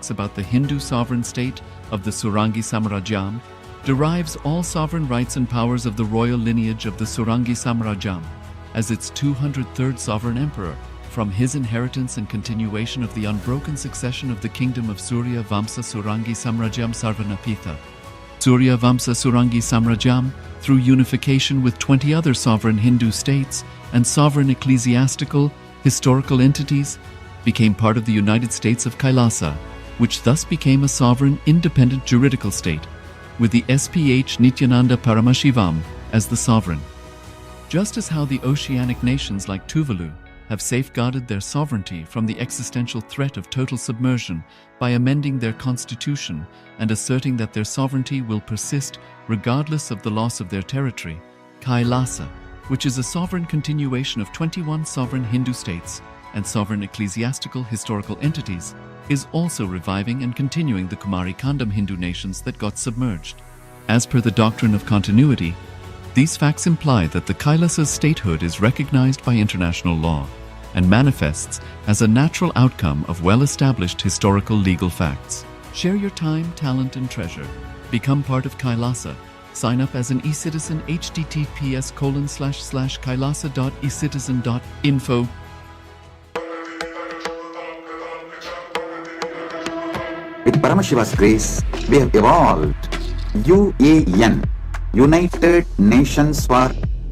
talks about the Hindu sovereign state of the Surangi Samrajyam, derives all sovereign rights and powers of the royal lineage of the Surangi Samrajyam as its 203rd sovereign emperor, from his inheritance and continuation of the unbroken succession of the kingdom of Surya Vamsa Surangi Samrajyam Sarvanapitha. Surya Vamsa Surangi Samrajyam, through unification with 20 other sovereign Hindu states and sovereign ecclesiastical, historical entities, became part of the United States of Kailasa, which thus became a sovereign, independent juridical state, with the SPH Nithyananda Paramashivoham as the sovereign. Just as how the oceanic nations like Tuvalu have safeguarded their sovereignty from the existential threat of total submersion by amending their constitution and asserting that their sovereignty will persist regardless of the loss of their territory, Kailasa, which is a sovereign continuation of 21 sovereign Hindu states and sovereign ecclesiastical historical entities, is also reviving and continuing the Kumari Kandam Hindu nations that got submerged. As per the doctrine of continuity, these facts imply that the Kailasa's statehood is recognized by international law and manifests as a natural outcome of well-established historical legal facts. Share your time, talent, and treasure. Become part of Kailasa. Sign up as an eCitizen https://kailasa.ecitizen.info. With Paramashiva's grace, we have evolved UAN, United Nations for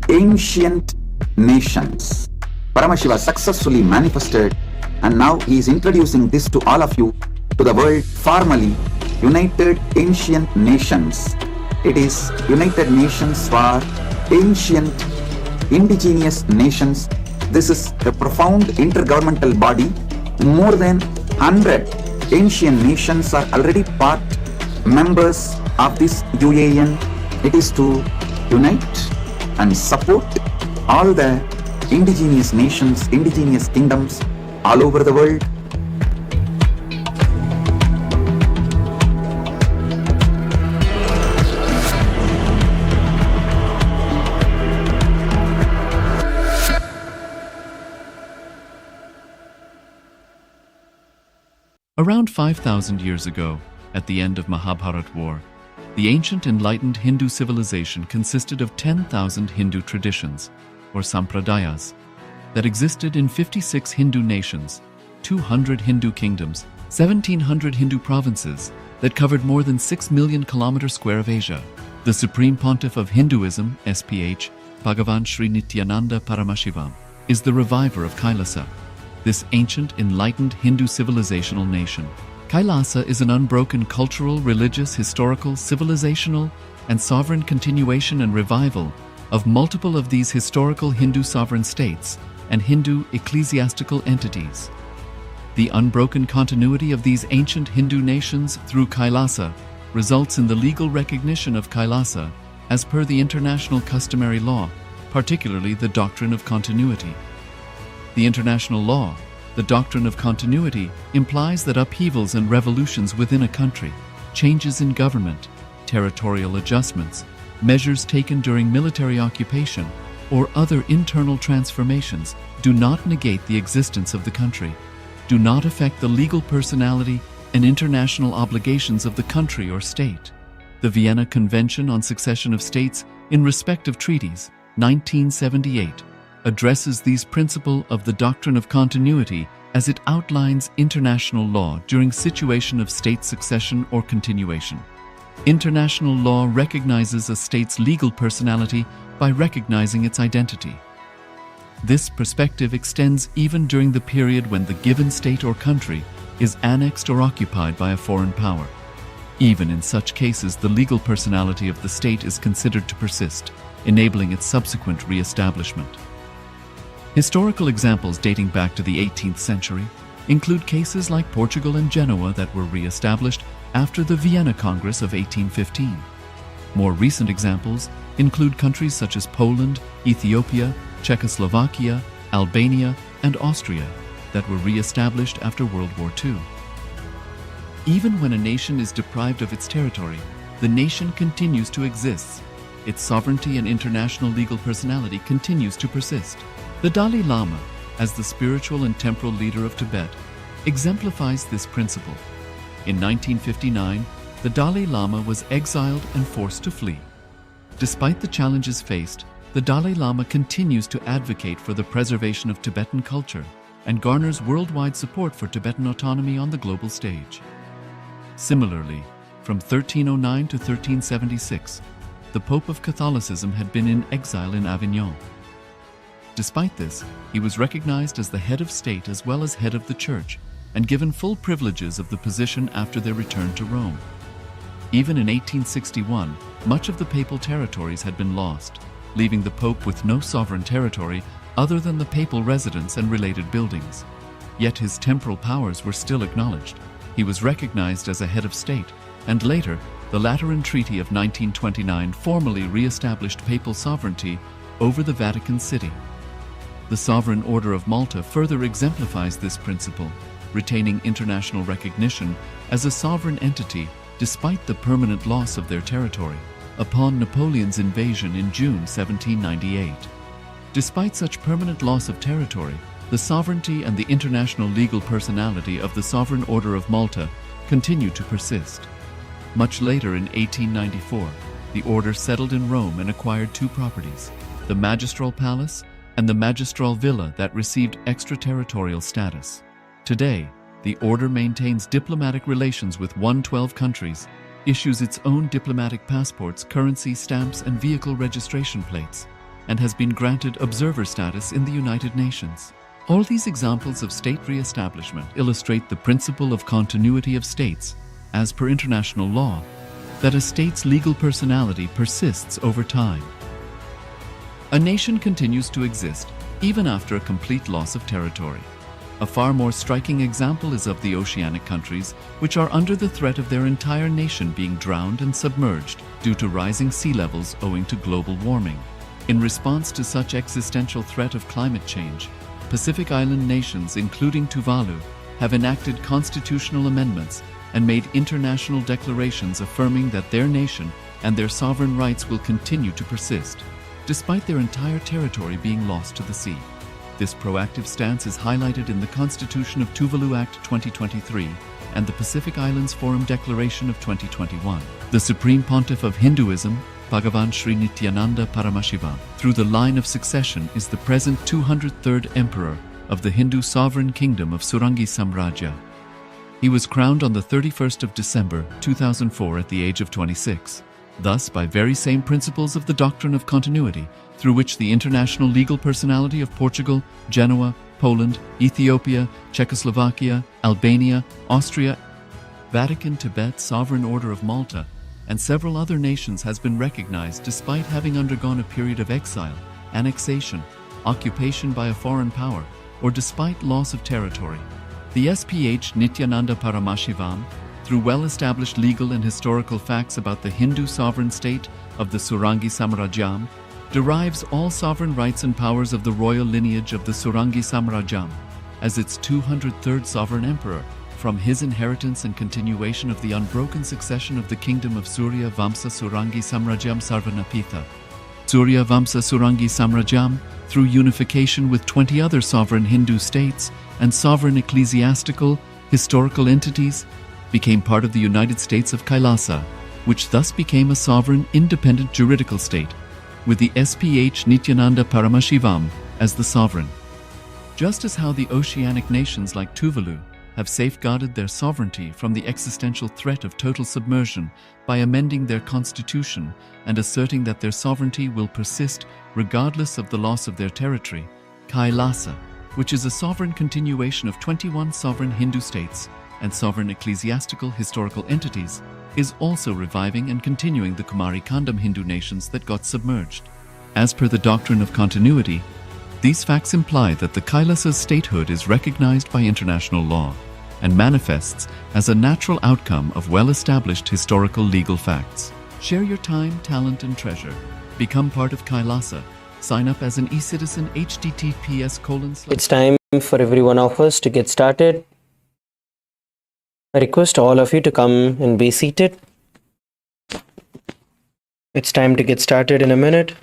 Ancient Nations. Paramashiva successfully manifested, and now he is introducing this to all of you, to the world formally, United Ancient Nations. It is United Nations for Ancient Indigenous Nations. This is a profound intergovernmental body. More than 100 ancient nations are already part members of this UAN. It is to unite and support all the indigenous nations, indigenous kingdoms all over the world. Around 5,000 years ago, at the end of Mahabharat War, the ancient enlightened Hindu civilization consisted of 10,000 Hindu traditions, or sampradayas, that existed in 56 Hindu nations, 200 Hindu kingdoms, 1,700 Hindu provinces that covered more than 6 million kilometers square of Asia. The Supreme Pontiff of Hinduism, SPH, Bhagavan Sri Nithyananda Paramashivoham, is the reviver of Kailasa, this ancient, enlightened Hindu civilizational nation. Kailasa is an unbroken cultural, religious, historical, civilizational, and sovereign continuation and revival of multiple of these historical Hindu sovereign states and Hindu ecclesiastical entities. The unbroken continuity of these ancient Hindu nations through Kailasa results in the legal recognition of Kailasa as per the international customary law, particularly the Doctrine of Continuity. The international law, the Doctrine of Continuity, implies that upheavals and revolutions within a country, changes in government, territorial adjustments, measures taken during military occupation, or other internal transformations do not negate the existence of the country, do not affect the legal personality and international obligations of the country or state. The Vienna Convention on Succession of States in Respect of Treaties, 1978, addresses these principles of the doctrine of continuity as it outlines international law during situation of state succession or continuation. International law recognizes a state's legal personality by recognizing its identity. This perspective extends even during the period when the given state or country is annexed or occupied by a foreign power. Even in such cases, the legal personality of the state is considered to persist, enabling its subsequent re-establishment. Historical examples dating back to the 18th century include cases like Portugal and Genoa that were re-established after the Vienna Congress of 1815. More recent examples include countries such as Poland, Ethiopia, Czechoslovakia, Albania, and Austria that were re-established after World War II. Even when a nation is deprived of its territory, the nation continues to exist. Its sovereignty and international legal personality continues to persist. The Dalai Lama, as the spiritual and temporal leader of Tibet, exemplifies this principle. In 1959, the Dalai Lama was exiled and forced to flee. Despite the challenges faced, the Dalai Lama continues to advocate for the preservation of Tibetan culture and garners worldwide support for Tibetan autonomy on the global stage. Similarly, from 1309 to 1376, the Pope of Catholicism had been in exile in Avignon. Despite this, he was recognized as the head of state as well as head of the church and given full privileges of the position after their return to Rome. Even in 1861, much of the papal territories had been lost, leaving the Pope with no sovereign territory other than the papal residence and related buildings. Yet his temporal powers were still acknowledged. He was recognized as a head of state, and later, the Lateran Treaty of 1929 formally re-established papal sovereignty over the Vatican City. The Sovereign Order of Malta further exemplifies this principle, retaining international recognition as a sovereign entity despite the permanent loss of their territory upon Napoleon's invasion in June 1798. Despite such permanent loss of territory, the sovereignty and the international legal personality of the Sovereign Order of Malta continue to persist. Much later in 1894, the order settled in Rome and acquired two properties, the Magistral Palace and the Magistral Villa that received extraterritorial status. Today, the order maintains diplomatic relations with 112 countries, issues its own diplomatic passports, currency stamps, and vehicle registration plates, and has been granted observer status in the United Nations. All these examples of state re-establishment illustrate the principle of continuity of states, as per international law, that a state's legal personality persists over time. A nation continues to exist even after a complete loss of territory. A far more striking example is of the oceanic countries, which are under the threat of their entire nation being drowned and submerged due to rising sea levels owing to global warming. In response to such existential threat of climate change, Pacific Island nations, including Tuvalu, have enacted constitutional amendments and made international declarations affirming that their nation and their sovereign rights will continue to persist, despite their entire territory being lost to the sea. This proactive stance is highlighted in the Constitution of Tuvalu Act 2023 and the Pacific Islands Forum Declaration of 2021. The Supreme Pontiff of Hinduism, Bhagavan Sri Nithyananda Paramashivoham, through the line of succession is the present 203rd Emperor of the Hindu Sovereign Kingdom of Surangi Samrajya. He was crowned on the 31st of December 2004 at the age of 26. Thus, by very same principles of the doctrine of continuity, through which the international legal personality of Portugal, Genoa, Poland, Ethiopia, Czechoslovakia, Albania, Austria, Vatican, Tibet, Sovereign Order of Malta, and several other nations has been recognized despite having undergone a period of exile, annexation, occupation by a foreign power, or despite loss of territory. The SPH Nithyananda Paramashivoham, through well-established legal and historical facts about the Hindu sovereign state of the Surangi Samrajyam, derives all sovereign rights and powers of the royal lineage of the Surangi Samrajyam as its 203rd sovereign emperor, from his inheritance and continuation of the unbroken succession of the kingdom of Surya Vamsa Surangi Samrajyam Sarvanapitha. Surya Vamsa Surangi Samrajyam, through unification with 20 other sovereign Hindu states and sovereign ecclesiastical, historical entities, became part of the United States of Kailasa, which thus became a sovereign, independent juridical state, with the SPH Nithyananda Paramashivoham as the sovereign. Just as how the oceanic nations like Tuvalu have safeguarded their sovereignty from the existential threat of total submersion by amending their constitution and asserting that their sovereignty will persist regardless of the loss of their territory, Kailasa, which is a sovereign continuation of 21 sovereign Hindu states and sovereign ecclesiastical historical entities, is also reviving and continuing the Kumari Kandam Hindu nations that got submerged. As per the doctrine of continuity, these facts imply that the Kailasa's statehood is recognized by international law and manifests as a natural outcome of well-established historical legal facts. Share your time, talent, and treasure. Become part of Kailasa. Sign up as an e-citizen https:// It's time for every one of us to get started. I request all of you to come and be seated. It's time to get started in a minute.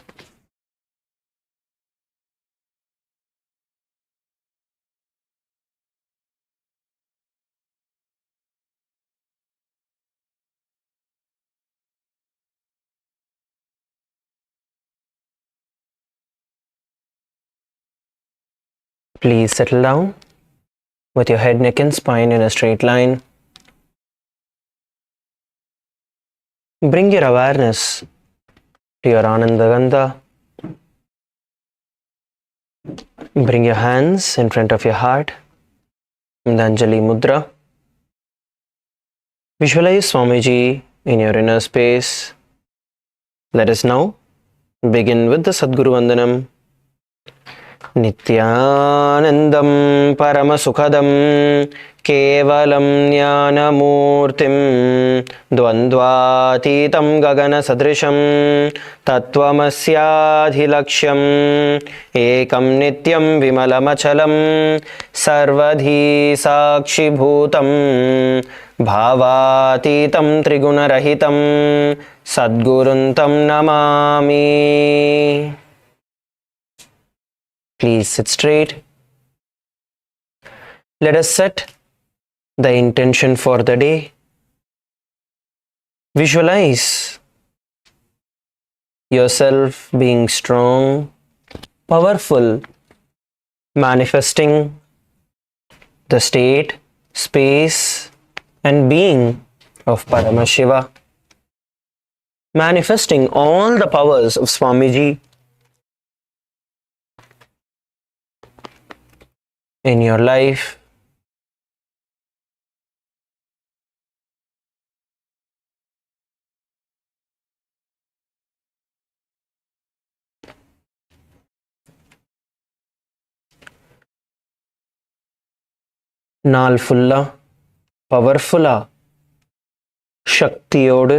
Please settle down with your head, neck and spine in a straight line. Bring your awareness to your Anandagandha. Bring your hands in front of your heart in the Anjali Mudra. Visualize Swamiji in your inner space. Let us now begin with the Sadguru Vandanam. Nithyanandam Paramasukhadam Kevalam Jnanamurtim Dvandvatitam Gagana Sadrisham Tattvamasyaadhilaksham Ekam Nityam Vimalamachalam Sarvadhi Sakshibhutam Bhavatitam Trigunarahitam Sadguruntam Namami. Please sit straight. Let us set the intention for the day. Visualize yourself being strong, powerful, manifesting the state, space, and being of Paramashiva, manifesting all the powers of Swamiji in your life. நாள் ஃபுல்லா பவர்ஃபுல்லா சக்தியோடு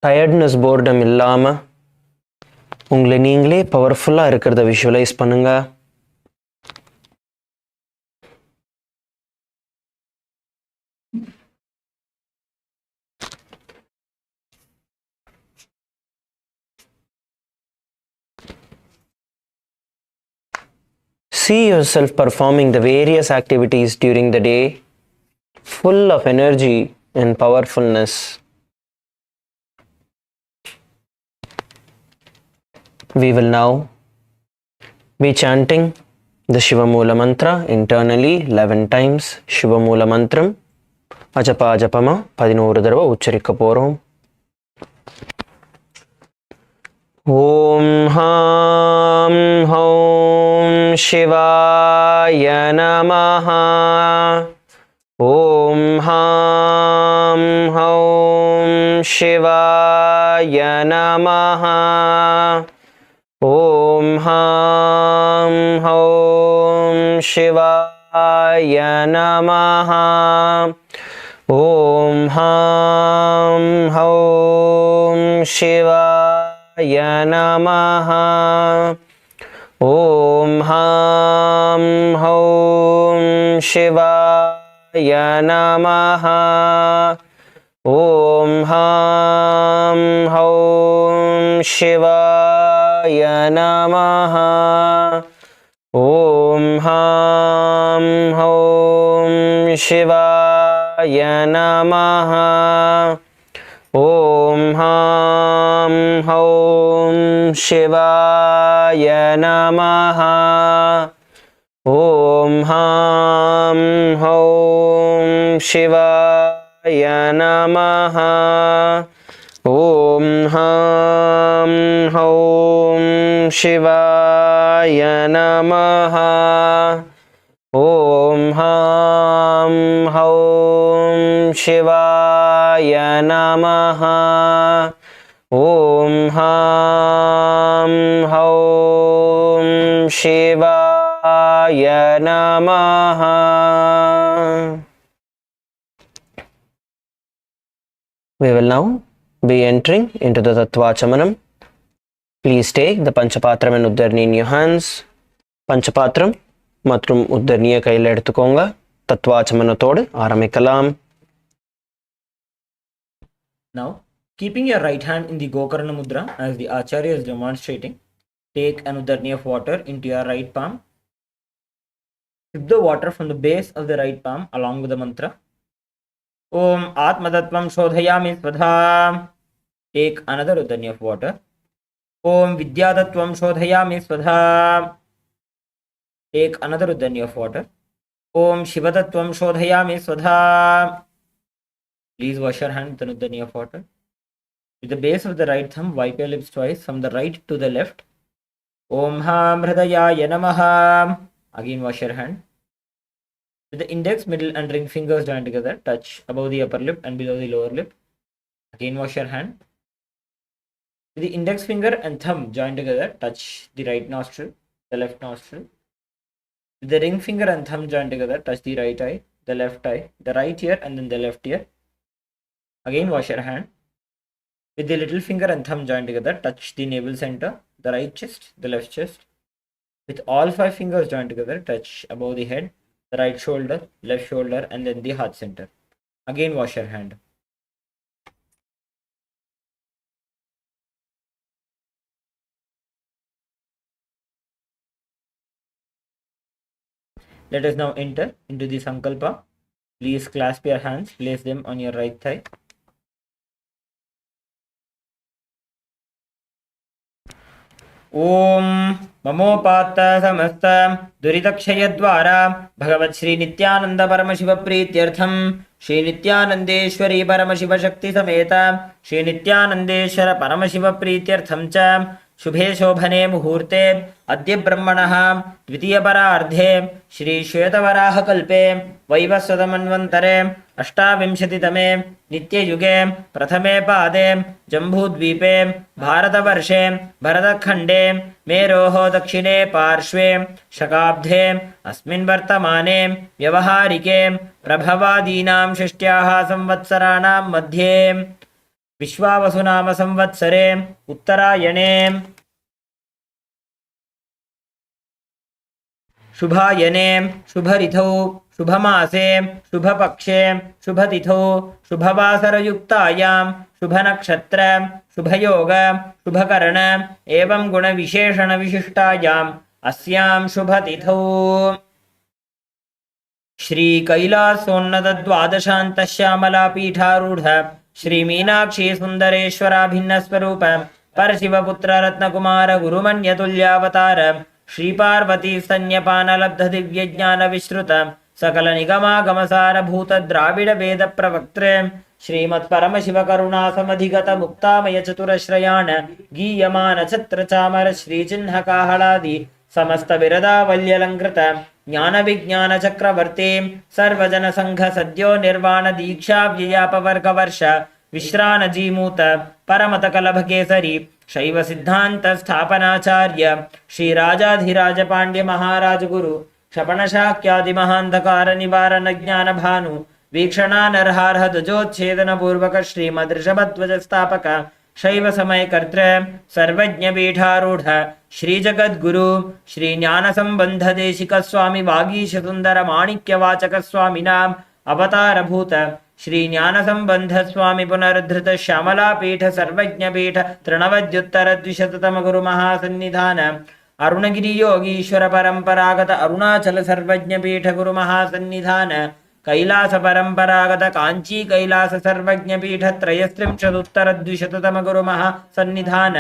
tiredness boredom இல்லாமல் உங்களை நீங்களே பவர்ஃபுல்லாக இருக்கிறத visualise பண்ணுங்க. See yourself performing the various activities during the day, full of energy and powerfulness. We will now be chanting the Shiva Moola Mantra internally 11 times. Shiva Moola Mantram Ajapa Ajapama 11 தடவை உச்சரிக்க போறோம். Om Ham Hom Shivaya Namaha. Om Ham Hom Shivaya Namaha. Om Ham Hom Shivaya Namaha. Om Ham Hom Shivaya Namaha. Om Ham Hom Shivaya Namaha. Om Ham Hom Shivaya Namaha. Om Ham Hom Shivaya Namaha. Om Ham Hom Shivaya Namaha. Om Ham Hom Shivaya Namaha. Om Ham Hom Shivaya Namaha. Om Ham Hom Shivaya Namaha. Om Ham Hom Shivaya Namaha. We will now be entering into the Tattvachamanam. Please take the Panchapatram and Uddarni in your hands. Panchapatram மற்றும் உத்தரணியை கையில் எடுத்துக்கோங்க. தத்வாச்சமனத்தோடு ஆரம்பிக்கலாம். Now, keeping your right hand in the Gokarna Mudra as the Acharya is demonstrating, take an Uddarni of water into your right palm. Sip the water from the base of the right palm along with the mantra. Om Atmadatvam Shodhayami Svadha. Take another Uddarni of water. Om Vidyadatvam Shodhayami Svadha. Take another Uddani of water. Om Shivatattvam Shodhayami Swadha. Please wash your hand with an Uddani of water. With the base of the right thumb, wipe your lips twice from the right to the left. Om Ham Hridayaya Namaha. Again wash your hand. With the index, middle and ring fingers joined together, touch above the upper lip and below the lower lip. Again wash your hand. With the index finger and thumb joined together, touch the right nostril, the left nostril. With the ring finger and thumb joined together, touch the right eye, the left eye, the right ear and then the left ear. Again wash your hand. With the little finger and thumb joined together, touch the navel center, the right chest, the left chest. With all 5 fingers joined together, touch above the head, the right shoulder, left shoulder and then the heart center. Again wash your hand. Let us now enter into the Sankalpa. Please clasp your hands, place them on your right thigh. ओम ममोपात्त समस्त दुरितक्षय द्वारा भगवत् श्री नित्यानंद परमशिव प्रीत्यर्थम श्री नित्यानंदेश्वरी परमशिव शक्ति समेत श्री नित्यानंदेश्वर परमशिव प्रीत्यर्थम च शुभे शोभने मुहूर्ते अद्य ब्रह्मणः द्वितीयपरार्धे श्री श्वेतवराह कल्पे वैवस्वतमन्वन्तरे अष्टाविंशतितमे नित्ययुगे प्रथमे पादे जम्बूद्वीपे भारतवर्षे भरतखण्डे मेरोः दक्षिणे पार्श्वे शकाब्धे अस्मिन् वर्तमाने व्यवहारिके प्रभवादीनां षष्ट्याः संवत्सराणां मध्ये विश्वावसुनाम संवत्सरे उत्तरायणे शुभायने शुभऋतौ शुभमासे शुभपक्षे शुभतिथौ शुभवासरयुक्तायां शुभनक्षत्र शुभयोग शुभकर्ण एवं गुणविशेषण विशिष्टायाम् अस्यां शुभतिथौ श्री कैलासोन्नत द्वादशान्त श्यामला पीठारूढ़ श्री मीनाक्षी सुंदरेश्वराभिन्न स्वरूप परशिवपुत्र रत्नकुमार गुरुमन्यतुल्यावतार श्री पार्वती स्तन्यपान लब्ध दिव्य ज्ञान विश्रुत सकल निगमागमसार भूत द्राविड वेद प्रवक्त्रे श्रीमत् परमशिव करुणा समधिगत मुक्तामय चतुरश्रयाण गीयमान छत्र चामर श्री चिन्ह काहलादि समस्त विरदावल्यलंकृत ज्ञान विज्ञान चक्रवर्ती सर्वजन संघ सद्यो निर्वाण दीक्षा व्ययापवर्ग वर्ष विश्रान जीमूत परमत कलभ केसरी शैव सिद्धांत स्थापनाचार्य श्री राजाधिराज पांड्य महाराज गुरु क्षपण शाक्यादि महांधकार निवारण ज्ञान भानु वीक्षणा नरहारह ध्वजोच्छेदन पूर्वक श्रीमद् ऋषभध्वज स्थापक शैव समय कर्तृ सर्वज्ञ पीठारूढ़ श्री जगद्गुरु श्री ज्ञान संबंध देशिक स्वामी वागीश सुंदर माणिक्य वाचक स्वामिनाम अवतार भूत श्री ज्ञान संबंध स्वामी पुनरुद्धृत श्यामला पीठ सर्वज्ञ पीठ तृणवद्युत्तर द्विशततम गुरु महासन्निधान अरुणगिरि योगीश्वर परंपरागत अरुणाचल सर्वज्ञ पीठ गुरु महासन्निधान कैलास परंपरागत कांची कैलास सर्वज्ञ पीठ त्रयस्त्रिंशदुत्तर द्विशततम गुरु महासन्निधान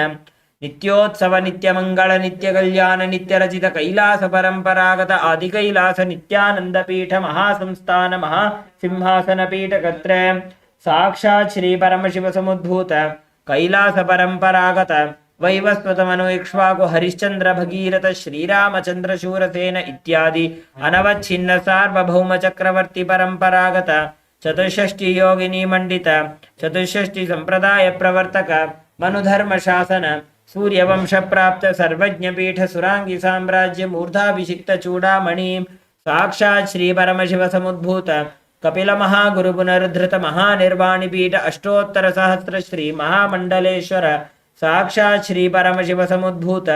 नित्योत्सव नित्य मंगल नित्य कल्याण नित्य रचित कैलास परंपरागत आदि कैलास नित्यानंद पीठ महासंस्थान महासिंहासन पीठ कत्र साक्षात् श्री परमशिव समुद्भूत कैलास परंपरागत वैवस्वत मनु इक्ष्वाकु हरिश्चंद्र भगीरथ श्रीरामचंद्र शूरसेन इत्यादि अनवच्छिन्न सार्वभौम चक्रवर्ती परंपरागत चतुष्षष्टि योगिनी मंडित चतुष्षष्टि संप्रदाय प्रवर्तक मनुधर्म शासन सूर्यवंश प्राप्त सर्वज्ञ पीठ सुरांगी साम्राज्य मूर्धाभिषिक्त चूड़ामणि साक्षात् श्री परमशिव समुद्भूत कपिल महागुरु पुनरुद्धृत महानिर्वाणि पीठ अष्टोत्तर सहस्र श्री महामंडलेश्वर साक्षात् श्री परमशिव समुद्भूत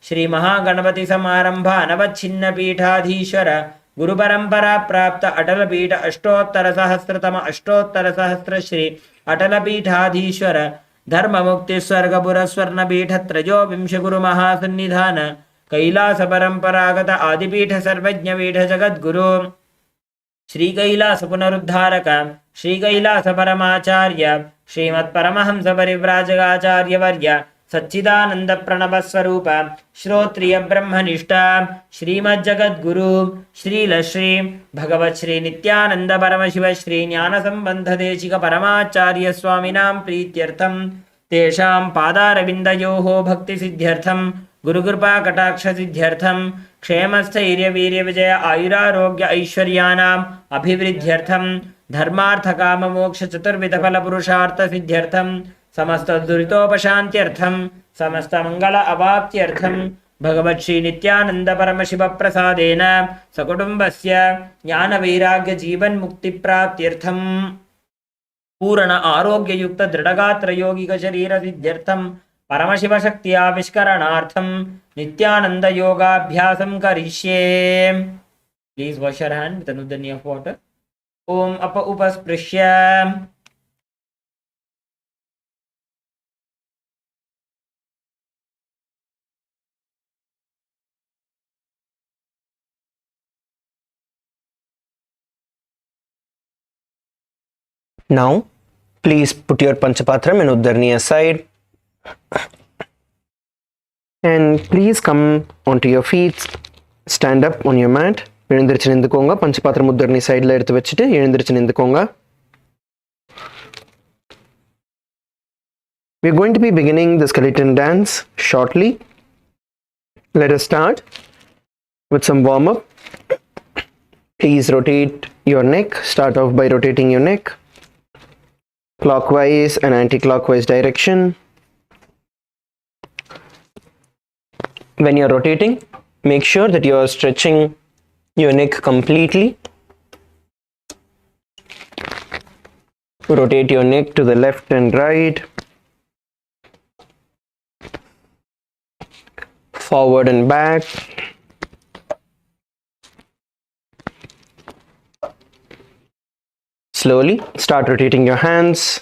श्री महागणपति समारंभ अनवच्छिन्न पीठाधीश्वर गुरु परंपरा प्राप्त अटल पीठ अष्टोत्तर सहस्र श्री अटल पीठाधीश्वर धर्म मुक्ति स्वर्गपुर स्वर्ण पीठ त्रयोविंश गुरु महासन्निधान कैलास परंपरागत आदिपीठ सर्वज्ञ पीठ जगद्गुरु श्री कैलास पुनरुद्धारक श्री कैलास परमाचार्य श्रीमत् परमहंस परिव्राजकाचार्य वर्य सच्चिदानंद प्रणव स्वरूप श्रोत्रिय ब्रह्मनिष्ठ श्रीमज्जगद्गुरु श्रीलश्री भगवत श्री नित्यानंद परमशिव श्री ज्ञान संबंध देशिक परमाचार्य स्वामिनां प्रीत्यर्थम तेषां पादारविन्दयोः भक्ति सिद्ध्यर्थम गुरुकृपा कटाक्ष सिद्ध्यर्थम क्षेमस्थैर्य वीर्य विजय आयुरारोग्य ऐश्वर्यानाम् अभिवृद्ध्यर्थम धर्मार्थ काम मोक्ष चतुर्विध फल पुरुषार्थ सिद्ध्यर्थम समस्त दुरितोपशान्त्यर्थम समस्त मंगल अवाप्त्यर्थम भगवत् श्री नित्यानंद परमशिव प्रसादेन सकुटुम्बस्य ज्ञान वैराग्य जीवन मुक्ति प्राप्त्यर्थम पूर्ण आरोग्य युक्त दृढ़गात्र यौगिक शरीर सिद्ध्यर्थम परमशिव शक्ति आविष्करणार्थम नित्यानंद योगाभ्यासं करिष्ये. Please wash your hand with an udani of water. Om apa upasprishya. Now, please put your Panchapatram and Uddarni aside. And please come onto your feet. Stand up on your mat. எழுந்திருச்சு நின்றுக்கோங்க. பஞ்சபாத்திரம் உத்தரணி சைடில் எடுத்து வச்சுட்டு எழுந்திருச்சு நின்றுக்கோங்க. We are going to be beginning the skeleton dance shortly. Let us start with some warm-up. Please rotate your neck. Start off by rotating your neck clockwise and anti-clockwise direction. When you are rotating, make sure that you are stretching your neck completely. Rotate your neck to the left and right, forward and back. Slowly start rotating your hands.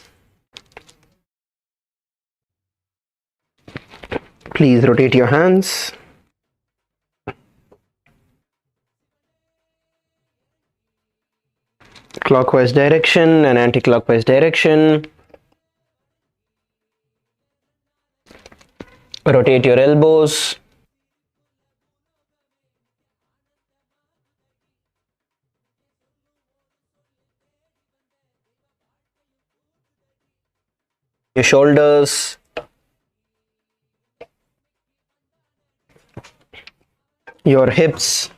Please rotate your hands. Clockwise direction and anti-clockwise direction. Rotate your elbows. Your shoulders. Your hips.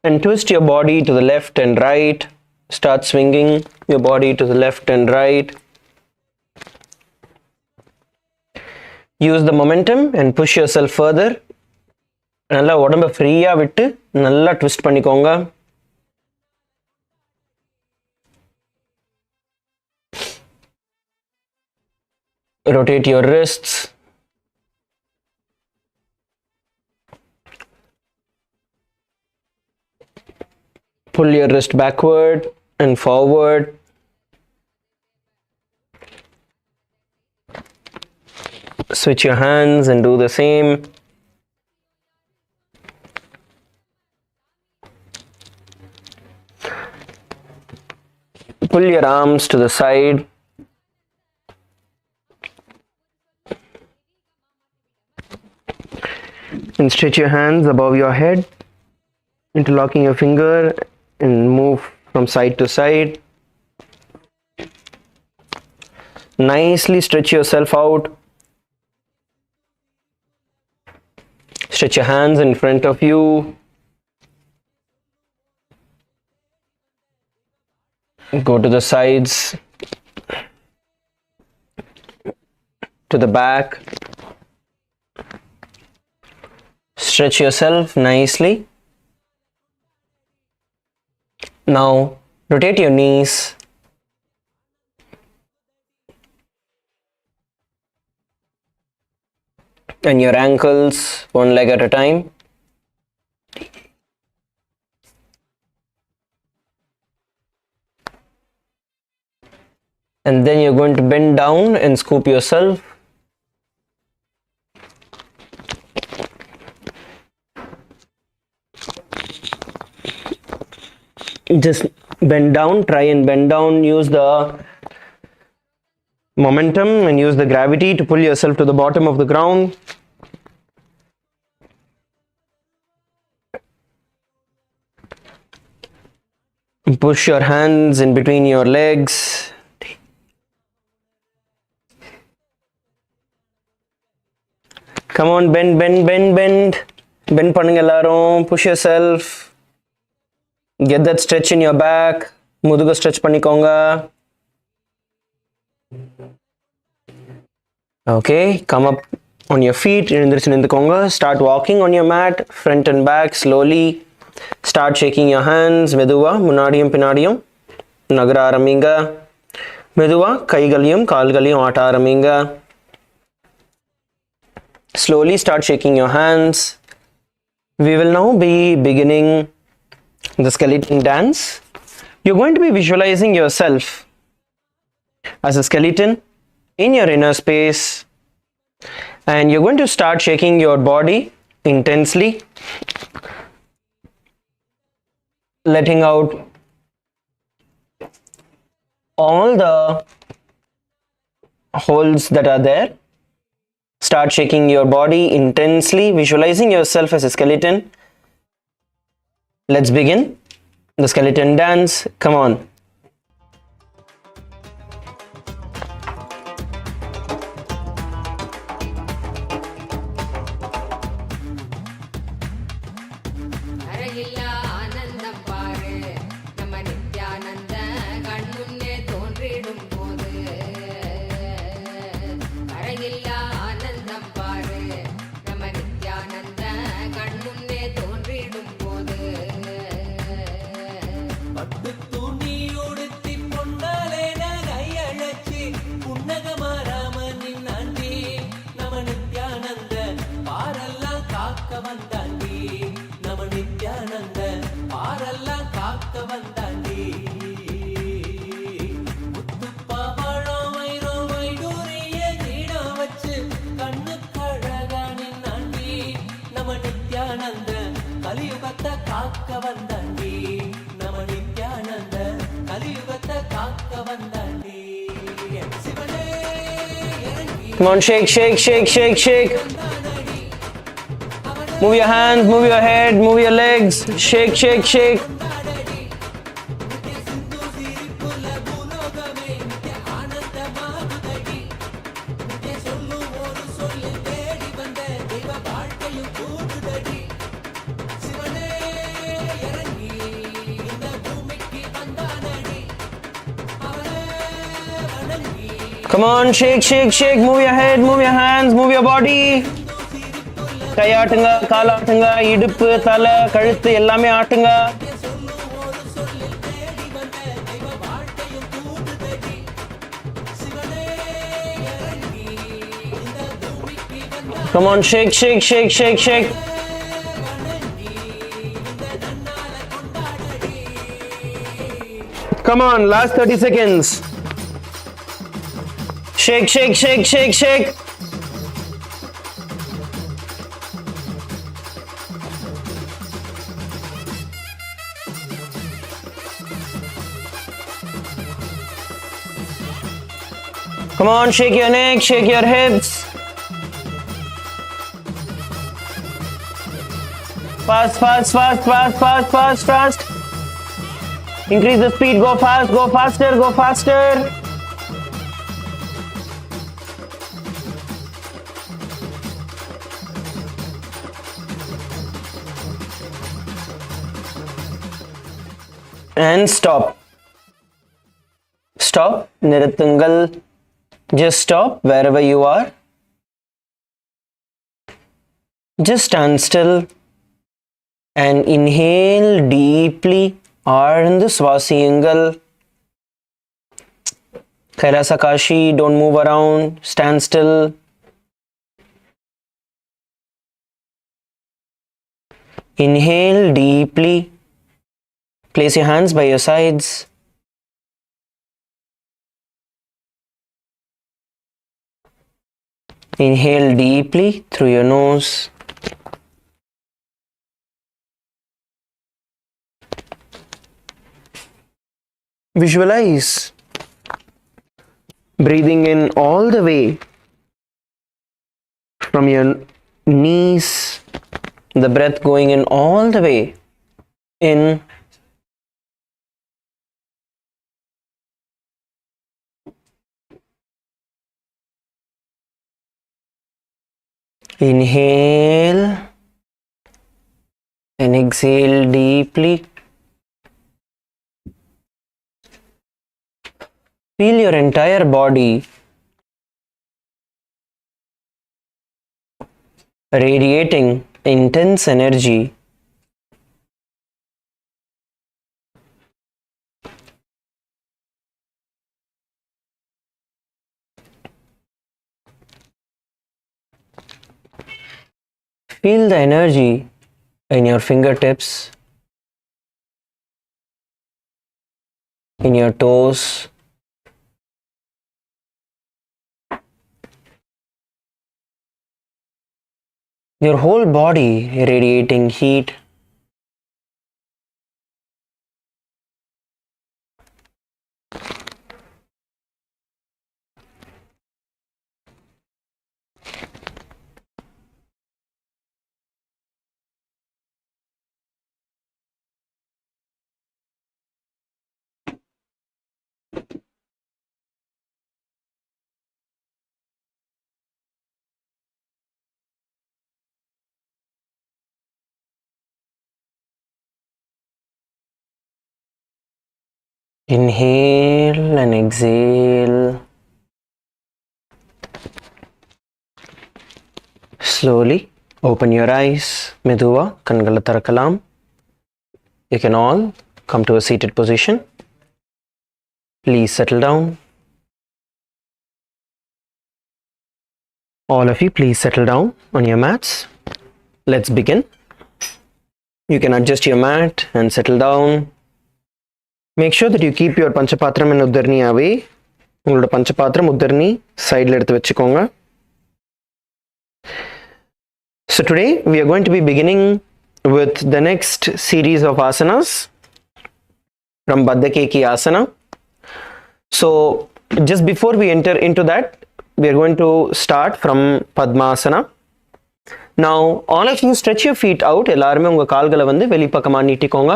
And twist your body to the left and right. Start swinging your body to the left and right. Use the momentum and push yourself further. நல்லா உடம்ப ஃப்ரீயா விட்டு நல்லா twist பண்ணிக்கோங்க. Rotate your wrists. Pull your wrist backward and forward. Switch your hands and do the same. Pull your arms to the side. And stretch your hands above your head, interlocking your finger and move from side to side. Nicely stretch yourself out. Stretch your hands in front of you. Go to the sides, to the back. Stretch yourself nicely. Now rotate your knees. And your ankles, one leg at a time. And then you're going to bend down and scoop yourself. Just Bend down, try and bend down, use the momentum and use the gravity to pull yourself to the bottom of the ground. Push your hands in between your legs. Come on, bend. Bend பண்ணுங்க எல்லாரும். Push yourself. Get that stretch in your back. முதுகு stretch பண்ணிக்கோங்க. Okay, come up on your feet. எழுந்திருச்சு நின்னுக்கோங்க. Start walking on your mat, front and back slowly. Start shaking your hands. மெதுவா முன்னாடியும் பின்னாடியும் நகர ஆரம்பிங்க. மெதுவா கைகளையும் கால்களையும் ஆட்ட ஆரம்பிங்க. Slowly start shaking your hands. We will now be beginning the skeleton dance. You're going to be visualizing yourself as a skeleton in your inner space, and you're going to start shaking your body intensely, letting out all the holes that are there. Start shaking your body intensely, visualizing yourself as a skeleton. Let's begin the skeleton dance. Come on. அழகில்லா ஆனந்தம் பாரு நம்ம நித்யானந்த கண்முன்னே தோன்றிடும் போது அழகில்லா ஆனந்தம் பாரு நம்ம நித்யானந்த கண்முன்னே தோன்றிடும் போது பட்டு துணி உடுத்தி பொன்னாலேன கையழைச்சி புன்னகமாராமனின் ஆண்டி நம நித்யானந்த பாரெல்லாம் காக்க வந்தாண்டி நம நித்யானந்த பாரெல்லாம் காக்க வந்தாண்டி முத்துப்பவழம் வைரம் வைடூரிய நீடம் வச்சு கண்ணு கழகானின் ஆண்டி நம நித்யானந்த கலியுகத்தை காக்க வந்தாண்டி நம நித்யானந்த கலியுகத்தை காக்க வந்தாண்டி சிவனே இறங்கி Come on, shake. Move your hands, move your head, move your legs. Shake. கொண்டாடடி நித்ய சிந்து சிரிப்புல பூலோகமே நித்ய ஆனந்தமாகுதடி நித்ய சொல்லும் ஒரு சொல்லு தேடி வந்த தெய்வ வாழ்க்கையும் கூடுதடி சிவனே இறங்கி இந்த பூமிக்கு வந்தானடி அவனே வணங்கி Come on, shake. Move your head, move your hands, move your body. கையாட்டுங்க, காலாட்டுங்க, இடுப்பு, தலை, கழுத்து எல்லாமே ஆட்டுங்க. சொல்லும் ஒரு சொல்லு தேடி வந்த தெய்வ வாழ்க்கையும் கூடுதடி சிவனே இறங்கி இந்த பூமிக்கு வந்த Come on, shake. Come on, last 30 seconds. Shake. Come on, shake your neck, shake your hips. Fast. Increase the speed, go faster. And stop. நிறுத்துங்கள். Just stop wherever you are. Just stand still and inhale deeply. ஆழ்ந்து சுவாசியுங்கள். Kailasa Kashi, don't move around. Stand still. Inhale deeply. Place your hands by your sides. Inhale deeply through your nose. visualize breathing in all the way from your knees, the breath going in all the way in, inhale and exhale deeply. Feel your entire body radiating intense energy. Feel the energy in your fingertips, in your toes, your whole body radiating heat. Inhale and exhale. Slowly open your eyes. Meduva kangala tharakalam. You can all come to a seated position. Please settle down. All of you, please settle down on your mats. Let's begin. You can adjust your mat and settle down. Make sure that you keep your panchapatram and uddarni away. உங்களோட பஞ்சபாத்திரம் உத்தர்னி சைடில் எடுத்து வச்சுக்கோங்க. So today we are going to be beginning with the next series of asanas from Baddha Asana. So just before we enter into that, we are going to start from Padmasana. Now all of you stretch your feet out. எல்லாருமே உங்க கால்களை வந்து வெளிப்பக்கமா நீட்டிக்கோங்க.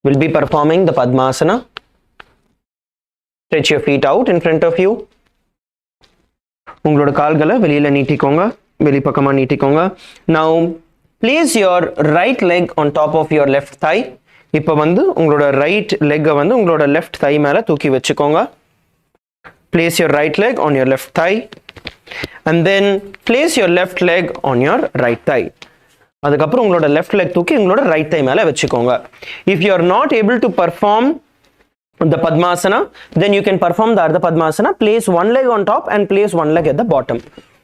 We'll be performing the Padmasana. Stretch your feet out in front of you. உங்களோட கால்களை வெளியில நீட்டிக்கோங்க, வெளிப்பக்கமா நீட்டிக்கோங்க. Now place your right leg on top of your left thigh. இப்போ வந்து உங்களோட right leg வந்து உங்களோட left thigh மேல தூக்கி வச்சுக்கோங்க. Place your right leg on your left thigh and then place your left leg on your right thigh. அதுக்கப்புறம் உங்களோட left leg தூக்கி உங்களோட right thigh மேல வச்சுக்கோங்க. If you are not able to perform the Padmasana, then you can perform the Ardha Padmasana. Place one leg on top and place one leg at the bottom.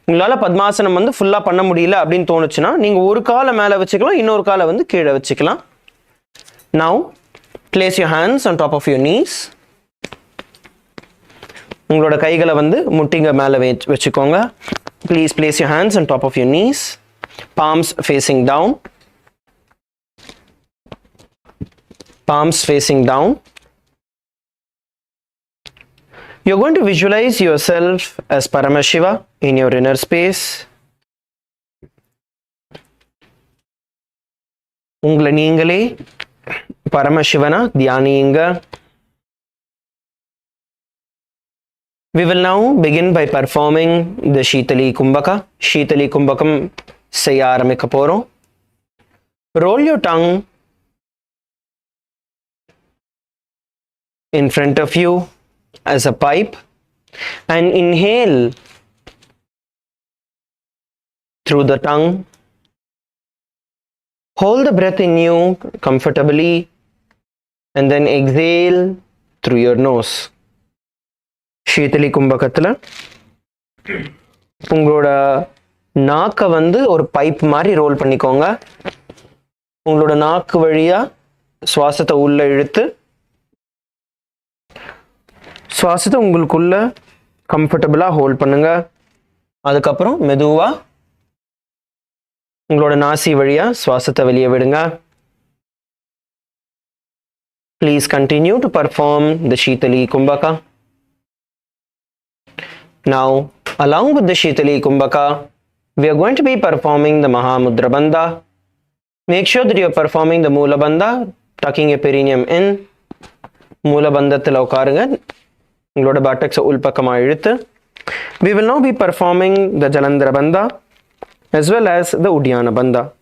உங்களால பத்மாசனம் வந்து ஃபுல்லா பண்ண முடியல அப்படினு தோணுச்சுனா நீங்க ஒரு காலை மேல வச்சுக்கலாம், இன்னொரு காலை வந்து கீழே வச்சுக்கலாம். Now place your hands on top of your knees. உங்களோட கைகளை வந்து முட்டிங்க மேல வச்சுக்கோங்க. Please place your hands on top of your knees. Palms facing down. Palms facing down. You're going to visualize yourself as Paramashiva in your inner space. உங்களை நீங்களே பரமசிவனா தியானியுங்க. We will now begin by performing the Shitali Kumbhaka. Shitali Kumbhakam செய்ய ஆரம்பிக்க போறோம். Roll your tongue in front of you as a pipe and inhale through the tongue. Hold the breath in you comfortably and then exhale through your nose. Shitali Kumbhakathila உங்களோட நாக்கை வந்து ஒரு pipe மாதிரி role பண்ணிக்கோங்க. உங்களோட நாக்கு வழியா சுவாசத்தை உள்ள இழுத்து சுவாசத்தை உங்களுக்குள்ள கம்ஃபர்டபுளா ஹோல்ட் பண்ணுங்க. அதுக்கப்புறம் மெதுவா உங்களோட நாசி வழியா சுவாசத்தை வெளியே விடுங்க. Please continue to perform the Shitali Kumbhaka. Now, along with the Shitali Kumbhaka, we are going to be performing the Mahamudra Bandha. Make sure that you are performing the Moola Bandha, tucking your perineum in. Moola Bandhathila ukarunga. Ungaloda buttocks ulpakama iluthu. We will now be performing the Jalandhara Bandha as well as the Uddiyana Bandha.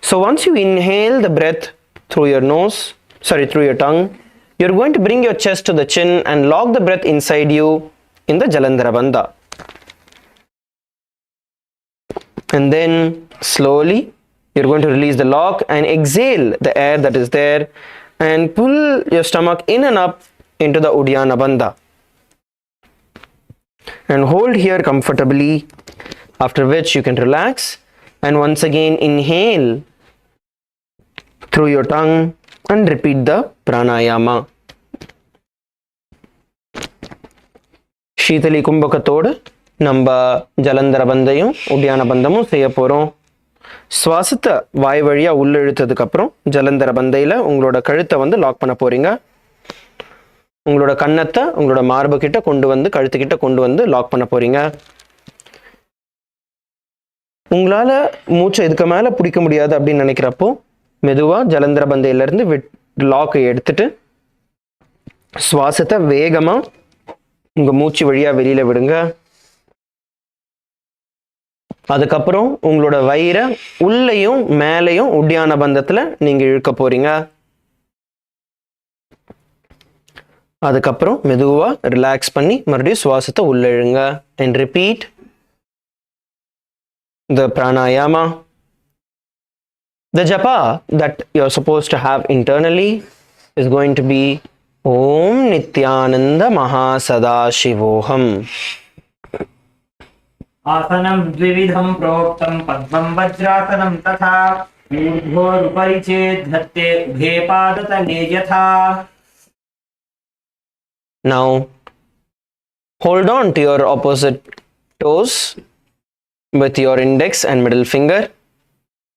So once you inhale the breath through your tongue, you're going to bring your chest to the chin and lock the breath inside you in the Jalandhara Bandha. And then slowly you're going to release the lock and exhale the air that is there and pull your stomach in and up into the Uddiyana Bandha. And hold here comfortably, after which you can relax and once again inhale through your tongue and repeat the pranayama. Shitali Kumbhakathodu நம்ம ஜலந்தர பந்தையும் உடியான பந்தமும் செய்ய போகிறோம். சுவாசத்தை வாய் வழியாக உள்ள இழுத்ததுக்கப்புறம் ஜலந்தர பந்தையில் உங்களோட கழுத்தை வந்து லாக் பண்ண போகிறீங்க. உங்களோட கன்னத்தை உங்களோட மார்பு கிட்ட கொண்டு வந்து கழுத்துக்கிட்ட கொண்டு வந்து லாக் பண்ண போகிறீங்க. உங்களால் மூச்சை இதுக்கு மேலே பிடிக்க முடியாது அப்படின்னு நினைக்கிறப்போ மெதுவாக ஜலந்தர பந்தையிலேருந்து லாக்கை எடுத்துட்டு சுவாசத்தை வேகமாக உங்கள் மூச்சு வழியாக வெளியில் விடுங்க. அதுக்கப்புறம் உங்களோட வயிறை உள்ளேயும் மேலேயும் உட்டியான பந்தத்தில் நீங்கள் இழுக்க போகிறீங்க. அதுக்கப்புறம் மெதுவாக ரிலாக்ஸ் பண்ணி மறுபடியும் சுவாசத்தை உள்ளே இழுங்க. and repeat the pranayama. The japa that you're supposed to have internally is going to be Om Nithyananda Mahasadaशिवोहम. आसनं द्विविधं प्रोक्तं पद्मं वज्रासनं तथा ऊर्ध्वोरुपरि चेद्धत्ते उभे पादतले यथा. Now hold on to your opposite toes with your index and middle finger.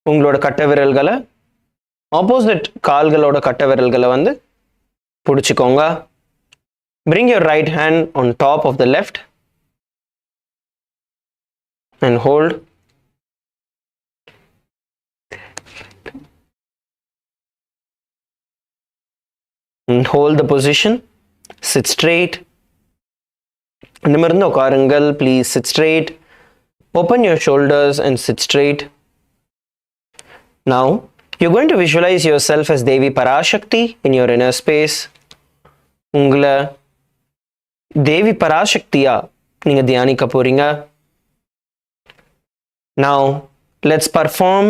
உங்களோட கட்டை விரல்களை opposite கால்களோட கட்டை விரல்களை வந்து பிடிச்சிக்கோங்க. Bring your right hand on top of the left and hold. And hold the position. Sit straight. நிமிர்ந்து உட்காருங்கள். Please sit straight. Open your shoulders and sit straight. Now, you're going to visualize yourself as Devi Parashakti in your inner space. உங்களை தேவி பராசக்தியா நீங்கள் தியானிக்க போறீங்க. Now, let's perform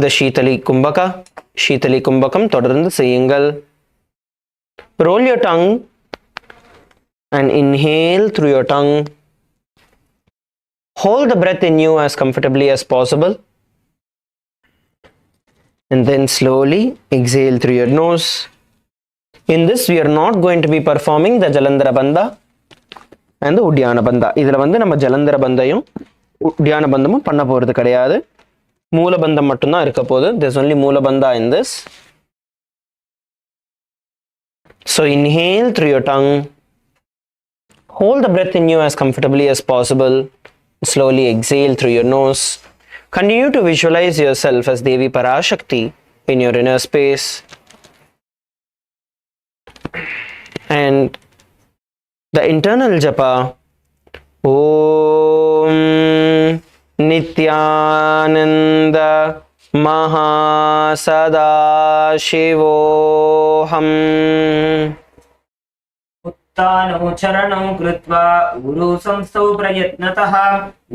the Shitali Kumbhaka. Shitali Kumbhakam தொடர்ந்து செய்யுங்கள். Roll your tongue and inhale through your tongue. Hold the breath in you as comfortably as possible. And then slowly exhale through your nose. In this, we are not going to be performing the Jalandhara Bandha and the Uddiyana Bandha. இதில் வந்து நம்ம ஜலந்தர பந்தையும் உட்டியான பந்தமும் பண்ண போகிறது கிடையாது. மூல பந்தம் மட்டும்தான் இருக்க போகுது. There's only மூல பந்தா in this. So inhale through your tongue. Hold the breath in you as comfortably as possible. Slowly exhale through your nose. Continue to visualize yourself as Devi Parashakti in your inner space. And the internal japa, Om Nithyananda Mahasadaशिवोहम. उत्तानौ चरणौ कृत्वा ऊरु संस्थौ प्रयत्नतः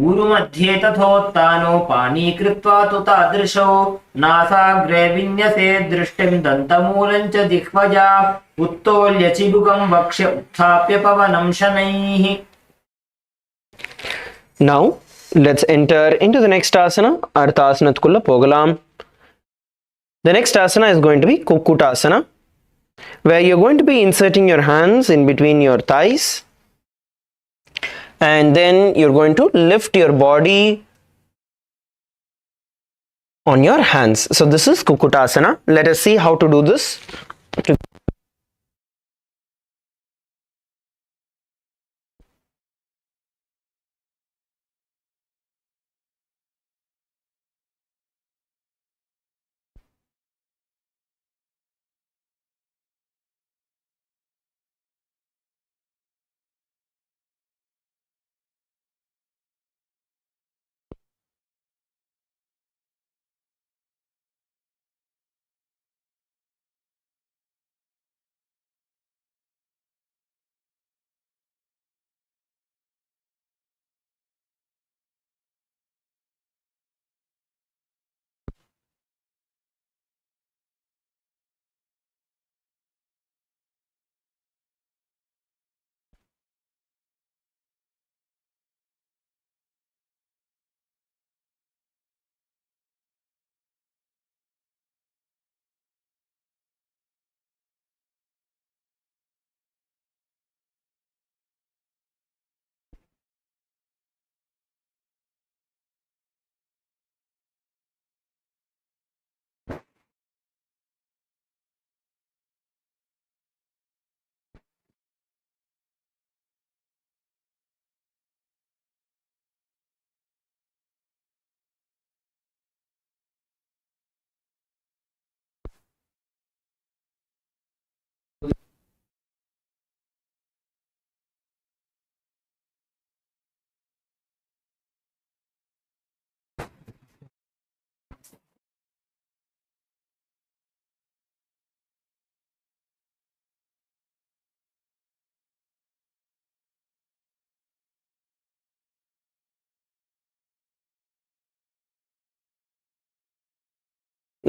ऊरु मध्ये तथोत्तानौ पाणी कृत्वा तु तादृशौ नासाग्रे विन्यसे दृष्टिं दन्तमूलं च जिह्वजा उत्तोल्य चिबुकं वक्ष्य उत्थाप्य पवनं शनैः. Now let's enter into the next asana. Arthasanathkulla pogalam. The next asana is going to be Kukutasana, where you're going to be inserting your hands in between your thighs and then you're going to lift your body on your hands. So this is Kukutasana. Let us see how to do this.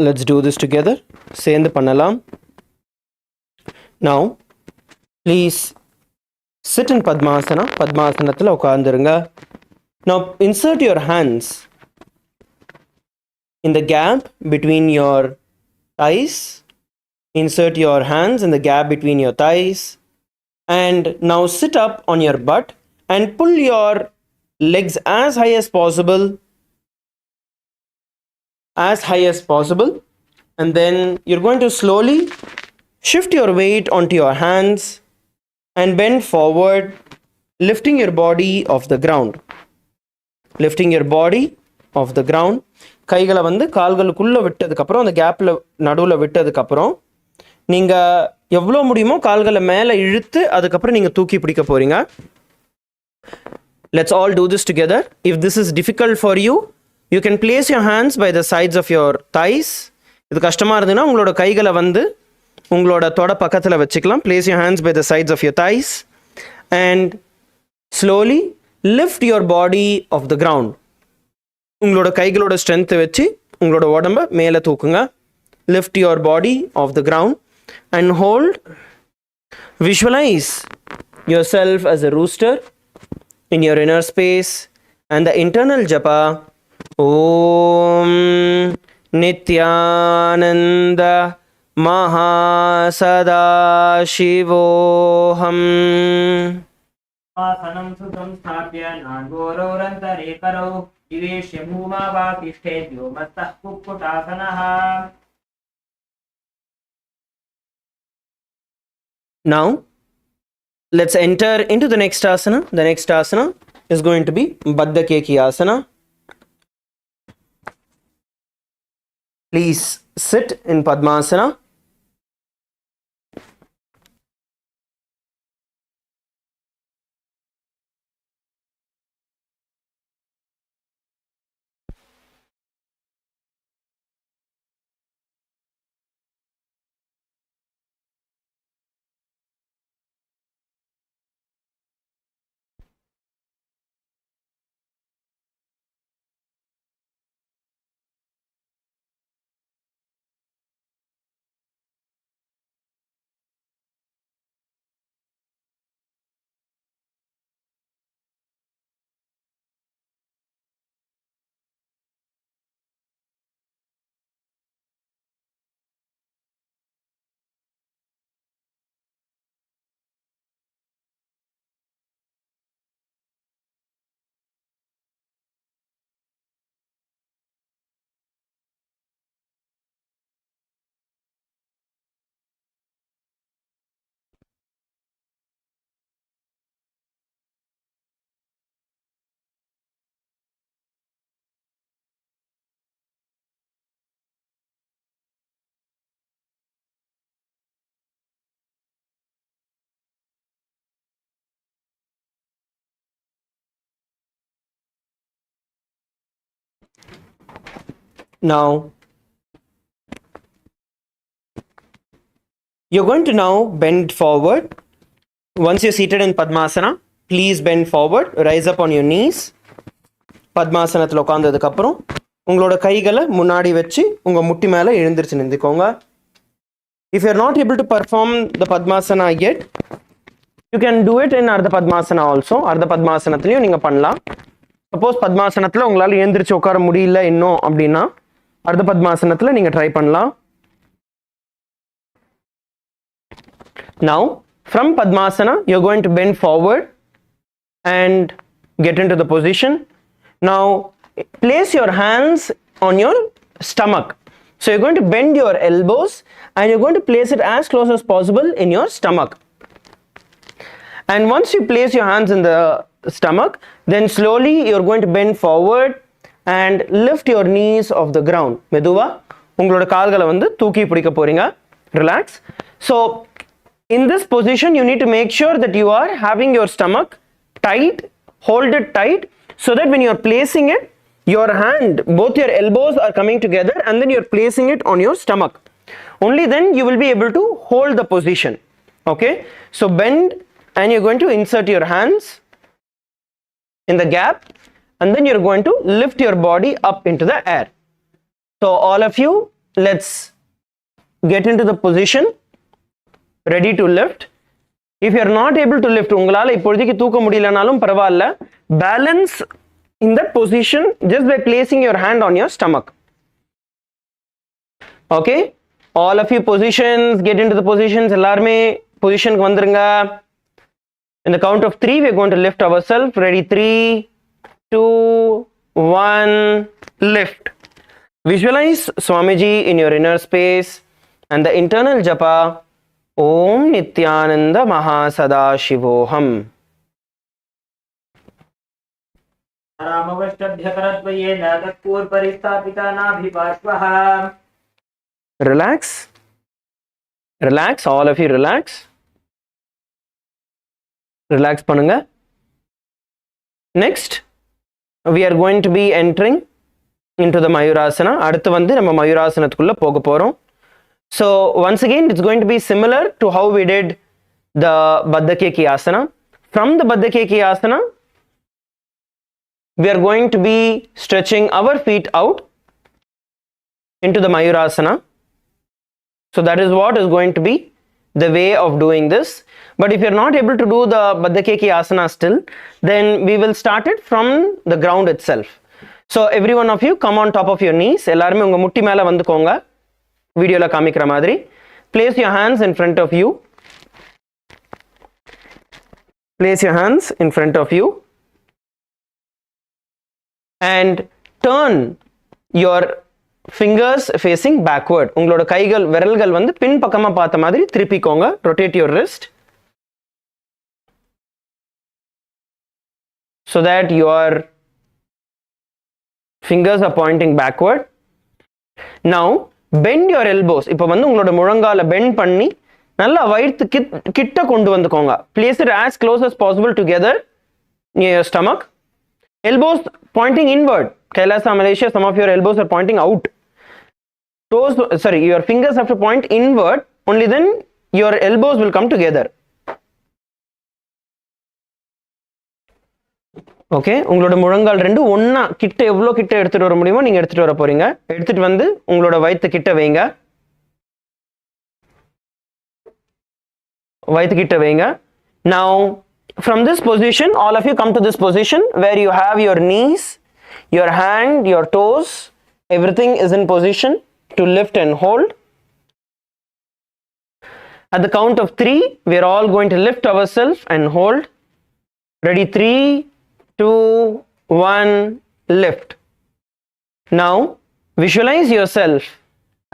let's do this together. சேர்ந்து பண்ணலாம். Now please sit in Padmasana. Padmasanathila உட்கார்ந்துருங்க. Now insert your hands in the gap between your thighs. Insert your hands in the gap between your thighs. And now sit up on your butt and pull your legs as high as possible. As high as possible. And then you're going to slowly shift your weight onto your hands and bend forward, lifting your body off the ground. Lifting your body off the ground. கைகளை வந்து கால்களுக்குள்ளே விட்டதுக்கப்புறம் அந்த கேப்பில் நடுவில் விட்டதுக்கப்புறம் நீங்கள் எவ்வளோ முடியுமோ கால்களை மேலே இழுத்து அதுக்கப்புறம் நீங்கள் தூக்கி பிடிக்க போகிறீங்க. Let's all do this together. If this is difficult for you, you can place your hands by the sides of your thighs. இது கஷ்டமாக இருந்ததுன்னா உங்களோட கைகளை வந்து உங்களோட தொட பக்கத்தில் வச்சுக்கலாம். Place your hands by the sides of your thighs and slowly lift your body off the ground. உங்களோட கைகளோட ஸ்ட்ரென்த்தை வச்சு உங்களோட உடம்பை மேலே தூக்குங்க. Lift your body off the ground and hold. Visualize yourself as a rooster in your inner space and the internal japa Om Nithyananda Mahasadaशिवोऽहम्. आसनं सुतं स्थाप्य नाङ्गोरौरन्तरे करौ विवेश्य भूमावातिष्ठेद्यो मत्तः कुक्कुटासनः. Now let's enter into the next asana. The next asana is going to be Baddha Keki asana. Please sit in Padmasana. Now you're going to now bend forward. Once you're seated in Padmasana, please bend forward, rise up on your knees. Padmasanathil உட்கார்ந்ததுக்கு அப்புறம் உங்களோட கைகளை முன்னாடி வச்சு உங்க முட்டி மேல எழுந்திருச்சு நின்னுக்கோங்க. If you're not able to perform the Padmasana yet, you can do it in Ardha Padmasana also. Ardha Padmasanathilயும் நீங்க பண்ணலாம். Suppose Padmasanathila உங்களால எழுந்திருச்சு உட்கார முடியல இன்னும் அப்படின்னா Ardha Padmasanathila நீங்க ட்ரை பண்ணலாம். Now from Padmasana you're going to bend forward and get into the position. Now place your hands on your stomach. So you're going to bend your elbows and you're going to place it as close as possible in your stomach. And once you place your hands in the stomach, then slowly you're going to bend forward and lift your knees off the ground. மெதுவா உங்களோட கால்களை வந்து தூக்கி பிடிக்க போறீங்க. Relax. So in this position you need to make sure that you are having your stomach tight, hold it tight so that when you're placing it, your hand, both your elbows are coming together and then you're placing it on your stomach. Only then you will be able to hold the position. Okay? So bend and you're going to insert your hands in the gap and then you're going to lift your body up into the air. So all of you let's get into the position ready to lift. If you are not able to lift, உங்களால இப்போதைக்கு தூக்க முடியலனாலும் பரவாயில்ல, balance in that position just by placing your hand on your stomach. Okay, all of you positions, get into the positions. எல்லாருமே positionக்கு வந்துருங்க. In the count of 3 we are going to lift ourselves. Ready? 3 2 1 lift. Visualize Swamiji in your inner space and the internal japa Om Nithyananda Mahasadaशिवोहम. रामवष्टभ्यकरद्वयेन तत्पूर्वपरिस्थापिता नाभिपार्श्वः. Relax. Relax, all of you relax. Relax பண்ணுங்க. Next, we are going to be entering into the Mayurasana. அடுத்து வந்து நம்ம மயூராசனத்துக்குள்ள போக போறோம். So once again it's going to be similar to how we did the Baddha asana. From the Baddha asana we are going to be stretching our feet out into the Mayurasana. So that is what is going to be the way of doing this. But if you are not able to do the Baddha asana still, then we will start it from the ground itself. So every one of you come on top of your knees. எல்லாருமே உங்க முட்டி மேல வந்துக்கோங்க. வீடியோல காமிக்கிற மாதிரி. Place your hands in front of you. Place your hands in front of you. And turn your fingers facing backward. உங்களோட கைகள் விரல்கள் வந்து பின் பக்கமா பார்த்த மாதிரி திருப்பிக்கோங்க. Rotate your wrist so that your fingers are pointing backward. Now bend your elbows. இப்போ வந்து உங்களோட முழங்கால bend பண்ணி நல்லா வயித்து கிட்ட கொண்டு வந்துக்கோங்க. Place it as close as possible together near your stomach. Elbows pointing inward. Kailasa, Malaysia, some of your elbows are pointing out. Toes, sorry, your fingers have to point inward. Only then your elbows will come together. Okay, உங்களோட முழங்கால் ரெண்டு ஒண்ணா கிட்ட எவ்வளோ கிட்ட எடுத்துட்டு வர முடியுமோ நீங்க எடுத்துட்டு வர போறீங்க. எடுத்துட்டு வந்து உங்களோட வயித்து கிட்ட வைங்க. வயித்து கிட்ட வைங்க. Now from this position, all of you come to this position where you have your knees, your hand, your toes, everything is in position to lift and hold. At the count of 3, we are all going to lift ourselves and hold. Ready? 3 2 1 lift. Now visualize yourself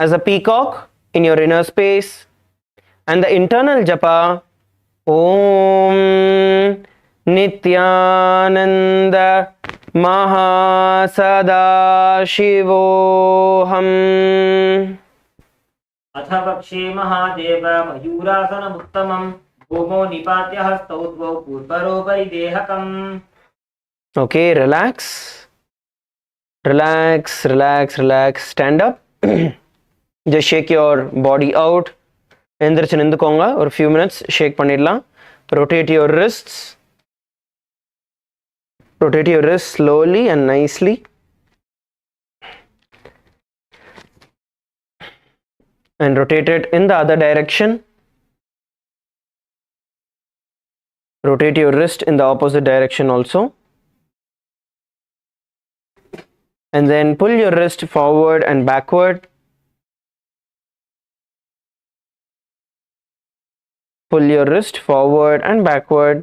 as a peacock in your inner space and the internal japa Om Nithyananda Mahasadaशिवोहम. अथ पक्षे महादेव मयूरासनमुत्तमं भूमौ निपात्य हस्तौ द्वौ पूर्वरोपरि देहकम्. Okay, relax. Relax, relax, relax. Stand up. Just shake your body out. எந்திரிச்சு நின்றுக்கோங்க. ஒரு few minutes shake பண்ணிடலாம். Rotate your wrists. Rotate your wrists slowly and nicely. And rotate it in the other direction. Rotate your wrist in the opposite direction also. And then pull your wrist forward and backward. Pull your wrist forward and backward.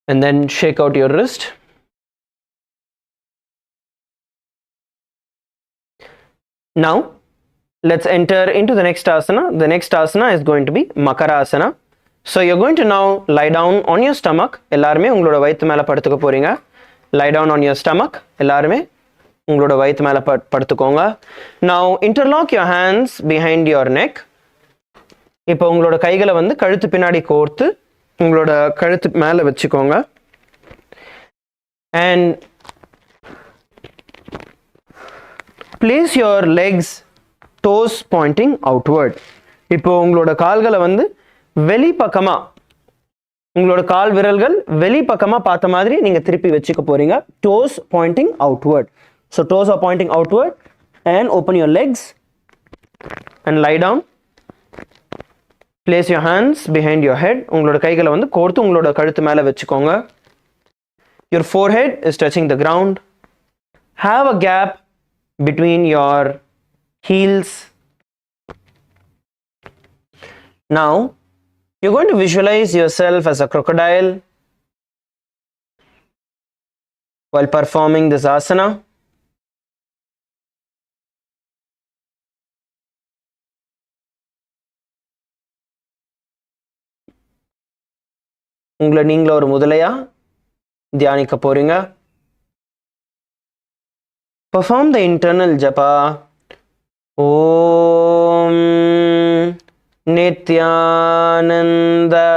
And then shake out your wrist. Now let's enter into the next asana. The next asana is going to be Makarasana. So you're going to now lie down on your stomach. எல்லாருமே உங்களோட வயித்து மேல படுத்துக்க போறீங்க. Lie down on your stomach. எல்லாருமே உங்களோட வயித்து மேல படுத்துக்கோங்க. Now interlock your hands behind your neck. இப்போ உங்களோட கைகளை வந்து கழுத்து பின்னாடி கோர்த்து உங்களோட கழுத்து மேல வச்சுக்கோங்க. And place your legs toes pointing outward. இப்போ உங்களோட கால்களை வந்து வெளி பக்கமா உங்களோட கால் விரல்கள் வெளி பக்கமா பார்த்த மாதிரி நீங்க திருப்பி வச்சுக்க போறீங்க. Toes pointing outward. So toes are pointing outward and open your legs and lie down. Place your hands behind your head. உங்களோட கைகளை வந்து கோர்த்து உங்களோட கழுத்து மேல வச்சுக்கோங்க. Your forehead is touching the ground. Have a gap between your heels. Now you're going to visualize yourself as a crocodile while performing this asana. உங்களை நீங்கள ஒரு முதலையா தியானிக்க போறீங்க. Perform the internal japa. Om Nithyananda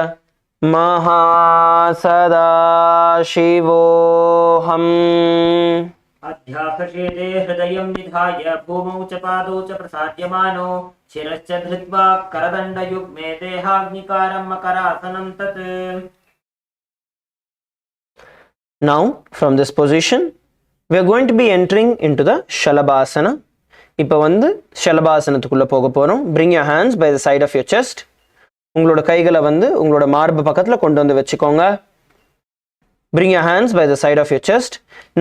Mahasadaशिवोऽहम्. अध्यासशेते हृदयं निधाय भूमौ च पादौ च प्रसाद्यमानो शिरश्च धृत्वा करदण्डयुग्मे देहाग्निकारं मकरासनं तत्. Now from this position we are going to be entering into the Shalabhasana. இப்போ வந்து ஷலபாசனத்துக்குள்ள போக போறோம். Bring your hands by the side of your chest. உங்களோட கைகளை வந்து உங்களோட மார்பு பக்கத்துல கொண்டு வந்து வச்சுக்கோங்க. Bring your hands by the side of your chest.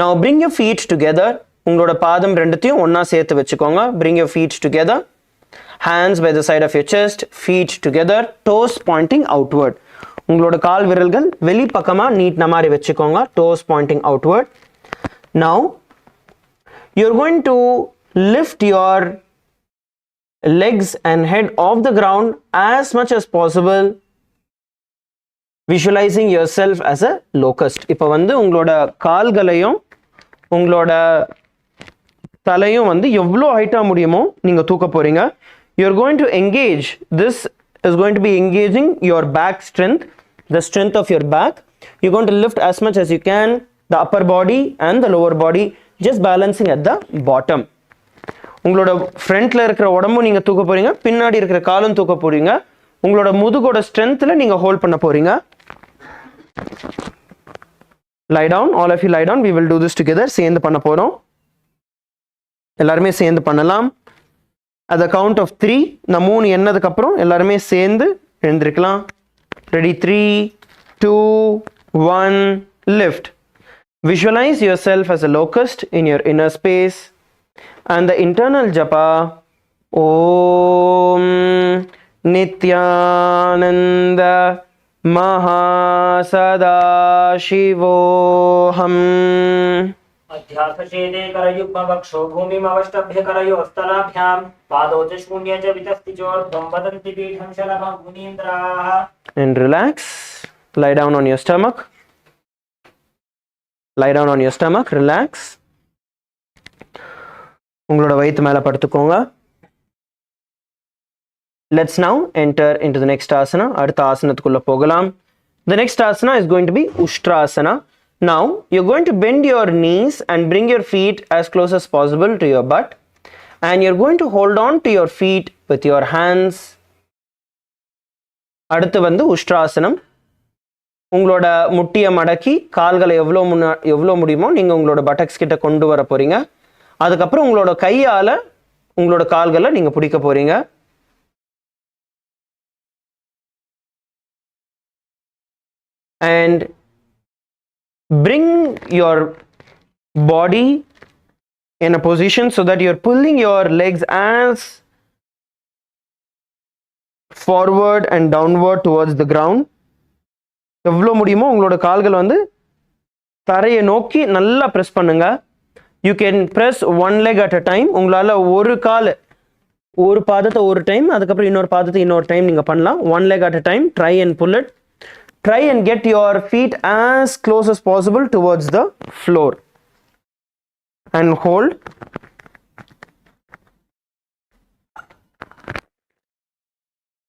Now bring your feet together. உங்களோட பாதம் ரெண்டுத்தையும் ஒண்ணா சேர்த்து வச்சுக்கோங்க. Bring your feet together. Hands by the side of your chest, feet together, toes pointing outward. உங்களோட கால் விரல்கள் வெளி பக்கமா நீட்டின மாதிரி வச்சுக்கோங்க. Toes pointing outward. Now you're going to lift your legs and head off the ground as much as possible, visualizing yourself as a locust. இப்போ வந்து உங்களோட கால்களையும் உங்களோட தலையும் வந்து எவ்வளோ ஹைட்டா முடியுமோ நீங்க தூக்க போறீங்க. You're going to engage. This is going to be engaging your back strength, the strength of your back. You're going to lift as much as you can, the upper body and the lower body, just balancing at the bottom. உங்களோட ஃப்ரண்ட்ல இருக்கிற உடம்பும் நீங்க தூக்க போறீங்க, பின்னாடி இருக்கிற காலும் தூக்க போறீங்க. உங்களோட முதுகோட ஸ்ட்ரென்த்ல நீங்க ஹோல்ட் பண்ண போறீங்க. Lie down, all of you lie down. We will do this together. சேர்ந்து பண்ண போறோம். எல்லாரும் சேர்ந்து பண்ணலாம். At the count of 3, நான் 3 எண்ணதுக்கு அப்புறம் எல்லாரும் சேர்ந்து எழுந்திருக்கலாம். Ready? 3, 2, 1, lift. Visualize yourself as a locust in your inner space. And the internal japa, Om Nithyananda Mahasadaशिवोऽहम्. अध्यासशेते करयुग्मवक्षो भूमिमवष्टभ्य करयोस्तलाभ्यां पादौ च शून्य च वितस्तिचोर्ध्वं वदन्ति पीठं शलभं मुनीन्द्राः. And relax. Lie down on your stomach. Lie down on your stomach. Relax. உங்களோட வயித்து மேல படுத்துக்கோங்க. Let's now enter into the next asana. அடுத்த ஆசனத்துக்குள்ள போகலாம். The next asana is going to be Ushtrasana. Now you're going to bend your knees and bring your feet as close as possible to your butt, and you're going to hold on to your feet with your hands. அடுத்து வந்து உஷ்ட்ராசனம். உங்களோட முட்டியை மடக்கி கால்களை எவ்வளோ முடியுமோ நீங்க உங்களோட பட்டக்ஸ் கிட்ட கொண்டு வர போறீங்க. அதுக்கப்புறம் உங்களோட கையால உங்களோட கால்களை நீங்க பிடிக்க போறீங்க. And bring your body in a position so that you're pulling your legs as forward and downward towards the ground. எவ்வளோ முடியுமோ உங்களோட கால்கள் வந்து தரையை நோக்கி நல்லா பிரஸ் பண்ணுங்க. You can press one leg at a time. உங்களால ஒரு பாதத்தை ஒரு டைம், அதுக்கப்புறம் இன்னொரு பாதத்தை இன்னொரு டைம் நீங்க பண்ணலாம். One leg at a time. Try and pull it. Try and get your feet as close as possible towards the floor. And hold.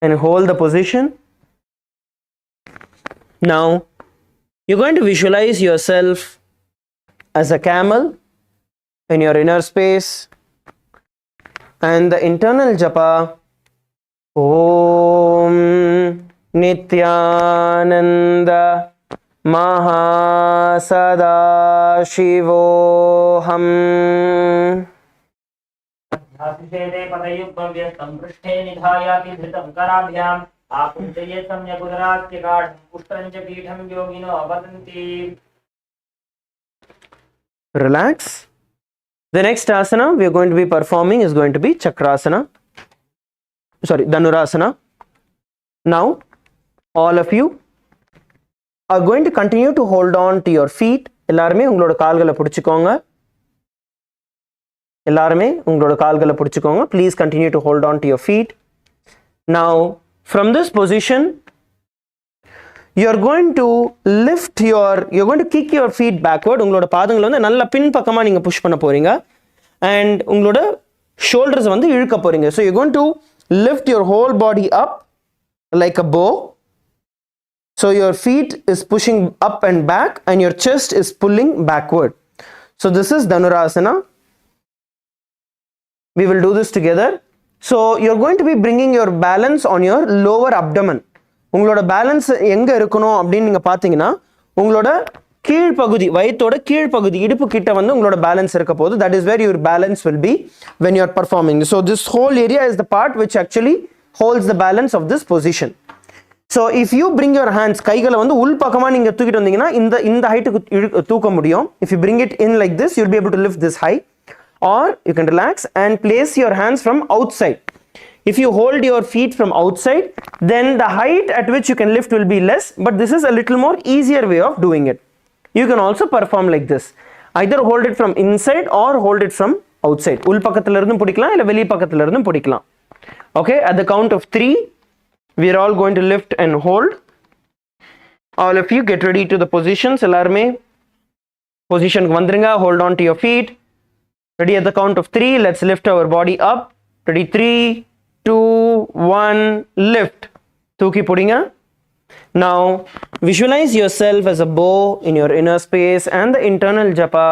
And hold the position. Now you're going to visualize yourself as a camel in your inner space, and the internal japa, Om Nithyananda Mahasadaशिवोऽहम्. ध्यासिषेदे पदयुग्भव्यस्तं पृष्ठे निधायाति धृतं कराभ्याम् आकुञ्चये सम्यगुदरात्यगाढं पुष्टं च पीठं योगिनो वदन्ति. Relax. The next asana we are going to be performing is going to be Chakrasana. Sorry, Dhanurasana. Now, all of you are going to continue to hold on to your feet. எல்லாருமே உங்களோட கால்களை பிடிச்சுக்கோங்க. எல்லாருமே உங்களோட கால்களை பிடிச்சுக்கோங்க. Please continue to hold on to your feet. Now, from this position, you're going to you're going to kick your feet backward. உங்களோட பாதங்களை வந்து நல்ல பின்பக்கமா நீங்க புஷ் பண்ண போறீங்க. And உங்களோட shoulders வந்து இழுக்க போறீங்க. So you're going to lift your whole body up like a bow. So your feet is pushing up and back and your chest is pulling backward. So this is Dhanurasana. We will do this together. So you're going to be bringing your balance on your lower abdomen. உங்களோட balance எங்க இருக்கணும் அப்படின்னு நீங்க பாத்தீங்கன்னா உங்களோட கீழ்ப்பகுதி வயித்தோட கீழ்ப்பகுதி இடுப்பு கிட்ட வந்து உங்களோட பேலன்ஸ் இருக்க போகுது. That is where your balance will be when you are performing. So this whole area is the part which actually holds the balance of this position. So if you bring your hands, கைகளை வந்து உள் பக்கமா நீங்க தூக்கிட்டு வந்தீங்கன்னா இந்த ஹைட்டுக்கு தூக்க முடியும். If you bring it in like this, you'll be able to lift this high. Or you can relax and place your hands from outside. If you hold your feet from outside, then the height at which you can lift will be less, but this is a little more easier way of doing it. You can also perform like this. Either hold it from inside or hold it from outside. உள் பக்கத்துல இருந்தும் பிடிக்கலாம் இல்ல வெளி பக்கத்துல இருந்தும் பிடிக்கலாம். Okay, at the count of 3, we are all going to lift and hold. All of you get ready to the positions. எல்லாருமே பொசிஷனுக்கு வந்துருங்க. Hold on to your feet. Ready at the count of 3. Let's lift our body up. Ready? 3, 2, 1, lift. தூக்கி போடுங்க. Now visualize yourself as a bow in your inner space and the internal japa.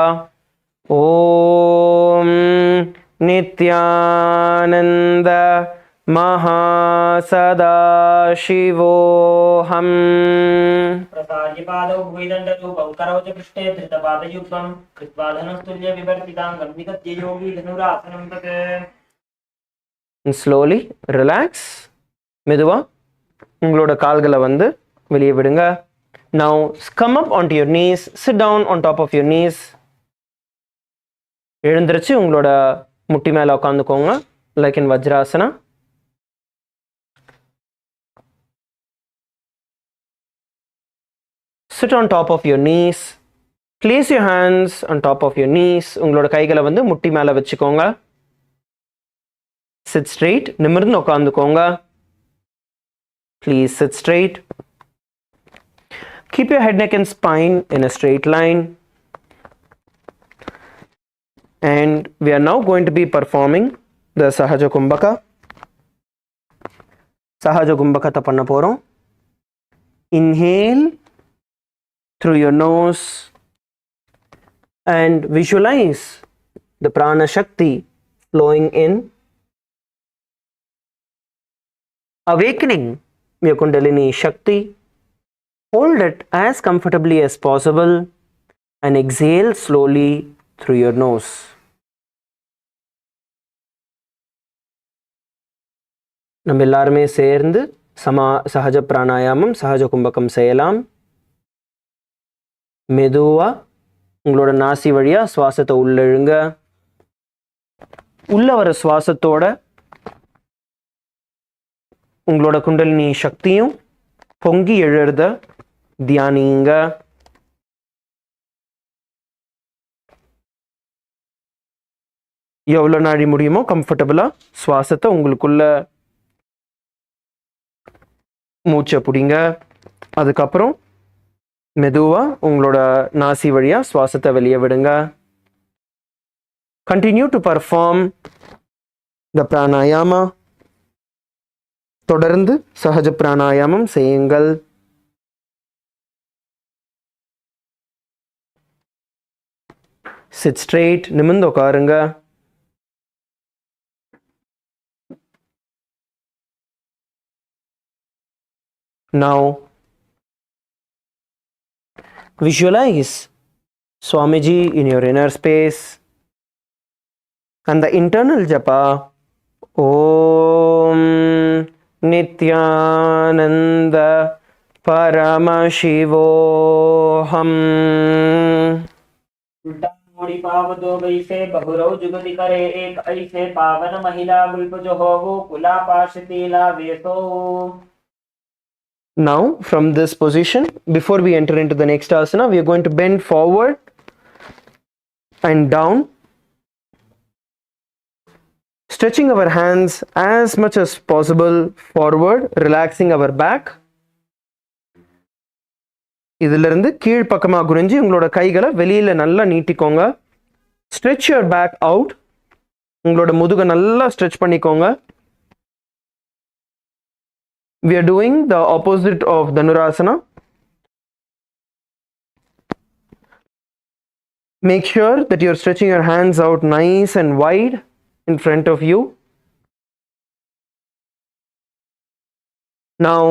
Om Nithyananda Mahasadaशिवोऽहम्. प्रसार्य पादौ भुविदण्डरूपं करौच पृष्ठे धृतपादयुग्मं कृत्वा धनुस्तुल्य विवर्तिताङ्गं विगत्य योगी धनुरासनं तत्. And slowly relax. மெதுவா உங்களோட கால்களை வந்து வெளியே விடுங்க. Now come up onto your knees. Sit down on top of your knees. எழுந்திருச்சு உங்களோட முட்டி மேல உட்காந்துக்கோங்க. Like in Vajrasana. Sit on top of your knees. Place your hands on top of your knees. உங்களோட கைகளை வந்து முட்டி மேல வச்சுக்கோங்க. Sit straight. நிமிர்ந்து உட்காந்துக்கோங்க. Please sit straight. Keep your head, neck and spine in a straight line. And we are now going to be performing the Sahaja Kumbhaka. Sahaja Kumbhaka ta panna porom. Inhale through your nose and visualize the prana shakti flowing in, awakening your kundalini shakti. Hold it as comfortably as possible and exhale slowly through your nose. நம்ம எல்லாருமே சேர்ந்து சஹஜ பிராணாயாமம் சஹஜ கும்பகம் செய்யலாம். மெதுவா உங்களோட நாசி வழியா சுவாசத்தை உள்ளிழுங்க. உள்ள வர சுவாசத்தோட உங்களோட குண்டலினி சக்தியும் பொங்கி எழுறத தியானிங்க. எவ்வளோ நாடி முடியுமோ கம்ஃபர்டபுளா சுவாசத்தை உங்களுக்குள்ள மூச்சை பிடிங்க. அதுக்கப்புறம் மெதுவா உங்களோட நாசி வழியா சுவாசத்தை வெளியே விடுங்க. Continue to perform the pranayama. தொடர்ந்து சஹஜ பிராணாயாமம் செய்யுங்கள். Sit straight. நிமிர்ந்து உட்காருங்க. Now visualize Swamiji in your inner space and the internal japa Om Nithyananda Paramashivoham. उल्टा मोड़ी पाव दो गई से बहुरव जुगति करे एक ऐसे पावन महिला गुल्प जो हो वो कुला पाशतीला वेसो. Now from this position, before we enter into the next asana, we are going to bend forward and down, stretching our hands as much as possible forward, relaxing our back. இதிலிருந்து கீழ் பக்கமா குனிஞ்சி உங்களோட கைகளை வெளியில நல்லா நீட்டிக்கோங்க. Stretch your back out. உங்களோட முதுகை நல்லா stretch பண்ணிக்கோங்க. We are doing the opposite of Dhanurasana. Make sure that you are stretching your hands out nice and wide in front of you. Now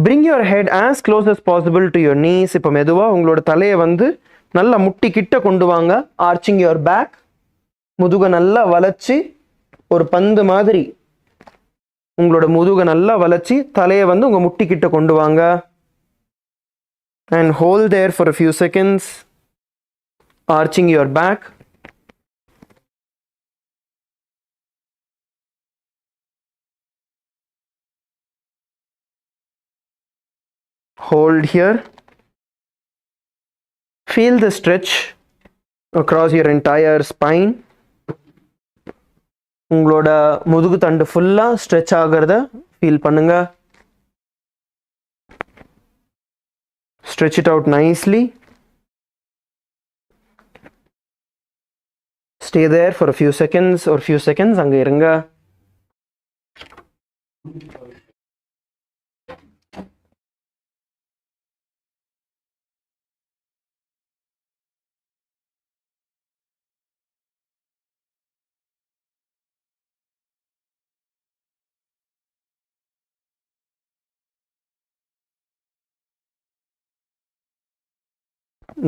bring your head as close as possible to your knees. இப்போ மெதுவா உங்களோட தலையை வந்து நல்லா முட்டி கிட்ட கொண்டு வாங்க. Arching your back. முதுகை நல்லா வளைச்சி ஒரு பந்து மாதிரி உங்களோட முதுகை நல்லா வளைச்சி தலையை வந்து உங்க முட்டி கிட்ட கொண்டு வாங்க. And hold there for a few seconds, arching your back. Hold here. Feel the stretch across your entire spine. உங்களோட முதுகு தண்டு ஃபுல்லா ஸ்ட்ரெச் ஆகிறத ஃபீல் பண்ணுங்க. Stretch it out nicely. Stay there for a few seconds or few seconds. அங்க இருங்க.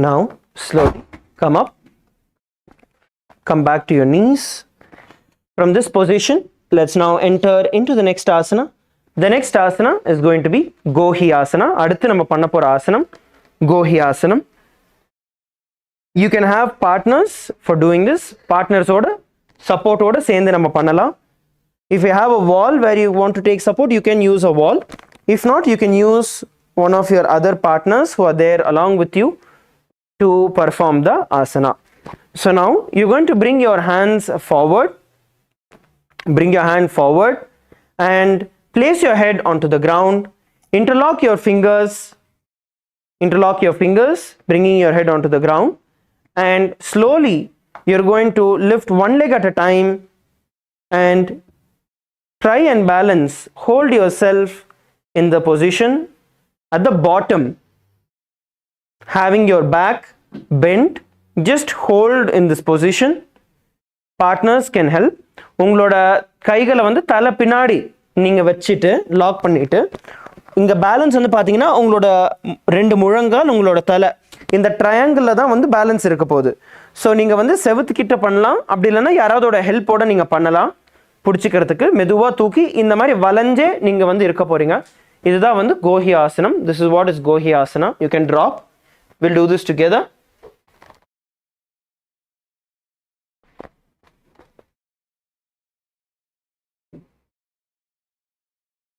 Now slowly come up, come back to your knees. From this position, let's now enter into the next asana. The next asana is going to be Gohi asana. அடுத்து நம்ம பண்ண போற ஆசனம் Gohi asanam. You can have partners for doing this. Partners ஓட support ஓட சேர்ந்து நம்ம பண்ணலாம். If you have a wall where you want to take support, you can use a wall. If not, you can use one of your other partners who are there along with you to perform the asana. So now you're going to bring your hands forward. Bring your hand forward and place your head onto the ground. Interlock your fingers. Interlock your fingers, bringing your head onto the ground. And slowly you're going to lift one leg at a time and try and balance. Hold yourself in the position at the bottom, having your back bent. Just hold in this position. Partners can help. உங்களோட கைகளை வந்து தலை பின்னாடி நீங்க வச்சிட்டு lock பண்ணிட்டு இங்க balance வந்து பாத்தீங்கன்னா உங்களோட ரெண்டு முழங்கால் உங்களோட தலை இந்த ட்ரையாங்கிள்ல தான் வந்து பேலன்ஸ் இருக்க போகுது. ஸோ நீங்க வந்து செவுத்து கிட்ட பண்ணலாம், அப்படி இல்லைன்னா யாராவதோட ஹெல்ப்போட நீங்க பண்ணலாம். பிடிச்சிக்கிறதுக்கு மெதுவா தூக்கி இந்த மாதிரி வளைஞ்சே நீங்க வந்து இருக்க போறீங்க. இதுதான் வந்து கோஹி ஆசனம். This is what is கோஹி asana. You can drop. We'll do this together.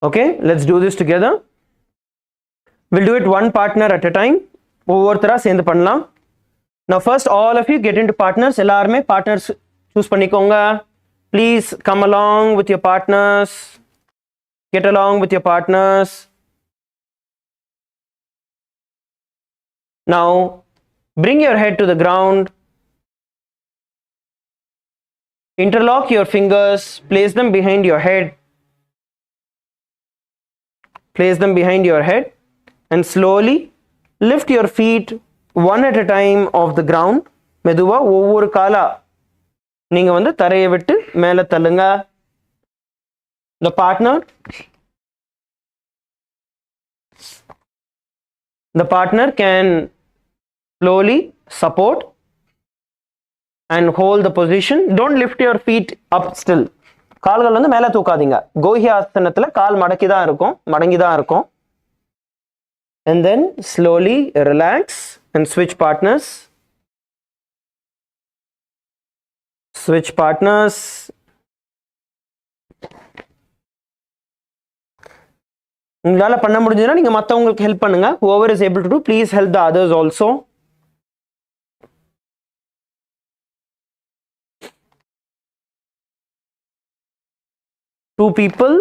Okay, let's do this together. We'll do it one partner at a time. ஒவ்வொருத்தரா சேர்ந்து பண்ணலாம். Now first all of you get into partners. எல்லாருமே partners choose பண்ணிக்கோங்க. Please come along with your partners. Get along with your partners. Now bring your head to the ground. Interlock your fingers. Place them behind your head. Place them behind your head and slowly lift your feet one at a time off the ground. மெதுவா ஒவ்வொரு காலா நீங்க வந்து தரையை விட்டு மேல தள்ளுங்க. The partner the partner can slowly support and hold the position. Don't lift your feet up still. கால்கள் வந்து மேலே தூக்காதீங்க. கோஹி ஆசனத்துல கால் மடங்கி தான் இருக்கும். And then slowly relax and switch partners. உங்களால பண்ண முடிஞ்சதுன்னா நீங்க மத்தவங்களுக்கு ஹெல்ப் பண்ணுங்க. whoever is able to do, please help the others also. Two people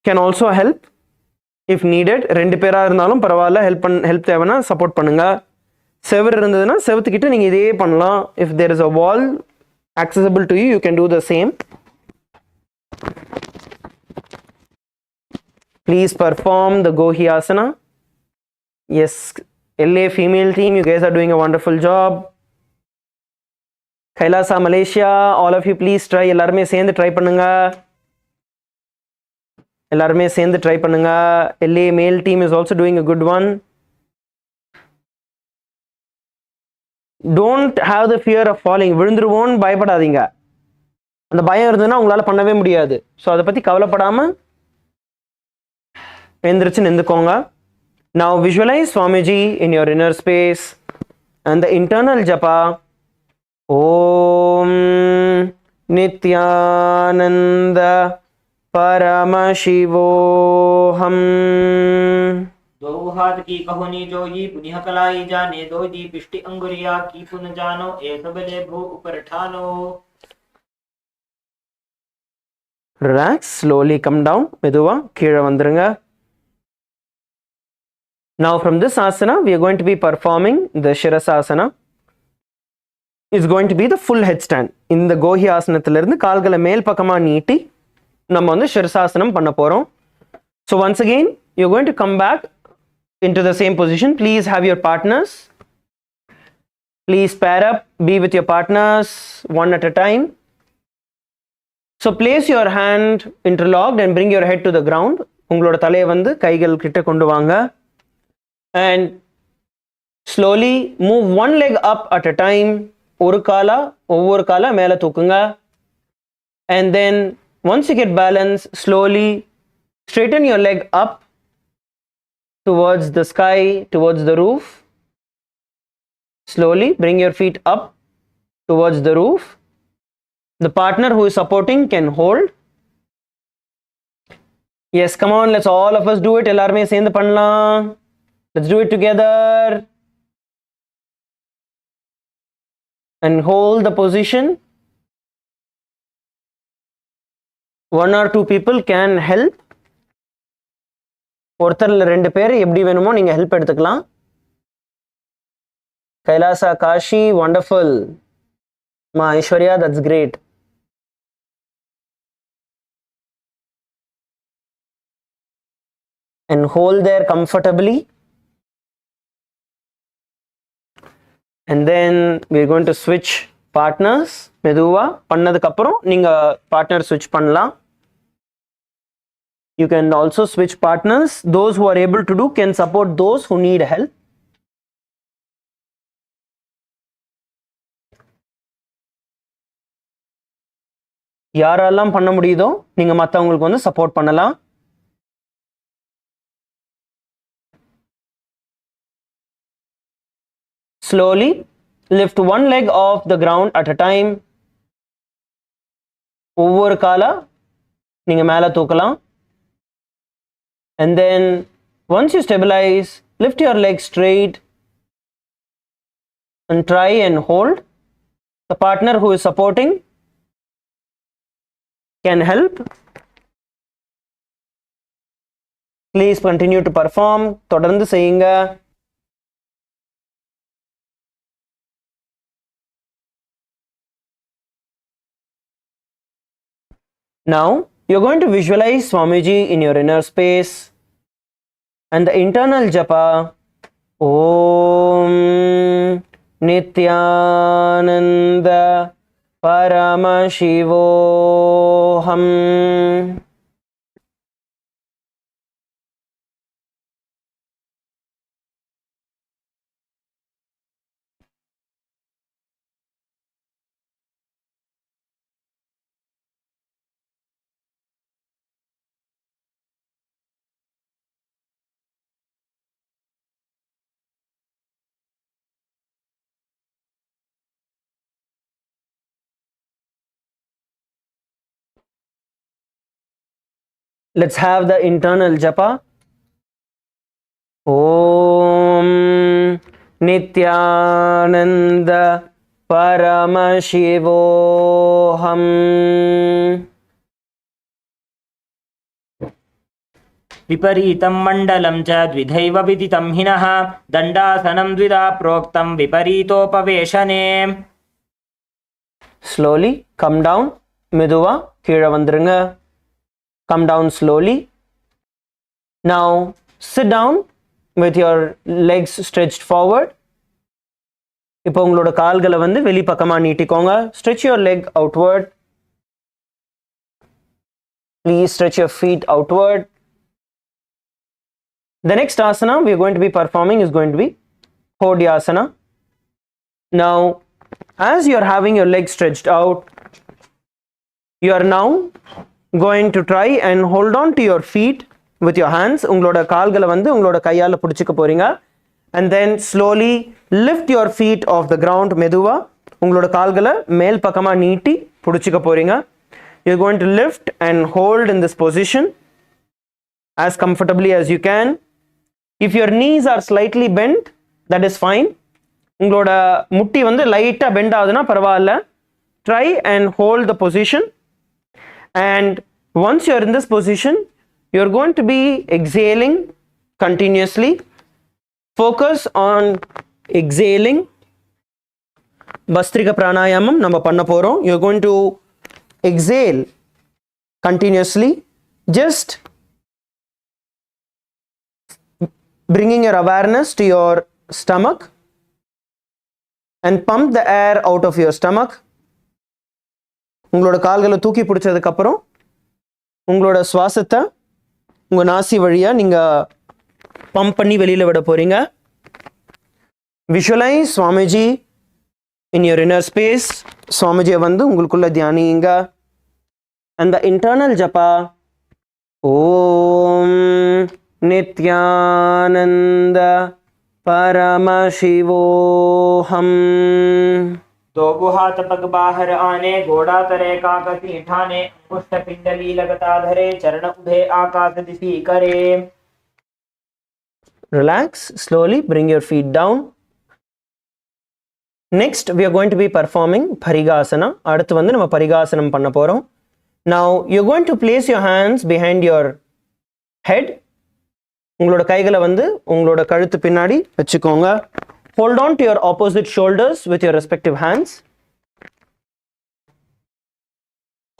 can also help if needed. ரெண்டு பேரா இருந்தாலும் பரவாயில்ல, ஹெல்ப் தேவைன்னா சப்போர்ட் பண்ணுங்க. செவர் இருந்ததுன்னா செவத்துக்கிட்ட நீங்க இதே பண்ணலாம். if there is a wall accessible to you, you can do the same. Please perform the Gohi Asana. Yes, LA female team, you guys are doing a wonderful job. Kailasa Malaysia, all of you please try. எல்லாருமே சேர்ந்து try பண்ணுங்க. LA male team is also doing a good one. Don't have the fear of falling. விழுந்துருவோன்னு பயப்படாதீங்க. அந்த பயம் இருந்ததுன்னா உங்களால பண்ணவே முடியாது. ஸோ அதை பற்றி கவலைப்படாமல் எந்திரிச்சு நின்றுக்கோங்க. Now visualize Swamiji in your inner space and the internal japa. Om Nithyananda Paramashivoham. दो हाथ की कहोनी जोगी पुनिह कलाई जाने दो दी पिष्टि अंगुरिया की पुन जानो एक बले भू ऊपर ठानो. Relax, slowly come down. மெதுவா கீழே வந்துருங்க. Now from this asana we are going to be performing the Shirasasana. It's going to be the full headstand. இந்த கோஹி ஆசனத்துல இருந்து கால்களை மேல் பக்கமா நீட்டி நம்ம வந்து Shirasasana பண்ண போறோம். So once again you're going to come back into the same position. Please have your partners. Please pair up, be with your partners one at a time. So place your hand interlocked and bring your head to the ground. உங்களோட தலையை வந்து கைகள் கிட்ட கொண்டு வாங்க. And slowly move one leg up at a time. ஒவ்வொரு காலா மேலே தூக்குங்க. And then once you get balance, slowly straighten your leg up towards the sky, towards the roof. Slowly bring your feet up towards the roof. The partner who is supporting can hold. Yes, come on, let's all of us do it. எல்லாருமே சேர்ந்து பண்ணலாம். Let's do it together. And hold the position. One or two people can help. ஒருத்தர்ல ரெண்டு பேர் எப்படி வேணுமோ நீங்க help எடுத்துக்கலாம். Kailasa Kashi, wonderful. Ma Aishwarya, that's great. And hold there comfortably. And then we're going to switch partners. மெதுவா பண்ணதுக்கு அப்புறம் நீங்க பார்ட்னர் switch பண்ணலாம். You can also switch partners. Those who are able to do can support those who need help. யாரெல்லாம் பண்ண முடியுதோ நீங்க மத்தவங்களுக்கு வந்து சப்போர்ட் பண்ணலாம். Slowly lift one leg off the ground at a time. ஒவ்வொரு காலா நீங்க மேலே தூக்கலாம். And then once you stabilize, lift your leg straight and try and hold. The partner who is supporting can help. Please continue to perform. தொடர்ந்து செய்யுங்க. Now you're going to visualize Swamiji in your inner space and the internal japa. Om Nithyananda Paramashivoham. Let's have the internal japa. Om Nithyananda Paramashivoham. विपरीतं मण्डलं च द्विधैव विदितं हिनः दण्डासनं द्विधा प्रोक्तं विपरीतोपवेशने. Slowly come down. மெதுவா கீழே வந்துருங்க. Come down slowly. Now sit down with your legs stretched forward. இப்போ உங்களோட கால்களை வந்து வெளிப்பக்கமா நீட்டிக்கோங்க. Stretch your leg outward. Please stretch your feet outward. The next asana we are going to be performing is going to be Podyasana. Now, as you are having your legs stretched out, you are now going to try and hold on to your feet with your hands. உங்களோட கால்களை வந்து உங்களோட கையால பிடிச்சுக்க போறீங்க. And then slowly lift your feet off the ground. மெதுவா உங்களோட கால்களை மேல் பக்கமா நீட்டி பிடிச்சுக்க போறீங்க. You're going to lift and hold in this position as comfortably as you can. If your knees are slightly bent, that is fine. உங்களோட முட்டி வந்து லைட்டா பெண்ட் ஆகுதுன்னா பரவாயில்ல. Try and hold the position. And once you are in this position, you are going to be exhaling continuously. Focus on exhaling. Bastrika pranayamam நம்ம பண்ண போறோம். You are going to exhale continuously. Just bringing your awareness to your stomach and pump the air out of your stomach. உங்களோட கால்களை தூக்கி பிடிச்சதுக்கு அப்புறம் உங்களோட சுவாசத்தை உங்க நாசி வழியா நீங்க பம்ப் பண்ணி வெளியில விட போறீங்க. Visualize Swamiji in your inner space. Swamiji வந்து உங்களுக்குள்ள தியானிங்க. And the internal japa Om Nithyananda Paramashivoham. दो गुहात पग बाहर आने घोड़ा तरे काकसी ठाने पुष्ट पिंडली लगता धरे चरण उभे आकाश दिशी करे. Relax, slowly bring your feet down. Next we are going to be performing Parigasana. அடுத்து வந்து நம்ம பரிகாசனம் பண்ண போறோம். Now you're going to place your hands behind your head. உங்களோட கைகளை வந்து உங்களோட கழுத்து பின்னாடி வச்சுக்கோங்க. Hold on to your opposite shoulders with your respective hands.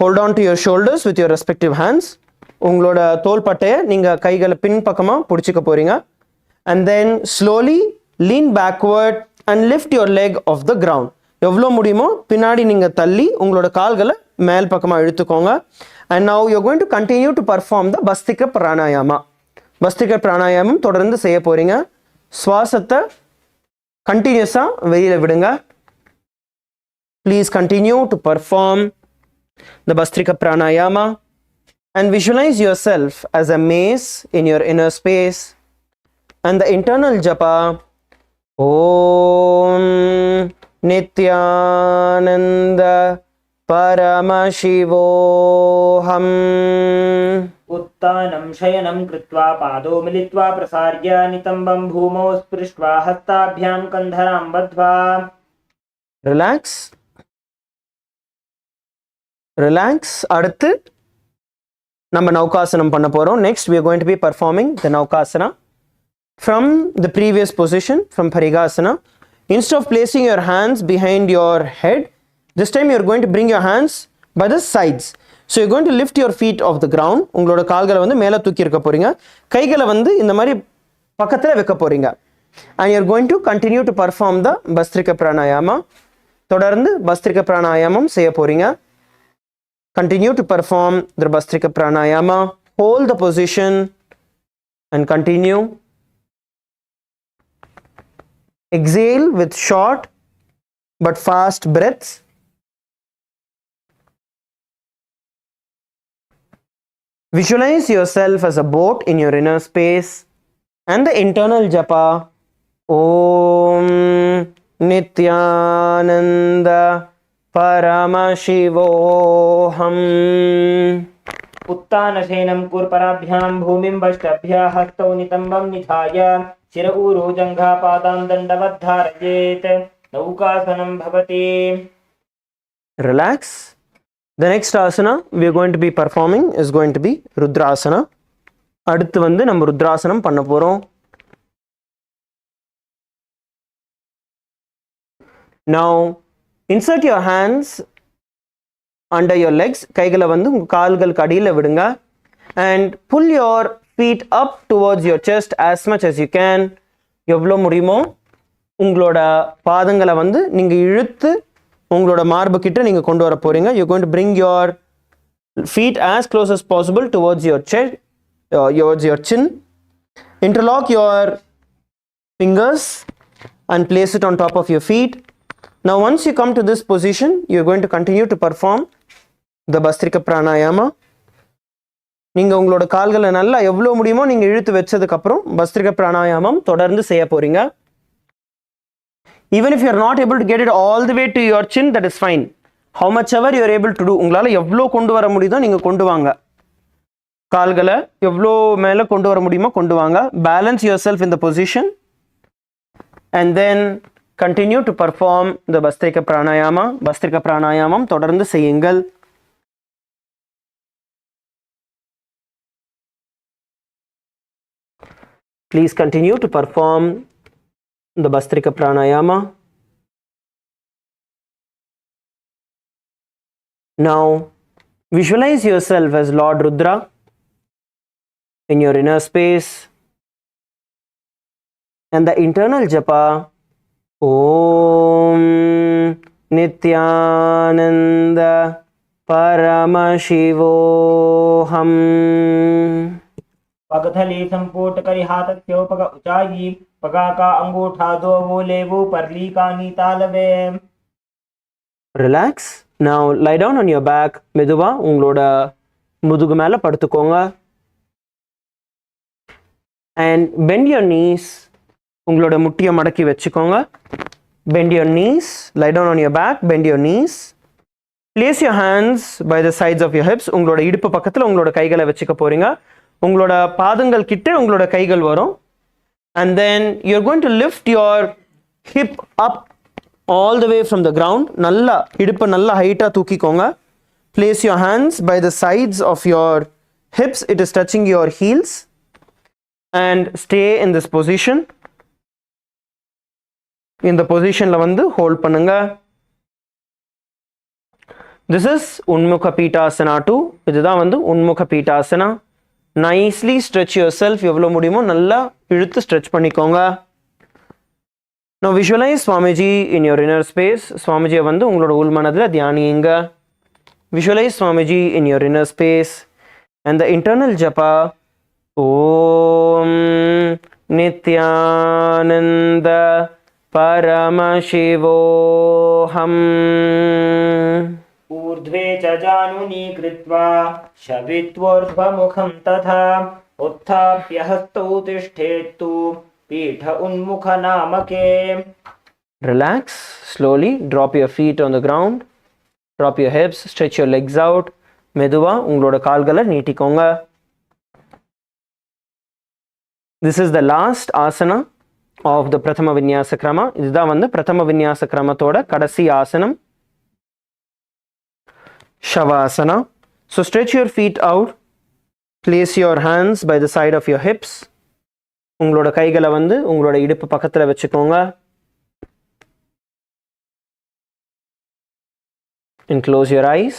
Hold on to your shoulders with your respective hands. உங்களோட தோள்பட்டையை நீங்க கைகளை பின் பக்கமா பிடிச்சுக்க போறீங்க. And then slowly lean backward and lift your leg off the ground. எவ்வளோ முடியுமோ பின்னாடி நீங்க தள்ளி உங்களோட கால்களை மேல் பக்கமா இழுத்துக்கோங்க. And now you're going to continue to perform the Bastika Pranayama. Bastika Pranayamam தொடர்ந்து செய்ய போறீங்க. சுவாசத்தை கண்டினியூஸா வெளியில விடுங்க. Please continue to perform the Bastika Pranayama and visualize yourself as a mace in your inner space. And the internal japa Om Nithyananda Paramashivoham. उत्तानं शयनं कृत्वा पादौ मिलित्वा प्रसार्य नितम्बं भूमौ स्पृष्ट्वा हस्ताभ्यां कन्धरां बद्ध्वा. Relax. Relax. அடுத்து நம்ம நௌகாசனம் பண்ண போறோம். Next we are going to be performing the Naukasana. From the previous position, from Parigasana, instead of placing your hands behind your head, this time you are going to bring your hands by the sides. So you're going to lift your feet off the ground. உங்களோட கால்களை வந்து மேலே தூக்கி இருக்க போறீங்க. கைகளை வந்து இந்த மாதிரி பக்கத்தில் வைக்க போறீங்க. And you're going to continue to perform the Bastrika Pranayama. தொடர்ந்து Bastrika Pranayamam செய்ய போறீங்க. Continue to perform the Bastrika Pranayama. Hold the position and continue. Exhale with short but fast breaths. Visualize yourself as a boat in your inner space and the internal japa Om Nithyananda Paramashivoham. उत्तानशयनं कुर्पराभ्यां भूमिं वष्टभ्यः हस्तौ नितम्बं निधाय शिर ऊरो जङ्घापादां दण्डवद्धारयेत् नौकासनं भवति. Relax. The next asana we are going to be performing is going to be Rudrasana. அடுத்து வந்து நம்ம ருத்ராசனம் பண்ண போறோம். Now insert your hands under your legs. கைகளை வந்து உங்க கால்களுக்கு அடியில விடுங்க. And pull your feet up towards your chest as much as you can. எவ்வளோ முடியுமோ உங்களோட பாதங்களை வந்து நீங்க இழுத்து உங்களோட மார்பு கிட்ட நீங்க கொண்டு வர போறீங்க. You're going to bring your feet as close as possible towards your chest, towards your chin. Interlock your fingers and place it on top of your feet. Now once you come to this position, you're going to continue to perform the Bastrika Pranayama. நீங்க உங்களோட கால்களை நல்லா எவ்வளவு முடியுமோ நீங்க இழுத்து வச்சதுக்கு அப்புறம் பஸ்திரிக பிராணாயாமம் தொடர்ந்து செய்ய போறீங்க. Even if you are not able to get it all the way to your chin, that is fine. How much ever you are able to do, உங்களால எவ்வளோ கொண்டு வர முடியுதோ நீங்க கொண்டு வாங்க. கால்களை எவ்வளோ மேலே கொண்டு வர முடியுமோ கொண்டு வாங்க. Balance yourself in the position and then continue to perform the Bastrika Pranayama. Bastrika Pranayamam தொடர்ந்து செய்யுங்கள். Please continue to perform the Bastrika Pranayama. Now visualize yourself as Lord Rudra in your inner space and the internal japa Om Nithyananda Paramashivoham पगथली संपूट करी हाथ क्यों पग ऊंचाई पगा का अंगूठा दो वो ले वो परली का नीता लवे. Relax. Now lie down on your back. மெதுவா உங்களோட முதுகு மேல படுத்துக்கோங்க. And bend your knees. உங்களோட முட்டியை மடக்கி வச்சுக்கோங்க. Bend your knees. Lie down on your back. Bend your knees. Place your hands by the sides of your hips. உங்களோட இடுப்பு பக்கத்துல உங்களோட கைகளை வச்சுக்க போறீங்க. உங்களோட பாதங்கள் கிட்ட உங்களோட கைகள் வரும். And then you're going to lift your hip up all the way from the ground. நல்லா இடுப்பு நல்லா ஹைட்டா தூக்கிக்கோங்க. Place your hands by the sides of your hips. It is touching your heels. And stay in this position. இந்த பொசிஷன்ல வந்து hold பண்ணுங்க. This is Unmukha Pitasana 2. இதுதான் வந்து Unmukha Pitasana. Nicely stretch yourself. எவ்வளோ முடியுமோ நல்லா இழுத்து stretch பண்ணிக்கோங்க. Now visualize Swamiji in your inner space. Swamijiயை வந்து உங்களோட உள்மனதில் தியானியுங்க. Visualize Swamiji in your inner space and the internal japa Om Nithyananda Paramashivoham ऊर्ध्वे च जानुनी कृत्वा शवित्वोर्ध्वमुखं तथा उत्थाप्य हस्तौ तिष्ठेत्तु पीठ उन्मुख नामके. Relax. Slowly drop your feet on the ground. Drop your hips. Stretch your legs out. மெதுவா உங்களோட கால்களை நீட்டிக்கோங்க. This is the last asana of the Prathama Vinyasa Krama. இதுதான் வந்து பிரதம விநியாச கிரமத்தோட கடைசி ஆசனம். Shavasana. So stretch your feet out. Place your hands by the side of your hips. உங்களோட கைகளை வந்து உங்களோட இடுப்பு பக்கத்துல வச்சுக்கோங்க. And close your eyes.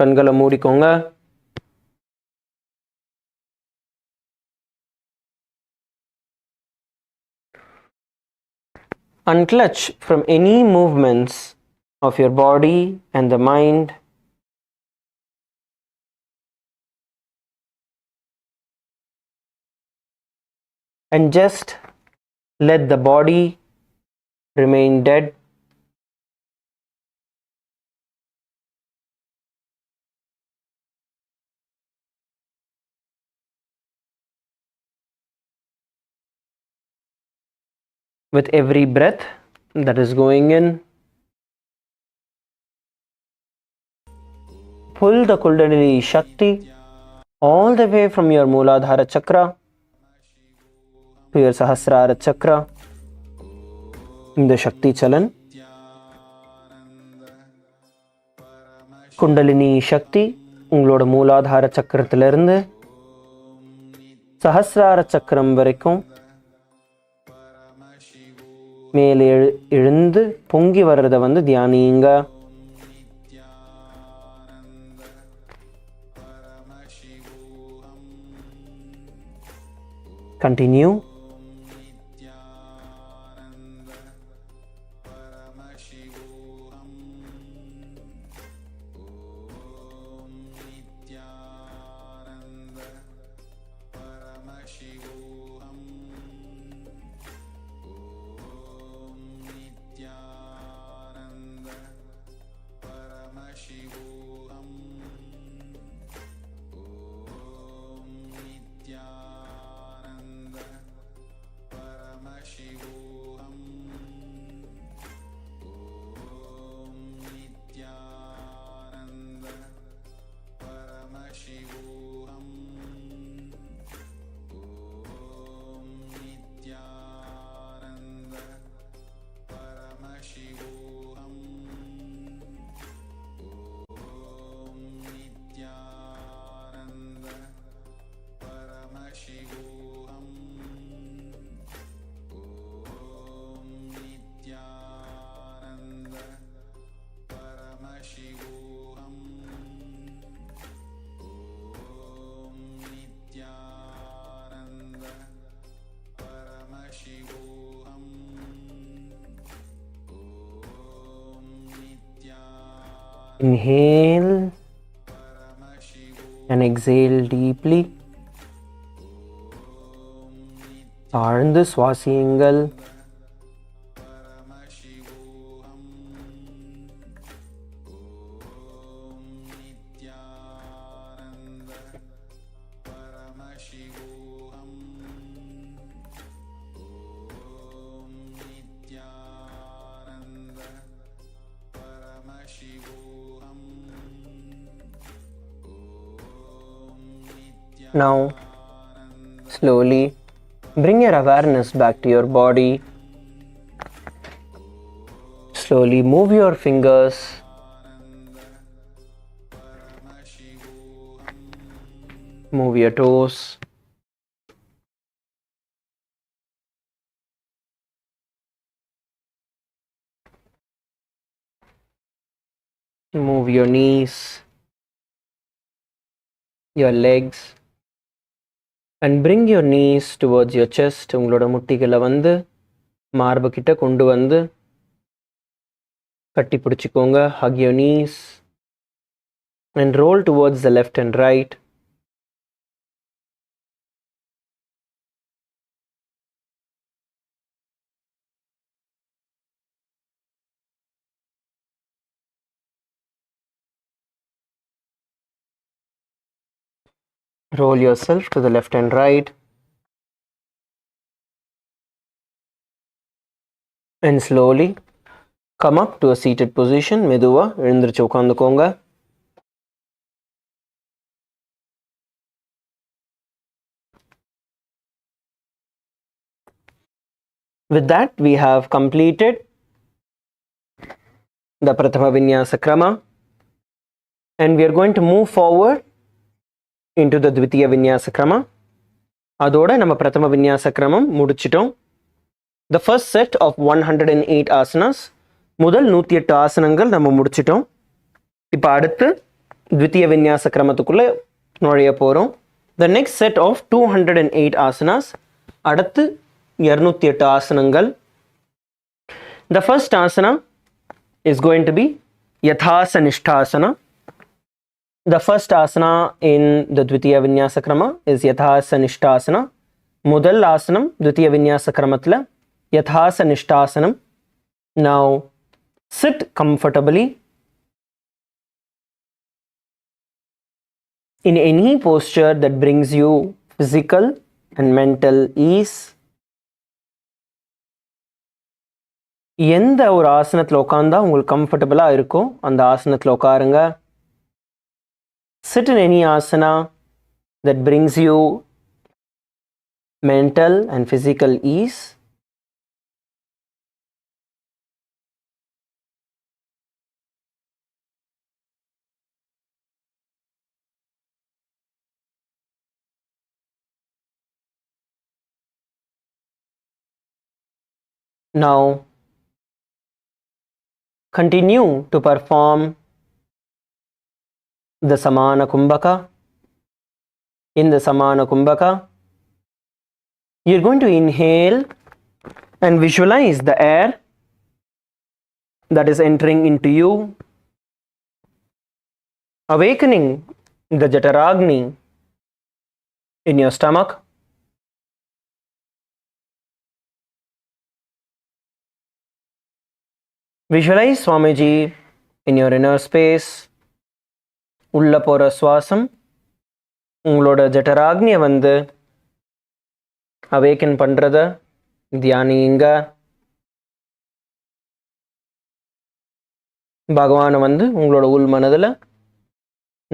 கண்களை மூடிக்கோங்க. Unclutch from any movements of your body and the mind. And just let the body remain dead. With every breath that is going in pull the Kundalini Shakti all the way from your Mooladhara Chakra to your Sahasrara Chakra. இந்த சக்தி சலன் குண்டலினி சக்தி உங்களோட மூலாதார சக்கரத்திலிருந்து சஹஸ்ரார சக்கரம் வரைக்கும் மேலே எழுந்து பொங்கி வர்றதை தியானிங்க. Continue. Inhale and exhale deeply. ஆழ்ந்து சுவாசியுங்கள். Now, slowly bring your awareness back to your body. Slowly move your fingers. Move your toes. Move your knees, your legs. And bring your knees towards your chest. உங்களோட முட்டிகளை மார்பு கிட்ட கொண்டு கட்டி பிடிச்சிக்கோங்க. Hug your knees and roll towards the left and right. Roll yourself to the left and right. And slowly come up to a seated position. மெதுவா எழுந்திருச்சு உட்கார்ந்துக்கோங்க. With that, we have completed the Prathama Vinyasa Krama, and we are going to move forward into the Dvitiya Vinyasa Krama. அதோட நம்ம பிரதம வின்யாச கிரமம் முடிச்சிட்டோம். The first set of 108 asanas, முதல் 108 ஆசனங்கள் நம்ம முடிச்சிட்டோம். இப்போ அடுத்து த்விதிய வின்யாச கிரமத்துக்குள்ள நுழைய போறோம். The next set of 208 asanas, அடுத்து 208 ஆசனங்கள். The first asana is going to be Yathasa Nishthasana. The first asana in the Dvitiya Vinyasa Krama is Yathasa Nishthasana. முதல் ஆசனம் Dvitiya Vinyasa Kramathla Yathasa Nishthasana. Now sit comfortably in any posture that brings you physical and mental ease. எந்த ஒரு ஆசனத்தில் உட்கார்ந்தா உங்களுக்கு கம்ஃபர்டபுளாக இருக்கோ அந்த ஆசனத்தில் உட்காருங்க. sit in any asana that brings you mental and physical ease. Now, continue to perform the Samana Kumbhaka. In the Samana Kumbhaka, you're going to inhale and visualize the air that is entering into you, awakening the Jataragni in your stomach. Visualize Swamiji in your inner space. உள்ள போற சுவாசம் உங்களோட ஜட்டராக்னியை வந்து awaken பண்றத தியானிங்க. பகவானை வந்து உங்களோட உள் மனதில்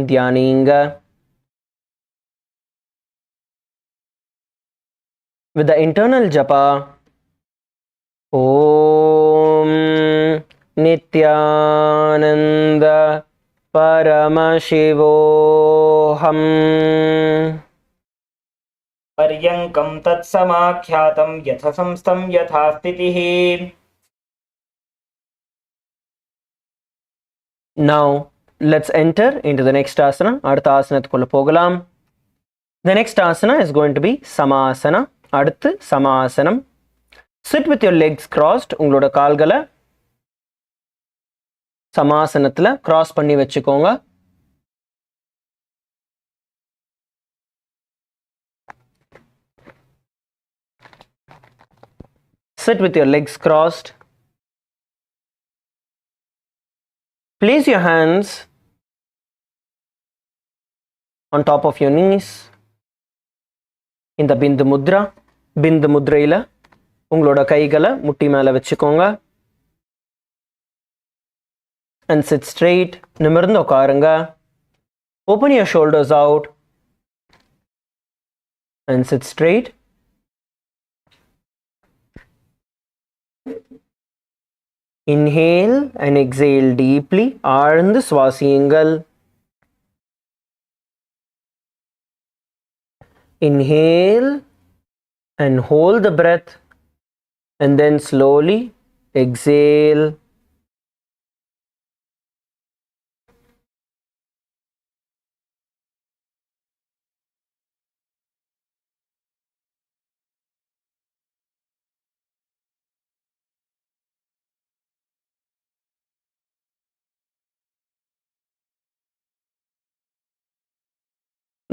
தியானிங்க. With the internal japa, Om Nithyananda Paramashivoham पर्यङ्कं तत्समाख्यातं यथसंस्थं यथा स्थितिः. Now let's enter into the next asana. அடுத்த ஆசனத்துக்குள்ள போகலாம். The next asana is going to be Samasana. அடுத்து Samasanam. Sit with your legs crossed. உங்களோட கால்களை சமாசனத்துல கிராஸ் பண்ணி வச்சுக்கோங்க. Sit with your legs crossed. Place your hands on top of your knees in the Bindu Mudra. Bindu Mudraila உங்களோட கைகளை முட்டி மேல வச்சுக்கோங்க. And sit straight. நிமிர்ந்து உட்காருங்க. Open your shoulders out and sit straight. Inhale and exhale deeply. ஆழ்ந்து சுவாசியுங்கள். Inhale and hold the breath and then slowly exhale.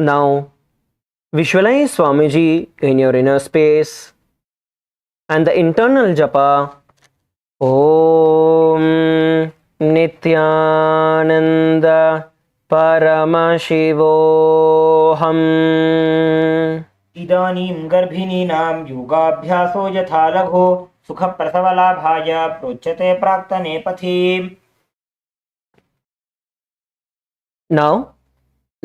Now, visualize Swamiji in your inner space and the internal japa. Om Nithyananda Paramashivoham. इदानीं गर्भिणीनां योगाभ्यासो यथा लघु सुखप्रसवलाभाय प्रोच्यते प्राक्तने पथि. Now,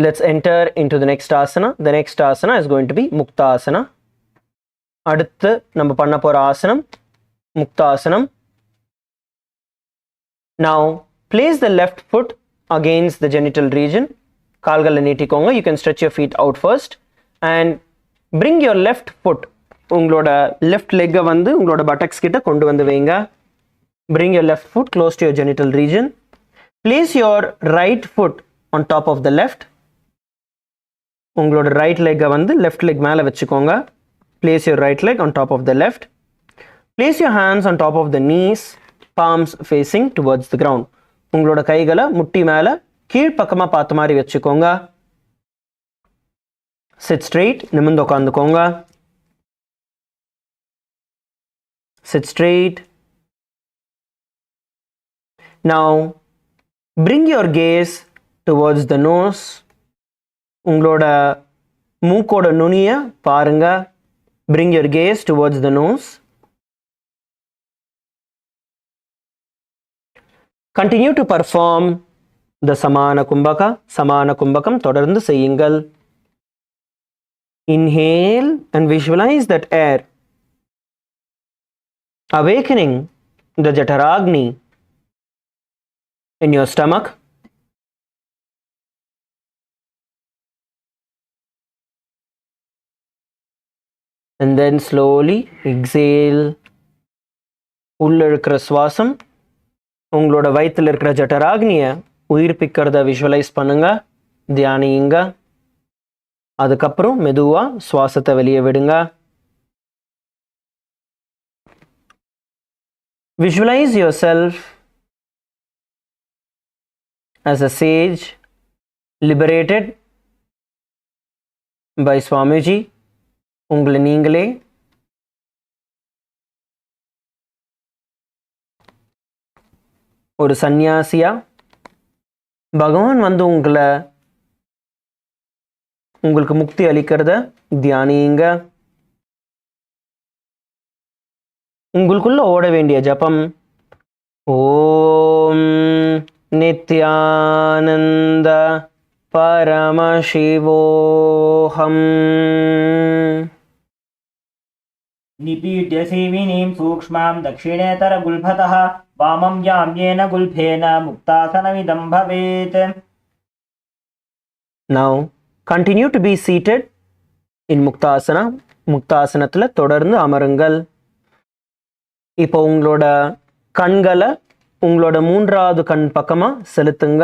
let's enter into the next asana. The next asana is going to be Muktasana. அடுத்து நம்ம பண்ண போற ஆசனம் முக்தாசனம். Now, place the left foot against the genital region. கால்களை நீட்டிக்கோங்க. You can stretch your feet out first and bring your left foot. உங்களோட left leg வந்து உங்களோட buttocks கிட்ட கொண்டு வந்து வைங்க. Bring your left foot close to your genital region. Place your right foot on top of the left. உங்களோட right லெக்கை வந்து left leg மேலே வச்சுக்கோங்க. Place your right leg on top of the left. Place your hands on top of the knees, palms facing towards the ground. உங்களோட கைகளை முட்டி மேலே கீழ்ப்பக்கமாக பார்த்த மாதிரி வச்சுக்கோங்க. Sit straight. நிமிர்ந்து உட்காந்துக்கோங்க. Sit straight. Now, bring your gaze towards the nose. உங்களோட மூக்கோட நுனிய பாருங்க. Bring your gaze towards the nose. Continue to perform the Samana Kumbhakam தொடர்ந்து செய்யுங்கள். Inhale and visualize that air awakening the Jataragni in your stomach. And then slowly exhale. உள்ள இருக்கிற சுவாசம் உங்களோட வயிற்றில் இருக்கிற ஜட்டராக்னியை உயிர்ப்பிக்கிறத விஷுவலைஸ் பண்ணுங்க, தியானியுங்க. அதுக்கப்புறம் மெதுவா சுவாசத்தை வெளியே விடுங்க. Visualize yourself as a sage liberated by Swamiji. உங்களை நீங்களே ஒரு சந்நியாசியா பகவான் வந்து உங்களுக்கு முக்தி அளிக்கிறத தியானியுங்க. உங்களுக்குள்ள ஓட வேண்டிய ஜபம் ஓம் நித்யானந்த பரமசிவோஹம். निपीड्य सेविनीं सूक्ष्मां दक्षिणेतरगुल्भतः वामं याम्येन गुल्फेन मुक्तासनमिदं भवेत्. Now continue to be seated in Muktasana. முக்தாசனத்துல தொடர்ந்து அமருங்கள். இப்போ உங்களோட கண்களை உங்களோட மூன்றாவது கண் பக்கமா செலுத்துங்க.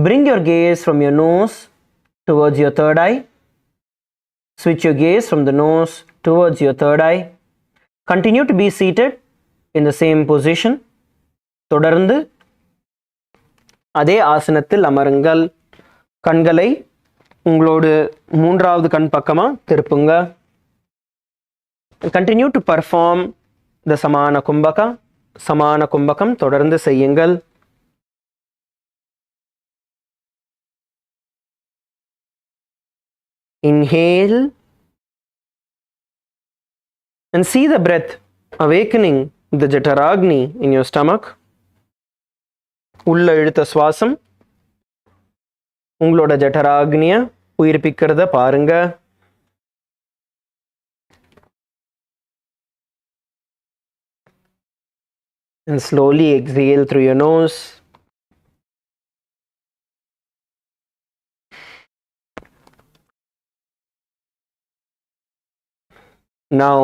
Bring your gaze from your nose towards your third eye. Switch your gaze from the nose towards your third eye. Continue to be seated in the same position. தொடர்ந்து அதே ஆசனத்தில் அமருங்கள். கண்களை உங்களோட மூன்றாவது கண் பக்கமா திருப்புங்க. Continue to perform the Samana Kumbhaka. சமான கும்பகம் தொடர்ந்து செய்யுங்கள். Inhale and see the breath awakening the Jataragni in your stomach. உள்ள இழுத்த சுவாசம் உங்களோட ஜட்டராக்னிய உயிர்ப்பிக்கிறத பாருங்க. And slowly exhale through your nose. Now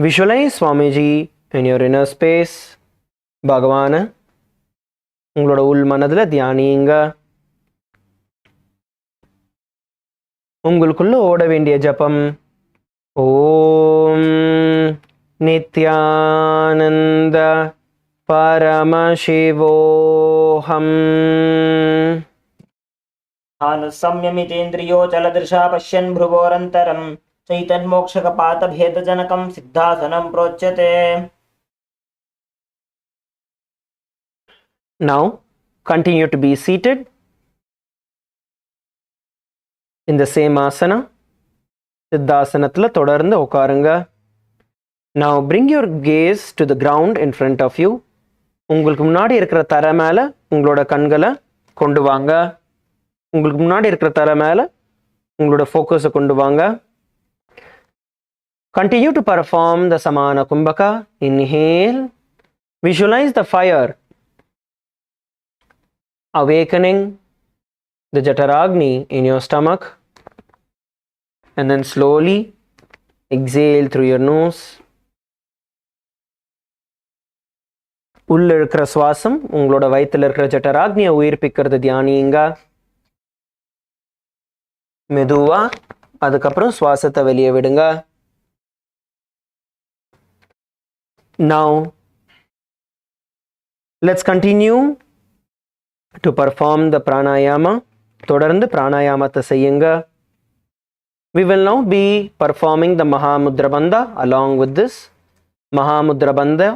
visualize Swamiji in your inner space. பகவானை உங்களோட உள் மனதில் தியானியுங்க. உங்களுக்குள்ள ஓட வேண்டிய ஜபம் ஓம் நித்யானந்த பரமசிவோஹம். संयमितेन्द्रियो चलदृशा पश्यन् भ्रुवोरन्तरं चैतन्मोक्षकपातभेदजनकं सिद्धासनं प्रोच्यते. Now continue to be seated in the same asana. சித்தாசனத்தில் தொடர்ந்து உட்காருங்க. Now bring your gaze to the ground in front of you. உங்களுக்கு முன்னாடி இருக்கிற தரை மேலே உங்களோட கண்களை கொண்டு வாங்க. உங்களுக்கு முன்னாடி இருக்கிற தரை மேலே உங்களோட ஃபோக்கஸை கொண்டு வாங்க. Continue to perform the Samana Kumbhaka. Inhale. Visualize the fire awakening the Jataragni in your stomach. And then slowly exhale through your nose. உள்ள இருக்கிற சுவாசம் உங்களோட வயிற்றில் இருக்கிற ஜட்டராக்னியை உயிர்ப்பிக்கிறது தியானியுங்க. மெதுவா அதுக்கப்புறம் சுவாசத்தை வெளியே விடுங்க. Now let's continue to perform the pranayama. தொடர்ந்து பிராணாயாமத்தை செய்யுங்க. We will now be performing the Mahamudra Bandha along with this. Mahamudra Bandha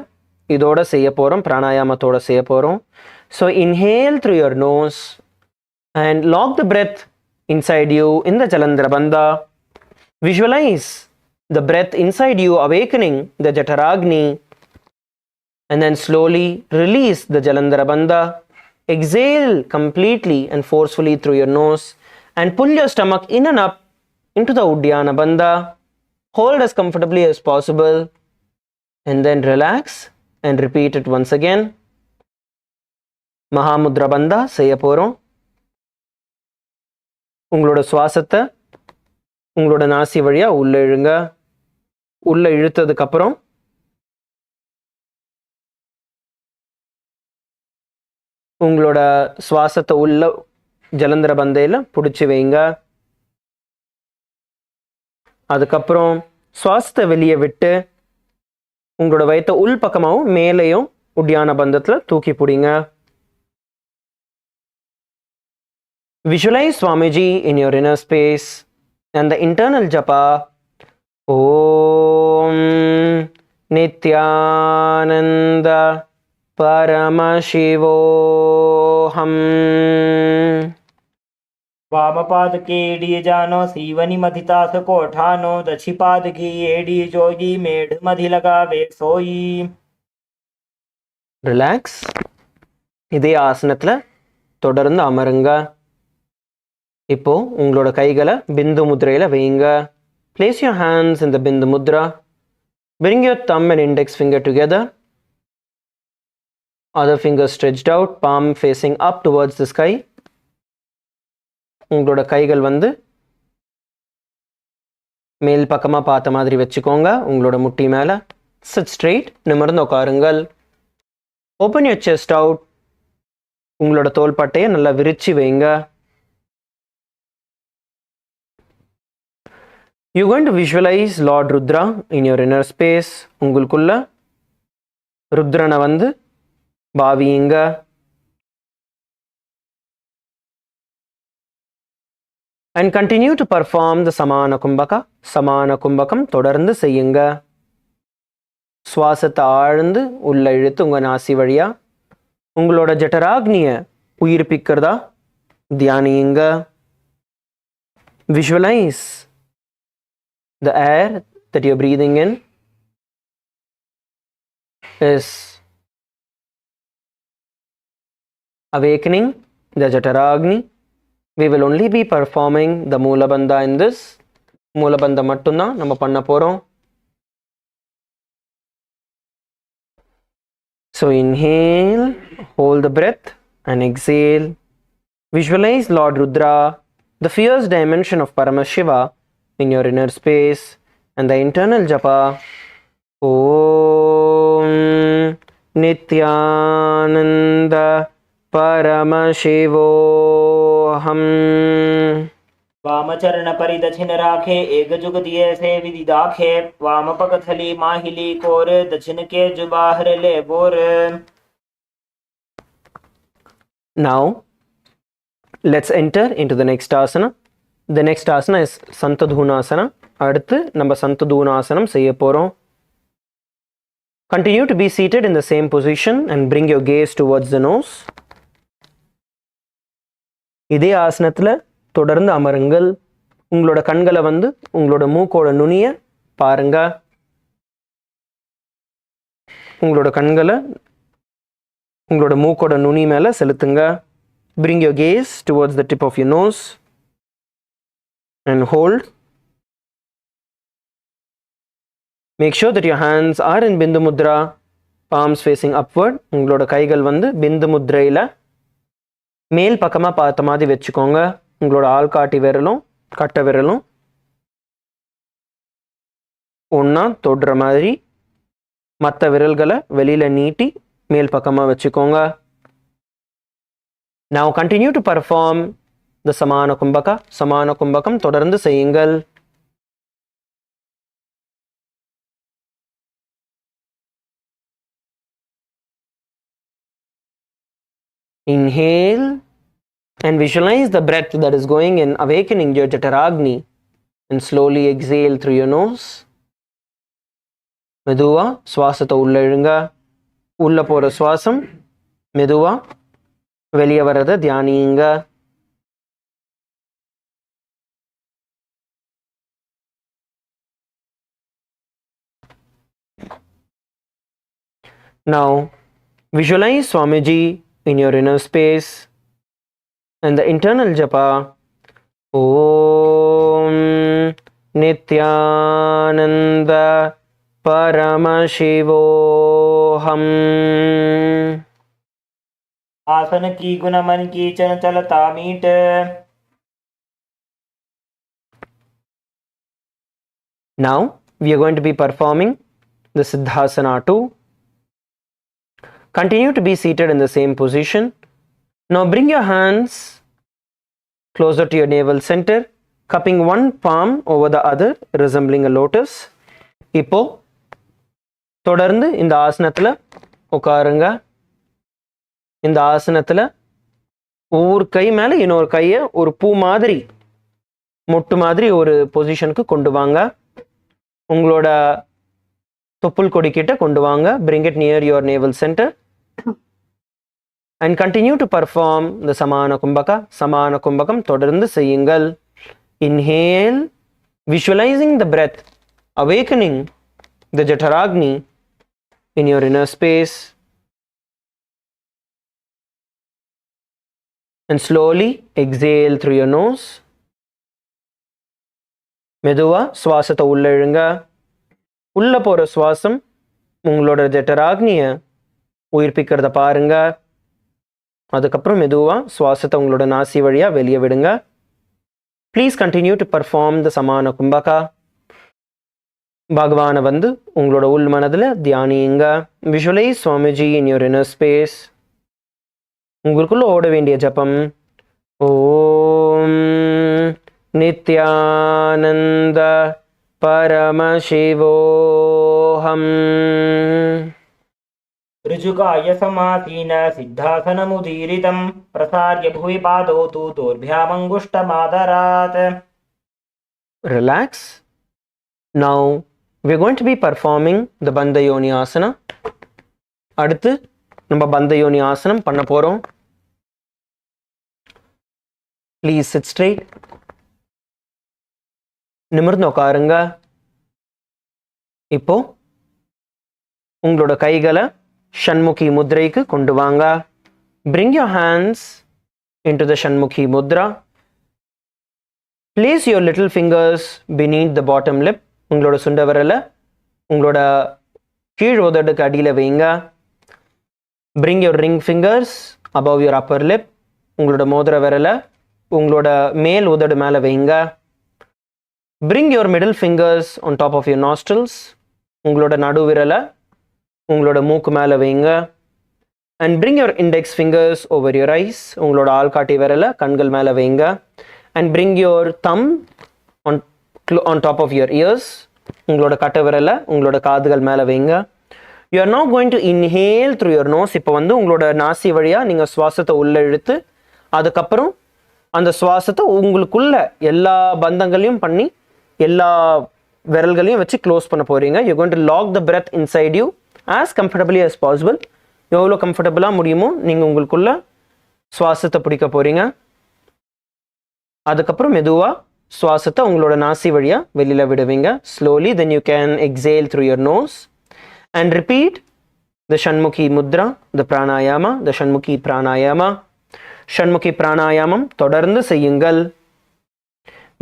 இதோட செய்ய போறோம், பிராணாயாமத்தோட செய்ய போறோம். So inhale through your nose and lock the breath inside you in the Jalandhara Bandha. Visualize the breath inside you awakening the Jataragni and then slowly release the Jalandhara Bandha. exhale completely and forcefully through your nose and pull your stomach in and up into the Uddiyana Bandha. Hold as comfortably as possible and then relax and repeat it once again. Mahamudra Bandha செய்ய போறோம். உங்களோட சுவாசத்தை உங்களோட நாசி வழியா உள்ள இழுங்க. உள்ள இழுத்ததுக்கு அப்புறம் உங்களோட சுவாசத்தை உள்ள ஜலந்தர பந்தையில பிடிச்சி வைங்க. அதுக்கப்புறம் சுவாசத்தை வெளியே விட்டு உங்களோட வயிற்ற உள் பக்கமாகவும் மேலேயும் உட்டியான பந்தத்தில் தூக்கி பிடிங்க. Visualize Swamiji in your inner space and the internal japa Om Nithyananda Paramashivoham. वामपाद के एडी जानो सीवनी मथितास कोठानो दक्षिपाद की एडी जोगी मेढ़ मधि लगावे सोई. ரிலாக்ஸ். இதே ஆசனத்தில் தொடர்ந்து அமருங்க. இப்போ உங்களோட கைகளை பிந்து முத்ரையில் வையுங்க. Place your hands in the Bindu Mudra. Bring your thumb and index finger together. Other finger stretched out, palm facing up towards the sky. உங்களோட கைகள் மேல் பக்கமாக பார்த்த மாதிரி வச்சுக்கோங்க. உங்களோட முட்டி மேலே. Sit straight. நிமிர்ந்து உட்காருங்கள். Open your chest out. உங்களோட தோள்பட்டையை நல்லா விரிச்சு வைங்க. You're going to visualize Lord Rudra in your inner space. உங்களுக்குள்ள ருத்ரனை பாவியுங்க. And continue to perform the Samana Kumbhaka. Samana Kumbhakam தொடர்ந்து செய்யுங்க. சுவாசத்தை ஆழ்ந்து உள்ள இழுத்து உங்க நாசி வழியா உங்களோட ஜட்டராக்னிய உயிர்ப்பிக்கிறதா தியானியுங்க. Visualize the air that you're breathing in is awakening the Jataragni. We will only be performing the Moola Bandha in this. Moola Bandha mattumna nama panna porom. So inhale, hold the breath and exhale. Visualize Lord Rudra, the fierce dimension of Paramashiva in your inner space and the internal japa Om Nithyananda Paramashivoham. वामचरण परिदक्षिण राखे एक जुग दिए से विधि दाखे वाम पग थली माहिली core दक्षिण के जुबाहर ले bore. Now let's enter into the next asana. The next asana is Santadhunasana. அடுத்து நம்ம Santadhunasana செய்ய போறோம். Continue to be seated in the same position and bring your gaze towards the nose. இதே ஆசனத்தில் தொடர்ந்து அமருங்கள். உங்களோட கண்களை உங்களோட மூக்கோட நுனிய பாருங்க. உங்களோட கண்களை உங்களோட மூக்கோட நுனி மேலே செலுத்துங்க. Bring your gaze towards the tip of your nose and hold. Make sure that your hands are in Bindu Mudra, palms facing upward. உங்களோட கைகள் பிந்து முத்ரையில் மேல் பக்கமாக பார்த்த மாதிரி வச்சுக்கோங்க. உங்களோட ஆள்காட்டி விரலும் கட்ட விரலும் ஒன்றா தொடுற மாதிரி மற்ற விரல்களை வெளியில் நீட்டி மேல் பக்கமாக வச்சுக்கோங்க. Now continue to perform the Samana Kumbhaka. Samana Kumbhakam தொடர்ந்து செய்யுங்கள். Inhale and visualize the breath that is going in, awakening your Jataragni, and slowly exhale through your nose. மெதுவா சுவாசத்தை உள்ள இழுங்க. உள்ள போற சுவாசம் மெதுவா வெளியே வர்றதை தியானியுங்க. Now visualize Swamiji in your inner space, and the internal japa Om Nithyananda Paramashivoham. आसन की गुण मन की चंचलता meet. Now we are going to be performing the Siddhasana 2. Continue to be seated in the same position. Now bring your hands closer to your navel center, cupping one palm over the other, resembling a lotus. இப்போ தொடர்ந்து இந்த ஆசனத்தில் உட்காருங்க. இந்த ஆசனத்தில் ஒவ்வொரு கை மேலே இன்னொரு கையை ஒரு பூ மாதிரி மொட்டு மாதிரி ஒரு பொசிஷனுக்கு கொண்டு வாங்க. உங்களோட தொப்புள் கொடி கிட்ட கொண்டு வாங்க. Bring it near your navel center and continue to perform the Samana Kumbhaka. Samana Kumbhakam தொடர்ந்து செய்யுங்கள். Inhale, visualizing the breath, awakening the Jataragni in your inner space. And slowly exhale through your nose. மெதுவா சுவாசத்தை உள்ள இழுங்க. உள்ள போற சுவாசம் உங்களோட ஜட்டராக்னிய உயிர்ப்பிக்கிறத பாருங்க. அதுக்கப்புறம் மெதுவா சுவாசத்தை உங்களோட நாசி வழியா வெளியே விடுங்க. Please continue to perform the சமான கும்பகா. பகவானை வந்து உங்களோட உள் மனதில் தியானியுங்க. Visualise Swamiji in your inner space. உங்களுக்குள்ள ஓட வேண்டிய ஜபம் ஓம் நித்யானந்த பரமசிவோஹம். ऋजुकाय समासीन सिद्धासनमुदीरितं प्रसार्य भुवि पादौ तु दोर्भ्यामङ्गुष्टमादरात्. Relax. Now we are going to be performing the Bandha Yoni Asana. அடுத்து நம்ம Bandha Yoni ஆசனம் பண்ண போறோம். Please sit straight. நிமிர்ந்து உட்காருங்க. இப்போ உங்களோட கைகளை ஷண்முகி முத்ரைக்கு கொண்டு வாங்க. Bring your hands into the Shanmukhi mudra. Place your little fingers beneath the bottom lip. உங்களோட சுண்ட விரலை உங்களோட கீழ் உதடுக்கு அடியில் வைங்க. Bring your ring fingers above your upper lip. உங்களோட மோதிர விரலை உங்களோட மேல் உதடு மேலே வைங்க. Bring your middle fingers on top of your nostrils. உங்களோட நடு விரலை உங்களோட மூக்கு மேலே வைங்க. And bring your index fingers over your eyes. உங்களோட ஆள்காட்டி விரலை கண்கள் மேலே வைங்க. And bring your thumb on top of your ears. உங்களோட கட்டை விரலை உங்களோட காதுகள் மேலே வைங்க. You are now going to inhale through your nose. இப்போ வந்து உங்களோட நாசி வழியாக நீங்கள் சுவாசத்தை உள்ளே இழுத்து அதுக்கப்புறம் அந்த சுவாசத்தை உங்களுக்குள்ள எல்லா பந்தங்களையும் பண்ணி எல்லா விரல்களையும் வச்சு க்ளோஸ் பண்ண போகிறீங்க. You're going to lock the breath inside you as comfortably as possible. எவ்வளோ கம்ஃபர்டபுளாக முடியுமோ நீங்கள் உங்களுக்குள்ள சுவாசத்தை பிடிக்க போகிறீங்க. அதுக்கப்புறம் மெதுவாக சுவாசத்தை உங்களோட நாசி வழியாக வெளியில் விடுவீங்க. Slowly then you can exhale through your nose and repeat the Shanmukhi mudra, the pranayama, the Shanmukhi pranayama. Shanmukhi pranayamam தொடர்ந்து செய்யுங்கள்.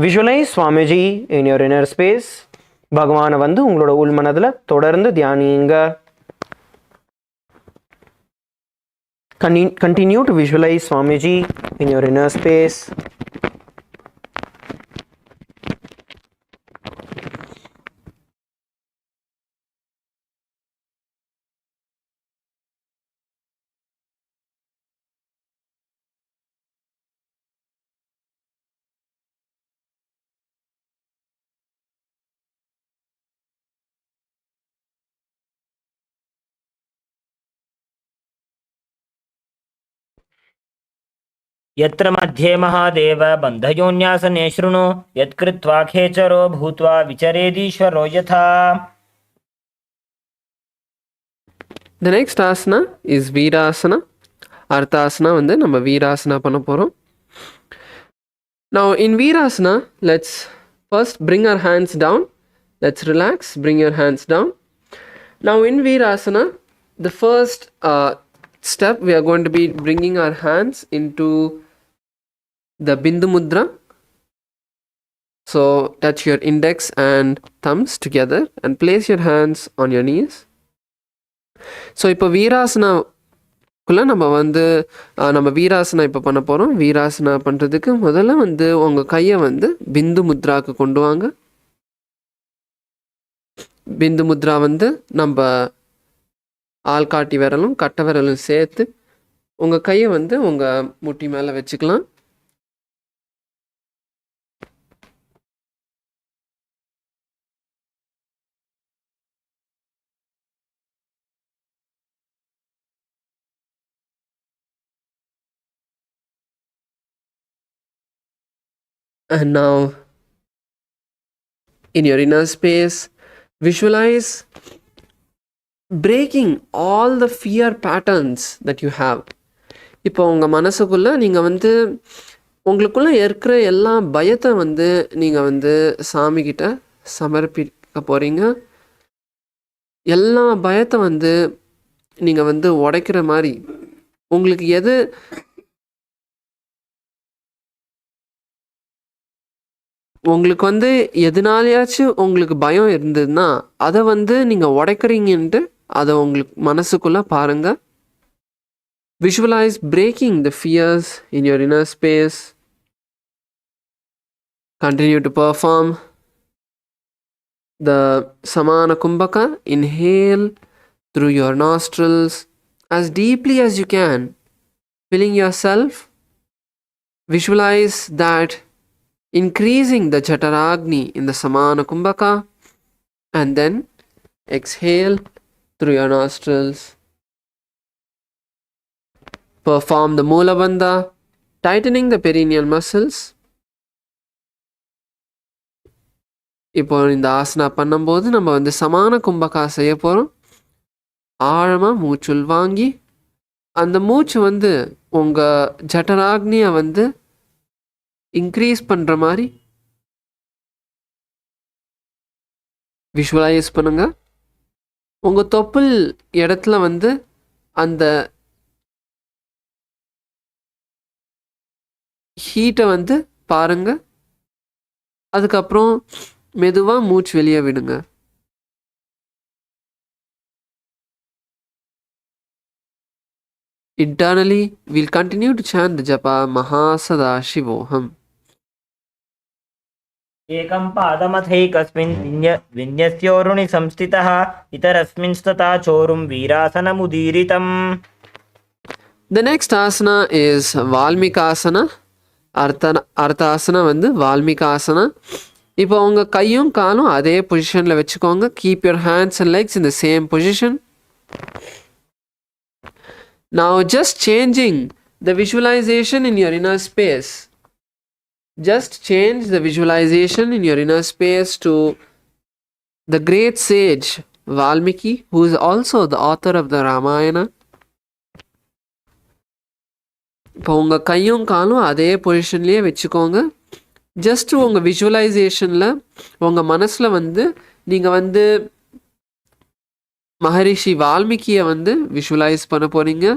Visualize Swamiji in your inner space. பகவானை வந்து உங்களோட உள் மனதில் தொடர்ந்து தியானியுங்க. Continue to visualize Swamiji in your inner space. यत्र मध्ये महादेव बन्धयोन्यासने शृणु यत्कृत्वा खेचरो भूत्वा विचरेदीश्वरो यथा. The next asana is Virasana. Arthasana வந்து நம்ம Virasana பண்ண போறோம். Now in Virasana, let's first bring our hands down. Let's relax, bring your hands down. Now in Virasana, the first step, we are going to be bringing our hands into the Bindu Mudra. So touch your index and thumbs together and place your hands on your knees. So இப்போ வீராசனாக்குள்ள நம்ம வீராசனா இப்போ பண்ண போகிறோம். வீராசனா பண்ணுறதுக்கு முதல்ல உங்கள் கையை பிந்து முத்ராவுக்கு கொண்டு வாங்க. பிந்து முத்ரா நம்ம ஆள்காட்டி விரலும் கட்டை விரலும் சேர்த்து உங்கள் கையை உங்கள் முட்டி மேலே வச்சுக்கலாம். And now, in your inner space, visualize breaking all the fear patterns that you have. இப்போ உங்கள் மனசுக்குள்ளே நீங்கள் உங்களுக்குள்ளே இருக்கிற எல்லா பயத்தை நீங்கள் சாமிக்கிட்ட சமர்ப்பிக்க போகிறீங்க. எல்லா பயத்தை நீங்கள் உடைக்கிற மாதிரி உங்களுக்கு உங்களுக்கு எதுனாலையாச்சும் உங்களுக்கு பயம் இருந்ததுன்னா அதை நீங்கள் உடைக்கிறீங்கன்ட்டு அதை உங்களுக்கு மனசுக்குள்ளே பாருங்கள். Visualize breaking the fears in your inner space. Continue to perform the Samana Kumbhaka. Inhale through your nostrils as deeply as you can, filling yourself. Visualize that increasing the Jataragni in the Samana Kumbhaka, and then exhale through your nostrils. Perform the Mula Bandha, tightening the perineal muscles. இப்போ இந்த ஆசனா பண்ணும்போது நம்ம சமான கும்பகா செய்ய போகிறோம். ஆழமாக மூச்சுள் வாங்கி அந்த மூச்சு உங்கள் ஜட்டராக்னியை இன்க்ரீஸ் பண்ணுற மாதிரி விஷுவலைஸ் பண்ணுங்க. உங்கள் தொப்புள் இடத்துல அந்த ஹீட்டை பாருங்க. அதுக்கப்புறம் மெதுவாக மூச்சு வெளியே விடுங்க. Internally, we'll continue to chant the japa Mahasadaशिवोहम. एकं पादमथैकस्मिन् विन्यस्योरुणि संस्थितः इतरस्मिंस्तथा चोरुं वीरासनमुदीरितम्. The next asana is Valmikasana. Arthasana Valmikasana. இப்போ உங்கள் கையும் காலும் அதே பொசிஷனில் வச்சுக்கோங்க. Keep your hands and legs in the same position. Now just changing the visualization in your inner space. Just change the visualization in your inner space to the great sage Valmiki, who is also the author of the Ramayana. இப்போ உங்கள் கையும் காலும் அதே பொசிஷன்லேயே வச்சுக்கோங்க. Just உங்கள் விஷுவலைசேஷனில் உங்கள் மனசில் நீங்கள் மகரிஷி வால்மீகியை விஷுவலைஸ் பண்ண போகிறீங்க.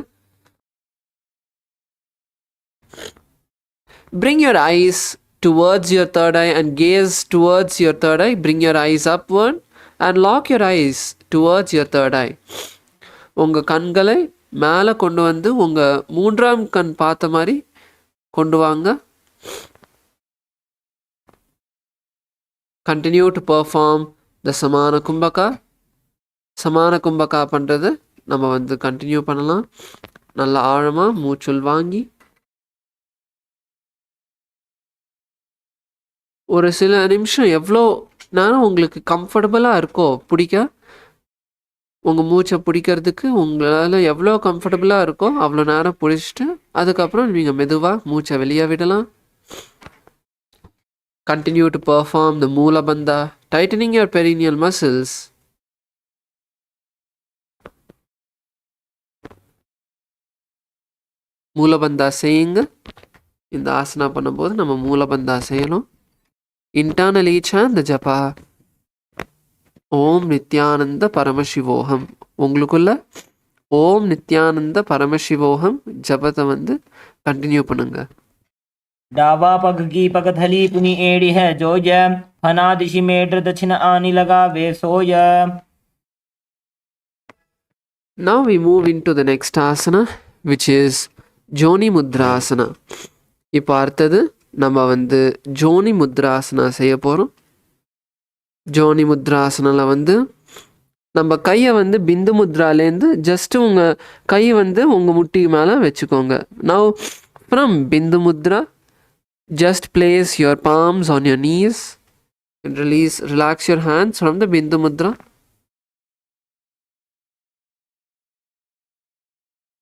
Bring your eyes towards your third eye and gaze towards your third eye. Bring your eyes upward and lock your eyes towards your third eye. உங்கள் கண்களை மேலே கொண்டு உங்கள் மூன்றாம் கண் பார்த்த மாதிரி கொண்டு வாங்க. Continue to perform the Samana Kumbhaka. Samana Kumbhaka பண்ணுறது நம்ம கண்டினியூ பண்ணலாம். நல்லா ஆழமாக மூச்சுள் வாங்கி ஒரு சில நிமிஷம் எவ்வளோ நேரம் உங்களுக்கு கம்ஃபர்டபுளாக இருக்கோ உங்கள் மூச்சை பிடிக்கிறதுக்கு உங்களால் எவ்வளோ கம்ஃபர்டபுளாக இருக்கோ அவ்வளோ நேரம் பிடிச்சிட்டு அதுக்கப்புறம் நீங்கள் மெதுவாக மூச்சை வெளியே விடலாம். Continue to perform the Mula Bandha, tightening your perineal muscles. Mula Bandha செய்யுங்க. இந்த ஆசனா பண்ணும்போது நம்ம Mula Bandha செய்யணும். Internally chant the japa Om Nithyananda Paramashivoham. உங்களுக்குள்ள ஓம் நித்யானந்த பரமசிவோகம் ஜபத்தை வந்து கண்டினியூ பண்ணுங்க. डावा पग की पग थली पुनि एड़ी है जोय फना दिशि मेड्र दक्षिण आनी लगा वे सोय. Now we move into the next asana, which is Joni Mudrasana. இப்போ அடுத்தது நம்ம வந்து ஜோனி முத்ராசனா செய்ய போகிறோம். ஜோனி முத்ராசனில் வந்து நம்ம கையை வந்து பிந்து முத்ராலேருந்து ஜஸ்ட்டு உங்கள் கை வந்து உங்கள் முட்டி மேலே வச்சுக்கோங்க. Now from Bindu Mudra, just place your palms on your knees and relax your hands from the bindu mudra.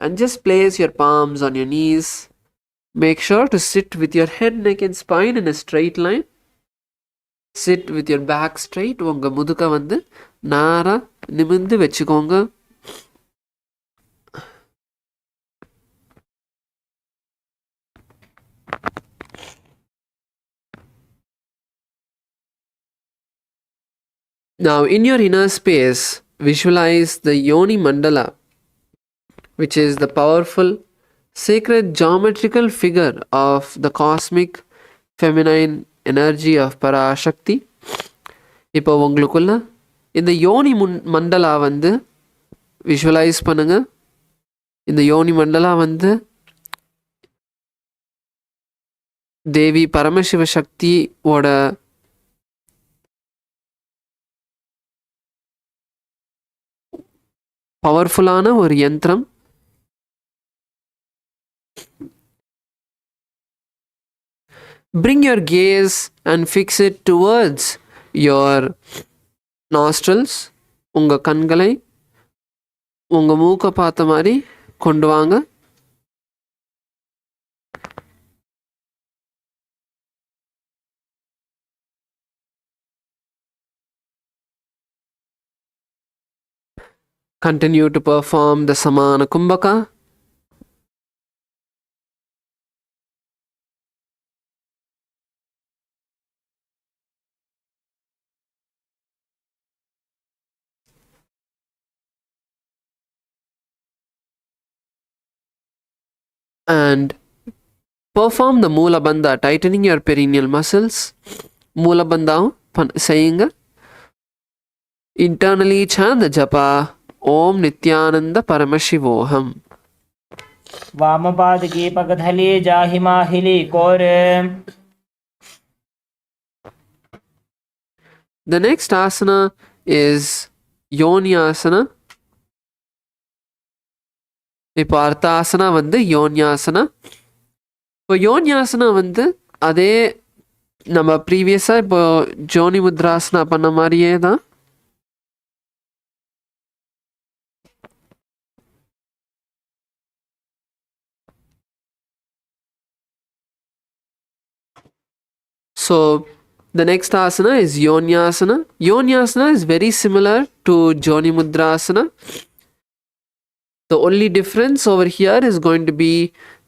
And just place your palms on your knees. Make sure to sit with your head, neck and spine in a straight line. Sit with your back straight. உங்க முதுக வந்து நேரா நிமிர்ந்து வச்சுக்கோங்க. Now in your inner space, visualize the Yoni Mandala, which is the powerful sacred geometrical figure of the cosmic feminine energy of Parashakti. இப்போ உங்களுக்குள்ள இந்த யோனி மண்டலா வந்து விஷுவலைஸ் பண்ணுங்க. இந்த யோனி மண்டலா வந்து தேவி பரமசிவ சக்தியோட பவர்ஃபுல்லான ஒரு யந்திரம். Bring your gaze and fix it towards your nostrils. உங்க கண்களை உங்க மூக்க பார்த்த மாதிரி கொண்டு வாங்க. Continue to perform the Samana Kumbhaka. And perform the Moola Bandha, tightening your perineal muscles. Moola Bandha saying internally chant the japa Om Nithyananda Paramashivoham. वामपाद की पग थली जाहि माहिली core. The next asana is Yoni Asana. இப்போ அடுத்த ஆசனா வந்து யோன்யாசனா. இப்போ யோன்யாசனா வந்து அதே நம்ம ப்ரீவியஸாக இப்போ ஜோனி முத்ராசனா பண்ண மாதிரியே தான். So the next asana is Yonyasana. Yonyasana is very similar to Joni Mudrasana. The only difference over here is going to be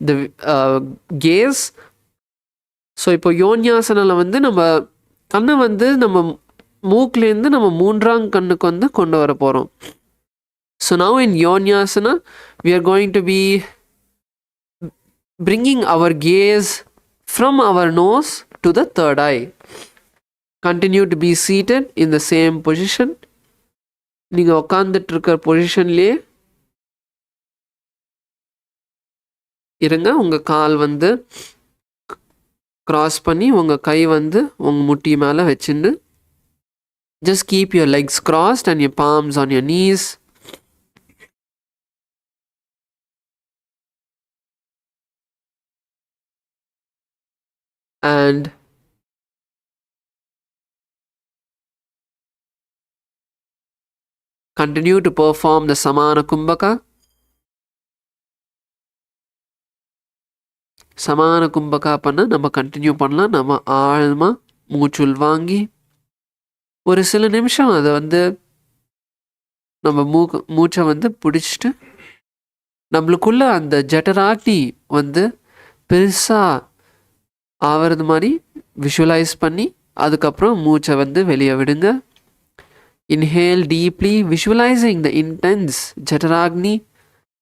the gaze. So இப்போ யோன்யாசனில் வந்து நம்ம கண்ணை வந்து நம்ம மூக்குலேருந்து நம்ம மூன்றாம் கண்ணுக்கு வந்து கொண்டு வர போகிறோம். So now in Yonyasana we are going to be bringing our gaze from our nose to the third eye. Continue to be seated in the same position. நீங்கள் உட்காந்துட்டு இருக்கிற பொசிஷன்லேயே இருங்க. உங்கள் கால் வந்து கிராஸ் பண்ணி உங்கள் கை வந்து உங்கள் முட்டி மேலே வச்சுண்டு just keep your legs crossed and your palms on your knees. And continue to perform the Samana Kumbhaka. சமான கும்பகா பண்ண நம்ம கண்டினியூ பண்ணலாம். நம்ம ஆழமாக மூச்சுள் வாங்கி ஒரு சில நிமிஷம் அதை வந்து நம்ம மூச்சை வந்து பிடிச்சிட்டு நம்மளுக்குள்ள அந்த ஜட்டராக்னி வந்து பெருசாக ஆகிறது மாதிரி விஷுவலைஸ் பண்ணி அதுக்கப்புறம் மூச்சை வந்து வெளியே விடுங்க. Inhale deeply, visualizing the intense Jataragni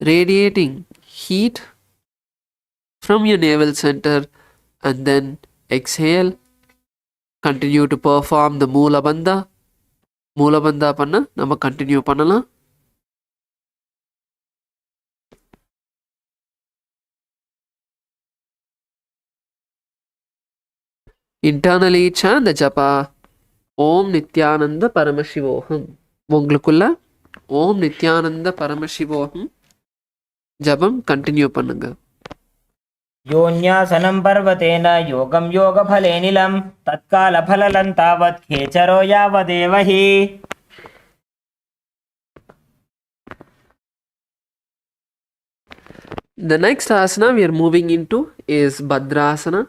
radiating heat from your navel center, and then exhale. Continue to perform the Moola Bandha. Moola Bandha panna நம்ம continue பண்ணலாம். Internally chant the japa Om Nithyananda Paramashivoham. உங்களுக்குள்ள ஓம் நித்யானந்த பரமசிவோகம் ஜபம் continue பண்ணுங்க. योन्यासनं पर्वतेन योगं योगफलेनिलं तत्कालफललं तावत् खेचरो यावदेव हि. The next asana we are moving into is Bhadrasana.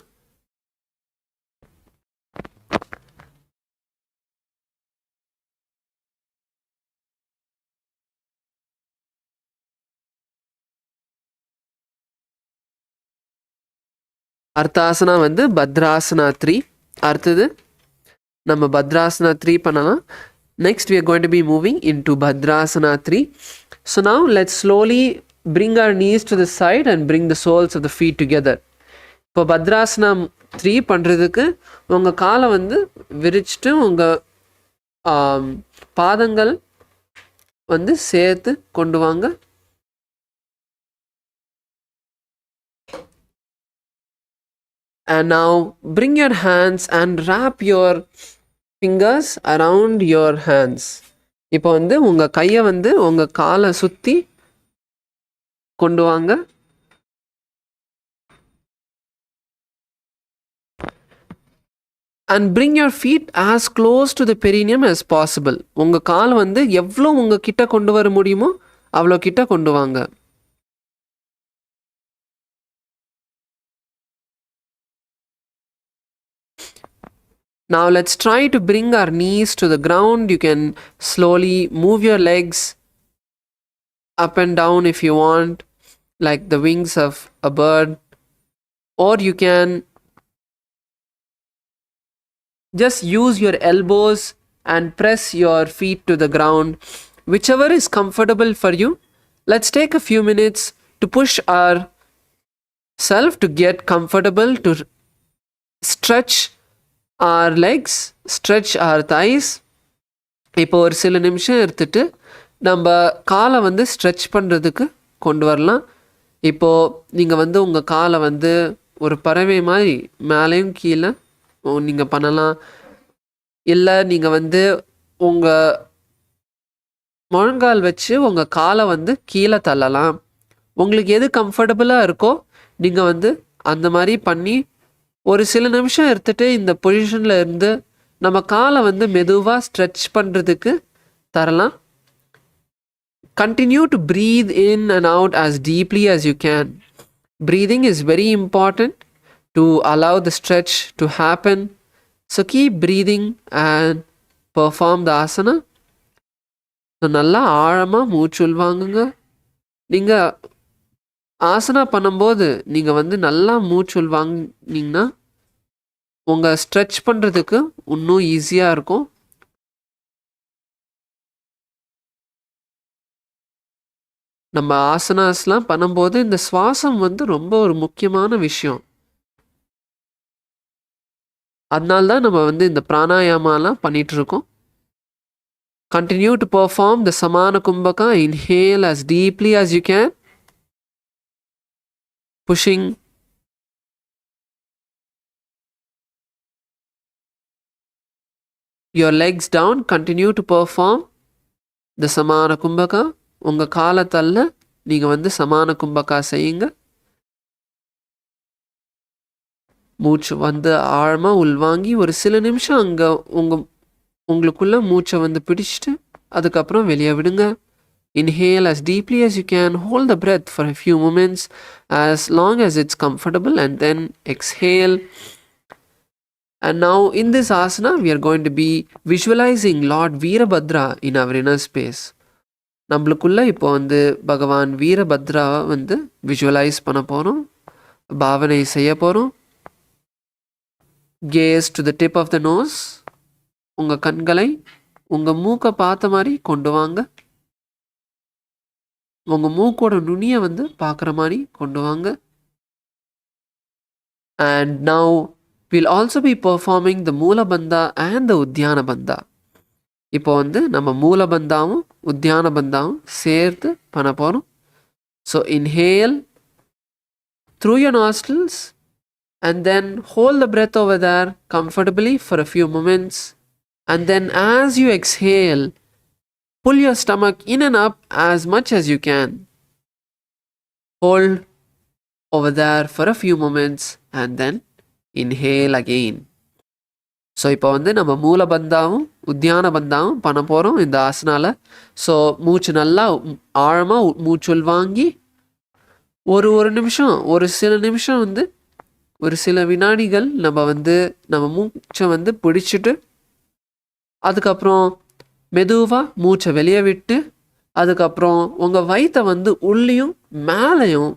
அர்த்தாசனா வந்து பத்ராசனா 3. அடுத்தது நம்ம பத்ராசனா 3 பண்ணலாம். Next we are going to be moving into Bhadrasana 3. So now let's slowly bring our knees to the side and bring the soles of the feet together. இப்போ பத்ராசனா 3 பண்ணுறதுக்கு உங்கள் காலை வந்து விரிச்சிட்டு உங்கள் பாதங்கள் வந்து சேர்த்து கொண்டு வாங்க. And now bring your hands and wrap your fingers around your hands. இப்போ வந்து உங்கள் கையை வந்து உங்கள் காலை சுற்றி கொண்டு வாங்க. And bring your feet as close to the perineum as possible. உங்கள் கால் வந்து எவ்வளோ உங்கள் கிட்ட கொண்டு வர முடியுமோ அவ்வளோ கிட்ட கொண்டு வாங்க. Now let's try to bring our knees to the ground. You can slowly move your legs up and down if you want, like the wings of a bird, or you can just use your elbows and press your feet to the ground, whichever is comfortable for you. Let's take a few minutes to push ourselves to get comfortable, to stretch our legs, stretch our thighs. இப்போ ஒரு சில நிமிஷம் எடுத்துட்டு நம்ம காலை வந்து stretch பண்ணுறதுக்கு கொண்டு வரலாம். இப்போது நீங்கள் வந்து உங்கள் காலை வந்து ஒரு பறவை மாதிரி மேலேயும் கீழே நீங்கள் பண்ணலாம். இல்லை நீங்கள் வந்து உங்கள் முழங்கால் வச்சு உங்கள் காலை வந்து கீழே தள்ளலாம். உங்களுக்கு எது கம்ஃபர்டபுளாக இருக்கோ நீங்கள் வந்து அந்த மாதிரி பண்ணி ஒரு சில நிமிஷம் எடுத்துகிட்டு இந்த பொசிஷனில் இருந்து நம்ம காலை வந்து மெதுவாக ஸ்ட்ரெச் பண்ணுறதுக்கு தரலாம். Continue to breathe in and out as deeply as you can. Breathing is very important to allow the stretch to happen. So keep breathing and perform the asana. So நல்லா ஆழமாக மூச்சு உள்வாங்குங்க. நீங்கள் ஆசனா பண்ணும்போது நீங்கள் வந்து நல்லா மூச்சு உள்வாங்கினீங்கன்னா உங்கள் ஸ்ட்ரெச் பண்ணுறதுக்கு இன்னும் ஈஸியாக இருக்கும். நம்ம ஆசனாஸ்லாம் பண்ணும்போது இந்த சுவாசம் வந்து ரொம்ப ஒரு முக்கியமான விஷயம். அதனால்தான் நம்ம வந்து இந்த பிராணாயாமாலாம் பண்ணிகிட்ருக்கோம். Continue to perform the Samana Kumbhaka. Inhale as deeply as you can, pushing your legs down. Continue to perform the Samana Kumbhaka. உங்கள் காலத்தல்ல நீங்கள் வந்து சமான கும்பகா செய்யுங்க. மூச்சு வந்து ஆழமாக உள்வாங்கி ஒரு சில நிமிஷம் அங்கே உங்களுக்குள்ள மூச்சை வந்து பிடிச்சிட்டு அதுக்கப்புறம் வெளியே விடுங்க. Inhale as deeply as you can. Hold the breath for a few moments as long as it's comfortable, and then exhale. And now in this asana we are going to be visualizing Lord Veerabhadra in our inner space. நம்மளுக்குள்ள இப்போ வந்து பகவான் வீரபத்ராவை வந்து visualise பண்ண போகிறோம், பாவனை செய்ய போகிறோம். Gaze to the tip of the nose. உங்கள் கண்களை உங்கள் மூக்கை பார்த்த மாதிரி கொண்டு வாங்க. உங்கள் மூக்கோட நுனியை வந்து பார்க்குற மாதிரி கொண்டு வாங்க. And now we'll also be performing the Moolabandha and the Udyana Bandha. இப்போ வந்து நம்ம மூலபந்தாவும் உத்தியான பந்தாவும் சேர்த்து பண்ண போகிறோம். So inhale through your nostrils and then hold the breath over there comfortably for a few moments. And then as you exhale, pull your stomach in and up as much as you can. Hold over there for a few moments and then inhale again. So இப்போ வந்து நம்ம மூலபந்தாவும் உத்தியான பந்தாவும் பண்ண போகிறோம் இந்த ஆசனால. So மூச்சு நல்லா ஆழமாக மூச்சு வாங்கி ஒரு நிமிஷம் ஒரு சில நிமிஷம் வந்து ஒரு சில வினாடிகள் நம்ம மூச்சை வந்து பிடிச்சிட்டு அதுக்கப்புறம் மெதுவாக மூச்சை வெளியே விட்டு அதுக்கப்புறம் உங்கள் வயிற்றை வந்து உள்ளேயும் மேலேயும்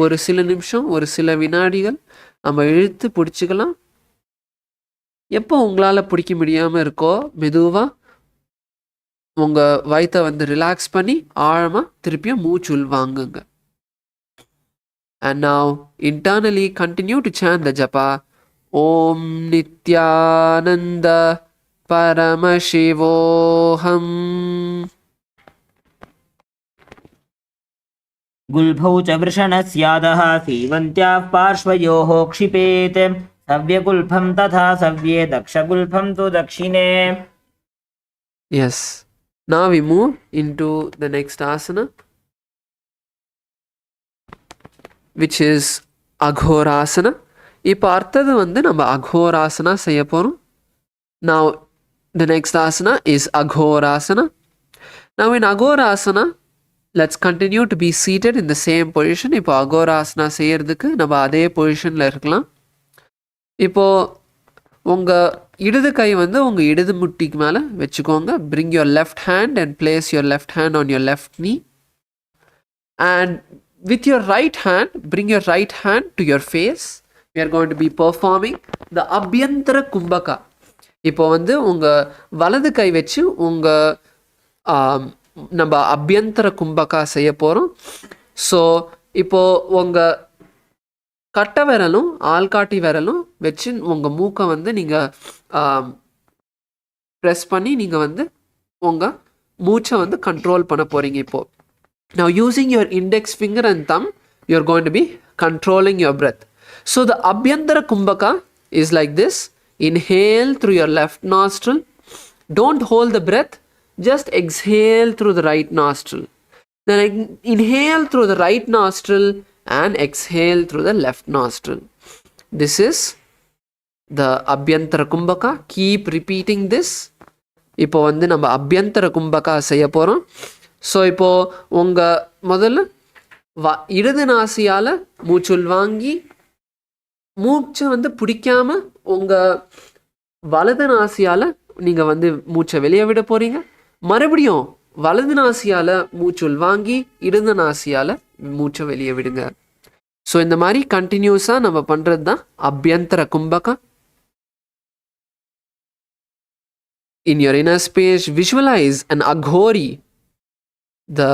ஒரு சில நிமிஷம் ஒரு சில வினாடிகள் நம்ம இழுத்து பிடிச்சிக்கலாம். எப்போ உங்களால் பிடிக்க முடியாமல் இருக்கோ மெதுவாக உங்கள் வயிற்றை வந்து ரிலாக்ஸ் பண்ணி ஆழமாக திருப்பியும் மூச்சு வாங்குங்க. And now internally continue to chant the japa Om Nithyananda Paramashivoham. गुल्भौ च वृषणस्यादः सीवन्त्याः पार्श्वयोः क्षिपेत् सव्यगुल्फं तथा सव्ये दक्षगुल्फं तु दक्षिणे. Yes. Now we move into the next asana, which is Aghorasana. இப்போ அடுத்தது வந்து நம்ம அகோராசனா செய்ய போகிறோம். Now the next asana is Aghorasana. Now in Aghorasana, let's continue to be seated in the same position. இப்போ அகோராசனா செய்யறதுக்கு நம்ம அதே பொசிஷனில் இருக்கலாம். இப்போது உங்கள் இடது கை வந்து உங்கள் இடது முட்டிக்கு மேலே வச்சுக்கோங்க. bring your left hand and place your left hand on your left knee. And with your right hand, bring your right hand to your face. We are going to be performing the Abhyantara Kumbhaka. இப்போ வந்து உங்கள் வலது கை வச்சு நம்ம அபியந்தர கும்பகா செய்ய போகிறோம். So இப்போது உங்கள் கட்டை விரலும் ஆள்காட்டி விரலும் வச்சு உங்கள் மூக்கை வந்து நீங்கள் ப்ரெஸ் பண்ணி நீங்கள் வந்து உங்கள் மூச்சை வந்து கண்ட்ரோல் பண்ண போகிறீங்க. இப்போது now using your index finger and thumb, you're going to be controlling your breath. So the Abhyantara Kumbhaka is like this. Inhale through your left nostril. Don't hold the breath. Just exhale through the right nostril. Then inhale through the right nostril and exhale through the left nostril. This is the Abhyantara Kumbhaka. Keep repeating this. இப்போ வந்து நம்ம அபியந்தர கும்பகா செய்ய போகிறோம். So இப்போது உங்கள் முதல்ல இடது நாசியால் மூச்சுள் வாங்கி மூச்சை வந்து பிடிக்காம உங்கள் வலது நாசியால் நீங்கள் வந்து மூச்சை வெளியே விட போகிறீங்க. மறுபடியும் வலது நாசியால் மூச்சுள் வாங்கி இடது நாசியால் மூச்சை வெளியே விடுங்க. ஸோ இந்த மாதிரி கண்டினியூஸாக நம்ம பண்ணுறது தான் Abhyantara kumbhaka. In your inner space, visualize an aghori. The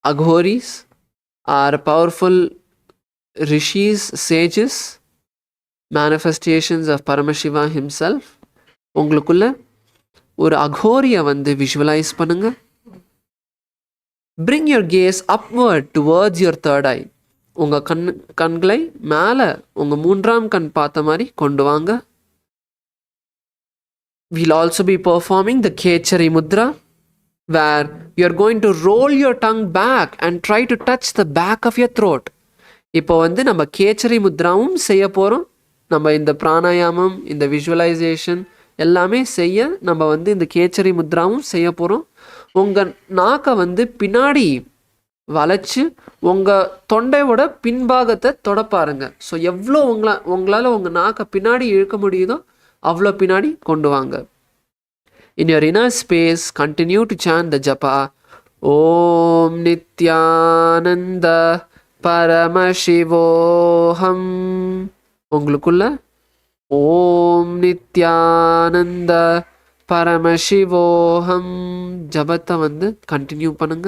aghoris are powerful rishis, sages, manifestations of Paramashiva himself. உங்களுக்குள்ள ஒரு அகோரியை வந்து விஷுவலைஸ் பண்ணுங்க. Bring your gaze upward towards your third eye. உங்கள் கண்களை மேலே உங்கள் மூன்றாம் கண் பார்த்த மாதிரி கொண்டு வாங்க. We'll also be performing the Kechari Mudra, where you're going to roll your tongue back and try to touch the back of your throat. இப்போ வந்து நம்ம கேச்சரி முத்ராவும் செய்ய போகிறோம். நம்ம இந்த பிராணாயாமம் இந்த விஷுவலைசேஷன் எல்லாமே செய்ய நம்ம வந்து இந்த கேச்சரி முத்ராவும் செய்ய போகிறோம். உங்கள் நாக்கை வந்து பின்னாடி வளைச்சு உங்கள் தொண்டையோட பின்பாகத்தை தொட பாருங்க. ஸோ எவ்வளோ உங்களால் உங்கள் நாக்கை பின்னாடி இழுக்க முடியுதோ அவ்வளோ பின்னாடி கொண்டு வாங்க. In your inner space, continue to chant the japa Om Nithyananda Paramashivoham. உங்களுக்குள்ள Om Nithyananda Paramashivoham ஜபத்தை வந்து கண்டினியூ பண்ணுங்க.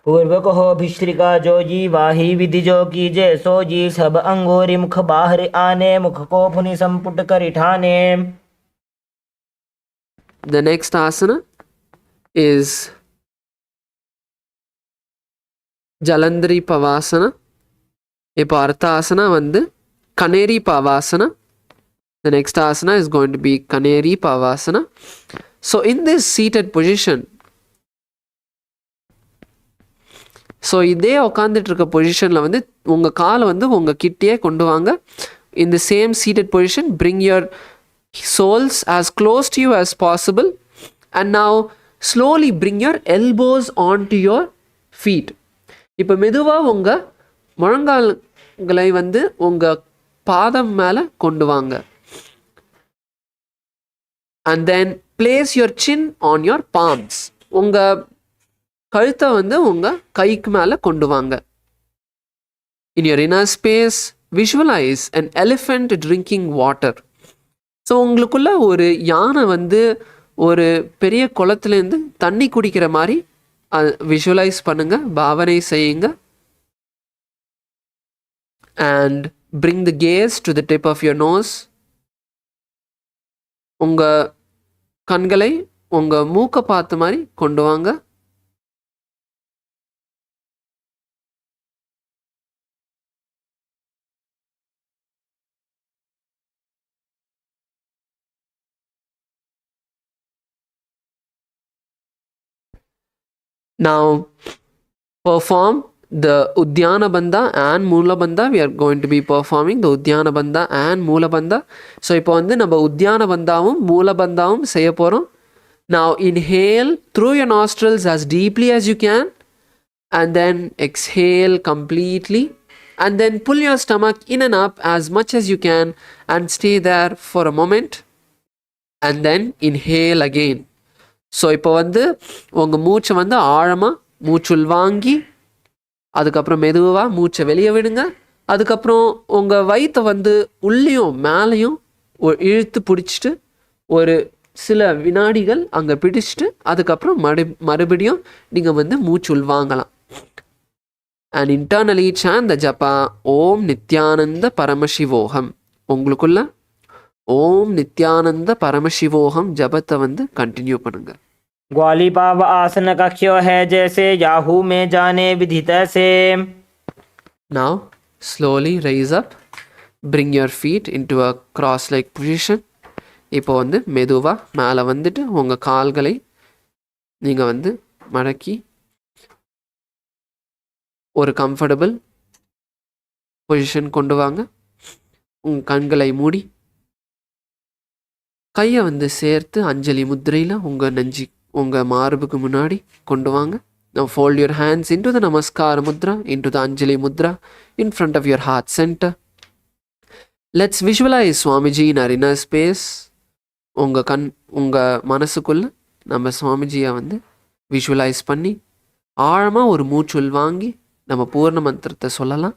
पूर्व कहो भिश्रिका जो जी वाही विधि जो कीजे सो जी सब अंगूरी मुख बाहर आने मुख को पुनि संपुट कर ठाने. The next asana is Jalandhari Pavasana. இப்போ அடுத்த ஆசனா வந்து Kaneri Pavasana. The next asana is going to be Kaneri Pavasana. So in this seated position, so இதே உட்காந்துட்டு இருக்க பொசிஷனில் வந்து உங்கள் காலை வந்து உங்கள் கிட்டேயே கொண்டு வாங்க. In the same seated position, bring your soles as close to you as possible. And now slowly bring your elbows onto your feet. இப்போ மெதுவாக உங்கள் முழங்கால்களை வந்து உங்கள் பாதம் மேலே கொண்டு வாங்க. And then place your chin on your palms. உங்கள் கழுத்தை வந்து உங்கள் கைக்கு மேலே கொண்டு வாங்க. In your inner space, visualize an elephant drinking water. So உங்களுக்குள்ள ஒரு யானை வந்து ஒரு பெரிய குளத்துலேருந்து தண்ணி குடிக்கிற மாதிரி விஷுவலைஸ் பண்ணுங்க, பாவனை செய்யுங்க. And bring the gaze to the tip of your nose. உங்கள் கண்களை உங்கள் மூக்கை பார்த்த மாதிரி கொண்டு வாங்க. Now perform the Udyana Bandha and Moola Bandha. We are going to be performing the Udyana Bandha and Moola Bandha. So இப்போ வந்து நம்ம Udyana Bandhaவும் Moola Bandhaவும் செய்ய போகிறோம். Now inhale through your nostrils as deeply as you can and then exhale completely and then pull your stomach in and up as much as you can and stay there for a moment and then inhale again. So இப்போ வந்து உங்கள் மூச்சை வந்து ஆழமாக மூச்சுள் வாங்கி அதுக்கப்புறம் மெதுவாக மூச்சை வெளியே விடுங்க. அதுக்கப்புறம் உங்கள் வயிற்றை வந்து உள்ளேயும் மேலேயும் இழுத்து பிடிச்சிட்டு ஒரு சில வினாடிகள் அங்கே பிடிச்சிட்டு அதுக்கப்புறம் மறுபடியும் நீங்கள் வந்து மூச்சுள் வாங்கலாம். And internally chant the japa Om Nithyananda Paramashivoham. உங்களுக்குள்ள ஓம் நித்யானந்த பரமசிவோகம் ஜபத்தை வந்து கண்டினியூ பண்ணுங்க. ग्वाली पाव आसन कक्ष्यो है जैसे याहू में जाने विधित से. Now slowly raise up, bring your feet into a cross-leg position. இப்போ வந்து மெதுவாக மேலே வந்துட்டு உங்கள் கால்களை நீங்கள் வந்து மடக்கி ஒரு கம்ஃபர்டபுள் பொசிஷன் கொண்டு வாங்க. உங்கள் கண்களை மூடி கையை வந்து சேர்த்து அஞ்சலி முத்ரையில் உங்கள் மார்புக்கு முன்னாடி கொண்டு வாங்க. Now fold your hands into the Namaskara Mudra, into the Anjali Mudra in front of your heart center. Let's visualize Swamiji in our inner space. உங்கள் மனசுக்குள்ள நம்ம சுவாமிஜியை வந்து விஷுவலைஸ் பண்ணி ஆழமாக ஒரு மூச்சுள் வாங்கி நம்ம பூர்ண மந்திரத்தை சொல்லலாம்.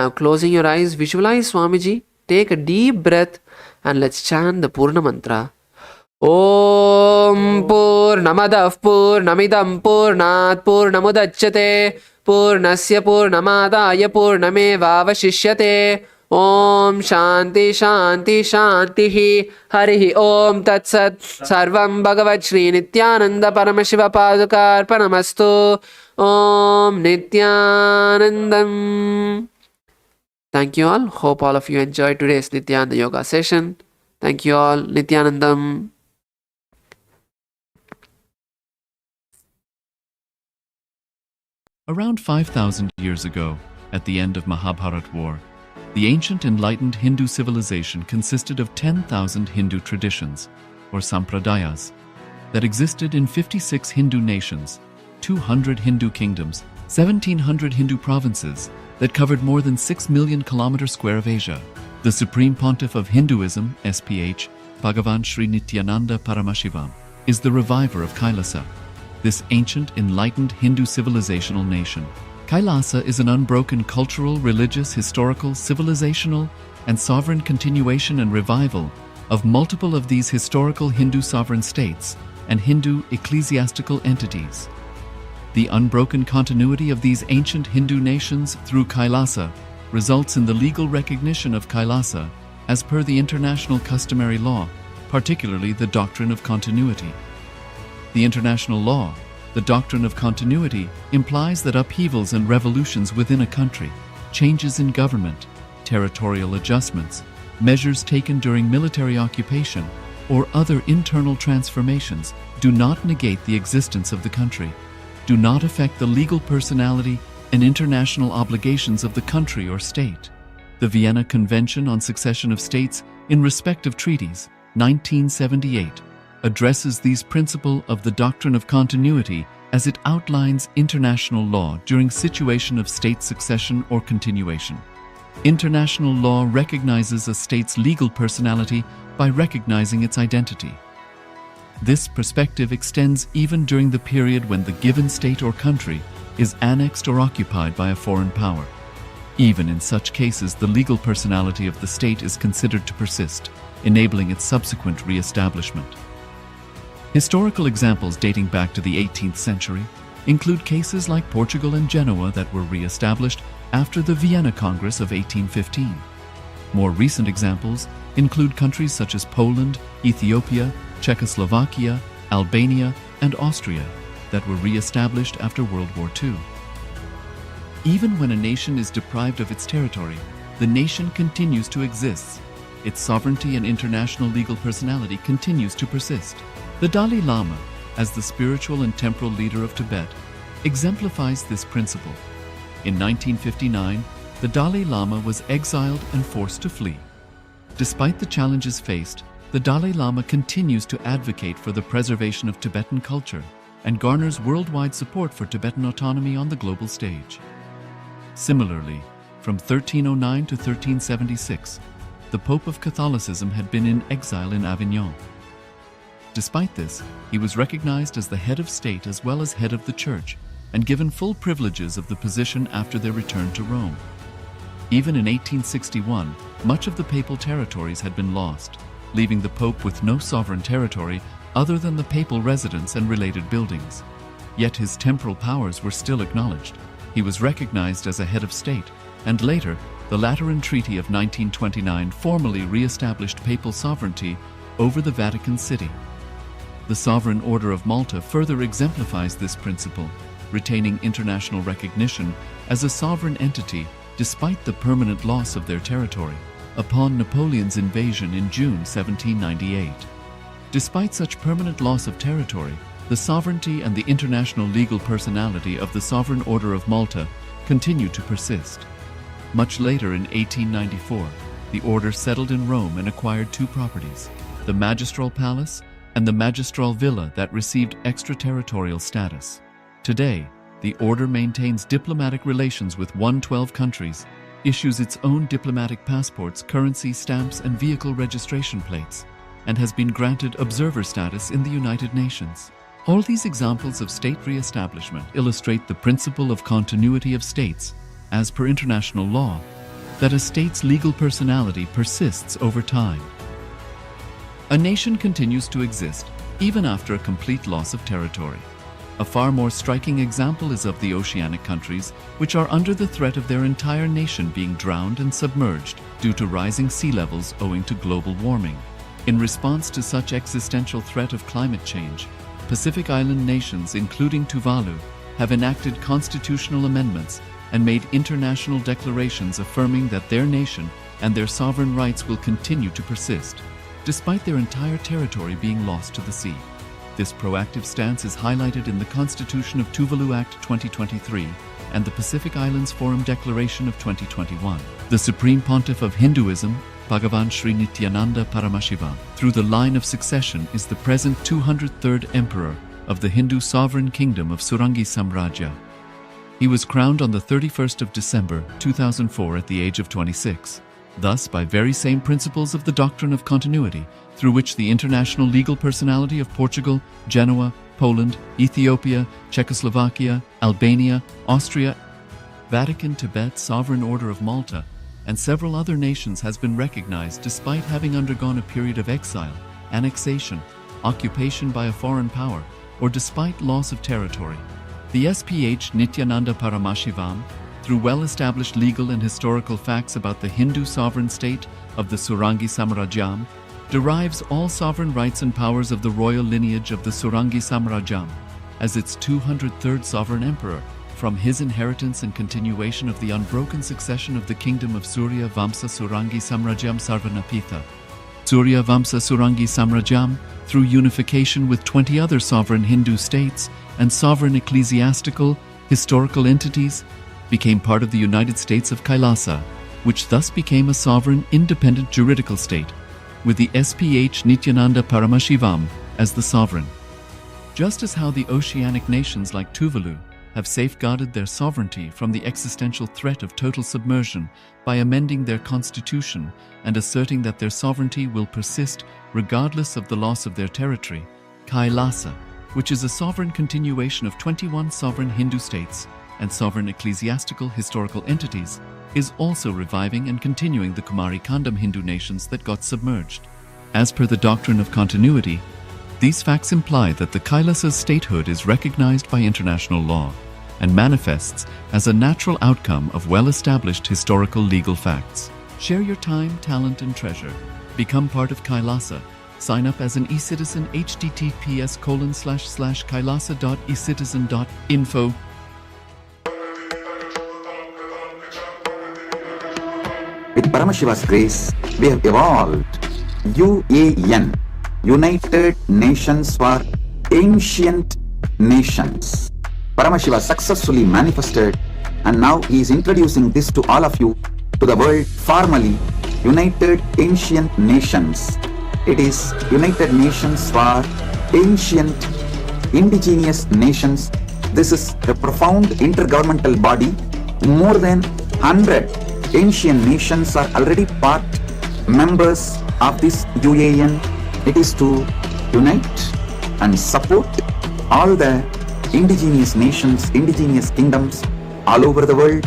Now closing your eyes, visualize Swamiji, take a deep breath and let's chant the Purna Mantra. Om Purnamadah Purnamidam Purnat Purnamudachyate Purnasya Purnamadaya Purnamevavashishyate. Om Shanti Shanti Shantihi Harihi Om Tat Sat. Sarvam Bhagavad Shri Nithyananda Paramashiva Padukarpanamastu. Om Nithyanandam. Thank you all. Hope all of you enjoyed today's Nithyananda Yoga session. Thank you all. Nithyanandam. Around 5,000 years ago, at the end of Mahabharat War, the ancient enlightened Hindu civilization consisted of 10,000 Hindu traditions, or sampradayas, that existed in 56 Hindu nations, 200 Hindu kingdoms, 1,700 Hindu provinces, that covered more than 6 million kilometers square of Asia. The Supreme Pontiff of Hinduism, SPH, Bhagavan Sri Nithyananda Paramashivoham, is the reviver of Kailasa, this ancient enlightened Hindu civilizational nation. Kailasa is an unbroken cultural, religious, historical, civilizational, and sovereign continuation and revival of multiple of these historical Hindu sovereign states and Hindu ecclesiastical entities. The unbroken continuity of these ancient Hindu nations through Kailasa results in the legal recognition of Kailasa as per the international customary law, particularly the Doctrine of Continuity. The international law, the Doctrine of Continuity, implies that upheavals and revolutions within a country, changes in government, territorial adjustments, measures taken during military occupation, or other internal transformations do not negate the existence of the country, do not affect the legal personality and international obligations of the country or state. The Vienna Convention on Succession of States in Respect of Treaties, 1978, addresses these principles of the doctrine of continuity as it outlines international law during situation of state succession or continuation. International law recognizes a state's legal personality by recognizing its identity. This perspective extends even during the period when the given state or country is annexed or occupied by a foreign power. Even in such cases, the legal personality of the state is considered to persist, enabling its subsequent re-establishment. Historical examples dating back to the 18th century include cases like Portugal and Genoa that were re-established after the Vienna Congress of 1815. More recent examples include countries such as Poland, Ethiopia, Czechoslovakia, Albania, and Austria that were re-established after World War II. Even when a nation is deprived of its territory, the nation continues to exist. Its sovereignty and international legal personality continues to persist. The Dalai Lama, as the spiritual and temporal leader of Tibet, exemplifies this principle. In 1959, the Dalai Lama was exiled and forced to flee. Despite the challenges faced, the Dalai Lama continues to advocate for the preservation of Tibetan culture and garners worldwide support for Tibetan autonomy on the global stage. Similarly, from 1309 to 1376, the Pope of Catholicism had been in exile in Avignon. Despite this, he was recognized as the head of state as well as head of the church and given full privileges of the position after their return to Rome. Even in 1861, much of the papal territories had been lost, leaving the Pope with no sovereign territory other than the papal residence and related buildings. Yet his temporal powers were still acknowledged. He was recognized as a head of state, and later, the Lateran Treaty of 1929 formally re-established papal sovereignty over the Vatican City. The Sovereign Order of Malta further exemplifies this principle, retaining international recognition as a sovereign entity despite the permanent loss of their territory upon Napoleon's invasion in June 1798. Despite such permanent loss of territory, the sovereignty and the international legal personality of the Sovereign Order of Malta continue to persist. Much later in 1894, the order settled in Rome and acquired two properties, the Magistral Palace and the Magistral Villa that received extraterritorial status. Today, the order maintains diplomatic relations with 112 countries, issues its own diplomatic passports, currency, stamps, and vehicle registration plates, and has been granted observer status in the United Nations. All these examples of state re-establishment illustrate the principle of continuity of states, as per international law, that a state's legal personality persists over time. A nation continues to exist even after a complete loss of territory. A far more striking example is of the oceanic countries, which are under the threat of their entire nation being drowned and submerged due to rising sea levels owing to global warming. In response to such existential threat of climate change, Pacific Island nations, including Tuvalu, have enacted constitutional amendments and made international declarations affirming that their nation and their sovereign rights will continue to persist, despite their entire territory being lost to the sea. This proactive stance is highlighted in the Constitution of Tuvalu Act 2023 and the Pacific Islands Forum Declaration of 2021. The Supreme Pontiff of Hinduism, Bhagavan Sri Nithyananda Paramashivoham, through the line of succession is the present 203rd Emperor of the Hindu Sovereign Kingdom of Surangi Samrajya. He was crowned on the 31st of December 2004 at the age of 26. Thus, by very same principles of the doctrine of continuity, through which the international legal personality of Portugal, Genoa, Poland, Ethiopia, Czechoslovakia, Albania, Austria, Vatican, Tibet, Sovereign Order of Malta, and several other nations has been recognized despite having undergone a period of exile, annexation, occupation by a foreign power, or despite loss of territory. The SPH Nithyananda Paramashivoham, through well-established legal and historical facts about the Hindu sovereign state of the Surangi Samrajyam, derives all sovereign rights and powers of the royal lineage of the Surangi Samrajyam as its 203rd sovereign emperor, from his inheritance and continuation of the unbroken succession of the kingdom of Surya Vamsa Surangi Samrajyam Sarvanapitha. Surya Vamsa Surangi Samrajyam, through unification with 20 other sovereign Hindu states and sovereign ecclesiastical, historical entities, became part of the United States of Kailasa, which thus became a sovereign, independent juridical state, with the SPH Nithyananda Paramashivoham as the sovereign. Just as how the oceanic nations like Tuvalu have safeguarded their sovereignty from the existential threat of total submersion by amending their constitution and asserting that their sovereignty will persist regardless of the loss of their territory, Kailasa, which is a sovereign continuation of 21 sovereign Hindu states and sovereign ecclesiastical historical entities, is also reviving and continuing the Kumari Kandam Hindu nations that got submerged. As per the doctrine of continuity, these facts imply that the Kailasa's statehood is recognized by international law and manifests as a natural outcome of well-established historical legal facts. Share your time, talent, and treasure. Become part of Kailasa. Sign up as an eCitizen https://kailasa.ecitizen.info. With Paramashiva's grace, we have evolved UAN, United Nations for Ancient Nations. Paramashiva successfully manifested, and now he is introducing this to all of you, to the world formally, United Ancient Nations. It is United Nations for Ancient Indigenous Nations. This is a profound intergovernmental body. More than 100 ancient nations are already part members of this UAN. It is to unite and support all the indigenous nations, indigenous kingdoms all over the world.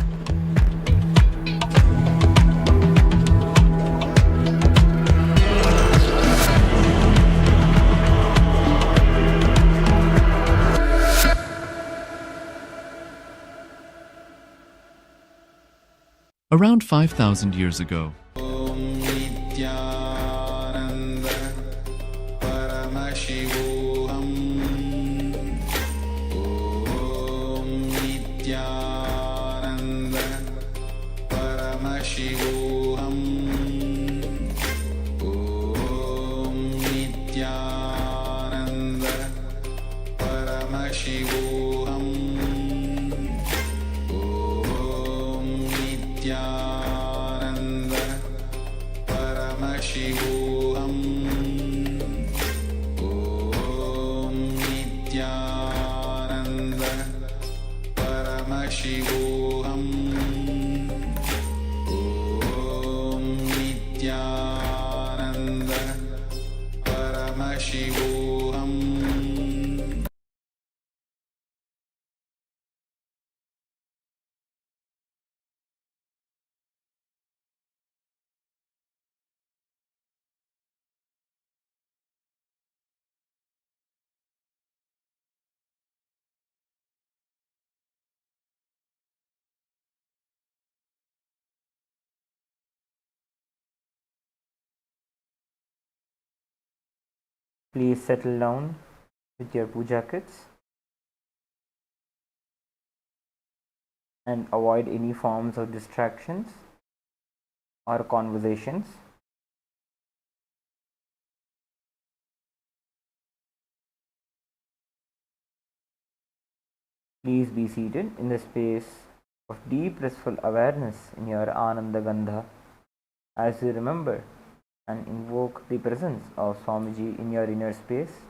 Around 5,000 years ago, Paramashivoham Om Nithyananda Paramashivoham Om Nithyananda Paramashivoham Om Nithyananda Paramashivoham Paramashivoham Om Nithyananda Paramashivoham. Please settle down with your puja kits and avoid any forms of distractions or conversations. Please be seated in the space of deep blissful awareness in your Ananda Gandha as you remember and invoke the presence of Swamiji in your inner space.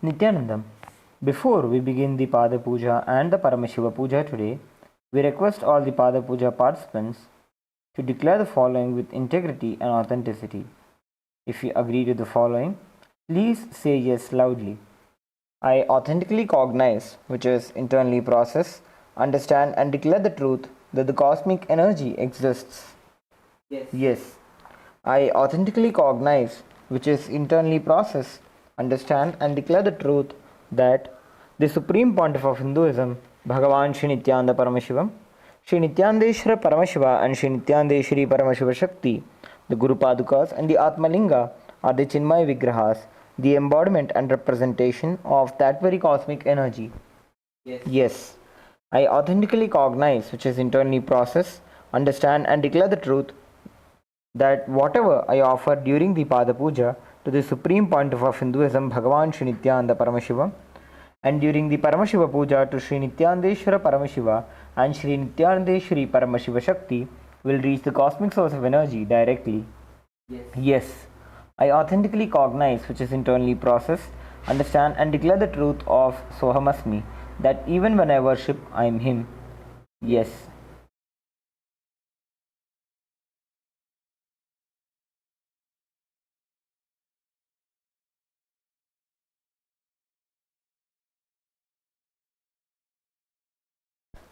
Nithyanandam. Before we begin the Pada Puja and the Paramashiva Puja today, we request all the Pada Puja participants to declare the following with integrity and authenticity. If you agree to the following, please say yes loudly. I authentically cognize, which is internally process, understand and declare the truth that the cosmic energy exists. Yes. I authentically cognize, which is internally process, understand and declare the truth that the Supreme Pontiff of Hinduism, Bhagavan Sri Nithyananda Paramashivam, Sri Nithyanandeshwara Paramashiva and Sri Nithyanandeshwari Paramashiva Shakti, the Guru Padukas and the Atmalinga are the Chinmay Vigrahas, the embodiment and representation of that very cosmic energy. Yes. I authentically cognize, which is internally process, understand and declare the truth that whatever I offer during the Pada Puja to the Supreme Pontiff of Hinduism, Bhagavan Sri Nithyananda Paramashiva, and during the Paramashiva Puja to Sri Nithyanandeshwara Paramashiva and Sri Nithyanandeshwari Paramashiva Shakti will reach the cosmic source of energy directly. Yes. I authentically cognize, which is internally process, understand and declare the truth of Sohamasmi, that even when I worship, I am Him. Yes.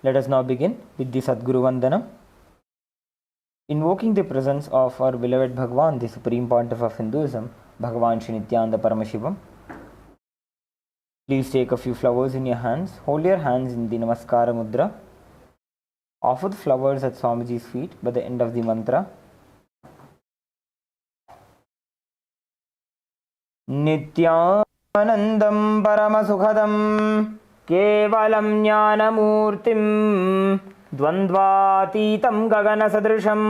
Let us now begin with the Sadguru Vandana. Invoking the presence of our beloved Bhagavan, the Supreme Pontiff of Hinduism, Bhagavan Sri Nithyananda Paramashivam. Please take a few flowers in your hands. Hold your hands in the Namaskara Mudra. Offer the flowers at Swamiji's feet by the end of the mantra. Nithyanandam Paramasukhadam Kevalam Jnanamurtim Dvandvatitam Gaganasadrisham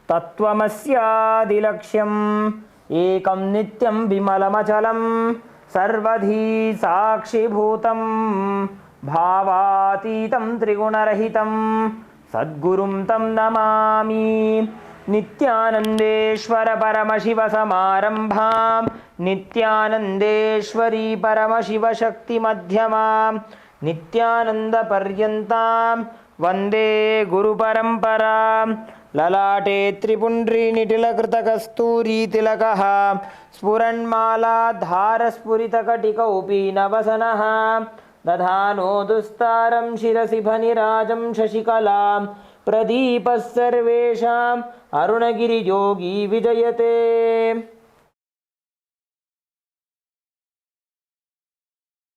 Tattvamasyadilaksham Ekam Nityam Vimalamachalam Sarvadhi Sakshibhutam Bhavatitam Trigunarahitam Sadgurum Tam Namami Nithyanandeshwara Paramashiva Samarambham Nithyanandeshwari Paramashiva Shakti Madhyamam Nithyananda Paryantam Vande Guru Paramparam Lalate Tripundri Nitilakrita Kasturi Tilakaha Spuranmala Dhara Spurita Katika Upi Navasanaha Dadhano Dustaram Shirasi Bhanirajam Shashikalam Pradipas Sarvesham Arunagiri Yogi Vijayate.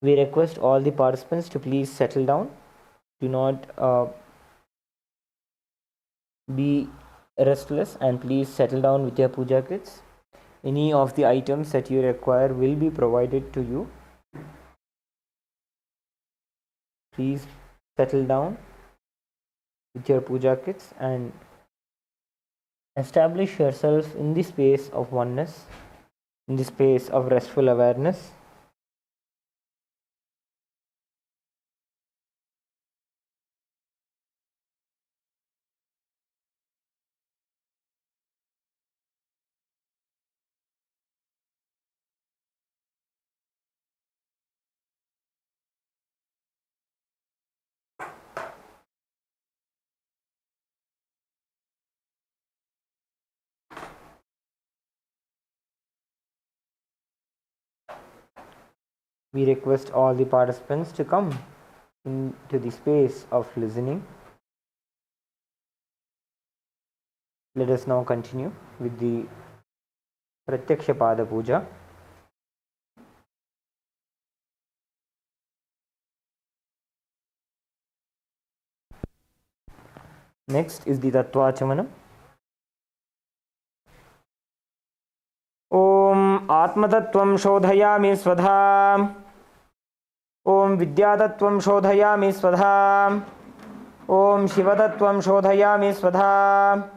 We request all the participants to please settle down. Do not be restless and please settle down with your puja kits. Any of the items that you require will be provided to you. Please settle down with your puja kits and establish yourself in the space of oneness, in the space of restful awareness. We request all the participants to come into the space of listening. Let us now continue with the Pratyaksha Pada Puja. Next is the Tattvachamanam. Om Atmatattvam Shodhayami Svadha. Om Vidyatattvam Shodhayami Svadha. Om Shivatattvam Shodhayami Svadha.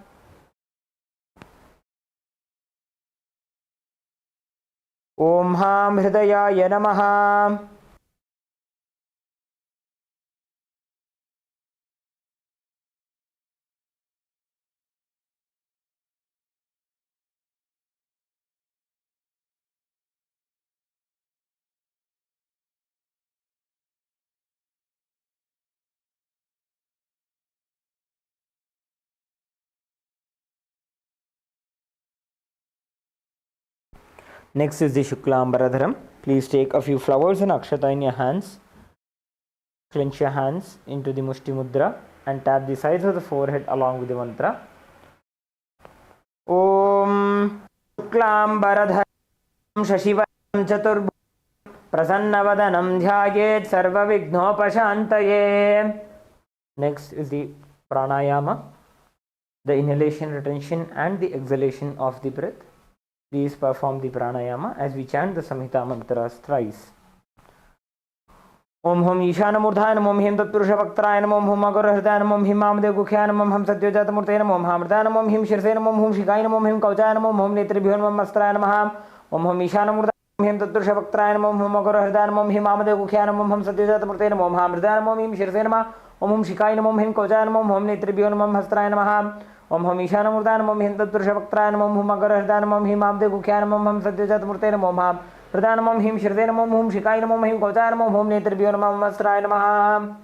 Om Ham Hridayaya Namaha. Next is the Shuklambaradharam. Please take a few flowers and akshata in your hands. Clench your hands into the Mushti Mudra and tap the sides of the forehead along with the mantra. Om Shuklambaradharam Shashivaram Chaturbhujam Prasannavadanam Dhyayet Sarvavignopashantaye. Next is the Pranayama, the inhalation, retention and the exhalation of the breath. Please perform the pranayama as we chant the Samhita mantras thrice. Om Hum Ishana Murdhaya Namo, Om Him Tatpurusha Vaktraya Namo, Om Hum Agara Hridaya Namo, Om Him Mamade Gukhya Namo, Om Hum Satyajata Murtaya Namo, Om Hamrdaya Namo, Om Him Shirsaya Namo, Om Hum Shikaya Namo, Om Him Kauchaya Namo, Om Hum Netribhyo Namo, Astraya Namo, Om Hum Ishana Murdhaya Namo, Om Him Tatpurusha Vaktraya Namo, Om Hum Agara Hridaya Namo, Om Him Mamade Gukhya Namo, Om Hum Satyajata Murtaya Namo, Om Hamrdaya Namo, Om Him Shirsaya Namo, Om Hum Shikaya Namo, Om Him Kauchaya Namo, Om Hum Netribhyo Namo, Astraya Namo, Om Hum Ishana Murdhaya Namo, Om Him Tatpurusha Vaktraya Namo, Om Hum Agara Hridaya Namo, Om Him Mamade Gukhya Namo, Om Hum Satyajata Murtaya Namo, Om Hum Hridaya Namo, Om Him Shirsaya Namo, Om Hum Shikaya Namo, Om Him Kauchaya Namo, Om Hum Netribhyo Namo, Astraya Namo.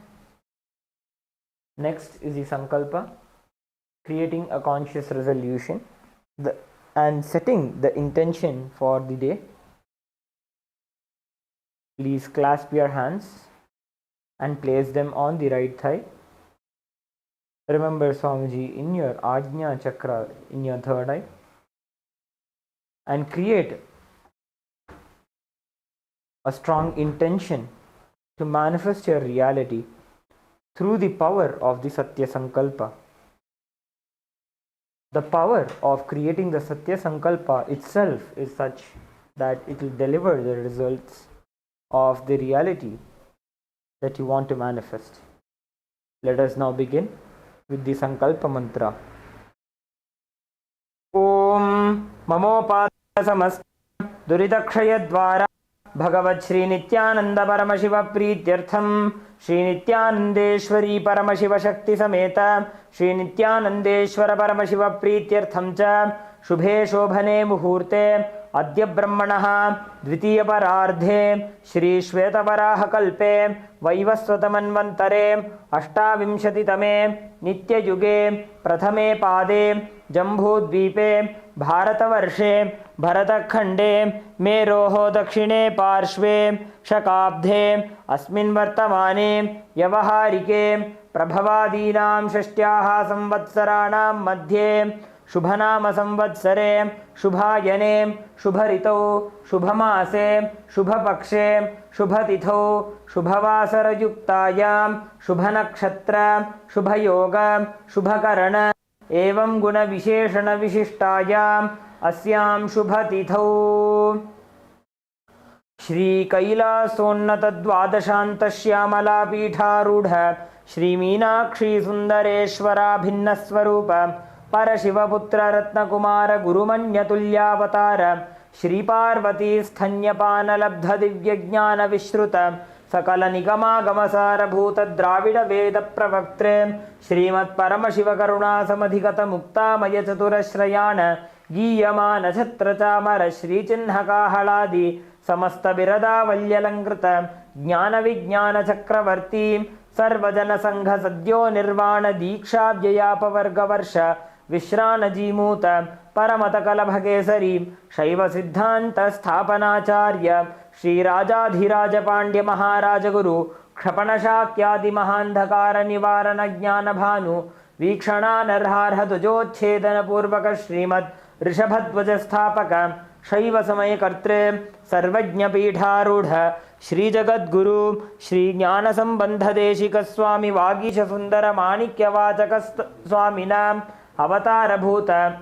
Next is the Sankalpa, creating a conscious resolution and setting the intention for the day. Please clasp your hands and place them on the right thigh. Remember Swamiji in your Ajna Chakra in your third eye and create a strong intention to manifest your reality through the power of the Satya Sankalpa. The power of creating the Satya Sankalpa itself is such that it will deliver the results of the reality that you want to manifest. Let us now begin with the Sankalpa mantra. Om Mamopada Samast Duridakshaya Dvara Bhagavad Shri Nithyananda Paramashiva Prityartham Shri Nithyanandeshwari Paramashiva Shakti Sameta Shri Nithyanandeshwara Paramashiva Prityartham Cha Shubhe Shobhane Muhurte Adya Brahmanaha Dvitiya Parardhe Shri Shweta Varaha Kalpe Vaivasvatamanvantare Ashtavimshatitame Nitya Yuge Prathame Pade Jambudvipe Bharatavarshe Bharatakhande Meroho Dakshine Parshve Shakabdhe Asmin Vartamane Yavaharike Prabhavadinam Shashtyaha Samvatsaranam Madhye Shubhanama Samvatsare Shubhayane Shubharito Shubhamase Shubhapakshe Shubhatitho Shubhavasara Yuktayam Shubhanakshatra Shubhayoga Shubhakarana Evam Guna Visheshana Vishishtayam Asyam Shubhatithau Shri Kailasa Dvadashantashyamala Pitharudha Shri Meenakshi Sundareshwara Bhinnaswarupa Parashivaputra Ratnakumara Gurumanyatulyavatara Shri Parvati Sthanyapana Labdha Divyajnana Vishruta Sakala Nigama Gamasara Bhuta Dravida Veda Pravaktre Shrimat Paramashiva Karuna Samadhikata Mukta Maya Chaturashrayana Giyamana Chhatrachamara Shri Chinhaka Haladi Samasta Virada Valyalankrita Jnana Vijnana Chakravarti Sarvajana Sangha Sadyo Nirvana Diksha Vyayapavarga Varsha Vishrana Jimuta Paramata Kalabhagesari Shaiva Siddhanta Sthapanacharya Shri Rajadhiraja Pandya Maharaja Guru Kshapana Shakyadi Mahandhakara Nivarana Jnana Bhanu Vikshana Narharha Dujochedana Purvaka Shrimad Rishabhadvaja Sthapaka Shaiva Samaya Kartre Sarvajna Pitharudha Shri Jagat Guru Shri Jnana Sambandha Deshika Swami Vagisha Sundara Manikya Vachaka Swaminam Avatara Bhuta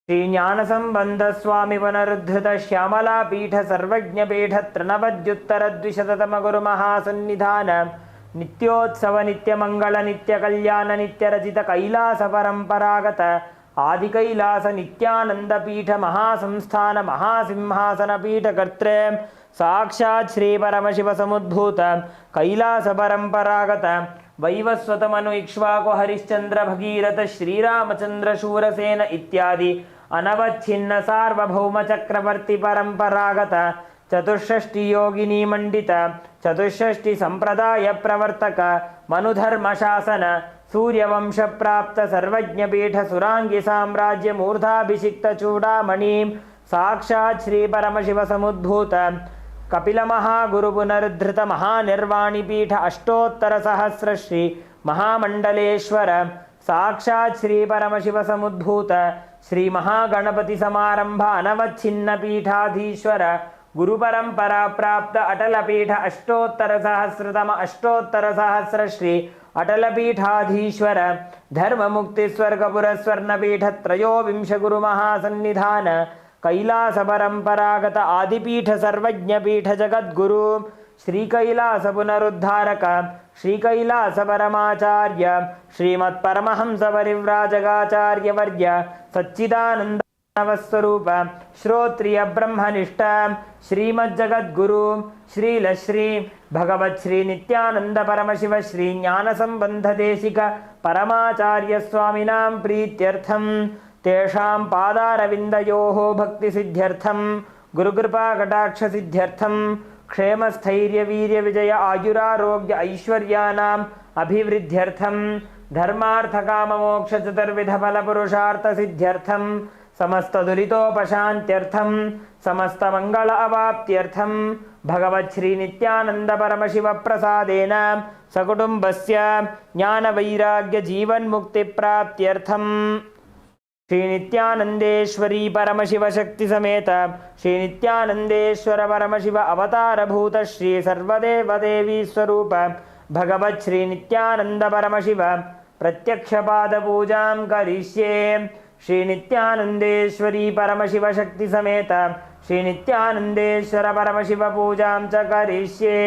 Shri Jnana Sambandha Swami Vanaruddhita Shyamala Pitha Sarvajna Pitha Tranavadyuttara Dvishatatama Guru Mahasannidhana Nityotsava Nitya Mangala Nitya Kalyana Nitya Rajita Kailasa Paramparagata Adi Kailasa Nityananda Pitha Mahasamsthana Mahasimhasana Pitha Kartre Sakshat Shri Paramashiva Samudbhuta Kailasa Paramparagata Vaivasvatamanu Ikshvako Harishchandra Bhagirata Shri Ramachandra Shurasena Ityadi Anavachinna Sarvabhauma Chakravarti Paramparagata Chatushashti Yogini Mandita Chatushashti Sampradaya Pravartaka Manudharma Shasana Surya Vamsha Prapta Sarvajna Pitha Surangi Samrajya Murdhabhishikta Chudamani साक्षात् श्री परमशिव समुद्भूत कपिल महागुरु पुनरुद्धृत महानिर्वाणी पीठ अष्टोत्तर सहस्र श्री महामंडलेश्वर साक्षात् श्री परमशिव समुद्भूत श्री महागणपति समारंभ अनवच्छिन्न पीठाधीश्वर गुरु परंपरा प्राप्त अटल पीठ अष्टोत्तर सहस्र श्री अटल पीठाधीश्वर धर्म मुक्ति स्वर्गपुर स्वर्ण पीठ त्रयोविंश गुरु महासन्निधान कैलास परंपरागत आदिपीठ सर्वज्ञ पीठ जगद्गुरु श्री कैलास पुनरुद्धारक श्री कैलास परमाचार्य श्रीमत् परमहंस परिव्राजकाचार्य वर्य सच्चिदानंद नवस्वरूप श्रोत्रिय ब्रह्मनिष्ठ श्रीमज्जगद्गुरु श्रील श्री भगवत् श्री नित्यानंद परमशिव श्री ज्ञान संबंध देशिक परमाचार्य स्वामिनां प्रीत्यर्थम तेषां पादारविन्दयोः भक्ति सिद्ध्यर्थम गुरुकृपा कटाक्ष सिद्ध्यर्थम क्षेम स्थैर्य वीर्य विजय आयुरारोग्य ऐश्वर्यानाम् अभिवृद्ध्यर्थम धर्मार्थ काम मोक्ष चतुर्विध फल पुरुषार्थ सिद्ध्यर्थम समस्त दुरितोपशान्त्यर्थम समस्त मंगल अवाप्त्यर्थम भगवत् श्री नित्यानंद परमशिव प्रसादेन सकुटुम्बस्य ज्ञान वैराग्य जीवन मुक्ति प्राप्त्यर्थम श्री नित्यानंदेश्वरी परमशिव शक्ति समेत श्री नित्यानंदेश्वर परमशिव अवतार भूत श्री सर्वदेव देवी स्वरूप भगवत् श्री नित्यानंद परमशिव प्रत्यक्ष पाद पूजां करिष्ये श्री नित्यानंदेश्वरी परमशिव शक्ति समेत श्री नित्यानंदेश्वर परमशिव पूजां च करिष्ये.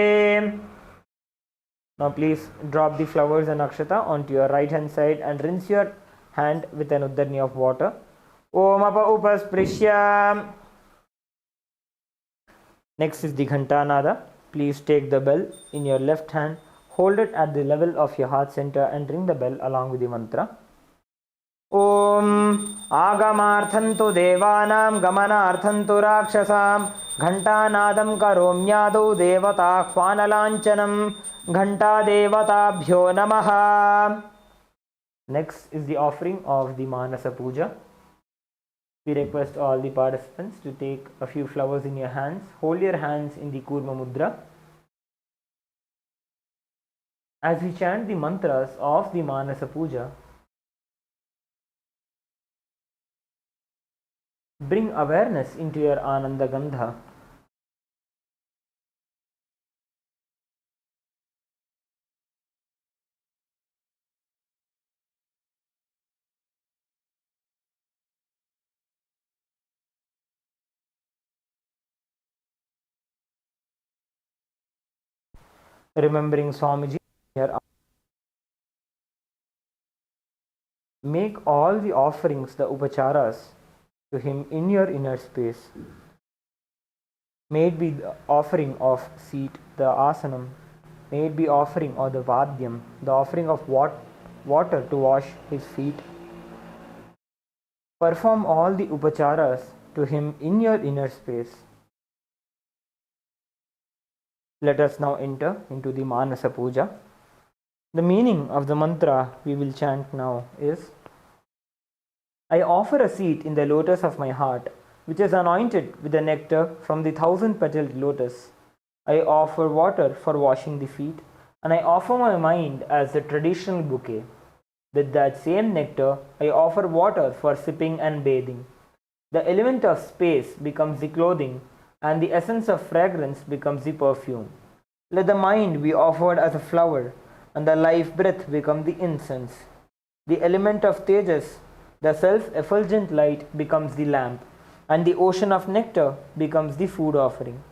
Now please drop the flowers and akshata onto your right hand side and rinse your hand with an uddarni of water. Om apa upasprishya. Next is the ghantanada. Please take the bell in your left hand, hold it at the level of your heart center and ring the bell along with the mantra. Om agamarthantu devanam gamanarthantu rakshasam ghantanadam karomyadau devata khvanalanchanam ghanta devatabhyo namaha. Next is the offering of the Manasa Puja. We request all the participants to take a few flowers in your hands. Hold your hands in the Kurma Mudra. As we chant the mantras of the Manasa Puja, bring awareness into your Ananda Gandha. Remembering Swamiji here. Make all the offerings, the upacharas, to him in your inner space. May it be the offering of seat, the asanam. May it be offering of the vadyam, the offering of water to wash his feet. Perform all the upacharas to him in your inner space. Let us now enter into the Manasa Puja. The meaning of the mantra we will chant now is: I offer a seat in the lotus of my heart, which is anointed with the nectar from the 1,000-petaled lotus. I offer water for washing the feet, and I offer my mind as the traditional bouquet. With that same nectar, I offer water for sipping and bathing. The element of space becomes the clothing, and the essence of fragrance becomes the perfume. Let the mind be offered as a flower, and the life breath become the incense. The element of tejas, the self-effulgent light, becomes the lamp, and the ocean of nectar becomes the food offering.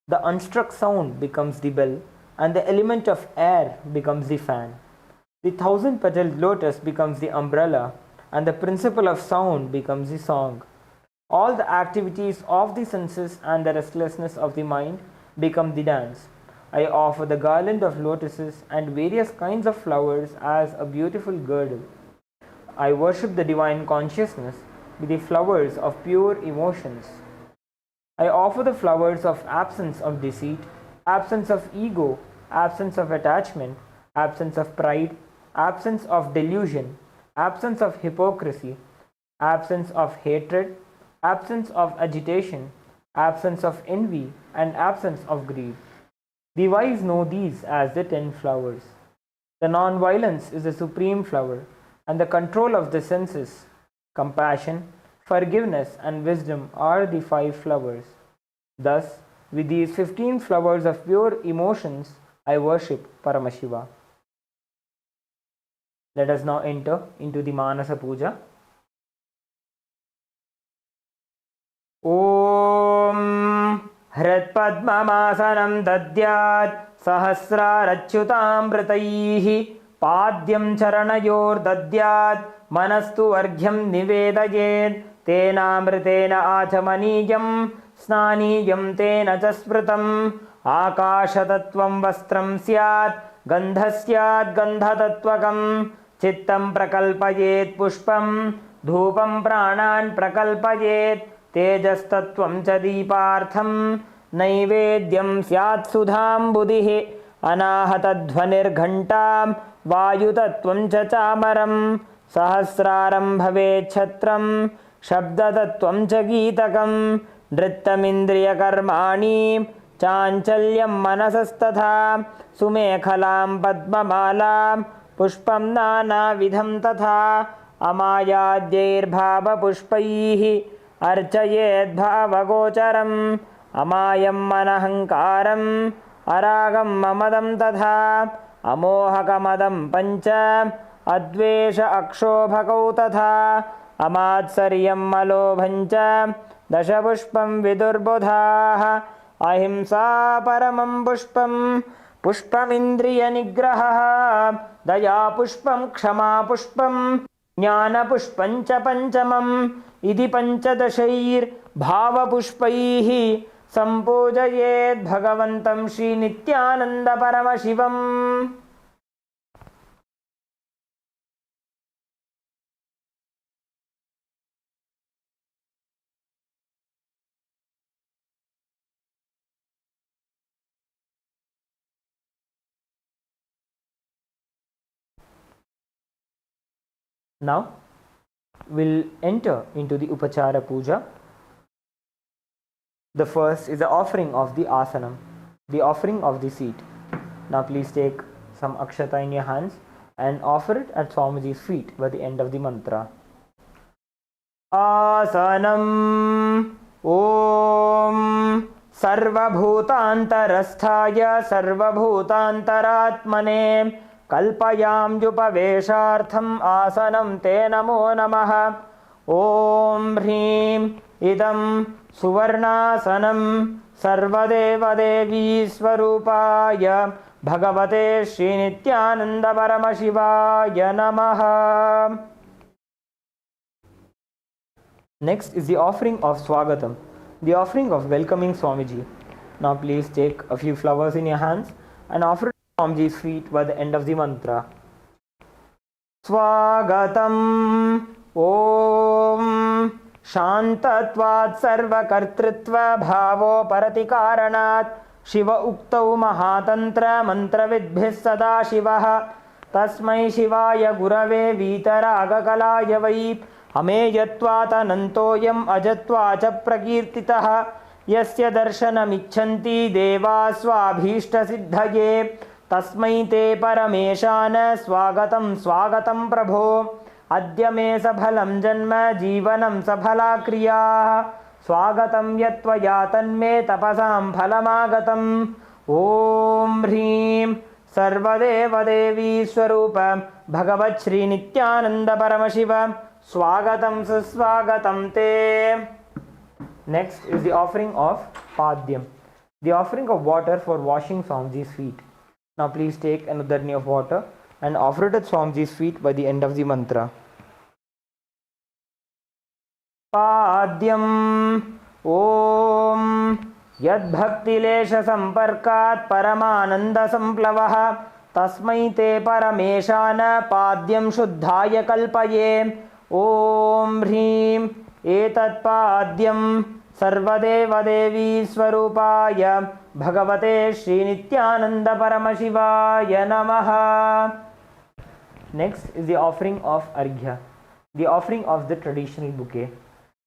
The unstruck sound becomes the bell, and the element of air becomes the fan. The 1,000-petaled lotus becomes the umbrella, and the principle of sound becomes the song. All the activities of the senses and the restlessness of the mind become the dance. I offer the garland of lotuses and various kinds of flowers as a beautiful girdle. I worship the divine consciousness with the flowers of pure emotions. I offer the flowers of absence of deceit, absence of ego, absence of attachment, absence of pride, absence of delusion, absence of hypocrisy, absence of hatred, absence of agitation, absence of envy, and absence of greed. The wise know these as the 10 flowers. The non-violence is the supreme flower, and the control of the senses, compassion, forgiveness, and wisdom are the 5 flowers. Thus, with these 15 flowers of pure emotions, I worship Paramashiva. Let us now enter into the Manasa Puja. Om Hritpadmamasanam Dadyat Sahasrarachyutamritaihi Padyam Charanayor Dadyat Manastu Arghyam Nivedayet Tenamritena Achamaniyam Snaniyam Tena Chasprutam Akashatattvam Vastram Syat Gandhasyat Gandhatatvakam Chittam Prakalpayet Pushpam Dhupam Pranan Prakalpayet Tejastattvam cha Deepartham Naivedyam Syat Sudham Buddhihi Anahatadhvanirghantam Vayutattvam cha Chamaram Sahasraram Bhavet Chhatram Shabdatattvam cha Geetakam Nrittamindriyakarmani Chanchalyam Manasastatha Sumekhalam Padmamalam Pushpam Nana Vidham Tatha Amayadyair Pushpaihi Archayed Bhavagocharam Amayam Manahankaram Aragam Mamadam Tatha Amohakamadam Pancha Advesha Akshobhakau Tatha Amatsaryam Malobhancha Dashapushpam Vidurbodhaha Ahimsa Paramam Pushpam Pushpamindriya Nigraha Daya Pushpam Kshama Pushpam Jnana Pushpancha Panchamam Idi Panchadashair Bhava Pushpaihi Sampojayet Bhagavantam Shri Nithyananda Paramashivam. Now we'll enter into the Upachara Puja. The first is the offering of the asanam, the offering of the seat. Now please take some akshata in your hands and offer it at Swamiji's feet by the end of the mantra. Asanam Om Sarvabhutantarasthaya Sarvabhutantaratmane Kalpayam Jupaveshartham Asanam Te Namo Namaha. Om Hrim Idam Suvarnasanam Sarvadeva Devi Swarupaya Bhagavate Shri Nithyananda Paramashivaya Namaha. Next is the offering of Swagatam, the offering of welcoming Swamiji. Now please take a few flowers in your hands and offer it to Swamiji's feet by the end of the mantra. Swagatam Om Shantatvat Sarvakartritva Bhavo Paratikaranat Shiva Uktau Mahatantra Mantravidbhis Sada Shivaha Tasmai Shivaya Gurave Vitaraga Vai Ameyatvat Anantoyam Ajatvacha Prakirtitaha Yasya Darshanamichanti Deva Swabhishta Siddhaye Tasmai Te Parameshana Swagatam Swagatam Prabho Adya me sabhalam janma jivanam sabhala kriya Swagatam yatvaya tanme tapasam phalamagatam. Om Hrim Sarvadeva Devi Swarupa Bhagavat Shri Nithyananda Paramashiva Swagatam Suswagatam Te. Next is the offering of Padyam, the offering of water for washing Swamiji's feet. Now please take an udarni of water and offer it at Swamiji's feet by the end of the mantra. Padyam Om Yad Bhakti Lesha Samparkat Paramananda Samplavaha Tasmai Te Parameshana Padyam Shuddhaya Kalpaye. Om Hrim Etat Padyam Sarvadeva Devi Swarupaya Bhagavate Shri Nithyananda Paramashivaya Namaha. Next is the offering of Arghya, the offering of the traditional bouquet.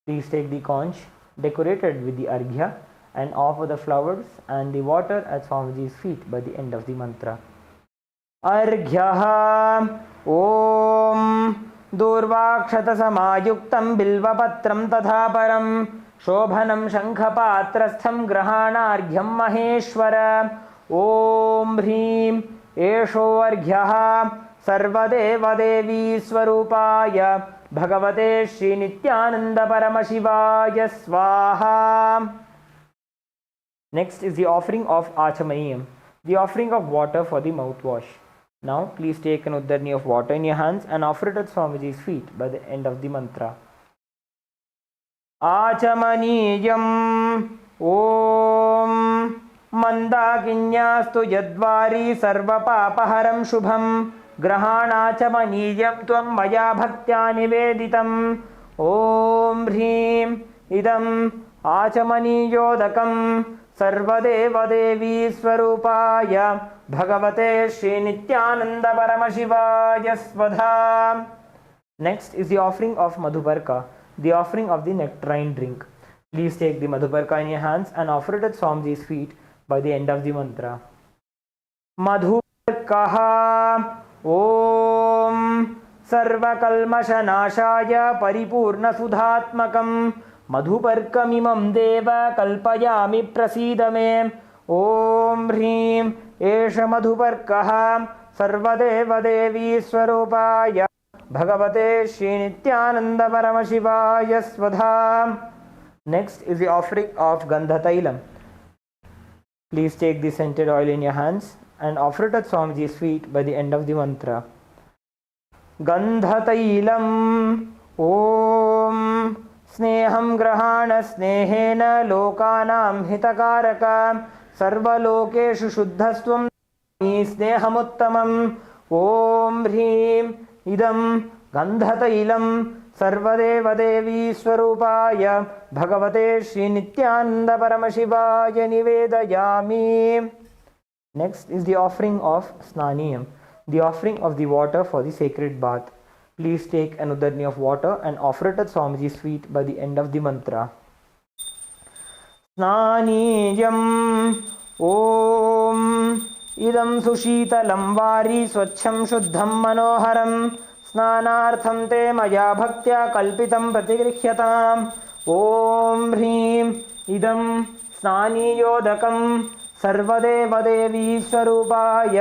Please take the conch decorated with the arghya and offer the flowers and the water at Swamiji's feet by the end of the mantra. अर्घ्यः ॐ दूर्वाक्षतसमायुक्तं बिल्वपत्रं तथा परं शोभनं शङ्खपात्रस्थं ग्रहाणार्घ्यं महेश्वर ॐ ह्रीं एषोऽर्घ्यः सर्वदेवदेवी स्वरूपाय भगवते श्रीनित्यानन्दपरमशिवाय स्वाहा. Next is the offering of Achamaniyam, the offering of water for the mouthwash. Now please take an uddarni of water in your hands and offer it at Swamiji's feet by the end of the mantra. Achamaniyam Om Mandakinyastu Yadvari Sarvapapaharam Shubham Grahanachamaniyam Tvam Maya Bhaktya Niveditam Om Hrim Idam Achamaniyodakam सर्वदेवदेवी स्वरूपाय भगवते श्रीनित्यानंद परमशिवाय स्वधा. Next is the offering of Madhubarka, the offering of the nectarine drink. Please take the Madhubarka in your hands and offer it at Swamiji's feet by the end of the mantra. Madhubarkaha Om Sarvakalmashanashaya Paripurnasudhatmakam मधुपर्कमिमं देव कल्पयामि प्रसीद मे ॐ ह्रीं एष मधुपर्कः सर्वदेवदेवी स्वरूपाय भगवते श्रीनित्यानन्दपरमशिवाय स्वधा. Next is the offering of Gandhatailam. Please take the scented oil in your hands and offer it at Swamiji's feet by the end of the mantra. Gandhatailam Om स्नेहं ग्रहाण स्नेहेन लोकानां हितकारक सर्वलोकेषु शुद्धस्त्वं स्नेहमुत्तमम् ॐ ह्रीं इदं गन्धतैलं सर्वदेवदेवी स्वरूपाय भगवते श्रीनित्यानन्दपरमशिवाय निवेदयामि. Next is the offering of Snaniyam, the offering of the water for the sacred bath. Please take an uddarni of water and offer it at Swamiji's feet by the end of the mantra. Snaniyam Om Idam Sushitalam Vari Swachham Shuddham Manoharam Snanartham Te Maya Bhaktya Kalpitam Pratigrihyataam Om Hrim Idam Snaniyodakam सर्वदेवदेवी स्वरूपाय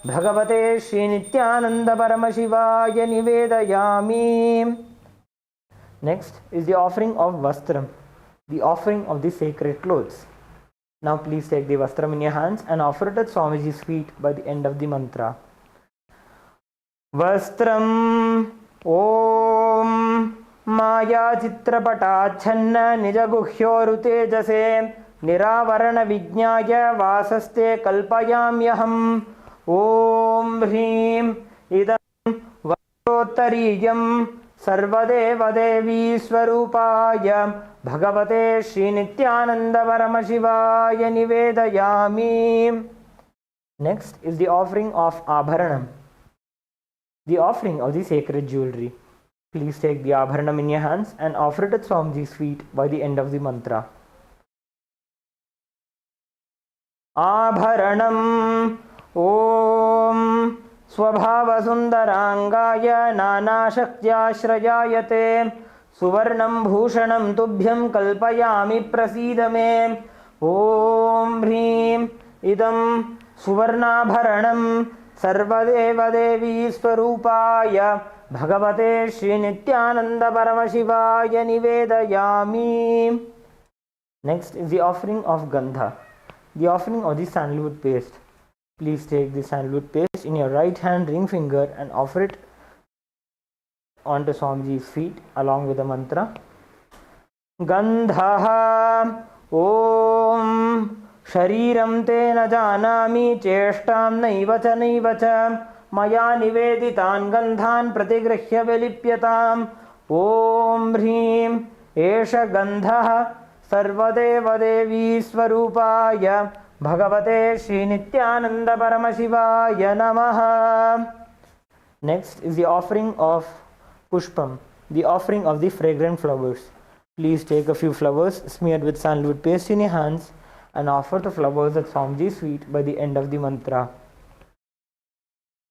भगवते श्रीनित्यानन्दपरमशिवाय निवेदयामि. Next is the offering of Vastram, the offering of the sacred clothes. Now please take the Vastram in your hands and offer it at Swamiji's feet by the end of the mantra. Vastram Om Maya Chitrapatachanna Nijaguhyorutejase निरावरण विज्ञाय वासस्ते कल्पयाम्यहम् ॐ ह्रीं इदं वरोत्तरीयं सर्वदेवदेवी स्वरूपाय भगवते श्रीनित्यानन्दपरमशिवाय निवेदयामि. Next is the offering of Abharanam, the offering of the sacred jewelry. Please take the Abharanam in your hands and offer it at Swamiji's feet by the end of the mantra. आभरणम् ॐ स्वभावसुन्दराङ्गाय नानाशक्त्याश्रयायते सुवर्णं भूषणं तुभ्यं कल्पयामि प्रसीद मे ॐ ह्रीं इदं सुवर्णाभरणं सर्वदेवदेवी स्वरूपाय भगवते श्रीनित्यानन्दपरमशिवाय निवेदयामि. Next is the offering of Gandha, the offering of the sandalwood paste. Please take the sandalwood paste in your right hand ring finger and offer it onto Swamiji's feet along with the mantra. Gandhaha Om Shariram te na janami cheshtam naiva cha maya niveditan gandhan pratigrihya velipyatam Om Hrim Esha Gandhaha सर्वदेवदेवी स्वरूपाय भगवते श्रीनित्यानन्दपरमशिवाय नमः. Next is the offering of Pushpam, the offering of the fragrant flowers. Please take a few flowers smeared with sandalwood paste in your hands and offer the flowers at Swamiji's feet by the end of the mantra.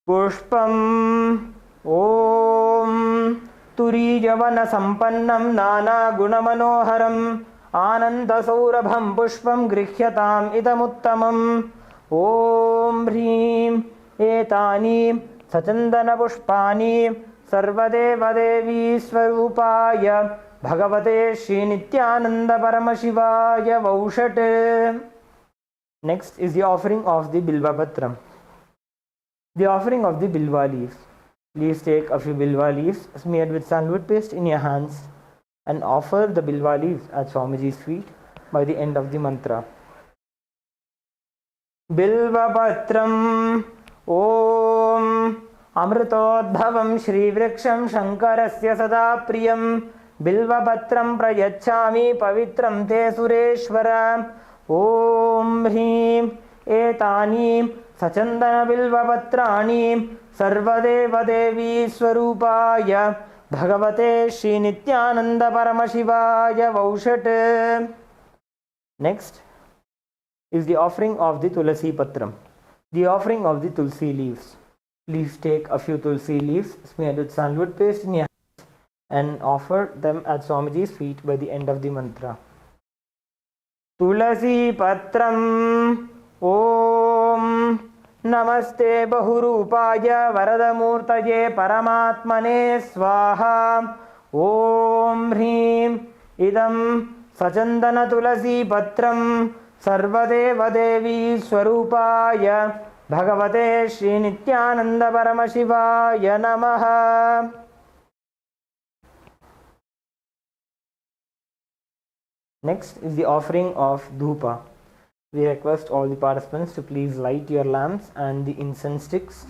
Pushpam Om Turijavana Sampannam Nana Gunamanoharam Ananda Saurabham Pushpam Grihyatam Idamuttamam Om Hrim Etani Sachandana Pushpani Sarvadeva Devi Swarupaya Bhagavate Shri Nithyananda Paramashivaya Vaushat. Next is the offering of the Bilva Patram. The offering of the Bilva leaves. Please take a few Bilva leaves smeared with sandalwood paste in your hands and offer the Bilva leaves at Swamiji's feet by the end of the mantra. Bilva Patram Om Amritodbhavam Shri Vriksham Shankarasya Sada Priyam Bilvapatram Prayachami Pavitram Te Sureshwara Om Hrim Etani Sachandana Bilvapatrani Sarvadeva Devi Swarupaya Bhagavate Shri Nithyananda Paramashivaya Vaushat. Next is the offering of the Tulasi Patram. The offering of the Tulsi leaves. Please take a few Tulsi leaves smeared with sandalwood paste in your hands and offer them at Swamiji's feet by the end of the mantra. Tulasi Patram Om Namaste Bahurupaya Varadamurtaye Paramatmane Swaha Om Hrim Idam Sachandana Tulasi Patram Sarvadeva Devi Swarupaya Bhagavate Shri Nithyananda Paramashivaya Namaha. Next is the offering of Dhupa. We request all the participants to please light your lamps and the incense sticks.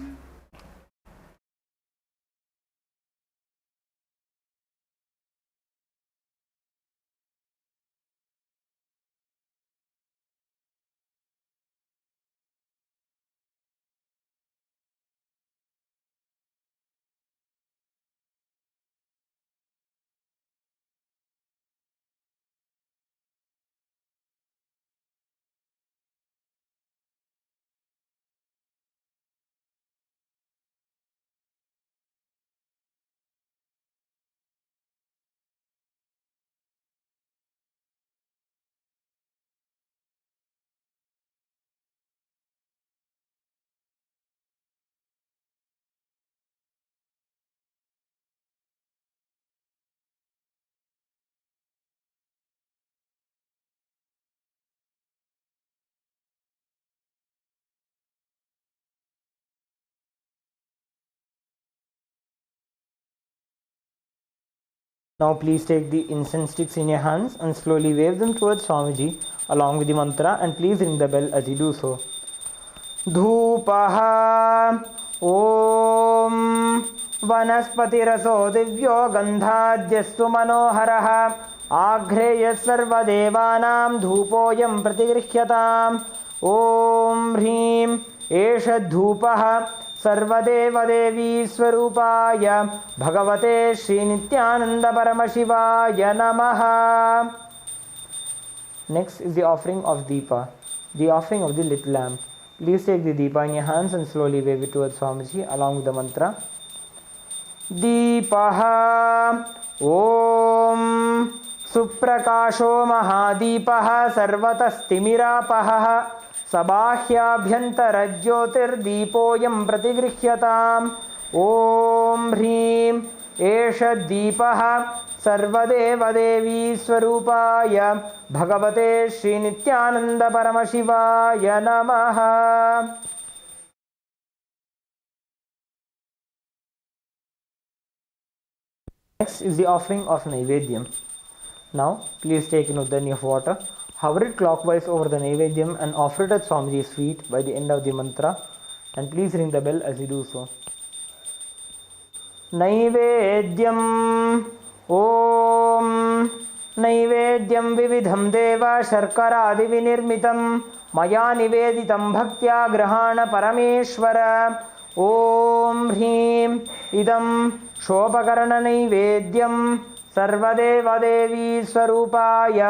Now please take the incense sticks in your hands and slowly wave them towards Swamiji along with the mantra, and please ring the bell as you do so. Dhupaha Om Vanaspati Raso Divyo Gandhadyastu Manoharaha Agreya Sarva Devanam Dhupoyam Pratigrihyatam Om Hrim Esha Dhupaha Sarvadeva Devi Swarupaya Bhagavate Shri Nithyananda Paramashivaya Namaha. Next is the offering of Deepa, the offering of the lit lamp. Please take the Deepa in your hands and slowly wave it towards Swamiji along with the mantra. Deepaha Om Suprakasho Mahadipaha Sarvatastimirapaha Sabahyaabhyantarajyotirdeepoyam Pratigrihyatam Om Hrim Esha Deepaha Sarvadeva Devi Swarupaya Bhagavate Shri Nithyananda Paramashivaya Namaha. Next is the offering of Naivedyam. Now please take an udani of water, hover it clockwise over the Naivedyam and offer it at Swamiji's feet by the end of the mantra, and please ring the bell as you do so. Naivedyam Om Naivedyam Vividham Deva Sharkaradi Vinirmitam Maya Niveditam Bhaktya Grahana Parameshwara Om Hrim Idam Shopakarana Naivedyam सर्वदेवदेवी स्वरूपाय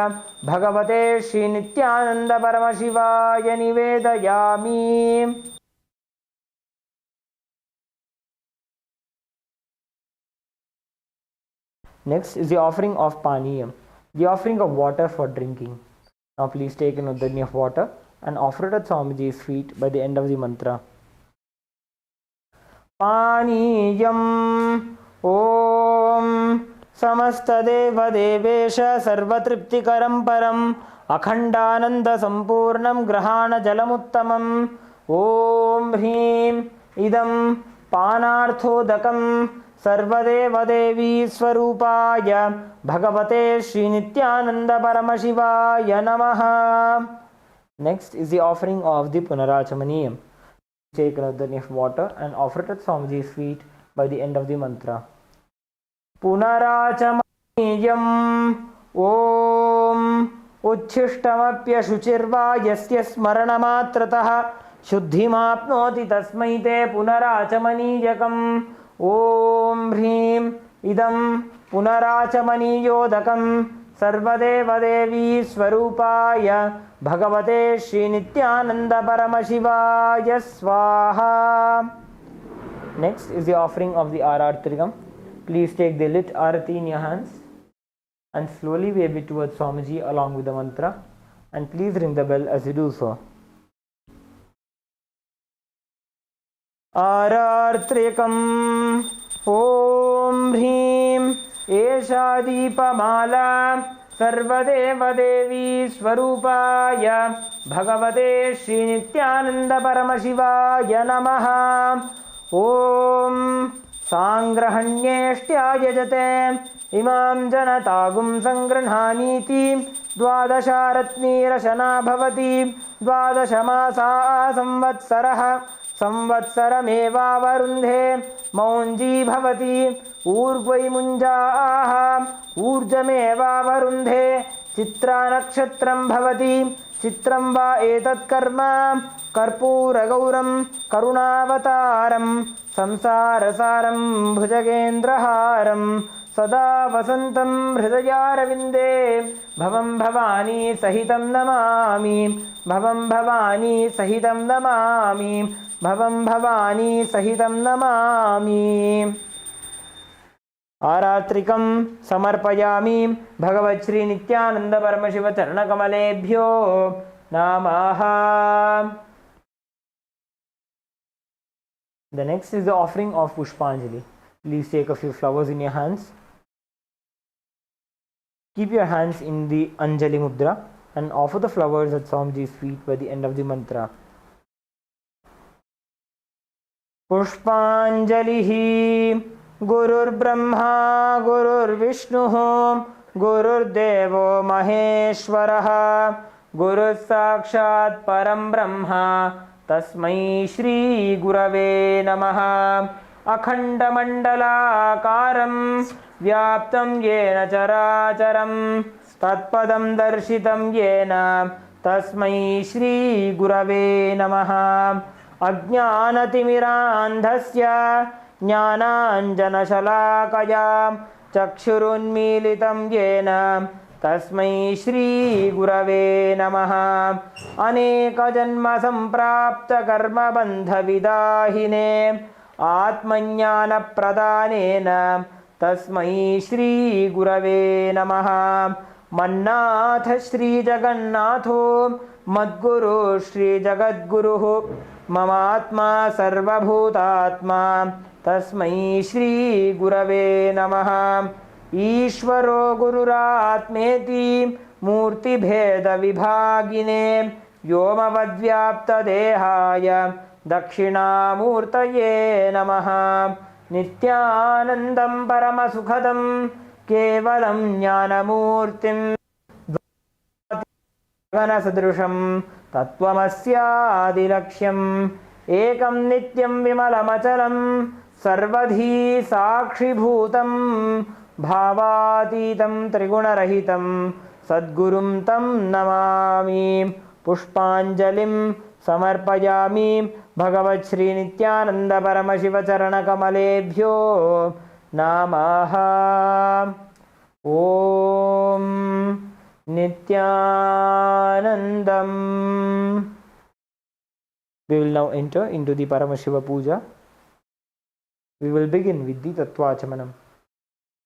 भगवते श्री नित्यानंद परमशिवाय निवेदयामि। Next is the offering of paniyam, the offering of water for drinking. Now please take an udani of water and offer it at Swamiji's feet by the end of the mantra. Paniyam Om समस्तदेवदेवेश सर्वतृप्तिकरं परम् अखण्डानन्दसम्पूर्णं ग्रहाणजलमुत्तमम् ॐ ह्रीं इदं पानार्थोदकं सर्वदेवदेवी स्वरूपाय भगवते श्रीनित्यानन्दपरमशिवाय नमः. Next is the offering of the Punarachamaniyam. Take another of water and offer it at Swamiji's feet by the end of the mantra. पुनराचमनीयम् ॐ उच्छिष्टमप्यशुचिर्वा यस्य स्मरणमात्रतः शुद्धिमाप्नोति तस्मै ते पुनराचमनीयकम् ॐ ह्रीं इदं पुनराचमनीयोदकं सर्वदेवदेवी स्वरूपाय भगवते श्रीनित्यानन्दपरमशिवाय स्वाहा. Next is the offering of the Arartrigam. Please take the lit arati in your hands and slowly wave it towards Swamiji along with the mantra, and please ring the bell as you do so. Arartrikam Om Hrim Esha Deepamala Sarvadevadevi Swarupaya Bhagavate Shri Nityananda Paramashivaya Namaha. Om सांग्रहण्येष्ट्यायजते इमां जनतागुं संगृह्णानीति द्वादशारत्नीरशना भवति द्वादशमासा संवत्सरः संवत्सरमेवावरुन्धे मौञ्जी भवति ऊर्ध्वैमुञ्जाः ऊर्जमेवावरुन्धे चित्रानक्षत्रं भवति चित्रं वा एतत् कर्म कर्पूरगौरं करुणावतारं संसारसारं भुजगेन्द्रहारं सदा वसन्तं हृदयारविन्दे भवं भवानी सहितं नमामि भवं भवानी सहितं नमामि भवं भवानी सहितं नमामि. आरात्रिकं समर्पयामि भगवत् श्री नित्यानंद परमशिव चरणकमलेभ्यो नमः. The next is the offering of Pushpanjali. Please take a few flowers in your hands. Keep your hands in the Anjali Mudra and offer the flowers at Swamiji's feet by the end of the mantra. Pushpanjalihi गुरुर्ब्रह्मा गुरुर्विष्णुः गुरुर्देवो महेश्वरः गुरुः साक्षात् परं ब्रह्म तस्मै श्री गुरवे नमः. अखण्डमण्डलाकारं व्याप्तं येन चराचरं तत्पदं दर्शितं येन तस्मै श्री गुरवे नमः. अज्ञानतिमिरान्धस्य ज्ञानाञ्जनशलाकया चक्षुरुन्मीलितं येन तस्मै श्री गुरवे नमः. अनेकजन्मसम्प्राप्तकर्मबन्धविदाहिने आत्मज्ञानप्रदानेन तस्मै श्री गुरवे नमः. मन्नाथ श्रीजगन्नाथो मद्गुरु श्रीजगद्गुरुः ममात्मा सर्वभूतात्मा तस्मै श्री गुरवे नमः. ईश्वरो गुरुरात्मेति मूर्तिभेदविभागिने व्योमवद्व्याप्तदेहाय दक्षिणामूर्तये नमः. नित्यानन्दं परमसुखदं केवलं ज्ञानमूर्तिं गगनसदृशं तत्त्वमस्यादिलक्ष्यम् एकं नित्यं विमलमचलं सर्वधी साक्षिभूतं भावातीतं त्रिगुणरहितं सद्गुरुं तं नमामि. पुष्पाञ्जलिं समर्पयामि भगवत् श्री नित्यानंद परमशिव चरणकमलेभ्यो नमः. Om Nithyanandam. We will now enter into the Paramashiva Puja. We will begin with the Tattvachamanam.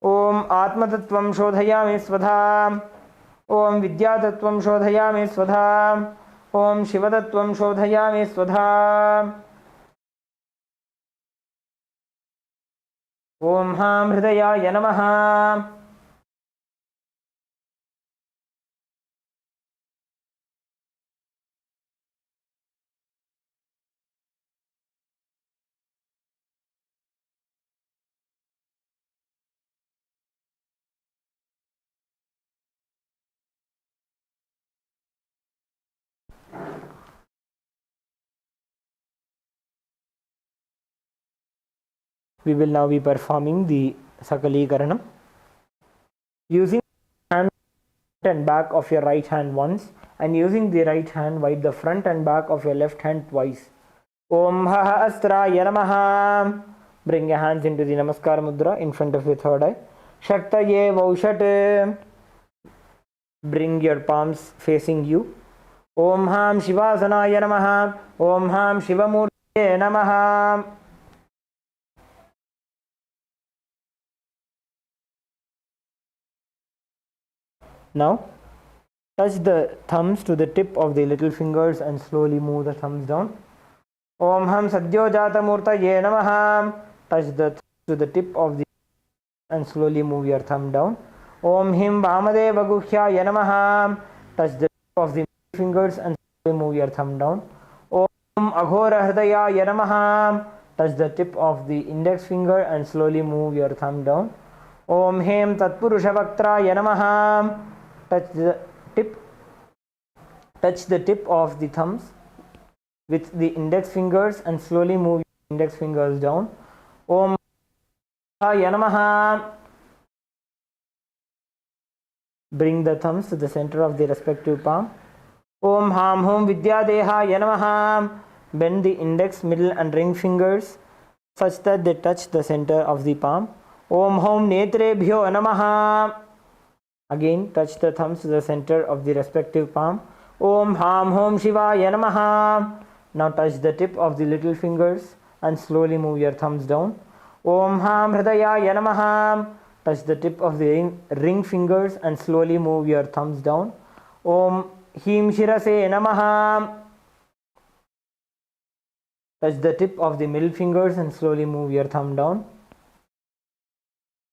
Om Atma Tattvam Shodhayami Svadha. Om Vidya Tattvam Shodhayami Svadha. Om Shiva Tattvam Shodhayami Svadha. Om Ham Hridayaya Namaha. We will now be performing the Sakali Karanam. Using hand and back of your right hand once, and using the right hand wipe the front and back of your left hand twice. Om Haha Astraya Namaha. Bring your hands into the Namaskar Mudra in front of your third eye. Shaktaye Vaushat. Bring your palms facing you. Om Ham Shivasanaya Namaha. Om Ham Shivamurtaye Namaha. Now, touch the thumbs to the tip of the little fingers and slowly move the thumbs down. Om Ham Sadyo Jata Murtaye Namaha. Touch the thumbs to the tip of the and slowly move your thumb down. Om Him Vamadeva Guhyaya Namaha. Touch the tip of the fingers and slowly move your thumb down. Om Aghora Hridayaya Namaha. Touch the tip of the index finger and slowly move your thumb down. Om Hem Tatpurusha Vaktraya Namaha. Touch the tip of the thumbs with the index fingers and slowly move your index fingers down. Om Haya Namaha. Bring the thumbs to the center of the respective palm. Om Ham Hum Vidya Dehaya Namaha. Bend the index, middle and ring fingers such that they touch the center of the palm. Om Hum Netrebhyo Namaha. Again, touch the thumbs to the center of the respective palm. Om Ham Hom Shivaya Namaha. Now touch the tip of the little fingers and slowly move your thumbs down. Om Ham Hridayaya Namaha. Touch the tip of the ring fingers and slowly move your thumbs down. Om Him Shirase Namaha. Touch the tip of the middle fingers and slowly move your thumb down.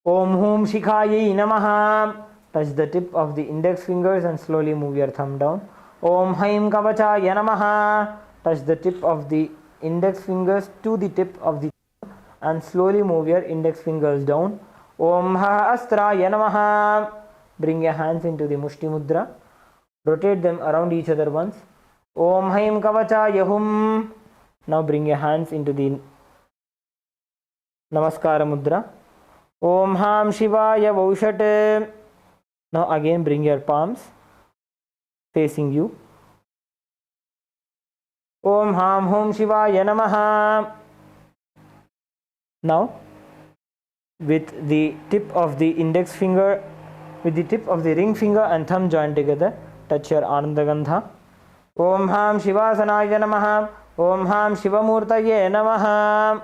Om Hum Shikhaye Namaha. Touch the tip of the index fingers and slowly move your thumb down. Om Haim Kavachaya Namaha. Touch the tip of the index fingers to the tip of the thumb and slowly move your index fingers down. Om Ha Astraya Namaha. Bring your hands into the Mushti Mudra. Rotate them around each other once. Om Haim Kavachaya Hum. Now bring your hands into the Namaskara Mudra. Om Ham Shivaya Vaushat. Now again bring your palms facing you. Om Ham Hom Shivaya Namaha. Now with the tip of the index finger, with the tip of the ring finger and thumb joined together, touch your Ananda Gandha. Om Ham Shivasanaya Namaha. Om Ham Shivamurtaye Namaha.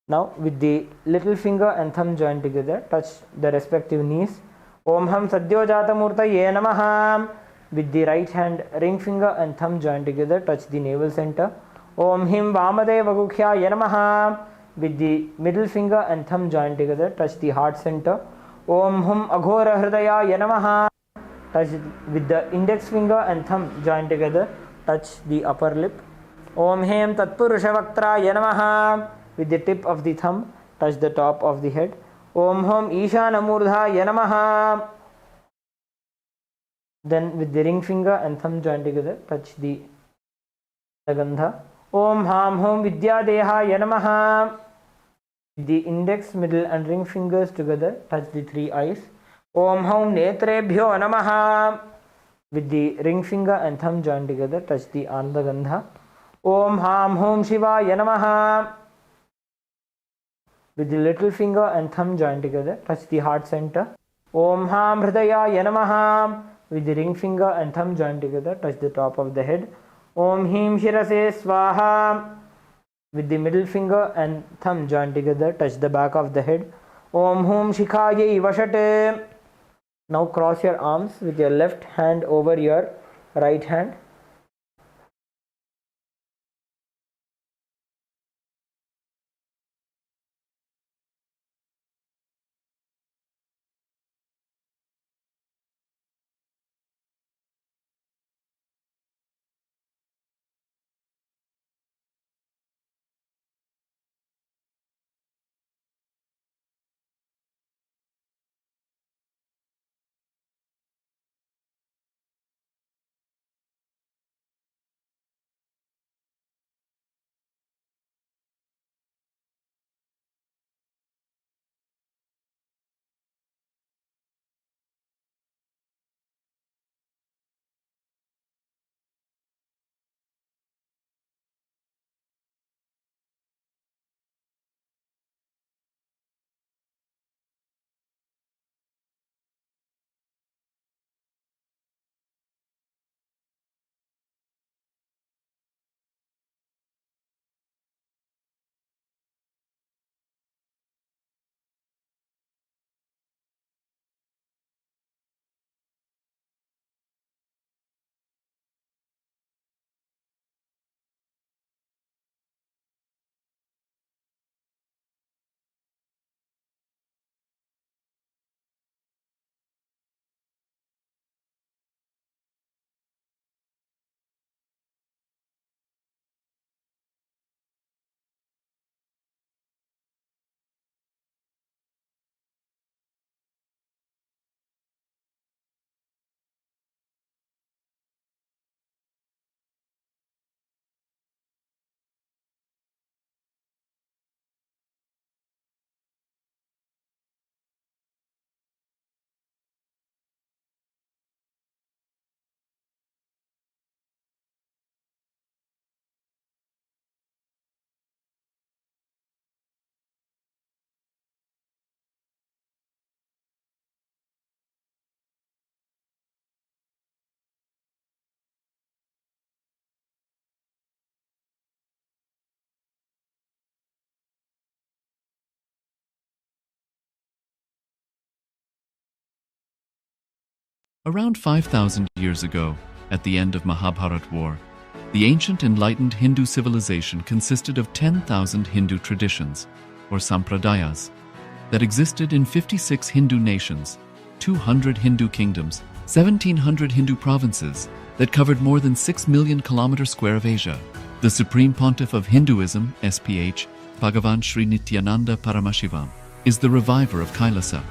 Now with the little finger and thumb joined together, touch the respective knees. Om Ham Sadyo Jata Murtaye Namaha. With the right hand ring finger and thumb joined together, touch the navel center. Om Him Vamadeva Guhyaya Namaha. With the middle finger and thumb joined together, touch the heart center. Om Hum Aghora Hridayaya Namaha. Touch with the index finger and thumb joined together, touch the upper lip. Om Hem Tatpurusha Vaktraya Namaha. With the tip of the thumb, touch the top of the head. Om Hom Ishana Murdhaya Namaha. Then with the ring finger and thumb joined together, touch the Gandha. Om Ham Hom Vidya Dehaya Namaha. With the index, middle and ring fingers together, touch the three eyes. Om Hom Netrebhyo Namaha. With the ring finger and thumb joined together, touch the Ananda Gandha. Om Ham Hom Shivaya Namaha. With the little finger and thumb joined together, touch the heart center. Om Ham Hridayaya Namaha. With the ring finger and thumb joined together, touch the top of the head. Om Him Shirase Swaha. With the middle finger and thumb joined together, touch the back of the head. Om Hum Shikhaye Vashate. Now cross your arms with your left hand over your right hand. Around 5,000 years ago, at the end of Mahabharat War, the ancient enlightened Hindu civilization consisted of 10,000 Hindu traditions, or sampradayas, that existed in 56 Hindu nations, 200 Hindu kingdoms, 1,700 Hindu provinces that covered more than 6 million kilometers square of Asia. The Supreme Pontiff of Hinduism, SPH, Bhagavan Sri Nithyananda Paramashivoham, is the reviver of Kailasa,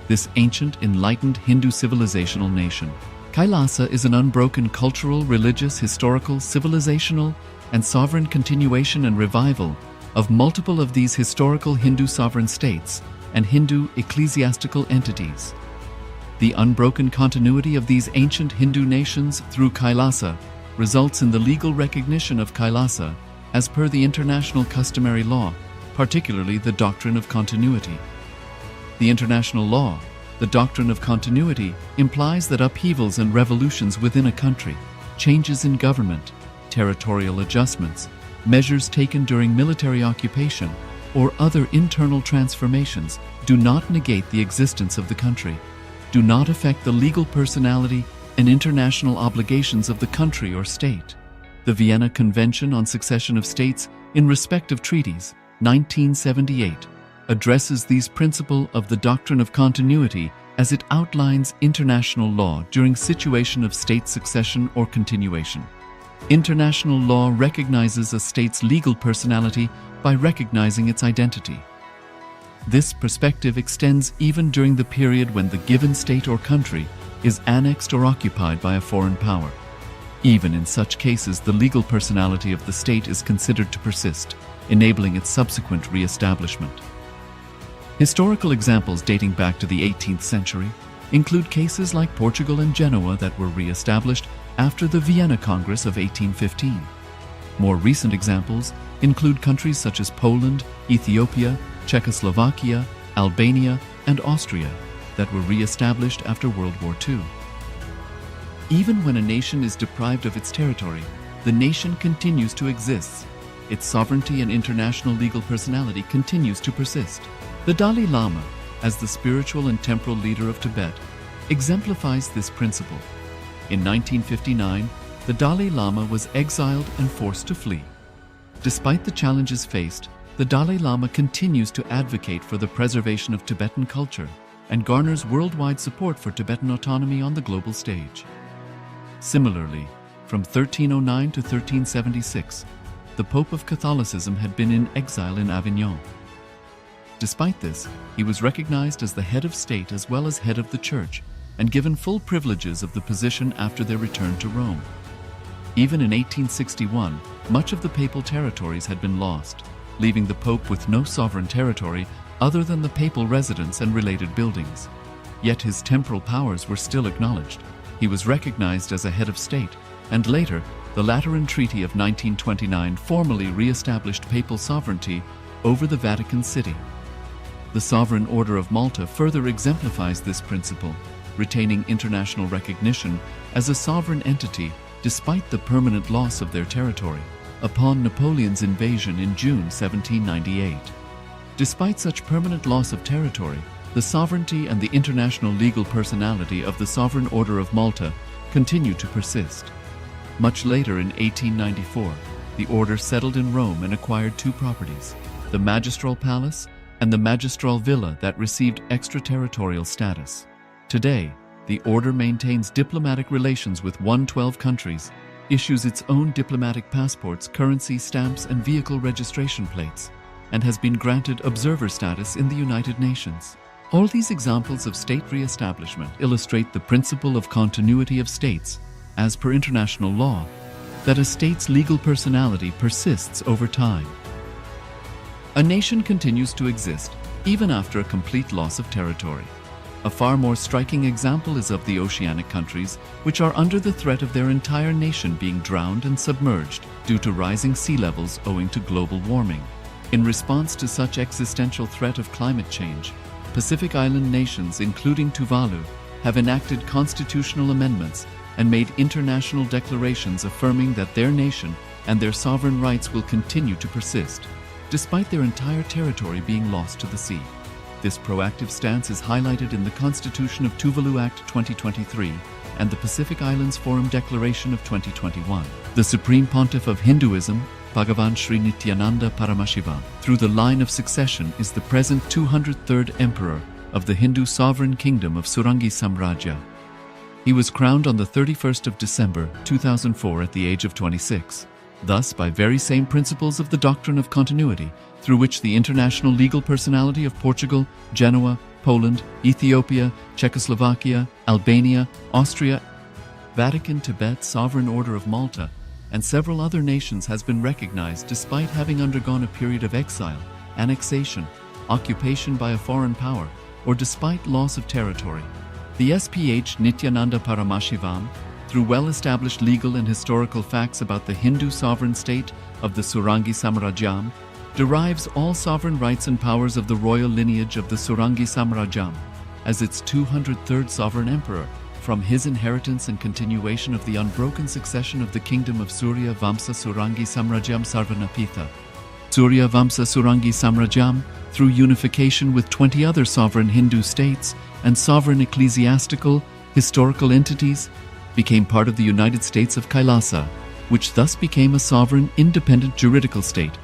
this ancient enlightened Hindu civilizational nation. Kailasa is an unbroken cultural, religious, historical, civilizational, and sovereign continuation and revival of multiple of these historical Hindu sovereign states and Hindu ecclesiastical entities. The unbroken continuity of these ancient Hindu nations through Kailasa results in the legal recognition of Kailasa as per the international customary law, particularly the Doctrine of Continuity. The international law, the Doctrine of Continuity, implies that upheavals and revolutions within a country, changes in government, territorial adjustments, measures taken during military occupation, or other internal transformations do not negate the existence of the country, do not affect the legal personality and international obligations of the country or state. The Vienna Convention on Succession of States in respect of treaties, 1978, addresses these principles of the doctrine of continuity as it outlines international law during situation of state succession or continuation. International law recognizes a state's legal personality by recognizing its identity. This perspective extends even during the period when the given state or country is annexed or occupied by a foreign power. Even in such cases, the legal personality of the state is considered to persist, enabling its subsequent re-establishment. Historical examples dating back to the 18th century include cases like Portugal and Genoa that were re-established after the Vienna Congress of 1815. More recent examples include countries such as Poland, Ethiopia, Czechoslovakia, Albania, and Austria. that were re-established after World War II. Even when a nation is deprived of its territory, the nation continues to exist. Its sovereignty and international legal personality continues to persist. The Dalai Lama, as the spiritual and temporal leader of Tibet, exemplifies this principle. In 1959, the Dalai Lama was exiled and forced to flee. Despite the challenges faced, the Dalai Lama continues to advocate for the preservation of Tibetan culture and garners worldwide support for Tibetan autonomy on the global stage. Similarly, from 1309 to 1376, the Pope of Catholicism had been in exile in Avignon. Despite this, he was recognized as the head of state as well as head of the church and given full privileges of the position after their return to Rome. Even in 1861, much of the papal territories had been lost, leaving the Pope with no sovereign territory other than the papal residence and related buildings. Yet his temporal powers were still acknowledged. He was recognized as a head of state, and later, the Lateran Treaty of 1929 formally re-established papal sovereignty over the Vatican City. The Sovereign Order of Malta further exemplifies this principle, retaining international recognition as a sovereign entity despite the permanent loss of their territory upon Napoleon's invasion in June 1798. Despite such permanent loss of territory, the sovereignty and the international legal personality of the Sovereign Order of Malta continue to persist. Much later in 1894, the order settled in Rome and acquired two properties, the Magistral Palace and the Magistral Villa that received extraterritorial status. Today, the order maintains diplomatic relations with 112 countries, issues its own diplomatic passports, currency, stamps, and vehicle registration plates, and has been granted observer status in the United Nations. All these examples of state re-establishment illustrate the principle of continuity of states, as per international law, that a state's legal personality persists over time. A nation continues to exist even after a complete loss of territory. A far more striking example is of the oceanic countries, which are under the threat of their entire nation being drowned and submerged due to rising sea levels owing to global warming. In response to such existential threat of climate change, Pacific Island nations, including Tuvalu, have enacted constitutional amendments and made international declarations affirming that their nation and their sovereign rights will continue to persist, despite their entire territory being lost to the sea. This proactive stance is highlighted in the Constitution of Tuvalu Act 2023 and the Pacific Islands Forum Declaration of 2021. The Supreme Pontiff of Hinduism, Bhagavan Sri Nithyananda Paramashivoham, through the line of succession is the present 203rd Emperor of the Hindu Sovereign Kingdom of Surangi Samrajya. He was crowned on the 31st of December 2004 at the age of 26. Thus, by very same principles of the doctrine of continuity, through which the international legal personality of Portugal, Genoa, Poland, Ethiopia, Czechoslovakia, Albania, Austria, Vatican, Tibet, Sovereign Order of Malta, and several other nations has been recognized despite having undergone a period of exile, annexation, occupation by a foreign power, or despite loss of territory. The SPH Nithyananda Paramashivoham, through well-established legal and historical facts about the Hindu sovereign state of the Surangi Samrajyam, derives all sovereign rights and powers of the royal lineage of the Surangi Samrajyam as its 203rd sovereign emperor from his inheritance and continuation of the unbroken succession of the kingdom of Surya Vamsa Surangi Samrajyam Sarvanapitha. Surya Vamsa Surangi Samrajyam, through unification with 20 other sovereign Hindu states and sovereign ecclesiastical, historical entities, became part of the United States of Kailasa, which thus became a sovereign, independent juridical state.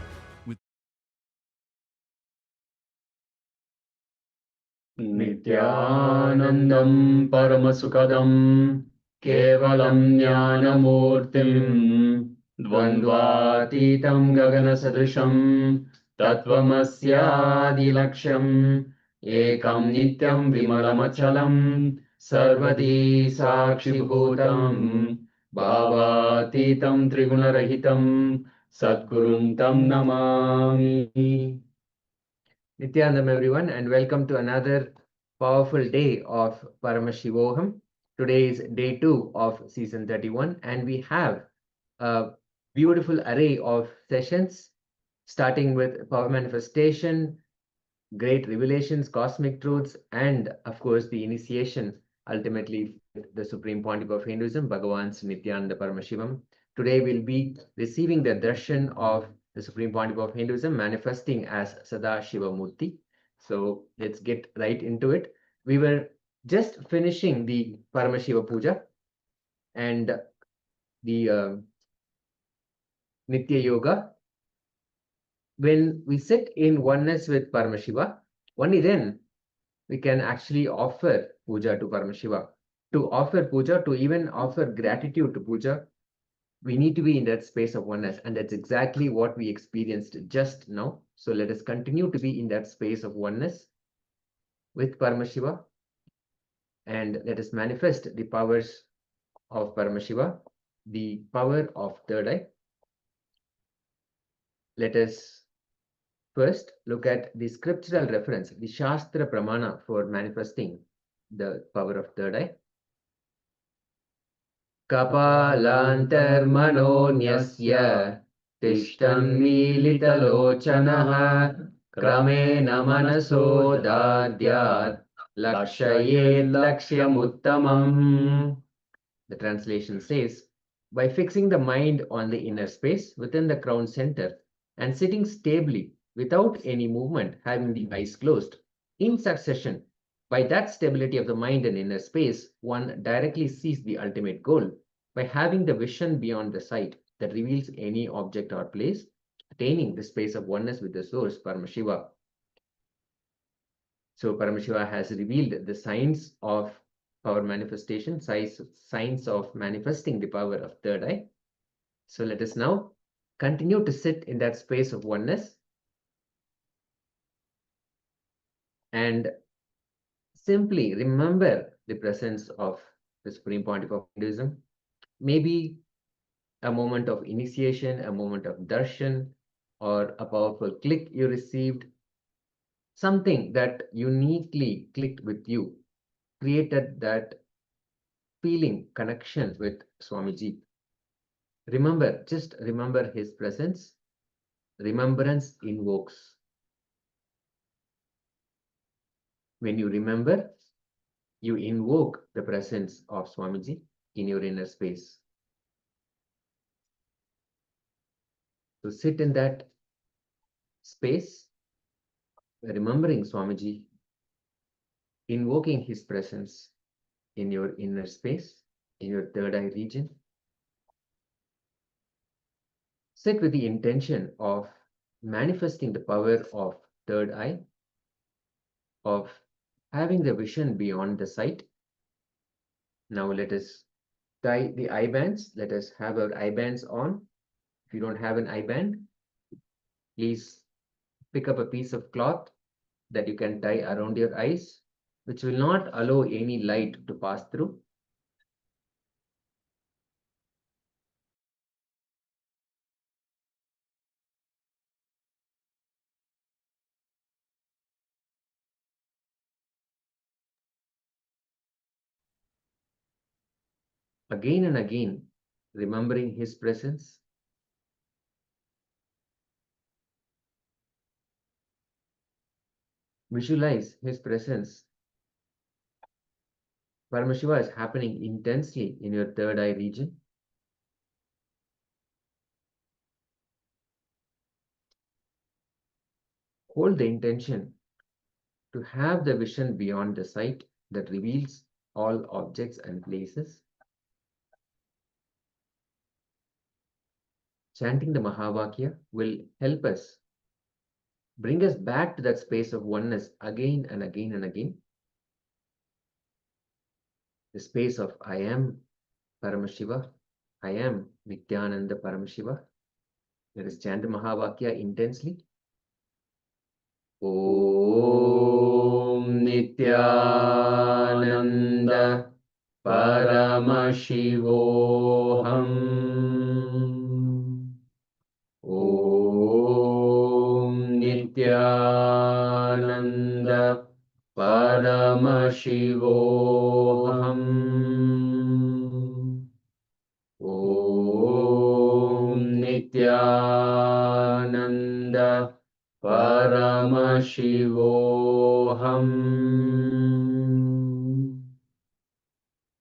Nithyanandam Paramasukadam Kevalam Jnanamurtim Dvandvatitam Gaganasadrisham Tattvamasyadilaksham Ekam Nityam Vimalamachalam Sarvadi Sakshibhutam Bhavatitam Trigunarahitam Satgurum Tam Namami. Nithyanandam, everyone, and welcome to another powerful day of Paramashivoham. Today is day 2 of season 31, and we have a beautiful array of sessions, starting with power manifestation, great revelations, cosmic truths, and of course the initiation ultimately with the Supreme Pontiff of Hinduism, Bhagavan's Nithyananda Paramashivam. Today we'll be receiving the darshan of the Supreme Pontiff of Hinduism manifesting as Sadashiva Murti. So let's get right into it. We were just finishing the Paramashiva Puja and the Nitya Yoga. When we sit in oneness with Paramashiva, only then we can actually offer puja to Paramashiva. To offer puja, to even offer gratitude to puja, we need to be in that space of oneness. And that's exactly what we experienced just now. So let us continue to be in that space of oneness with Paramashiva. And let us manifest the powers of Paramashiva, the power of third eye. Let us first look at the scriptural reference, the Shastra Pramana for manifesting the power of third eye. Kapalantarmanonyasya tishtanmilitalochanaha kramena manaso dadyat lakshayed lakshyamutamam. The translation says, by fixing the mind on the inner space within the crown center and sitting stably without any movement, having the eyes closed, in succession, by that stability of the mind and inner space, one directly sees the ultimate goal by having the vision beyond the sight that reveals any object or place, attaining the space of oneness with the source, Paramashiva. So Paramashiva has revealed the signs of power manifestation, signs of manifesting the power of third eye. So let us now continue to sit in that space of oneness and simply remember the presence of the Supreme Pontiff of Hinduism. Maybe a moment of initiation, a moment of darshan, or a powerful click you received, something that uniquely clicked with you, created that feeling connection with Swamiji. Remember, just remember his presence. Remembrance invokes. When you remember, you invoke the presence of Swamiji in your inner space. So sit in that space, remembering Swamiji, invoking his presence in your inner space, in your third eye region. Sit with the intention of manifesting the power of third eye, of having the vision beyond the sight. Now let us tie the eye bands. Let us have our eye bands on. If you don't have an eye band, please pick up a piece of cloth that you can tie around your eyes, which will not allow any light to pass through. Again and again, remembering his presence. Visualize his presence. Paramashiva is happening intensely in your third eye region. Hold the intention to have the vision beyond the sight that reveals all objects and places. Chanting the Mahavakya will help us bring us back to that space of oneness again and again and again. The space of I am Paramashiva, I am Nithyananda Paramashiva. Let us chant the Mahavakya intensely. Om Nithyananda Paramashivoham. Om Nithyananda Paramashivoham. Om Nithyananda Paramashivoham.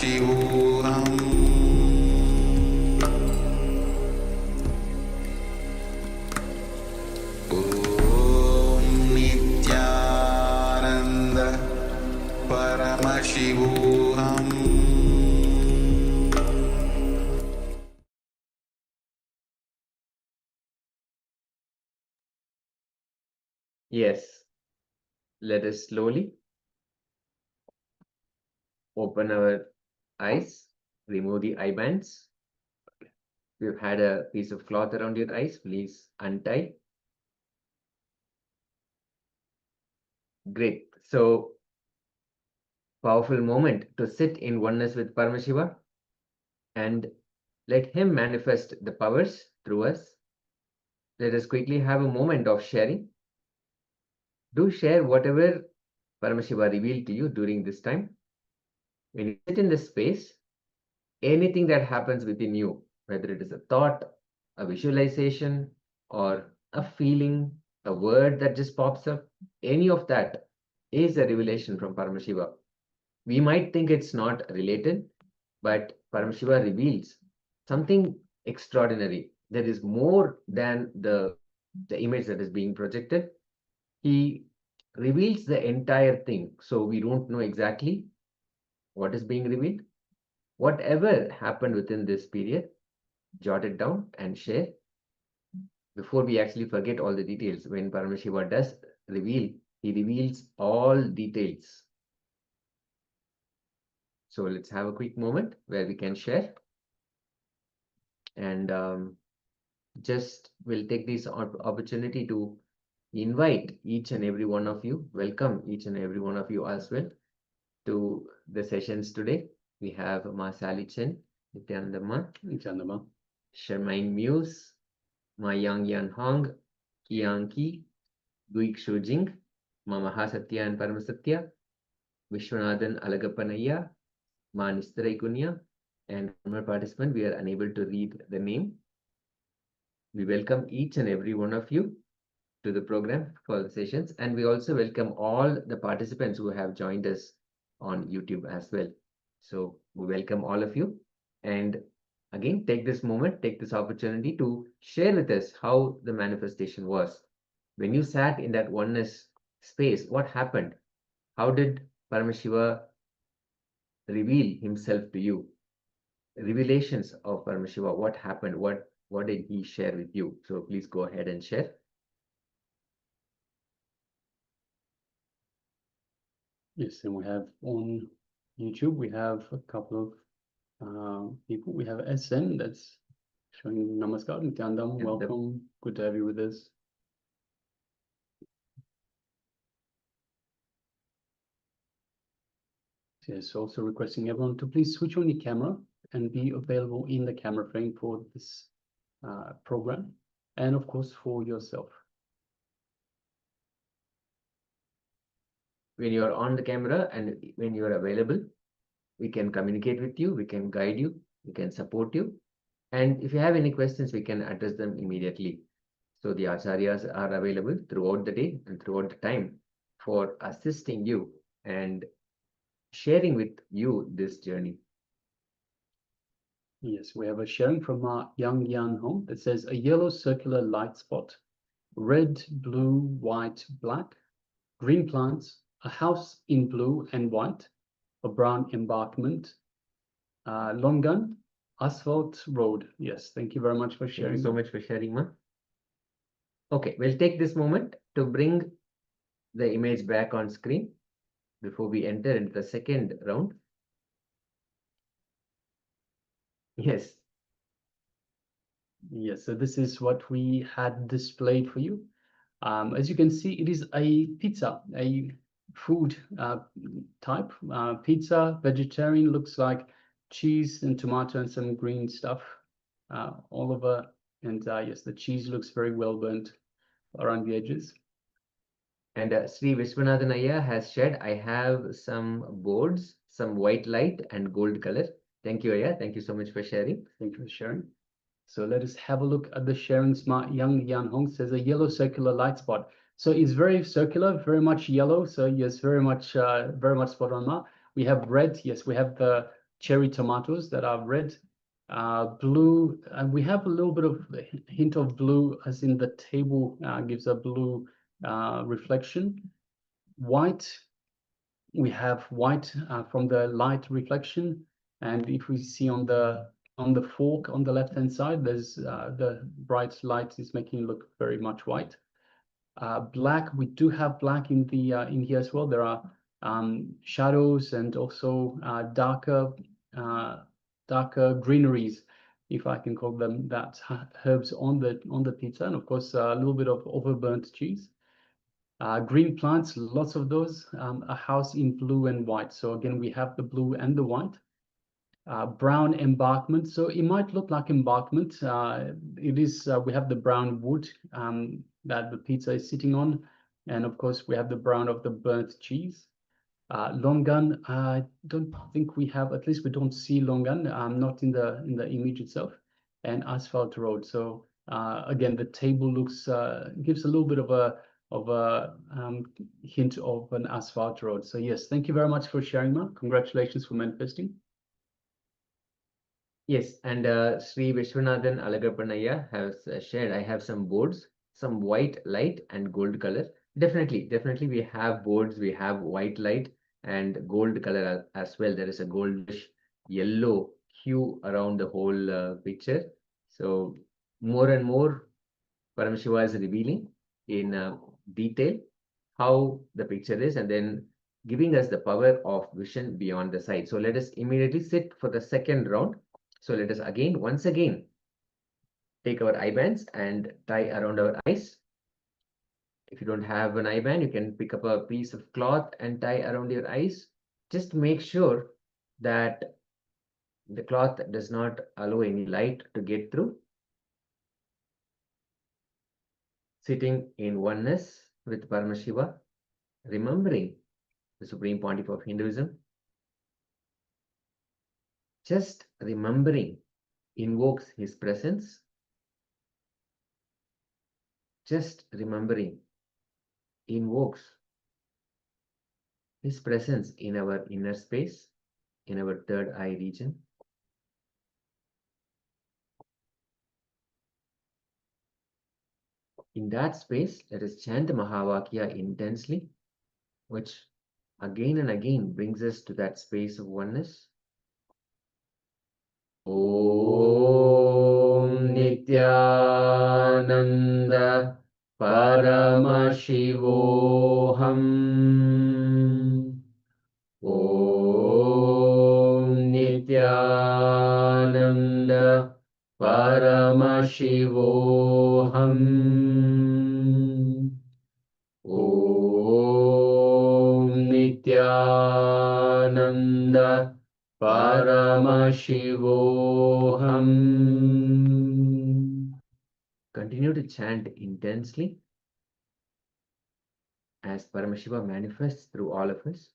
Paramashivoham Om Nithyananda Paramashivoham Yes, let us slowly open our eyes, remove the eye bands. If you've had a piece of cloth around your eyes, please untie. Great. So, powerful moment to sit in oneness with Paramashiva and let him manifest the powers through us. Let us quickly have a moment of sharing. Do share whatever Paramashiva revealed to you during this time. When you sit in this space, anything that happens within you, whether it is a thought, a visualization, or a feeling, a word that just pops up, any of that is a revelation from Paramashiva. We might think it's not related, but Paramashiva reveals something extraordinary. There is more than the image that is being projected. He reveals the entire thing, so we don't know exactly what is being revealed. Whatever happened within this period, jot it down and share before we actually forget all the details. When Paramashiva does reveal, he reveals all details. So let's have a quick moment where we can share. And just we'll take this opportunity to invite each and every one of you, welcome each and every one of you as well to the sessions today. We have Ma Sally Chen, Nithyananda Ma, Shermaine Muse, Ma Yang Yan Hong, Kiang Ki, Guik Shujing, Ma Mahasatya and Paramasatya, Vishwanathan Alagappanaya, Ma Nistarai Kunya, and one more participant, we are unable to read the name. We welcome each and every one of you to the program for the sessions, and we also welcome all the participants who have joined us on YouTube as well. So we welcome all of you, and again, take this moment, take this opportunity to share with us how the manifestation was. When you sat in that oneness space, what happened? How did Paramashiva reveal himself to you? Revelations of Paramashiva, what happened? What did he share with you? So please go ahead and share. Yes, and we have on YouTube, we have a couple of people. We have SN that's showing Namaskar, Nithyananda, welcome. Good to have you with us. Yes, also requesting everyone to please switch on your camera and be available in the camera frame for this program, and of course for yourself. When you are on the camera and when you are available, we can communicate with you, we can guide you, we can support you. And if you have any questions, we can address them immediately. So the acharyas are available throughout the day and throughout the time for assisting you and sharing with you this journey. Yes, we have a sharing from Yang Yan Hong that says a yellow circular light spot, red, blue, white, black, green plants, a house in blue and white, a brown embankment, Longan, asphalt road. Yes, thank you very much for sharing. Thank you so much for sharing, Ma. Okay, we'll take this moment to bring the image back on screen before we enter into the second round. Yes. Yes, so this is what we had displayed for you. As you can see, it is a pizza, a food type. Pizza, vegetarian, looks like cheese and tomato and some green stuff all over. And yes, the cheese looks very well burnt around the edges. And Sri Vishwanathan Iyer has shared, I have some boards, some white light and gold color. Thank you, Iyer. Thank you so much for sharing. Thank you for sharing. So let us have a look at the sharing. Smart Young Yan Hong says a yellow circular light spot. So it's very circular, very much yellow. So yes, very much spot on. Ma. We have red. Yes, we have the cherry tomatoes that are red, blue, and we have a little bit of hint of blue, as in the table gives a blue reflection. White, we have white from the light reflection, and if we see on the fork on the left hand side, there's the bright light is making it look very much white. Black, we do have black in the in here as well. There are shadows and also darker greeneries, if I can call them that, herbs on the pizza, and of course a little bit of overburnt cheese. Green plants, lots of those. A house in blue and white. So again, we have the blue and the white. Brown embankment. So it might look like embankment. It is. We have the brown wood that the pizza is sitting on, and of course we have the brown of the burnt cheese. Longan. I don't think we have. At least we don't see longan. Not in the image itself. And asphalt road. So again, the table looks gives a little bit of a hint of an asphalt road. So yes, thank you very much for sharing, Ma. Congratulations for manifesting. Yes, and Sri Vishwanathan Alagappanaya has shared, I have some boards, some white light and gold color. Definitely we have boards, we have white light and gold color as well. There is a goldish yellow hue around the whole picture. So more and more Paramashiva is revealing in detail how the picture is, and then giving us the power of vision beyond the sight. So let us immediately sit for the second round. So let us once again, take our eye bands and tie around our eyes. If you don't have an eye band, you can pick up a piece of cloth and tie around your eyes. Just make sure that the cloth does not allow any light to get through. Sitting in oneness with Paramashiva, remembering the Supreme Pontiff of Hinduism. Just remembering invokes his presence. Just remembering invokes his presence in our inner space, in our third eye region. In that space, let us chant the Mahavakya intensely, which again and again brings us to that space of oneness. Om Nithyananda Paramashivoham. Om Nithyananda Paramashivoham. Om Nithyananda Paramashivoham. Continue to chant intensely as Paramashiva manifests through all of us,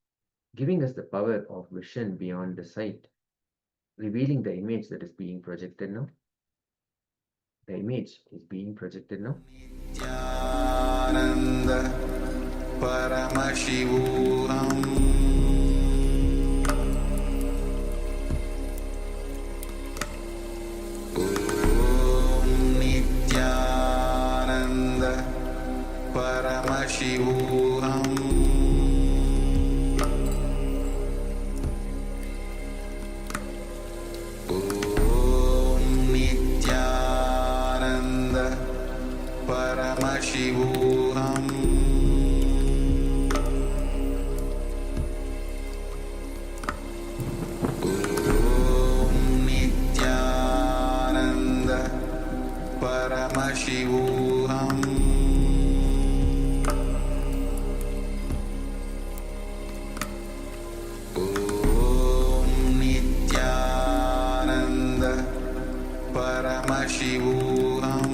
giving us the power of vision beyond the sight, revealing the image that is being projected now. The image is being projected now. Nithyananda Paramashivoham. Nithyananda Paramashivoham. Nithyananda Paramashivoham. Nithyananda Paramashivoham. Nithyananda Paramashivoham.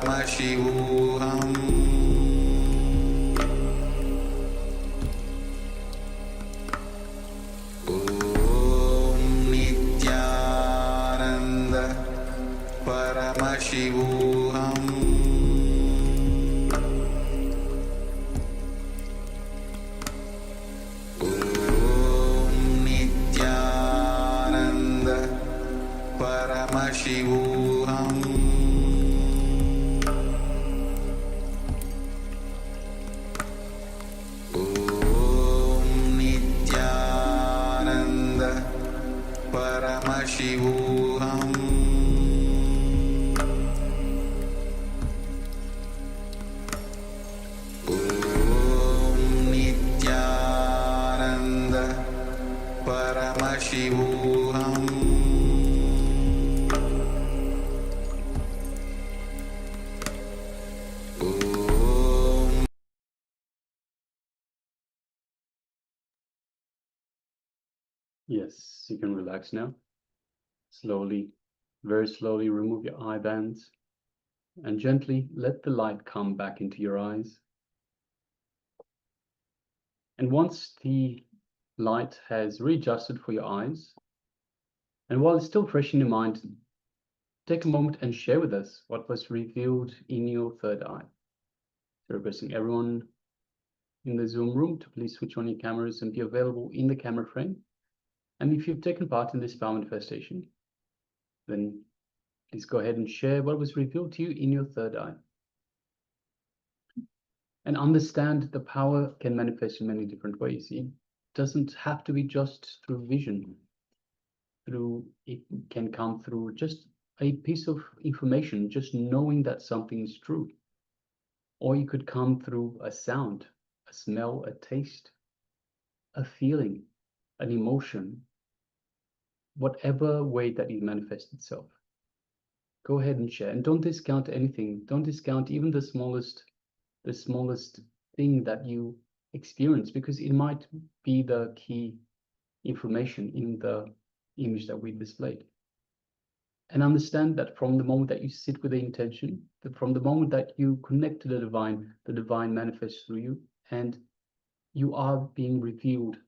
Paramashivoham Om Nithyananda Paramashivoham Om Nithyananda Paramashivoham Om Nithyananda Paramashivoham Om Nithyananda Paramashivoham Om Yes, you can relax now. Slowly, very slowly remove your eye bands and gently let the light come back into your eyes. And once the light has readjusted for your eyes, and while it's still fresh in your mind, take a moment and share with us what was revealed in your third eye. So requesting everyone in the Zoom room to please switch on your cameras and be available in the camera frame. And if you've taken part in this power manifestation, then please go ahead and share what was revealed to you in your third eye. And understand the power can manifest in many different ways. It doesn't have to be just through vision. It can come through just a piece of information, just knowing that something is true. Or it could come through a sound, a smell, a taste, a feeling, an emotion, whatever way that it manifests itself. Go ahead and share, and don't discount anything. Don't discount even the smallest thing that you experience, because it might be the key information in the image that we displayed. And understand that from the moment that you sit with the intention, that from the moment that you connect to the divine manifests through you, and you are being revealed.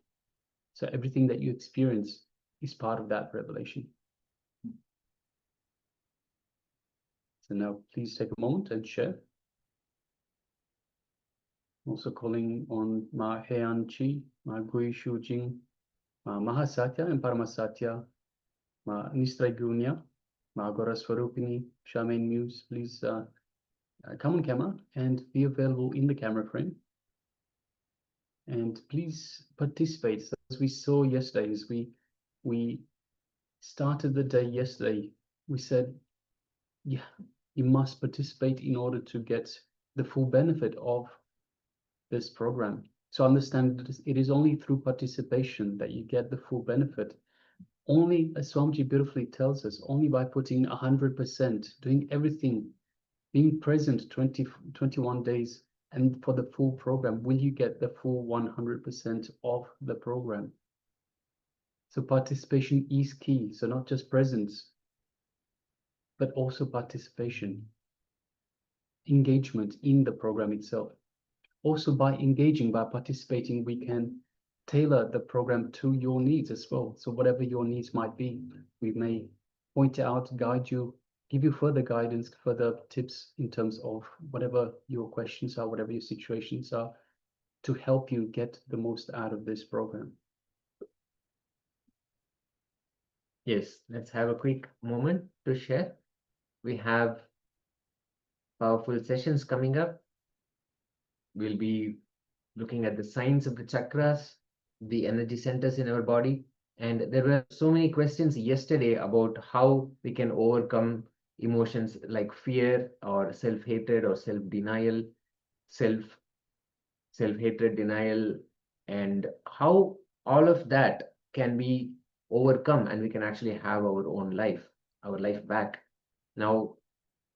So everything that you experience is part of that revelation. So now please take a moment and share. Also calling on Ma Heian Chi, Ma Gui Shu Jing, Ma Mahasatya and Paramasatya, Ma Nistraigunya, Ma Agora Swarupini, Shaman Muse, please come on camera and be available in the camera frame. And please participate. So as we saw yesterday, as we started the day yesterday, we said, yeah, you must participate in order to get the full benefit of this program. So understand that it is only through participation that you get the full benefit. Only, as Swamiji beautifully tells us, only by putting 100%, doing everything, being present 21 days, and for the full program, will you get the full 100% of the program. So participation is key. So not just presence, but also participation, engagement in the program itself. Also by engaging, by participating, we can tailor the program to your needs as well. So whatever your needs might be, we may point out, guide you, give you further guidance, further tips in terms of whatever your questions are, whatever your situations are, to help you get the most out of this program. Yes, let's have a quick moment to share. We have powerful sessions coming up. We'll be looking at the signs of the chakras, the energy centers in our body. And there were so many questions yesterday about how we can overcome emotions like fear or self-hatred or self-denial, self-hatred, denial, and how all of that can be overcome and we can actually have our own life, our life back. Now,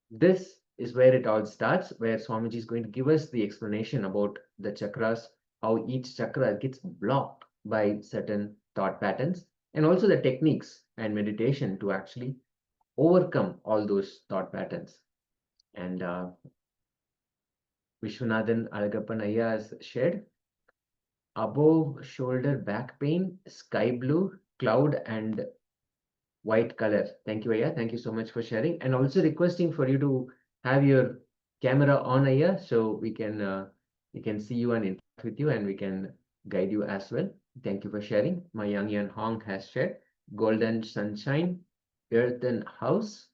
this is where it all starts, where Swamiji is going to give us the explanation about the chakras, how each chakra gets blocked by certain thought patterns, and also the techniques and meditation to actually overcome all those thought patterns. And Vishwanathan Alagappan Ayya has shared above shoulder back pain, sky blue, cloud, and white color. Thank you, Ayya. Thank you so much for sharing. And also requesting for you to have your camera on, Ayya, so we can see you and interact with you, and we can guide you as well. Thank you for sharing. My young Yan Hong has shared golden sunshine, earthen house,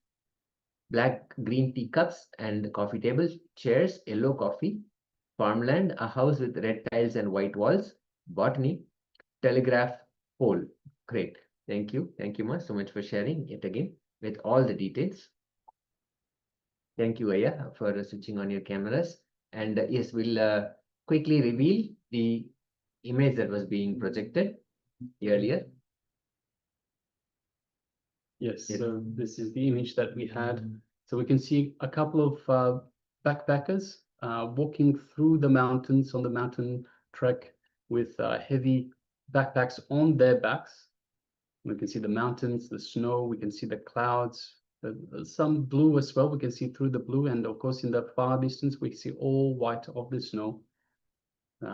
black green teacups and coffee table, chairs, yellow coffee, farmland, a house with red tiles and white walls, botany, telegraph pole. Great. Thank you. Thank you, Ma, so much for sharing yet again with all the details. Thank you, Aya, for switching on your cameras. And yes, we'll quickly reveal the image that was being projected earlier. Yes, Yes. so this is the image that we had. So we can see a couple of backpackers walking through the mountains on the mountain trek with heavy backpacks on their backs. We can see the mountains, the snow, we can see the clouds, some blue as well. We can see through the blue, and of course in the far distance we see all white of the snow.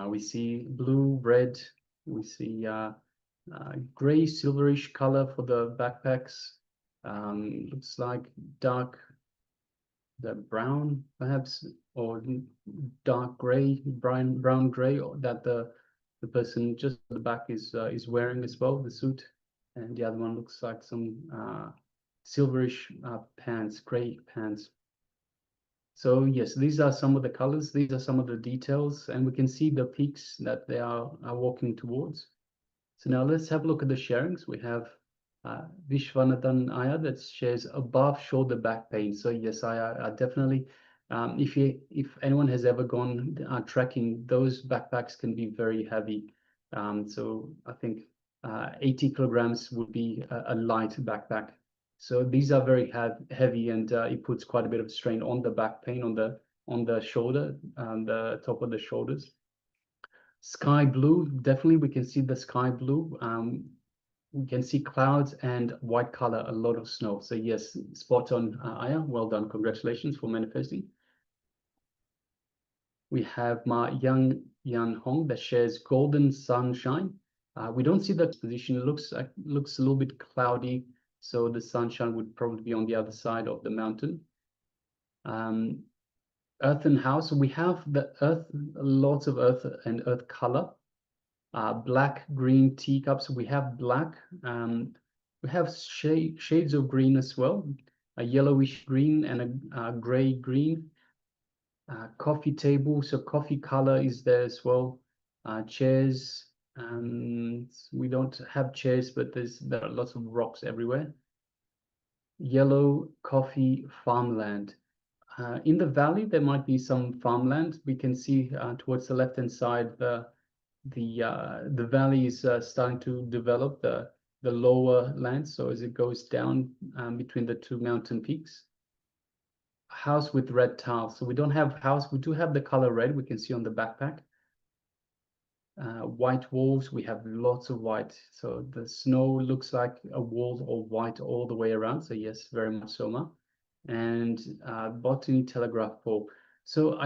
We see blue, red, we see gray, silverish color for the backpacks. Looks like dark, the brown perhaps, or dark gray, brown gray, or that the person just at the back is wearing as well, the suit. And the other one looks like some silverish pants, gray pants. So yes, these are some of the colors, these are some of the details, and we can see the peaks that they are walking towards. So now let's have a look at the sharings. We have Vishwanathan Aya that shares above shoulder back pain. So yes, I definitely, if anyone has ever gone trekking, those backpacks can be very heavy. So I think 80 kilograms would be a light backpack. So these are very heavy, and it puts quite a bit of strain on the back pain, on the shoulder, the top of the shoulders. Sky blue, definitely we can see the sky blue. We can see clouds and white color, a lot of snow. So yes, spot on, Aya. Well done. Congratulations for manifesting. We have Ma Young Yan Hong that shares golden sunshine. We don't see that position. It looks a little bit cloudy, so the sunshine would probably be on the other side of the mountain. Earthen house. We have the earth, lots of earth and earth color. Black, green teacups. We have black. We have shades of green as well. A yellowish green and a gray green. Coffee table. So coffee color is there as well. Chairs. We don't have chairs, but there are lots of rocks everywhere. Yellow coffee farmland. In the valley, there might be some farmland. We can see towards the left-hand side, the valley is starting to develop the lower land. So as it goes down between the two mountain peaks. House with red tiles. So we don't have house. We do have the color red. We can see on the backpack. White walls. We have lots of white. So the snow looks like a wall of white all the way around. So yes, very much so, Ma. And botany telegraph pole. So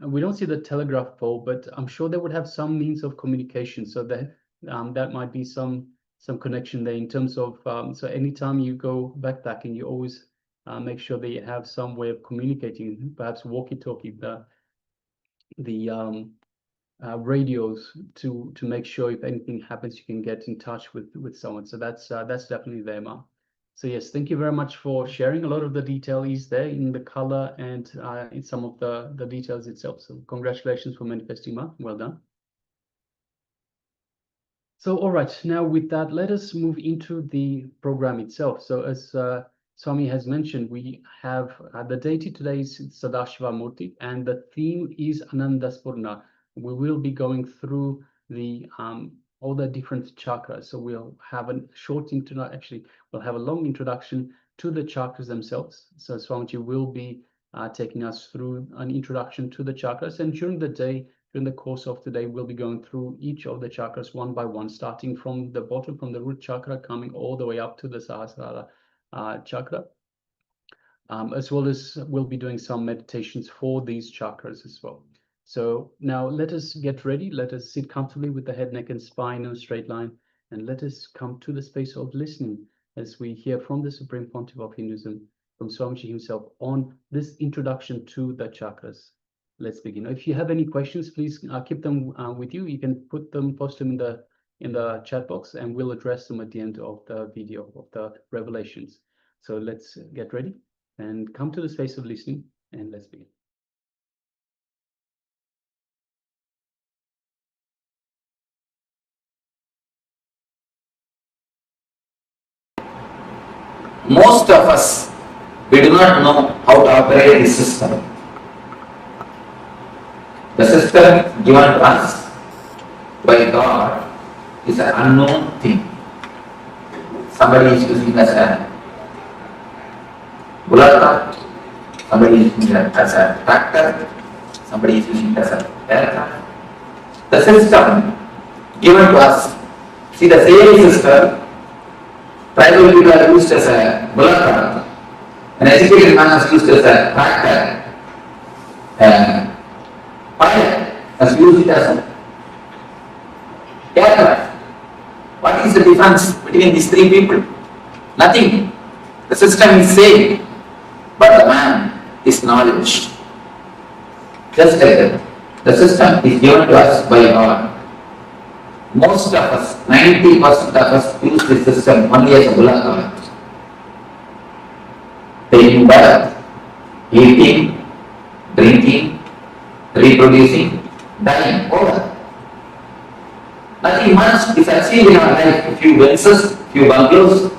we don't see the telegraph pole, but I'm sure they would have some means of communication. So that might be some connection there in terms of so anytime you go backpacking, you always make sure that you have some way of communicating, perhaps walkie-talkie, the radios to make sure if anything happens, you can get in touch with someone. So that's definitely there, Ma. So yes, thank you very much for sharing. A lot of the detail is there in the color and in some of the details itself. So congratulations for manifesting, Ma. Well done. So all right, now with that, let us move into the program itself. So as Swami has mentioned, we have the deity today is Sadashiva Murti, and the theme is Anandaspurna. We will be going through the all the different chakras. So we'll have a short introduction. Actually, we'll have a long introduction to the chakras themselves. So Swamiji will be taking us through an introduction to the chakras, and during the day, during the course of today, we'll be going through each of the chakras one by one, starting from the bottom, from the root chakra, coming all the way up to the Sahasrara chakra. as well as we'll be doing some meditations for these chakras as well. So now let us get ready. Let us sit comfortably with the head, neck, and spine in a straight line, and let us come to the space of listening as we hear from the Supreme Pontiff of Hinduism, from Swamiji himself, on this introduction to the chakras. Let's begin. If you have any questions, please keep them with you. You can post them in the chat box, and we'll address them at the end of the video of the revelations. So let's get ready and come to the space of listening, and let's begin. Most of us, we do not know how to operate the system. The system given to us by God is an unknown thing. Somebody is using it as a bullet cart, somebody is using it as a tractor, somebody is using it as a aircraft. The system given to us, see the same system, tribal people are used as a bullet cart, an educated man is used as a tractor, pilot has used it as a aircraft. What is the difference between these three people? Nothing. The system is same, but the man is knowledge. Just like that. The system is given to us by God. Most of us, 90% of us, use this system only as a bullet cart. Taking birth, eating, drinking, reproducing, dying, over. Nothing much is achieved in our life. A few Benzes, few bungalows.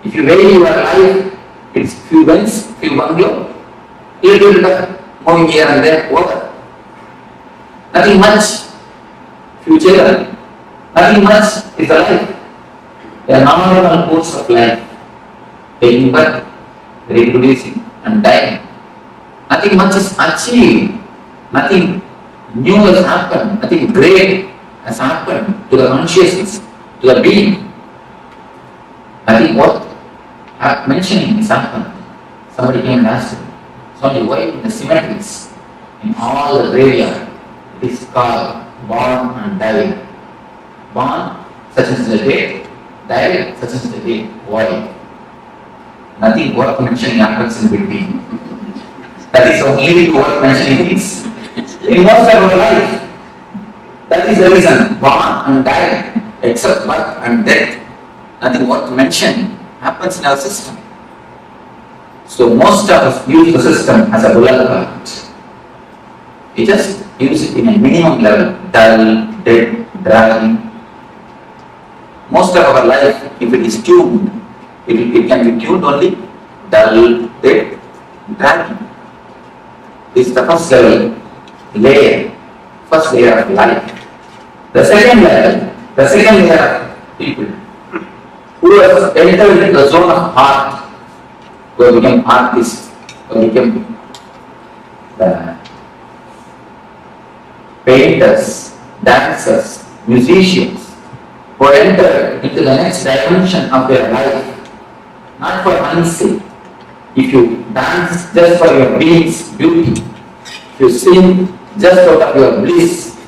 If you weigh your life, it's few Benz, few bungalow. Little moving here and there, over. Nothing much. Few children. Nothing much is the life. The normal course of life. Taking birth, reproducing, and dying. Nothing much is achieved. Nothing new has happened. Nothing great has happened to the consciousness, to the being. Nothing worth mentioning has happened. Somebody came and asked me, Swami, why in the cemeteries, in all the graveyard, it is called born and died. Born, such as the date, died, such as the date. Why? Nothing worth mentioning happens in between. That is only worth mentioning things. In most of our life, that is the reason, born and died, except birth and death. Nothing worth mentioning happens in our system. So most of us use the system as a bullet cart. We just use it in a minimum level, dull, dead, dragging. Most of our life, if it is tuned, it can be tuned only, dull, dead, dragging. This is the first level, first layer of life. The second layer of people who have entered into the zone of art, who have become artists, who have become the painters, dancers, musicians, who enter into the next dimension of their life, not for money's sake. If you dance just for your being's beauty, if you sing just out of your bliss,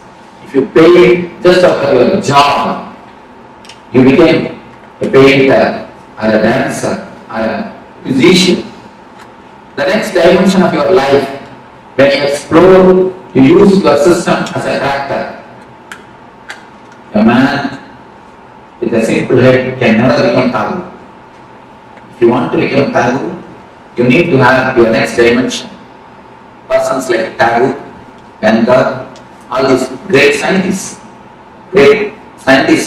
if you paint just out of your joy, you became a painter, or a dancer, or a musician. The next dimension of your life, when you explore, you use your system as a tractor. A man with a simple head can never become Thagu. If you want to become Thagu, you need to have your next dimension. Persons like Thagu, Ganga, all these great scientists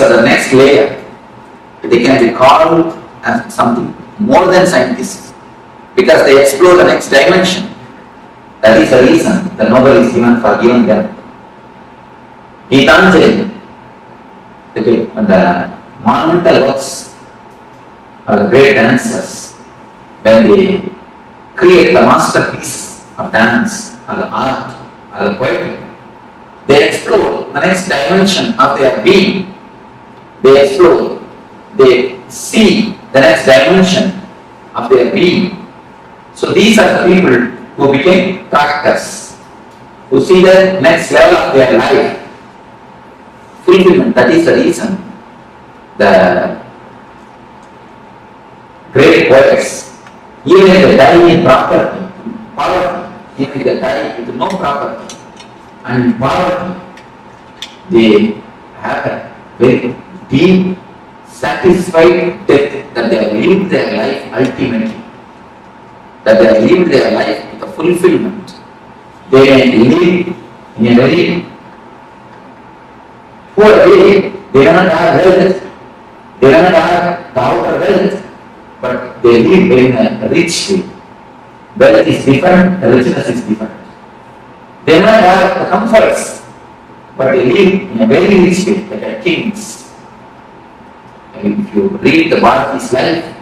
are the next layer. They can be called as something more than scientists because they explore the next dimension. That is the reason the Nobel is given for giving them. Gitanjali, the monumental works of the great dancers, when they create the masterpiece of dance, or the art, or the poetry, they explore the next dimension of their being. They see the next dimension of their being. So these are the people who became practice, who see the next level of their life, fulfillment. That is the reason the great poets, even if they die in poverty, even if they die with no property and poverty, they have a very deep, satisfied death, that they have lived their life ultimately, that they have lived their life with a fulfillment. They may live in a very poor way, they do not have wealth, they do not have the outer wealth, but they live in a rich way. Wealth is different, richness is different. They do not have the comforts, but they live in a very rich way, like a kings. And if you read the Bharati's life,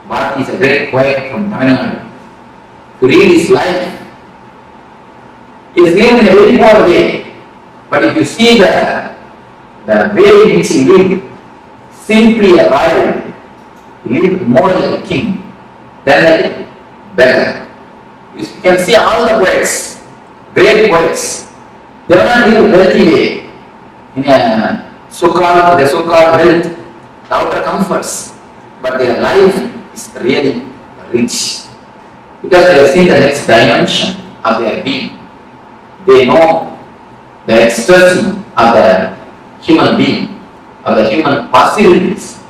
Bharati is a great poet from Tamil Nadu. If you read his life, he is living in a very poor way. But if you see the way in which he lived, simply a royal, he lived more like a king than like a beggar. You can see all the poets, great poets, they are not in a wealthy way, in a so-called wealth, the outer comforts, but their life is really rich, because they have seen the next dimension of their being. They know the expression of the human being, of the human possibilities.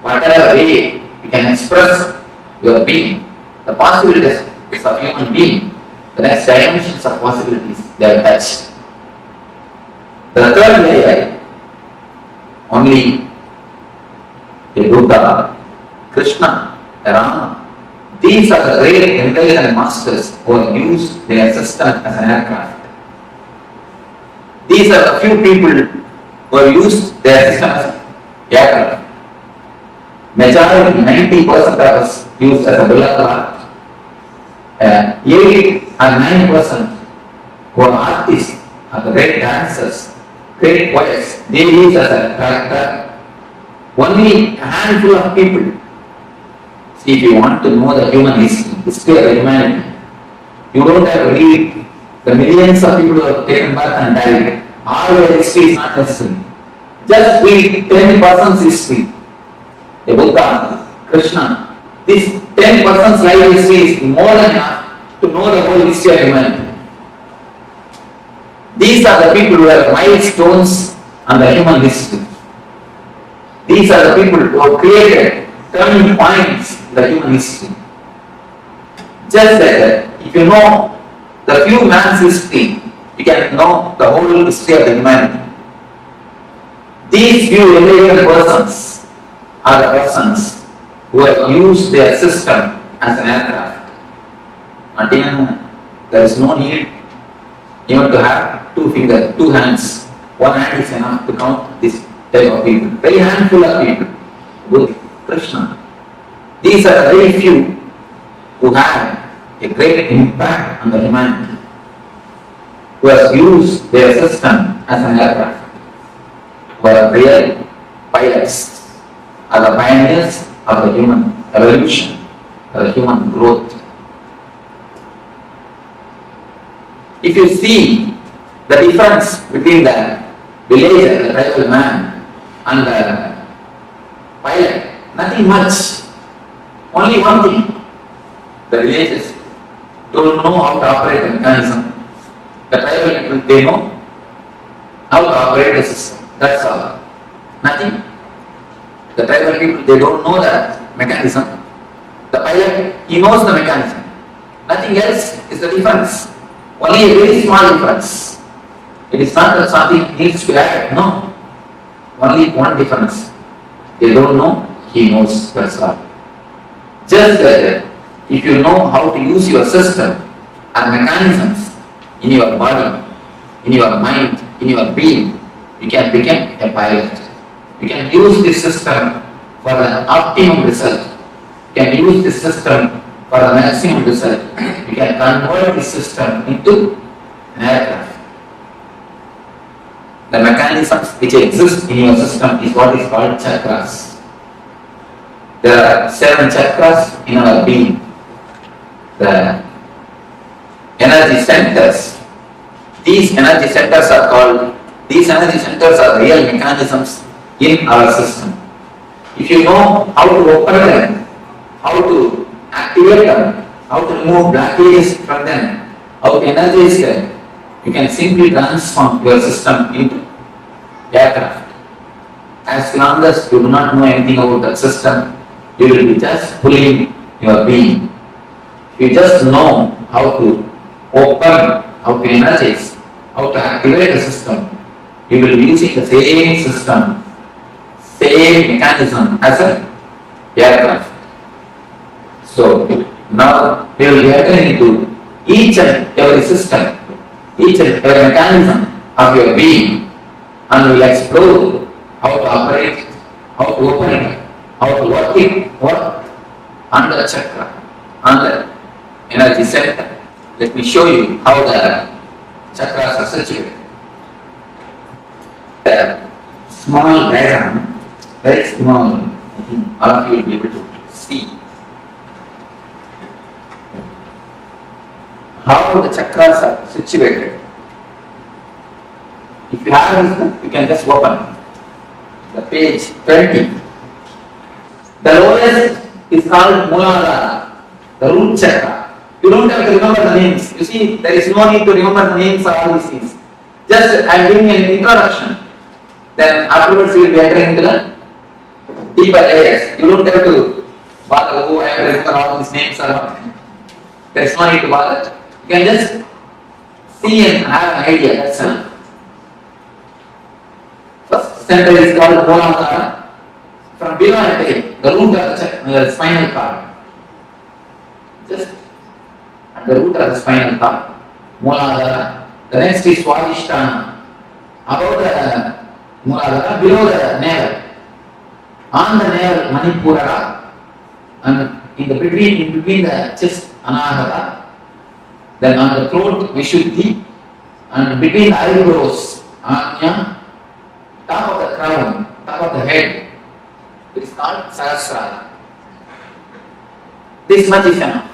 Whatever way you can express your being, the possibilities of human being, the next dimensions of possibilities, they are touched. The third layer, only a Buddha, Krishna, Rama, these are the great intelligent masters who have used their system as an aircraft. These are the few people who have used their system as aircraft. Majority, 90% of us used as a beloved art. 8 or 9% who are artists, are the great dancers, great poets, they use as a character. Only a handful of people. See, if you want to know the human history of humanity, you don't have to read the millions of people who have taken birth and died. All their history is not necessary. Just read 10% history. A Buddha, Krishna, this 10% life history is more than enough to know the whole history of humanity. These are the people who have milestones on the human history. These are the people who have created turning points in the human history. Just like that, if you know the few man's history, you can know the whole history of the humanity. These few intelligent persons are the persons who have used their system as an aircraft. And even there is no need even to have 2 fingers, 2 hands. 1 hand is enough to count this type of people. Very handful of people. Buddha, Krishna. These are very few who have a great impact on the humanity, who have used their system as an aircraft, who are real pilots, are the pioneers of the human evolution, of the human growth. If you see the difference between the villager, the tribal man, and the pilot, nothing much. Only one thing, the villagers don't know how to operate the mechanism. The tribal people, they know how to operate the system. That's all. Nothing. The tribal people, they don't know the mechanism. The pilot, he knows the mechanism. Nothing else is the difference. Only a very small difference. It is not that something needs to be added. No. Only one difference. They don't know, he knows. That's all. Just like that, if you know how to use your system and mechanisms in your body, in your mind, in your being, you can become a pilot. You can use this system for the optimum result. You can use this system for the maximum result. You can convert this system into an aircraft. The mechanisms which exist in your system is what is called chakras. There are 7 chakras in our being. the energy centers. These energy centers are real mechanisms in our system. If you know how to open them, how to activate them, how to remove blockages from them, how to energize them, you can simply transform your system into aircraft. As long as you do not know anything about the system, you will be just pulling your being. You just know how to open, how to energize, how to activate the system. You will be using the same system, same mechanism as an aircraft. So now we will be entering into each and every system, each and every mechanism of your being, and we will explore how to operate it, how to open it, how to work under the chakra, under energy center. Let me show you how the chakras are situated. The small diagram, very small, I think all of you will be able to see how the chakras are situated. If you have this, you can just open the page 20. The lowest is called Muladhara, the root chakra. You don't have to remember the names. You see, there is no need to remember the names of all these things. Just I am giving an introduction. Then afterwards you will be entering into the deeper layers. You don't have to bother who I have to remember all these names or not. There is no need to bother. You can just see and have an idea. That's enough. First center is called Muladhara. From below I take the root of the spinal cord. Just at the root of the spinal cord. Muladhara. The next is Swadhisthana. Above the Muladhara, below the navel. On the navel, Manipura. And in between the chest, Anahata. Then on the throat, Vishuddhi. And between the eyebrows, Anya. Top of the crown, top of the head. It is called Sahasrara. This much is enough.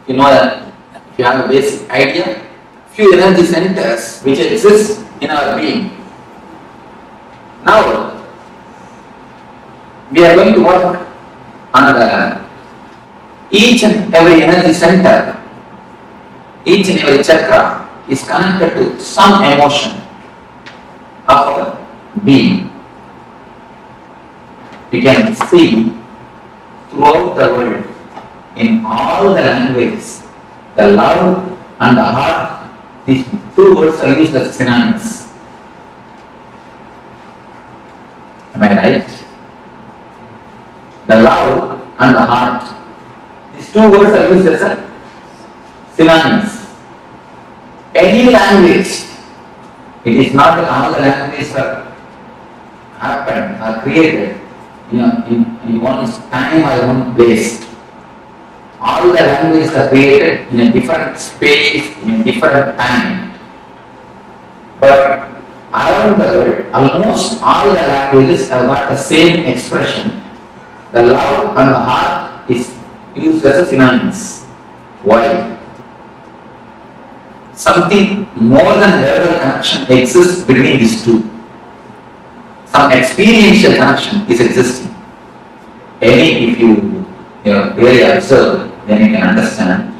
You know that, if you have a basic idea, few energy centers which exist in our being. Now, we are going to work on each and every energy center, each and every chakra is connected to some emotion of our being. You can see throughout the world, in all the languages, the love and the heart, these two words are used as synonyms. Am I right? The love and the heart, these two words are used as synonyms. Any language, it is not that all the languages are happened, are created in one time or one place. All the languages are created in a different space, in a different time. But around the world, almost all the languages have got the same expression. The love and the heart is used as a synonyms. Why? Something more than verbal connection exists between these two. Some experiential connection is existing. If you really observe, then you can understand.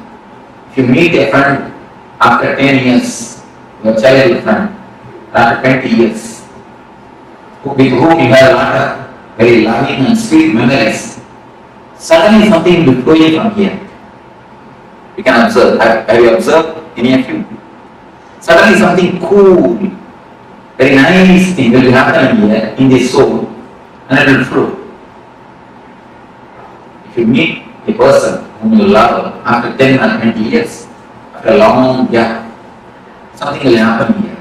If you meet a friend after 10 years, your childhood friend, after 20 years, with whom you have a lot of very loving and sweet memories, suddenly something will flow in from here. You can observe. Have you observed, any of you? Suddenly something cool, very nice thing will happen here in the soul, and it will flow. If you meet a person whom you love after 10 or 20 years, after a long gap, something will happen here.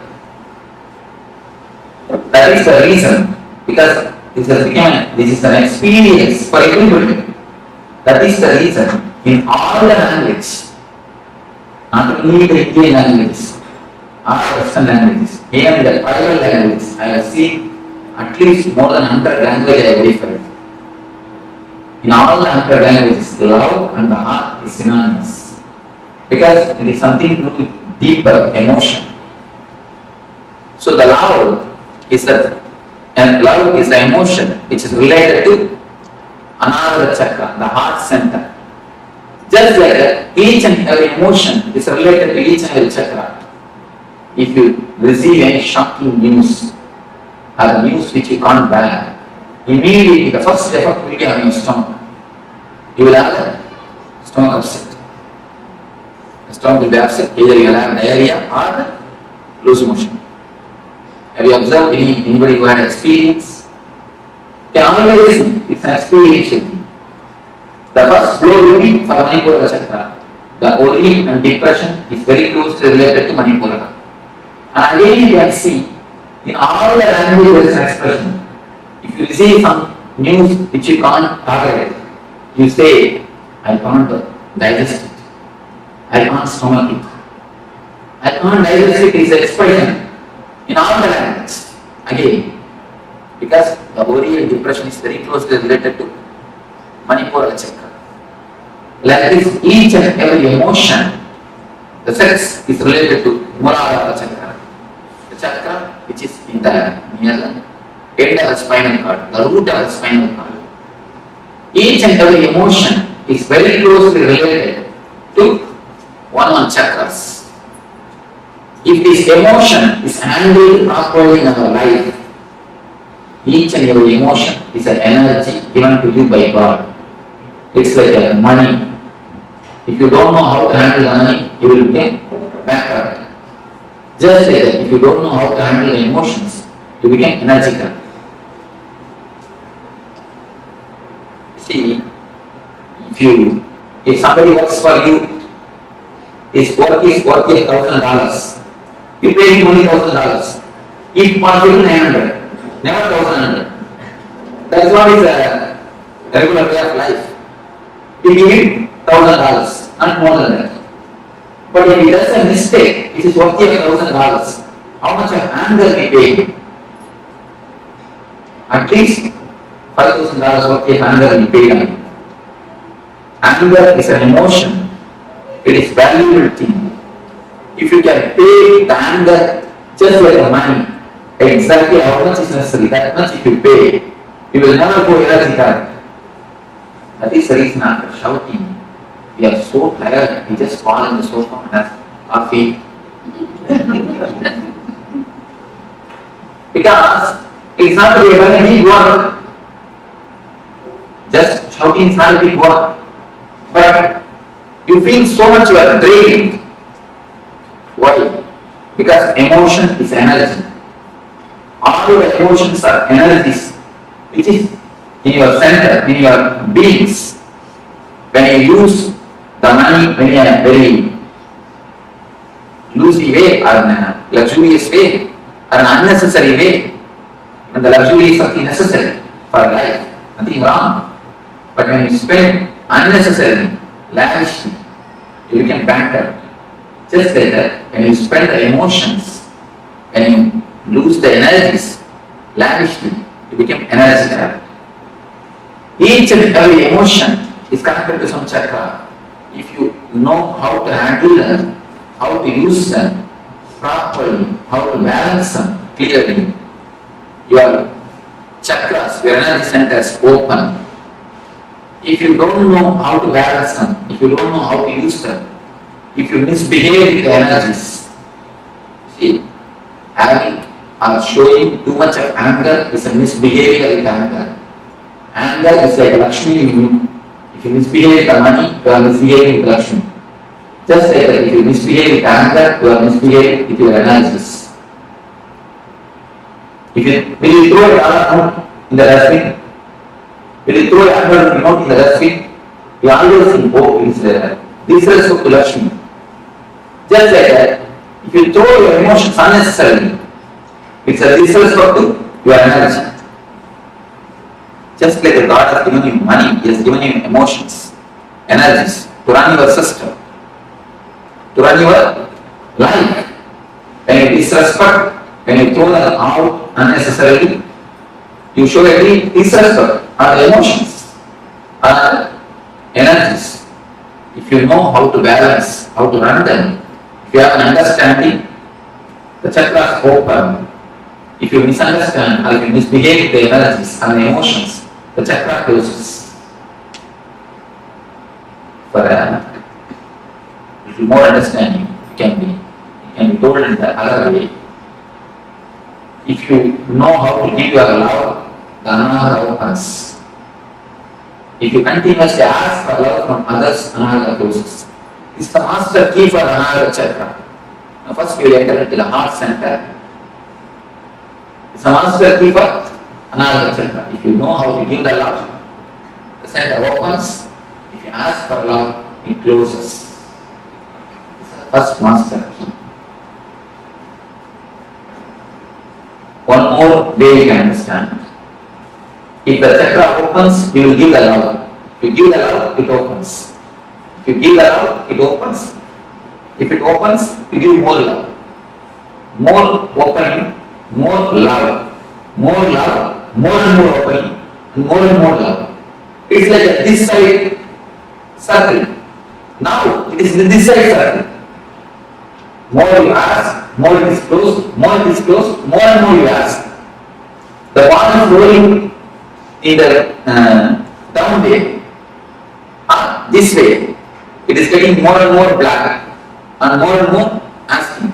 That is the reason, because this is an experience for everybody. That is the reason in all the languages, not only the Indian languages, or Western languages, even the tribal languages, I have seen at least more than 100 languages I have verified. In all the Ankara languages, the love and the heart is synonymous. Because it is something to do with deeper emotion. So the love is the emotion which is related to another chakra, the heart center. Just like that, each and every emotion is related to each and every chakra. If you receive any shocking news or news which you can't bear, immediately the first effect will be on your stomach. You will have a stomach upset. The stomach will be upset, either you will have diarrhea or loose motion. Have you observed anybody who had experience? Can always, it's an experiential thing. The first blow will be for Manipura chakra. The worry and depression is very closely related to Manipura. And again you can see, in all the languages there is an expression. If you receive some news which you can't tolerate, you say, I can't digest it. I can't stomach it. I can't digest it is an expression. In all the languages, again, because the worry and depression is very closely related to Manipura chakra. Like this, each and every emotion, the sex is related to Muladhara chakra. The chakra which is in the near the end of the spinal cord, the root of the spinal cord. Each and every emotion is very closely related to one chakras. If this emotion is handled properly in our life, each and every emotion is an energy given to you by God. It's like money. If you don't know how to handle the money, you will become bankrupt. Just like that, if you don't know how to handle the emotions, you become energetic. See, if somebody works for you, his work is worth $1,000. You pay him only $1,000. If possible, 900, never 1,100. That's what is a regular way of life. You give him $1,000, not more than that. But if he does a mistake, it is worth $1,000. How much of anger we pay him? At least $5,000 worth of anger we pay him. Anger is an emotion. It is valuable thing. If you can pay the anger just like the money, exactly how much is necessary, that much if you pay, you will never go energy card. That is the reason after shouting, we are so tired, we just fall on the sofa and have coffee. Because it's not a very big work. Just shouting is not a big work. But you feel so much you are drained. Why? Because emotion is energy. All your emotions are energies which is in your center, in your beings. When you use the money when you are very loosey way or in a luxurious way or an unnecessary way, and the luxury is something necessary for life, nothing wrong. But when you spend unnecessarily, lavishly, you become bankrupt. Just like that, when you spend the emotions, when you lose the energies, lavishly, you become energy trapped. Each and every emotion is connected to some chakra. If you know how to handle them, how to use them properly, how to balance them clearly, your chakras, your energy centers open. If you don't know how to balance them, if you don't know how to use them, if you misbehave with the energies, see, having or showing too much of anger is a misbehavior with anger. Anger is like Lakshmi in you. If you misbehave with the money, you are misbehaving with Lakshmi. Just like that, if you misbehave with anger, you are misbehaving with your energies. When you throw a dollar note in the dustbin, when you throw a $100 note in the dustbin, you always think, oh, it's disrespect to Lakshmi. Just like that, if you throw your emotions unnecessarily, it's a disrespect to your energy. Just like the God has given you money, He has given you emotions, energies to run your system, to run your life. When you disrespect, when you throw them out unnecessarily, you show a disrespect on the emotions. are energies. If you know how to balance, how to run them, if you have an understanding, the chakras open. If you misunderstand or if you misbehave the energies and the emotions, the chakra closes. For a little more understanding, it can be told in the other way. If you know how to give your love, the anahata opens. If you continuously ask for love from others, anahata closes. It's the master key for anahata chakra. Now first you enter into the heart center. It's a master key for anahata chakra. If you know how to give the love, the center opens. If you ask for love, it closes. It's the first master key. One more way you can understand. If the chakra opens, you will give the love. If you give the love, it opens. If you give the love, it opens. If it opens, you give more love. More opening, more love. More love, more and more opening, and more love. It's like a this side circle. Now it is the this side circle. More you ask, more it is closed, more it is closed, more and more you ask. The ball is rolling in the down way, this way. It is getting more and more black and more asking.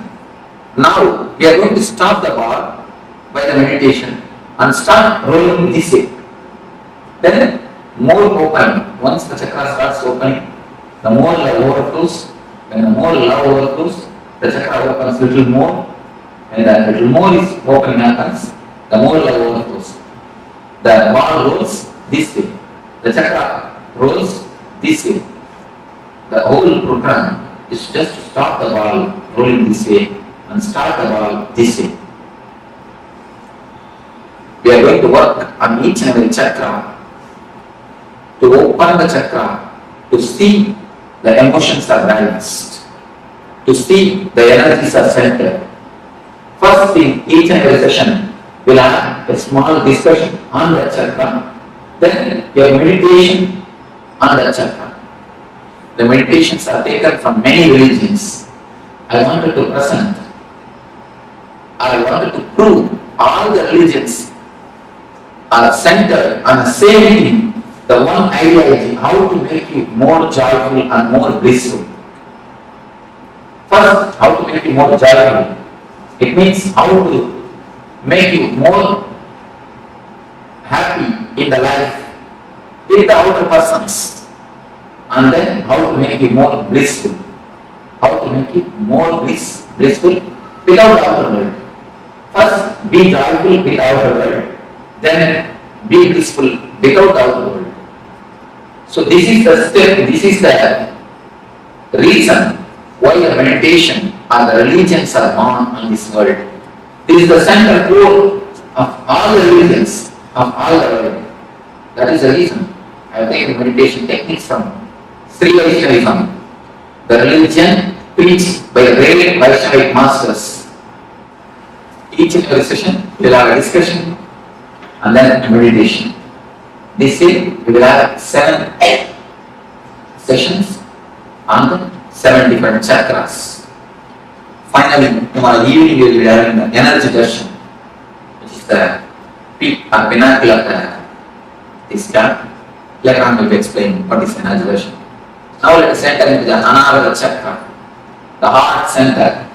Now we are going to stop the ball by the meditation and start rolling this way. Then more open. Once the chakra starts opening, the more love overflows. When the more love overflows, the chakra opens a little more. When the little more is opening happens, the more love overflows. The ball rolls this way. The chakra rolls this way. The whole program is just to stop the ball rolling this way and start the ball this way. We are going to work on each and every chakra to open the chakra, to see the emotions are balanced, to see the energies are centered. First in each and every session, we'll have a small discussion on the chakra, then your meditation on the chakra. The meditations are taken from many religions. I wanted to prove all the religions are centered on the same thing, the one ideology, how to make you more joyful and more blissful. First, how to make you more joyful. It means how to make you more happy in the life with the outer persons. And then how to make you more blissful. How to make you more blissful without the outer world. First, be joyful with the outer world. Then be blissful without the outer world. So this is the step, this is the reason why the meditation and the religions are born on this world. This is the central core of all the religions of all the world. That is the reason I have taken meditation techniques from Sri Vaishnavism, the religion preached by the great Vaishnavic masters. Each and every session we will have a discussion and then meditation. This way we will have 7 sessions on the 7 different chakras. Finally, tomorrow evening we will be having the energy darshan, which is the peak or pinnacle of this chakra. Later on we will be explaining what is energy darshan. Now let us enter into the Anahata chakra, the heart center.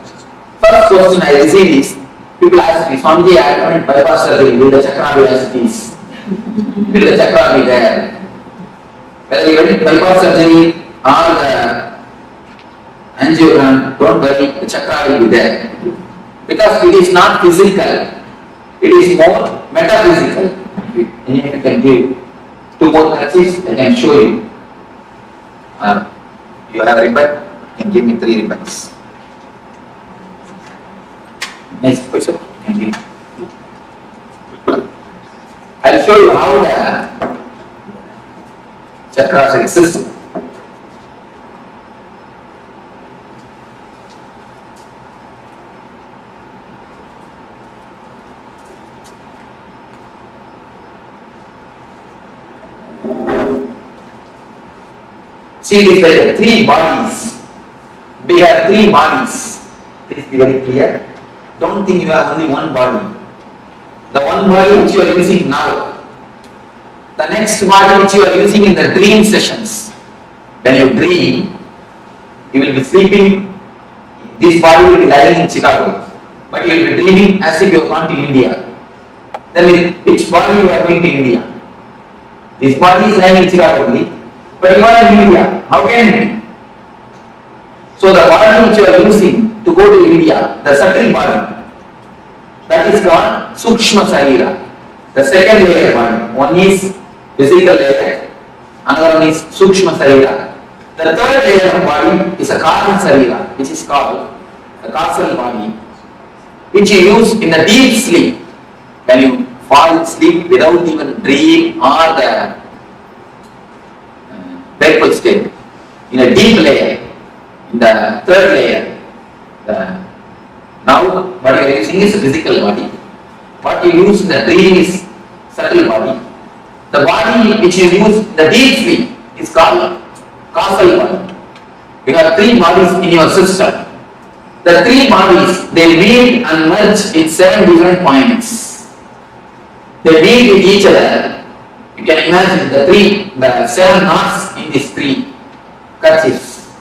First question I received is, people ask me, Swamiji, I have done bypass surgery, will the chakra be as it is? Will the chakra be there? Whether you went bypass surgery or the angiogram, don't worry, the chakra will be there. Because it is not physical, it is more metaphysical. If you can give 2 more touches, I can show you. You have a ribbon, you can give me 3 ribbons. Next question, can give. I'll show you how the chakras exist. See, it is like three bodies. We have three bodies. Please be very clear. Don't think you have only one body. The one body which you are using now, the next body which you are using in the dream sessions. When you dream, you will be sleeping, this body will be lying in Chicago, but you will be dreaming as if you have gone to India. Then which body you are going to India? This body is lying in Chicago only, but you are in India. How can it be? So the body which you are using to go to India, the subtle body, that is called Sukshma Sarira. The second layer body, one is physical layer, another one is Sukshma Sarira. The third layer of body is a Karma Sarira, which is called the causal body, which you use in the deep sleep. When you fall asleep without even dream or the wakeful state, in a deep layer, in the third layer, now what you are using is a physical body. What you use in the dream is subtle body. The body which you use in the deep sleep is called causal body. You have three bodies in your system. The three bodies, they meet and merge in 7 different points. They meet with each other. You can imagine the 7 knots in these three kerchiefs.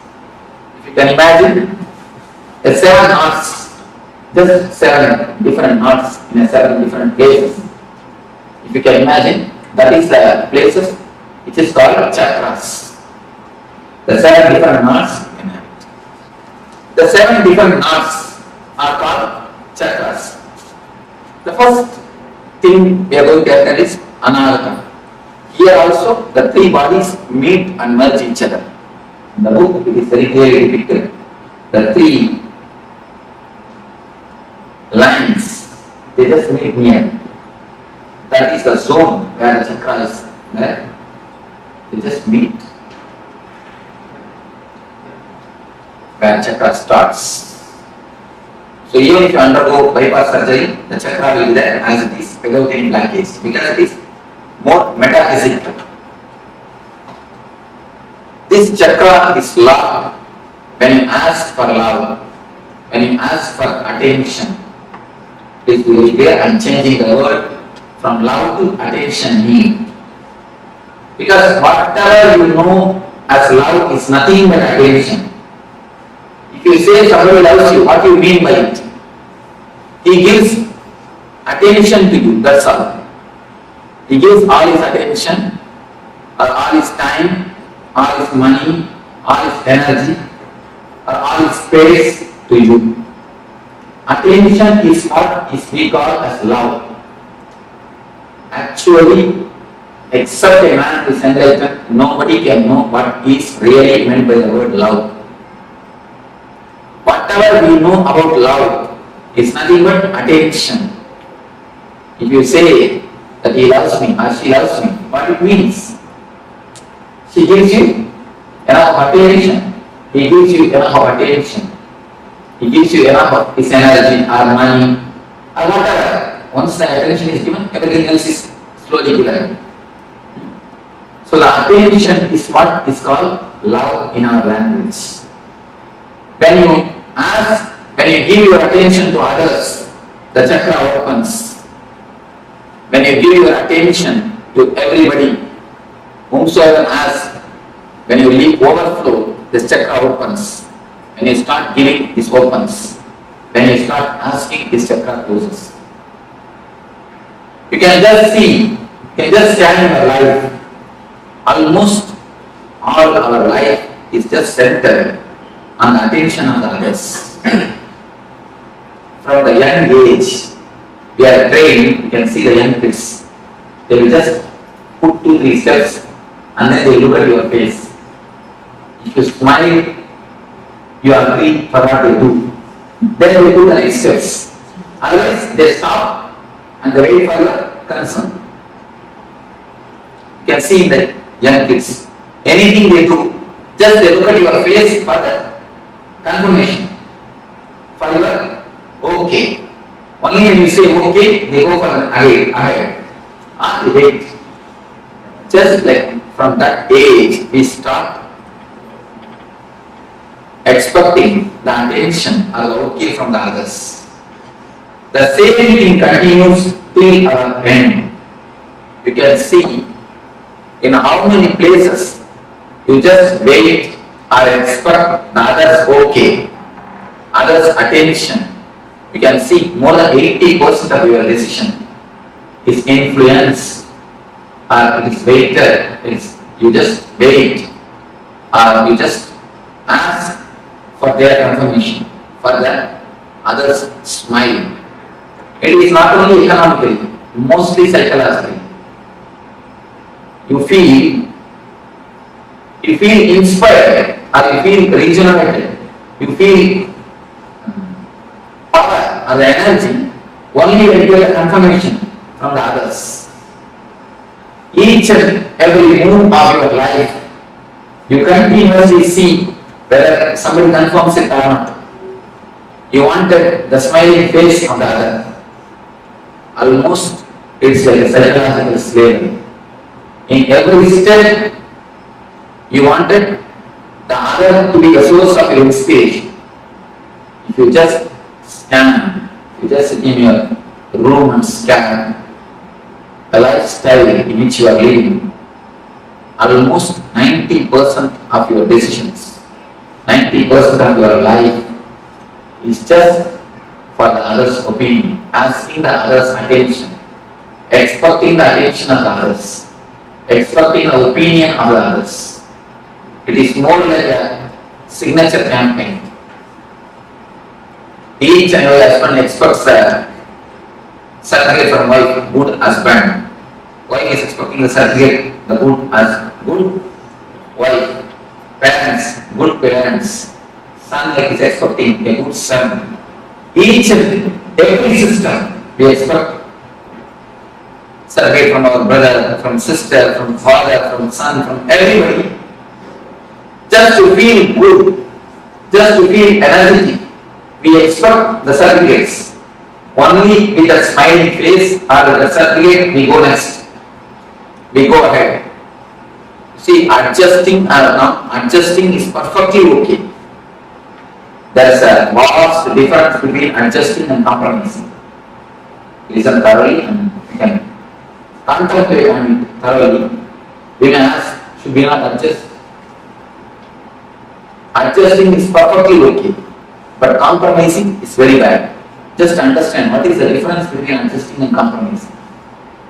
If you can imagine the 7 knots, just 7 different knots in 7 different places. If you can imagine, that is the places which is called chakras. The 7 different knots. The 7 different knots are called chakras. The first thing we are going to attend is anahata. Here also the three bodies meet and merge each other. In the book it is very clearly depicted. The three lines, they just meet near. That is the zone where the chakra is there. They just meet. Where chakra starts. So even if you undergo bypass surgery, the chakra will be there as it is without any blockage, because it is more metaphysical. This chakra is love. When you ask for love, when you ask for attention, please be very clear, I am changing the word from love to attention need. Because whatever you know as love is nothing but attention. If you say somebody loves you, what do you mean by it? He gives attention to you, that's all. He gives all his attention, or all his time, all his money, all his energy, or all his space to you. Attention is what we call as love. Actually, except a man who is enlightened, nobody can know what is really meant by the word love. Whatever we know about love is nothing but attention. If you say that he loves me or she loves me, what it means? She gives you enough attention. He gives you enough of attention. He gives you enough of his energy or money or whatever. Once the attention is given, everything else is slowly given. So the attention is what is called love in our language. When you give your attention to others, the chakra opens. When you give your attention to everybody, whomsoever asks, when you leave overflow, this chakra opens. When you start giving, this opens. When you start asking, this chakra closes. You can just see, you can just stand in your life. Almost all our life is just centered on the attention of the others. From the young age, we are trained, you can see the young kids. They will just put 2-3 steps and then they look at your face. If you smile, you agree for what they do. Then they do the next steps. Otherwise, they stop and they wait for your concern. You can see that young kids, anything they do, just they look at your face for the confirmation. For your okay. Only when you say okay, they go for an ahead. They wait. Just like from that age, we start expecting the attention or the okay from the others. The same thing continues till our end. You can see in how many places you just wait or expect the others okay, others attention. You can see more than 80% of your decision is influence or it is waited. You just wait or you just ask for their confirmation, for the others smile. It is not only economically, mostly psychologically. You feel inspired or you feel regenerated, you feel power or the energy only when you get confirmation from the others. Each and every move of your life, you continuously see whether somebody confirms it or not. You wanted the smiling face of the other. Almost it's like a psychological slavery. In every step, you wanted the other to be the source of your inspiration. If you just stand, you just sit in your room and scan the lifestyle in which you are living, almost 90% of your decisions, 90% of your life is just for the other's opinion, asking the other's attention, expecting the attention of the others, expecting the opinion of the others. It is more like a signature campaign. Each and every husband expects a certificate from wife, good husband. Wife is expecting the certificate, the good wife. Parents, good parents. Son like is expecting a good son. Each and every system we expect certificate from our brother, from sister, from father, from son, from everybody. Just to feel good, just to feel energetic, we expect the certificates. Only with a smiling face or the certificate we go next. We go ahead. See, adjusting or not adjusting is perfectly okay. There is a vast difference between adjusting and compromising. Listen thoroughly and you can contemplate on it thoroughly. We may ask, should we not adjust? Adjusting is perfectly okay, but compromising is very bad. Just understand what is the difference between adjusting and compromising.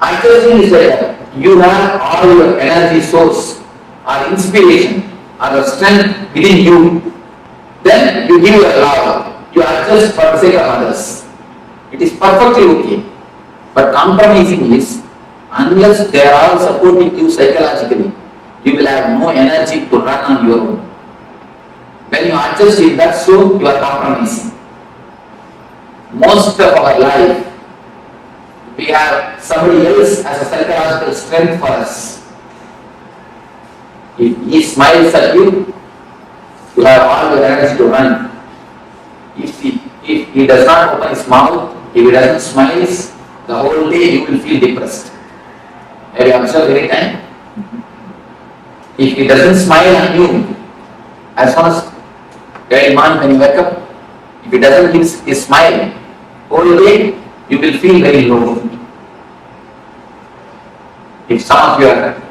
Adjusting is like you have all your energy source or inspiration or the strength within you. Then you give your love, you adjust for the sake of others. It is perfectly okay. But compromising is, unless they are all supporting you psychologically, you will have no energy to run on your own. When you adjust in that so you are compromising. Most of our life, we have somebody else as a psychological strength for us. If he smiles at you, you have all your energy to run. If he does not open his mouth, if he doesn't smile, the whole day you will feel depressed. Have you observed every time? If he doesn't smile on you, as soon as every morning when you wake up, if he doesn't give his smile, whole day you will feel very low. If some of your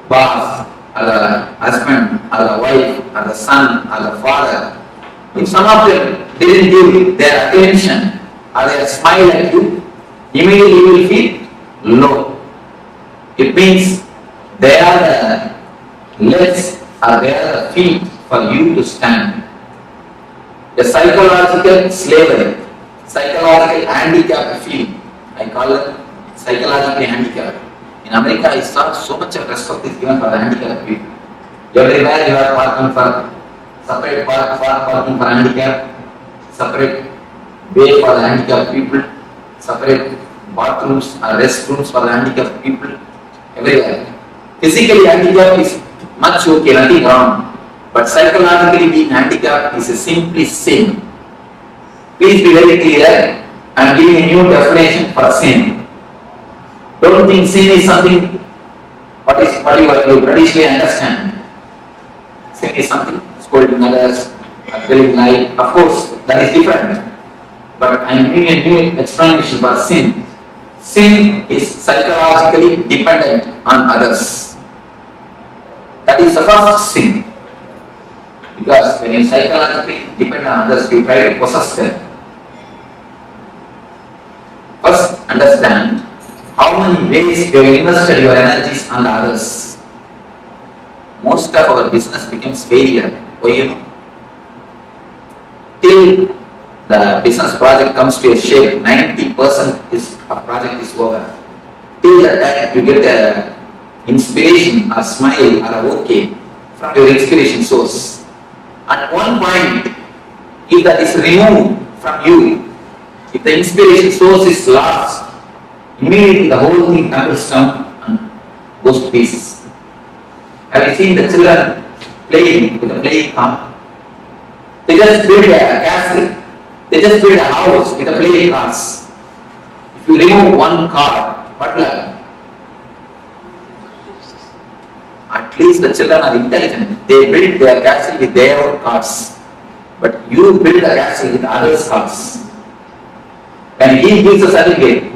boss, or the husband, or the wife, or the son, or the father, if some of them didn't give their attention or their smile at you, immediately you will feel low. It means they are the legs or they are the feet for you to stand. The psychological slavery, psychological handicap feeling, I call it psychologically handicapped. In America, I saw so much of respect is given for the handicapped people. Everywhere you are parking for separate parking for handicapped, separate way for the handicapped people, separate bathrooms or restrooms for the handicapped people. Everywhere. Physically handicapped is much okay, nothing wrong. But psychologically being handicapped is simply sin. Please be very clear. I am giving a new definition for sin. Don't think sin is something what you traditionally understand. Sin is something scolding others, telling lie, of course, that is different. But I am giving a new explanation for sin. Sin is psychologically dependent on others. That is the first sin. Because when you psychologically depend on others, you try to possess them. First, understand how many ways you have invested your energies on others. Most of our business becomes failure. Till the business project comes to a shape, 90% is a project is over. Till that time you get a inspiration, a smile, or a okay from your inspiration source. At one point, if that is removed from you, if the inspiration source is lost, immediately the whole thing tumbles down and goes to pieces. Have you seen the children playing with a playing car? They just build a castle. They just build a house with a playing cars. If you remove one car, what will happen? At least the children are intelligent. They build their castle with their own cars. But you build a castle with others' cars. And he gives a certificate.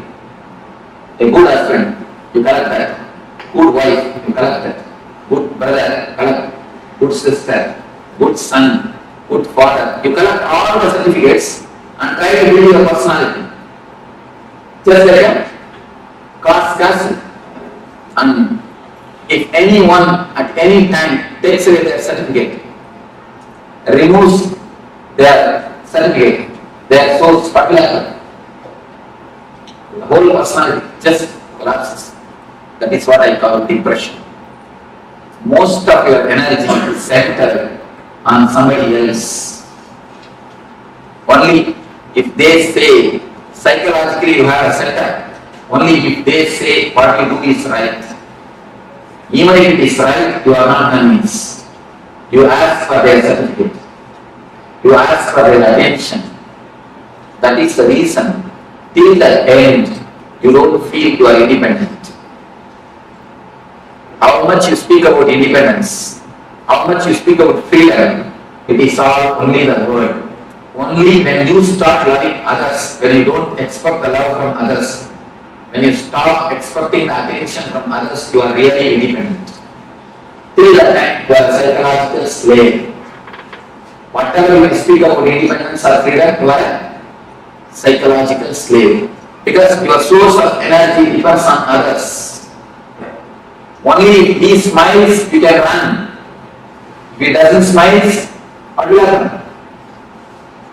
A good husband, you collect that. Good wife, you collect that. Good brother, collect. Good sister, good son, good father. You collect all the certificates and try to build your personality. Just like a car's castle. And if anyone at any time takes away their certificate, removes their certificate, their soul's particular, the whole personality just collapses. That is what I call depression. Most of your energy is centered on somebody else. Only if they say, psychologically you have a center, only if they say what you do is right. Even if it is right, you are not convinced. You ask for their certificate. You ask for their attention. That is the reason. Till the end, you don't feel you are independent. How much you speak about independence, how much you speak about freedom, it is all only the word. Only when you start loving others, when you don't expect the love from others, when you stop expecting the attention from others, you are really independent. Till that time, you are a psychological slave. Whatever you speak about independence or freedom, you are a psychological slave. Because your source of energy depends on others. Only if he smiles, you can run. If he doesn't smile, what will happen?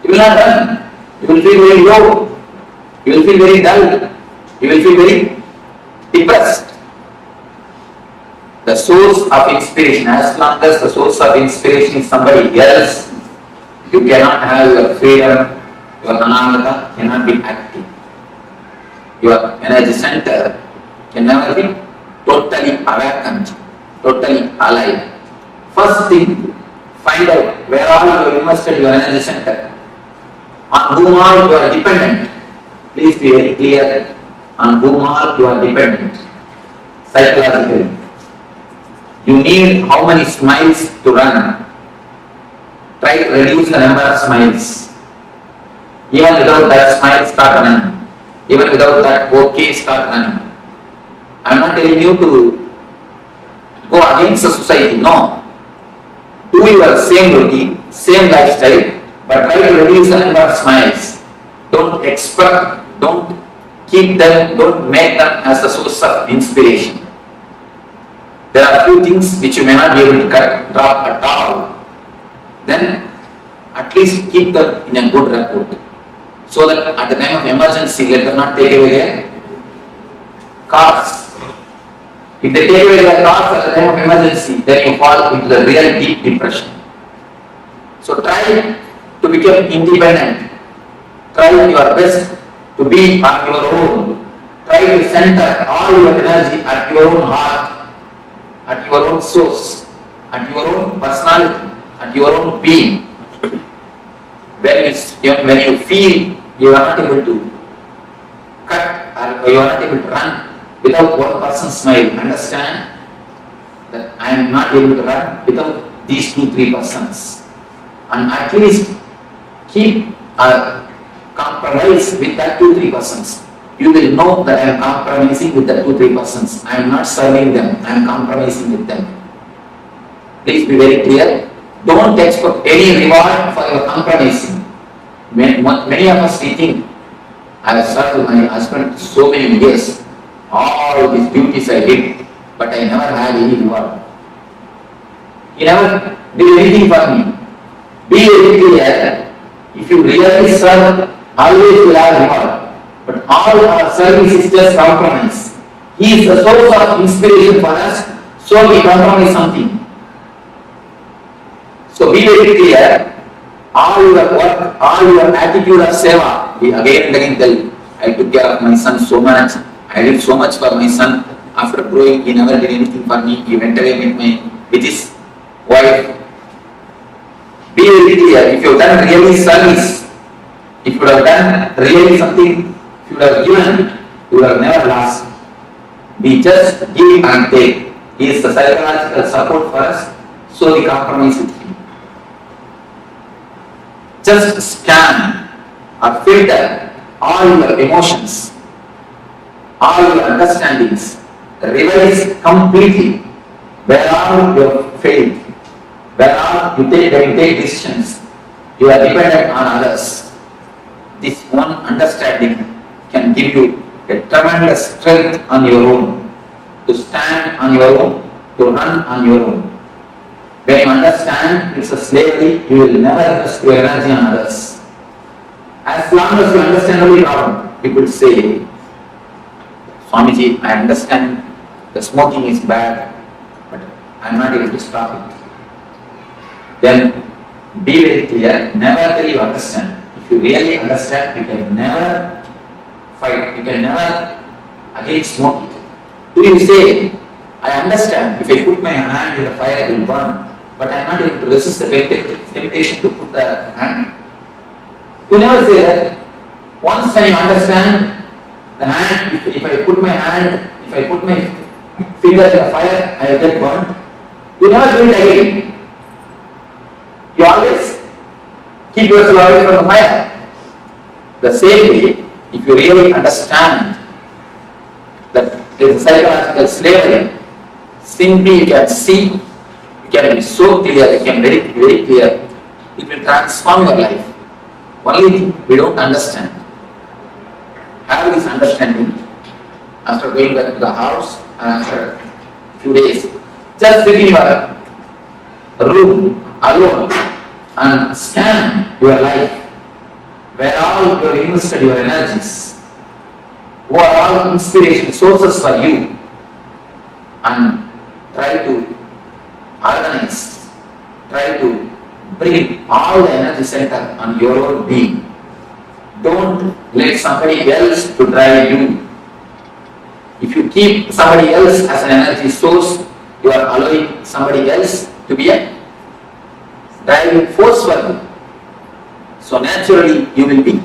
You will not run. You will feel very low. You will feel very dull. You will feel very depressed. The source of inspiration, as long as the source of inspiration is somebody else, you cannot have your freedom, your anamata cannot be active. Your energy center can never be totally awakened, totally alive. First thing, find out where all you have invested your energy center. On whom all you are dependent. Please be very clear on whom all you are dependent. Psychologically. You need how many smiles to run. Try to reduce the number of smiles. Even without that smile, start running. Even without that okay, start running. I am not telling you to go against the society, no. Do your same routine, same lifestyle, but try to reduce the number of smiles. Don't expect, don't keep them, don't make them as the source of inspiration. There are few things which you may not be able to drop at all. Then at least keep them in a good repute. So that at the time of emergency, let them not take away their cars. If they take away their cars at the time of emergency, then you fall into the real deep depression. So try to become independent. Try your best to be on your own. Try to center all your energy at your own heart, at your own source, at your own personality, at your own being. When you feel you are not able to cut or you are not able to run without one person's smile, understand that I am not able to run without these 2-3 persons. and at least keep a compromise with that 2-3 persons. You will know that I am compromising with the 2-3 persons. I am not serving them, I am compromising with them. Please be very clear. Don't expect any reward for your compromising. Many of us think, I have served my husband so many years, all these duties I did, but I never had any reward. He never did anything for me. Be very clear. If you really serve, always will have reward. But all our service is just compromise. He is the source of inspiration for us, so we compromise something. So be very clear. All your work, all your attitude of seva. We again and again tell, I took care of my son so much. I did so much for my son. After growing, he never did anything for me. He went away with his wife. Be very clear. If you have done really service, if you would have done really something, if you would have given, you would have never lost. We just give and take. He is the psychological support for us, so we compromise with him. Just scan or filter all your emotions, all your understandings, revise completely. Where are you failed? Where are you take decisions? You are dependent on others. This one understanding can give you a tremendous strength on your own, to stand on your own, to run on your own. When you understand it's a slavery, you will never invest your energy on others. As long as you understand only problem, people say, Swamiji, I understand the smoking is bad, but I am not able to stop it. Then be very clear, never till you understand. If you really understand, you can never fight, you can never again smoke it. Do you say, I understand, if I put my hand in the fire, it will burn. But I am not able to resist the temptation to put the hand. You never say that. Once when you understand the hand, if I put my hand, if I put my finger in the fire, I will get burned. You never do it again. You always keep yourself away from the fire. The same way, if you really understand that there is a psychological slavery, simply you can see, you can be so clear, you can be very, very clear, it will transform your life. Only thing we don't understand. Have this understanding after going back to the house and after a few days. Just sit in your room alone and scan your life, where all you have invested your energies, who are all inspiration sources for you, and try to organize, try to bring all the energy center on your own being. Don't let somebody else to drive you. If you keep somebody else as an energy source, you are allowing somebody else to be a driving force for you. So naturally you will be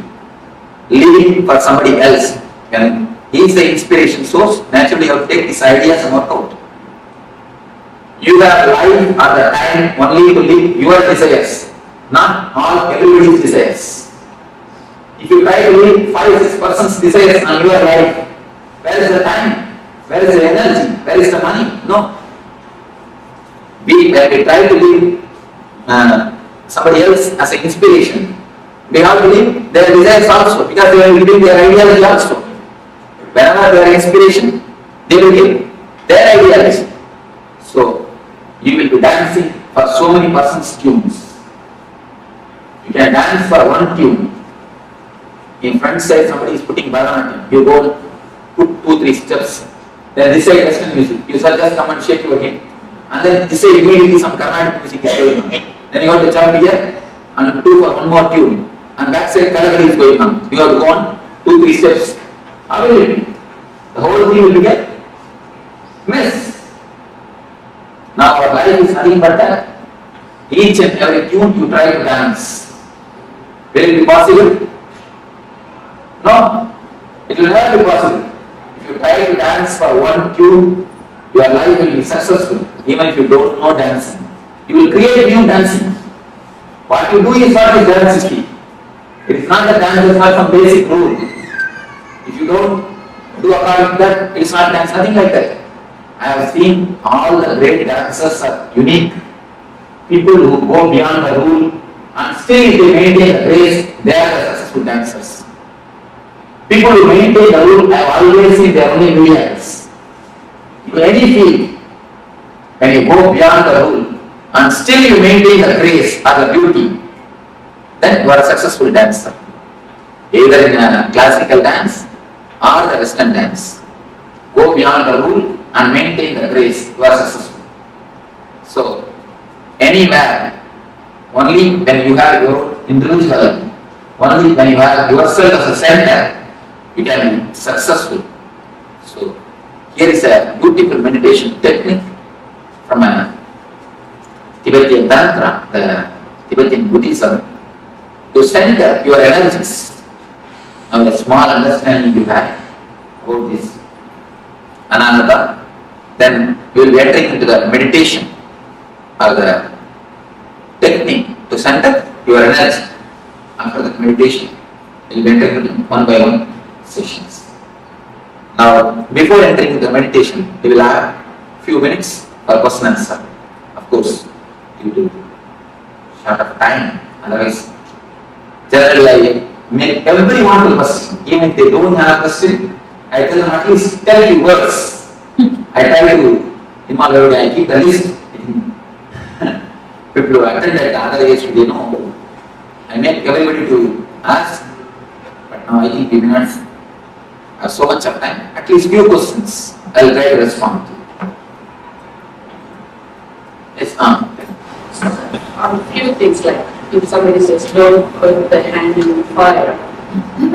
living for somebody else. When he is the inspiration source, naturally you have to take these ideas and work out. You have life at the time only to live your desires, not all everybody's desires. If you try to live 5-6 persons' desires on your life, where is the time? Where is the energy? Where is the money? No. When we try to live somebody else as an inspiration, we have to live their desires also, because they are living their ideology also. Whenever they are inspiration, they will live their ideology. So, you will be dancing for so many persons' tunes. You can dance for one tune. In front side, somebody is putting Bharatanatyam. You go put 2-3 steps. Then this side Western music. You shall just come and shake your head. And then this side immediately some Carnatic music is going on. Then you have to jump here and do for one more tune. And that side Kathakali is going on. You have to go on 2-3 steps. How will it be? The whole thing will become mess. Now our life is nothing but that. Each and every tune you try to dance. Will it be possible? No. It will never be possible. If you try to dance for one tune, your life will be successful. Even if you don't know dancing, you will create new dancing. What you do is what is dance, you see. It is not the dance, it is not some basic rule. If you don't do according to that, it is not dance, nothing like that. I have seen all the great dancers are unique. People who go beyond the rule and still they maintain the grace, they are the successful dancers. People who maintain the rule, I have always seen they are only millionaires. In any field, when you go beyond the rule and still you maintain the grace or the beauty, then you are a successful dancer. Either in a classical dance or the Western dance. Go beyond the rule and maintain the grace, you are successful. So, anywhere, only when you have your individual, only when you have yourself as a center, you can be successful. So, here is a beautiful meditation technique from a Tibetan Tantra, the Tibetan Buddhism, to center your energies. Now, a small understanding you have about this Ananda, then you will be entering into the meditation or the technique to center your energy. After the meditation, you will be entering into one by one sessions. Now, before entering into the meditation, we will have few minutes for question and answer. Of course, due to short of time, otherwise, generally I make everyone to question. Even if they don't have a question, I tell them at least tell you words. I try to, in my way, I keep the list. People who attended the other days, they know. I make everybody to ask, but now I think we may not have so much of time. At least few questions I will try to respond to. Yes, A few things like if somebody says don't put the hand in the fire,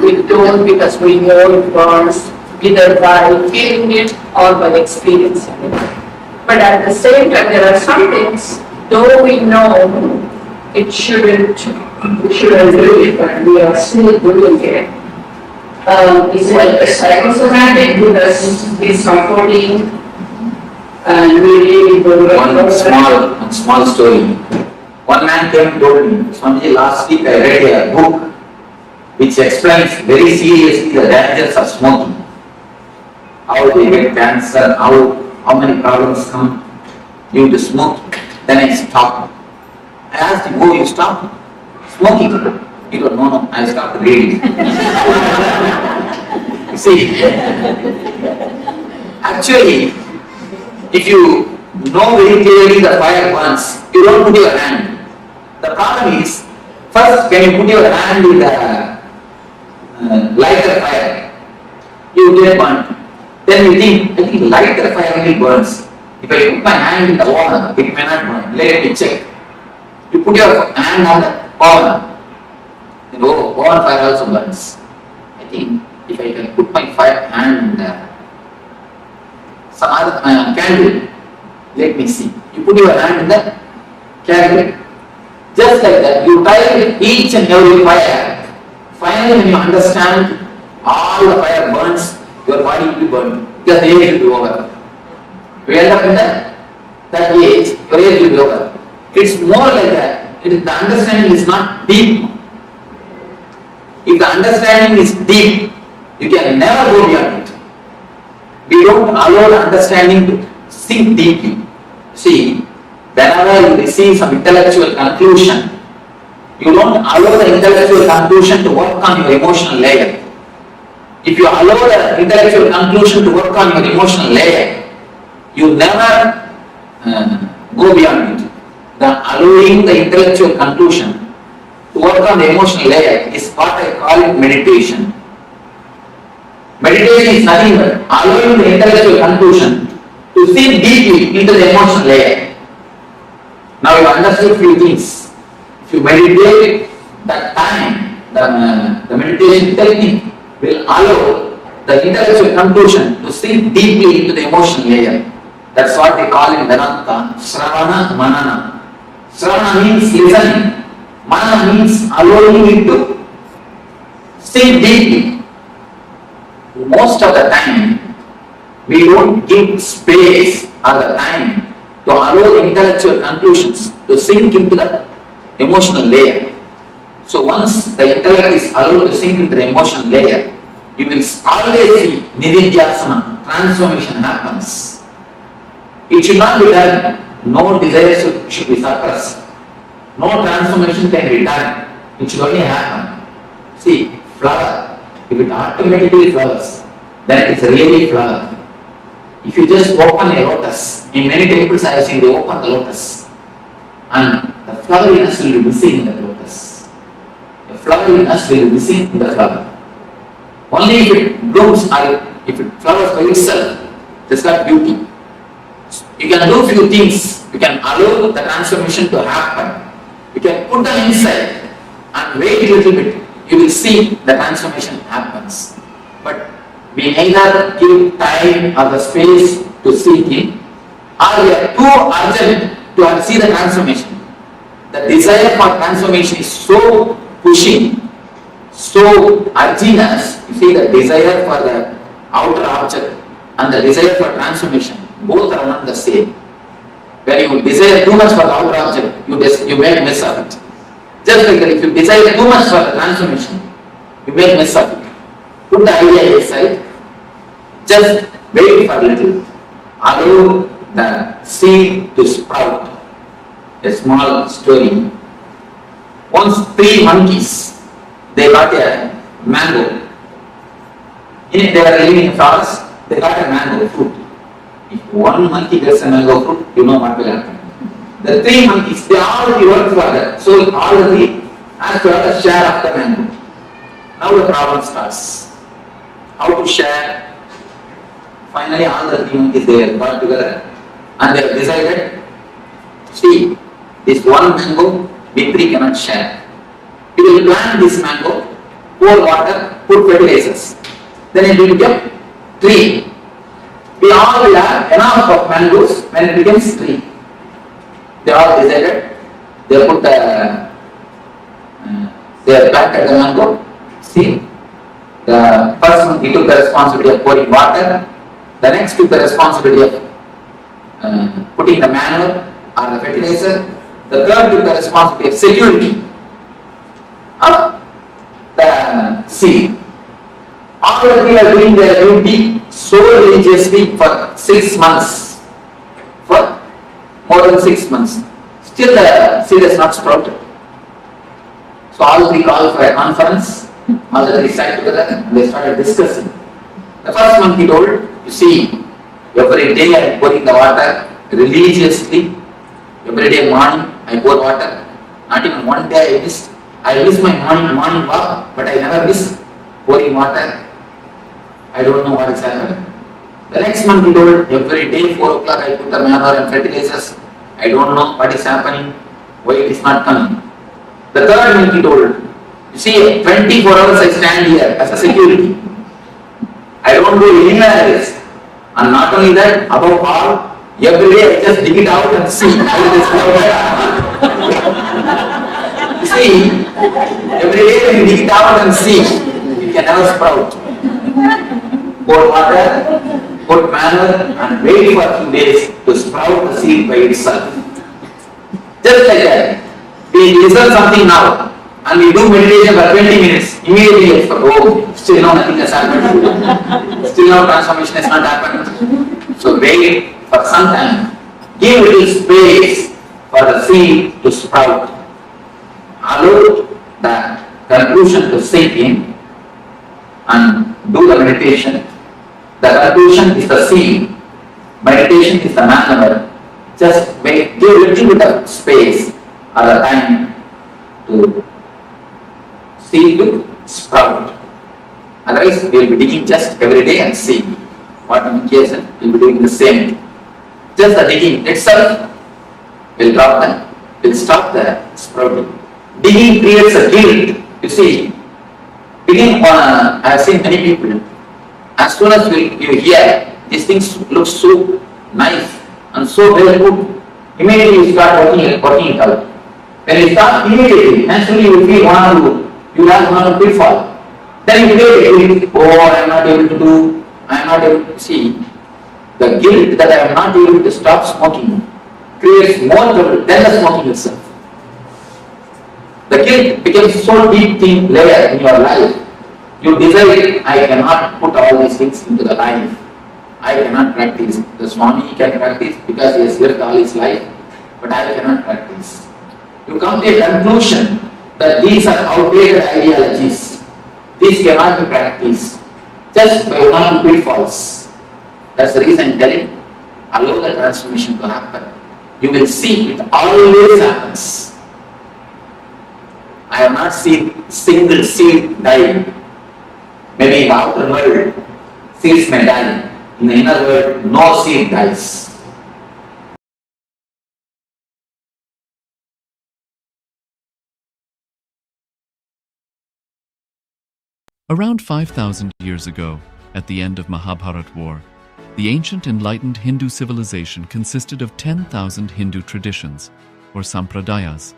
we don't because we know it burns either by feeling it or by experiencing it. But at the same time, there are some things, though we know we shouldn't do it, but we are still doing it. Is it psychosomatic because it's comforting and we really go One small story. One man came and told me, Swamiji, last week I read a book which explains very seriously the dangers of smoking. How they get cancer, how many problems come due to smoking. Then I stopped. I asked him, oh, you stopped smoking? He told, no, I stopped reading. See, actually, if you know very clearly the fire burns, you don't put your hand. The problem is, first when you put your hand in the lighter fire, you get burnt. Then you think, I think lighter fire only burns. If I put my hand in the water, it may not burn. Let me check. You put your hand on the oven. Oven fire also burns. I think if I can put my hand in some other candle, let me see. You put your hand in the candle. Just like that, you try with each and every fire. Finally, when you understand all the fire burns, your body will be burned. Because the age will be over. You end up in that age, your age will be over. It's more like that. The understanding is not deep. If the understanding is deep, you can never go beyond it. We don't allow the understanding to sink deeply. See, whenever you receive some intellectual conclusion, you don't allow the intellectual conclusion to work on your emotional layer. If you allow the intellectual conclusion to work on your emotional layer, you never go beyond it. The allowing the intellectual conclusion to work on the emotional layer is what I call it meditation. Meditation is nothing but allowing the intellectual conclusion to sink deeply into the emotional layer. Now you understood few things. If you meditate, that time, the meditation technique will allow the intellectual conclusion to sink deeply into the emotional layer. That's what they call in Vedanta, Shravana Manana. Shravana means listening. Manana means allowing it to sink deeply. Most of the time, we don't give space or the time to allow the intellectual conclusions to sink into the emotional layer. So once the intellect is allowed to sink into the emotional layer, you will always see Nithyananda, transformation happens. It should not be done. No desire should be suppressed. No transformation can be done. It should only happen. See, flower, if it automatically flowers, then it is really flower. If you just open a lotus, in many temples I have seen they open the lotus, and the floweriness will be missing in the lotus. The floweriness will be missing in the flower. Only if it blooms or if it flowers by itself, it has got beauty. You can do few things. You can allow the transformation to happen. You can put them inside and wait a little bit. You will see the transformation happens. But we neither give time or the space to seek it, or we are too urgent to see the transformation. The desire for transformation is so pushing, so urging us. You see, the desire for the outer object and the desire for transformation, both are not the same. When you desire too much for the outer object, you make mess of it. Just like that, if you desire too much for the transformation, you make mess of it. Put the idea aside, just wait for a little. Allow the seed to sprout. A small story. Once 3 monkeys, they got a mango. They were living in a forest, they got a mango fruit. If one monkey gets a mango fruit, you know what will happen. The 3 monkeys, they already worked for that. So all the 3 have to have a share of the mango. Now the problem starts. How to share? Finally all the 3 monkeys, they got together and they have decided, see, this one mango, we 3 cannot share. We will plant this mango, pour water, put fertilizers. Then it will become tree. We all will have enough of mangoes when it becomes tree. They all decided, they put they planted the mango. See, the first one he took the responsibility of pouring water, the next took the responsibility of putting the manure or the fertilizer, the third took the responsibility of security of the seed. All the 3 are doing their duty so religiously for 6 months. For more than 6 months. Still the seed has not sprouted. So all 3 called for a conference. All the 3 sat together and they started discussing. The first one he told, you see, every day I am pouring the water religiously. Every day morning I pour water. Not even one day I missed. I miss my morning walk, but I never miss pouring water. I don't know what is happening. The next month he told, every day 4 o'clock I put the manure and fertilizers. I don't know what is happening, why it is not coming. The third month he told, you see, 24 hours I stand here as a security. I don't go anywhere else. And not only that, above all, every day I just dig it out and see how it is going. You see, every day when you dig it out and see, you can never sprout. Pour water, put manure and wait for a few days to sprout the seed by itself. Just like that, we listen something now and we do meditation for 20 minutes, immediately it's for, oh, still now nothing has happened. Still now transformation has not happened. So wait for some time. Give little space for the seed to sprout. Allow the conclusion to sink in and do the meditation. The conclusion is the seed. Meditation is the manner. Just give a little bit of space or the time to seed to sprout. Otherwise, we will be digging just every day and see what indication we will be doing the same thing. Just the digging itself will drop them, will stop the sprouting. Digging creates a guilt. You see, digging I have seen many people. As soon as you hear these things look so nice and so very good, immediately you start working it out. When you start immediately, naturally you feel you have one pitfall. Then you feel, oh, I am not able to do, I am not able to see. The guilt that I am not able to stop smoking creates more trouble than the smoking itself. the guilt becomes so deep thin layer in your life. You decide, I cannot put all these things into the life. I cannot practice. The Swami can practice because he has lived all his life, but I cannot practice. You come to a conclusion that these are outdated ideologies. These cannot be practiced just by one or two pitfalls. That's the reason I'm telling you. Allow the transformation to happen. You will see it always happens. I have not seen single seed die. Maybe in the outer world, seeds may die. In the inner world, no seed dies. Around 5,000 years ago, at the end of Mahabharat War, the ancient enlightened Hindu civilization consisted of 10,000 Hindu traditions, or sampradayas,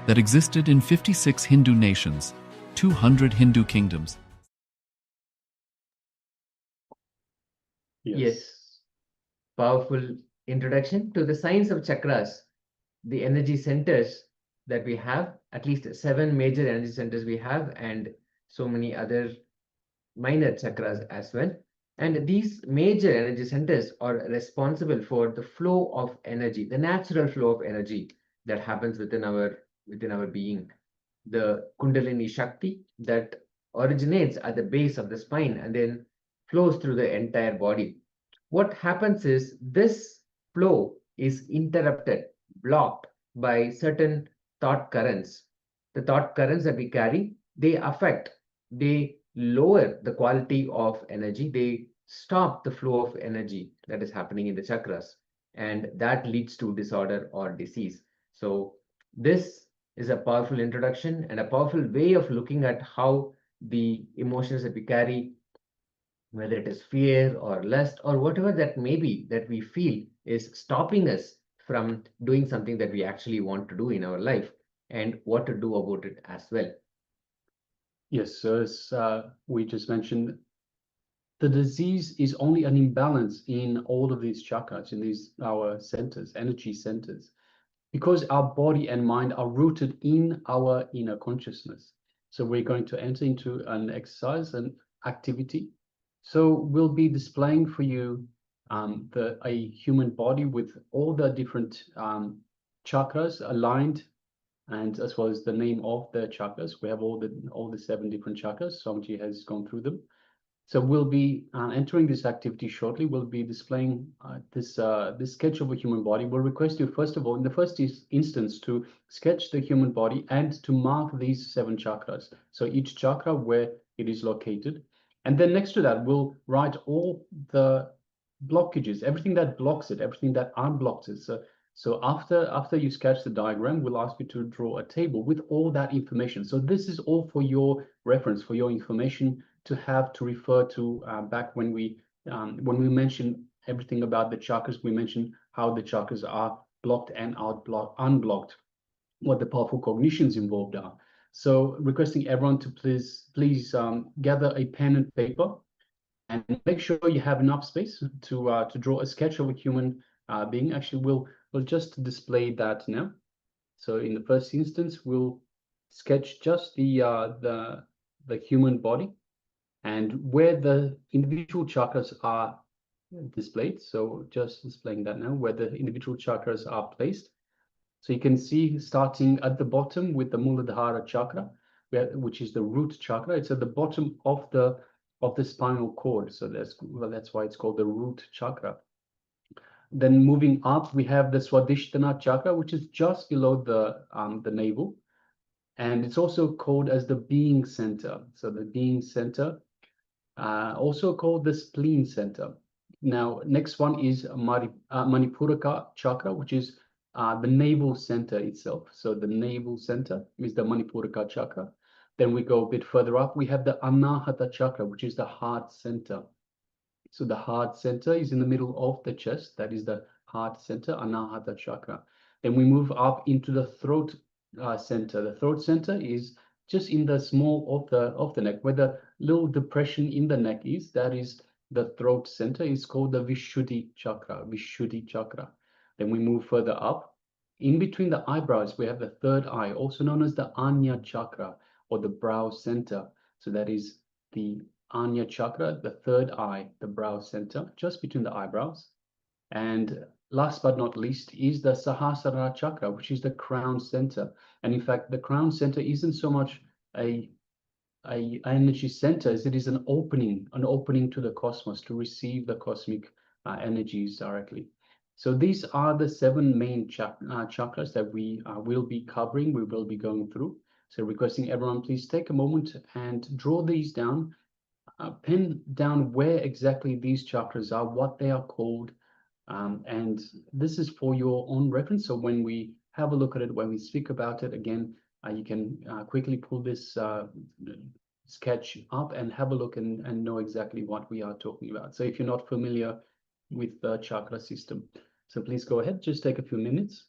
that existed in 56 Hindu nations, 200 Hindu kingdoms. Yes. Powerful introduction to the science of chakras, the energy centers that we have, at least 7 major energy centers we have, and so many other minor chakras as well. And these major energy centers are responsible for the flow of energy, the natural flow of energy that happens within our being. The Kundalini Shakti that originates at the base of the spine and then flows through the entire body. What happens is this flow is interrupted, blocked by certain thought currents. The thought currents that we carry, they lower the quality of energy, they stop the flow of energy that is happening in the chakras, and that leads to disorder or disease. So this is a powerful introduction and a powerful way of looking at how the emotions that we carry, whether it is fear or lust or whatever that may be that we feel is stopping us from doing something that we actually want to do in our life, and what to do about it as well. Yes, so as we just mentioned, the disease is only an imbalance in all of these chakras, in these our centers, energy centers, because our body and mind are rooted in our inner consciousness. So we're going to enter into an exercise, an activity. So we'll be displaying for you a human body with all the different chakras aligned, and as well as the name of the chakras. We have all the 7 different chakras. Swamiji has gone through them. So we'll be entering this activity shortly. We'll be displaying this sketch of a human body. We'll request you, first of all, in the first instance, to sketch the human body and to mark these 7 chakras. So each chakra where it is located. And then next to that, we'll write all the blockages, everything that blocks it, everything that unblocks it. So after you sketch the diagram, we'll ask you to draw a table with all that information. So this is all for your reference, for your information to have to refer to back when we mentioned everything about the chakras. We mentioned how the chakras are blocked and unblocked, what the powerful cognitions involved are. So requesting everyone to please gather a pen and paper and make sure you have enough space to draw a sketch of a human being. Actually, we'll just display that now. So in the first instance, we'll sketch just the human body and where the individual chakras are displayed. So just displaying that now, where the individual chakras are placed. So you can see starting at the bottom with the Muladhara chakra, which is the root chakra. It's at the bottom of the spinal cord. So that's why it's called the root chakra. Then moving up, we have the Swadhisthana chakra, which is just below the navel. And it's also called as the being center. So the being center, also called the spleen center. Now, next one is Manipuraka chakra, which is the navel center itself. So the navel center is the Manipuraka chakra. Then we go a bit further up, we have the Anahata chakra, which is the heart center. So the heart center is in the middle of the chest. That is the heart center, Anahata chakra. Then we move up into the throat center. The throat center is just in the small of the neck, where the little depression in the neck is. That is the throat center. It's called the Vishuddhi chakra. Vishuddhi chakra. Then we move further up. In between the eyebrows, we have the third eye, also known as the Anya Chakra or the brow center. So that is the Anya Chakra, the third eye, the brow center, just between the eyebrows. And last but not least is the Sahasrara Chakra, which is the crown center. And in fact, the crown center isn't so much a energy center as it is an opening to the cosmos to receive the cosmic energies directly. So these are the 7 main chakras that we will be covering, we will be going through. So requesting everyone, please take a moment and draw these down, pin down where exactly these chakras are, what they are called, and this is for your own reference. So when we have a look at it, when we speak about it again, you can quickly pull this sketch up and have a look and know exactly what we are talking about. So if you're not familiar with the chakra system, so please go ahead, just take a few minutes.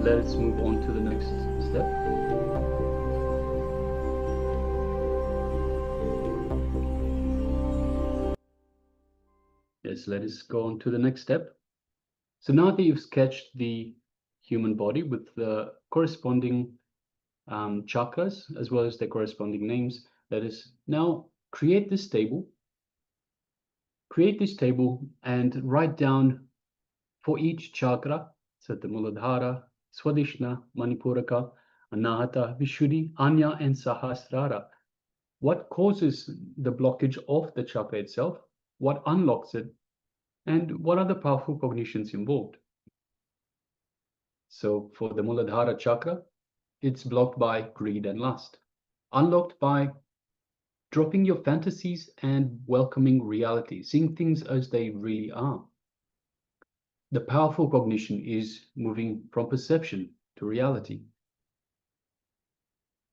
let's move on to the next step. Yes, let us go on to the next step. So now that you've sketched the human body with the corresponding chakras as well as their corresponding names, let us now create this table. Create this table and write down for each chakra, so the Muladhara, Swadhisthana, Manipuraka, Anahata, Vishuddhi, Anya, and Sahasrara. What causes the blockage of the chakra itself? What unlocks it? And what are the powerful cognitions involved? So for the Muladhara chakra, it's blocked by greed and lust, unlocked by dropping your fantasies and welcoming reality, seeing things as they really are. The powerful cognition is moving from perception to reality.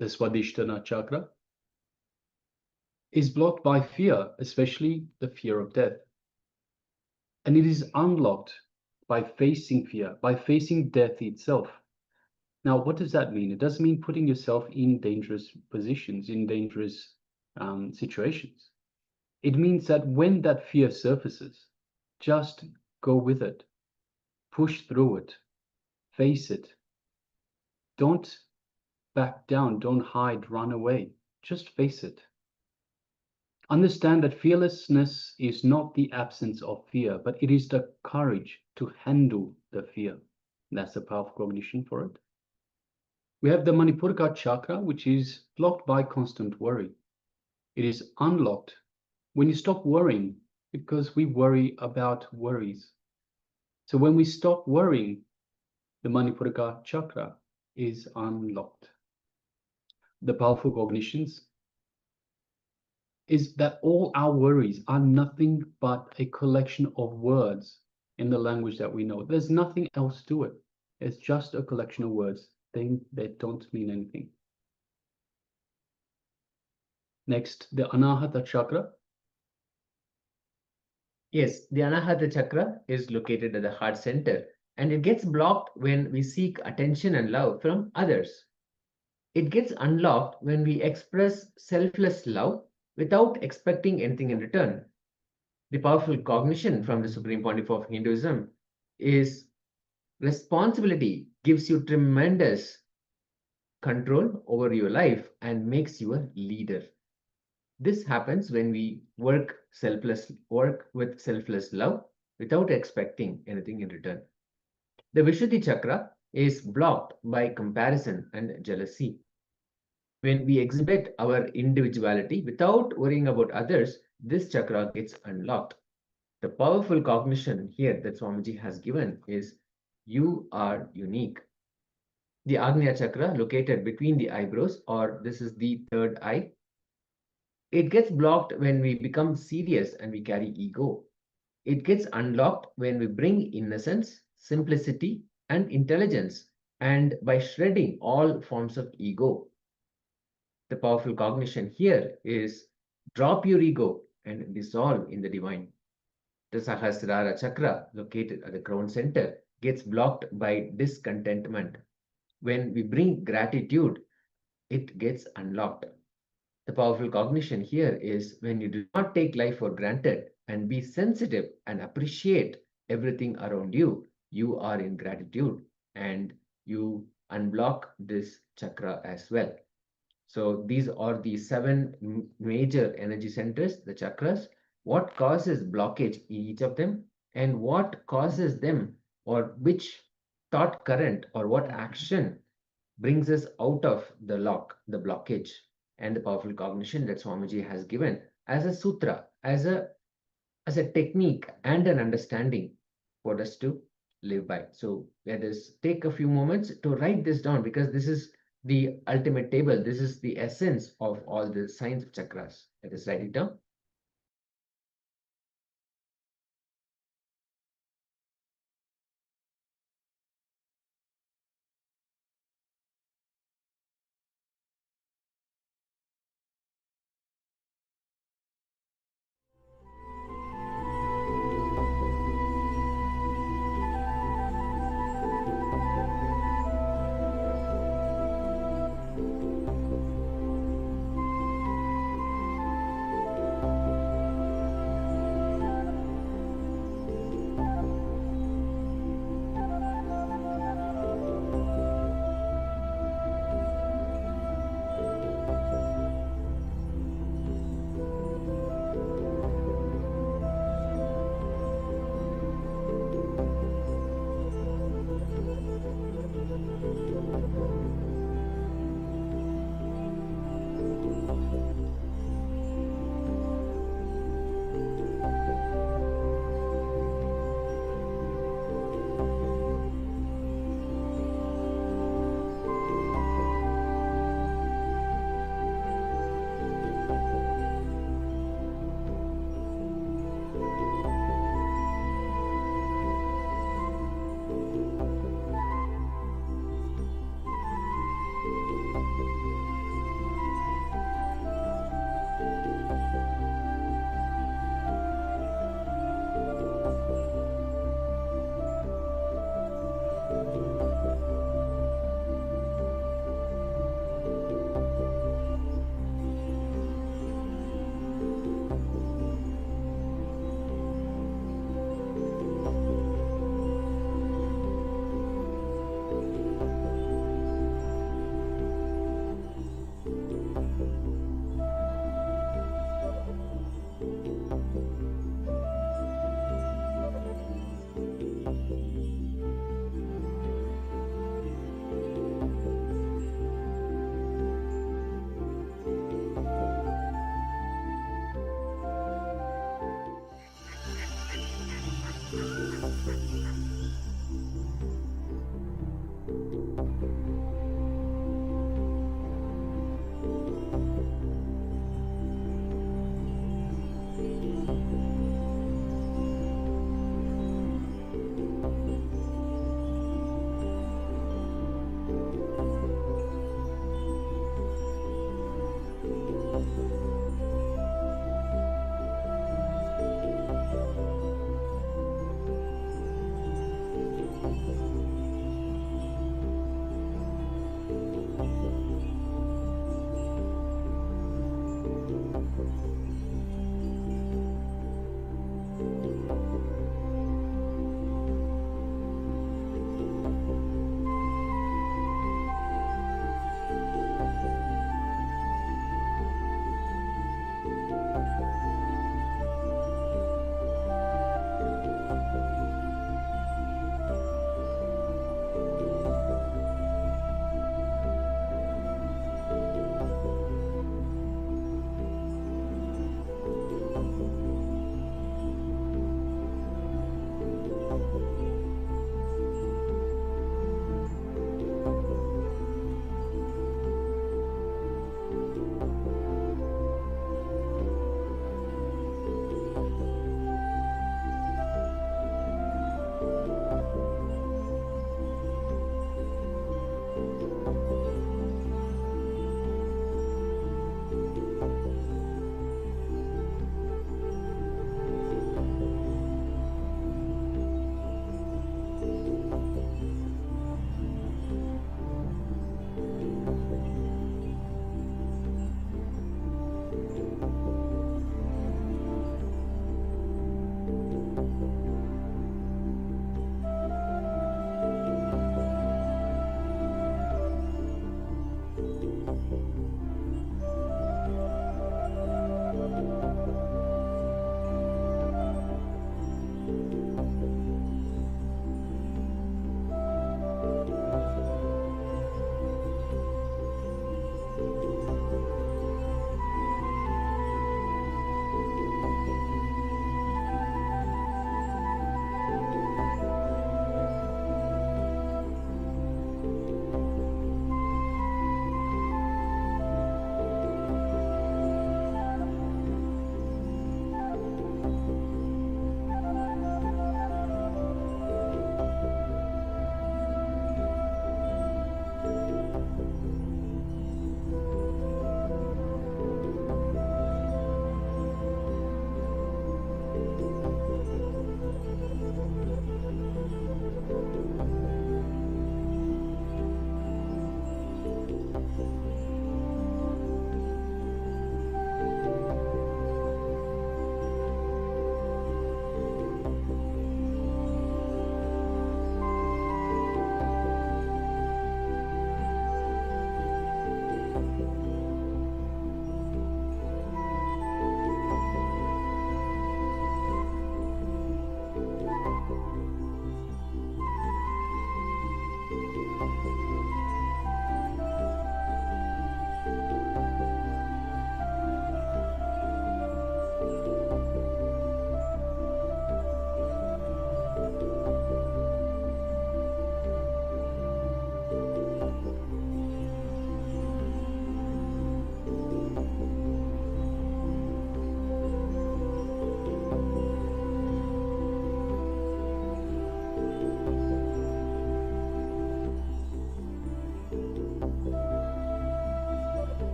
The Swadhisthana chakra is blocked by fear, especially the fear of death. And it is unlocked by facing fear, by facing death itself. Now, what does that mean? It doesn't mean putting yourself in dangerous positions, in dangerous situations. It means that when that fear surfaces, just go with it, push through it, face it. Don't back down, don't hide, run away. Just face it. Understand that fearlessness is not the absence of fear, but it is the courage to handle the fear. That's the powerful cognition for it. We have the Manipuraka chakra, which is blocked by constant worry. It is unlocked when you stop worrying, because we worry about worries. So when we stop worrying, the Manipuraka chakra is unlocked. The powerful cognitions is that all our worries are nothing but a collection of words in the language that we know. There's nothing else to it. It's just a collection of words. They don't mean anything. Next, the Anahata chakra. Yes, the Anahata chakra is located at the heart center, and it gets blocked when we seek attention and love from others. It gets unlocked when we express selfless love without expecting anything in return. The powerful cognition from the Supreme Pontiff of Hinduism is responsibility gives you tremendous control over your life and makes you a leader. This happens when we work with selfless love without expecting anything in return. The Vishuddhi chakra is blocked by comparison and jealousy. When we exhibit our individuality without worrying about others, this chakra gets unlocked. The powerful cognition here that Swamiji has given is you are unique. The Agnya chakra, located between the eyebrows, or this is the third eye, it gets blocked when we become serious and we carry ego. It gets unlocked when we bring innocence, simplicity, and intelligence, and by shredding all forms of ego. The powerful cognition here is drop your ego and dissolve in the divine. The Sahasrara chakra, located at the crown center, gets blocked by discontentment. When we bring gratitude, it gets unlocked. The powerful cognition here is when you do not take life for granted and be sensitive and appreciate everything around you, you are in gratitude and you unblock this chakra as well. So these are the 7 major energy centers, the chakras. What causes blockage in each of them, and what causes them, or which thought current or what action brings us out of the blockage, and the powerful cognition that Swamiji has given as a sutra, as a technique and an understanding for us to live by. So let us take a few moments to write this down, because this is the ultimate table. This is the essence of all the signs of chakras. Let us write it down.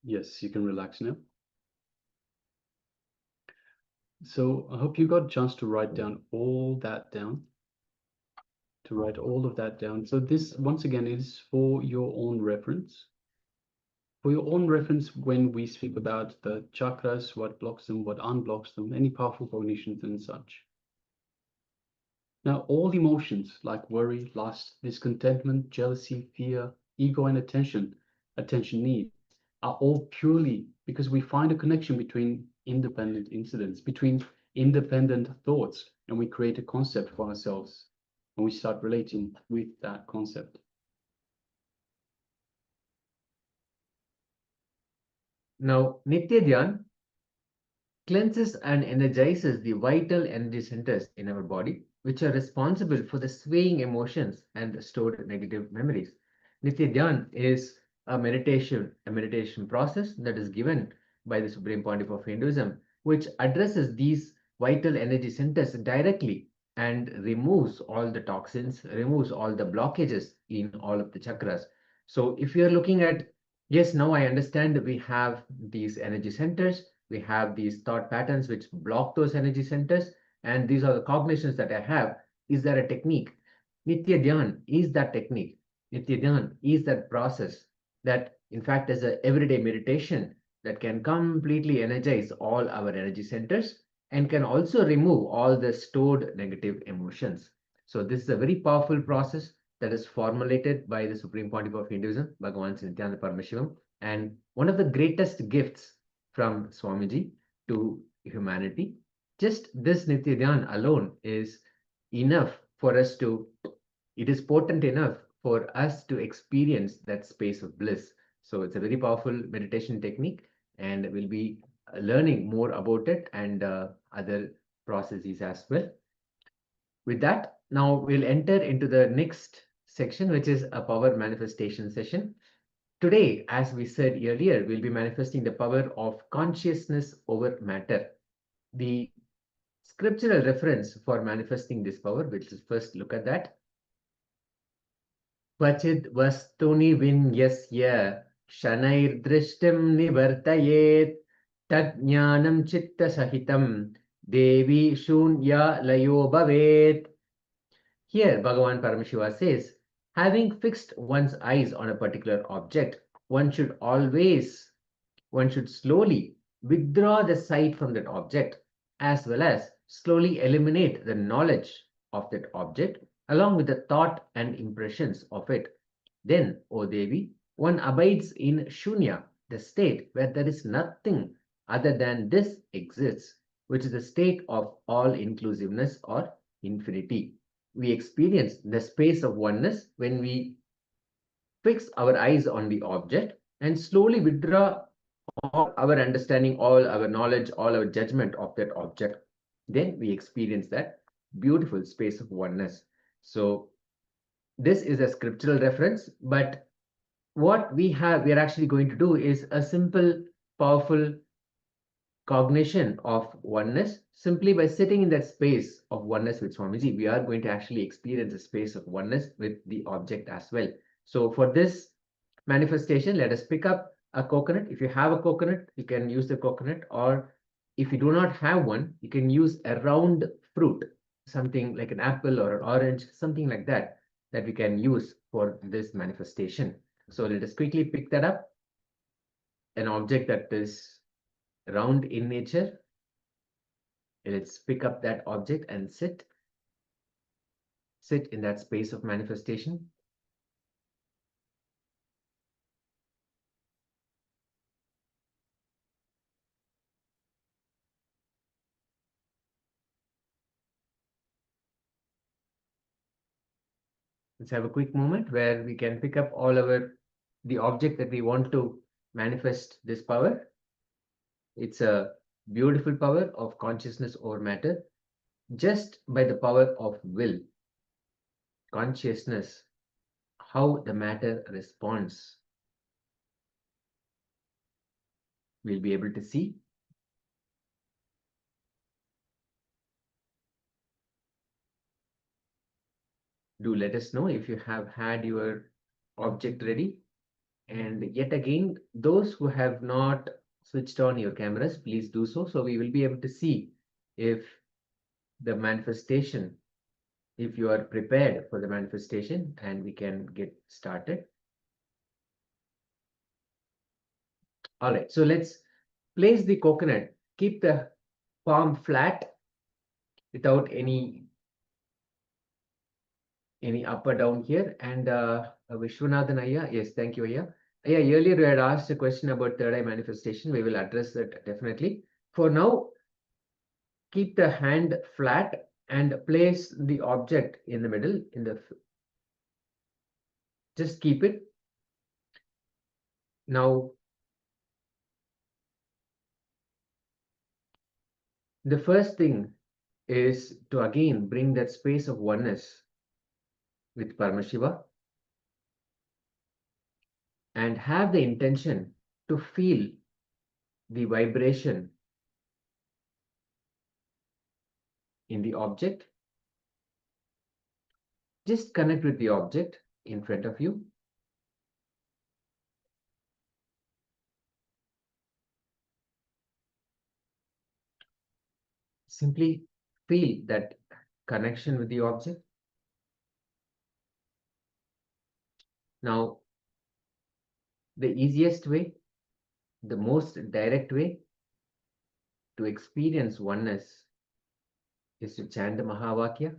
Yes, you can relax now. So I hope you got a chance to write down all that down, to write all of that down. So this, once again, is for your own reference. For your own reference, when we speak about the chakras, what blocks them, what unblocks them, any powerful cognitions and such. Now, all emotions like worry, lust, discontentment, jealousy, fear, ego, and attention need, are all purely because we find a connection between independent incidents, between independent thoughts, and we create a concept for ourselves, and we start relating with that concept. Now, Nitya Dhyan, cleanses and energizes the vital energy centers in our body, which are responsible for the swaying emotions and the stored negative memories. Nithya is a meditation process that is given by the Supreme Pontiff of Hinduism, which addresses these vital energy centers directly and removes all the toxins, removes all the blockages in all of the chakras. So if you're looking at, yes, now I understand that we have these energy centers, we have these thought patterns which block those energy centers, and these are the cognitions that I have. Is there a technique? Nitya Dhyan is that technique. Nitya Dhyan is that process that, in fact, is a everyday meditation that can completely energize all our energy centers and can also remove all the stored negative emotions. So this is a very powerful process that is formulated by the Supreme Pontiff of Hinduism, Bhagavan Nithyananda Paramashivoham, and one of the greatest gifts from Swamiji to humanity. Just this Nitya Dhyan alone is enough for us to, it is potent enough for us to experience that space of bliss. So it's a very powerful meditation technique, and we'll be learning more about it and other processes as well. With that, now we'll enter into the next section, which is a power manifestation session. Today, as we said earlier, we'll be manifesting the power of consciousness over matter. The scriptural reference for manifesting this power, which is first look at that. Kvachid vastuni vinyasya shanair drishtim nivartayet tadjnanam chitta sahitam devi shunya layo bhavet. Here, Bhagavan Paramashiva says, having fixed one's eyes on a particular object, one should slowly withdraw the sight from that object, as well as slowly eliminate the knowledge of that object, along with the thought and impressions of it. Then, O Devi, one abides in Shunya, the state where there is nothing other than this exists, which is the state of all inclusiveness or infinity. We experience the space of oneness when we fix our eyes on the object and slowly withdraw all our understanding, all our knowledge, all our judgment of that object. Then we experience that beautiful space of oneness. So this is a scriptural reference, but what we are actually going to do is a simple, powerful cognition of oneness. Simply by sitting in that space of oneness with Swamiji, we are going to actually experience a space of oneness with the object as well. So for this manifestation, let us pick up a coconut. If you have a coconut, you can use the coconut, or if you do not have one, you can use a round fruit, something like an apple or an orange, something like that, that we can use for this manifestation. So let us quickly pick that up. An object that is round in nature. Let's pick up that object and sit in that space of manifestation. Let's have a quick moment where we can pick up all the object that we want to manifest this power. It's a beautiful power of consciousness over matter, just by the power of will. Consciousness, how the matter responds, we'll be able to see. Do let us know if you have had your object ready. And yet again, those who have not switched on your cameras, please do so. So we will be able to see if the manifestation, if you are prepared for the manifestation, and we can get started. All right, so let's place the coconut, keep the palm flat without any up or down here. And Vishwanathan Ayya, yes, thank you, Ayya. Ayya, earlier you had asked a question about third eye manifestation. We will address that definitely. For now, keep the hand flat and place the object in the middle, just keep it. Now, The first thing is to again bring that space of oneness with Paramashiva and have the intention to feel the vibration in the object. Just connect with the object in front of you. Simply feel that connection with the object. Now, the easiest way, the most direct way to experience oneness is to chant the Mahavakya,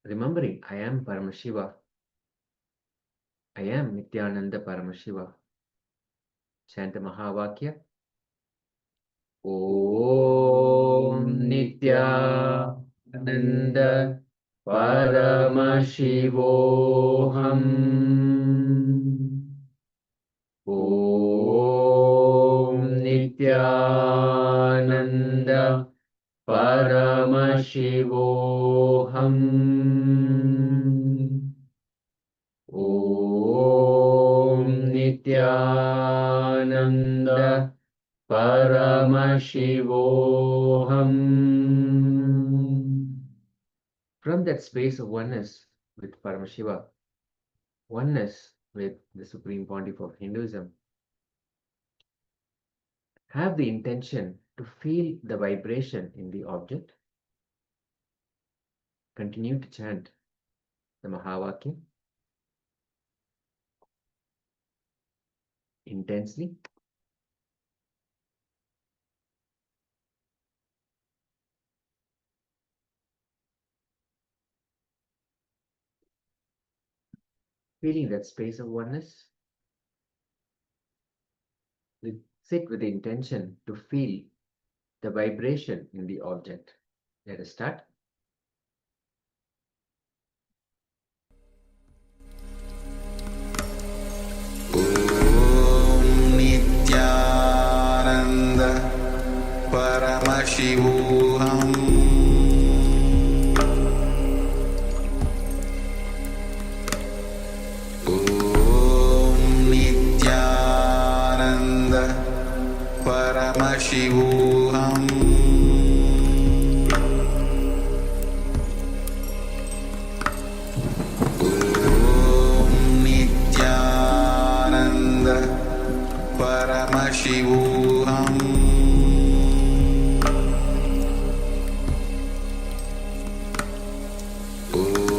remembering I am Paramashiva. I am Nithyananda Paramashiva. Chant the Mahavakya. Om Nithyananda Paramashivoham. Om Nithyananda Paramashivoham. Om Nithyananda Paramashivoham. From that space of oneness with Paramashiva, oneness with the Supreme Pontiff of Hinduism, have the intention to feel the vibration in the object. Continue to chant the Mahavakya intensely. Feeling that space of oneness. Sit with the intention to feel the vibration in the object. Let us start. Nithyananda Paramashivoham. Om Nithyananda Paramashivoham. Paramashivoham.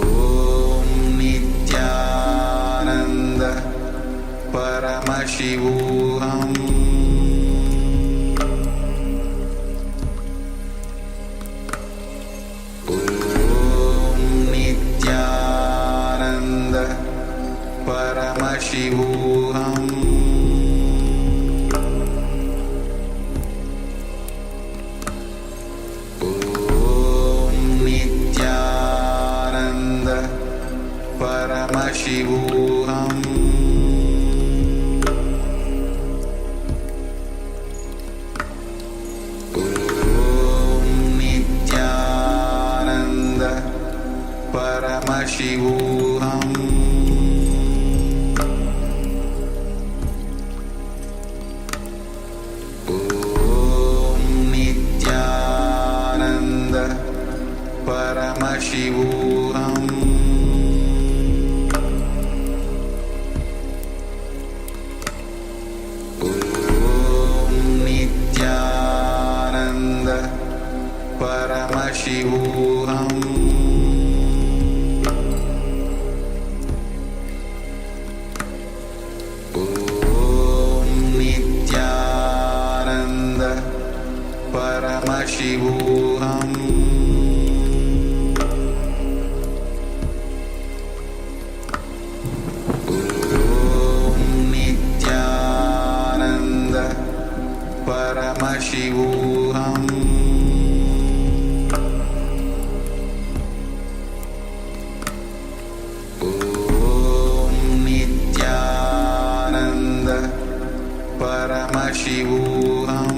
Om Nithyananda Paramashivoham. Om Nithyananda Paramashivoham. Paramashivoham. Om Nithyananda Paramashivoham. Om Nithyananda Paramashivoham. Paramashivoham. Om Nithyananda Paramashivoham. Om Nithyananda Paramashivoham. Paramashivoham.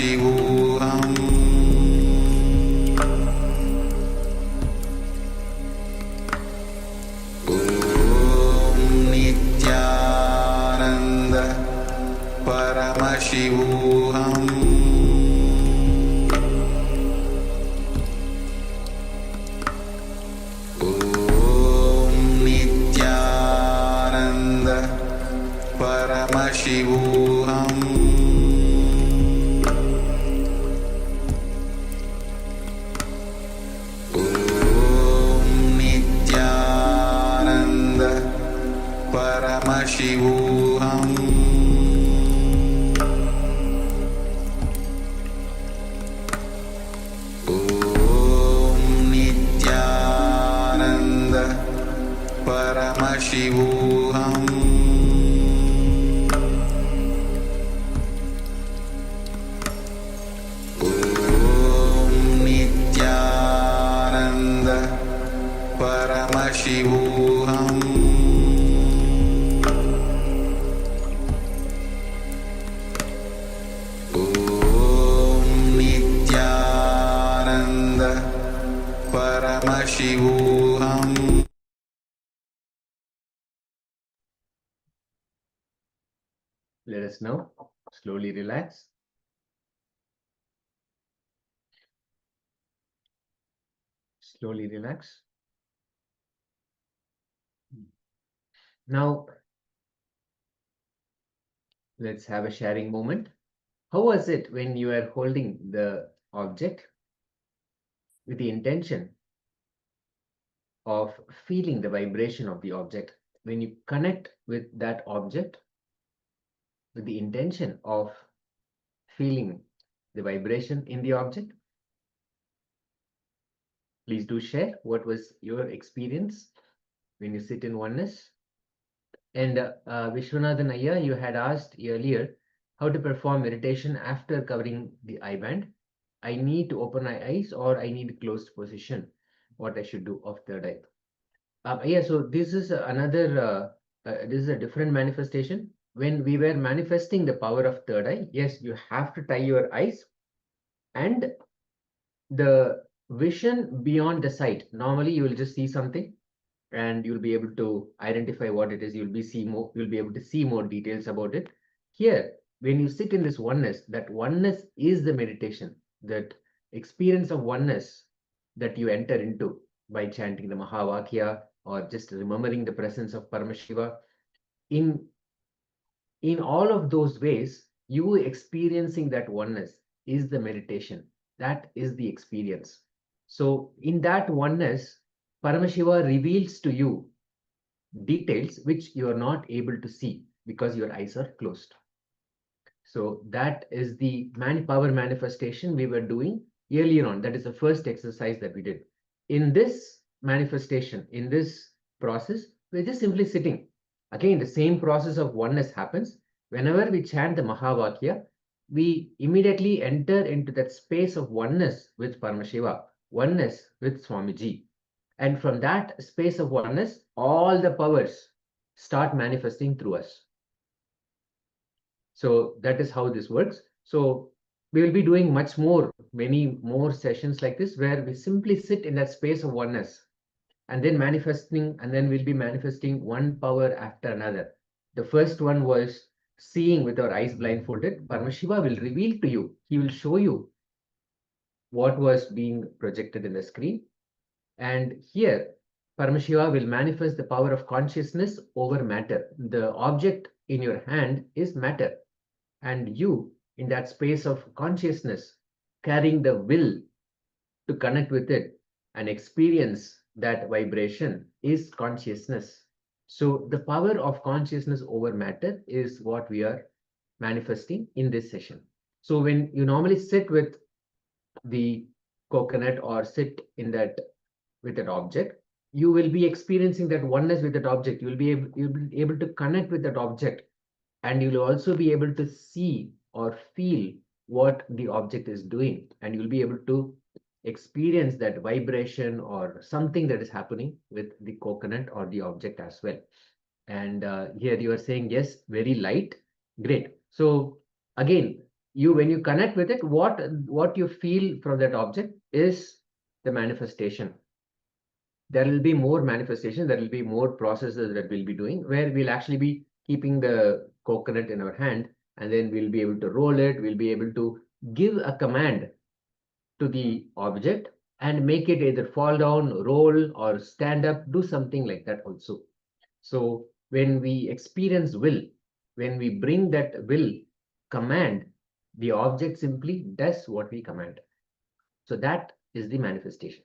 Paramashivoham Om Nithyananda Paramashivoham Om Nithyananda Paramashivoham Om Nithyananda Paramashivoham Om Nithyananda Paramashivoham Om Nithyananda Paramashivoham Om Nithyananda Paramashivoham Let us now slowly relax. Slowly relax. Now, let's have a sharing moment. How was it when you were holding the object with the intention of feeling the vibration of the object? When you connect with that object with the intention of feeling the vibration in the object, please do share what was your experience when you sit in oneness. And Vishwanathan Iyer, you had asked earlier how to perform meditation after covering the eye band. I need to open my eyes or I need closed position. What I should do of third eye. Yeah, so this is another, this is a different manifestation. When we were manifesting the power of third eye, yes, you have to tie your eyes and the vision beyond the sight. Normally, you will just see something and you'll be able to identify what it is. You'll be able to see more details about it. Here, when you sit in this oneness, that oneness is the meditation, that experience of oneness that you enter into by chanting the Mahavakya or just remembering the presence of Paramashiva. In all of those ways, you experiencing that oneness is the meditation. That is the experience. So in that oneness, Paramashiva reveals to you details which you are not able to see because your eyes are closed. So that is the power manifestation we were doing earlier on. That is the first exercise that we did. In this manifestation, in this process, we're just simply sitting. Again, the same process of oneness happens. Whenever we chant the Mahavakya, we immediately enter into that space of oneness with Paramashiva, oneness with Swamiji. And from that space of oneness, all the powers start manifesting through us. So that is how this works. So we will be doing many more sessions like this, where we simply sit in that space of oneness and then manifesting, and then we'll be manifesting one power after another. The first one was seeing with our eyes blindfolded. Paramashiva will reveal to you. He will show you what was being projected in the screen. And here, Paramashiva will manifest the power of consciousness over matter. The object in your hand is matter. And you, in that space of consciousness, carrying the will to connect with it and experience that vibration is consciousness. So the power of consciousness over matter is what we are manifesting in this session. So when you normally sit with the coconut or sit in that with that object, you will be experiencing that oneness with that object. You'll be able to connect with that object, and you'll also be able to see or feel what the object is doing, and you'll be able to experience that vibration or something that is happening with the coconut or the object as well. And here you are saying, yes, very light. Great. So again, when you connect with it, what you feel from that object is the manifestation. There will be more manifestation, there will be more processes that we'll be doing, where we'll actually be keeping the coconut in our hand, and then we'll be able to roll it, we'll be able to give a command to the object and make it either fall down, roll, or stand up, do something like that also. So when we experience will, when we bring that will command, the object simply does what we command. So that is the manifestation.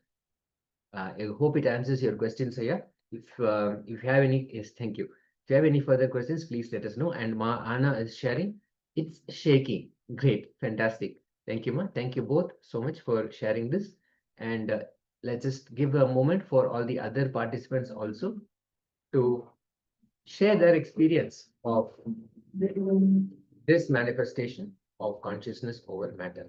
I hope it answers your question, Saya. If you have any, yes, thank you. If you have any further questions, please let us know. And Ma Anna is sharing. It's shaking. Great, fantastic. Thank you, Ma. Thank you both so much for sharing this. And let's just give a moment for all the other participants also to share their experience of this manifestation of consciousness over matter.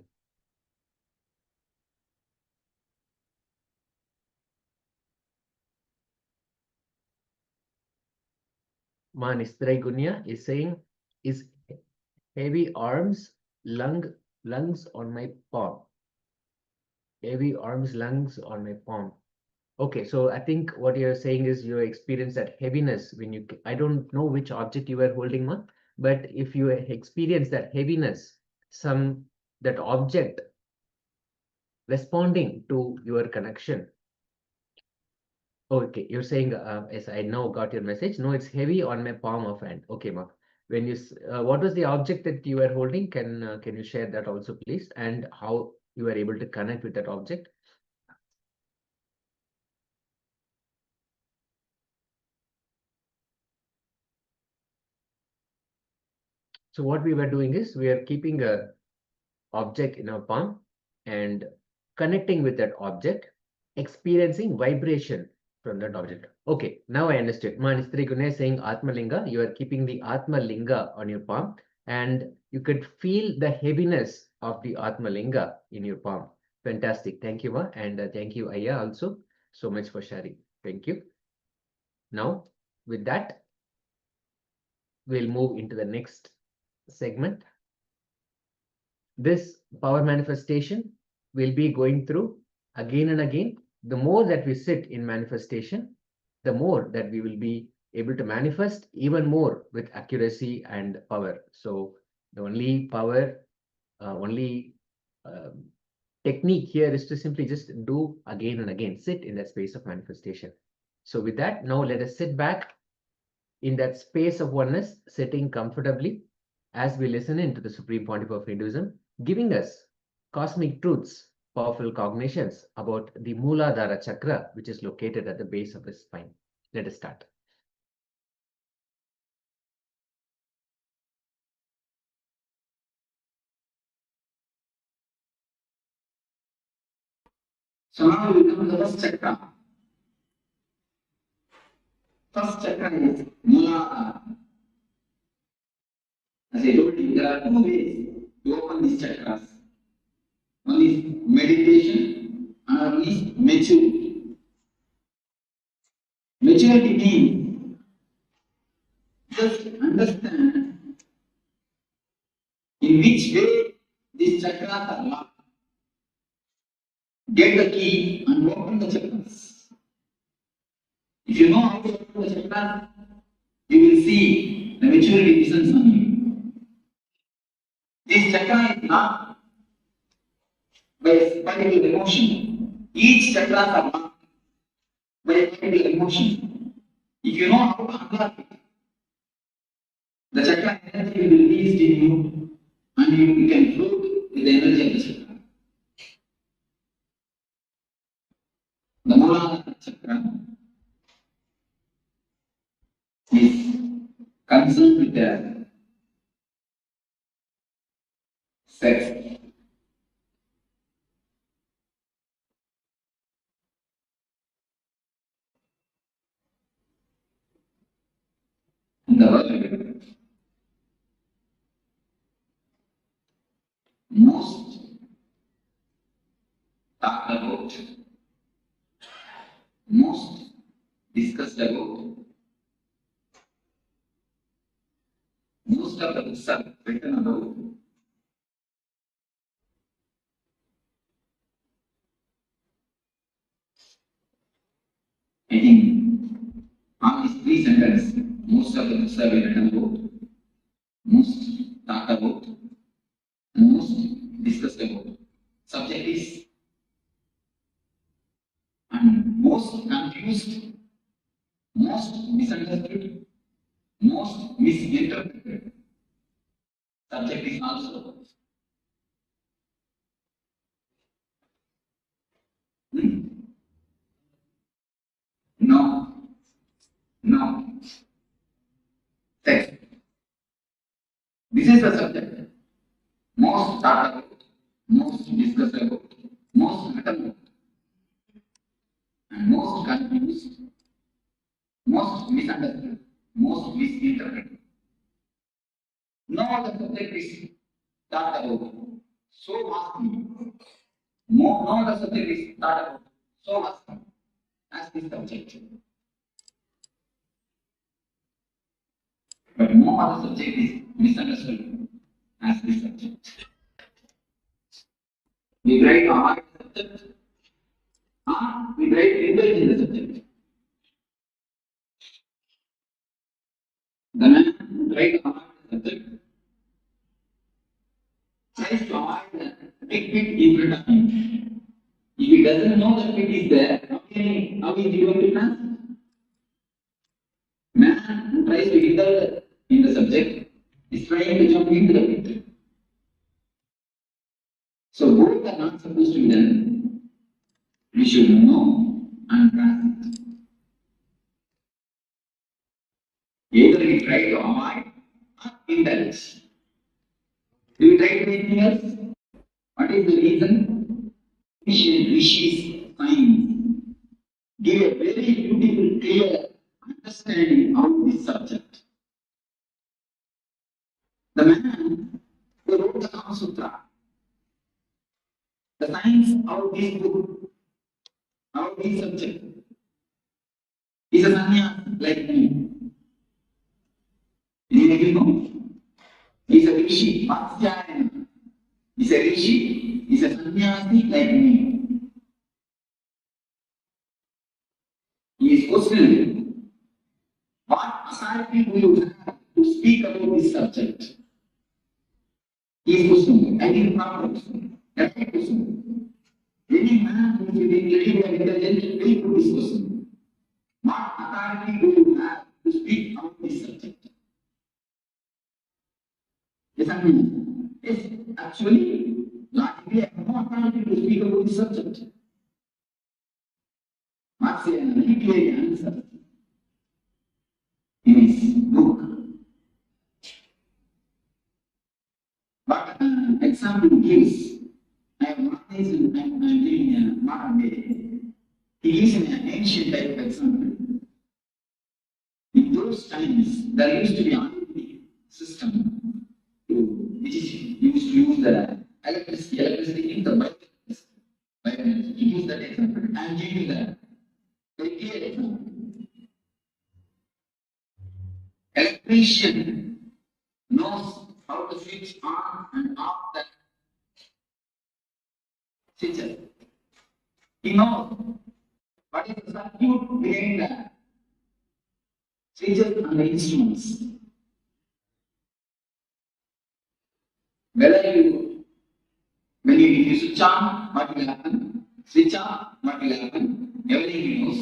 Ma Nistrai Gunya is saying, is heavy arms, lungs on my palm. Heavy arms, lungs on my palm. Okay, so I think what you're saying is you experience that heaviness when you, I don't know which object you were holding, Ma, but if you experience that heaviness, that object responding to your connection. Okay, you're saying, yes, I now got your message. No, it's heavy on my palm of hand. Okay, Ma. When you, what was the object that you were holding? Can you share that also, please? And how you were able to connect with that object? So what we were doing is we are keeping a object in our palm and connecting with that object, experiencing vibration from that object. Okay, now I understood. Manistri Gune is saying Atmalinga, you are keeping the Atmalinga on your palm and you could feel the heaviness of the Atmalinga in your palm. Fantastic. Thank you, Ma. And thank you, Aya, also so much for sharing. Thank you. Now, with that, we'll move into the next segment. This power manifestation will be going through again and again. The more that we sit in manifestation, the more that we will be able to manifest even more with accuracy and power. So the only power, only technique here is to simply just do again and again, sit in that space of manifestation. So with that, now let us sit back in that space of oneness, sitting comfortably as we listen into the Supreme Pontiff of Hinduism, giving us cosmic truths, powerful cognitions about the Mooladhara Chakra, which is located at the base of the spine. Let us start. So now we come to the first chakra. First chakra is Mooladhara. As I told you, there are two ways to open these chakras. One is meditation, another is maturity. Maturity means just understand in which way these chakras are locked. Get the key and open the chakras. If you know how to open the chakras, you will see the maturity descends on you. This chakra is locked by a particular emotion. Each chakra are locked by a particular emotion. If you know how to unlock it, the chakra energy will be released in you and you can float with the energy of the chakra. The Mooladhara chakra is concerned with the sex. In the world, most talked about, most discussed about, most of the books are written about I think on these three centers, most of the books have been written about, most talked about, most discussed about. Subject is and most confused, most misunderstood, most misinterpreted. Subject is also. No, no. Text. This is the subject. Most talked about, most discussed about, most written about, and most confused, most misunderstood, most misinterpreted. No other subject is talked about so vastly. No other subject is talked about so vastly as this subject. But no other subject is misunderstood as this subject. We try to avoid the subject, or we try to indulge in the subject. The man tries to avoid the subject, tries to avoid the big pit in front of him. If he doesn't know the pit is there, how is he going to pass? Man who tries to indulge in the subject is trying to jump into the pit. So both are not supposed to be done. We should know and pass it. Either we try to avoid or indulge. Do we try to do anything else? What is the reason? Ancient rishis, science give a very beautiful, clear understanding of this subject. The man who wrote the Kama Sutra, the science of this book, of this subject, is a sannyas like me. You know? He's a rishi, Vatsayana. He's a rishi, he's a sannyasi like me. He is questioning, what authority do you have to speak about this subject? He is questioning, I think proper question. That's a question. Any man who is little and intelligent will put this question. What authority do you have to speak about this subject? Yes, I mean, yes, actually, logically, I have no authority to speak about this subject. Vatsayana very clearly answers in his book. But example gives, I have one reason I'm giving a modern day. He gives an ancient type of example. In those times, there used to be an system which is used to use the electricity in the bioenergy. He gives that example. I am giving the very clear example. Electrician knows how to switch on and off the switches. He knows what is the circuit behind the switches and the instruments. Whether you, when you switch on, what will happen? Switch on, what will happen? Everything he knows.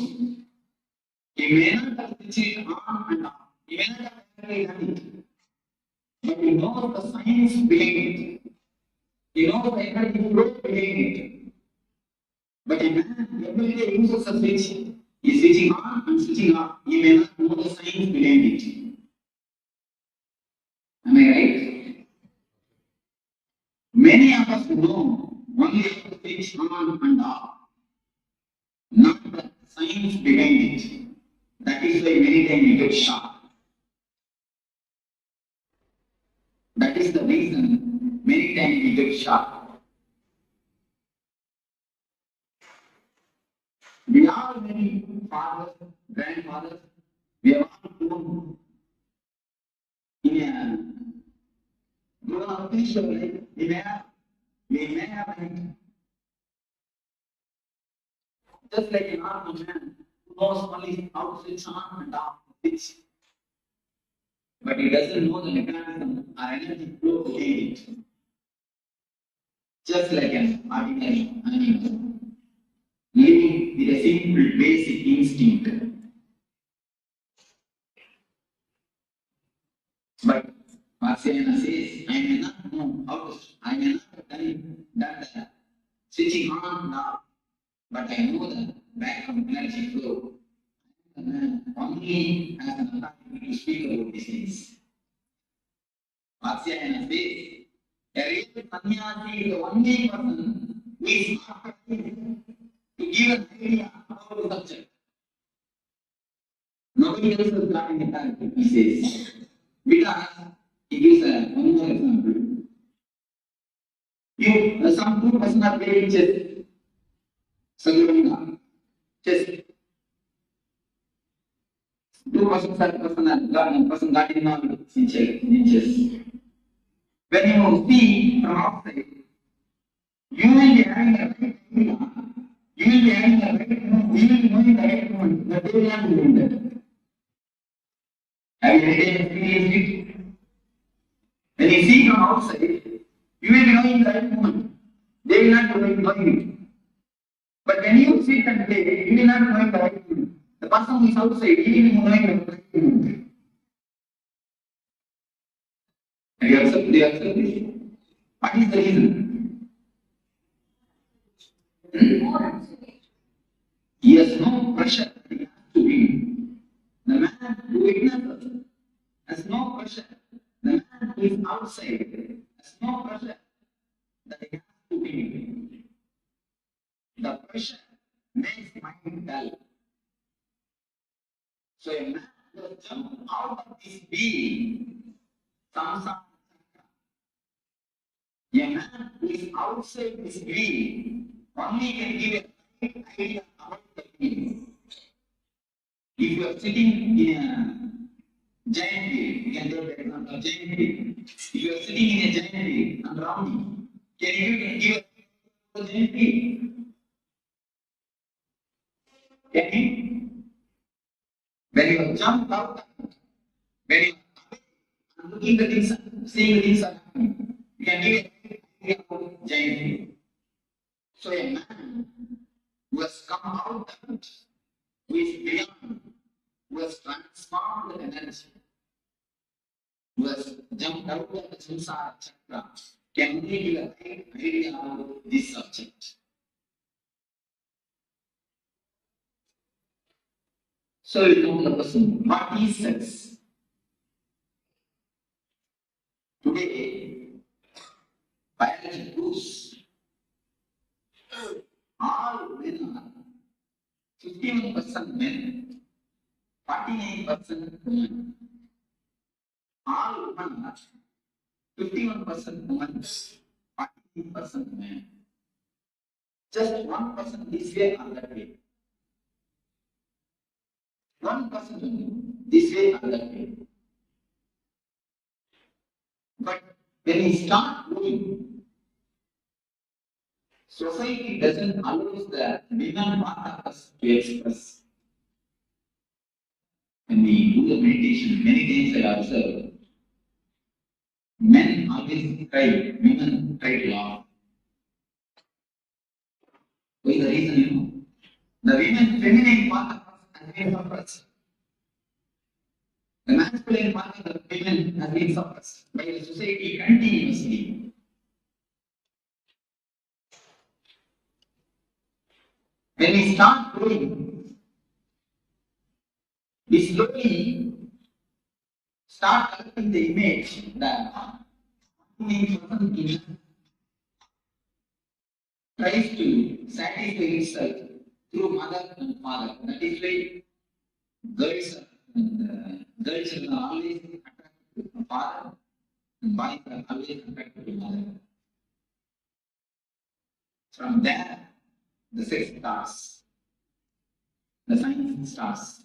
He may not have switched it on and off. He may not have actually done it. But he knows the science behind it. He knows the energy flow behind it. But a man every day uses a switch. He is switching on and switching off. He may not know the science behind it. Am I right? Many of us know only how to switch on and off, not the science behind it. That is why many times we get shocked. That is the reason many times we get shocked. We are many fathers, grandfathers, we have all grown in a grown up phase of life. We may have just like a normal man knows only how to switch on and off the switch, but he doesn't know the mechanism or energy flow behind it. Just like an ordinary animal, living with a simple basic instinct. But Marciana says, I may not know how to, I may not have done that switching on and off, but I know the background energy flow. Only as an authority to speak about these things. Marciana says, a real sannyasi is the only person who is not able to give an idea about the subject. Nobody else has got an authority, he says. Because he gives one more example. Some two person are playing chess. Chess. Two persons person got involved in chess. When you see from outside, you will be having a right idea. You will be having a right movement. You will be knowing the right movement, but they will not be doing that. Have you experienced it? When you see from outside, you will be knowing the right movement. They will not be knowing it. But when you sit and play, you will not know the right movement. The person who is outside, he will be knowing the right movement. Have you observed this? What is the reason? He has no pressure that he has to win. The man who witnesses has no pressure. The man who is outside has no pressure that he has to win. The pressure makes mind dull. So a man will jump out of this being, samsara. A man who is outside this being only can give a right idea about the being. If you are sitting in a giant wheel, you can take the example of giant wheel. If you are sitting in a giant wheel and rounding, can you give a giant wheel? Can you? When you have jumped out, when you are looking at things, seeing things are happening, you can give a idea about giant wheel. So a man who has come out, who is beyond, who has transformed energy, who has jumped out of the samsara chakra, can only give a right idea about this subject. So you come to the question, what is sex? Today, biology proves all men are 51% men, 49% women. All women are 51% women, 48% men. Just 1% this way or that way. 1% this way or that way. But when we start moving, society doesn't allow the women part of us to express. When we do the meditation, many times I observe, men always cry, women try to laugh. What is the reason, you know? The women feminine part of us has been suppressed. The masculine part of the women has been suppressed by the society continuously. When we start growing, we slowly start collecting the image that tries to satisfy itself through mother and father. That is why girls are always attracted to father and boys are always attracted to mother. From there, the sex starts. The science starts.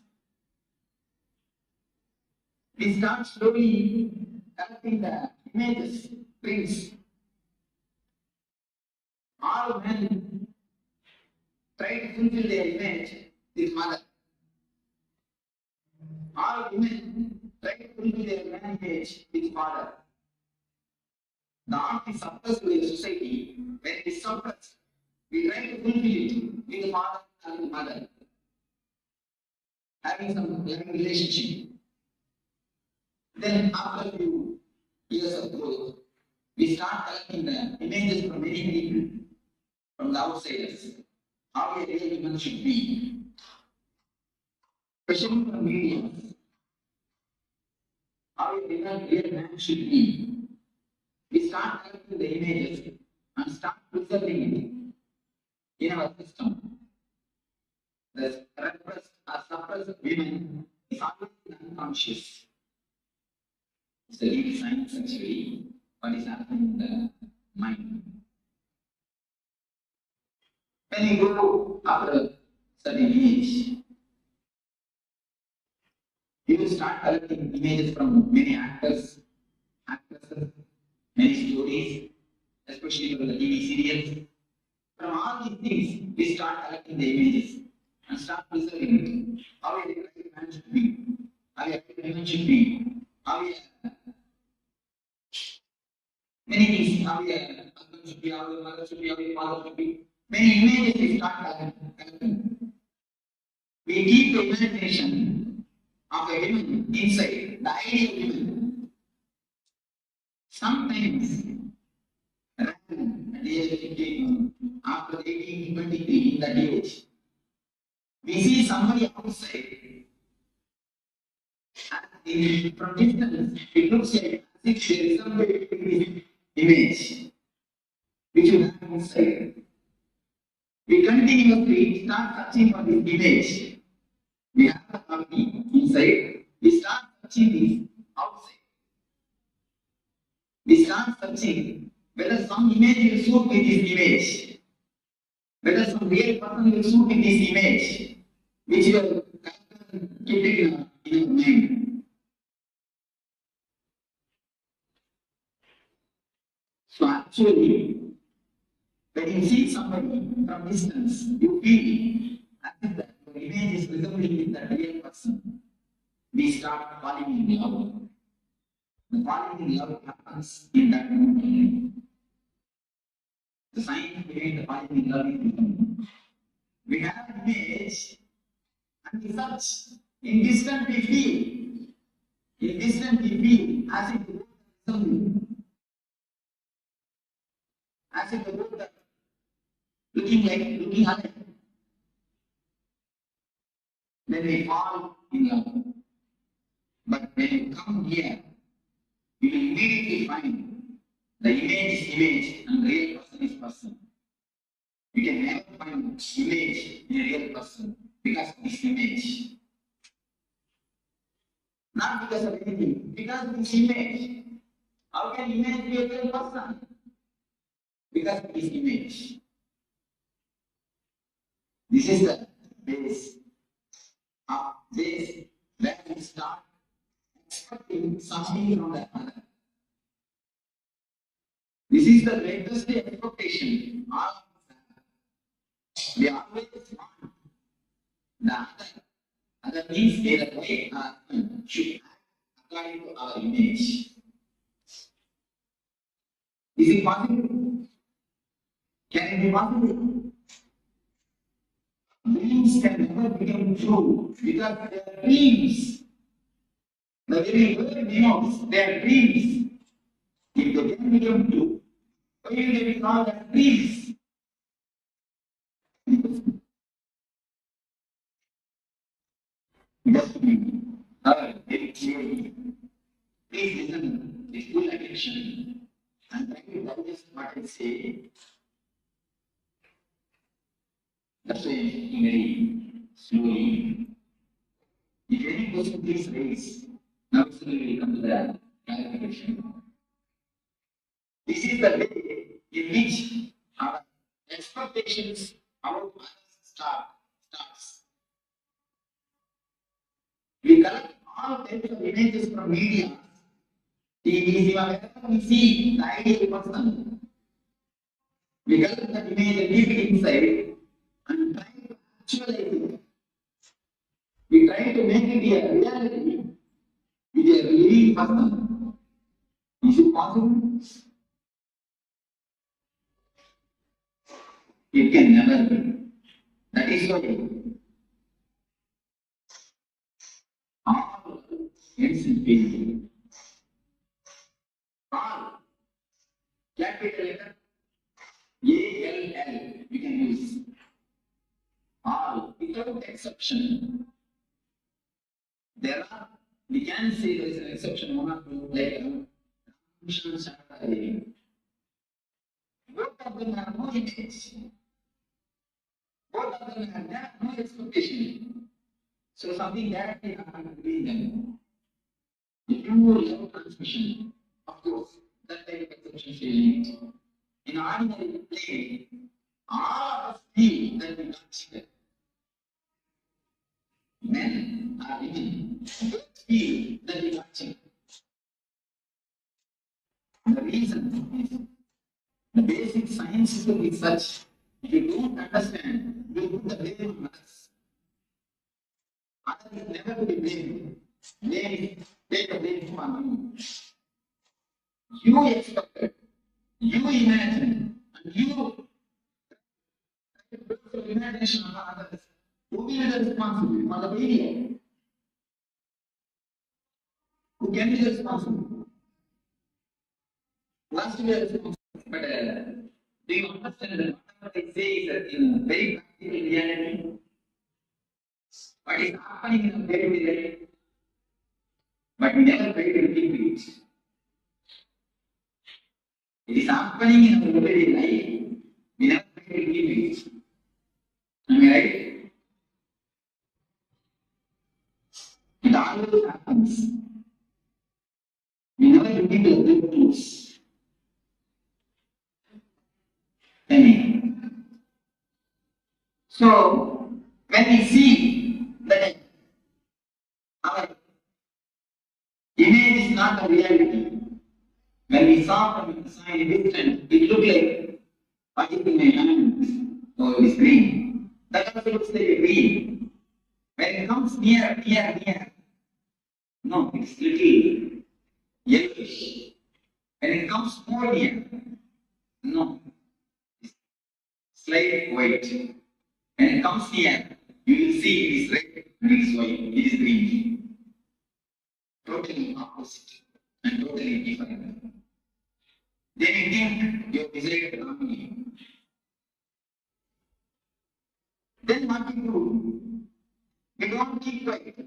We start slowly collecting the images, prints. All men try to fulfill their image with mother. all women try to fulfill their man image with father. The art is suppressed in the society. When it is suppressed, we try to fulfill it with the father and the mother, having some loving relationship. Then after a few years of growth, we start collecting the images from many people, from the outsiders, how a real human should be, especially from media, how a real man should be. We start collecting the images and start preserving it in our system. The repressed or suppressed women is always unconscious. It's a real science actually, what is happening in the mind. When you go after a certain age, you will start collecting images from many actors, actresses, many stories, especially from the TV serials. From all these things, we start collecting the images and start preserving it. How a right man should be, how a right woman should be, how a many things, how a husband should be, how a mother should be, how a father should be. Many images we start collecting. We keep the imagination of a woman inside, the ideal woman. Sometimes, at the age of 15, after 18, 23, in that age, we see somebody outside. And from distance, it looks like as if there is somebody in this image, which you have inside. We continuously start searching for this image. We have a copy inside. We start searching this outside. We start searching whether some image will suit with this image, whether some real person will suit with this image, which you have kept in your mind. So actually, when you see somebody from distance, you feel as if that your image is resembling with the real person. We start falling in love. The falling in love happens in that moment. The science behind the falling in love is we have an image and we search. In distance we feel. In distance we feel as if the both are resembling. As if the both are looking alike. Then we fall in love. But when you come here, you will immediately find the image is image and real person is person. You can never find image in a real person because of this image. Not because of anything, because of this image. How can image be a real person? Because of this image. This is the base of this where we start expecting something from the other. This is the greatest expectation. All of us we always want the other means the way should act according to our image. Is it possible? Can it be possible? Dreams can never become true because they are dreams. The very word denotes they are dreams. If they can become true, why will they be called as dreams? Just very clearly. Please listen with full attention and try to digest what I say. That's why very slowly. If any question please raise, now we will come to the clarification. This is the way in which our expectations about others starts. We collect all types of images from media. TV, wherever we see the ideal person, we collect that image and keep it inside and try to actualize it. We try to make it a reality with a living person. Is it possible? It can never be. That is why all ends in failure. All capital letter ALL we can use. All without exception. There are, we can say there is an exception, one or two, like Chakra. Both of them have no image. Both of them have no expectation. So something that they happen between them. If you love transmission, of course, that type of exception feeling. In ordinary play, all of us feel that we touch them. Men or women feel that we touch them. The reason is the basic science system is such, if you don't understand, you put the blame on others. Others will never be blamed. Take the blame on you. You expected, you imagined, and you put your imagination on others. Who will be the responsibility for the failure? Who can be responsible? Last to be responsible. But do you understand that what I say is that in a very practical reality? What is happening in a very day, but we never try to repeat it. It is happening in our everyday life. We never try to repeat it. Am I right? It always happens. We never repeat the good truths. So, when we see that our image is not a reality, when we saw from inside a distance, it looked like what is in my hand? Oh, it is green. That also looks like a green. When it comes near, no, it's little yellowish. When it comes more near, no, it's slight white. When it comes near, you will see it is red and it is white, it is green. Totally opposite and totally different. Then you think your desired harmony. Then what we do? We don't keep quiet.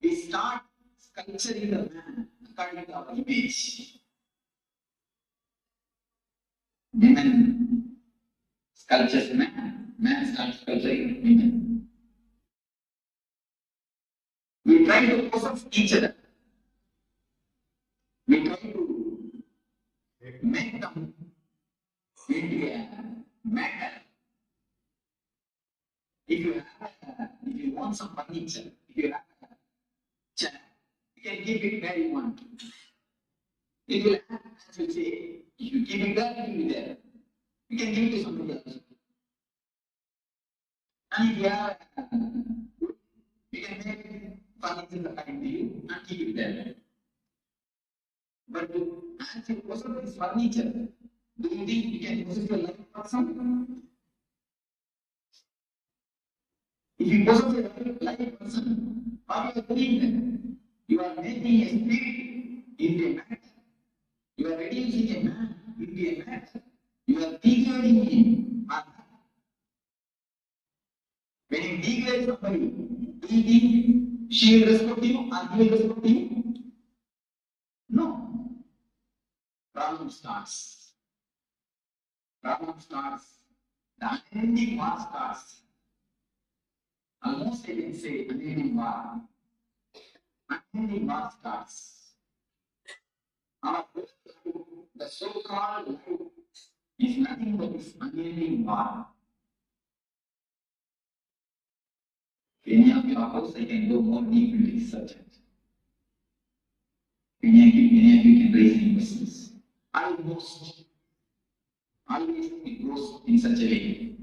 We start sculpturing the man according to our image. Women sculptures man, man starts sculpturing women. We try to possess each other. We try to make them into a matter. If you want some furniture, if you have a chair, you can keep it where you want. If you have, as you say, if you keep it there, it will be there. You can give it to somebody else. And if you have, you can make furniture according to you and keep it there. But as you possess this furniture, do you think you can possess your life person? If you possess a life person, what you are doing then? You are making a spirit into a matter. You are reducing a man into a matter. You are degrading him. When you degrade somebody, do you think she will respect you or he will respect you? No. Problem starts. Problem starts. The unending war starts. Almost I can say unending war. Unending war starts. Our the so-called life is nothing but this unending war. Any of your house, I can go more deep into this subject. Many of you can raise any questions. Always it goes in such a way.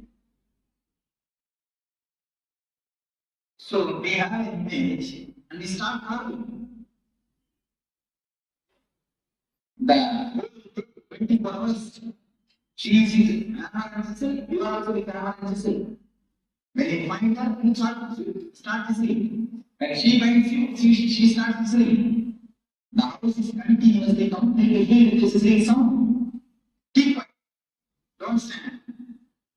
So we have an image and we start carving. The 20 hours, she is with Paramashivoham Level, you are also with Paramashivoham Level. When you find her, you start whistling. When she finds you, she starts whistling. The house is continuously completely filled with whistling sound. Keep quiet. Don't stand.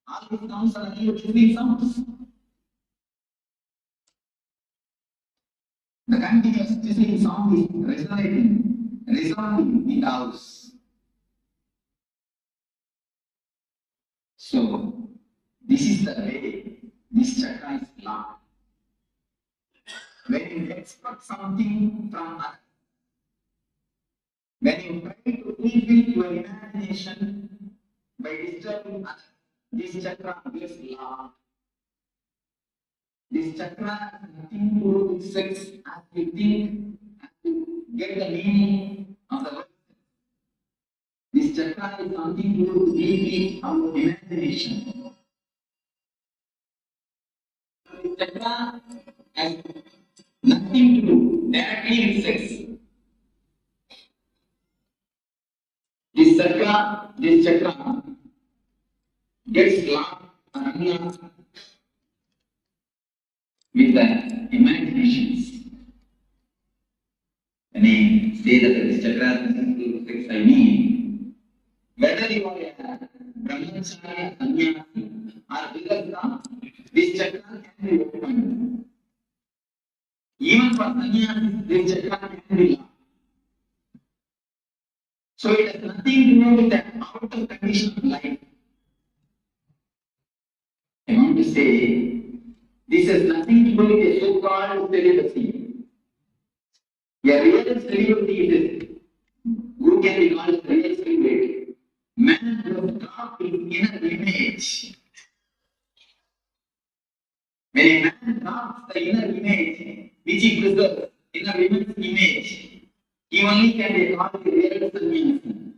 All these sounds are only whistling sounds. The continuous whistling sound is resounding in the house. So, this is the way this chakra is locked. When you expect something from others, when you try to fulfill your imagination by disturbing others, this chakra gets locked. This chakra has nothing to do with sex as we think, as to get the meaning of the word. This chakra is something to do with our imagination. This chakra has nothing to do directly with sex. This chakra gets locked and unlocked with the imaginations. When I say that this chakra has nothing to do with sex, I mean whether you are a brahmacharya, sannyasi, or grihastha, this chakra can be opened. Even for sannyasi, this chakra can be locked. So it has nothing to do with the outer condition of life. I want to say, this has nothing to do with a so-called celibacy. A real celibacy is who can be called a real celibate? Man who has dropped his inner image. When a man drops the inner image, which he preserves, inner image, he only can be called a real sannyasi.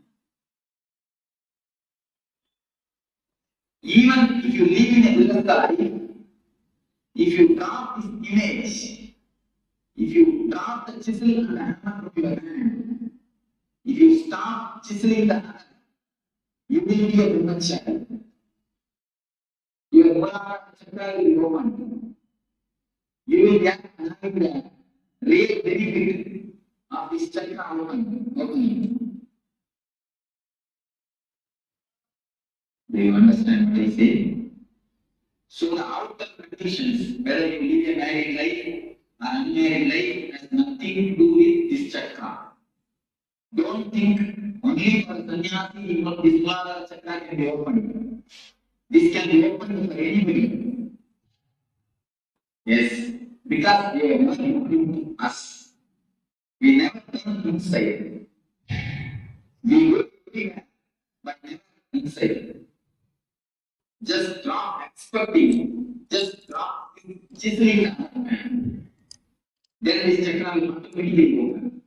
Even if you live in a grihastha life, if you drop this image, if you drop the chisel and the hammer from your hand, if you stop chiseling the hammer, you will be a brahmacharya. Your chakra will be open. You will get the real benefit of this chakra opening. Do you understand what I say? So the outer conditions, whether you live a married life or unmarried life, has nothing to do with this chakra. Don't think only for sannyasi, this Muladhara chakra can be opened. This can be opened for anybody. Yes, because we are not looking to us. We never turn inside. We go everywhere, but never inside. Just drop expecting, just drop chiseling the hand. Then this chakra will automatically open.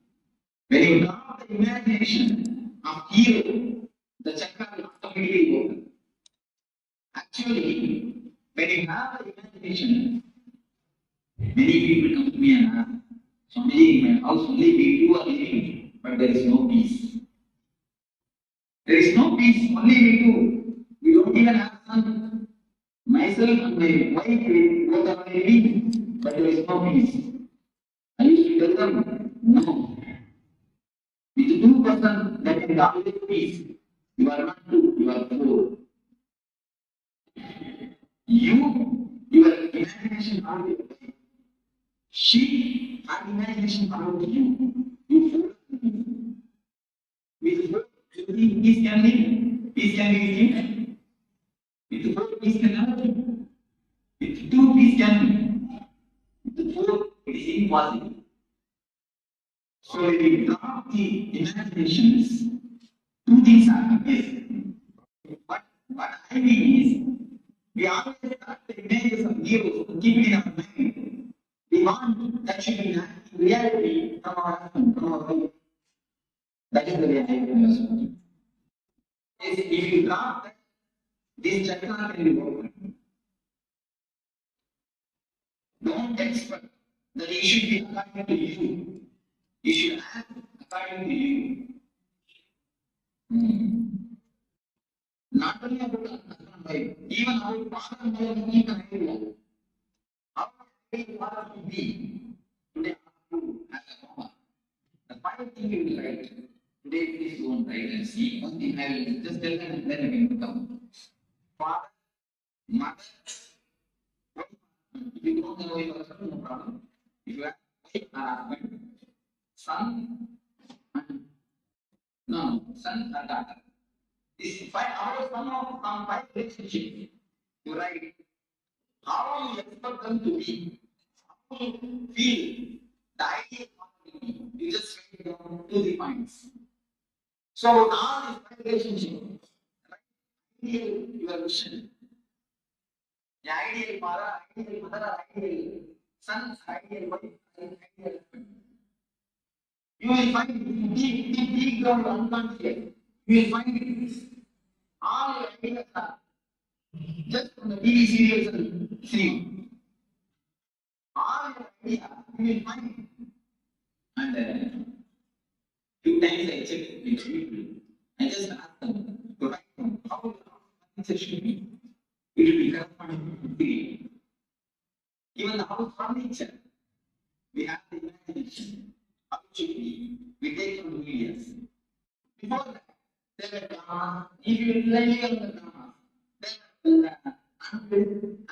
When you drop the imagination of hero, the chakra will automatically open. Actually, when you have the imagination, many people come to me and ask, Swamiji, in my house only we two are living, but there is no peace. There is no peace, only we two. We don't even have son. Myself and my wife, both are living, but there is no peace. I used to tell them, no. With two persons, there can be always peace. You are not two, you are four. Your imagination always. She, her imagination about you. You four. With four, peace can live. Peace can be with him. With four, peace can never live. With two, peace can live. With four, it is impossible. So when we drop the imaginations, two things happen. Yes. What I mean is, we always start the images of heroes and keep it in our mind. We want that should be reality from our husband, from our wife. That is the way I understand. Yes, if you drop that, this chakra can be opened. Don't expect that it should be according to you. You should act according to you. Not only about Understanding life, even about Param life, you can idea. How you want to be today you as a mama. The final thing you will write today, please go and write and see. One thing I will just tell them and then we will come. Father, mother, wife. If you don't know your husband, no problem. If you have wife or husband, son, and no, son or daughter. This five hours from five relationship. You write how you expect them to be, how you feel, the ideal quality. You just write down 2 3 points. So all these five relationships, ideal your vision. The ideal father, ideal mother, ideal son, ideal wife, ideal husband. You will find deep down unconscious. You will find all your ideas are just from the TV serials and seeing. All your ideas you will find. And few times I checked with people. I just asked them to write down how the furniture should be. It will be corresponding to the even the house furniture. We have the imagination. How it should be. We take from the medias. Before that, there were dramas. If you rely on the dramas, there were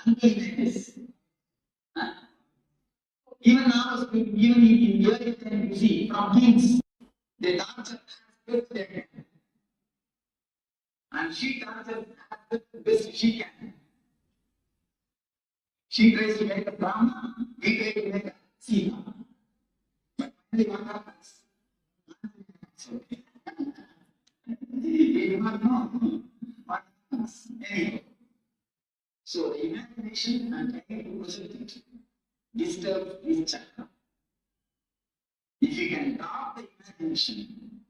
unbelievers. Even now, even in early time, you see, from kings, they torture as best they can. And she tortures as best she can. She tries to make a drama, we try to make a scene. But finally, what happens? We do not know what happens. Anyway, so the imagination and trying to present it disturbs this chakra. If you can drop the imagination,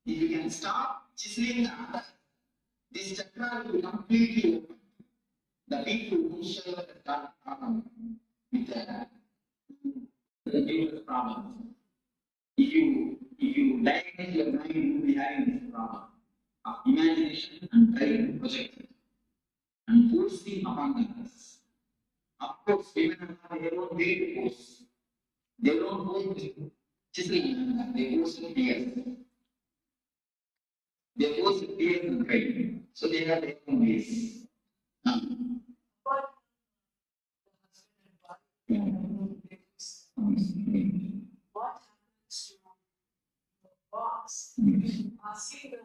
if you can stop chiseling the other, this chakra will completely open. The people who share the problem with the dangerous problem. If you diagnose your mind, you will be having this problem of imagination and trying to project it and forcing upon others. Of course, women have their own way to force. They don't go to chiseling, they force with tears. They force with tears and cry. So they have their own ways. What happens to the boss? Asking the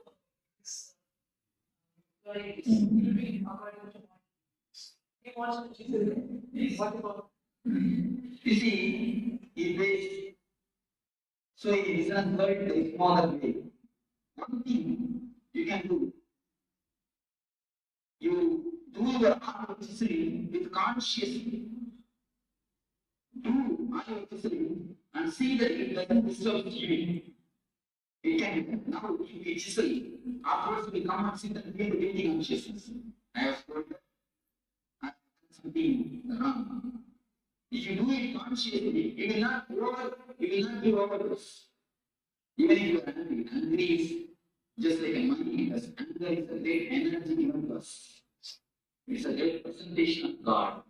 according to he wants to choose what about You see, if they so in business world there is no other way. One thing you can do, you do your art of chiseling with consciously. Do art of chiseling and see that it doesn't disturb you. It can now if you chisel, afterwards we come and sit and feel the building consciousness. I have told that I have done something wrong. If you do it consciously, you will not do overdose. Even if you are angry, angry is just like a money, because anger is a great energy given to us. It's a great presentation of God.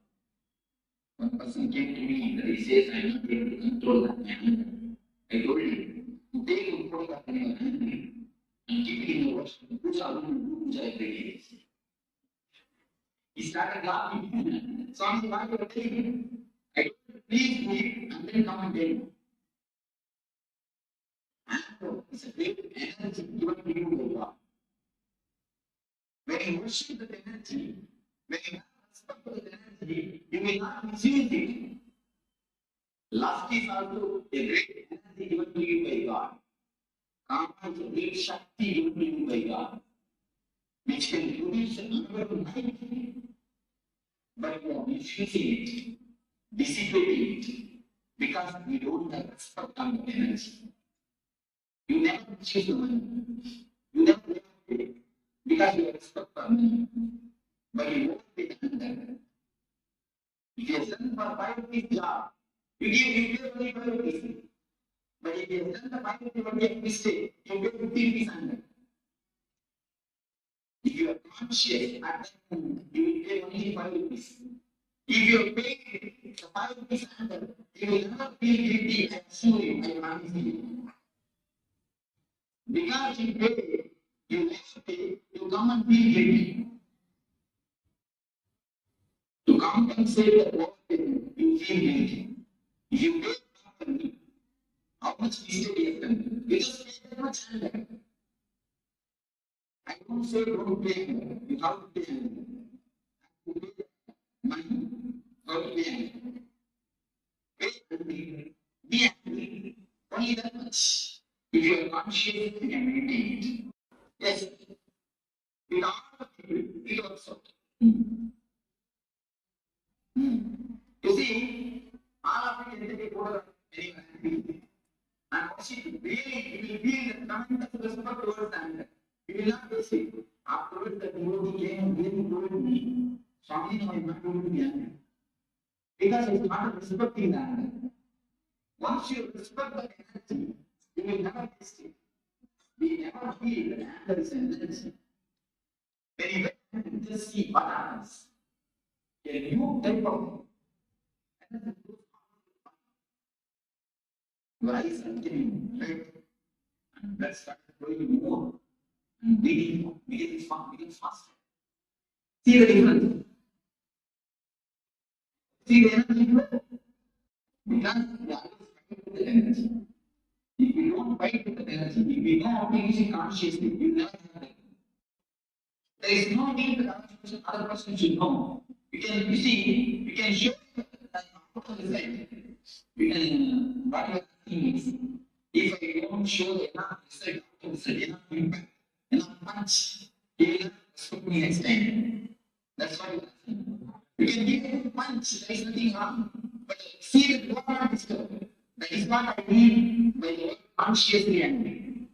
One person came to me and he says, I am not able to control my anger. I told him, take a photograph when you are angry and keep it in your watch. Puja every day. He started laughing. Swami, what you are telling me? I told him, please do it and then come and tell me. Anger is a great energy given to you by God. When you worship that energy, when you have respect for that energy, you will not misuse it. Lust is also a great energy given to you by God. Kama is a great Shakti given to you by God, which can produce another life. But you are misusing it, dissipating it, because we don't have respect on the energy. You never misuse the money. You never take it because you respect for money. But you won't take anger. If you have done for 5 rupees job, you pay only 5 rupees. But if you have done the 5 rupees only a mistake, you pay 50 rupees under. If you are conscious at that moment, you will pay only 5 rupees. If you pay the 5 rupees under, you will never feel guilty and assure you, I promise you. Because you pay, you never pay, you come and feel guilty. To compensate the overpayment, you feel guilty. If you pay properly, how much mistake you have done? You just pay that much under. I don't say don't pay under. You have to pay under. You pay money, how to pay under. Pay under. Be angry. Only that much. If you are conscious, you can maintain it. Yes. With all the people, it also. You see, all of it is a order very happy. And also, really, you will feel the tremendous respect towards the anger. You will not say, afterwards, the devotee came and really told me, Swami, I am not going to be angry. Because it's not respecting the anger. Once you respect the energy, you will never taste it. We never feel that anger is an energy. Very well, just see what happens. A new type of your eyes are getting red and blood starts flowing more and bleeding more, begins faster. See the difference? See the energy difference? Because we always fight with the energy. If we don't fight with the energy, if we know how to use it consciously, we will never have that. There is no need that other person should know. You see, you can show that outer result. You can, what you are asking is, if I don't show enough result, enough impact, enough punch, you will not respect me next time. That's what you are asking. You can give a punch, there is nothing wrong. But see that you are not disturbed. That is what I mean by the word consciously angry.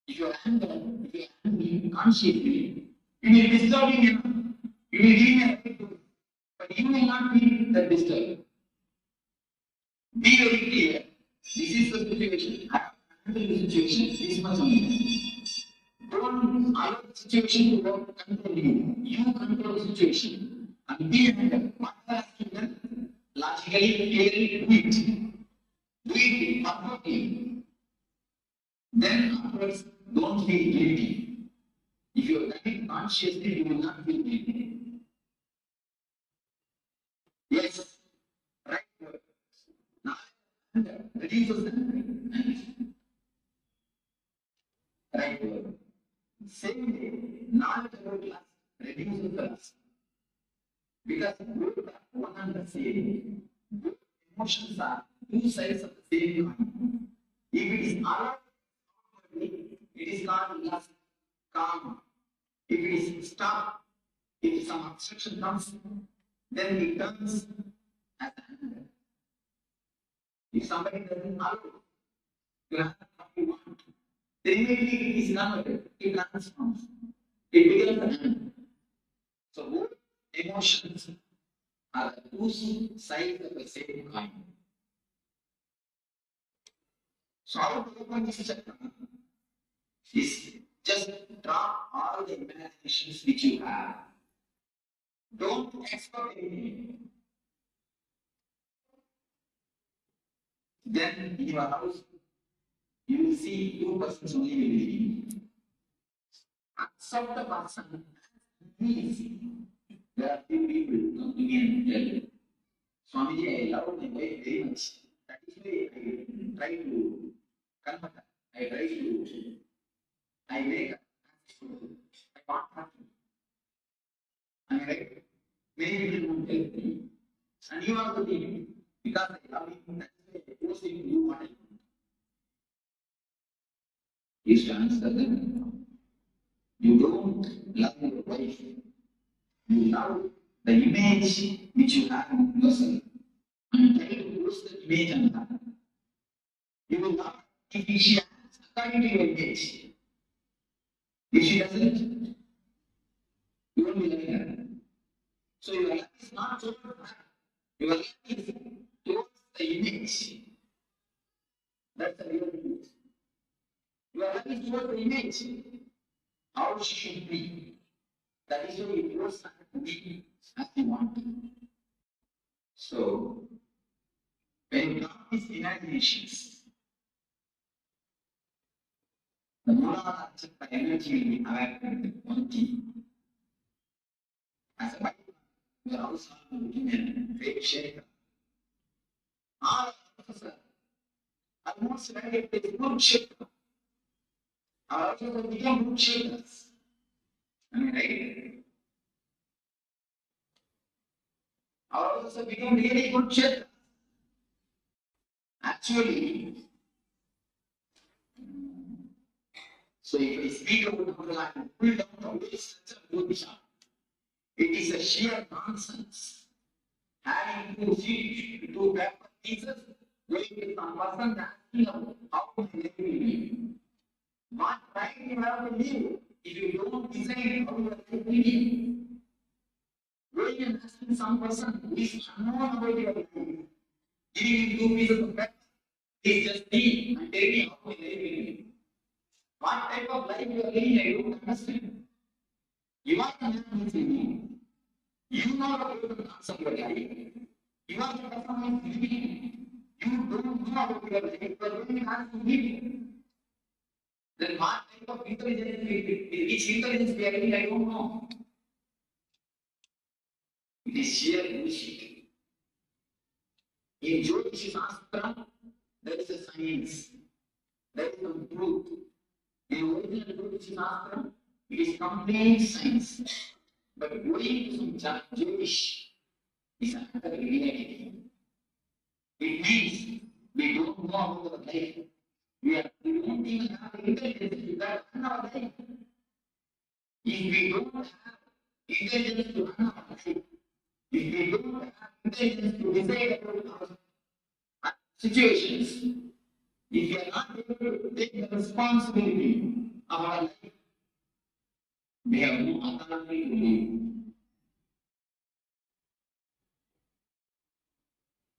If you are angry consciously, you will be disturbing enough. You will give me a right to, but you will not be that disturbed. Be very clear. This is the situation. I handle the situation. This much only. Don't allow the situation to work control you. You control the situation. And be handled. What has to be done? Logically, clearly, do it. Do it perfectly. Then afterwards, don't feel guilty. If you are done it consciously, you will not feel guilty. Yes, right word. Now, reduces the right word. Same way, not about lust reduces the lust. Because both are one and the same. Both emotions are two sides of the same coin. If it is allowed, it is called lust, calm. If it is stopped, if some obstruction comes, then it turns as anger. If somebody doesn't allow to have what you want, then immediately it is not, it transforms. It becomes anger. So both emotions are the two sides of the same coin. So how to open this chakra is just drop all the imaginations which you have. Don't expect anything. Then in your house, you will see two persons only will be. Accept the person he is. There are few people come to me and tell me, Swamiji, I love my wife very much. That is why I try to convert her. I make her. I want her to. Am I right? Many people won't help me. And you are the lead. Because I love you, that's why I force you to do what I want. Is to answer them. You don't love your wife. You love the image which you have in yourself. And try to push the image on her. You will love if she acts according to your image. If she doesn't, you won't be loving her. So your love is not towards her. Your life is towards the image. That's the real image. Your life is towards the image. How she should be. That is why you force her to be as you want. So, when you come these imaginations, the Mula Chakra energy will be awakened on key. As a body, we are also looking at great shaker. All of us are almost like a good shaker. Our also become good shakers. Am I right? Our also become really good shakers. Actually, so if I speak about Buddha and pull down the waist, such a Buddha, it is a sheer nonsense. Having two feet, two paper pieces, going to some person asking how to live. What right you have to live if you don't decide how you are to live? Going and asking some person who is unknown about your life, giving him two pieces of paper, is just me and tell me how to live. What type of life you are living, I don't understand. You are the man who is living. You know about the parts of your life. You are the person who is living. You don't know about your life, you are going to ask to live. Then what type of intelligence, which intelligence we are living, I don't know. It is sheer bullshit. In Jyotish Shastra, there is a science. There is some truth. In original Jyotish Shastra, it is complete science. But going to some Jyotish is another reality. It means we don't know about our life. We don't even have intelligence to run our life. If we don't have intelligence to run our life, if we don't have intelligence to decide about our situations, if we are not able to take the responsibility of our life, we have no authority to live.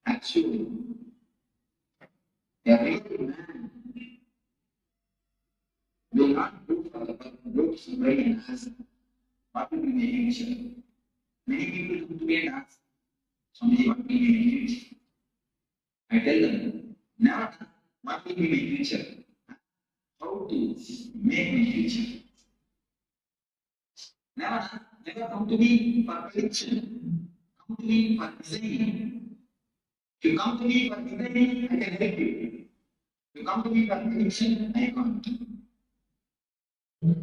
Actually, a real man will not look for the books brain as what will be the future. Many people come to me and ask, Swami, what will be my future? I tell them, never what will be my future, how to make my future. Never come to me for prediction, come to me for designing. If you come to me for designing, I can help you. If you come to me for prediction, I can't.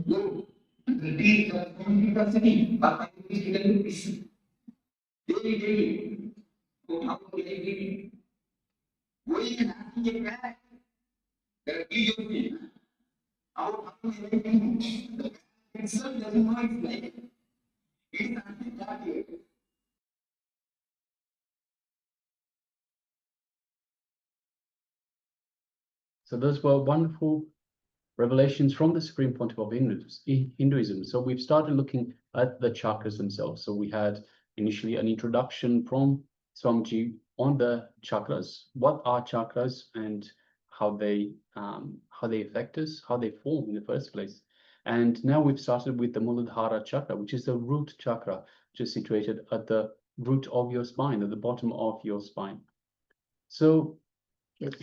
Go and repeat the university, but I will be daily. So how will I live? Going and asking a parent, there are videos about how will I live? The parent itself doesn't know its life. It is asking that way. So those were wonderful revelations from the Supreme Pontiff of Hinduism. So we've started looking at the chakras themselves. So we had initially an introduction from Swamiji on the chakras. What are chakras and how they affect us, how they form in the first place. And now we've started with the Muladhara chakra, which is the root chakra, which is situated at the root of your spine, at the bottom of your spine. So Yes.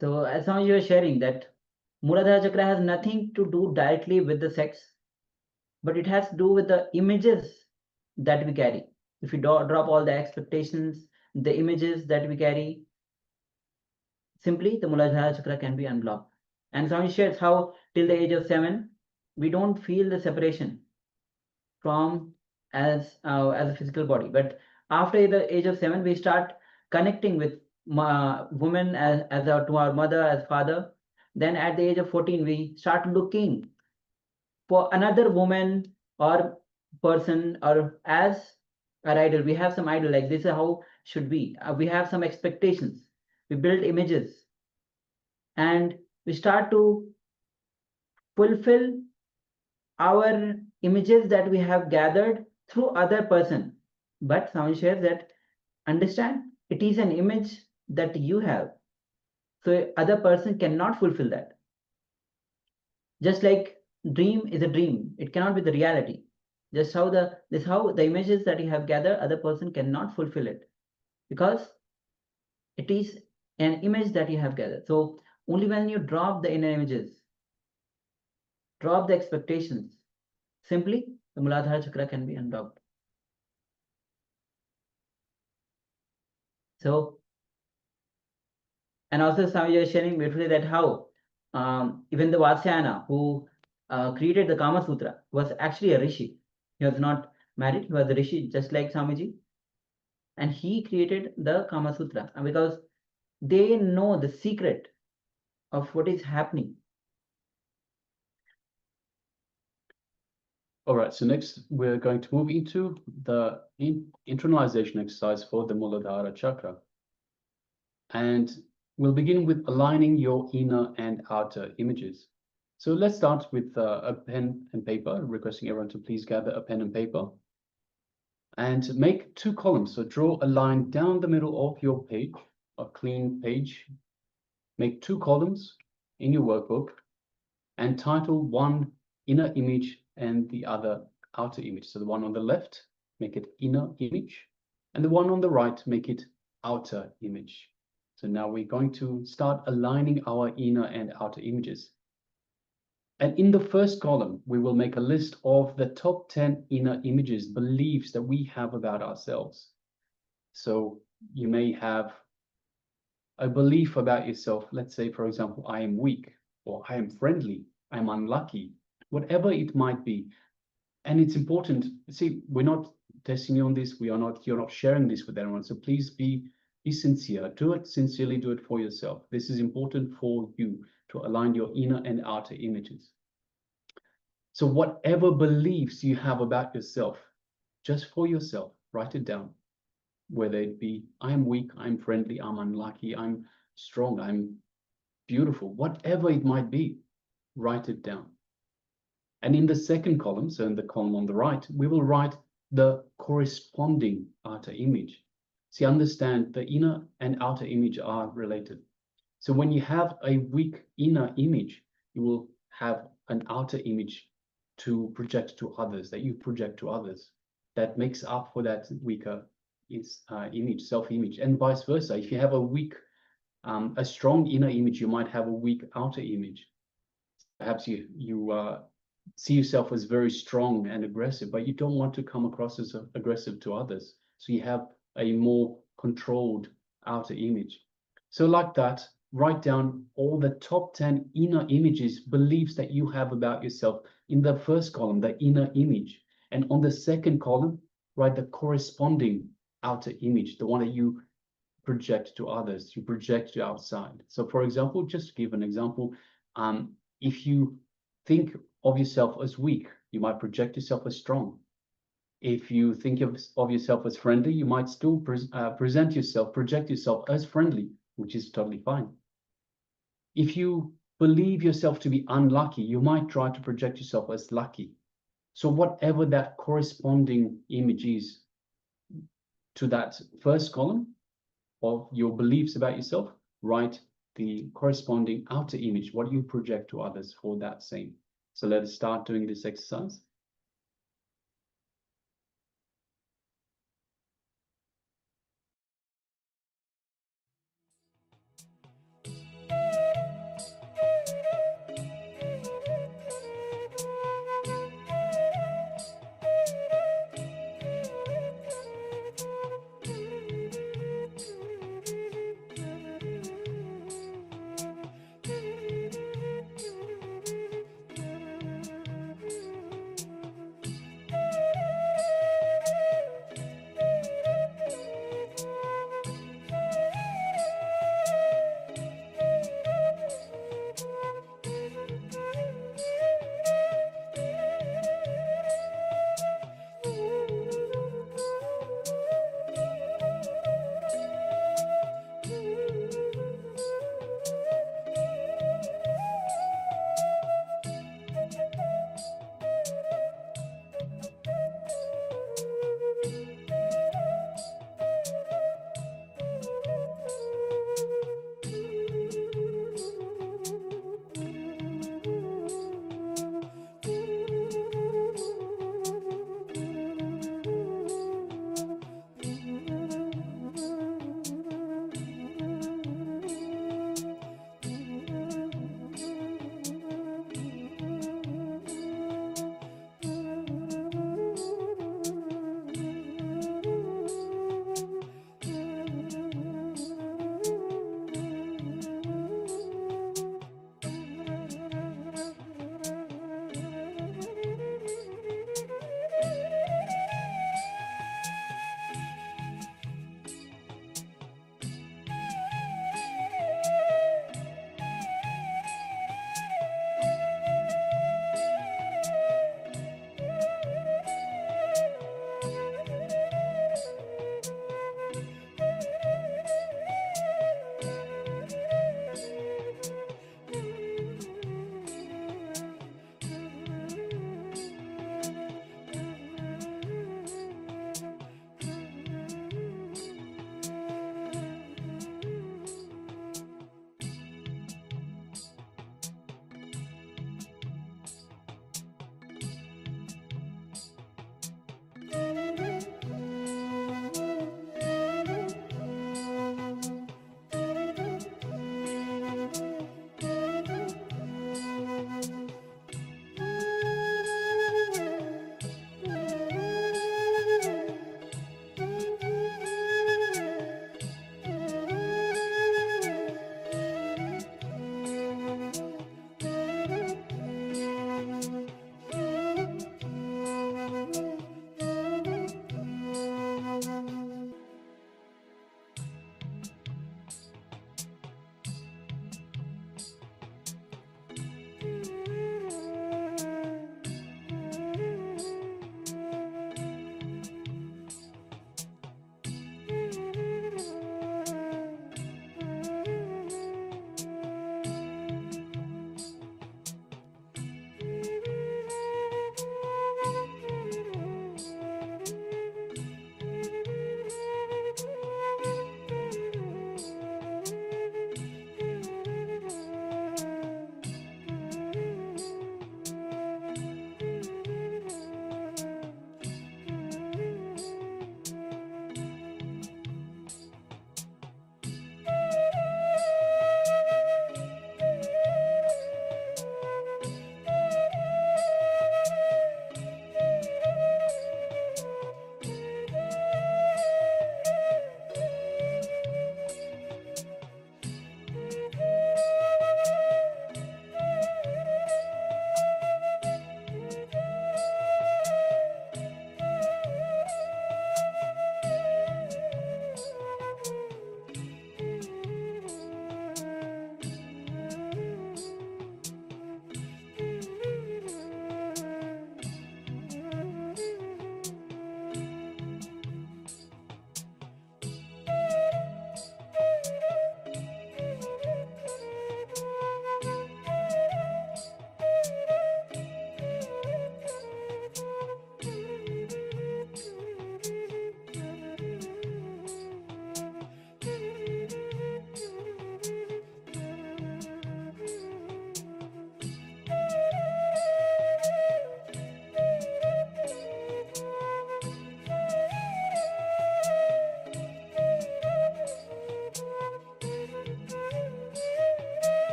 So as now you are sharing that Muladhara chakra has nothing to do directly with the sex, but it has to do with the images that we carry. If you drop all the expectations, the images that we carry, simply the Muladhara chakra can be unblocked. And Swami shares how till the age of 7, we don't feel the separation from as a physical body. But after the age of 7, we start connecting with women to our mother, as father. Then at the age of 14, we start looking for another woman or person or as our idol. We have some idol, like this is how should be. We have some expectations. We build images and we start to fulfill our images that we have gathered through other person. But Swami shares that understand it is an image that you have. So other person cannot fulfill that. Just like dream is a dream, it cannot be the reality. Just how the images that you have gathered, other person cannot fulfill it, because it is an image that you have gathered. So only when you drop the inner images, drop the expectations, simply the Muladhara chakra can be undocked. So, and also Swamiji is sharing beautifully that how even the Vatsyayana who created the Kama Sutra was actually a rishi. He was not married, he was a rishi just like Swamiji. And he created the Kama Sutra because they know the secret of what is happening. All right, so next we're going to move into the internalization exercise for the Muladhara chakra. And we'll begin with aligning your inner and outer images. So let's start with a pen and paper, requesting everyone to please gather a pen and paper. And make 2 columns. So draw a line down the middle of your page, a clean page. Make 2 columns in your workbook and title one inner image and the other outer image. So the one on the left, make it inner image, and the one on the right, make it outer image. So now we're going to start aligning our inner and outer images. And in the first column, we will make a list of the top 10 inner images, beliefs that we have about ourselves. So you may have a belief about yourself. Let's say, for example, I am weak, or I am friendly, I'm unlucky, whatever it might be. And it's important, see, we're not testing you on this, you're not sharing this with anyone. So please be sincere, do it sincerely, do it for yourself. This is important for you to align your inner and outer images. So whatever beliefs you have about yourself, just for yourself, write it down. Whether it be, I'm weak, I'm friendly, I'm unlucky, I'm strong, I'm beautiful, whatever it might be, write it down. And in the second column, so in the column on the right, we will write the corresponding outer image. See, understand the inner and outer image are related. So when you have a weak inner image, you will have an outer image to project to others, that you project to others, that makes up for that weaker image, self-image, and vice versa. If you have a strong inner image, you might have a weak outer image. Perhaps you see yourself as very strong and aggressive, but you don't want to come across as aggressive to others. So you have a more controlled outer image. So like that, write down all the top 10 inner images, beliefs that you have about yourself. In the first column, the inner image. And on the second column, write the corresponding outer image, the one that you project to others, you project to outside. So for example, just to give an example, if you think of yourself as weak, you might project yourself as strong. If you think of yourself as friendly, you might still project yourself as friendly, which is totally fine. If you believe yourself to be unlucky, you might try to project yourself as lucky. So whatever that corresponding image is to that first column of your beliefs about yourself, write the corresponding outer image, what you project to others for that same. So let us start doing this exercise.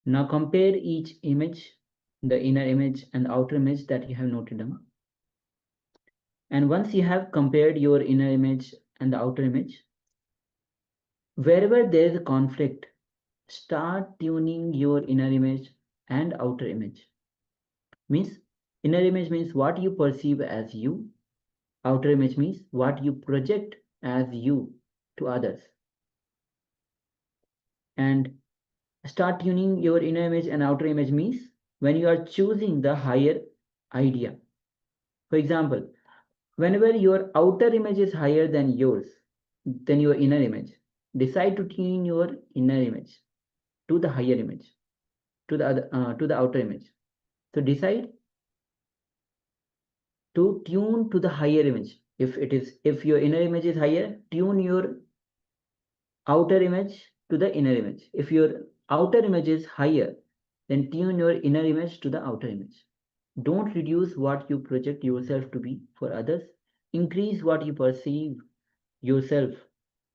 Now compare each image, the inner image and the outer image that you have noted down. And once you have compared your inner image and the outer image, wherever there is a conflict, start tuning your inner image and outer image. Means inner image means what you perceive as you, outer image means what you project as you to others. And start tuning your inner image and outer image means when you are choosing the higher idea. For example, whenever your outer image is higher than yours, than your inner image, decide to tune your inner image to the higher image, to the outer image. So decide to tune to the higher image. If your inner image is higher, tune your outer image to the inner image. If your outer image is higher, then tune your inner image to the outer image. Don't reduce what you project yourself to be for others. Increase what you perceive yourself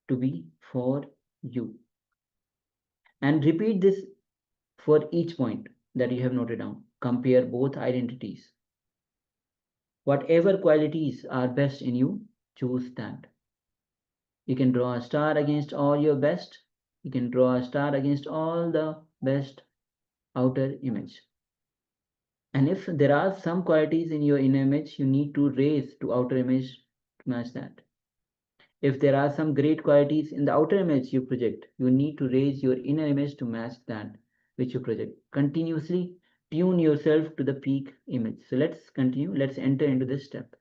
to be for you. And repeat this for each point that you have noted down. Compare both identities. Whatever qualities are best in you, choose that. You can draw a star against all your best. You can draw a star against all the best outer image. And if there are some qualities in your inner image, you need to raise to outer image to match that. If there are some great qualities in the outer image you project, you need to raise your inner image to match that which you project. Continuously tune yourself to the peak image. So let's continue. Let's enter into this step.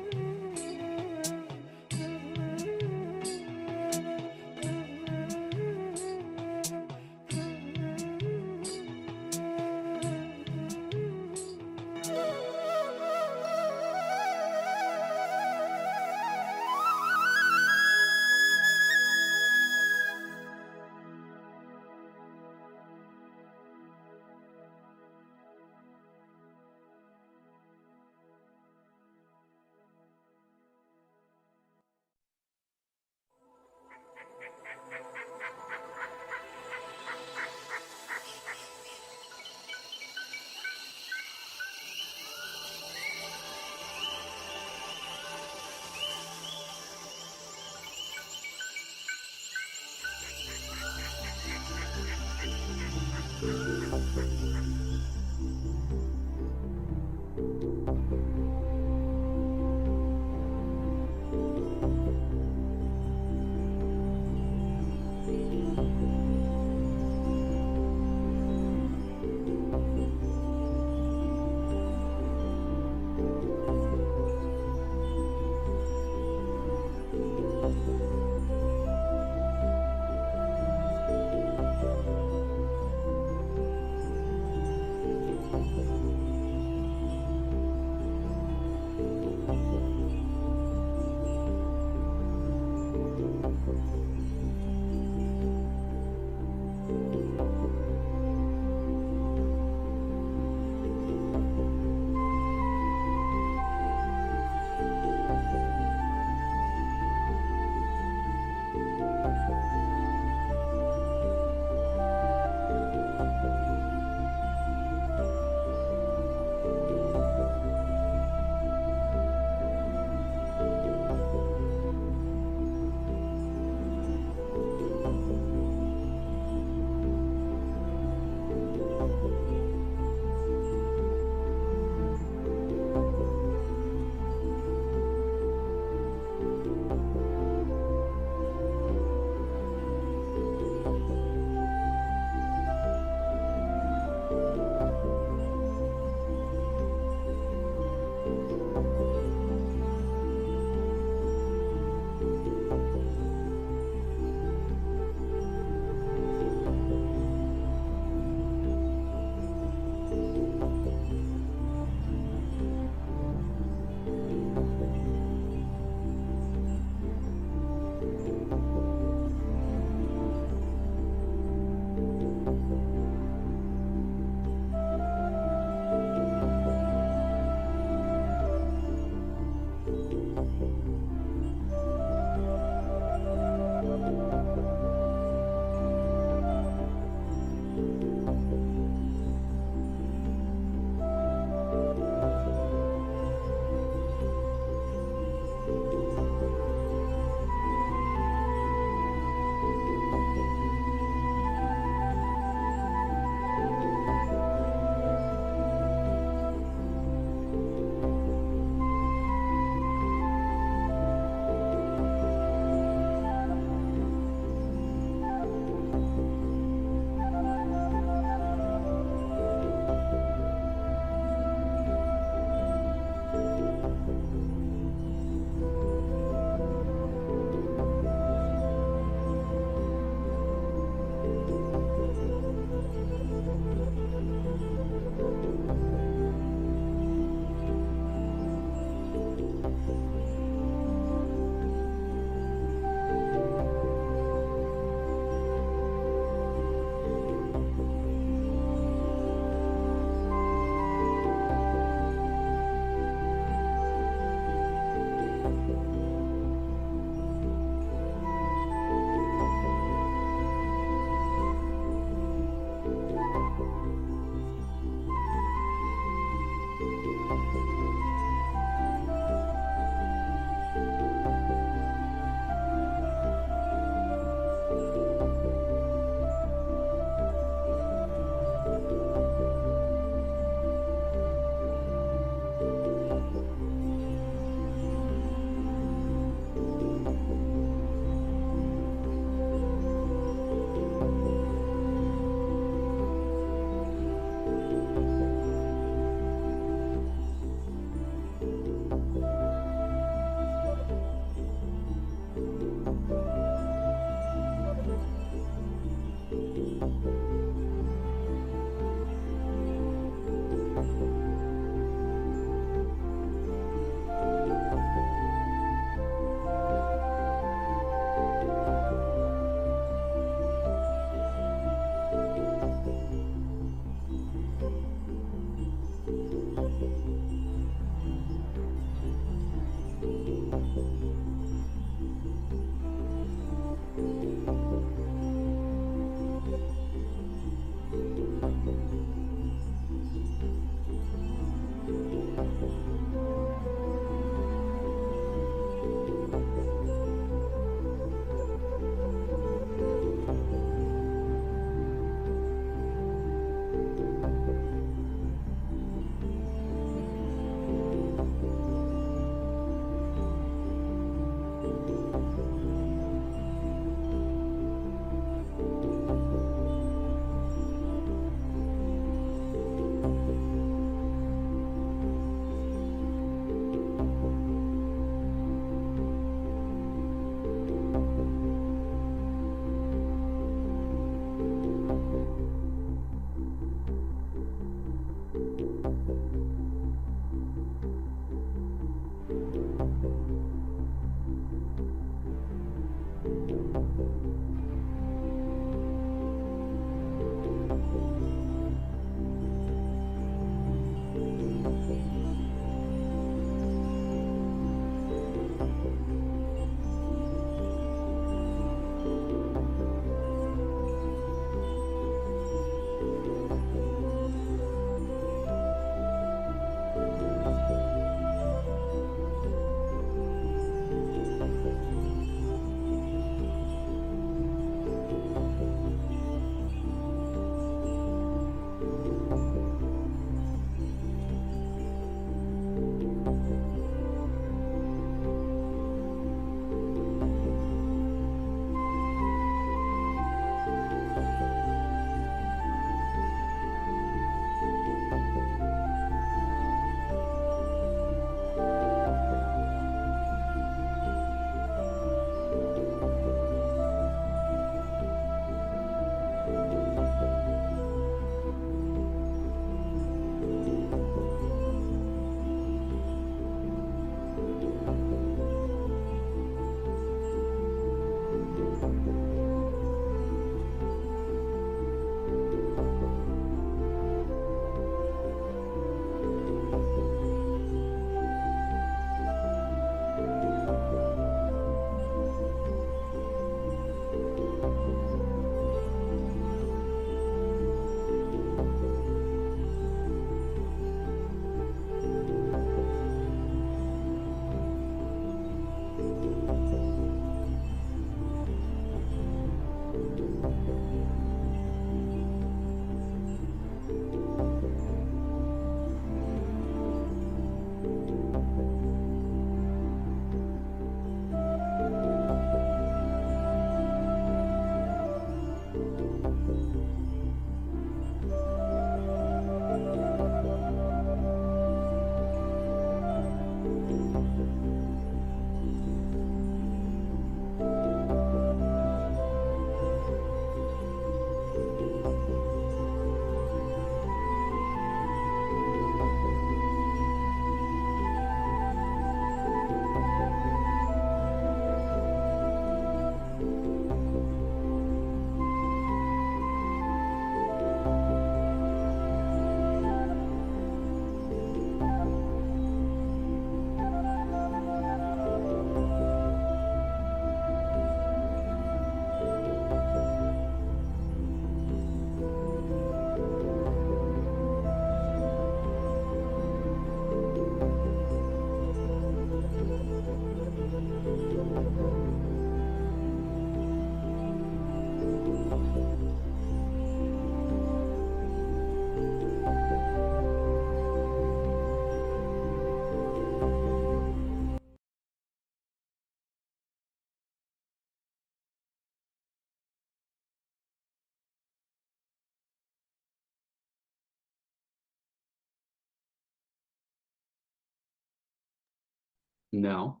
Now,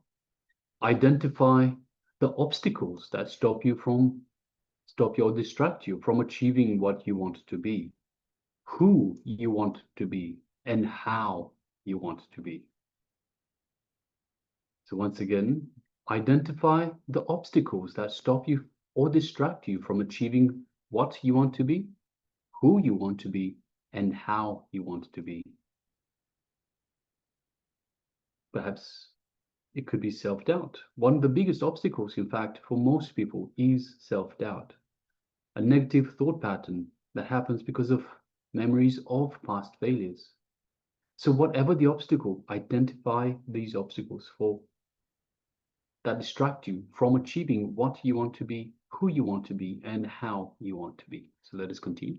identify the obstacles that stop you or distract you from achieving what you want to be, who you want to be, and how you want to be. So once again, identify the obstacles that stop you or distract you from achieving what you want to be, who you want to be, and how you want to be. Perhaps it could be self-doubt. One of the biggest obstacles, in fact, for most people is self-doubt, a negative thought pattern that happens because of memories of past failures. So whatever the obstacle, identify these obstacles that distract you from achieving what you want to be, who you want to be, and how you want to be. So let us continue.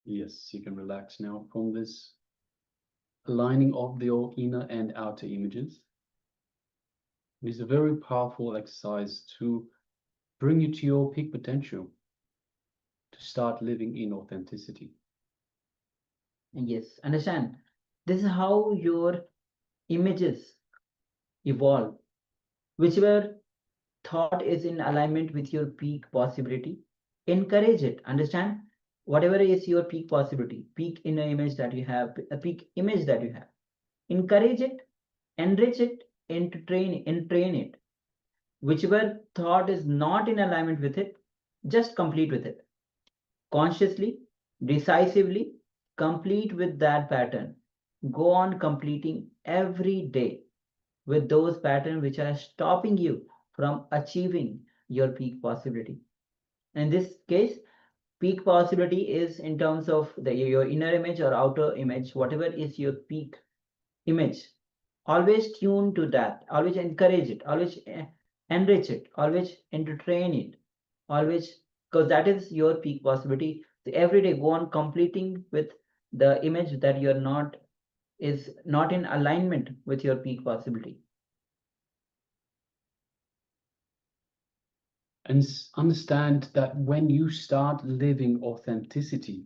Yes, you can relax now from this aligning of your inner and outer images. It is a very powerful exercise to bring you to your peak potential, to start living in authenticity. Yes, understand. This is how your images evolve. Whichever thought is in alignment with your peak possibility, encourage it. Understand? Whatever is your peak possibility, peak inner image that you have, a peak image that you have, encourage it, enrich it, and train it. Whichever thought is not in alignment with it, just complete with it. Consciously, decisively, complete with that pattern. Go on completing every day with those patterns which are stopping you from achieving your peak possibility. In this case, peak possibility is in terms of your inner image or outer image, whatever is your peak image. Always tune to that, always encourage it, always enrich it, always entertain it, always, because that is your peak possibility. So every day go on completing with the image that you're not is not in alignment with your peak possibility. And understand that when you start living authenticity,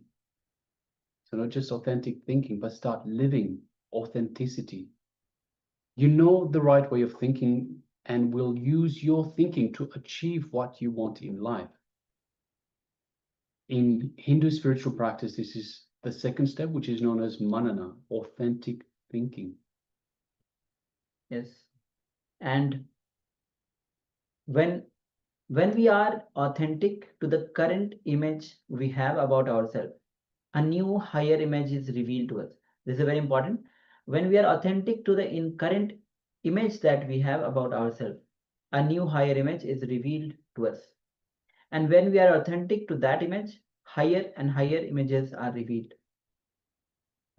so not just authentic thinking, but start living authenticity, you know the right way of thinking and will use your thinking to achieve what you want in life. In Hindu spiritual practice, this is the second step, which is known as manana, authentic thinking. Yes. And when we are authentic to the current image we have about ourselves, a new higher image is revealed to us. This is very important. When we are authentic to the current image that we have about ourselves, a new higher image is revealed to us. And when we are authentic to that image, higher and higher images are revealed.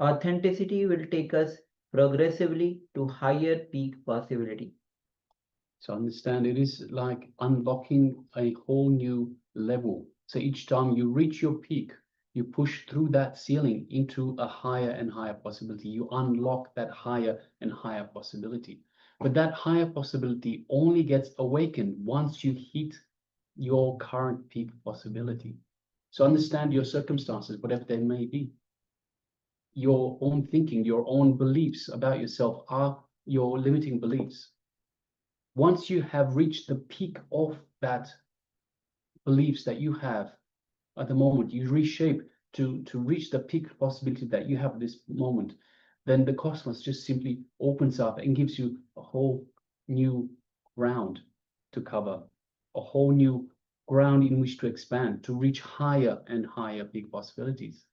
Authenticity will take us progressively to higher peak possibility. So understand it is like unlocking a whole new level. So each time you reach your peak, you push through that ceiling into a higher and higher possibility. You unlock that higher and higher possibility. But that higher possibility only gets awakened once you hit your current peak possibility. So understand your circumstances, whatever they may be. Your own thinking, your own beliefs about yourself are your limiting beliefs. Once you have reached the peak of that beliefs that you have at the moment, you reshape to reach the peak possibility that you have at this moment, then the cosmos just simply opens up and gives you a whole new ground to cover, a whole new ground in which to expand, to reach higher and higher peak possibilities.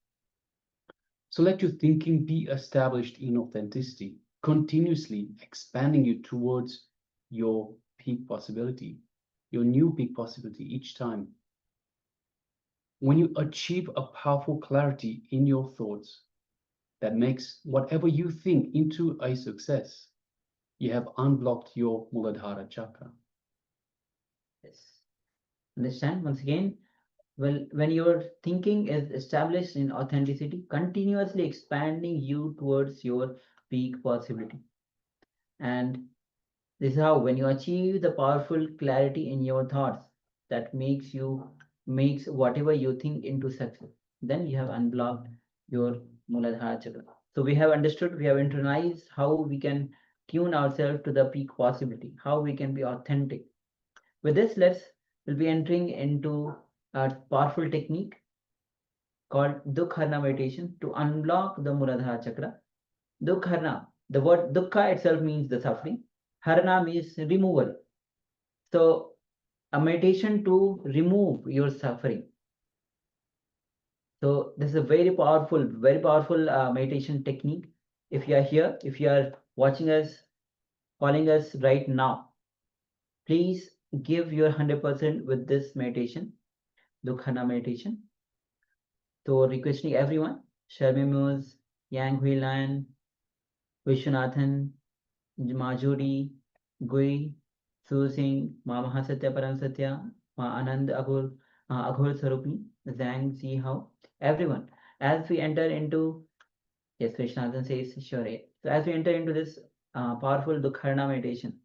So let your thinking be established in authenticity, continuously expanding you towards your peak possibility, your new peak possibility each time. When you achieve a powerful clarity in your thoughts, that makes whatever you think into a success. You have unblocked your Muladhara chakra. Yes. Understand once again? Well, when your thinking is established in authenticity, continuously expanding you towards your peak possibility. And this is how, when you achieve the powerful clarity in your thoughts that makes whatever you think into success, then you have unblocked your Muladhara chakra. So we have understood, we have internalized how we can tune ourselves to the peak possibility, how we can be authentic. With this, we'll be entering into a powerful technique called Duhka Harana meditation to unblock the Muladhara chakra. Duhka Harana, the word Dukkha itself means the suffering. Harana means removal. So a meditation to remove your suffering. So this is a very powerful meditation technique. If you are here, if you are watching us, calling us right now, please give your 100% with this meditation, Duhka Harana meditation. So requesting everyone, Sharmi Muse, Yang Hui Lan, Vishwanathan, Majuri, Gui, Su Singh, Ma Mahasatya Param Satya, Ma Anand Aghor, Aghor Sarupni, Zhang Si Hao, everyone. As we enter into, yes, Vishwanathan says, sure. So as we enter into this powerful Duhka Harana meditation,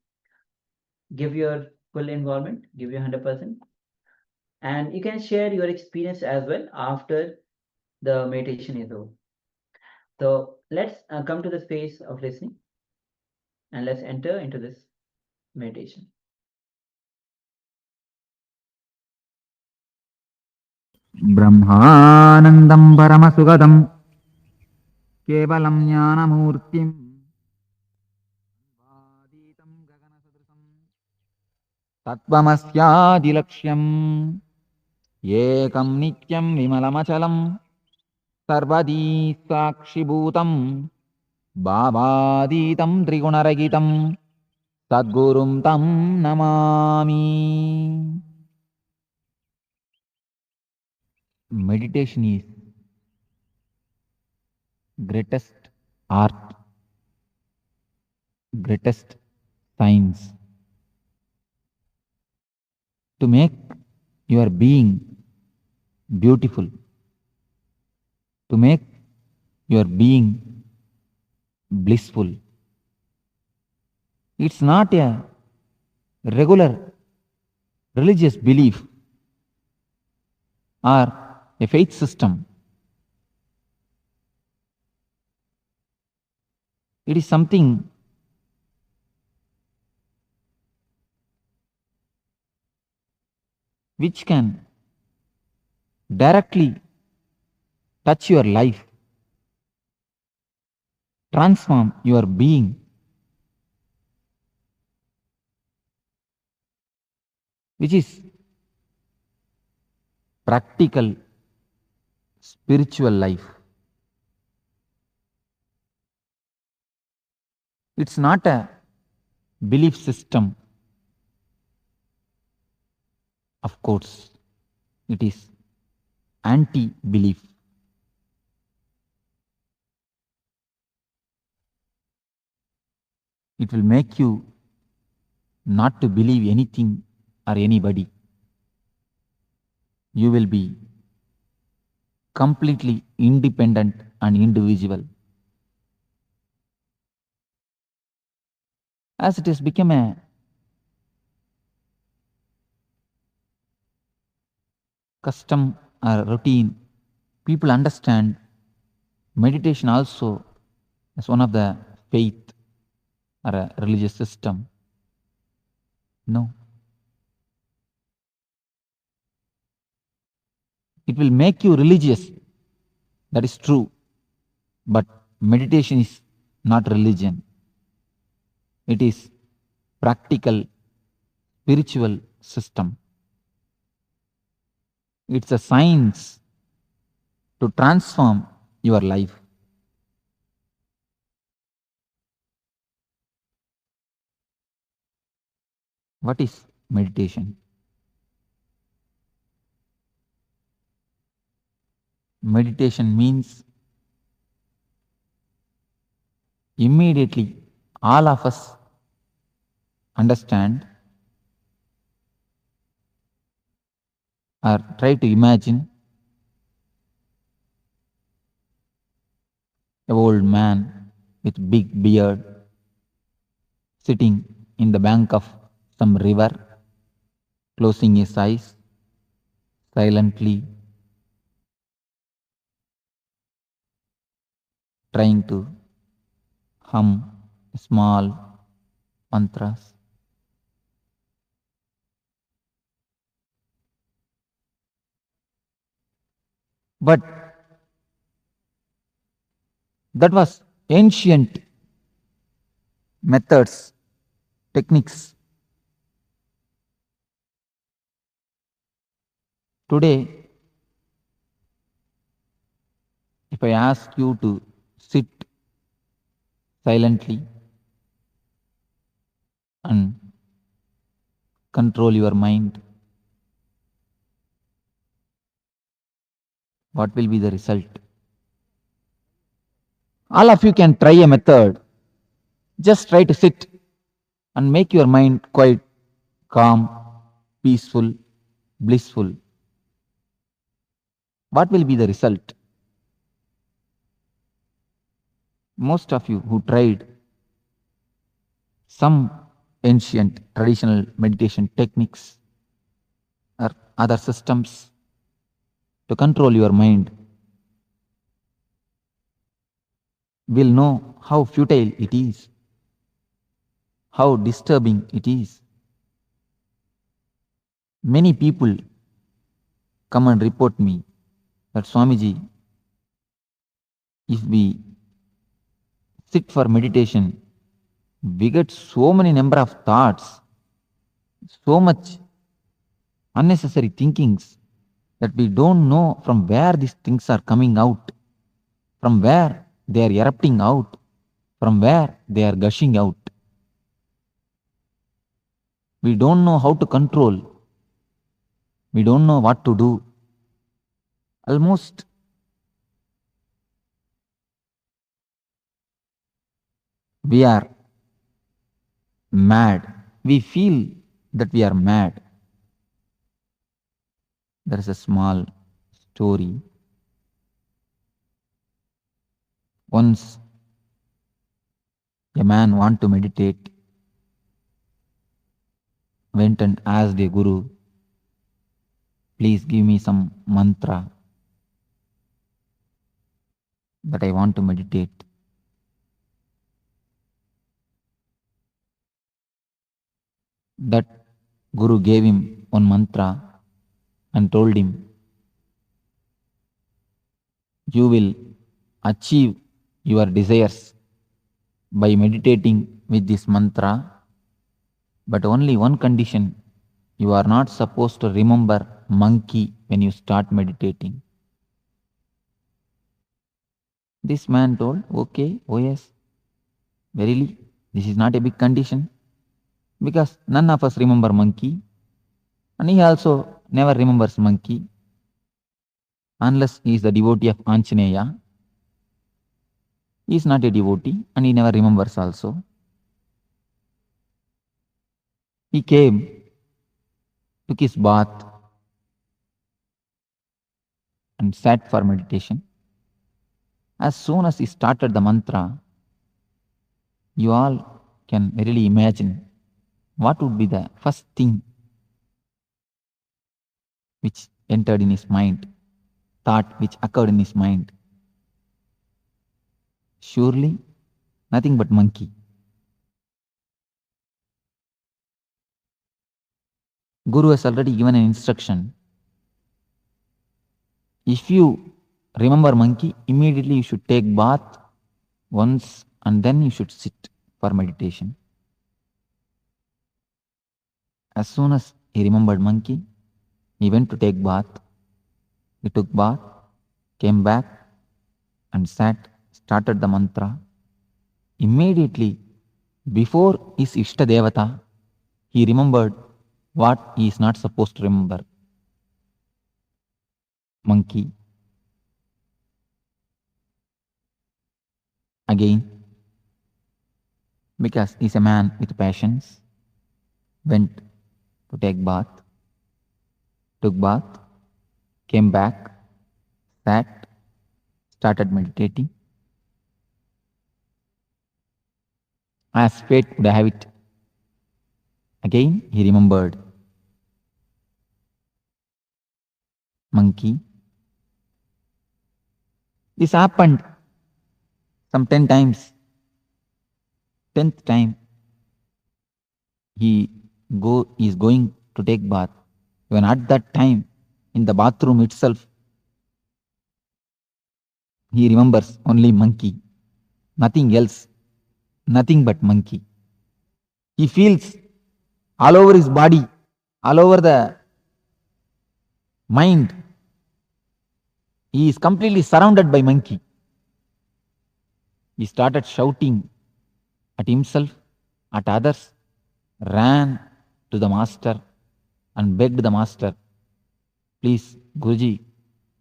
give your full involvement, give your 100%. And you can share your experience as well after the meditation is over. So let's come to the space of listening and let's enter into this meditation. ब्रह्मानन्दं परमसुगदं केवलं ज्ञानमूर्तिं वादीतं गगनसदृशं तत्त्वमस्यादिलक्ष्यम् एकं नित्यं विमलमचलं सर्वदी साक्षिभूतं भावातीतं त्रिगुणरहितं सद्गुरुं तं Namami. Meditation is greatest art, greatest science to make your being beautiful, to make your being blissful. It's not a regular religious belief or a faith system. It is something which can directly touch your life, transform your being, which is practical spiritual life. It's not a belief system. Of course, it is anti-belief. It will make you not to believe anything or anybody. You will be completely independent and individual. As it has become a custom or routine, people understand meditation also as one of the faith or a religious system. No. It will make you religious. That is true. But meditation is not religion. It is practical spiritual system. It's a science to transform your life. What is meditation? Meditation means immediately all of us understand or try to imagine an old man with big beard sitting in the bank of some river, closing his eyes silently, trying to hum small mantras. But that was ancient methods, techniques. Today, if I ask you to sit silently and control your mind, what will be the result? All of you can try a method. Just try to sit and make your mind quite calm, peaceful, blissful. What will be the result? Most of you who tried some ancient traditional meditation techniques or other systems to control your mind will know how futile it is, how disturbing it is. Many people come and report me that Swamiji, if we sit for meditation, we get so many number of thoughts, so much unnecessary thinkings that we don't know from where these things are coming out, from where they are erupting out, from where they are gushing out. We don't know how to control. We don't know what to do. Almost we are mad. We feel that we are mad. There is a small story. Once a man wanted to meditate, went and asked a guru, please give me some mantra that I want to meditate. That guru gave him one mantra and told him, you will achieve your desires by meditating with this mantra, but only one condition, you are not supposed to remember monkey when you start meditating. This man told, okay, oh yes, verily, this is not a big condition, because none of us remember monkey, and he also never remembers monkey, unless he is the devotee of Anjaneya. He is not a devotee, and he never remembers also. He came, took his bath, and sat for meditation. As soon as he started the mantra, you all can really imagine what would be the first thing which entered in his mind, thought which occurred in his mind. Surely nothing but monkey. Guru has already given an instruction. If you remember monkey, immediately you should take bath once and then you should sit for meditation. As soon as he remembered monkey, he went to take bath. He took bath, came back and sat, started the mantra. Immediately, before his Ishta Devata, he remembered what he is not supposed to remember. Monkey. Again, because he's a man with passions, went to take bath, took bath, came back, sat, started meditating. As fate would have it, again he remembered monkey. This happened some 10 times. 10th time he is going to take bath. Even at that time, in the bathroom itself, he remembers only monkey, nothing else, nothing but monkey. He feels all over his body, all over the mind, he is completely surrounded by monkey. He started shouting at himself, at others, ran to the master and begged the master, please, Guruji,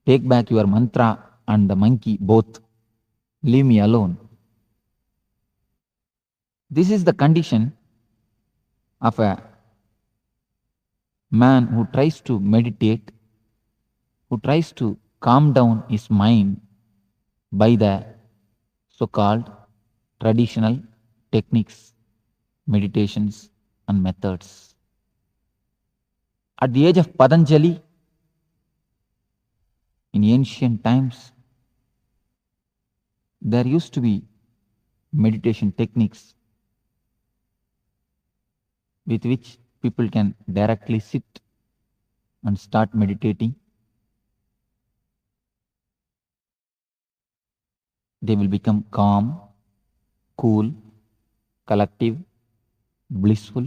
take back your mantra and the monkey both. Leave me alone. This is the condition of a man who tries to meditate, who tries to calm down his mind by the so-called traditional techniques, meditations and methods. At the age of Patanjali, in ancient times, there used to be meditation techniques with which people can directly sit and start meditating. They will become calm, cool, collective, blissful.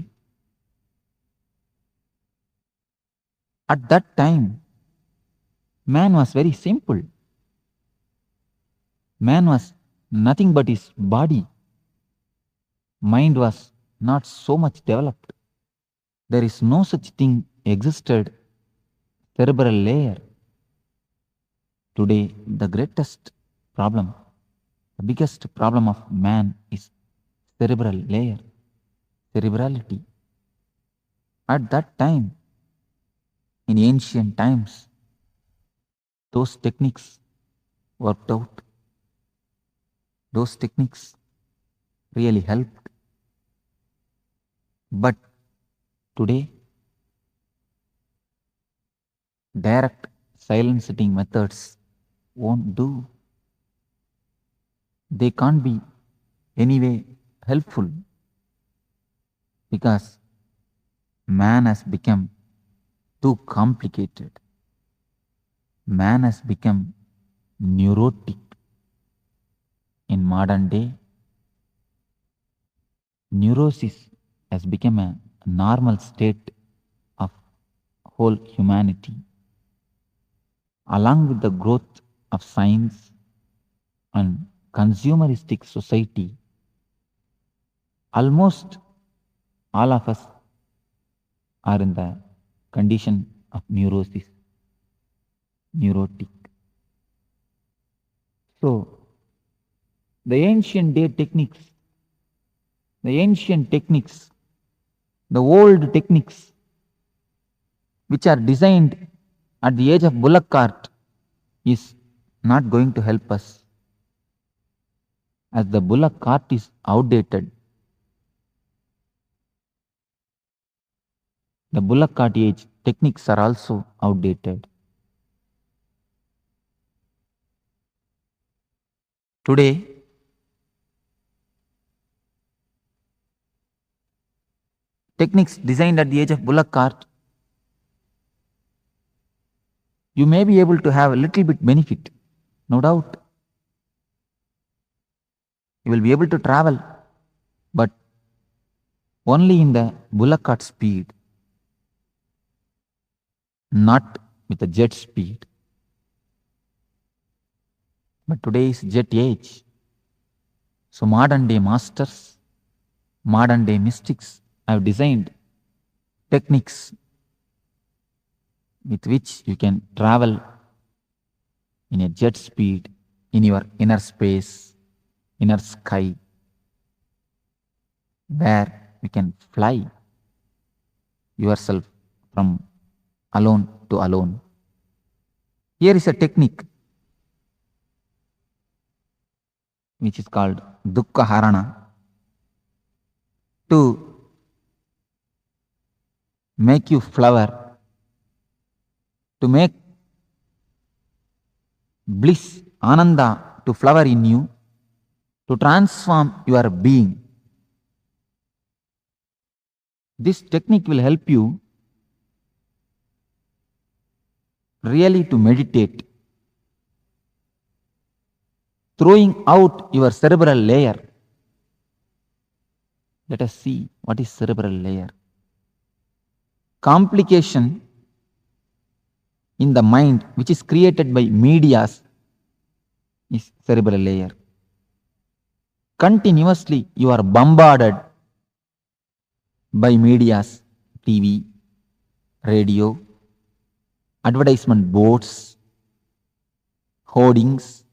At that time, man was very simple. Man was nothing but his body. Mind was not so much developed. There is no such thing existed, cerebral layer. Today, the greatest problem, the biggest problem of man is cerebral layer, cerebrality. At that time, in ancient times, those techniques worked out. Those techniques really helped. But today, direct silent sitting methods won't do. They can't be anyway helpful because man has become too complicated. Man has become neurotic. In modern day, neurosis has become a normal state of whole humanity. Along with the growth of science and consumeristic society, almost all of us are in the condition of neurosis, neurotic. So, the ancient techniques, the old techniques, which are designed at the age of bullock cart, is not going to help us, as the bullock cart is outdated. The bullock cart age techniques are also outdated. Today, techniques designed at the age of bullock cart, you may be able to have a little bit benefit, no doubt. You will be able to travel, but only in the bullock cart speed, not with the jet speed. But today is jet age. So modern day masters, modern day mystics have designed techniques with which you can travel in a jet speed in your inner space, inner sky. where you can fly yourself from alone to alone. Here is a technique which is called Duhka Harana to make you flower, to make bliss, ananda to flower in you, to transform your being. This technique will help you really to meditate, throwing out your cerebral layer. Let us see what is cerebral layer. Complication in the mind which is created by medias is cerebral layer. Continuously you are bombarded by medias, TV, radio, advertisement boards, hoardings,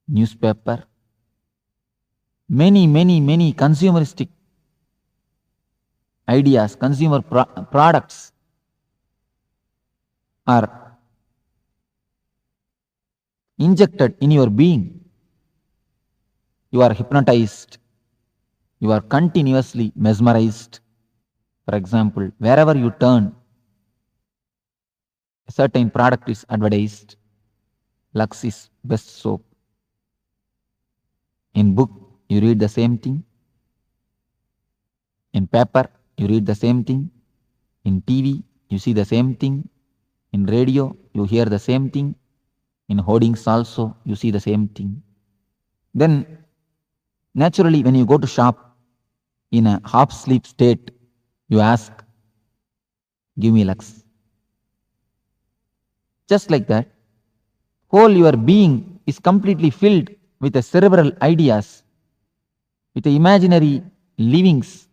newspaper, many consumeristic ideas, consumer products are injected in your being. You are hypnotized, you are continuously mesmerized. For example, wherever you turn, a certain product is advertised. Lux is best soap. In book, you read the same thing. In paper, you read the same thing. In TV, you see the same thing. In radio, you hear the same thing. In hoardings also, you see the same thing. Then, naturally, when you go to shop in a half-sleep state, you ask, give me Lux. Just like that, whole your being is completely filled with the cerebral ideas, with the imaginary livings,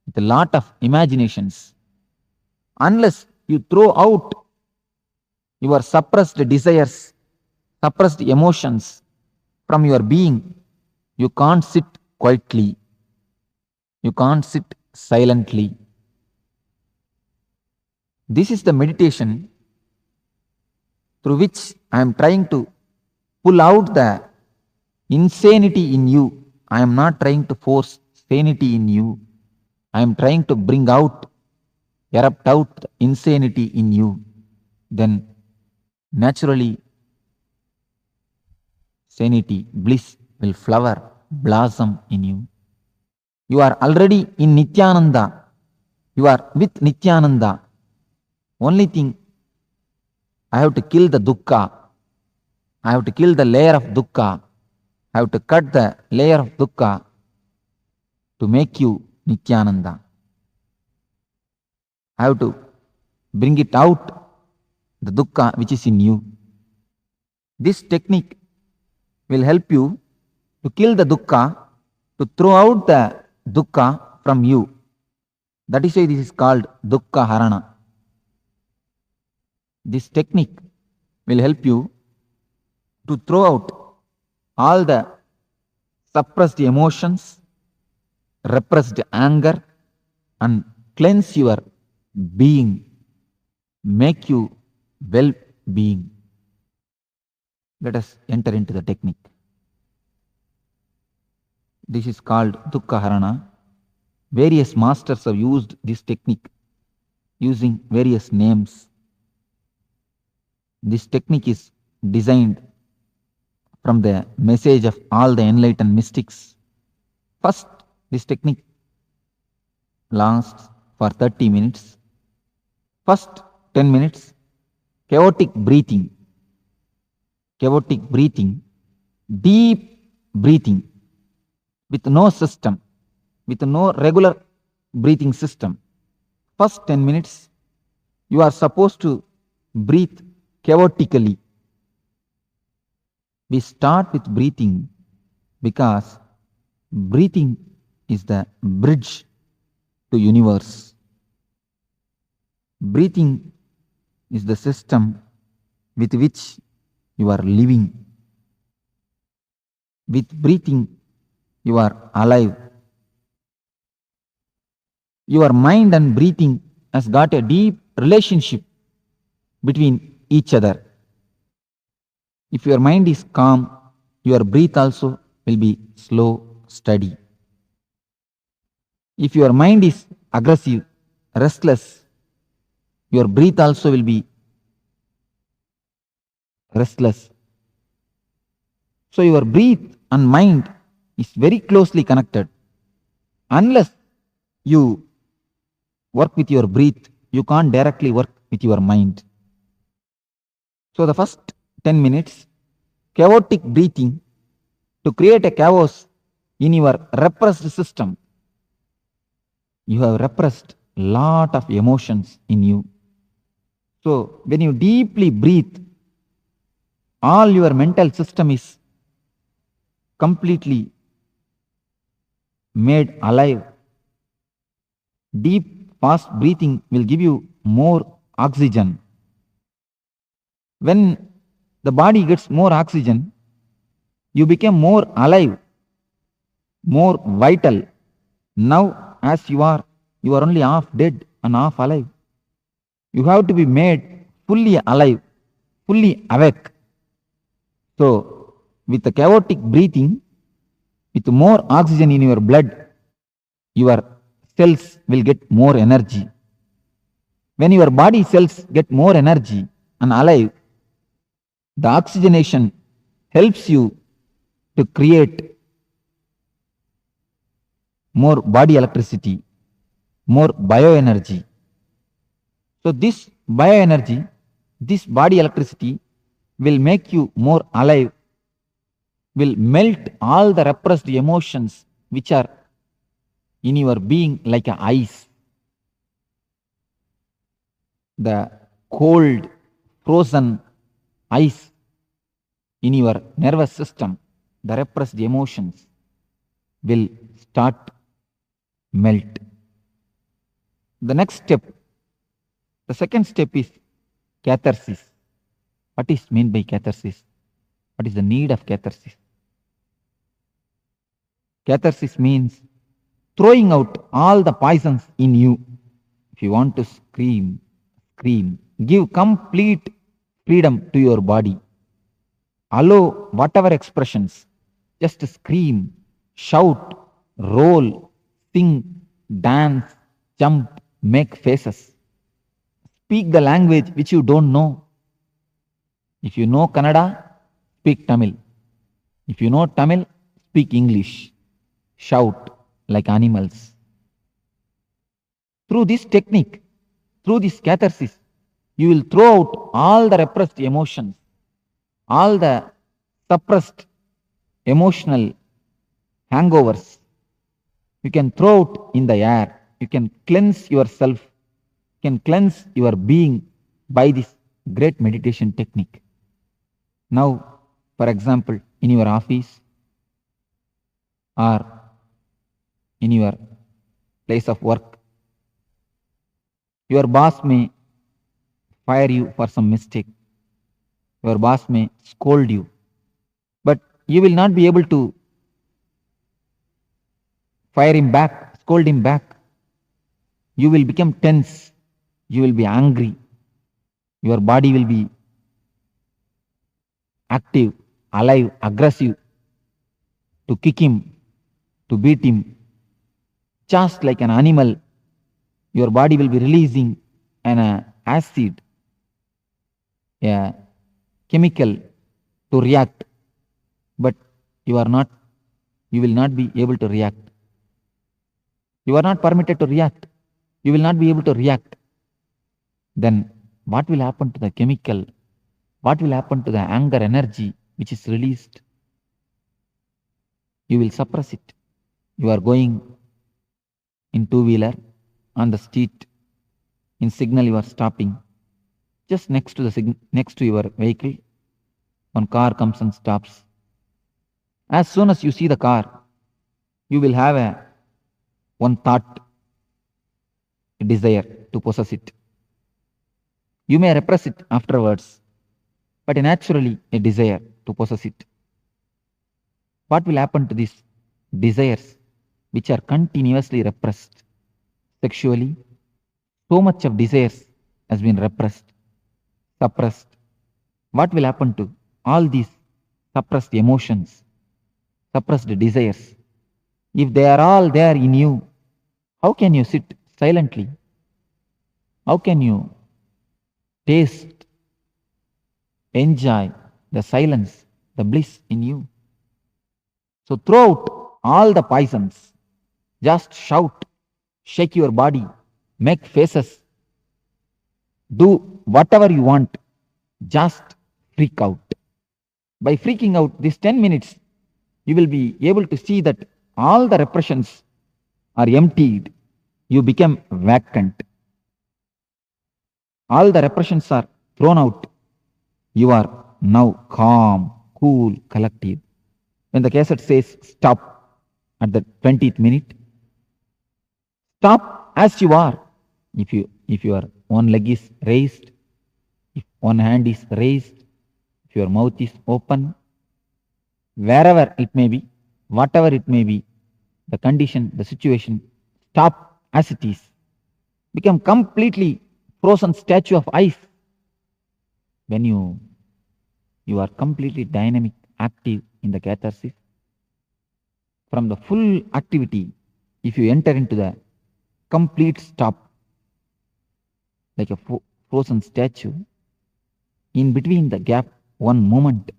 with a lot of imaginations. Unless you throw out your suppressed desires, suppressed emotions from your being, you can't sit quietly. You can't sit silently. This is the meditation through which I am trying to pull out the insanity in you. I am not trying to force sanity in you. I am trying to bring out, erupt out the insanity in you. Then naturally sanity, bliss will flower, blossom in you. You are already in Nithyananda. You are with Nithyananda. Only thing, I have to kill the dukkha. I have to kill the layer of dukkha. I have to cut the layer of dukkha to make you Nithyananda. I have to bring it out, the dukkha which is in you. This technique will help you to kill the dukkha, to throw out the dukkha from you. That is why this is called Duhka Harana. This technique will help you to throw out all the suppressed emotions, repressed anger, and cleanse your being, make you well-being. Let us enter into the technique. This is called Duhka Harana. Various masters have used this technique using various names. This technique is designed from the message of all the enlightened mystics. First, this technique lasts for 30 minutes. First 10 minutes, chaotic breathing, deep breathing with no system, with no regular breathing system. First 10 minutes, you are supposed to breathe chaotically. We start with breathing because breathing is the bridge to universe. Breathing is the system with which you are living. With breathing, you are alive. Your mind and breathing has got a deep relationship between each other. If your mind is calm, your breath also will be slow, steady. If your mind is aggressive, restless, your breath also will be restless. So your breath and mind is very closely connected. Unless you work with your breath, you can't directly work with your mind. So the first 10 minutes, chaotic breathing to create a chaos in your repressed system. You have repressed lot of emotions in you. So when you deeply breathe, all your mental system is completely made alive. Deep, fast breathing will give you more oxygen. When the body gets more oxygen, you become more alive, more vital. Now, as you are only half dead and half alive. You have to be made fully alive, fully awake. So, with the chaotic breathing, with more oxygen in your blood, your cells will get more energy. When your body cells get more energy and alive, the oxygenation helps you to create more body electricity, more bioenergy. So this bioenergy, this body electricity will make you more alive, will melt all the repressed emotions which are in your being like a ice. The cold, frozen ice in your nervous system, the repressed emotions will start melt. The next step, the second step is catharsis. What is meant by catharsis? What is the need of catharsis? Catharsis means throwing out all the poisons in you. If you want to scream, scream. Give complete freedom to your body. Allow whatever expressions. Just scream, shout, roll, sing, dance, jump, make faces. Speak the language which you don't know. If you know Kannada, speak Tamil. If you know Tamil, speak English. Shout like animals. Through this technique, through this catharsis, you will throw out all the repressed emotions, all the suppressed emotional hangovers. You can throw it in the air. You can cleanse yourself. You can cleanse your being by this great meditation technique. Now, for example, in your office or in your place of work, your boss may fire you for some mistake. Your boss may scold you, but you will not be able to fire him back, scold him back. You will become tense. You will be angry. Your body will be active, alive, aggressive to kick him, to beat him. Just like an animal, your body will be releasing an acid, a chemical to react, but you will not be able to react. You are not permitted to react. You will not be able to react. Then what will happen to the chemical? What will happen to the anger energy which is released? You will suppress it. You are going in two-wheeler on the street. In signal you are stopping. Just next to your vehicle, one car comes and stops. As soon as you see the car, you will have one thought, a desire to possess it. You may repress it afterwards, but naturally a desire to possess it. What will happen to these desires which are continuously repressed? sexually, so much of desires has been repressed, suppressed. What will happen to all these suppressed emotions, suppressed desires? If they are all there in you, how can you sit silently? How can you taste, enjoy the silence, the bliss in you? So throw out all the poisons. Just shout, shake your body, make faces, do whatever you want. Just freak out. By freaking out these 10 minutes, you will be able to see that all the repressions are emptied. You become vacant. All the repressions are thrown out. You are now calm, cool, collective. When the cassette says stop at the 20th minute, stop as you are. If your one leg is raised, if one hand is raised, if your mouth is open, wherever it may be, whatever it may be, the condition, the situation, stop as it is. Become completely frozen statue of ice. When you are completely dynamic, active in the catharsis, from the full activity, if you enter into the complete stop, like a frozen statue, in between the gap, one moment,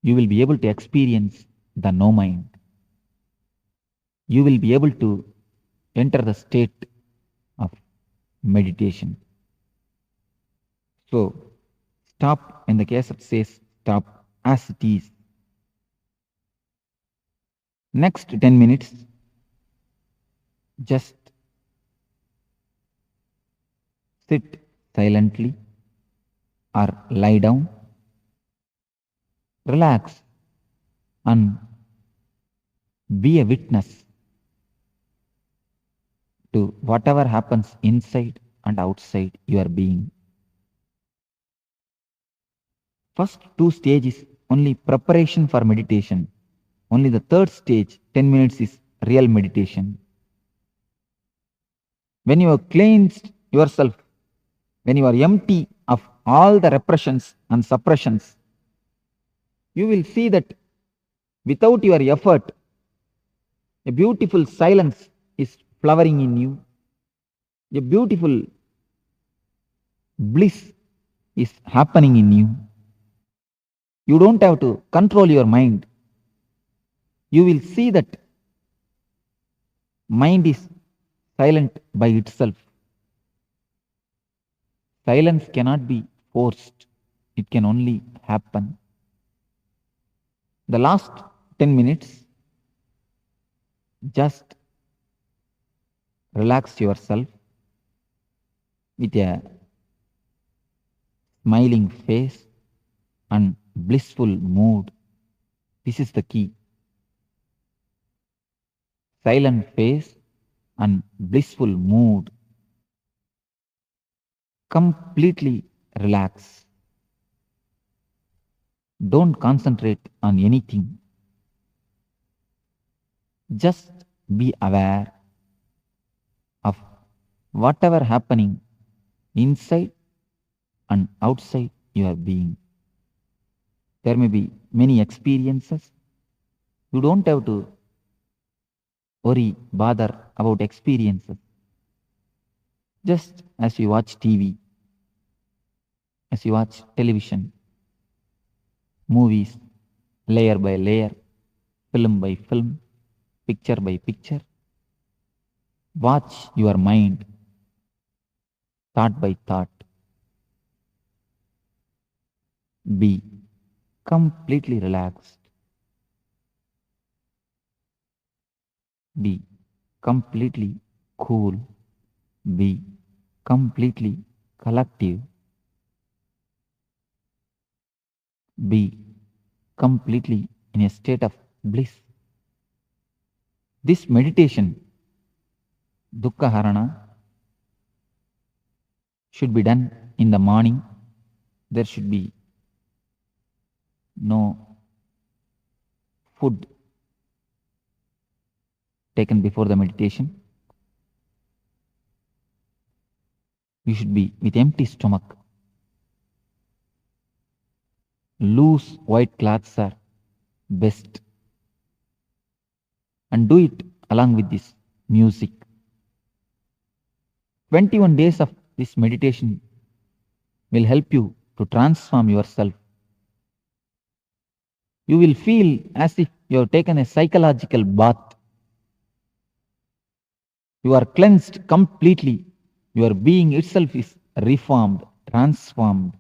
you will be able to experience the no mind. You will be able to enter the state of meditation. So, stop in the case it says stop as it is. Next 10 minutes, just sit silently or lie down, relax, and be a witness to whatever happens inside and outside your being. First two stages only preparation for meditation. Only the third stage, 10 minutes, is real meditation. When you have cleansed yourself, when you are empty of all the repressions and suppressions, you will see that without your effort, a beautiful silence is flowering in you. A beautiful bliss is happening in you. You don't have to control your mind. You will see that mind is silent by itself. Silence cannot be forced. It can only happen. The last 10 minutes, just relax yourself with a smiling face and blissful mood. This is the key. Silent face and blissful mood. Completely relax. Don't concentrate on anything. Just be aware of whatever happening inside and outside your being. There may be many experiences. You don't have to worry, bother about experiences. Just as you watch TV, as you watch television, movies, layer by layer, film by film, picture by picture, watch your mind, thought by thought. Be completely relaxed. Be completely cool. Be completely collective. Be completely in a state of bliss. This meditation, Duhka Harana, should be done in the morning. There should be no food taken before the meditation. You should be with empty stomach. Loose white cloths are best. And do it along with this music. 21 days of this meditation will help you to transform yourself. You will feel as if you have taken a psychological bath. You are cleansed completely. Your being itself is reformed, transformed.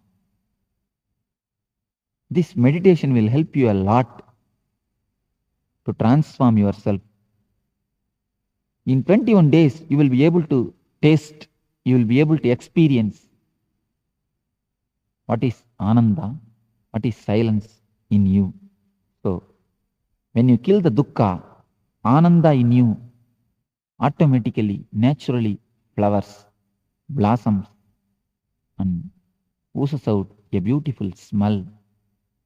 This meditation will help you a lot to transform yourself. In 21 days, you will be able to taste, you will be able to experience what is Ananda, what is silence in you. So, when you kill the dukkha, Ananda in you automatically, naturally flowers, blossoms, and oozes out a beautiful smell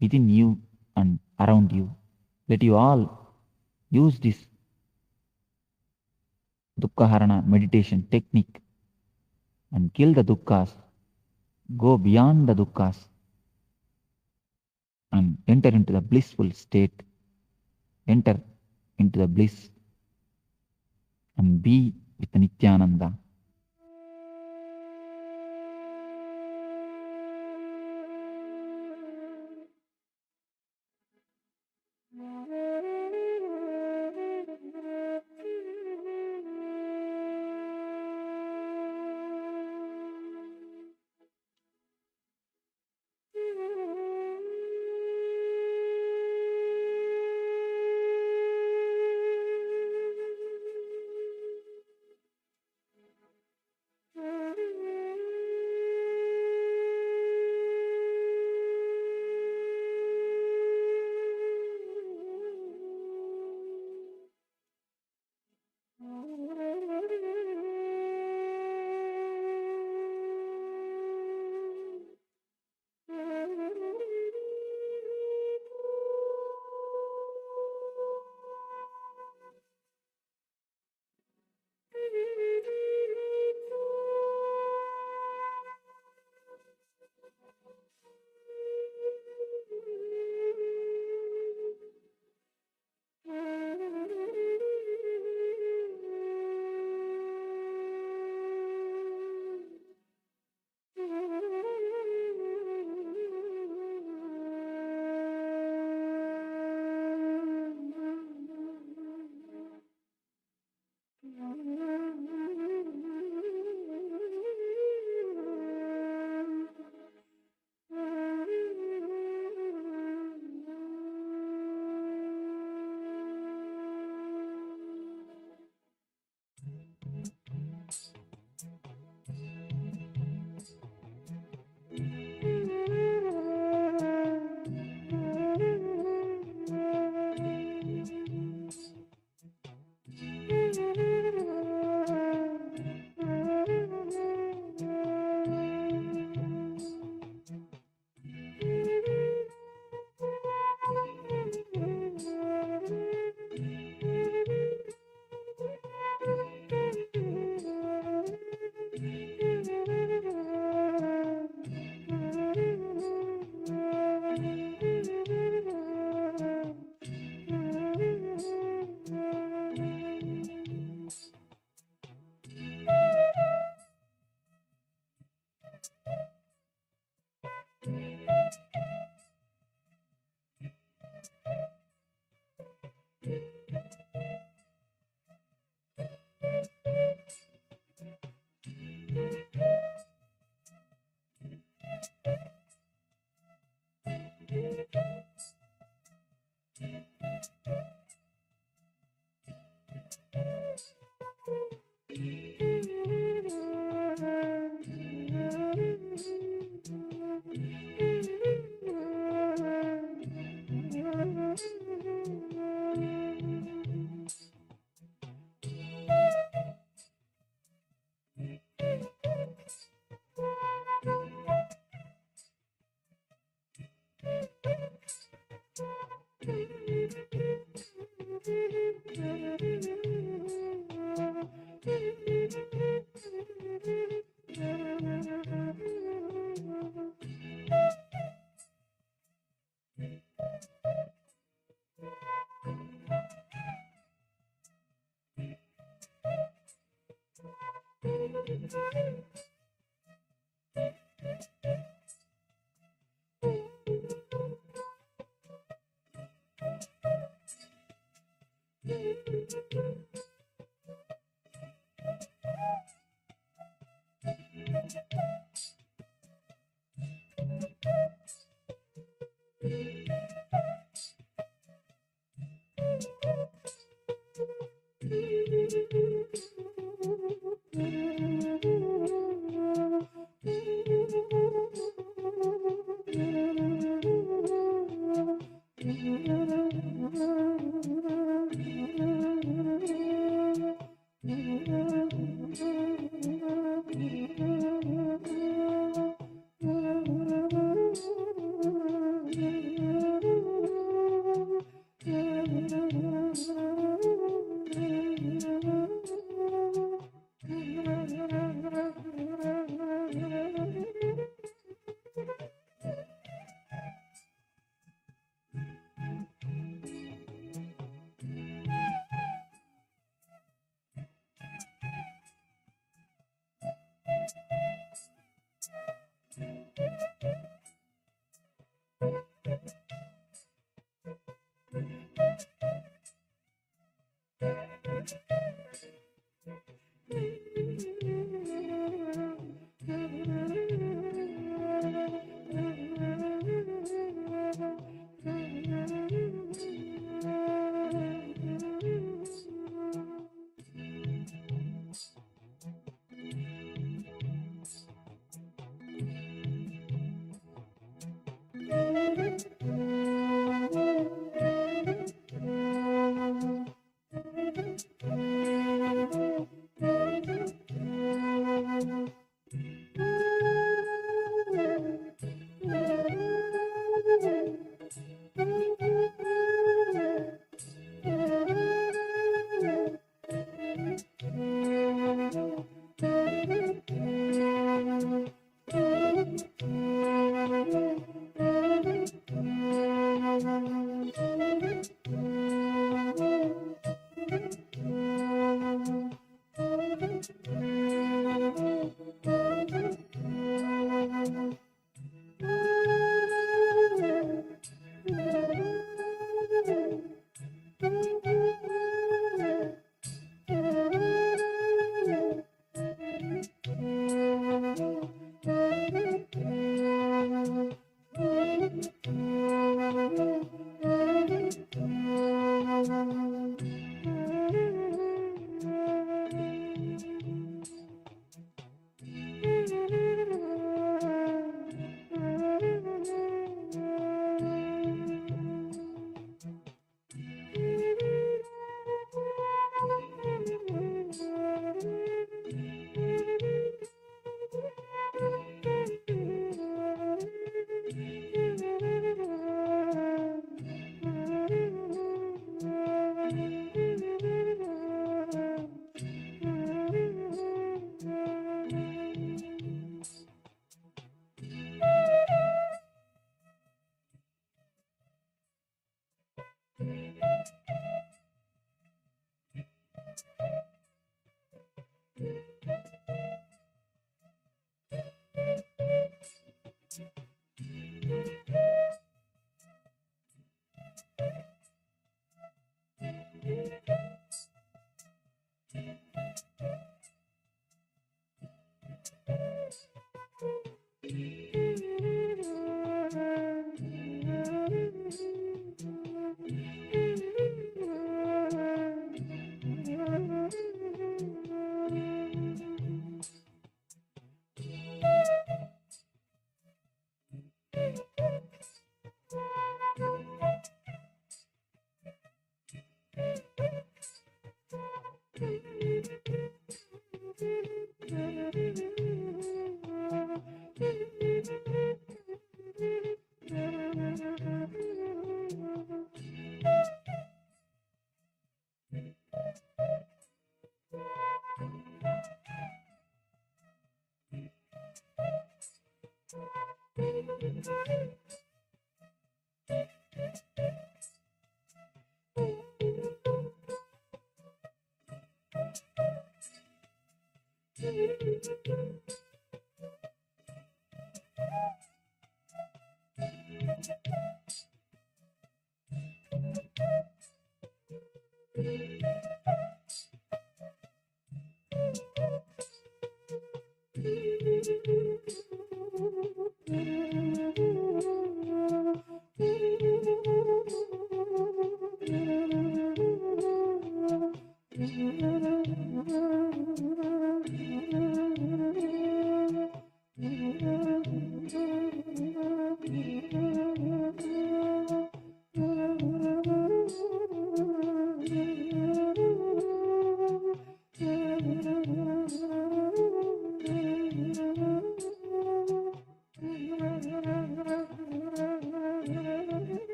within you and around you. Let you all use this Duhka Harana meditation technique and kill the dukkhas, go beyond the dukkhas, and enter into the blissful state, enter into the bliss, and be with Nithyananda.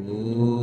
Om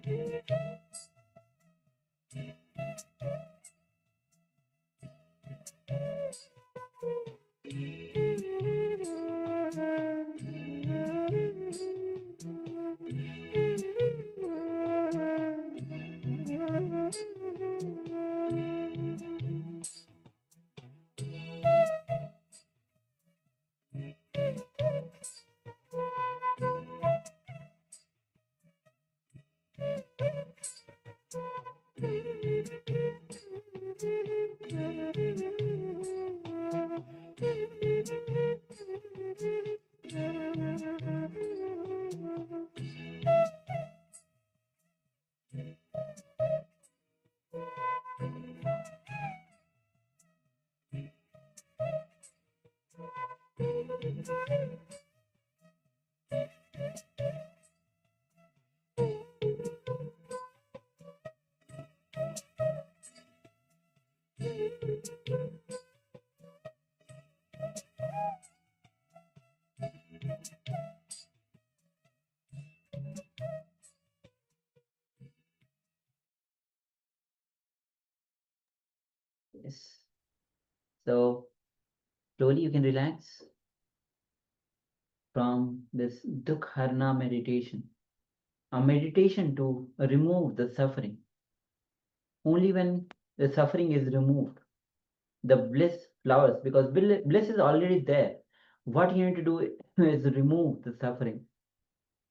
Yes. So slowly you can relax from this Duhka Harana meditation, a meditation to remove the suffering. Only when the suffering is removed, the bliss flowers, because bliss is already there. What you need to do is remove the suffering.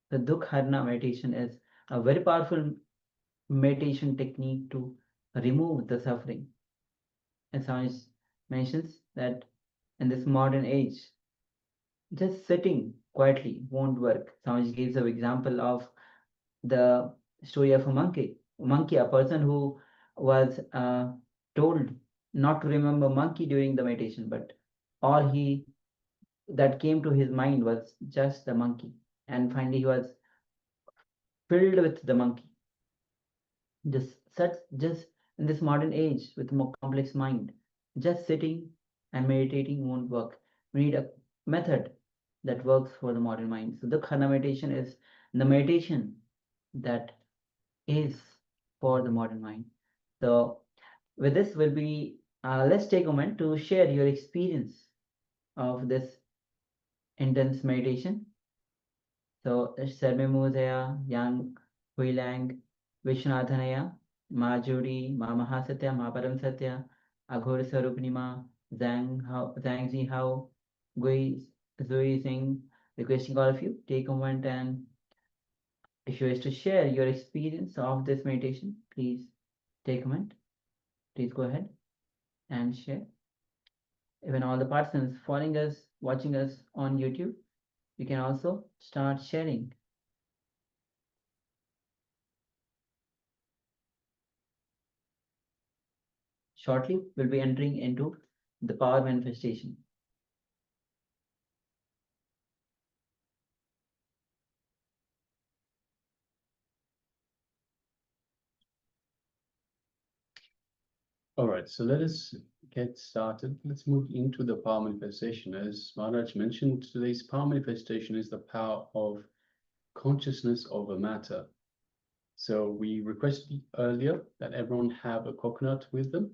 The Duhka Harana meditation is a very powerful meditation technique to remove the suffering. As Swami mentions that in this modern age, just sitting quietly won't work. Swami gives an example of the story of a monkey, a person who was told not to remember monkey during the meditation, but all he that came to his mind was just the monkey, and finally he was filled with the monkey. Just in this modern age with more complex mind, just sitting and meditating won't work. We need a method that works for the modern mind. So the Khana meditation is the meditation that is for the modern mind. So with this will be let's take a moment to share your experience of this intense meditation. So Sarme Mudaya, Yang Huilang, Vishnathanaya, Ma Jodi, Ma Mahasatya, Ma Param Satya, Aghor Sarupnima, Zhang Zi Hao, Gui Zui Singh, requesting all of you take a moment, and if you wish to share your experience of this meditation, please take a moment. Please go ahead and share. Even all the participants following us, watching us on YouTube, you can also start sharing. Shortly, we'll be entering into the power manifestation. All right, so let us get started. Let's move into the power manifestation. As Maharaj mentioned, today's power manifestation is the power of consciousness over matter. So we requested earlier that everyone have a coconut with them.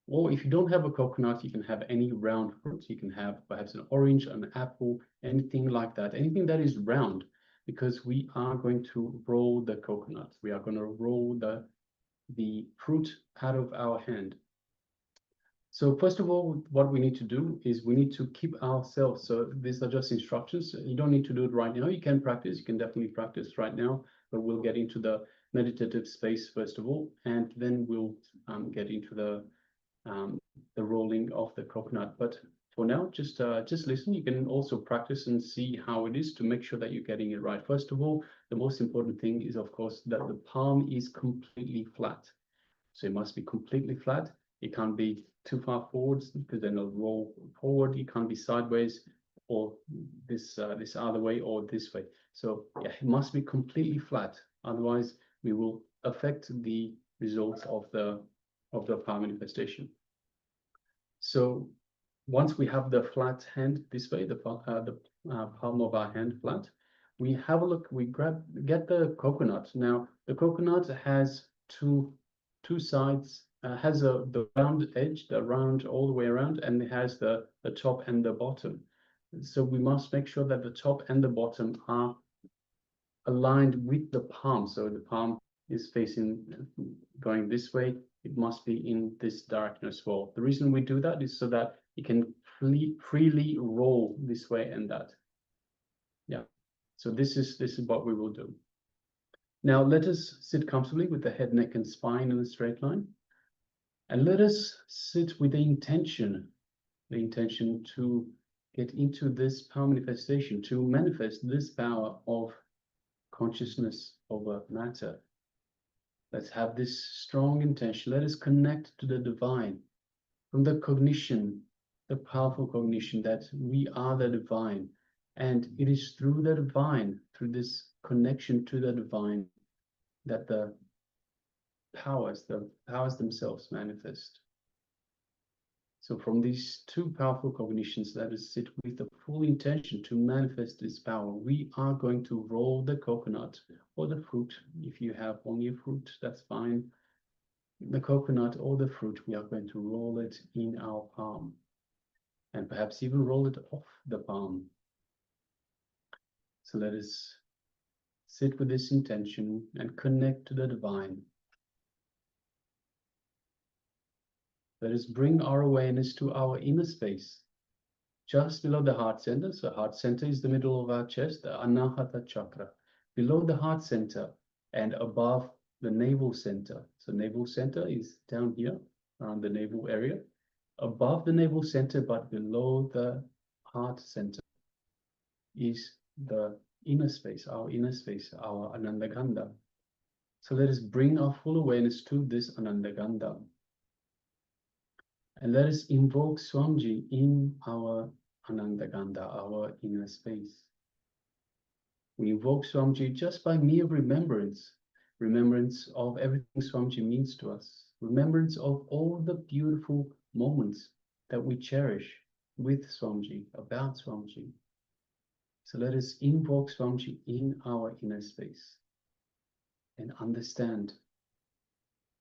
Or if you don't have a coconut, you can have any round fruit. You can have perhaps an orange, an apple, anything like that, anything that is round, because we are going to roll the coconut. We are going to roll the fruit out of our hand. So first of all, what we need to do is we need to keep ourselves. So these are just instructions. You don't need to do it right now. You can practice. You can definitely practice right now, but we'll get into the meditative space first of all, and then we'll get into the rolling of the coconut. But for now, just listen. You can also practice and see how it is to make sure that you're getting it right. First of all, the most important thing is, of course, that the palm is completely flat. So it must be completely flat. It can't be too far forwards because then it'll roll forward. It can't be sideways or this other way or this way. So yeah, it must be completely flat. Otherwise, we will affect the results of the power manifestation. So once we have the flat hand this way, the palm of our hand flat, we have a look, we get the coconut. Now, the coconut has two sides, has the round edge, the round all the way around, and it has the top and the bottom. So we must make sure that the top and the bottom are aligned with the palm. So the palm is facing, going this way, it must be in this direction as well. The reason we do that is so that it can freely roll this way and that. Yeah, so this is what we will do. Now let us sit comfortably with the head, neck, and spine in a straight line. And let us sit with the intention to get into this power manifestation, to manifest this power of consciousness over matter. Let's have this strong intention. Let us connect to the divine from the cognition, the powerful cognition that we are the divine. And it is through the divine, through this connection to the divine, that the powers themselves manifest. So from these two powerful cognitions, let us sit with the full intention to manifest this power. We are going to roll the coconut or the fruit. If you have only a fruit, that's fine. The coconut or the fruit, we are going to roll it in our palm, and perhaps even roll it off the palm. So let us sit with this intention and connect to the divine. Let us bring our awareness to our inner space, just below the heart center. So heart center is the middle of our chest, the Anahata Chakra. Below the heart center and above the navel center. So navel center is down here, around the navel area. Above the navel center, but below the heart center, is the inner space, our Anandagandha. So let us bring our full awareness to this Anandagandha. And let us invoke Swamiji in our Anandagandha, our inner space. We invoke Swamiji just by mere remembrance of everything Swamiji means to us, remembrance of all the beautiful moments that we cherish with Swamiji, about Swamiji. So let us invoke Swamiji in our inner space and understand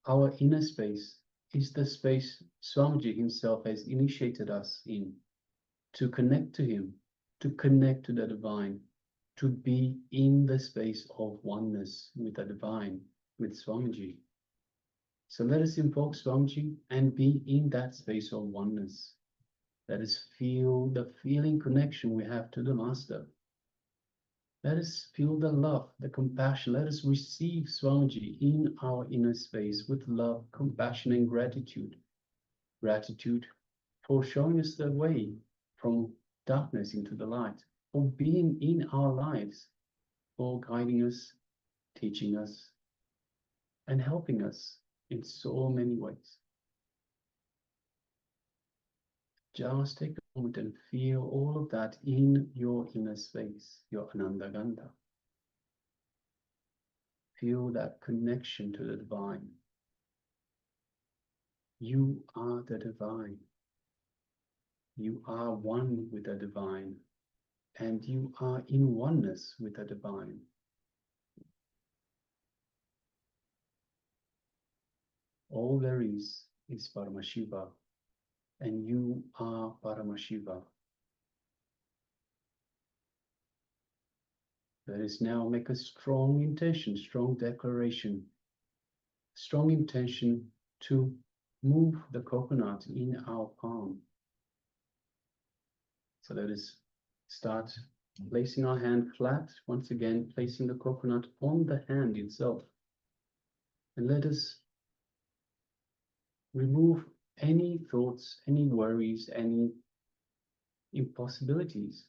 our inner space is the space Swamiji himself has initiated us in, to connect to him, to connect to the divine, to be in the space of oneness with the divine, with Swamiji. So let us invoke Swamiji and be in that space of oneness. Let us feel the feeling connection we have to the Master. Let us feel the love, the compassion. Let us receive Swamiji in our inner space with love, compassion, and gratitude. Gratitude for showing us the way from darkness into the light, for being in our lives, for guiding us, teaching us, and helping us in so many ways. Just take a moment and feel all of that in your inner space, your Anandagandha. Feel that connection to the divine. You are the divine. You are one with the divine, and you are in oneness with the divine. All there is Paramashiva, and you are Paramashiva. Let us now make a strong intention, strong declaration, strong intention to move the coconut in our palm. So let us start placing our hand flat, once again, placing the coconut on the hand itself. And let us remove any thoughts, any worries, any impossibilities,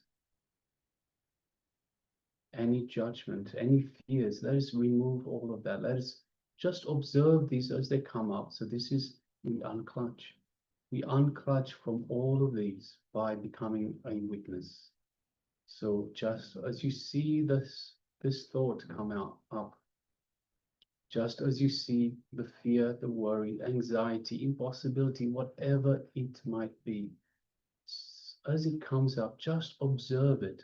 any judgment, any fears. Let us remove all of that. Let us just observe these as they come up. So this is, we unclutch. We unclutch from all of these by becoming a witness. So just as you see this thought come up, just as you see the fear, the worry, anxiety, impossibility, whatever it might be, as it comes up, just observe it.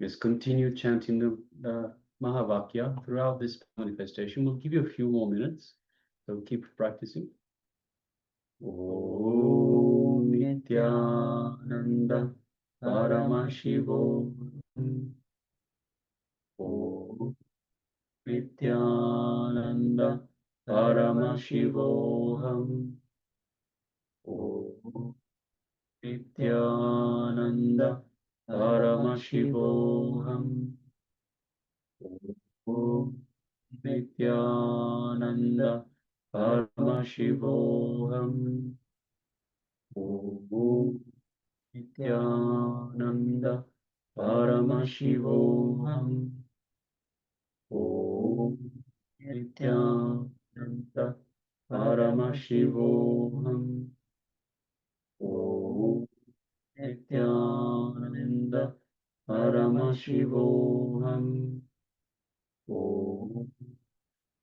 Just continue chanting the Mahavakya throughout this manifestation. We'll give you a few more minutes, so keep practicing. Om Nithyananda Paramashivoham. Om Nithyananda Paramashivoham. Om Nithyananda Paramashivoham. Om Nithyananda Paramashivoham. Om Nithyananda Paramashivoham. Om Nithyananda Paramashivoham. Om Nithyananda Paramashivoham. Om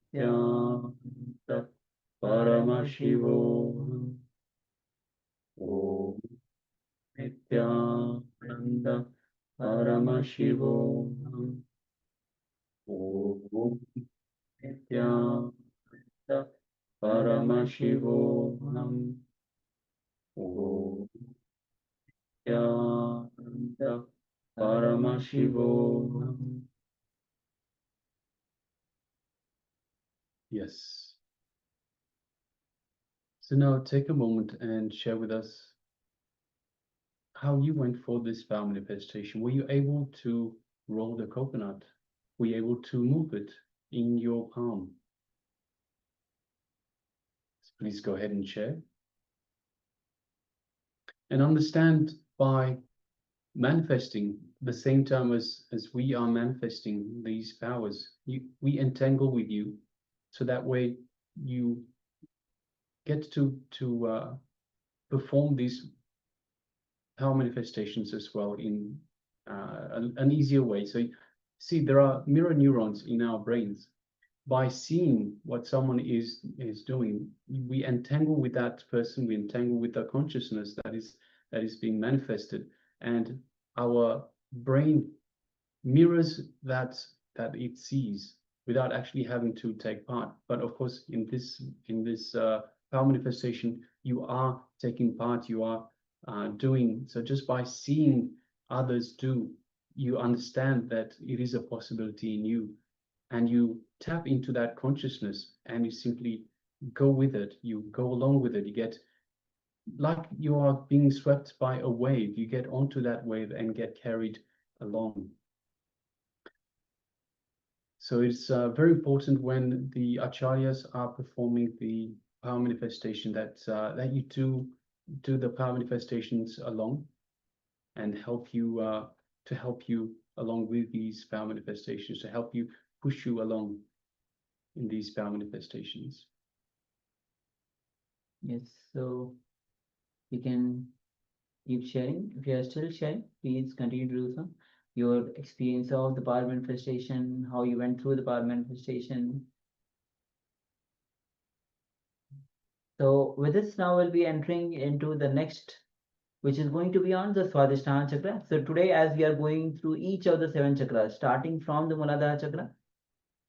Nithyananda Paramashivoham. Om Nithyananda Paramashivoham. Om Nithyananda Paramashivoham. Om Nithyananda Paramashivoham. Yes. So now take a moment and share with us how you went for this vow manifestation. Were you able to roll the coconut? Were you able to move it in your palm? So please go ahead and share. And understand, by manifesting the same time as we are manifesting these powers, we entangle with you, so that way you get to perform these power manifestations as well in an easier way. So see, there are mirror neurons in our brains. By seeing what someone is doing, we entangle with that person, we entangle with the consciousness that is being manifested, and our brain mirrors that it sees without actually having to take part. But of course, in this power manifestation, you are taking part, you are doing. So just by seeing others do, you understand that it is a possibility in you, and you tap into that consciousness, and you simply go with it, you go along with it. You get like you are being swept by a wave, you get onto that wave and get carried along. So it's very important when the acharyas are performing the power manifestation that that you do the power manifestations along, and help you to help you along with these power manifestations, to help you push you along in these power manifestations. Yes, so you can keep sharing. If you are still sharing, please continue to do so. Your experience of the power manifestation, how you went through the power manifestation. So with this, now we'll be entering into the next, which is going to be on the Swadhisthana Chakra. So today, as we are going through each of the 7 chakras, starting from the Muladhara Chakra,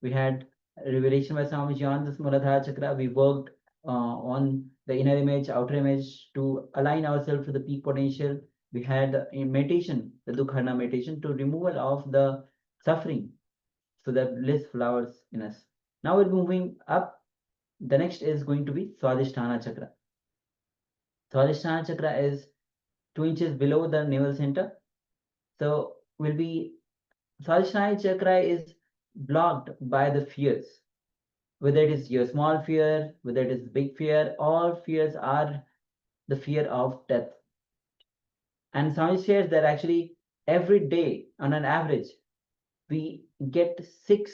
we had revelation by Swamiji on this Muladhara Chakra. We worked on the inner image, outer image, to align ourselves to the peak potential. We had a meditation, the Duhka Harana meditation, to removal of the suffering, so that bliss flowers in us. Now we're moving up. The next is going to be Swadhisthana Chakra. Swadhisthana Chakra is 2 inches below the navel center. So will be Swadhisthana Chakra is blocked by the fears. Whether it is your small fear, whether it is big fear, all fears are the fear of death. And Swami shares that actually every day, on an average, we get 6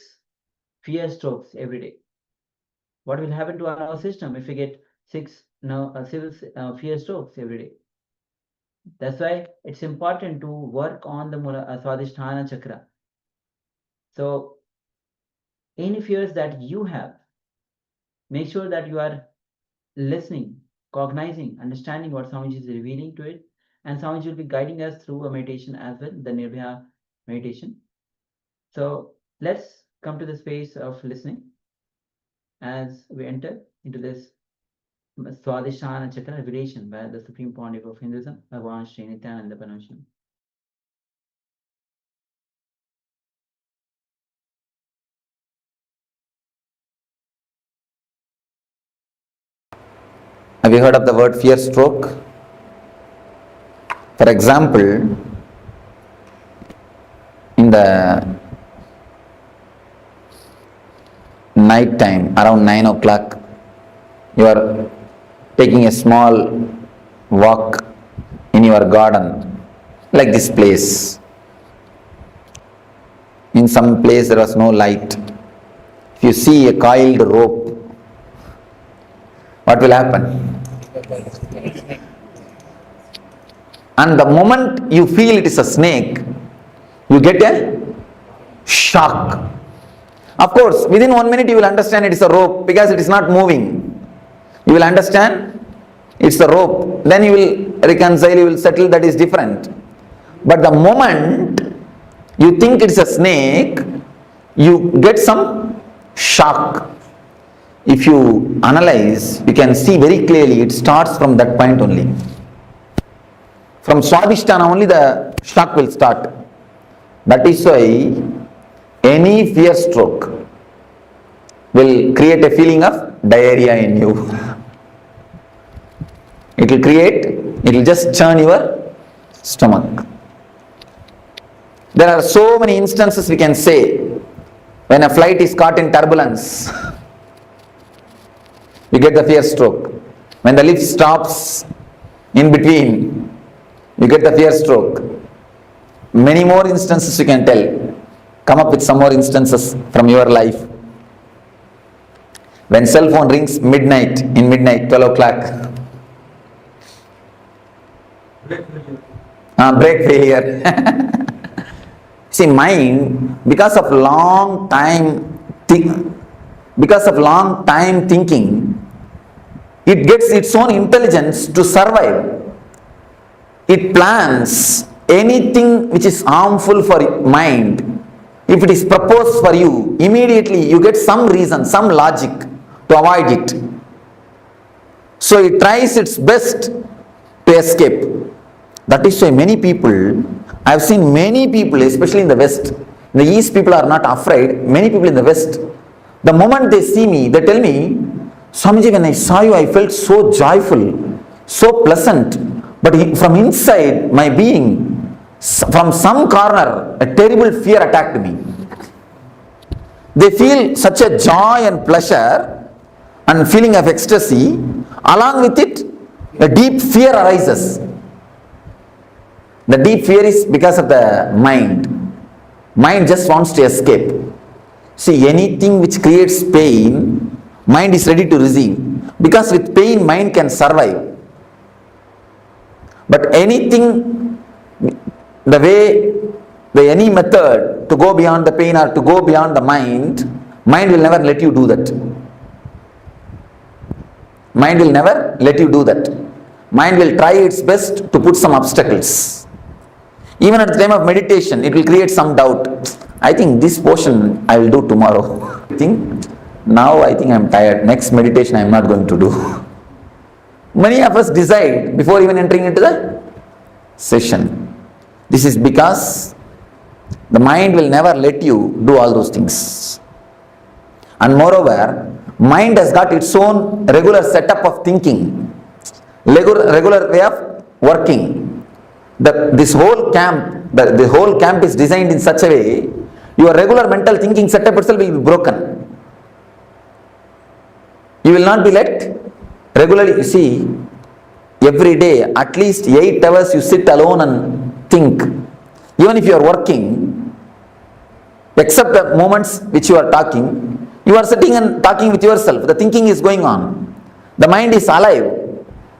fear strokes every day. What will happen to our nervous system if we get 6 fear strokes every day? That's why it's important to work on the Swadhisthana Chakra. So any fears that you have, make sure that you are listening, cognizing, understanding what Swamiji is revealing to it, and Swamiji will be guiding us through a meditation as well, the Nirbhaya meditation. So let's come to this phase of listening as we enter into this Swadhisthana Chakra revelation by the Supreme Pontiff of Hinduism, Bhagavan Sri Nithyananda Paramashivoham. Have you heard of the word fear stroke? For example, in the night time, around 9 o'clock, you are taking a small walk in your garden, like this place. In some place there was no light. If you see a coiled rope, what will happen? And the moment you feel it is a snake, you get a shock. Of course, within 1 minute you will understand it is a rope because it is not moving. You will understand it's a rope. Then you will reconcile, you will settle, that is different. But the moment you think it's a snake, you get some shock. If you analyze, you can see very clearly it starts from that point only. From Swadhisthana only the shock will start. That is why any fear stroke will create a feeling of diarrhea in you. It will just churn your stomach. There are so many instances we can say when a flight is caught in turbulence. You get the fear stroke. When the lift stops in between, you get the fear stroke. Many more instances you can tell. Come up with some more instances from your life. When cell phone rings midnight, 12 o'clock. Brake failure. See, mind, because of long time thinking, it gets its own intelligence to survive. It plans anything which is harmful for mind. If it is proposed for you, immediately you get some reason, some logic to avoid it. So it tries its best to escape. That is why many people, I have seen many people, especially in the West, in the East people are not afraid, many people in the West, the moment they see me, they tell me, Swamiji, when I saw you, I felt so joyful, so pleasant, but from inside my being, from some corner, a terrible fear attacked me. They feel such a joy and pleasure and feeling of ecstasy, along with it, a deep fear arises. The deep fear is because of the mind. Mind just wants to escape. See, anything which creates pain, mind is ready to receive. Because with pain, mind can survive. But anything, any method to go beyond the pain or to go beyond the mind will never let you do that. Mind will never let you do that. Mind will try its best to put some obstacles. Even at the time of meditation, it will create some doubt. I think this portion I will do tomorrow. Now I think I am tired. Next meditation I am not going to do. Many of us decide before even entering into the session. This is because the mind will never let you do all those things. And moreover, mind has got its own regular setup of thinking, regular way of working. This whole camp, the whole camp is designed in such a way, your regular mental thinking setup itself will be broken. You will not be let regularly, you see, every day, at least 8 hours you sit alone and think. Even if you are working, except the moments which you are talking, you are sitting and talking with yourself. The thinking is going on. The mind is alive.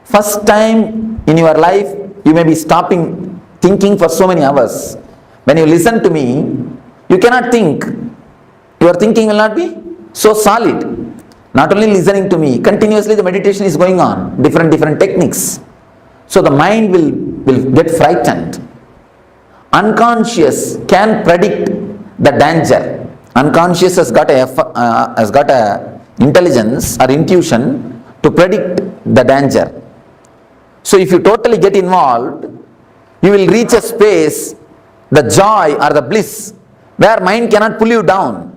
First time in your life, you may be stopping thinking for so many hours. When you listen to me, you cannot think. Your thinking will not be so solid. Not only listening to me, continuously the meditation is going on, different techniques. So the mind will get frightened. Unconscious can predict the danger. Unconscious has got a intelligence or intuition to predict the danger. So if you totally get involved, you will reach a space, the joy or the bliss, where mind cannot pull you down,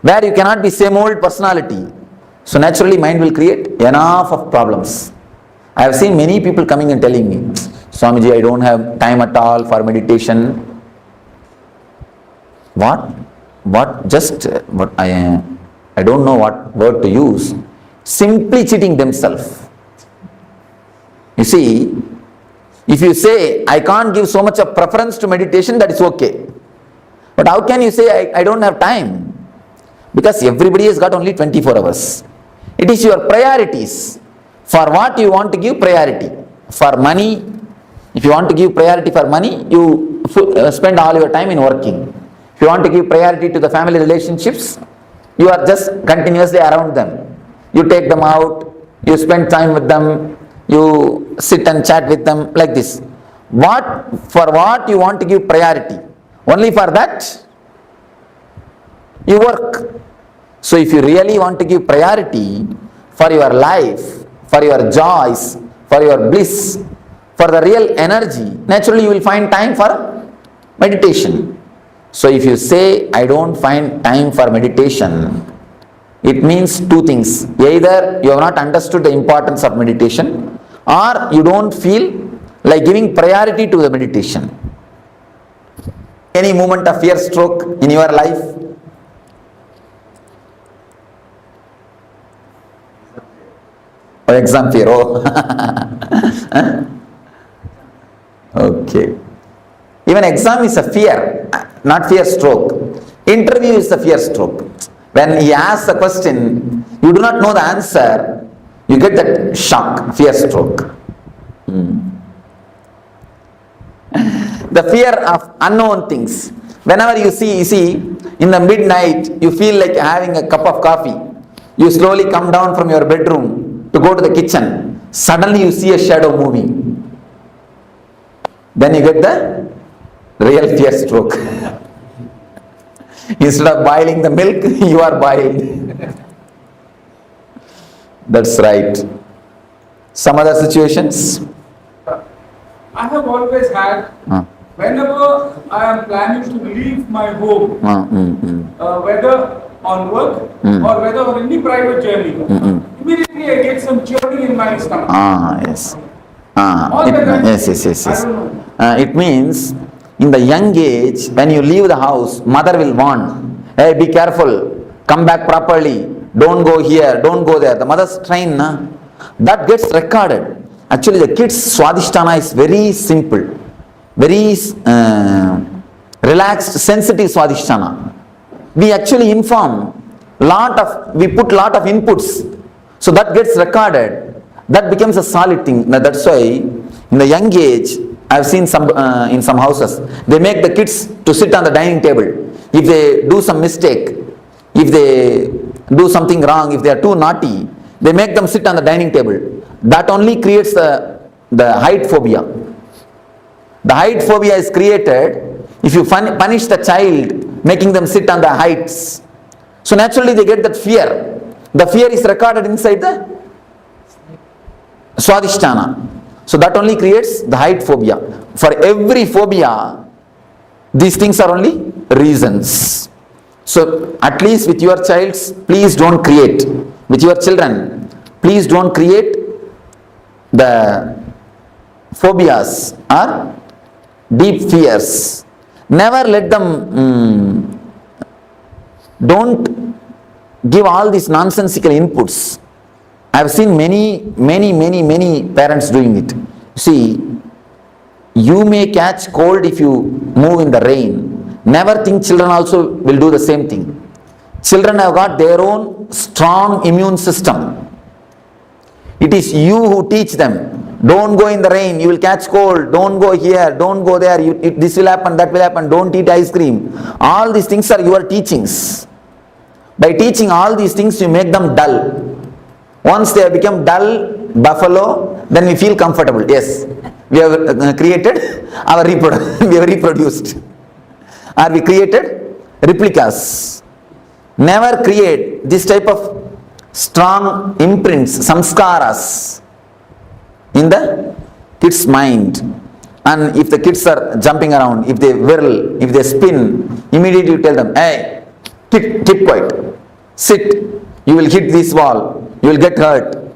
where you cannot be same old personality. So naturally mind will create enough of problems. I have seen many people coming and telling me, Swamiji, I don't have time at all for meditation. What? I don't know what word to use. Simply cheating themselves. You see, if you say, I can't give so much of preference to meditation, that is okay. But how can you say, I don't have time? Because everybody has got only 24 hours. It is your priorities. For what you want to give priority. For money, if you want to give priority for money, you spend all your time in working. If you want to give priority to the family relationships, you are just continuously around them. You take them out, you spend time with them, you sit and chat with them, like this. For what you want to give priority? Only for that, you work. So if you really want to give priority for your life, for your joys, for your bliss, for the real energy, naturally you will find time for meditation. So if you say, I don't find time for meditation, it means two things. Either you have not understood the importance of meditation, or you don't feel like giving priority to the meditation. Any moment of fear stroke in your life? Oh, exam fear. Oh. Okay. Even exam is a fear, not fear stroke. Interview is a fear stroke. When he asks a question, you do not know the answer, you get that shock, fear stroke. The fear of unknown things. Whenever you see, in the midnight, you feel like having a cup of coffee. You slowly come down from your bedroom to go to the kitchen. Suddenly you see a shadow moving. Then you get the real fear stroke. Instead of boiling the milk, you are boiled. That's right. Some other situations? I have always had, whenever I am planning to leave my home, whether on work or whether on any private journey, immediately I get some churning in my stomach. Yes. Yes. It means in the young age, when you leave the house, mother will warn, hey, be careful, come back properly, don't go here, don't go there. The mother's train, that gets recorded. Actually, the kids' Swadhisthana is very simple, very relaxed, sensitive Swadhisthana. We actually we put lot of inputs, so that gets recorded. That becomes a solid thing. Now, that's why in the young age, I have seen in some houses, they make the kids to sit on the dining table. If they do some mistake, if they do something wrong, if they are too naughty, they make them sit on the dining table. That only creates the height phobia. The height phobia is created if you punish the child, making them sit on the heights. So naturally they get that fear. The fear is recorded inside the Swadhisthana. So that only creates the height phobia. For every phobia, these things are only reasons. So at least with your child, please don't create. With your children, please don't create the phobias or deep fears. Never let them, don't give all these nonsensical inputs. I have seen many parents doing it. See, you may catch cold if you move in the rain. Never think children also will do the same thing. Children have got their own strong immune system. It is you who teach them. Don't go in the rain, you will catch cold. Don't go here, don't go there. This will happen, that will happen. Don't eat ice cream. All these things are your teachings. By teaching all these things, you make them dull. Once they have become dull, buffalo, then we feel comfortable. Yes. We have created our we have reproduced. Or we created replicas. Never create this type of strong imprints, samskaras in the kids' mind. And if the kids are jumping around, if they whirl, if they spin, immediately you tell them, hey, keep quiet, sit, you will hit this wall, you will get hurt.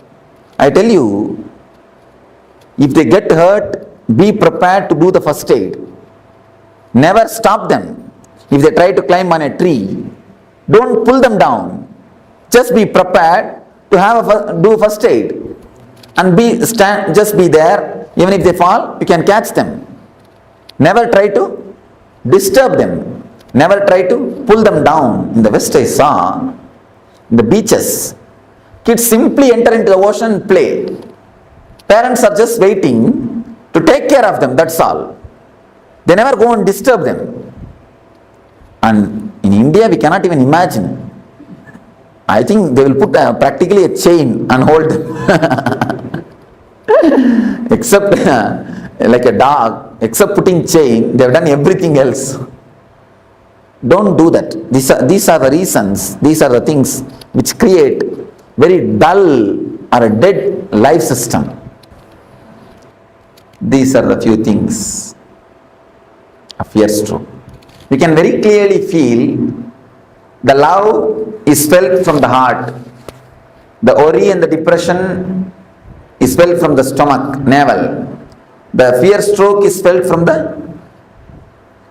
I tell you, if they get hurt, be prepared to do the first aid. Never stop them. If they try to climb on a tree, don't pull them down. Just be prepared to do first aid. And just be there. Even if they fall, you can catch them. Never try to disturb them. Never try to pull them down. In the West I saw, in the beaches, kids simply enter into the ocean and play. Parents are just waiting to take care of them, that's all. They never go and disturb them. And in India we cannot even imagine. I think they will put practically a chain and hold them. Except like a dog, except putting chain, they have done everything else. Don't do that. These are the reasons, these are the things which create very dull or a dead life system. These are the few things of fear stroke. We can very clearly feel the love is felt from the heart. The worry and the depression is felt from the stomach, navel. The fear stroke is felt from the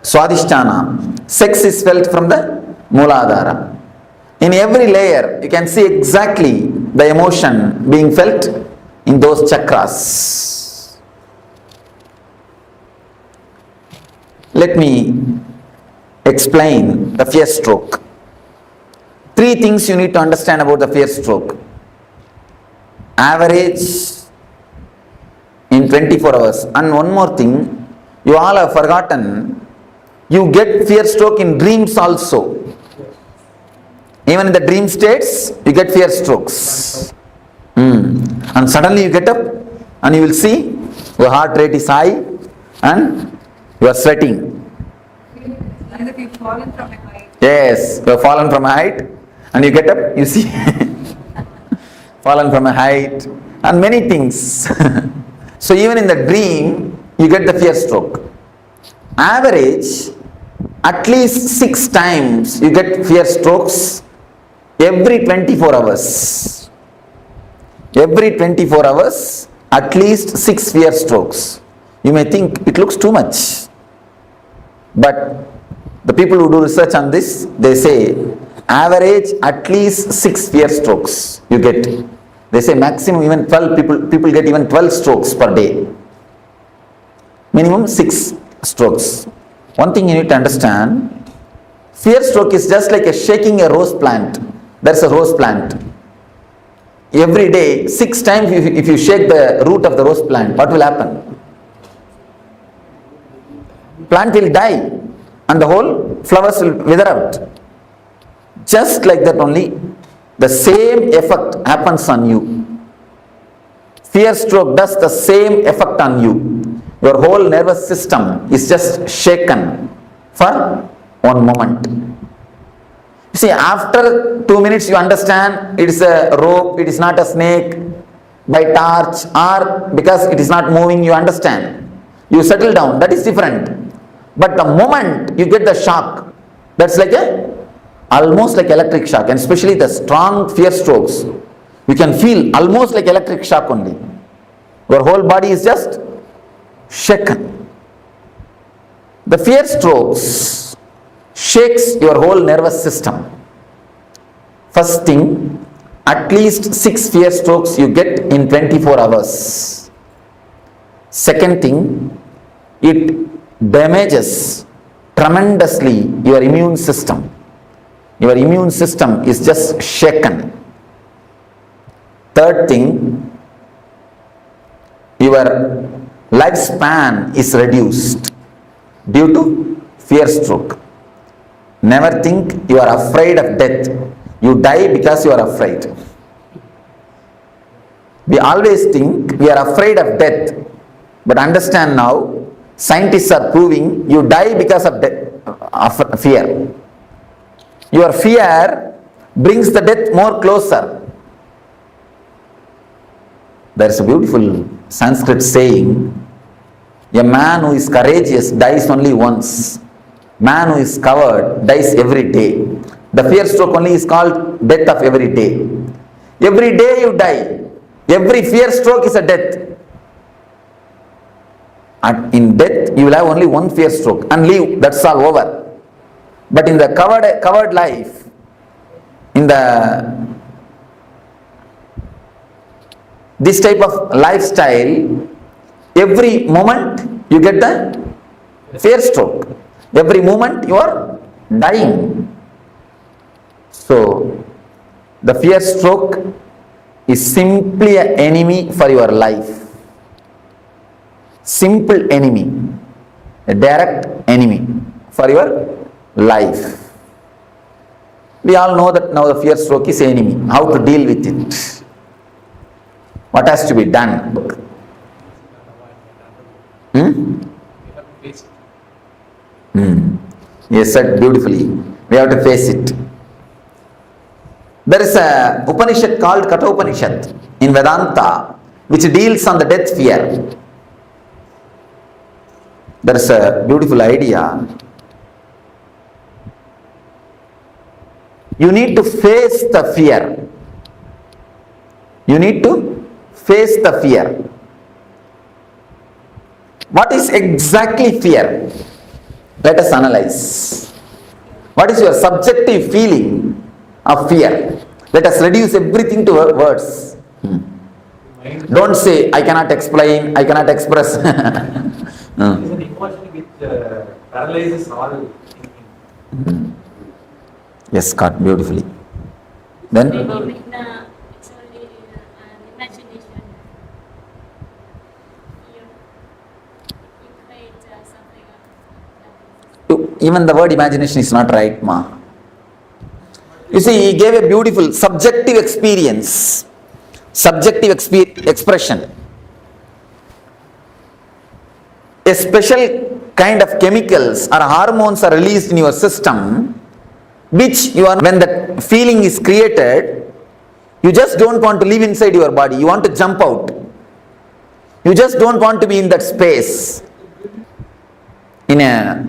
swadhisthana. Sex is felt from the mooladhara. In every layer, you can see exactly the emotion being felt in those chakras. Let me explain the fear stroke. 3 things you need to understand about the fear stroke. Average in 24 hours. And one more thing, you all have forgotten, you get fear stroke in dreams also. Even in the dream states, you get fear strokes. And suddenly you get up and you will see your heart rate is high and you are sweating. As if you've fallen from a height. Yes, you have fallen from a height and you get up, you see fallen from a height and many things. So even in the dream, you get the fear stroke. Average, at least 6 times you get fear strokes every 24 hours. Every 24 hours, at least 6 fear strokes. You may think it looks too much. But the people who do research on this, they say average at least 6 fear strokes you get. They say maximum even 12 people get even 12 strokes per day. Minimum 6 strokes. One thing you need to understand, fear stroke is just like shaking a rose plant. There's a rose plant. Every day, 6 times if you shake the root of the rose plant, what will happen? Plant will die and the whole flowers will wither out. Just like that only, the same effect happens on you. Fear stroke does the same effect on you. Your whole nervous system is just shaken for one moment. You see, after 2 minutes you understand it is a rope, it is not a snake, by torch, or because it is not moving, you understand. You settle down, that is different. But the moment you get the shock, that's like almost like electric shock, and especially the strong fear strokes, you can feel almost like electric shock only. Your whole body is just shaken. The fear strokes shakes your whole nervous system. First thing, at least 6 fear strokes you get in 24 hours. Second thing, it damages tremendously your immune system. Your immune system is just shaken. Third thing, your lifespan is reduced due to fear stroke. Never think you are afraid of death. You die because you are afraid. We always think we are afraid of death But understand now, scientists are proving you die because of fear. Your fear brings the death more closer. There is a beautiful Sanskrit saying, a man who is courageous dies only once. Man who is coward dies every day. The fear stroke only is called death of every day. Every day you die. Every fear stroke is a death. And in death, you will have only one fear stroke and leave. That's all over. But in the covered life, in this type of lifestyle, every moment you get the fear stroke. Every moment you are dying. So, the fear stroke is simply an enemy for your life. Simple enemy, a direct enemy for your life. We all know that now the fear stroke is enemy. How to deal with it? What has to be done? Yes, said beautifully. We have to face it. There is a Upanishad called Kathopanishad in Vedanta which deals on the death fear. There is a beautiful idea. You need to face the fear. You need to face the fear. What is exactly fear? Let us analyze. What is your subjective feeling of fear? Let us reduce everything to words. Don't say, I cannot explain, I cannot express. It's an emotion which paralyzes all thinking. Yes, Scott, beautifully. Then? Even the word imagination is not right, ma. You see, he gave a beautiful subjective experience, subjective expression. A special kind of chemicals or hormones are released in your system, which you are, when that feeling is created, you just don't want to live inside your body. You want to jump out. You just don't want to be in that space. In a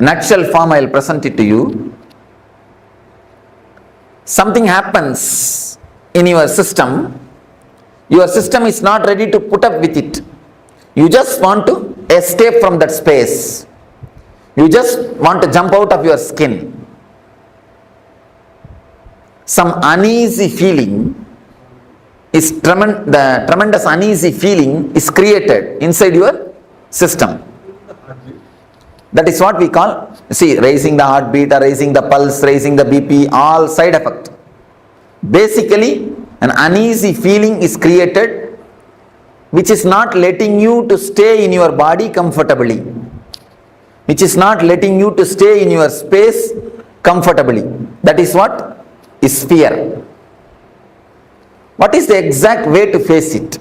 nutshell form, I will present it to you. Something happens in your system. Your system is not ready to put up with it. You just want to escape from that space. You just want to jump out of your skin. Some uneasy feeling is the tremendous uneasy feeling is created inside your system. That is what we call, see, raising the heartbeat or raising the pulse, raising the BP, all side effect. Basically, an uneasy feeling is created which is not letting you to stay in your body comfortably, which is not letting you to stay in your space comfortably. That is what is fear. What is the exact way to face it?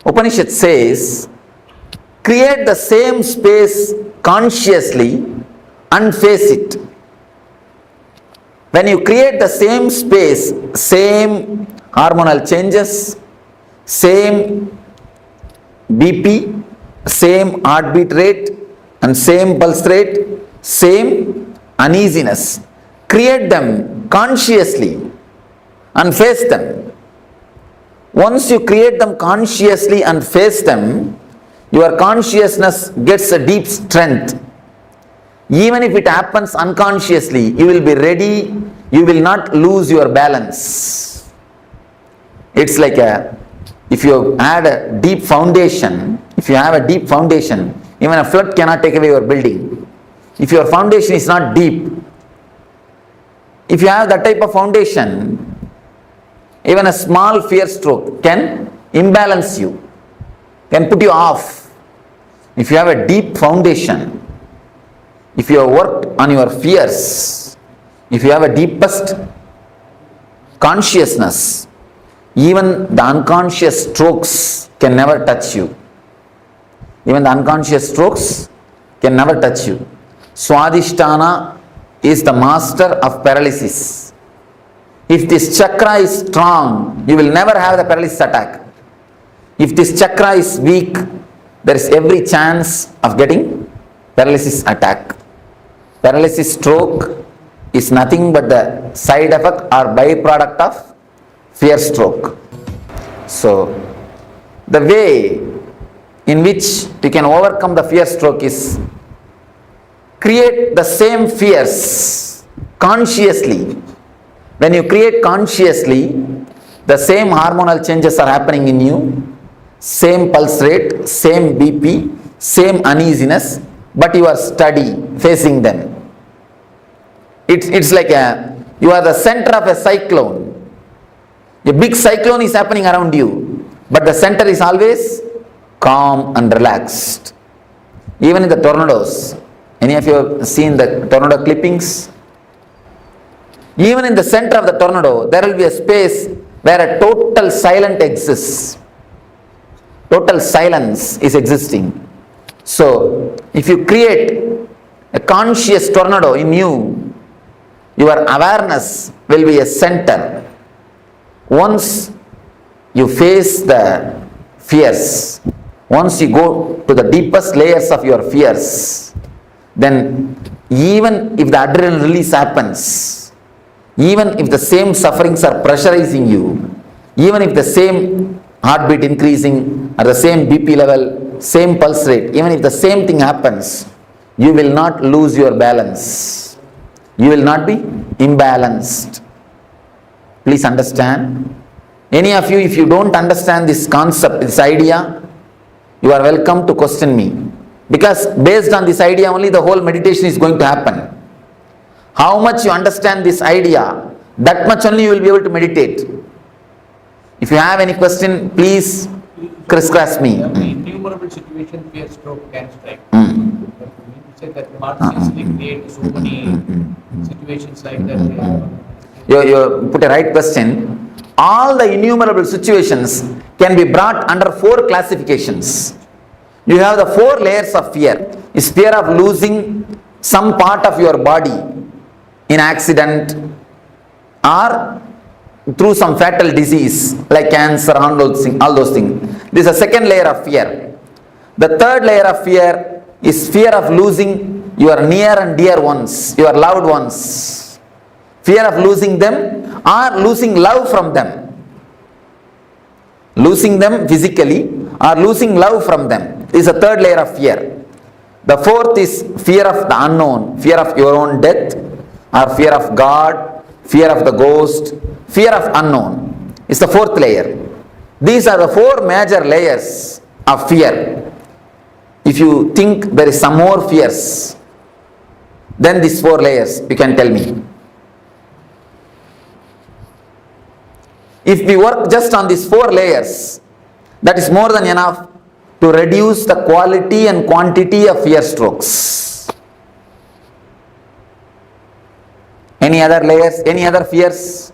Upanishad says, create the same space consciously and face it. When you create the same space, same hormonal changes, same BP, same heartbeat rate and same pulse rate, same uneasiness, create them consciously and face them. Once you create them consciously and face them, your consciousness gets a deep strength. Even if it happens unconsciously, you will be ready, you will not lose your balance. It's like if you had a deep foundation, even a flood cannot take away your building. If your foundation is not deep, if you have that type of foundation, even a small fear stroke can imbalance you, can put you off. If you have a deep foundation, if you have worked on your fears, if you have a deepest consciousness, Even the unconscious strokes can never touch you. Even the unconscious strokes can never touch you. Swadhisthana is the master of paralysis. If this chakra is strong, you will never have the paralysis attack. If this chakra is weak, there is every chance of getting paralysis attack. Paralysis stroke is nothing but the side effect or byproduct of fear stroke. So, the way in which we can overcome the fear stroke is create the same fears consciously. When you create consciously, the same hormonal changes are happening in you, same pulse rate, same BP, same uneasiness, but you are steady facing them. It's like you are the center of a cyclone. A big cyclone is happening around you, but the center is always calm and relaxed. Even in the tornadoes, any of you have seen the tornado clippings? Even in the center of the tornado, there will be a space where a total silence exists. Total silence is existing. So, if you create a conscious tornado in you, your awareness will be a center. Once you face the fears, once you go to the deepest layers of your fears, then even if the adrenaline release happens, even if the same sufferings are pressurizing you, even if the same heartbeat increasing or the same BP level, same pulse rate, even if the same thing happens, you will not lose your balance. You will not be imbalanced. Please understand. Any of you, if you don't understand this concept, this idea, you are welcome to question me. Because based on this idea only the whole meditation is going to happen. How much you understand this idea, that much only you will be able to meditate. If you have any question, please crisscross me. Innumerable situation fear stroke can strike. You said that consciously create so many situations like that. You put a right question. All the innumerable situations can be brought under 4 classifications. You have the 4 layers of fear. Is fear of losing some part of your body in accident or through some fatal disease like cancer, all those things. This is a second layer of fear. The third layer of fear is fear of losing your near and dear ones, your loved ones. Fear of losing them or losing love from them. Losing them physically or losing love from them. This is a third layer of fear. The fourth is fear of the unknown, fear of your own death or fear of God, fear of the ghost, fear of unknown. It's the fourth layer. These are the 4 major layers of fear. If you think there is some more fears, then these 4 layers, you can tell me. If we work just on these 4 layers, that is more than enough to reduce the quality and quantity of fear strokes. Any other layers? Any other fears?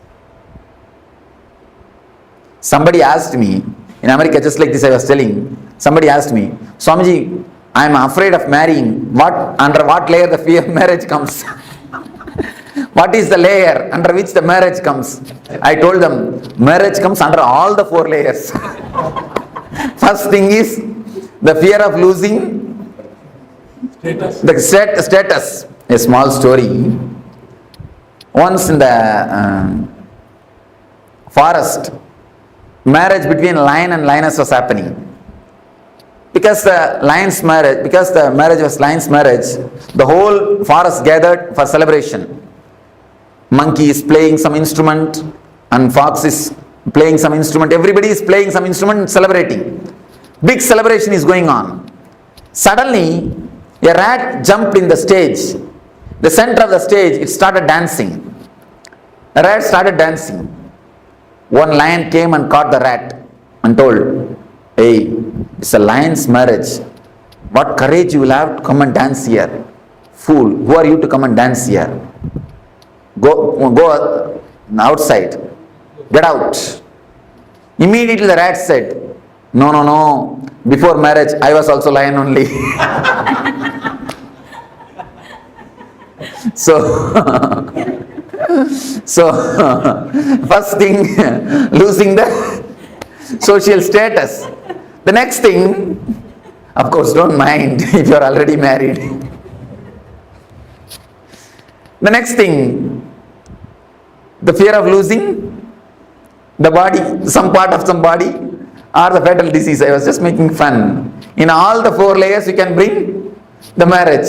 Somebody asked me, in America, just like this I was telling, somebody asked me, Swamiji, I am afraid of marrying. Under what layer the fear of marriage comes? What is the layer under which the marriage comes? I told them, marriage comes under all the 4 layers. First thing is the fear of losing the status. A small story. Once in the forest, marriage between lion and lioness was happening. Because the marriage was lion's marriage, the whole forest gathered for celebration. Monkey is playing some instrument and fox is playing some instrument. Everybody is playing some instrument and celebrating. Big celebration is going on. Suddenly, a rat jumped in the stage. The center of the stage, it started dancing. The rat started dancing. One lion came and caught the rat and told, hey, it's a lion's marriage. What courage you will have to come and dance here? Fool, who are you to come and dance here? Go outside. Get out. Immediately the rat said, no, no, no, before marriage I was also lion only. So, first thing, losing the social status. The next thing, of course, don't mind if you are already married. The next thing, the fear of losing the body, some part of some body, or the fatal disease. I was just making fun. In all the 4 layers, you can bring the marriage.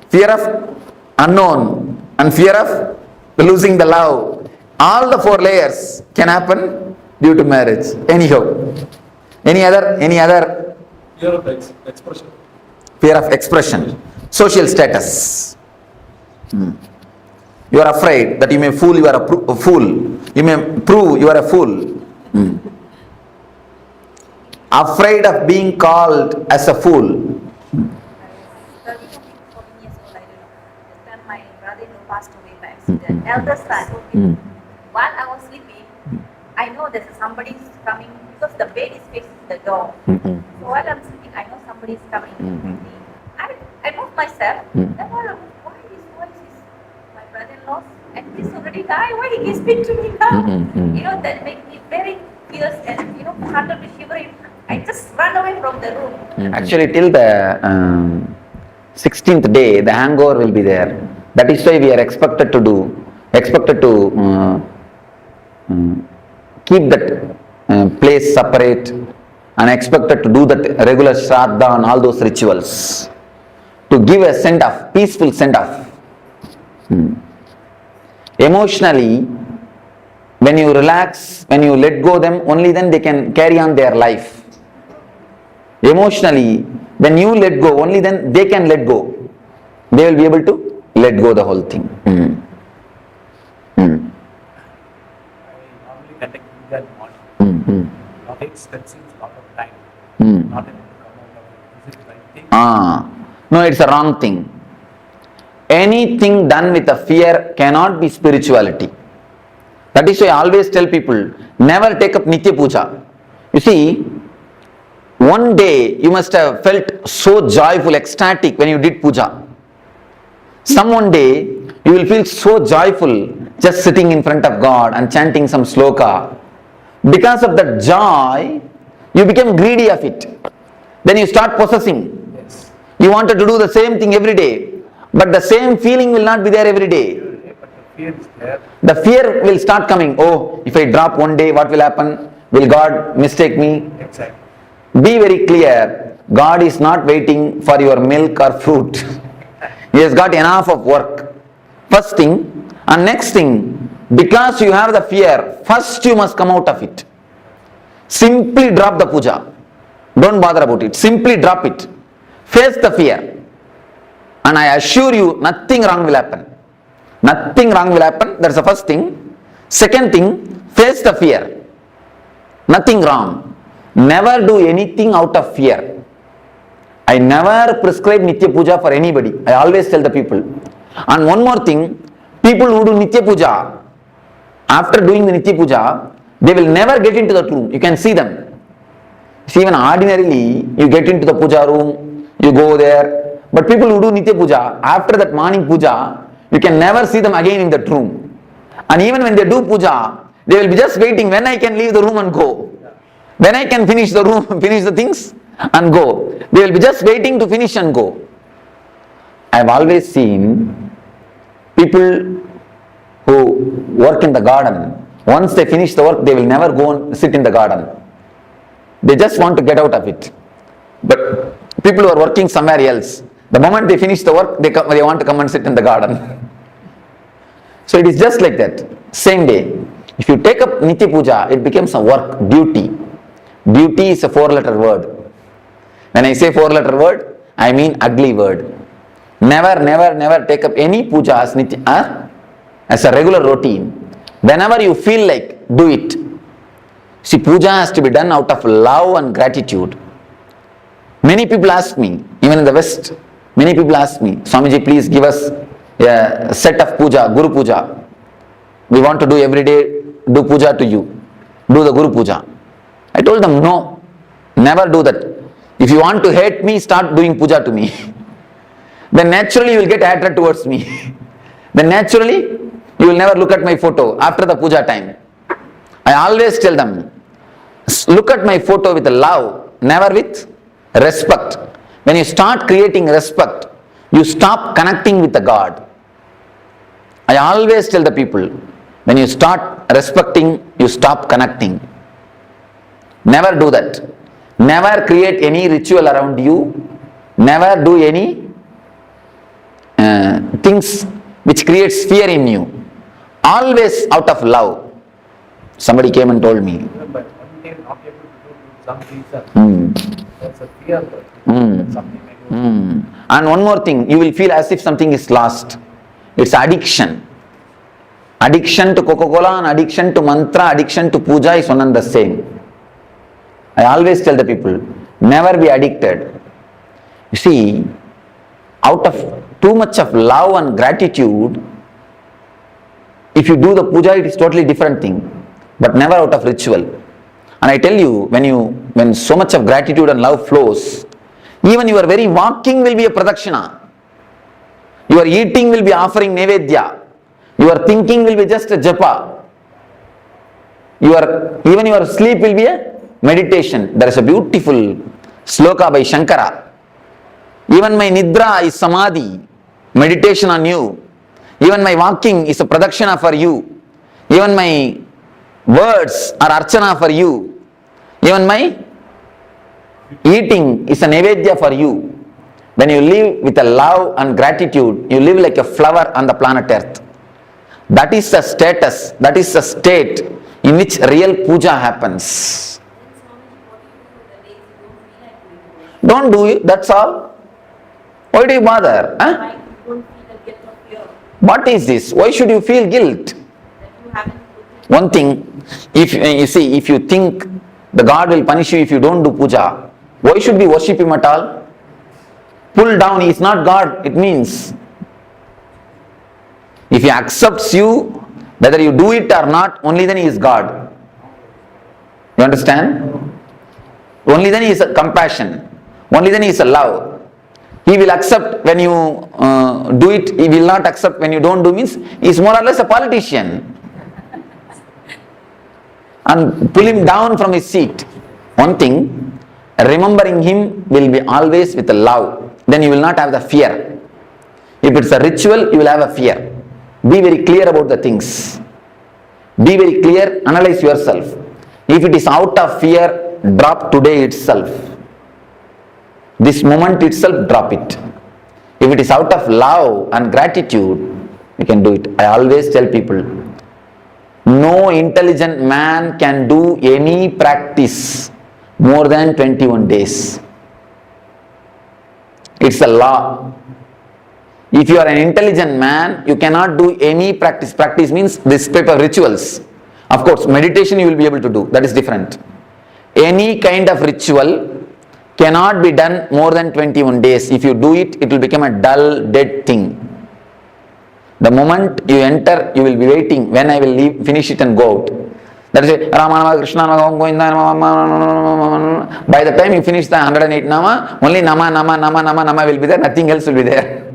Fear of unknown and fear of losing the love. All the 4 layers can happen due to marriage. Anyhow, any other? Fear of expression. Fear of expression, social status. You are afraid that you may fool, you are a fool. You may prove you are a fool. Afraid of being called as a fool. My brother-in-law passed away by accident. Eldest son. While I was sleeping, I know there's somebody coming because the bed is facing the door. So while I'm sleeping, I know somebody is coming. I moved myself. Then why is my brother-in-law? And he's already died. Why he can speak to me now? That makes me very fierce and started to shiver. I just run away from the room. Actually, till the 16th day, the hangover will be there. That is why we are expected to keep that place separate and expected to do that regular shraddha and all those rituals to give a send-off, peaceful send-off. Emotionally, when you relax, when you let go them, only then they can carry on their life. Emotionally, when you let go, only then they can let go. They will be able to let go the whole thing. I normally conduct Puja in the morning. Now takes that seems a lot of time. Not able to come out of it. Is it the right thing? No, it's a wrong thing. Anything done with a fear cannot be spirituality. That is why I always tell people, never take up Nitya Puja. You see, one day you must have felt so joyful, ecstatic when you did puja. Some one day you will feel so joyful just sitting in front of God and chanting some sloka. Because of that joy, you become greedy of it. Then you start possessing. Yes. You wanted to do the same thing every day, but the same feeling will not be there every day. But the fear is there. The fear will start coming. Oh, if I drop one day, what will happen? Will God mistake me? Exactly. Be very clear, God is not waiting for your milk or fruit. He has got enough of work. First thing, and next thing, because you have the fear, first you must come out of it. Simply drop the puja. Don't bother about it. Simply drop it. Face the fear. And I assure you, nothing wrong will happen. Nothing wrong will happen. That's the first thing. Second thing, face the fear. Nothing wrong. Never do anything out of fear. I never prescribe Nitya Puja for anybody. I always tell the people. And one more thing, people who do Nitya Puja, after doing the Nitya Puja, they will never get into that room. You can see them. See, even ordinarily, you get into the puja room, you go there. But people who do Nitya Puja, after that morning puja, you can never see them again in that room. And even when they do puja, they will be just waiting when I can leave the room and go. When I can finish the room, finish the things and go. They will be just waiting to finish and go. I have always seen people who work in the garden. Once they finish the work, they will never go and sit in the garden. They just want to get out of it. But people who are working somewhere else, the moment they finish the work, they want to come and sit in the garden. So it is just like that. Same day. If you take up Nitya Puja, it becomes a work, duty. Duty is a 4-letter word. When I say 4-letter word, I mean ugly word. Never take up any puja as as a regular routine. Whenever you feel like, do it. See, puja has to be done out of love and gratitude. Many people ask me, even in the West, many people ask me, Swamiji, please give us a set of puja, Guru Puja. We want to do every day, do puja to you. do the Guru Puja. I told them, no, never do that. If you want to hate me, start doing puja to me. Then naturally you will get hatred towards me. Then naturally you will never look at my photo after the puja time. I always tell them, look at my photo with love, never with respect. When you start creating respect, you stop connecting with the God. I always tell the people, when you start respecting, you stop connecting. Never do that. Never create any ritual around you. Never do any things which creates fear in you. Always out of love. Somebody came and told me. But one day not able to do some reason. That's a fear. Something may go. And one more thing, you will feel as if something is lost. It's addiction. Addiction to Coca-Cola and addiction to mantra, addiction to puja is one and the same. I always tell the people, never be addicted. You see, out of too much of love and gratitude, if you do the puja, it is totally different thing, but never out of ritual. And I tell you, when so much of gratitude and love flows, even your very walking will be a pradakshina. Your eating will be offering nevedya. Your thinking will be just a japa. Even your sleep will be a meditation. There is a beautiful sloka by Shankara. Even my nidra is samadhi, meditation on you. Even my walking is a pradakshina for you. Even my words are archana for you. Even my eating is a nevedya for you. When you live with a love and gratitude, you live like a flower on the planet Earth. That is the status, that is the state in which real puja happens. Don't do it, that's all. Why do you bother? Huh? What is this? Why should you feel guilt? One thing, if you think the God will punish you if you don't do puja, why should we worship him at all? Pull down, he is not God, it means. If he accepts you, whether you do it or not, only then he is God. You understand? Only then he is a compassion. Only then he is a love. He will accept when you do it, he will not accept when you don't do, means he is more or less a politician. And pull him down from his seat. One thing, remembering him will be always with love. Then you will not have the fear. If it's a ritual, you will have a fear. Be very clear about the things. Be very clear, analyze yourself. If it is out of fear, drop today itself. This moment itself, drop it. If it is out of love and gratitude, you can do it. I always tell people, no intelligent man can do any practice more than 21 days. It's a law. If you are an intelligent man, you cannot do any practice. Practice means this type of rituals. Of course, meditation you will be able to do. That is different. Any kind of ritual cannot be done more than 21 days. If you do it, it will become a dull, dead thing. The moment you enter, you will be waiting when I will leave, finish it and go out. That is it. Rama, Krishna, by the time you finish the 108 Nama, only Nama will be there, nothing else will be there.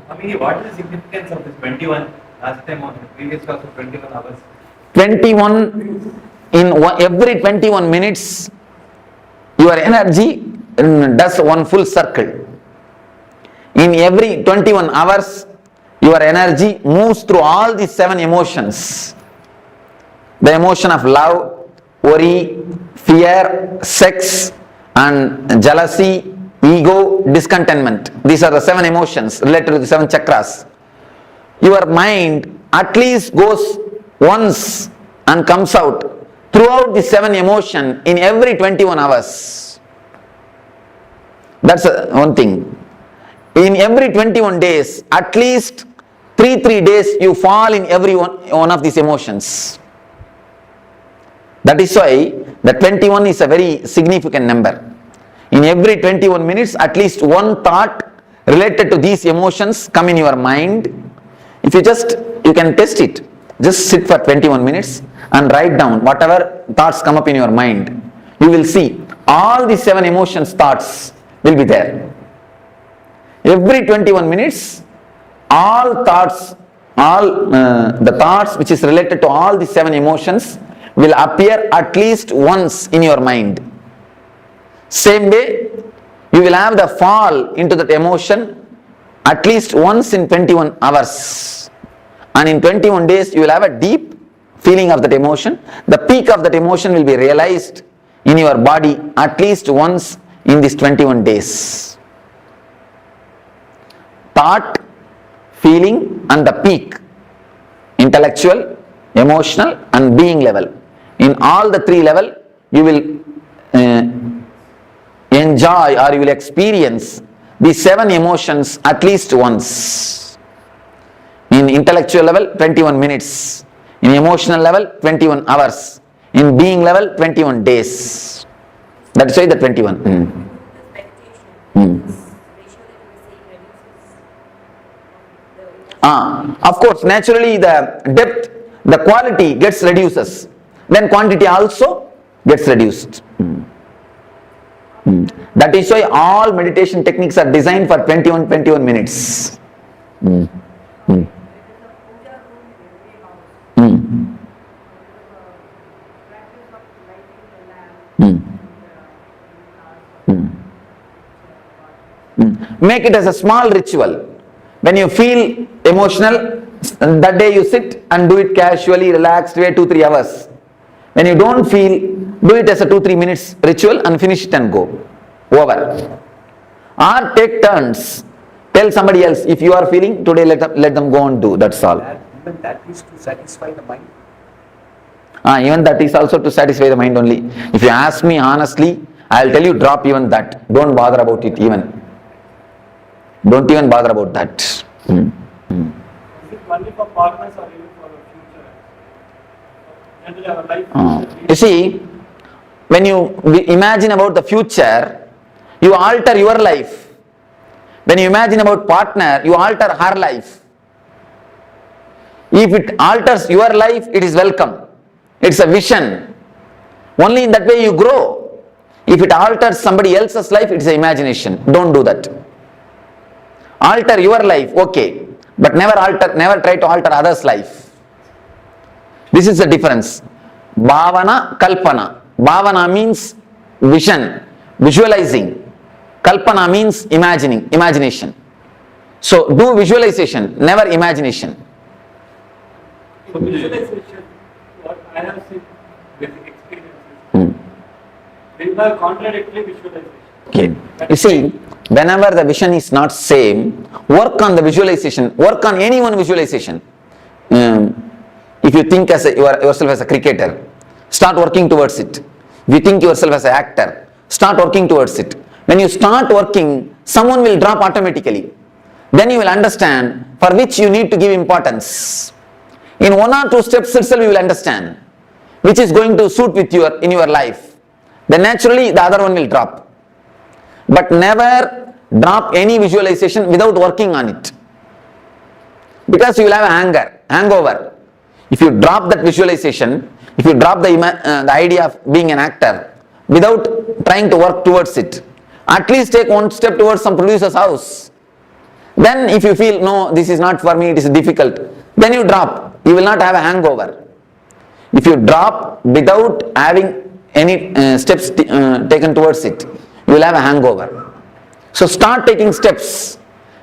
What is the significance of this 21? Last time on the previous class of 21 hours. 21, every 21 minutes, your energy does one full circle. In every 21 hours, your energy moves through all these 7 emotions. The emotion of love, worry, fear, sex, and jealousy, ego, discontentment. These are the 7 emotions related to the 7 chakras. Your mind at least goes once and comes out throughout the 7 emotions in every 21 hours. That's one thing. In every 21 days, at least 3 days you fall in every one of these emotions. That is why the 21 is a very significant number. In every 21 minutes, at least one thought related to these emotions come in your mind. If you can test it. Just sit for 21 minutes and write down whatever thoughts come up in your mind, you will see all the 7 emotions thoughts will be there. Every 21 minutes, all thoughts, the thoughts which is related to all the 7 emotions will appear at least once in your mind. Same way, you will have the fall into that emotion at least once in 21 hours. And in 21 days, you will have a deep feeling of that emotion. The peak of that emotion will be realized in your body at least once in these 21 days. Thought, feeling and the peak, intellectual, emotional and being level. In all the 3 levels, you will enjoy or you will experience these 7 emotions at least once. In intellectual level, 21 minutes. In emotional level, 21 hours. In being level, 21 days. That is why the 21. Of course, naturally the depth, the quality gets reduces. Then quantity also gets reduced. That is why all meditation techniques are designed for 21 minutes. Make it as a small ritual. When you feel emotional, that day you sit and do it casually, relaxed, wait 2-3 hours. When you don't feel, do it as a 2-3 minutes ritual and finish it and go. Over. Or take turns. Tell somebody else, if you are feeling, today let them go and do, that's all. Even that is to satisfy the mind. Even that is also to satisfy the mind only. If you ask me honestly, I will tell you drop even that. Don't bother about it even. Don't even bother about that. Is it only for partners or even for the future? Generally our life. You see, when you imagine about the future, you alter your life. When you imagine about partner, you alter her life. If it alters your life, it is welcome. It's a vision. Only in that way you grow. If it alters somebody else's life, it's an imagination. Don't do that. Alter your life, okay, but never try to alter others' life. This is the difference. Bhavana, Kalpana. Bhavana means vision, visualizing. Kalpana means imagination. So do visualization, never imagination. So visualization, what I have seen with experiences, they are contradictory visualization. Okay. You see, whenever the vision is not same, work on the visualization, work on any one visualization. If you think as yourself as a cricketer, start working towards it. If you think yourself as an actor, start working towards it. When you start working, someone will drop automatically. Then you will understand for which you need to give importance. In 1 or 2 steps itself you will understand which is going to suit with in your life. Then naturally the other one will drop. But never drop any visualization without working on it. Because you will have hangover. If you drop that visualization, if you drop the idea of being an actor without trying to work towards it, at least take 1 step towards some producer's house. Then if you feel, no, this is not for me, it is difficult, then you drop. You will not have a hangover. If you drop without having any steps taken towards it, you will have a hangover. So start taking steps.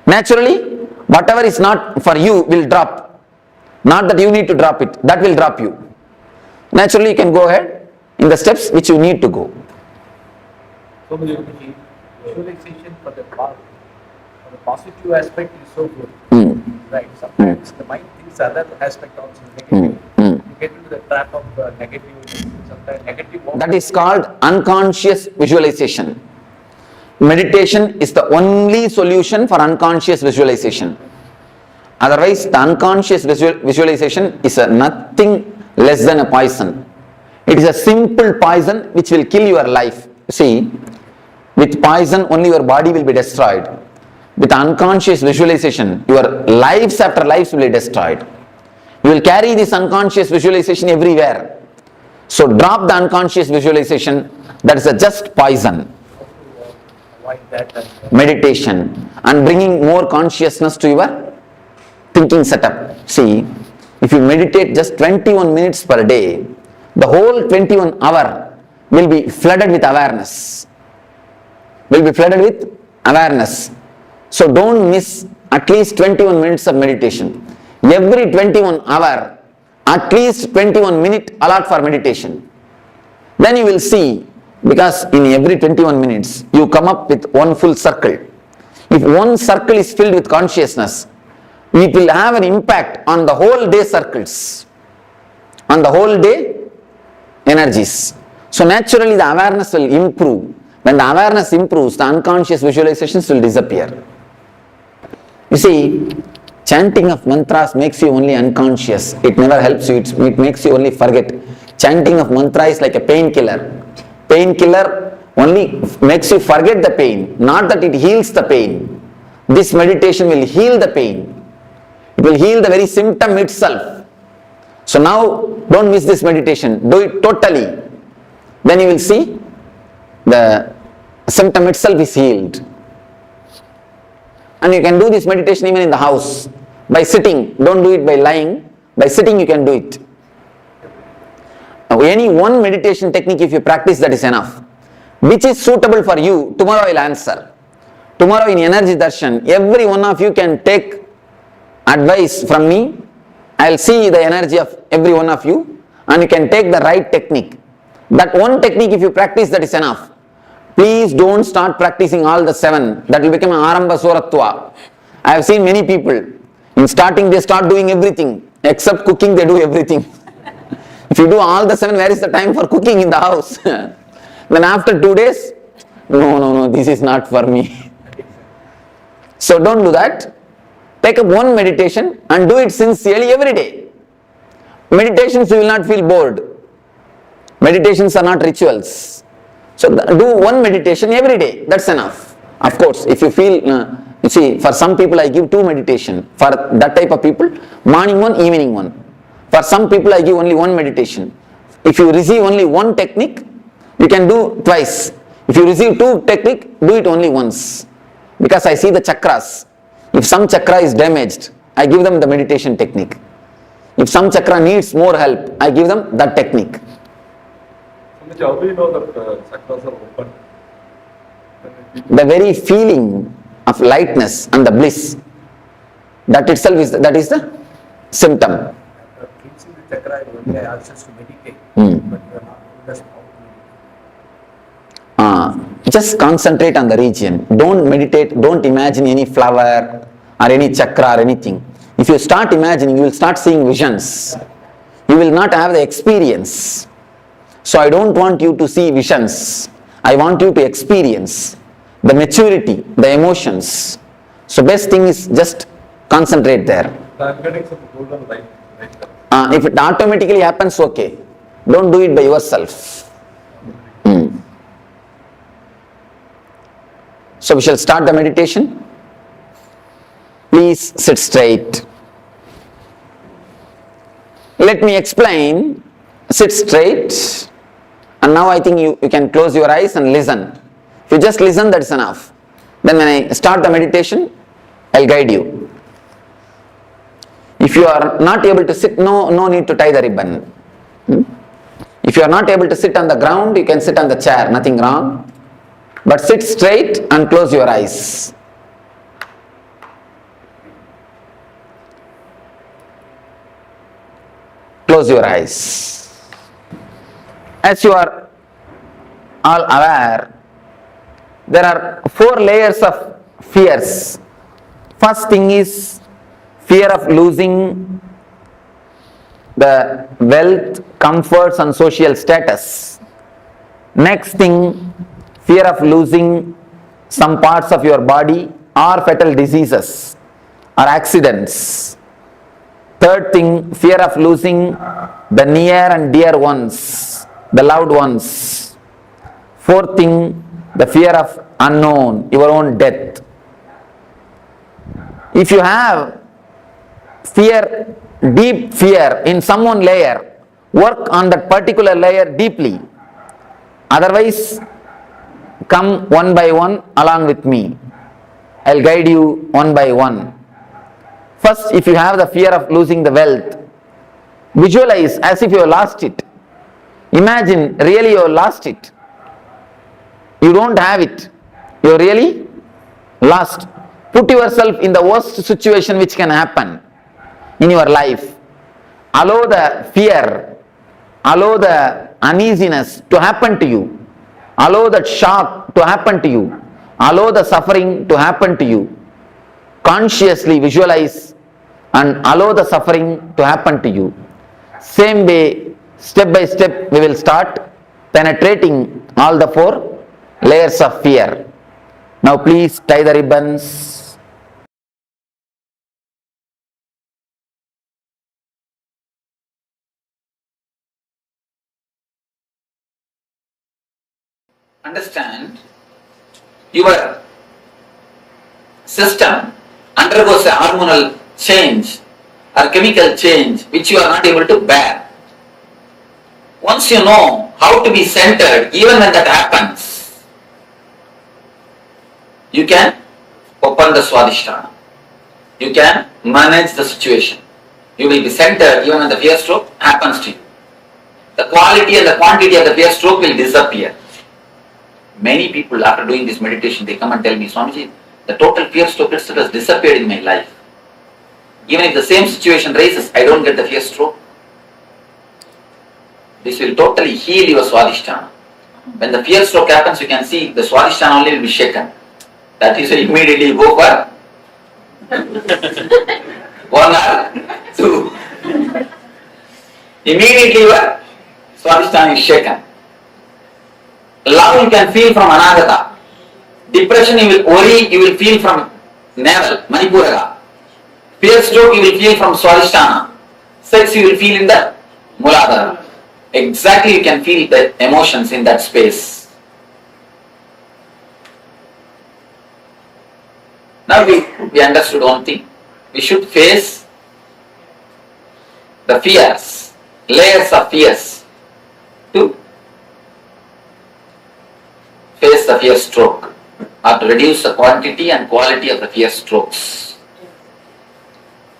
Naturally, whatever is not for you will drop. Not that you need to drop it, that will drop you. Naturally, you can go ahead in the steps which you need to go. So visualization for the positive aspect is so good. Right. Sometimes the mind thinks other aspect also negative. You get into the trap of negative. Sometimes negative. That is called unconscious visualization. Meditation is the only solution for unconscious visualization. Otherwise, the unconscious visualization is nothing less than a poison. It is a simple poison which will kill your life. See, with poison only your body will be destroyed. With unconscious visualization, your lives after lives will be destroyed. You will carry this unconscious visualization everywhere. So drop the unconscious visualization. That is a just poison. Avoid that and Meditation and bringing more consciousness to your thinking setup. See, if you meditate just 21 minutes per day, the whole 21 hour will be flooded with awareness. Will be flooded with awareness. So don't miss at least 21 minutes of meditation. Every 21 hour, at least 21 minutes allot for meditation. Then you will see, because in every 21 minutes, you come up with one full circle. If one circle is filled with consciousness, it will have an impact on the whole day circles, on the whole day energies. So naturally the awareness will improve. When the awareness improves, the unconscious visualizations will disappear. You see, chanting of mantras makes you only unconscious. It never helps you. It makes you only forget. Chanting of mantra is like a painkiller. Painkiller only makes you forget the pain, not that it heals the pain. This meditation will heal the pain. It will heal the very symptom itself. So now, don't miss this meditation. Do it totally. Then you will see the symptom itself is healed. And you can do this meditation even in the house. By sitting. Don't do it by lying. By sitting you can do it. Now, any one meditation technique if you practice, that is enough. Which is suitable for you, tomorrow I will answer. Tomorrow in Energy Darshan, every one of you can take advice from me. I will see the energy of every one of you and you can take the right technique. That one technique if you practice, that is enough. Please don't start practicing all the 7. That will become an Aramba Suratva. I have seen many people. In starting they start doing everything. Except cooking they do everything. If you do all the 7, where is the time for cooking in the house? Then after 2 days, no, this is not for me. So don't do that. Take up one meditation and do it sincerely every day. Meditations you will not feel bored. Meditations are not rituals. So do one meditation every day. That's enough. Of course, if you feel, you see, for some people I give 2 meditation. For that type of people, morning one, evening one. For some people I give only one meditation. If you receive only one technique, you can do twice. If you receive 2 technique, do it only once. Because I see the chakras. If some chakra is damaged, I give them the meditation technique. If some chakra needs more help, I give them that technique. How do you know that chakras are open? The very feeling of lightness and the bliss, that itself is the symptom. Cleansing the chakra, only I ask us to meditate, but we are not doing how to meditate. Just concentrate on the region. Don't meditate, don't imagine any flower or any chakra or anything. If you start imagining, you will start seeing visions. You will not have the experience. So I don't want you to see visions. I want you to experience the maturity, the emotions. So best thing is just concentrate there. I'm getting some golden light. If it automatically happens, okay. Don't do it by yourself. So we shall start the meditation. Please sit straight. Let me explain. Sit straight. And now I think you can close your eyes and listen. If you just listen, that's enough. Then when I start the meditation, I'll guide you. If you are not able to sit, no need to tie the ribbon. If you are not able to sit on the ground, you can sit on the chair, nothing wrong. But sit straight and close your eyes. Close your eyes. As you are all aware, there are 4 layers of fears. First thing is fear of losing the wealth, comforts and social status. Next thing, fear of losing some parts of your body or fatal diseases or accidents. Third thing, fear of losing the near and dear ones, the loved ones. Fourth thing, the fear of unknown, your own death. If you have fear, deep fear in some one layer, Work on that particular layer deeply. Otherwise, come one by one along with me. I'll guide you one by one. First, if you have the fear of losing the wealth, visualize as if you have lost it. Imagine really you have lost it. You don't have it. You are really lost. Put yourself in the worst situation which can happen in your life. Allow the fear, allow the uneasiness to happen to you. Allow that shock to happen to you. Allow the suffering to happen to you. Consciously visualize and allow the suffering to happen to you. Same way, step by step, we will start penetrating all the 4 layers of fear. Now please tie the ribbons. Understand, your system undergoes a hormonal change or chemical change which you are not able to bear. Once you know how to be centered, even when that happens, you can open the Swadhisthana. You can manage the situation. You will be centered even when the fear stroke happens to you. The quality and the quantity of the fear stroke will disappear. Many people after doing this meditation, they come and tell me, Swamiji, the total fear stroke itself has disappeared in my life. Even if the same situation rises, I don't get the fear stroke. This will totally heal your Swadhisthana. When the fear stroke happens, you can see the Swadhisthana only will be shaken. That is, immediately go for 1 hour, 2. Immediately your Swadhisthana is shaken. Love you can feel from Anagata. Depression you will worry, you will feel from navel, Manipuraga. Fear stroke you will feel from Swadhisthana. Sex you will feel in the Muladhara. Exactly you can feel the emotions in that space. Now we understood one thing. We should face the fears, layers of fears to face the fear stroke or to reduce the quantity and quality of the fear strokes.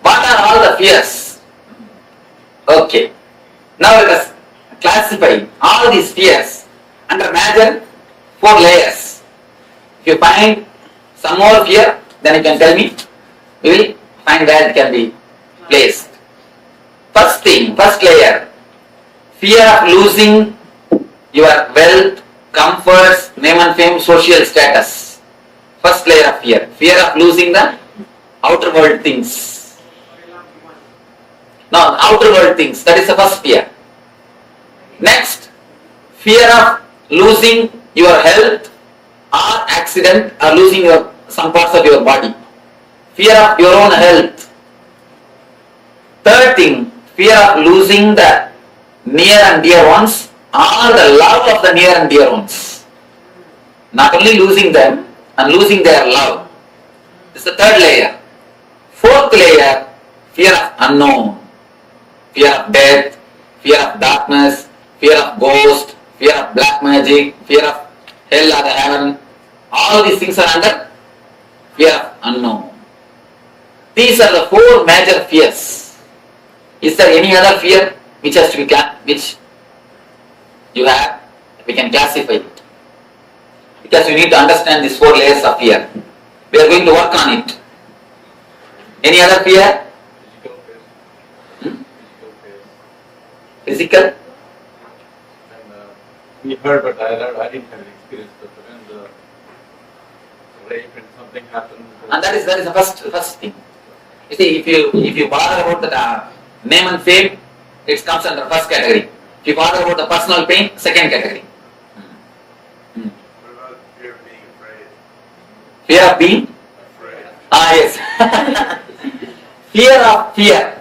What are all the fears? Okay. Now let us classify all these fears under major 4 layers. If you find some more fear, then you can tell me. We will find where it can be placed. First thing, first layer, fear of losing your wealth, comforts, name and fame, social status. First layer of fear. Fear of losing the outer world things. Now, outer world things, that is the first fear. Next, fear of losing your health or accident or losing some parts of your body. Fear of your own health. Third thing, fear of losing the near and dear ones or the love of the near and dear ones. Not only losing them and losing their love. This is the third layer. Fourth layer, fear of unknown. Fear of death, fear of darkness, fear of ghost, fear of black magic, fear of hell or the heaven. All these things are under fear of unknown. These are the 4 major fears. Is there any other fear which has to be which you have? We can classify it. Because you need to understand these 4 layers of fear. We are going to work on it. Any other fear? Physical? We heard, but I didn't have an experience. But when the rape and something happened, and that is the first thing. You see, if you bother about the name and fame, it comes under first category. If you bother about the personal pain, second category. What about fear of being afraid? Fear of being? Afraid. Yes. Fear of fear.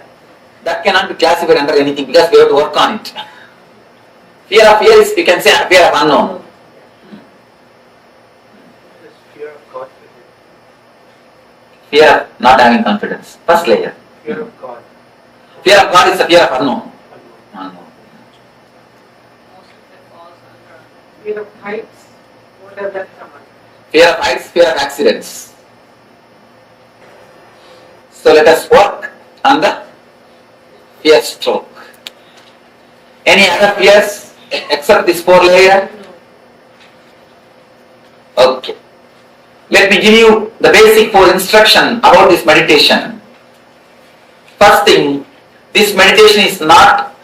That cannot be classified under anything because we have to work on it. Fear of fear is, you can say, fear of unknown. Fear of God. Fear of not having confidence. First layer. Fear of God. Fear of God is the fear of unknown. Unknown. Fear of heights. What does that come under? Fear of heights, fear of accidents. So let us work on the fear stroke. Any other fears except this 4 layer? Okay. Let me give you the basic 4 instruction about this meditation. First thing, this meditation is not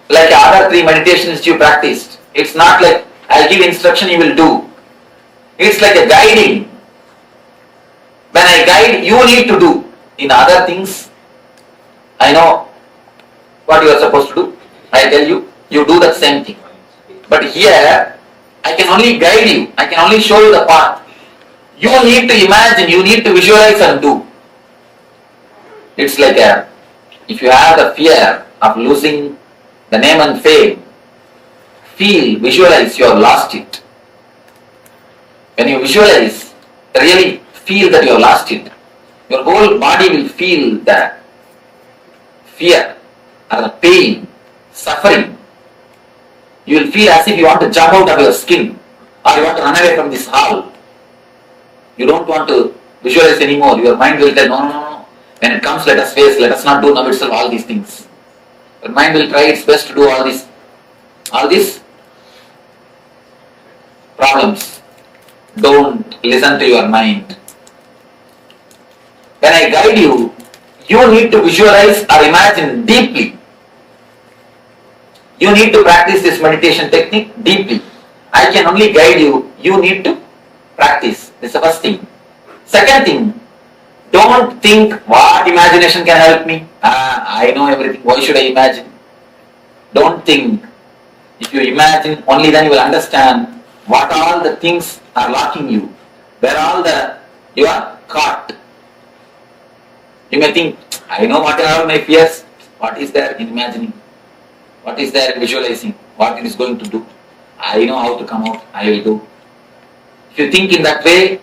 like other 3 meditations you practiced. It's not like I'll give instruction you will do. It's like a guiding. When I guide, you need to do. In other things, I know what you are supposed to do. I tell you, you do the same thing. But here, I can only guide you. I can only show you the path. You need to imagine, you need to visualize and do. It's like if you have the fear of losing the name and fame, visualize you have lost it. When you visualize, really feel that you have lost it, your whole body will feel the fear or the pain, suffering. You will feel as if you want to jump out of your skin or you want to run away from this hall. You don't want to visualize anymore. Your mind will tell, no. When it comes, let us face, let us not do now itself all these things. Your mind will try its best to do all these problems. Don't listen to your mind. When I guide you, you need to visualize or imagine deeply. You need to practice this meditation technique deeply. I can only guide you. You need to practice. This is the first thing. Second thing, don't think what imagination can help me. I know everything. Why should I imagine? Don't think. If you imagine, only then you will understand what all the things are locking you. Where all you are caught. You may think, I know what are all my fears. What is there in imagining? What is there in visualizing? What it is going to do? I know how to come out. I will do. If you think in that way,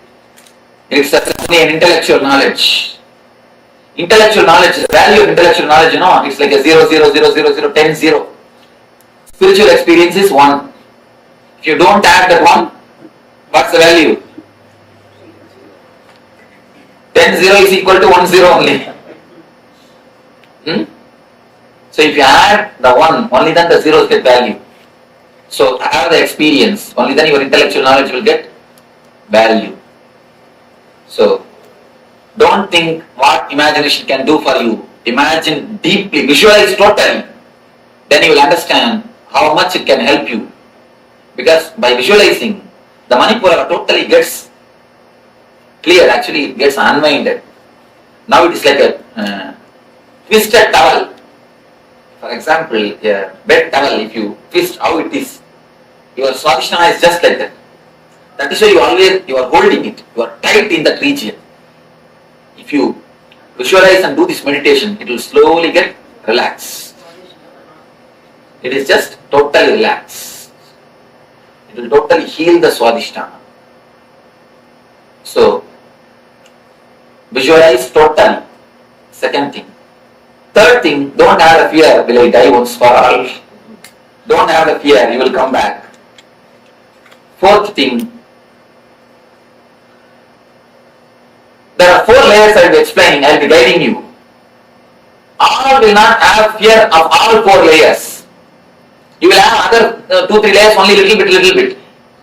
it's only an intellectual knowledge. Intellectual knowledge, the value of intellectual knowledge, it's like a 0, 0, 0, 0, 0, 10, 0. Spiritual experience is 1. If you don't add that 1, what's the value? 10, 0 is equal to 1, 0 only. So if you add the 1, only then the zeros get value. So have the experience, only then your intellectual knowledge will get value. So don't think what imagination can do for you. Imagine deeply, visualize totally. Then you will understand how much it can help you. Because by visualizing, the Manipura totally gets clear, actually it gets unwinded. Now it is like a twisted towel. For example, a bed towel, if you twist how it is, your Swadhisthana is just like that. That is why you are holding it, you are tight in that region. If you visualize and do this meditation, it will slowly get relaxed. It is just totally relaxed. It will totally heal the Swadhisthana. So, visualize totally. Second thing. Third thing, don't have a fear, will I die once for all? Don't have a fear, you will come back. Fourth thing, there are 4 layers I will be explaining, I will be guiding you. All will not have fear of all 4 layers. You will have other 2-3 layers only little bit.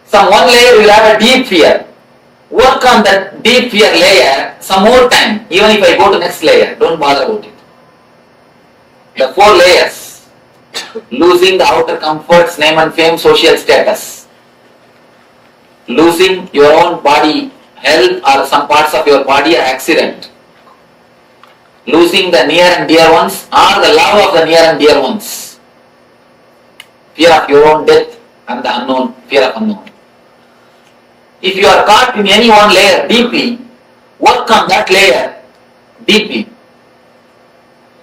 Some 1 layer you will have a deep fear. Work on that deep fear layer some more time, even if I go to next layer, don't bother about it. The 4 layers, losing the outer comforts, name and fame, social status, losing your own body, health or some parts of your body are accident, losing the near and dear ones or the love of the near and dear ones, fear of your own death and the unknown, fear of unknown. If you are caught in any one layer deeply, work on that layer deeply.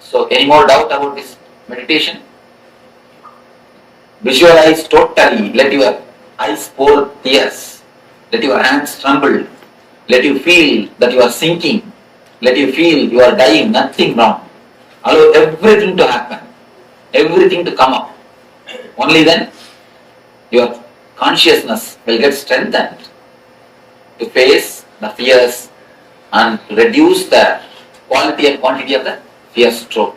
So, any more doubt about this meditation? Visualize totally, let your eyes pour tears, let your hands tremble, let you feel that you are sinking, let you feel you are dying, nothing wrong. Allow everything to happen, everything to come up. Only then your consciousness will get strengthened to face the fears and reduce the quality and quantity of the fear stroke.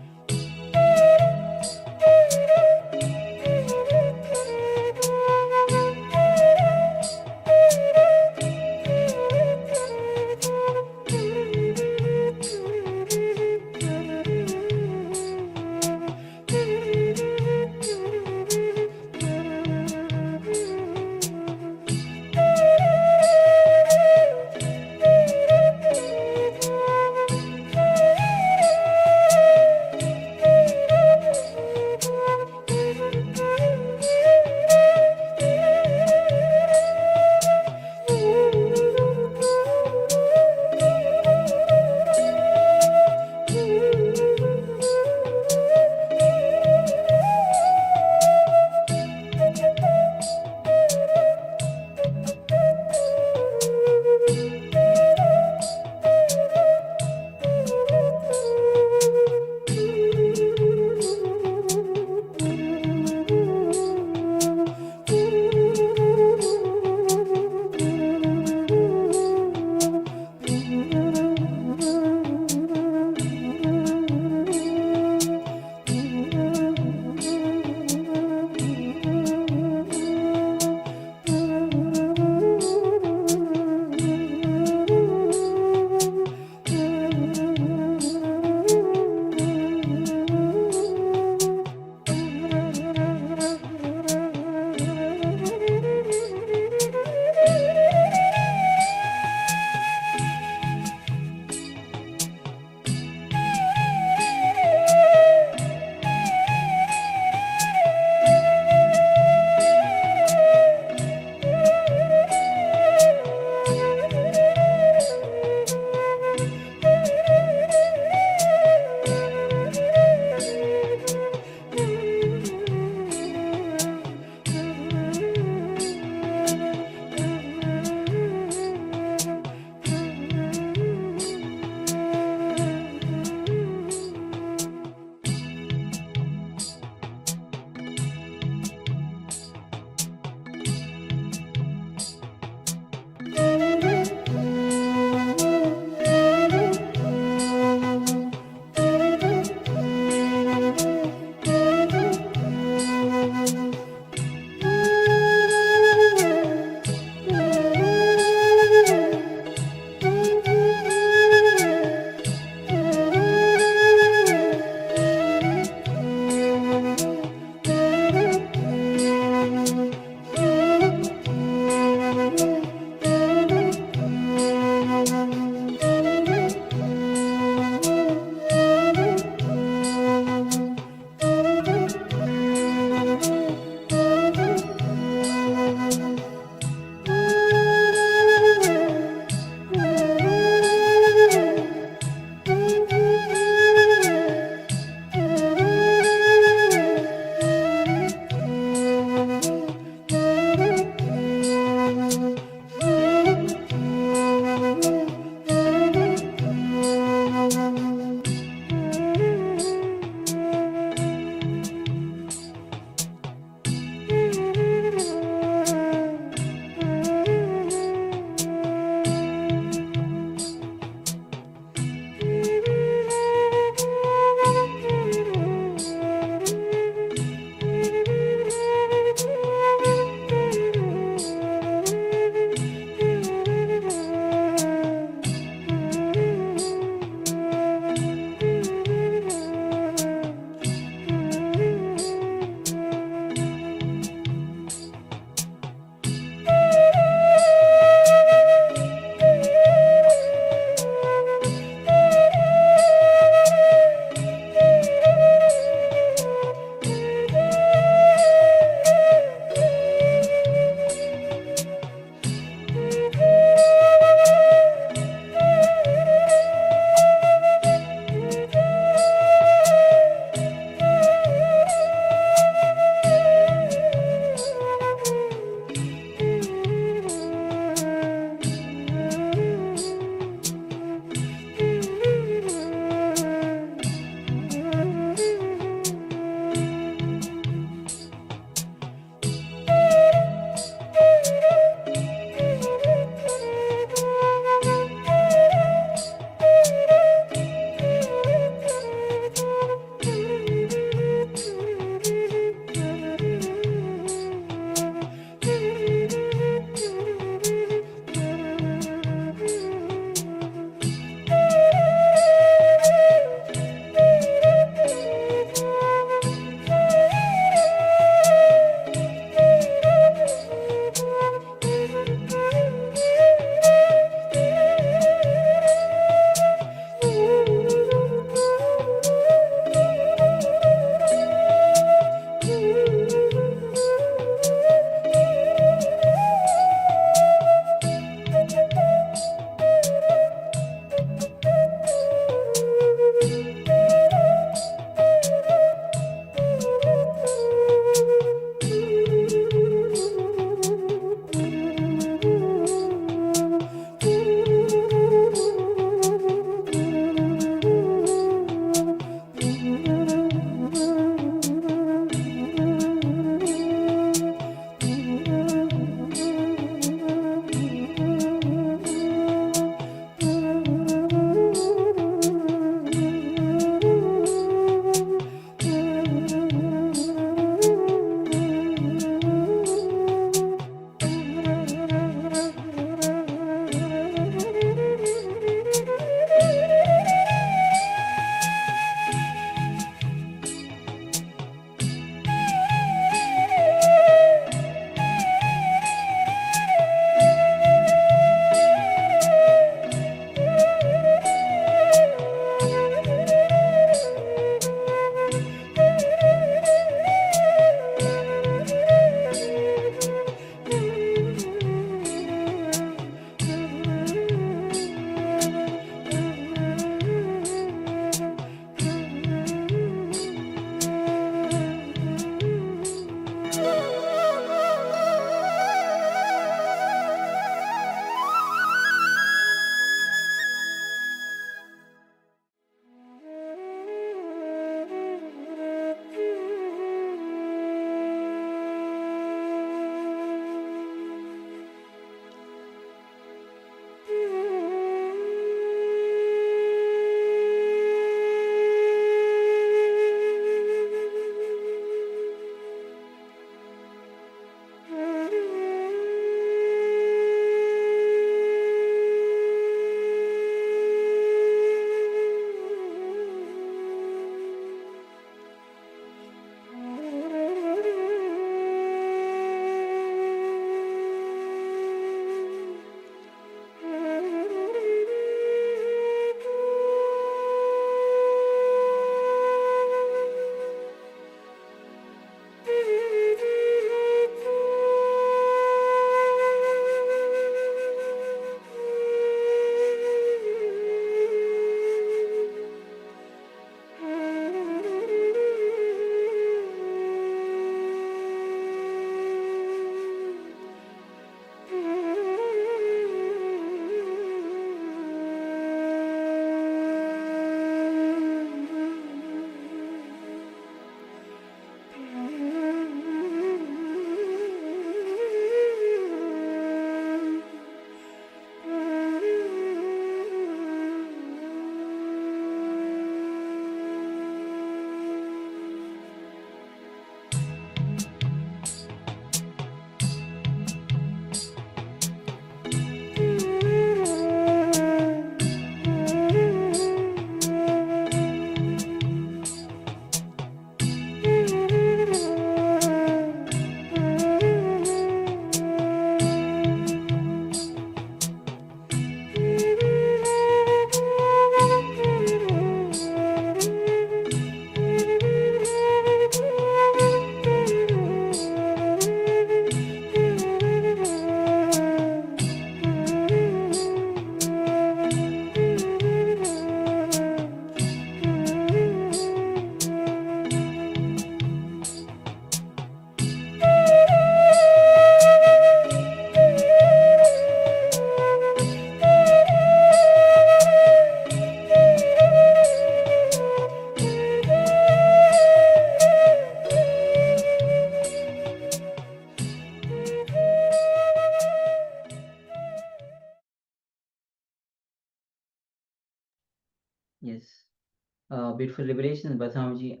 beautiful revelation by Swamiji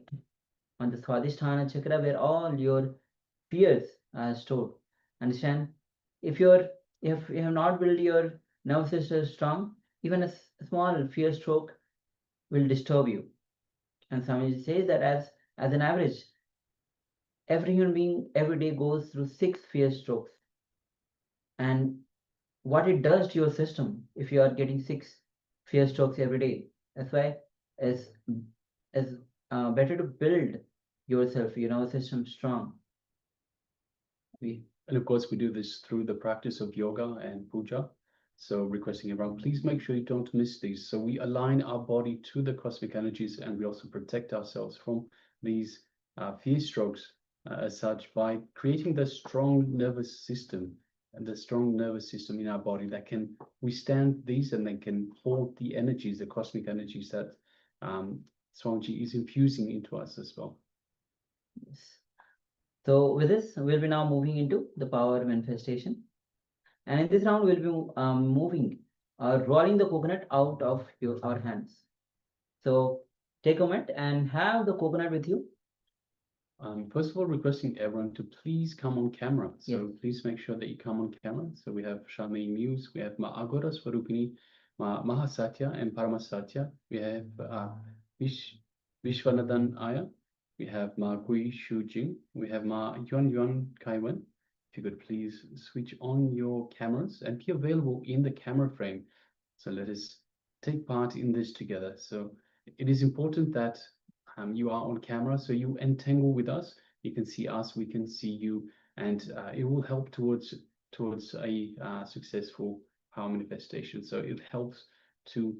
on the Swadhisthana chakra, where all your fears are stored. Understand? If you have not built your nervous system strong, even a small fear stroke will disturb you. And Swamiji says that as an average, every human being every day goes through 6 fear strokes. And what it does to your system if you are getting 6 fear strokes every day. That's why it's better to build yourself, your nervous system strong. And of course, we do this through the practice of yoga and puja. So requesting everyone, please make sure you don't miss these. So we align our body to the cosmic energies, and we also protect ourselves from these fear strokes as such by creating the strong nervous system and the strong nervous system in our body that can withstand these and then can hold the energies, the cosmic energies that Swamiji is infusing into us as well. Yes. So with this, we'll be now moving into the power manifestation. And in this round, we'll be moving, rolling the coconut out of our hands. So take a moment and have the coconut with you. First of all, requesting everyone to please come on camera. So please make sure that you come on camera. So we have Shalini Muse, we have Ma Agora Swarupini, Ma Mahasatya and Paramasatya. We have Vishwanathan Aya. We have Ma Gui Shu Jing. We have Ma Yuan Yuan Kaiwan. If you could please switch on your cameras and be available in the camera frame. So let us take part in this together. So it is important that you are on camera, so you entangle with us. You can see us, we can see you, and it will help towards a successful power manifestation. So it helps to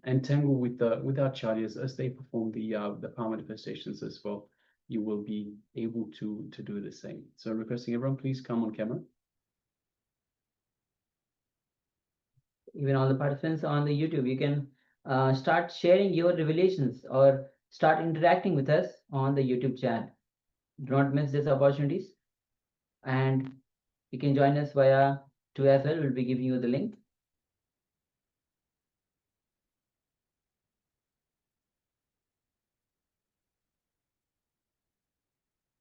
entangle with our acharyas as they perform the power manifestations as well. You will be able to do the same. So requesting everyone, please come on camera. Even all the participants on the YouTube, you can start sharing your revelations or start interacting with us on the YouTube chat. Do not miss these opportunities. And you can join us via 2 as well. We'll be giving you the link.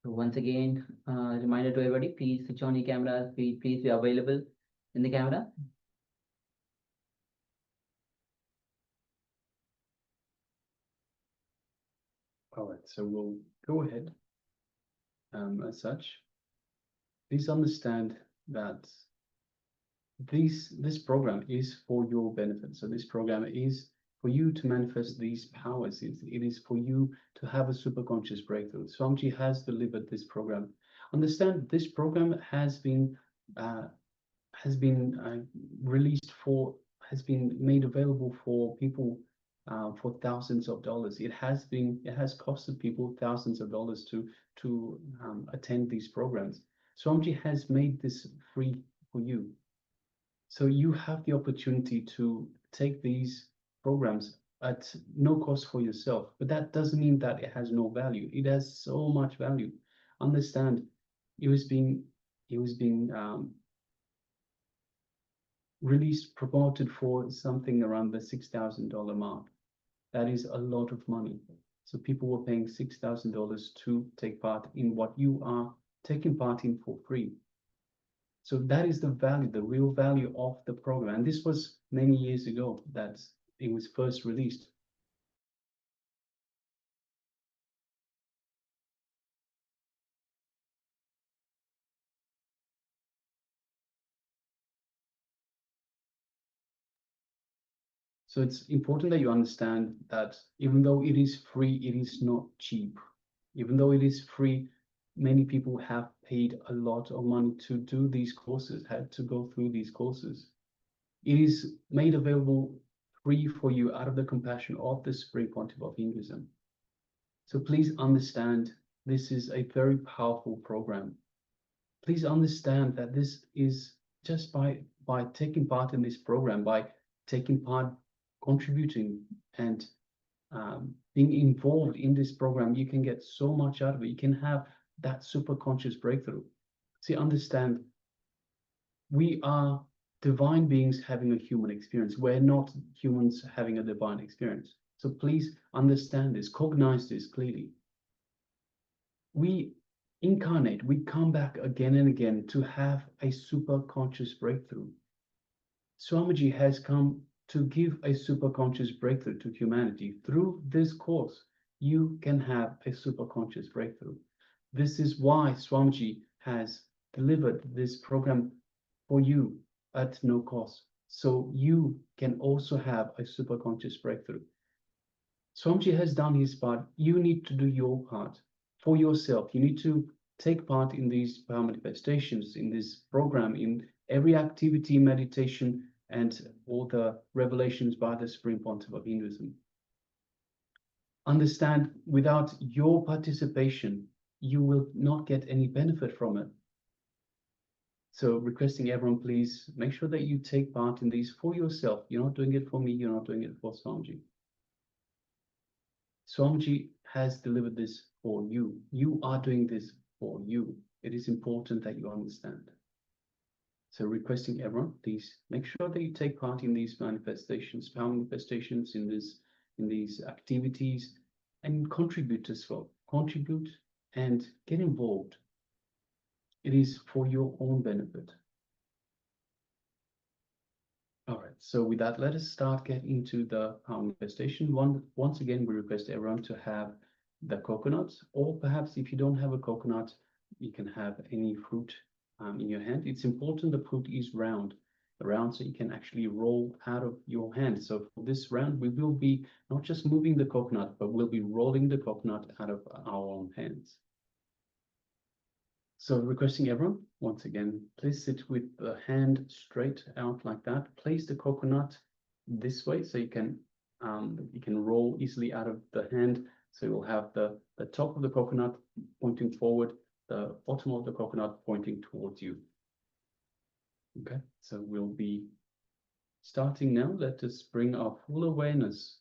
So once again, reminder to everybody, please switch on your cameras. Please be available in the camera. All right, so we'll go ahead as such. Please understand that this program is for your benefit. So this program is for you to manifest these powers. It is for you to have a super conscious breakthrough. Swamiji has delivered this program. Understand this program has been released for, has been made available for people for thousands of dollars. It has costed people thousands of dollars to attend these programs. Swamiji has made this free for you. So you have the opportunity to take these programs at no cost for yourself, but that doesn't mean that it has no value. It has so much value. Understand, it was being released, promoted for something around the $6,000 mark. That is a lot of money. So people were paying $6,000 to take part in what you are taking part in for free. So that is the value, the real value of the program. And this was many years ago that it was first released. So it's important that you understand that even though it is free, it is not cheap. Even though it is free, many people have paid a lot of money to do these courses, had to go through these courses. It is made available free for you out of the compassion of the Supreme Pontiff of Hinduism. So please understand, this is a very powerful program. Please understand that this is just by taking part in this program, by taking part, contributing, and being involved in this program, you can get so much out of it. You can have that super conscious breakthrough. See, understand, we are divine beings having a human experience. We're not humans having a divine experience. So please understand this, cognize this clearly. We incarnate, we come back again and again to have a super conscious breakthrough. Swamiji has come to give a super conscious breakthrough to humanity. Through this course, you can have a super conscious breakthrough. This is why Swamiji has delivered this program for you at no cost. So you can also have a super conscious breakthrough. Swamiji has done his part. You need to do your part for yourself. You need to take part in these power manifestations, in this program, in every activity, meditation, and all the revelations by the Supreme Pontiff of Hinduism. Understand, without your participation, you will not get any benefit from it. So requesting everyone, please make sure that you take part in these for yourself. You're not doing it for me, you're not doing it for Swamiji. Swamiji has delivered this for you. You are doing this for you. It is important that you understand. So requesting everyone, please make sure that you take part in these manifestations, power manifestations, in these activities, and contribute as well. Contribute and get involved. It is for your own benefit. All right, so with that, let us start getting into the power manifestation. Once again, we request everyone to have the coconut, or perhaps if you don't have a coconut, you can have any fruit in your hand. It's important the fruit is round so you can actually roll out of your hand. So for this round, we will be not just moving the coconut, but we'll be rolling the coconut out of our own hands. So requesting everyone, once again, please sit with the hand straight out like that. Place the coconut this way so you can roll easily out of the hand. So you'll have the top of the coconut pointing forward, the bottom of the coconut pointing towards you. Okay, so we'll be starting now. Let us bring our full awareness.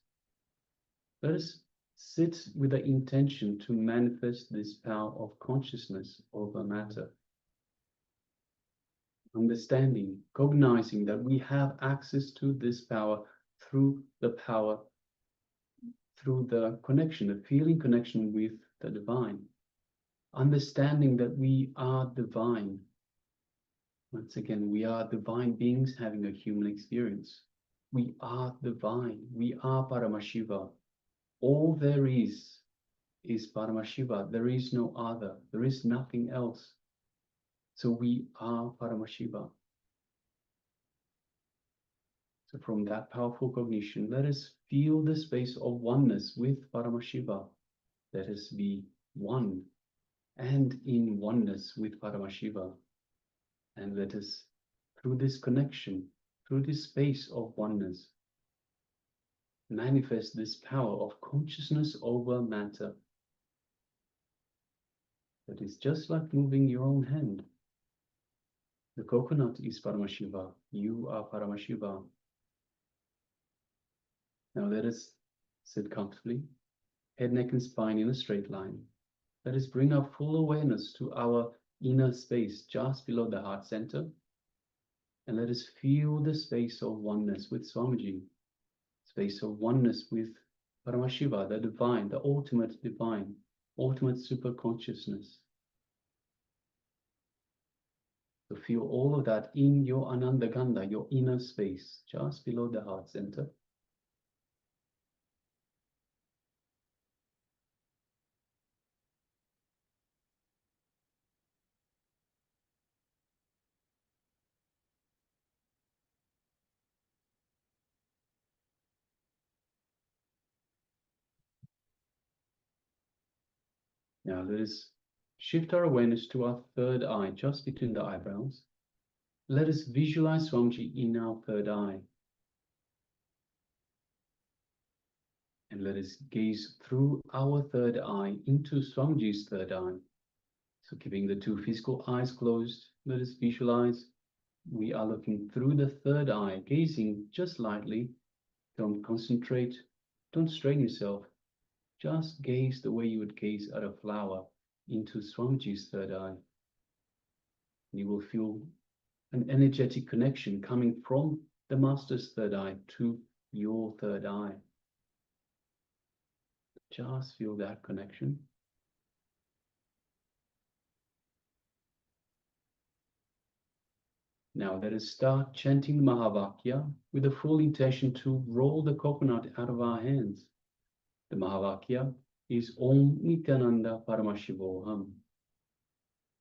Let us sit with the intention to manifest this power of consciousness over matter. Understanding, cognizing that we have access to this power through the connection, the feeling connection with the divine. Understanding that we are divine. Once again, we are divine beings having a human experience. We are divine. We are Paramashiva. All there is Paramashiva. There is no other. There is nothing else. So we are Paramashiva. So from that powerful cognition, let us feel the space of oneness with Paramashiva. Let us be one and in oneness with Paramashiva. And let us, through this connection, through this space of oneness, manifest this power of consciousness over matter. That is just like moving your own hand. The coconut is Paramashiva. You are Paramashiva. Now let us sit comfortably, head, neck, and spine in a straight line. Let us bring our full awareness to our inner space just below the heart center. And let us feel the space of oneness with Swamiji. Space of oneness with Paramashiva, the divine, the ultimate divine, ultimate super consciousness. So feel all of that in your Anandaganda, your inner space, just below the heart center. Now let us shift our awareness to our third eye, just between the eyebrows. Let us visualize Swamiji in our third eye. And let us gaze through our third eye into Swamiji's third eye. So keeping the two physical eyes closed, let us visualize we are looking through the third eye, gazing just lightly. Don't concentrate, don't strain yourself. Just gaze the way you would gaze at a flower into Swamiji's third eye. You will feel an energetic connection coming from the Master's third eye to your third eye. Just feel that connection. Now let us start chanting the Mahavakya with the full intention to roll the coconut out of our hands. The Mahavakya is Om Nithyananda Paramashivoham.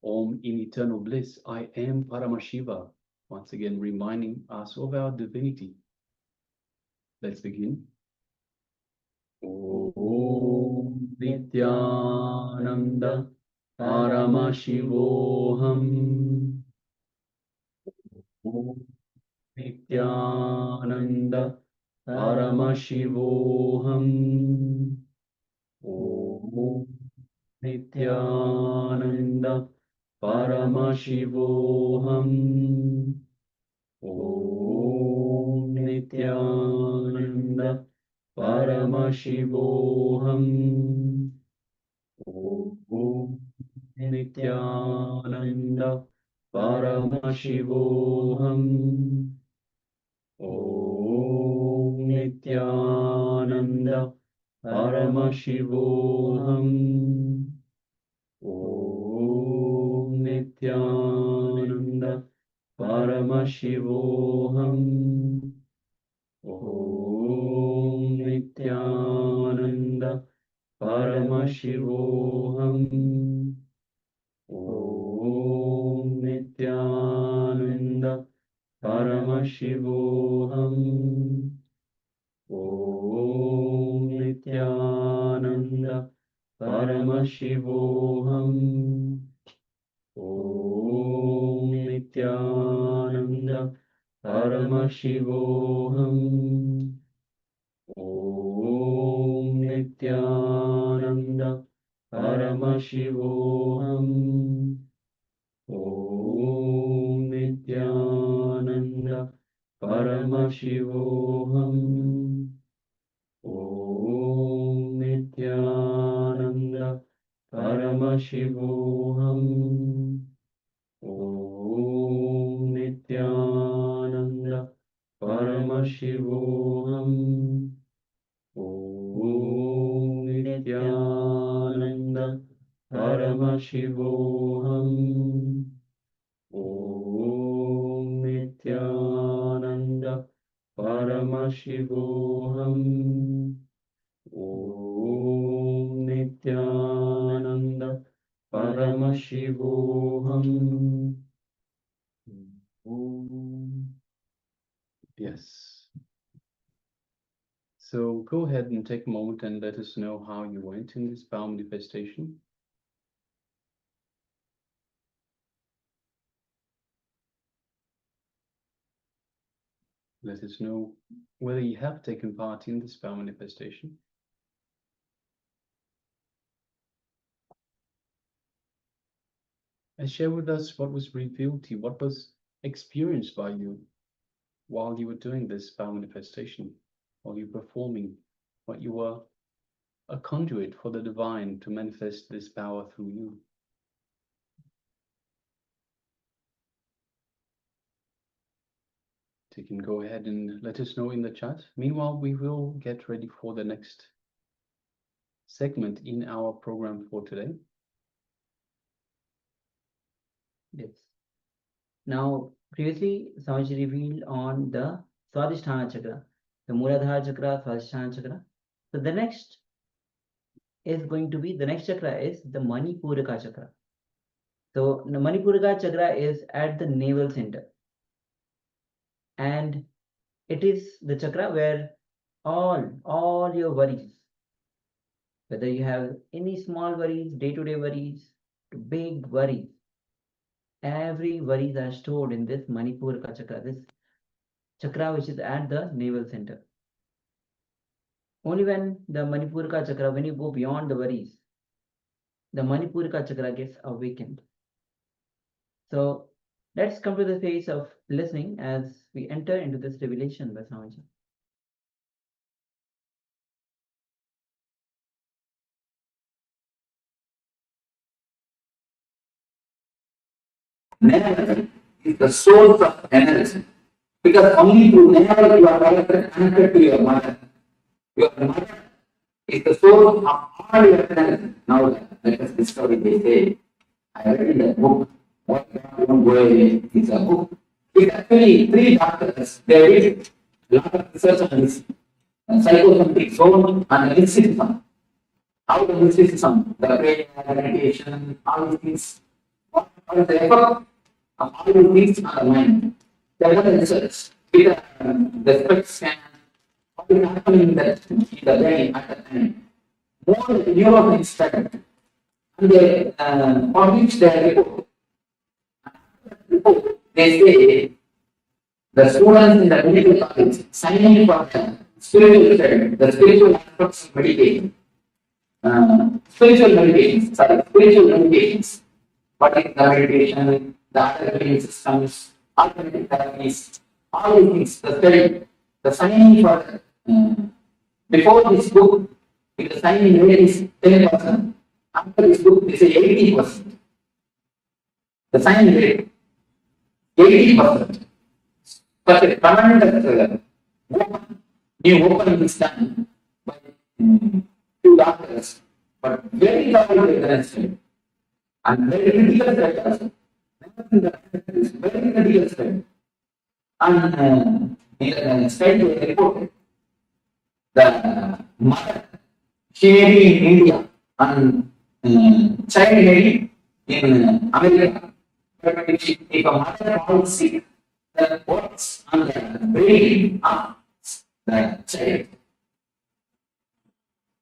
Om in eternal bliss, I am Paramashiva. Once again, reminding us of our divinity. Let's begin. Om Nithyananda Paramashivoham. Om Nithyananda Paramashivoham. Om Nithyananda Paramashivoham. Om Nithyananda Paramashivoham. Om Nithyananda Paramashivoham. Om Nithyananda Paramashivoham. Om Nithyananda Paramashivoham. Om Nithyananda Paramashivoham. Om Nithyananda Paramashivoham. Om Nithyananda Paramashivoham. Om Nithyananda Paramashivoham. Om Nithyananda Paramashivoham. Om Nithyananda Paramashivoham. Om Nithyananda Paramashivoham. Om Nithyananda Paramashivoham. Om Nithyananda Paramashivoham. Om Nithyananda Paramashivoham. Om Nithyananda Paramashivoham. Yes. So go ahead and take a moment and let us know how you went in this power manifestation. Let us know whether you have taken part in this power manifestation. And share with us what was revealed to you, what was experienced by you while you were doing this power manifestation, while you were performing, what you were a conduit for the divine to manifest this power through you. So you can go ahead and let us know in the chat. Meanwhile, we will get ready for the next segment in our program for today. Yes. Now, previously, Swamiji revealed on the Swadhisthana Chakra, the Muladhara Chakra, Swadhisthana Chakra. So the next is going to be, the next chakra is the Manipuraka Chakra. So the Manipuraka Chakra is at the navel center. And it is the chakra where all your worries, whether you have any small worries, day-to-day worries, to big worries, every worries are stored in this Manipuraka Chakra, this chakra which is at the navel center. Only when the Manipuraka Chakra, when you go beyond the worries, the Manipuraka Chakra gets awakened. So let's come to the phase of listening as we enter into this revelation by Swamiji. Navel is the source of energy. Because only through navel you are connected to your mother. Your mother It's the source of all your talent. Now let us discover it. They say, I read in the book, What Don't Go Away is a book. It's actually 3 doctors. They did a lot of research on this. Psychosomatic soul and mysticism. How the mysticism, the prayer, meditation, all these things, what is the effect of all these things on the mind? They have done research. The effects can what is happening in the brain at the time. More neurons studied. And they publish their report. They say the students in the medical college signing for the spiritual study, the spiritual aspects of meditation. Spiritual meditations. What is the meditation, the other healing systems, alternative therapies, all these things, the study, the signing for before this book, the signing rate is 10%. After this book, they say 80%. The signing rate, 80%. But a tremendous new opening is done by 2 doctors, but very powerful and very critical study. Very critical study. And in the study they reported the mother, she may be in India and child may be in America. But if a mother falls sick, that works on the brain of the child.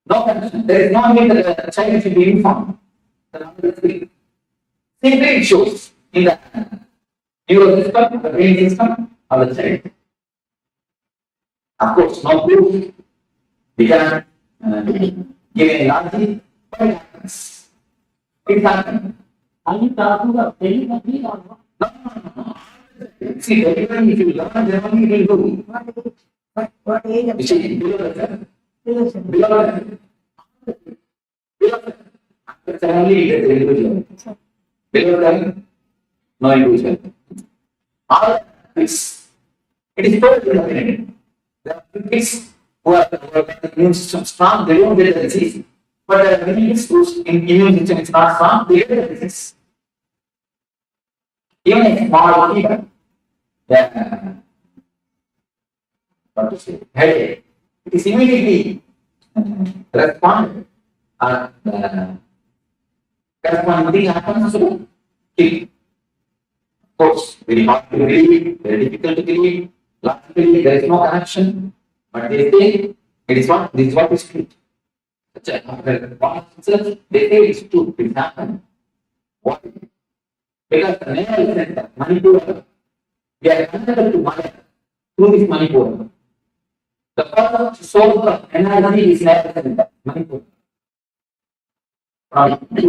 No connection. There is no need that the child should be informed. The mother is sick. Simply it shows in the neural system, the brain system of the child. Of course, no proof. We can give an analogy, but it happens. It happens. Are you talking about telepathy or what? No. See, everybody, if you learn Germany, you will do. What age? You see, below that. After family, it is individual. Below that, no individual. All this, it is told in the beginning. There are kids who are the immune system strong, they don't get the disease. But when it is immune system is not strong, they get the disease. Even a small fever, what to say, headache, it is immediately responded. Corresponding thing happens to kill. Of course, very hard to believe, very difficult to believe. Logically, there is no connection, but they say it is what this is what is true. They say it's true, it happened. Why? Because the nerve center, Manipura, we are connected to mother through this Manipura. The first source of energy is nerve center, Manipura. From the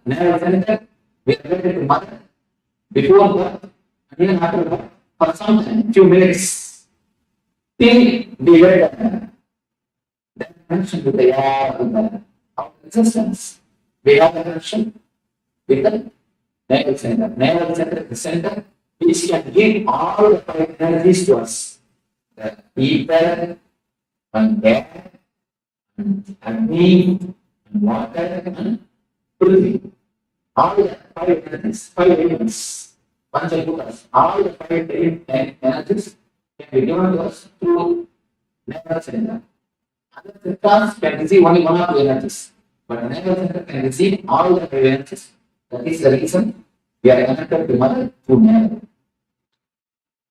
nerve center, we are connected to mother before birth and even after birth for some time, few minutes. Till we get the connection with the air and our existence. We have a connection with the nerve center. Nerve center is the center which can give all the 5 energies to us. The ether and air and Agni and water and Prithvi. All the 5 energies, 5 elements, Panchabhutas, all the 5 energies can be given to us through nerve center. Other centers can receive only 1 or 2 energies, but the nerve center can receive all the 5 energies. That is the reason we are connected to mother through nerve.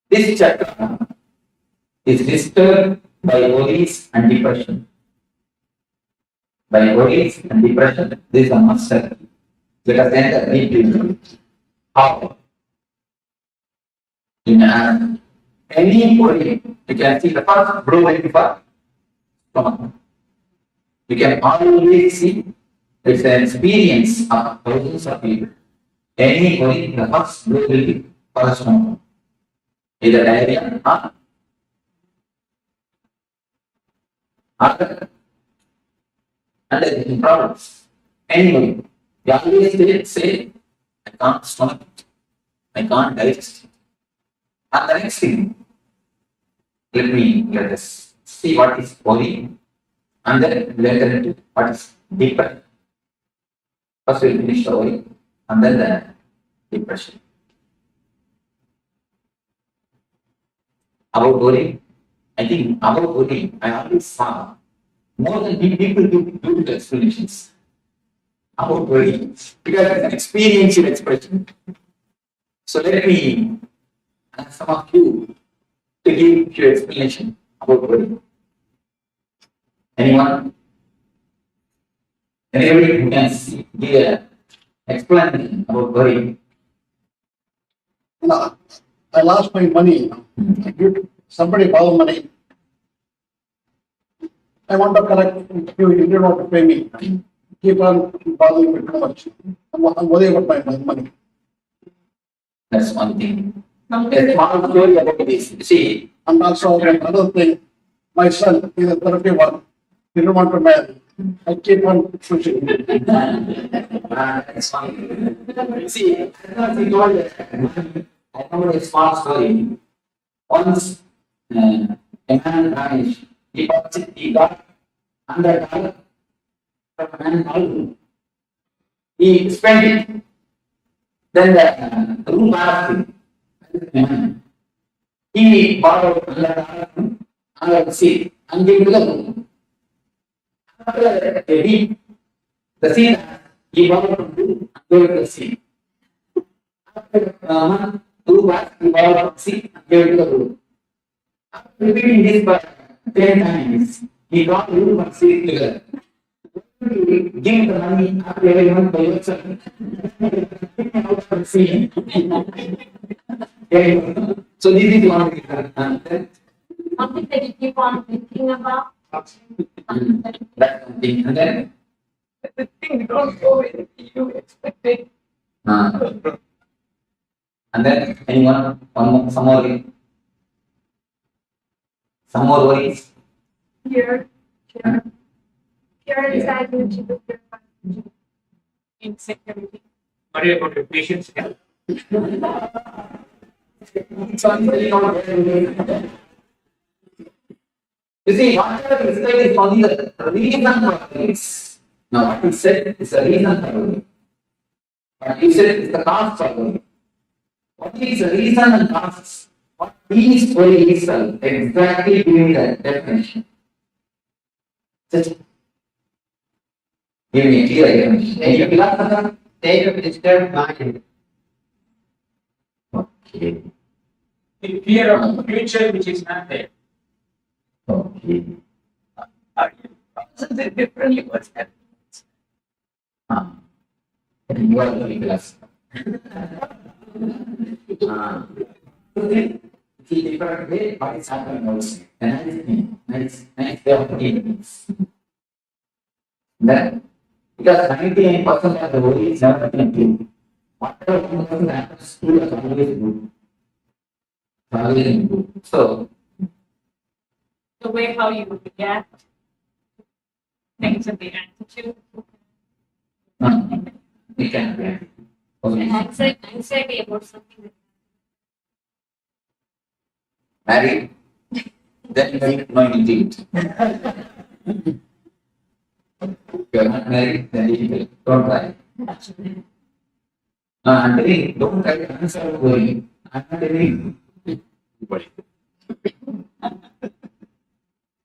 This chakra is disturbed by worries and depression. By worries and depression, this is a master. Let us enter deeply. How? In any worry, you can see the first blue into for stomach. You can always see it's an experience of thousands of people. Any worry, the first blue will be for stomach. Either diarrhea or other underlying problems. Anyway, we always say, I can't stomach it, I can't digest it. And the next thing, let us see what is worry and then we'll enter into what is deeper. First we'll finish the worry and then the depression. About worry, I think about worry, I always saw more than people do the explanations about worry because it's an experiential expression. So let me ask some of you to give your explanation about worry. Anyone? Anybody who can see, give an explanation about worry? No, I lost my money. Somebody borrowed money. I want to collect. You didn't want to pay me. Keep on bothering me too much. I'm worried about my money. That's one thing. A small story about this. See, and also another thing. My son is a 31. He didn't want to marry. I keep on pushing. That's fine. See, I know a small story. Once a man vanished. He got $100 from a man called. He spent it. Then the room asked him. He borrowed $100 from another seat and gave to the room. After a week, the seat he borrowed from two and gave to the seat. After a month, two back, he borrowed from seat and gave to the room. After repeating this for 10 times, he got room and seat together. Give the money after every month by yourself. So this is one thing. Something that you keep on thinking about. That's something. And then The thing don't go with you expected. and then anyone, one more, some more worries. Here. Pure anxiety, insecurity. Worry about your patient's health. You see, whatever is said is only the reason for this. Now, what he said is the reason for it. What he said is the cause for it. What is the reason and cause? What is worry itself? Exactly giving the definition. Just give me a clear definition. Any philosopher take a disturbed mind. Okay. The fear of the future which is not there. Okay. Something differently what's happening. You are very philosopher. See different way what is happening also. And nice way of thinking. Then, because 99% of the world is never true. Whatever 1% happens to us always good. Always good. So, The way how you react, things of the attitude. we can react. Anxiety about something. Married, then you will know indeed. If you are not married, then difficult. Don't try. No, I'm telling you, don't try to answer the worry. I'm not telling you.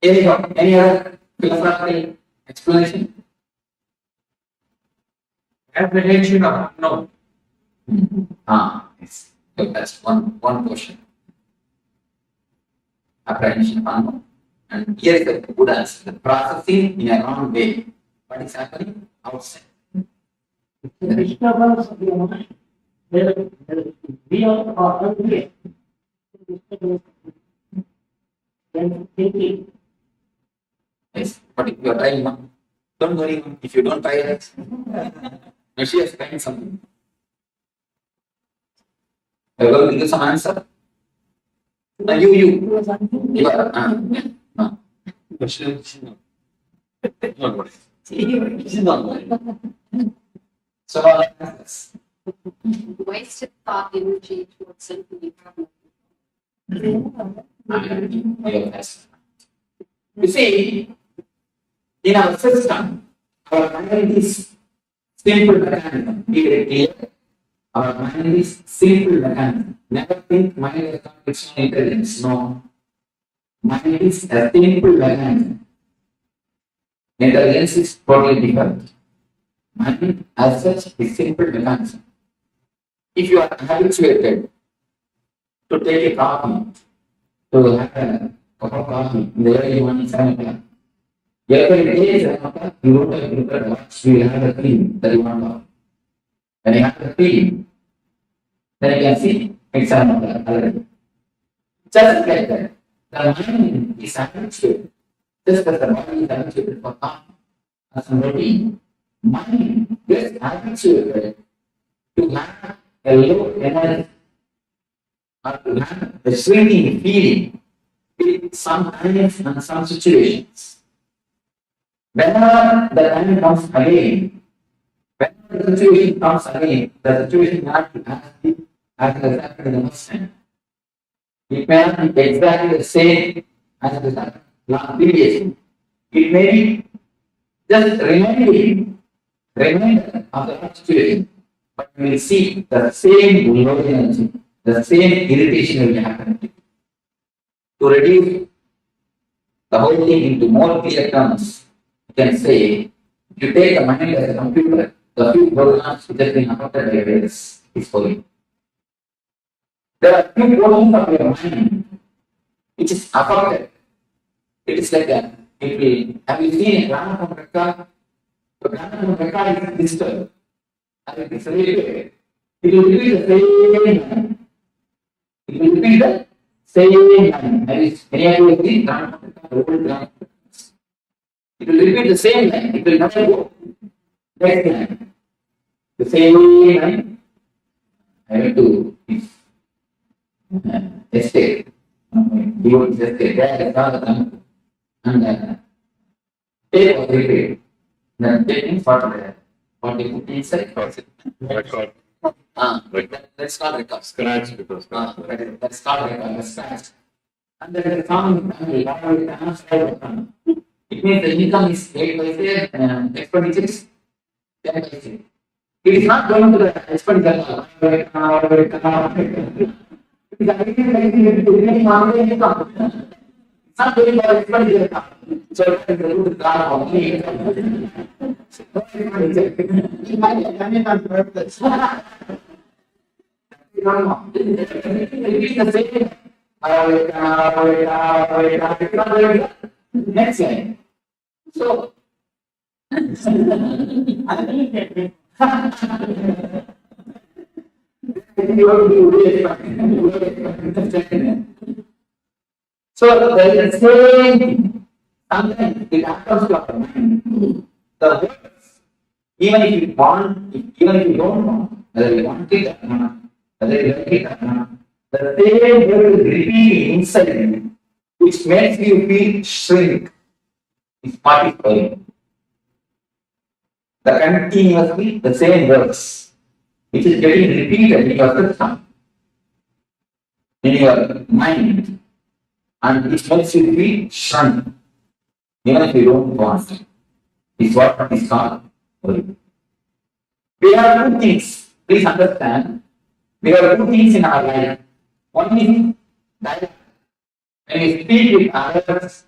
Anyhow, any other philosophical explanation? Apprehension of unknown. Yes. So that's one question. Apprehension of unknown. And here is the good answer. The processing in a wrong way. What is happening outside? The disturbance of your mind, whether real or unreal. Then thinking. Yes, but if you are trying, don't worry. If you don't try it, now she has trying something. I will give you some answer. You are. No. Don't worry. Don't worry. So, Wasted thought energy towards something you haven't. you see, In our system, our mind is simple mechanism. Be very clear. Our mind is simple mechanism. Never think mind has got its own intelligence. No. Mind is a simple mechanism. Intelligence is totally different. Mind as such is simple mechanism. If you are habituated to take a coffee, to have a cup of coffee in the early morning 7 o'clock, every day 7 o'clock, you don't have to look at what you will have a feeling that you want of. When you have the feeling, then you can see it's 7 o'clock already. Just like that, the mind is habituated. Just as the body is habituated for coffee as a routine, mind gets habituated to have a low energy or to have a shrinking feeling in some times and some situations. Whenever the time comes again, whenever the situation comes again, the situation may not be as it has happened in the first time. It may not be exactly the same as it has happened previously. It may be just reminder of the situation, but you will see the same low energy, the same irritation will happen. To reduce the whole thing into more clear terms, you can say, if you take the mind as a computer, the few programs which have been affected by virus is for you. There are few portions of your mind which is affected. It is like a, it will, have you seen a gramophone record? The gramophone record is digital. And it is related. It will repeat the same line. It will repeat the same line. That is, any of you see gramophone record, old gramophone records. It will repeat the same line. It will never go next line. The same line. I went to estate. He was estate. There I saw the gramophone. And tape was repeated. Then tape means what they put inside. Record. That's called record. Scratch because. That's called record. Scratch. And then the song it means the income is 8 paise, expenditures 10 paise. It is not going to the expenditure. It's not going to the expenditure. So it is going to the car only. Next line. So, so there is the same thing. Sometimes it happens to our mind. The words, even if you want, even if you don't want, whether you want it or not, whether you like it or not, the same word is repeating inside you, which makes you feel shrink. Is what is going. The continuously the same words, which is getting repeated in your system, in your mind, and it makes you feel shrunk, even if you don't want it. Is what is called worry. We have two things. Please understand. We have two things in our life. One is that when you speak with others,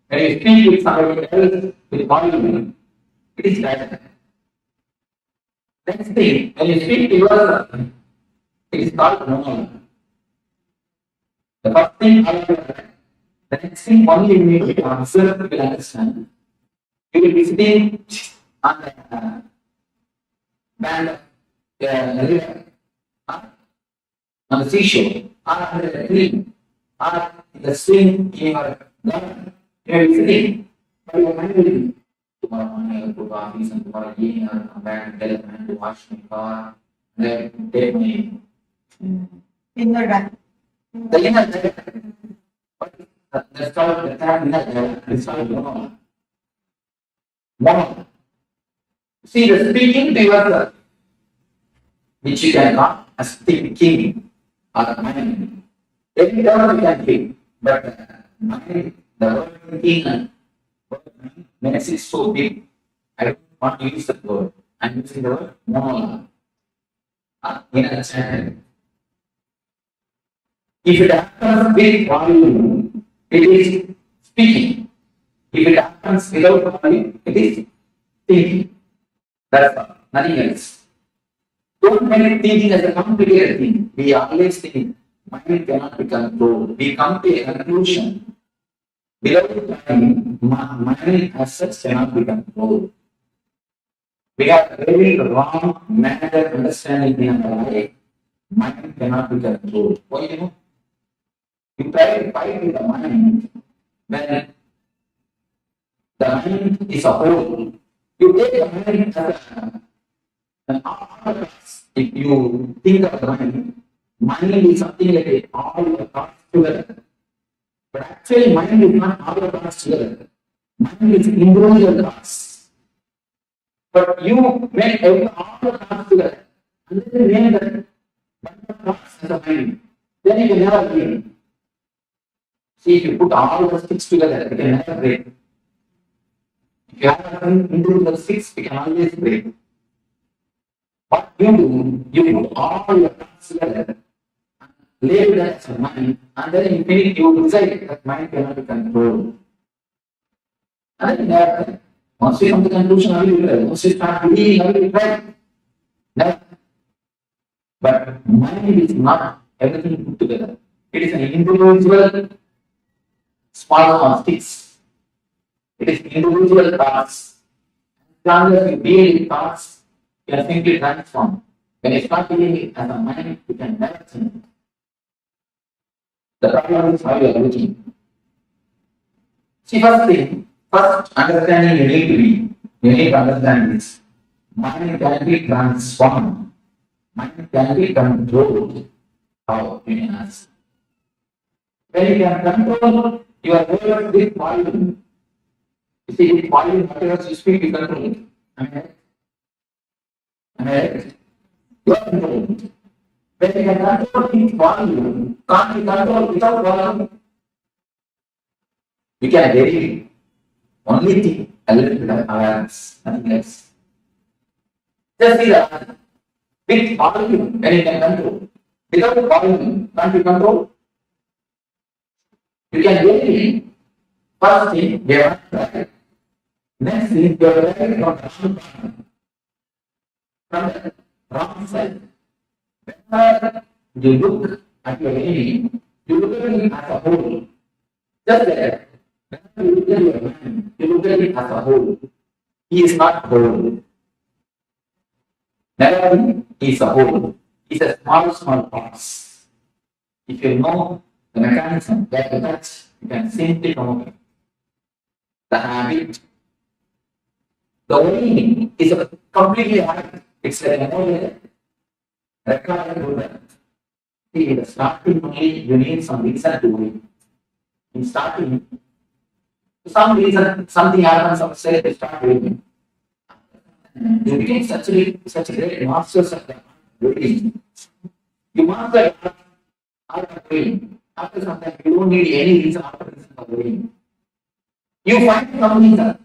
when you speak with somebody else, with bodily, it is that. Next thing, when you speak to yourself, it is called normal. The first thing, the next thing only you need to observe, you will understand. You will be sitting on the bank of the river, on the seashore, or under the tree, or in the swing in your garden. You will be sitting, but your mind will be tomorrow morning I will go to office and tomorrow evening I will come back and tell the man to wash my car, and then take my inner guy. The inner guy. That's called the third inner guy. It's called normal. Normal. See, the speaking to yourself, which you can call as thinking or mind. Every term you can think, but mind, the word thinking and word mind makes it so big. I don't want to use that word. I'm using the word monologue. Inner channel. If it happens with volume, it is speaking. If it happens without volume, it is thinking. That's all. Nothing else. Don't make thinking as a complicated thing. We always think mind cannot be controlled. We come to a conclusion. Without mind, mind as such cannot be controlled. We have a very wrong manner understanding in our life. Mind cannot be controlled. Why you know? You try to fight with the mind when the mind is a whole. You take the mind as an all. If you think of the mind is something like all the thoughts together. But actually, mind is not all the thoughts together. Mind is individual thoughts. But you make all the thoughts together. And then you name that bunch of thoughts as a mind. Then you can never break. See, if you put all the sticks together, you can never break. If you have individual sticks, you can always break. What you do, you put all your thoughts together, label that as a mind, and then you feel you decide that mind cannot be controlled. And then never. Once you come to the conclusion, how you will. Once you start believing, how you will try. Never. But mind is not everything put together. It is an individual small sticks. It is individual thoughts. As long as you deal with thoughts, you can simply transform. When you start dealing it as a mind, you can never change it. The problem is how you are looking. See, first understanding you need to understand this. Mind can be transformed. Mind can be controlled. How you can ask. When you can control your words with volume. You see, with volume, whatever you speak, you control it. Am I right? You are controlled. When you can control with volume, can't be controlled without volume. You can vary. Only thing, a little bit of awareness, nothing else. Just see that with volume, when you can control. Without volume, can't be controlled. You can vary. First thing, you have to try. Next thing, you are trying from the wrong side. Whenever you look at your enemy, you look at him as a whole. Just like that. Whenever you look at your man, you look at him as a whole. He is not whole. Never he is a whole. He is a small parts. If you know the mechanism that you touch, you can simply promote it. The habit. The only is a completely habit. It's like an old record movement. See, in the starting only, you need some reason to worry. In starting, for some reason, something happens outside, you start worrying. You became such a great masters of the worrying. You master art of worrying. After some time, you don't need any reason after reason for worrying. You find some reason.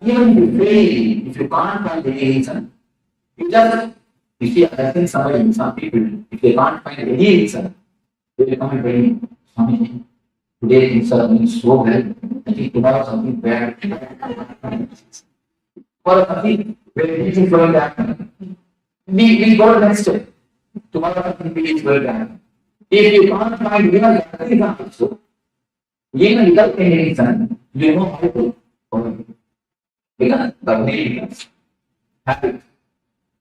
Even if you fail, if you can't find any reason, you see, I think some people, if they can't find any reason, they will come and tell me, Swami, today things are going so well, I think tomorrow something bad. Or something very easy going to happen. We go to the next step. Tomorrow something big is going to happen. If you can't find even that reason also, even without any reason, you know how to follow it. Because the only becomes habit.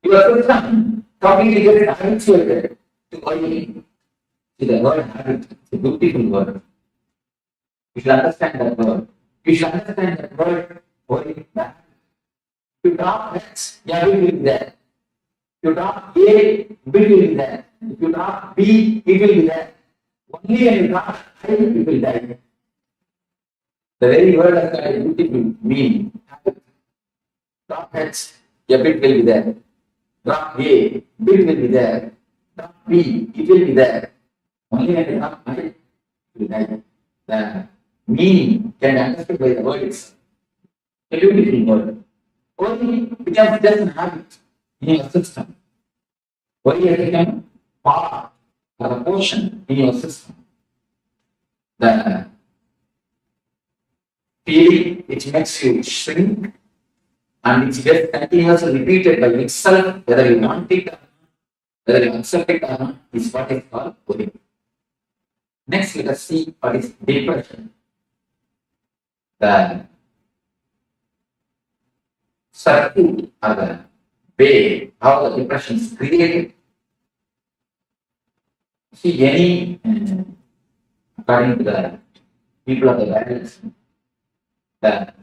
Your system completely gets habituated to worrying. See, the word habit is a beautiful word. You should understand that word. You should understand that word worry. If you drop X, yeah, it will be there. If you drop A, B will be there. If you drop B, it will be there. Only when you drop I, it will die. The very word has got a beautiful meaning. Drop X, a bit will be there. Drop A, bit will be there. Drop B, it will be there. Only when you drop I, it will die. The meaning can be understood by the words. a beautiful word. Worry becomes just an habit in your system. Worry has become part or a portion in your system. The feeling which makes you shrink and it's just continuously repeated by itself, whether you want it or not, whether you accept it or not, is what is called worry. Next, let us see what is depression. The circuit or the way how the depression is created. See, any, according to the people of the Bible, the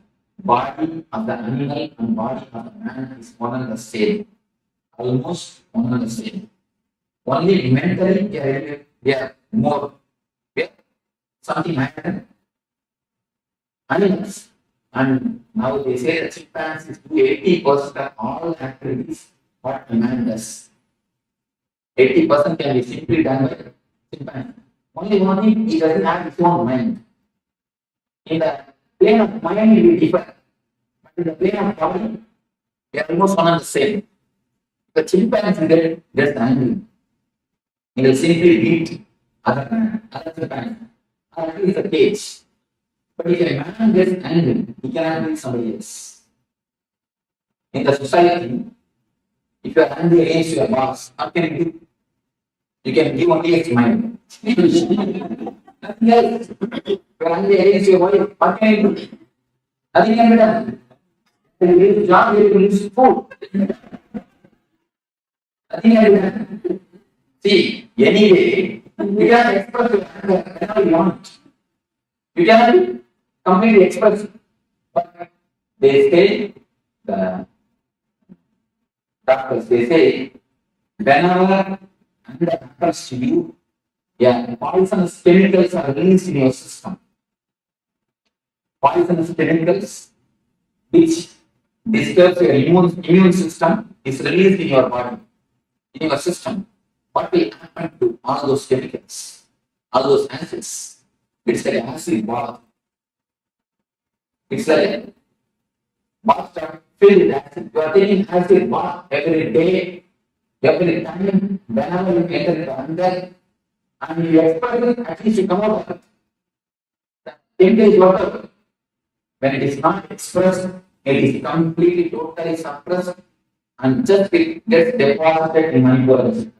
body of the animal and body of the man is one and the same, almost one and the same. Only mentally they are more. Something happened. Animals, and now they say that chimpanzees do 80% of all activities what a man does. 80% can be simply done by chimpanzee. Only one thing, he doesn't have his own mind. In the plane of mind, he will differ, but in the plane of body, they are almost one and the same. The chimpanzee gets angry. He will simply beat other chimpanzees. That is the cage. But if a man gets angry, he cannot beat somebody else. In the society, if you are angry against your boss, how can you do? You can give only a smile. Nothing else. If you are angry against your wife, what can you do? Nothing can be done. If you lose job, you will lose food. Nothing can be done. See, anyway, you can express your anger whenever you want. You can completely express it. But they say, the doctors, they say, whenever anger happens to you, poisonous chemicals are released in your system. Poisonous chemicals which disturbs your immune system is released in your body, in your system. What will happen to all those chemicals, all those acids? It's like an acid bath. It's like a bathtub filled with acid. You are taking acid bath every day, every time, whenever you enter the under, and you express it, at least you come out of it. The chemical is whatever. When it is not expressed, it is completely, totally suppressed, and just it gets deposited in Manipura.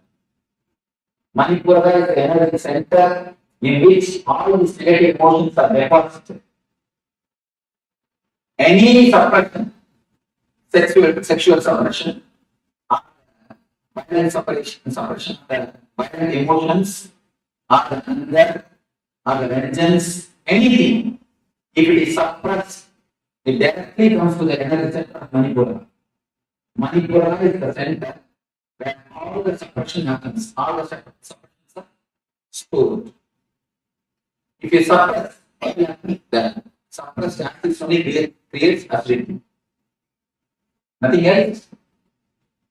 Manipura is the energy center in which all these negative emotions are deposited. Any suppression, sexual suppression, violent suppression, the violent emotions, or the anger, or the vengeance, anything, if it is suppressed, it directly comes to the energy center of Manipura. Manipura is the center where all the suppression happens, all the suppressions are stored. If you suppress, the suppressed acid only creates acidity. Nothing else.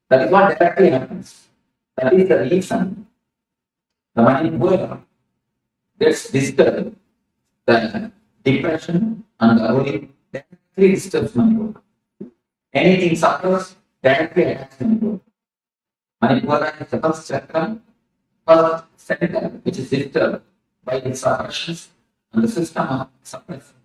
That is what directly happens. That is the reason the Manipura gets disturbed. The depression and the worry directly disturbs Manipura. Anything suppressed directly attacks Manipura. Manipura is the first chakra, first center which is disturbed by its suppressions and the system of suppression.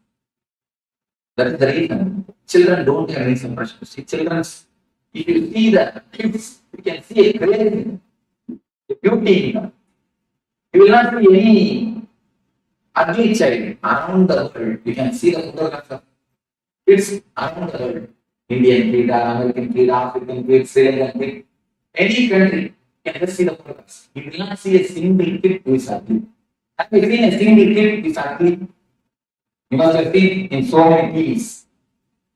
That is the reason children don't have any suppression. See, children's, if you see the kids, you can see a grace, a beauty in them. You will not see any ugly child around the world. You can see the photographs of kids around the world. Indian kid, American kid, African kid, Sri Lankan kid, any country, you can just see the photographs. You will not see a single kid who is ugly. Have you seen a single kid who is ugly? You must have seen in so many TVs.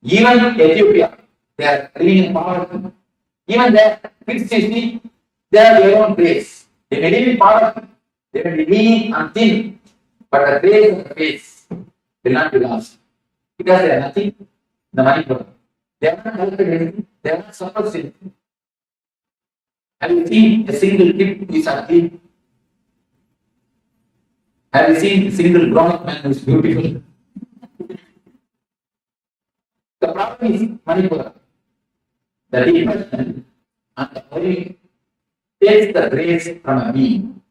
Even Ethiopia, they are living in poverty. Even there, kids you see, they have their own grace. They may live in poverty, they may be lean and thin, but the grace of the face will not be lost. Because they are nothing, the Manipura. They are not helped anything, they are not suppressed anything. Have you seen a single kid who is ugly? Have you seen a single grown up man who is beautiful? The problem is Manipura. The depression and the worry takes the grace from a being.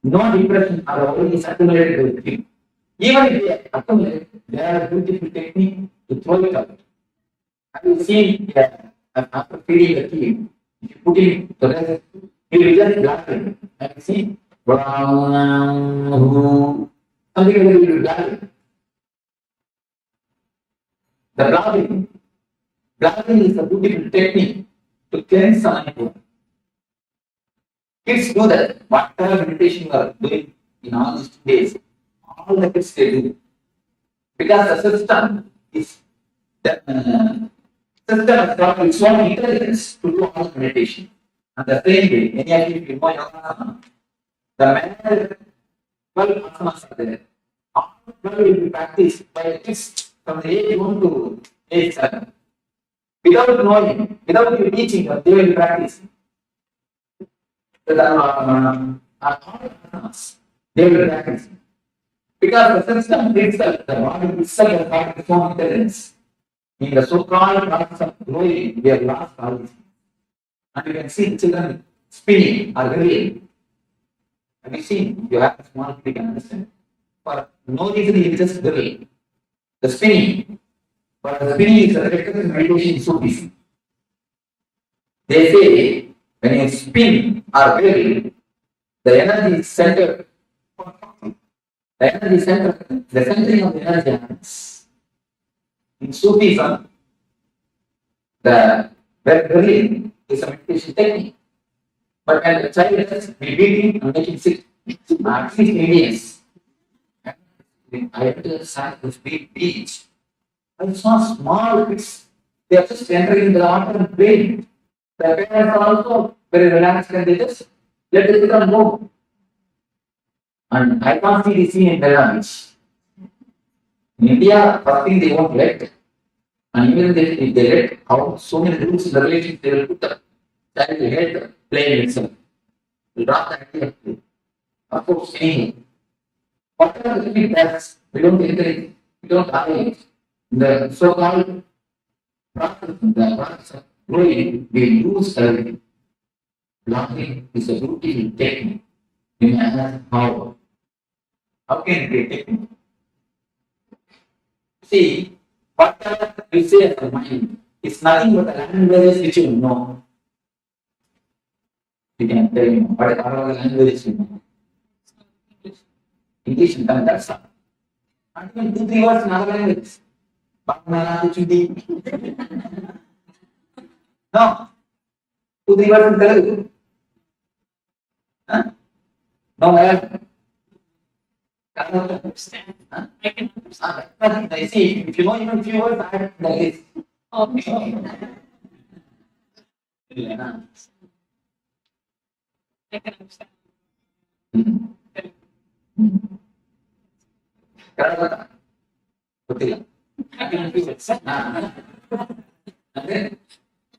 No depression or worry is accumulated with him. Even if they accumulate, there are beautiful technique to throw it out. Have you seen after feeding the kid, if you put him to rest, he will just laughing. Have you seen? Something will be laughing. The blabbing is a beautiful technique to cleanse someone. Kids do that. Whatever meditation you are doing in all these days, all the kids they do. Because the system is has got its own intelligence to do all the meditation. And the same way, any of you know yoga, the manual 12 asanas are there. All 12 will be practiced by the kids from the age 1 to age 7. Without knowing, without you teaching them, they will practice. They will practice. Because the system itself, the body itself has got its own intelligence. In the so-called process of growing, we have lost all these things. And you can see the children spinning or reveling. Have you seen? You have a small kid, you can understand. For no reason, he is just reveling. The spinning. But the spinning is a practice meditation is so busy. They say when you spin or revel, the energy is centered. The energy center, the centering of the energy happens. In Sufism, the reveling is a meditation technique. But when the child is we beat him and make him sit, at least Indians, I went to the beach. I saw small kids. They are just entering the water and playing. The parents are also very relaxed and they just let the children go. And I can't see the scene in Belarus. In India, first thing they won't let. And even if they let out so many rules in the relationship, they will put the child will help playing itself. Will drop the idea of play. Of course, anything. Whatever the kid does, we don't encourage, we don't allow it. The so-called process of growing, we use everything. Blocking is a beautiful technique. You may ask how. How can it be a technique? See, whatever you say as the mind, it's nothing but the languages which you know. You can tell me what are the languages you know. English and Tamil, that's all. And even 2-3 words in other languages. No. 2-3 words in Telugu. Huh? No, I can understand. I can understand. I see. If you know even few words, I have the list. Okay. I can understand.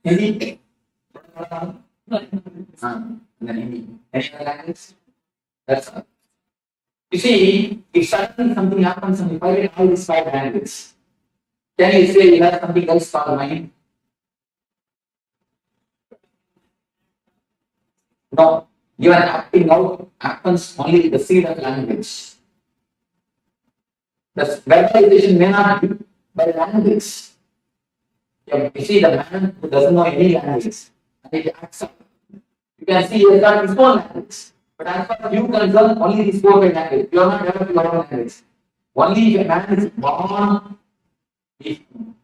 Hindi. Hindi. Any other language? That's all. You see, if suddenly something happens and if I read all these 5 languages, can you say you have something else called mind? No. Even acting out happens only with the seed of language. The verbalization may not be by language. You see, the man who doesn't know any language and he acts up. You can see he has got his own language. But as far as you concern, only these 4 languages. You are not developing your own language. Only if a man is born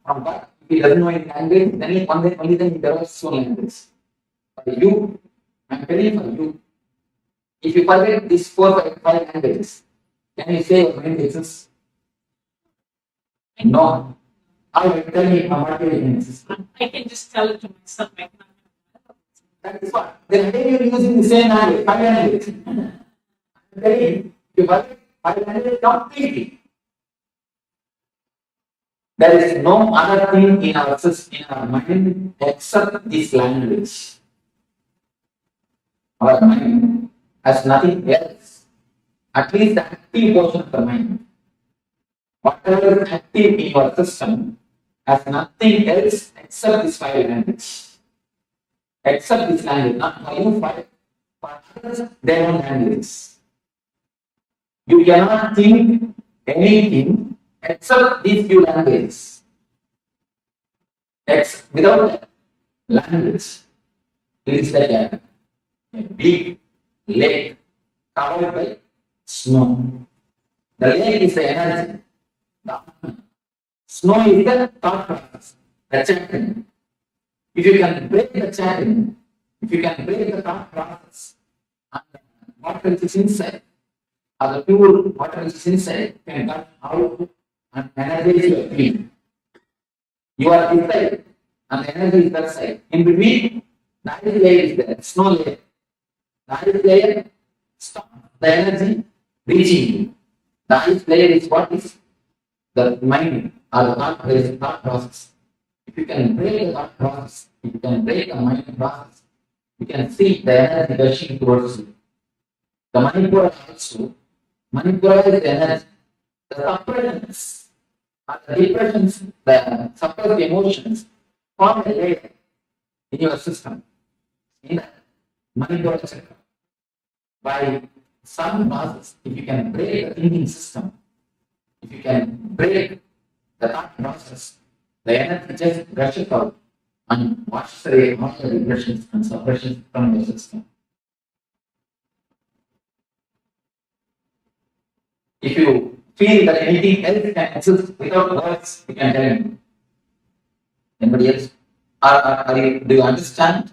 from birth, if he doesn't know any language, then only then he develops his own language. For you, I am telling for you, if you forget these 4 5 languages, can you say your mind exists? No. I will tell me what your mind exists. I can just tell it to myself. I cannot. That is what. Then again you are using the same language, 5 languages. I am telling you, you forget 5 languages completely. There is no other thing in our mind except this language. Our mind has nothing else. At least the active portion of the mind. Whatever is active in your system has nothing else except this five language. Except this language, not for you, for others, their own languages. You cannot think anything except these few languages. Without language, it is like a big lake covered by snow. The lake is the energy. The snow is the thought process, the chanting. If you can break the chanting, if you can break the thought process, and water which is inside, or the pure water which is inside can come out and energize your field. You are inside and the energy is that side. In between, the ice layer is there, snow layer. The ice layer stops the energy reaching you. The ice layer is what is the mind or the thought process. If you can break the thought process, if you can break the mind process, you can see the energy rushing towards you. The Manipura also, Manipura is the energy. The suppressions, the depressions, the suppressed emotions form a layer in your system. In the Manipura Chakra. By some process, if you can break the thinking system, if you can break the thought process, the energy just rushes out and washes away all the depressions and suppressions from the system. If you feel that anything else can exist without words, you can tell me. Anybody else? Do you understand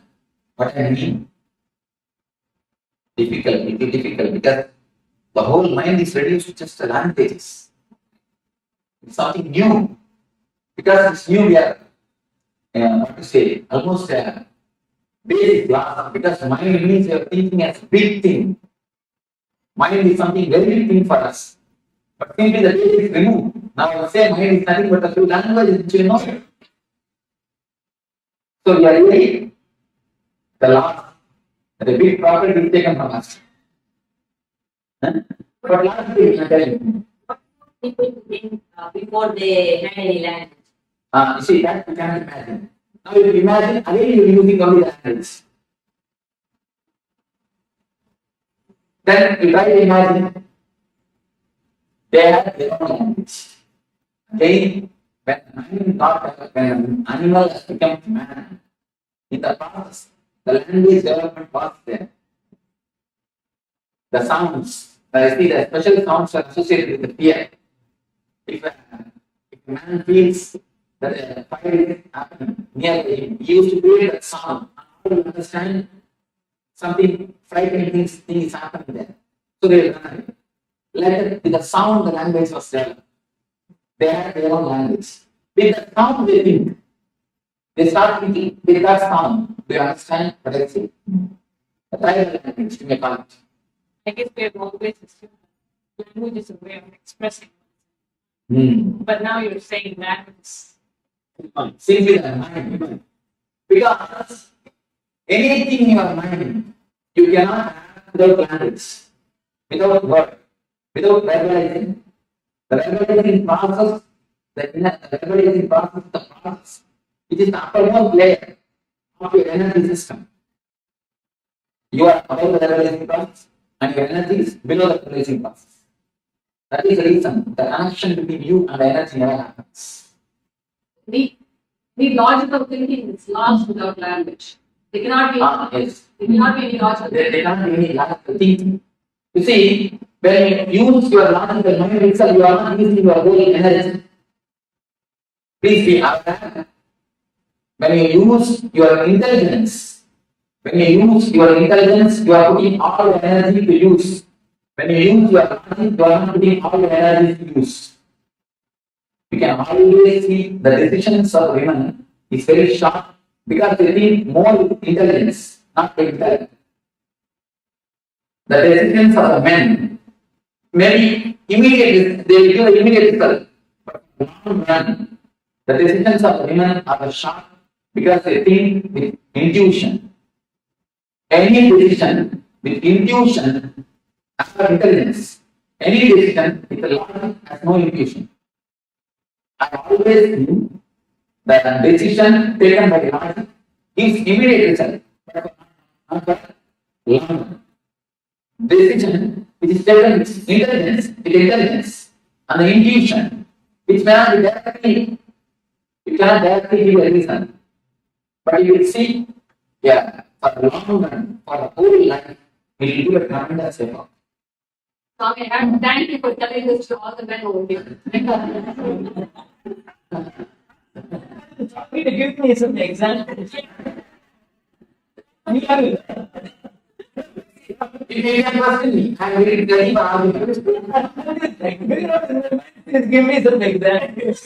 what I mean? Difficult because the whole mind is reduced to just languages. It's something new. Because it's new, we are, what to say, almost a basic class. Because mind means you are thinking as big thing. Mind is something very big thing for us. But simply the basic is removed. Now I say mind is nothing but a few languages which you know. So we are really the last. The big property is taken from us. But last thing I tell you. People think before they had any language. You see, that you cannot imagine. Now if you imagine, again you are using only language. Then you try to imagine, they have their own language. Again, when animal has become man, in the past, the language development was there. The sounds, the special sounds are associated with the fear. If a man feels that a fire is happening near him, he used to create that sound. How do you understand something frightening thing is happening there? So they will run away. Later, with the sound, the language was there. They had their own language. With the sound, they think. They start thinking with that sound. Do you understand what I say? The tribal language, you may call it. I guess we have always assumed language is a way of expressing. But now you're saying language. Simply the mind. Because anything in your mind, you cannot have without language, without word, without verbalizing. The verbalizing process, the verbalizing process, the process, it is the uppermost layer of your energy system. You are above the verbalizing process, and your energy is below the verbalizing process. That is the reason the connection between you and the energy never happens. The logical thinking is lost without language. There cannot be Yes. there cannot be any logical There thinking. cannot be any logical thinking. You see, when you use your logical mind itself, you are not using your whole energy. Please be aware. When you use your intelligence, you are putting all your energy to use. When you use your logic, you are not putting all your energy to use. You can always see the decisions of women is very short because they think more with intelligence, not with intellect. The decisions of the men maybe immediate, they will give the immediate result. But long run, the decisions of the women are short because they think with intuition. Any decision with intuition has intelligence. Any decision with logic has no intuition. I always think The decision taken by logic gives immediate result. But for long decision which is taken with intelligence and the intuition, which may not be directly, you cannot directly give a reason. But you will see, yeah, for the long run, for the whole life, it will give a tremendous effort. Okay, and thank you for telling this to all the men over here. Give me some examples. If you can question me, I am very ready for argument. Please give me some examples.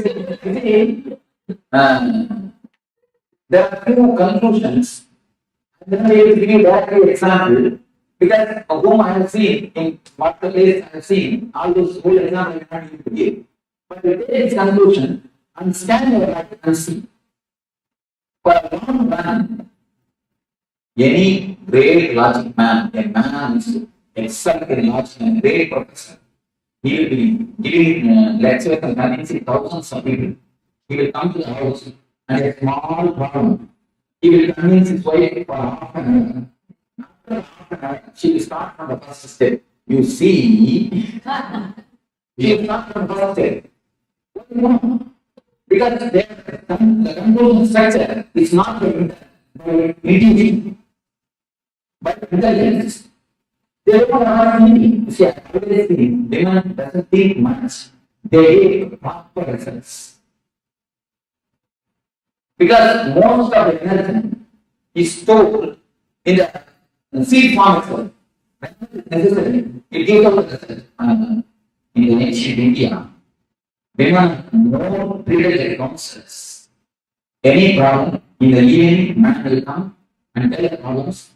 There are few conclusions. I will not be able to give you directly example because of whom I have seen in what the place I have seen, all those whole examples I cannot even give. But we take this conclusion and stand your life and see. For a long run, any great logic man, a man is excel in logic and a great professor, he will be giving lectures and convincing thousands of people. He will come to the house and a small problem. He will convince his wife for half an hour. After half an hour, she will start from the first step. You see, she will start from the first step. What do you want? Because the conclusion structure is not by intuition, but intelligence. They don't have anything. See, I always think women doesn't think much. They take proper results. Because most of the energy is stored in the seed form itself. Necessarily, it gives out the result. In ancient India, women more treated like counselors. Any problem in the evening, man will come and tell the problems.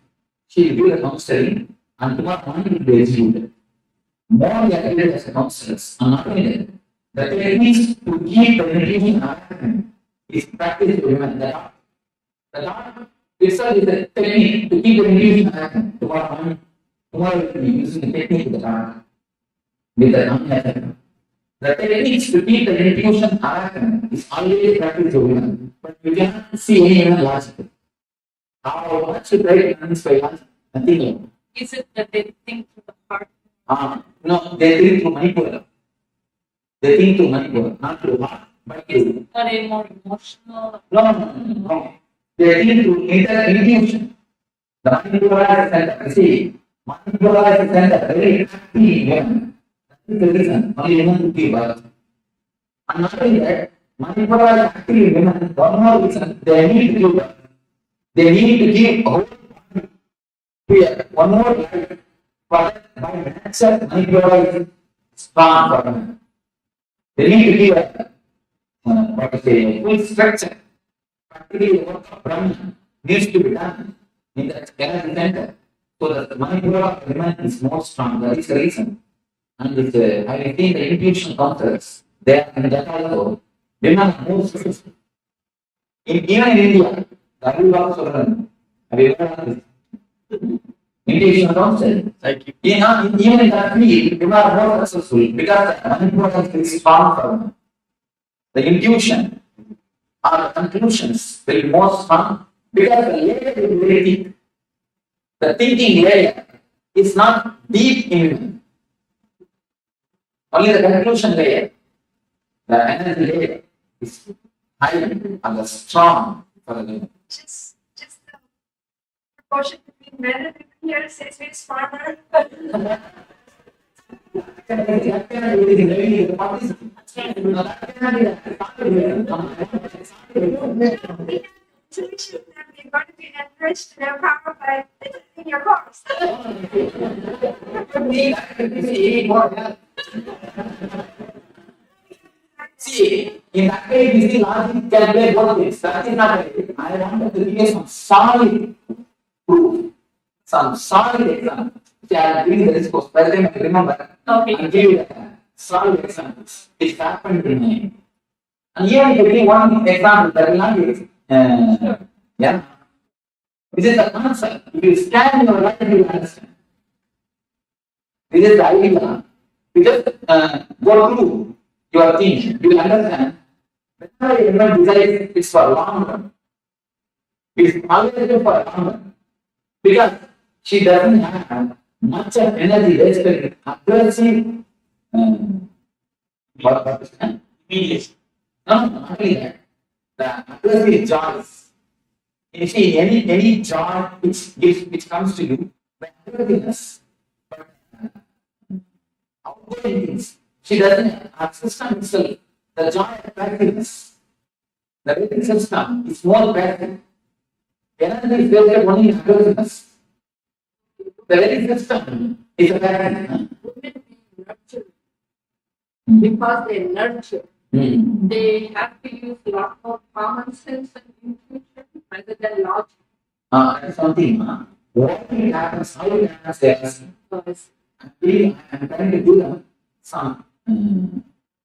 She will give the counseling and tomorrow morning will be executed. More they are treated as counselors. And not only that, the techniques to keep the meditation happening is practiced by women. The thought itself is a technique to keep the meditation happening. Tomorrow will be using the technique of the dark with the non-method. The techniques to keep the intuition happening is always practiced by women. But we cannot see any women logical. How much you try to convince by logic? Nothing. Is it that they think through the heart? No, they think through Manipura. They think through Manipura, not through heart. But Are they more emotional? No. They think through intuition. The Manipura is center. See, Manipura is center, very active women. That is the reason only women give birth. And not only that, Manipura is active women. One more reason, they need to give birth. They need to give whole body one more life. But by nature, Manipura is strong for them. They need to give a full structure. Practically, the work of Brahman needs to be done in that energy center. So that the Manipura of women is more strong. That is the reason. And I think the intuition counters, they are in that also. Women are more successful. Even in India, the Ayurveda Suran, have you ever heard this? Intuition counsel. Even in that field, women are more successful because the Manipura is very strong for them. The intuition or the conclusions will be more strong because the layer is very deep. The thinking layer is not deep in women. Only the conclusion layer, the energy layer, is high and strong for the women. Just the proportion between men and women here says very smarter. Intuition that you're going to be enriched and empowered by in your course. See, in that way, this is logic can play both ways. That is not right. I want to give you some solid proof, some solid example. See, I will give you the discourse. By the time I remember, Okay. I will give you solid examples. It happened to me. And here I give you one example that will not be. Yeah. This is the concept. If you scan your life, you will understand. This is the idea. You just go through your things, you will understand Whenever anyone decides it's for long run, it's always for long run. Because she doesn't have much of energy, respect, aggressive, immediate. No, not only that. The aggressive joys. You see, any joy which comes to you, by aggressiveness, outgoing things. She doesn't, her system itself, the joy of practice, the very system is more passive. Energy is wasted only in aggressiveness. The very system is a passive. Because they nurture. They have to use a lot more common sense and intuition rather than logic. That's something. What will happen, how it happens, I'm trying to do some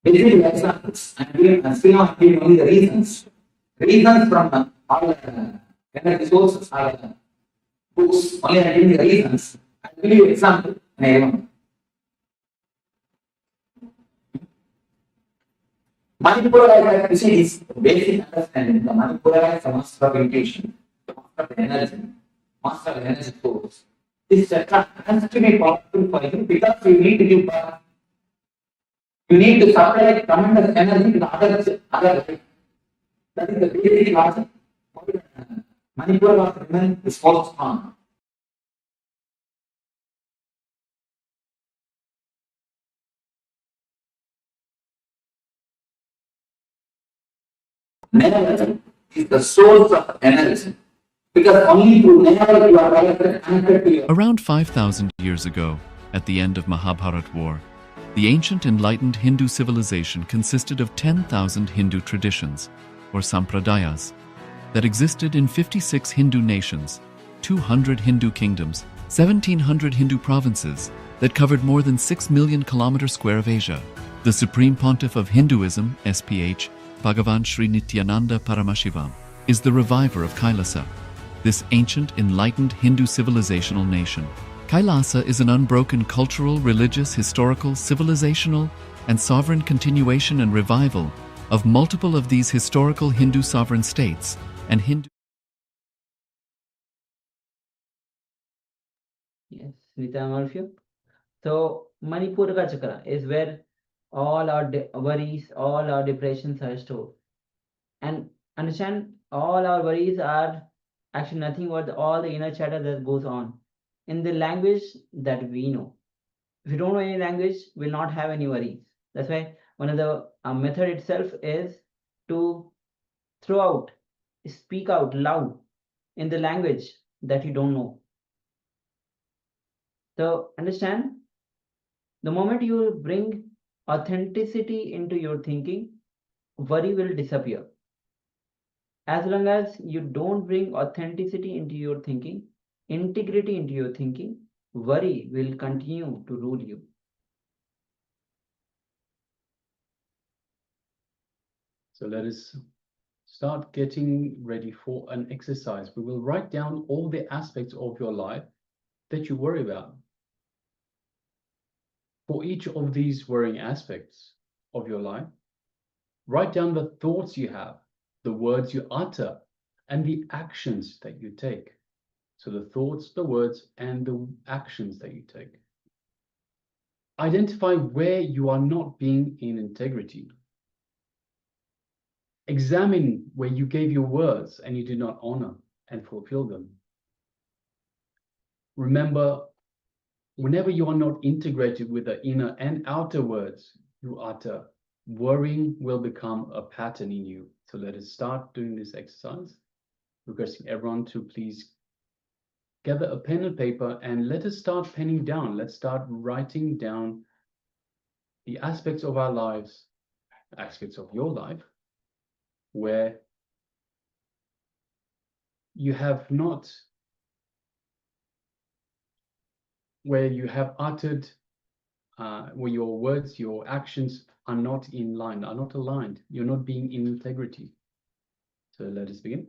basically examples. I'm still not giving only the reasons. Reasons from all energy sources are books. Only I'm giving the reasons. I'll give you example. Manipura, like you see, is basic understanding. The Manipura is a master of intuition, master of energy, master of energy source. This chakra has to be powerful for you because you need to give birth. You need to supply tremendous energy to the other life. That is the basic logic. Manipura of women is most strong. Navel is the source of energy. Because only through navel you are connected to your. Around 5,000 years ago, at the end of Mahabharat War, the ancient enlightened Hindu civilization consisted of 10,000 Hindu traditions, or sampradayas, that existed in 56 Hindu nations, 200 Hindu kingdoms, 1,700 Hindu provinces that covered more than 6 million kilometers square of Asia. The Supreme Pontiff of Hinduism, SPH, Bhagavan Sri Nithyananda Paramashivoham, is the reviver of Kailasa, this ancient enlightened Hindu civilizational nation. Kailasa is an unbroken cultural, religious, historical, civilizational, and sovereign continuation and revival of multiple of these historical Hindu sovereign states and Hindu. Yes, with all of you. So Manipura Chakra is where all our worries, all our depressions are stored. And understand, all our worries are actually nothing but all the inner chatter that goes on in the language that we know. If you don't know any language, we'll not have any worries. That's why one of the method itself is to throw out, speak out loud in the language that you don't know. So understand, the moment you bring authenticity into your thinking, worry will disappear. As long as you don't bring authenticity into your thinking, integrity into your thinking, worry will continue to rule you. So let us start getting ready for an exercise. We will write down all the aspects of your life that you worry about. For each of these worrying aspects of your life, write down the thoughts you have, the words you utter, and the actions that you take. So the thoughts, the words, and the actions that you take. Identify where you are not being in integrity. Examine where you gave your words and you did not honor and fulfill them. Remember, whenever you are not integrated with the inner and outer words you utter, worrying will become a pattern in you. So let us start doing this exercise. Requesting everyone to please gather a pen and paper and let us start penning down. Let's start writing down the aspects of our lives, aspects of your life, where you have not, where you have uttered, where your words, your actions are not in line, are not aligned. You're not being in integrity. So let us begin.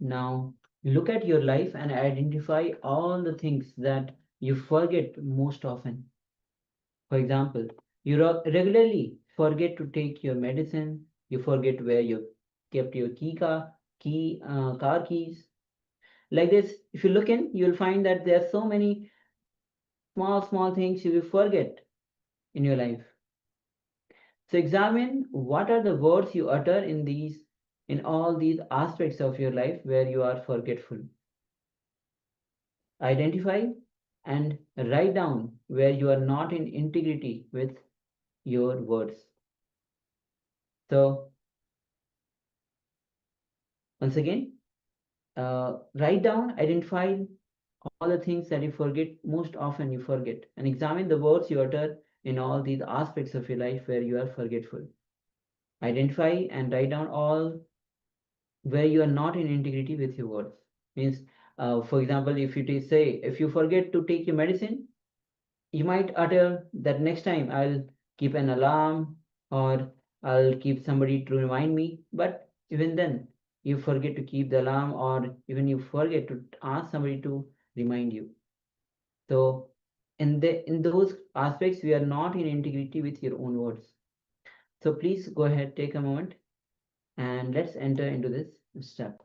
Now, look at your life and identify all the things that you forget most often. For example, you regularly forget to take your medicine, you forget where you kept your car keys. Like this, if you look in, you'll find that there are so many small things you will forget in your life. So examine what are the words you utter in all these aspects of your life where you are forgetful. Identify and write down where you are not in integrity with your words. So once again, write down, identify all the things that you forget most often you forget, and examine the words you utter in all these aspects of your life where you are forgetful. Identify and write down all where you are not in integrity with your words. Means, for example, if you forget to take your medicine, you might utter that next time I'll keep an alarm, or I'll keep somebody to remind me. But even then, you forget to keep the alarm, or even you forget to ask somebody to remind you. So in those aspects, we are not in integrity with your own words. So please go ahead, take a moment, and let's enter into this step.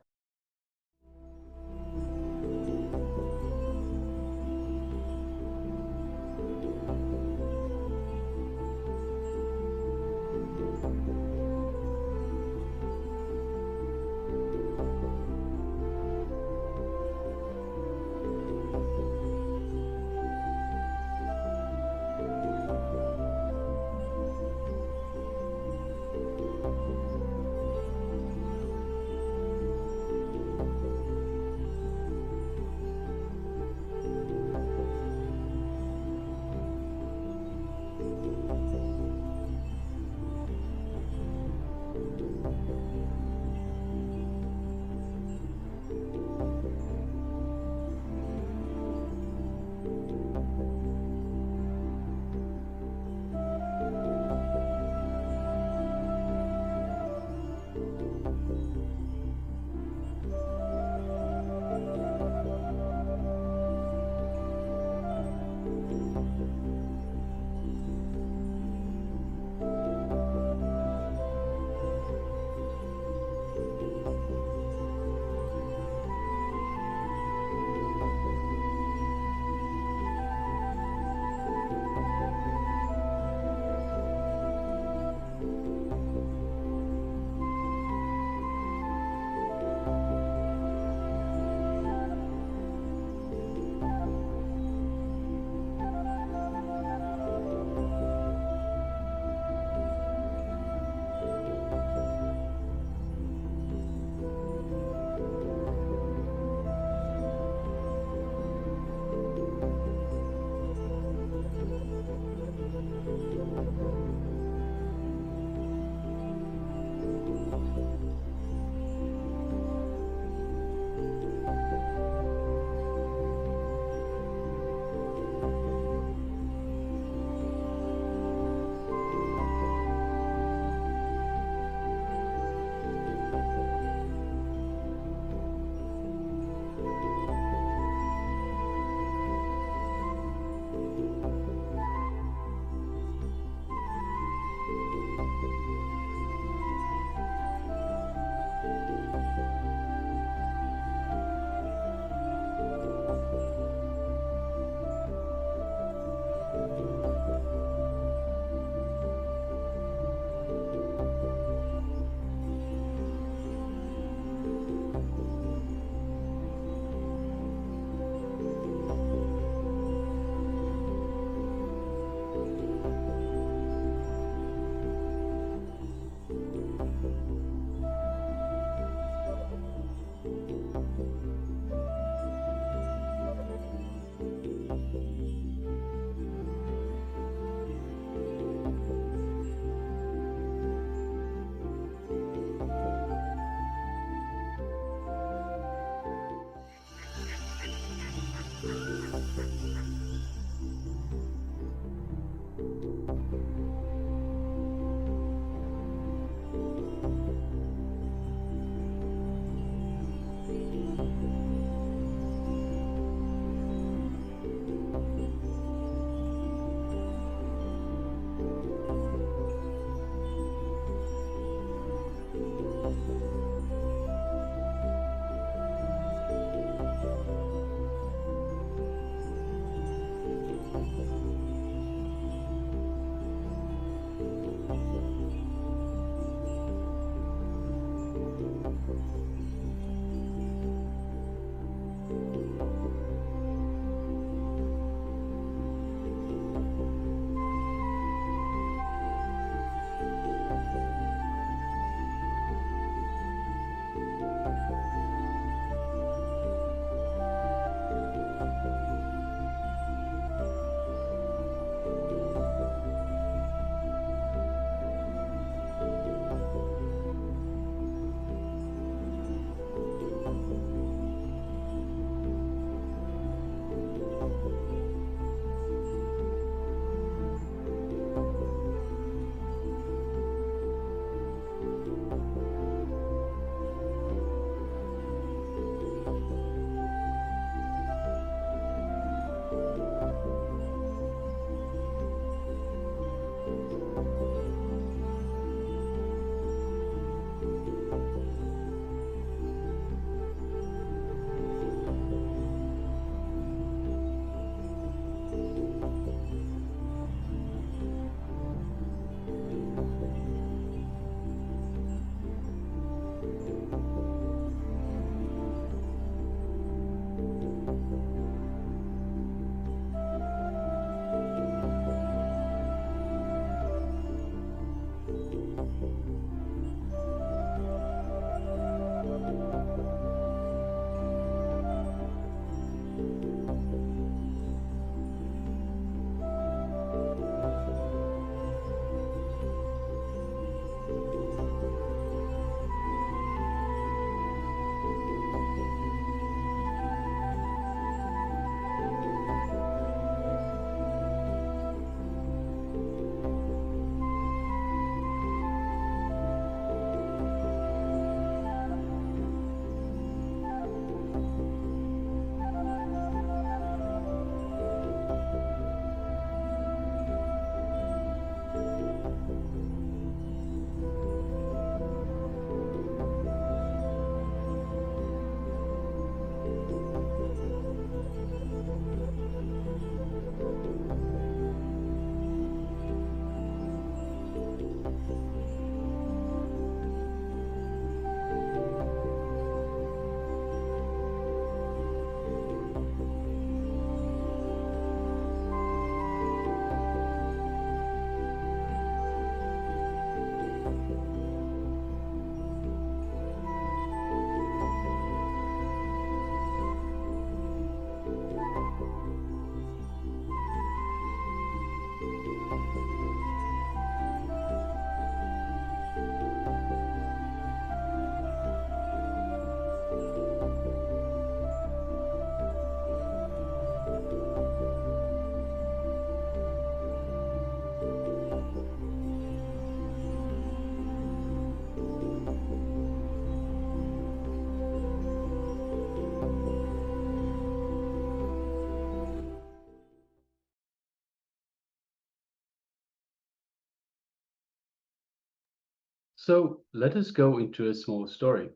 So let us go into a small story.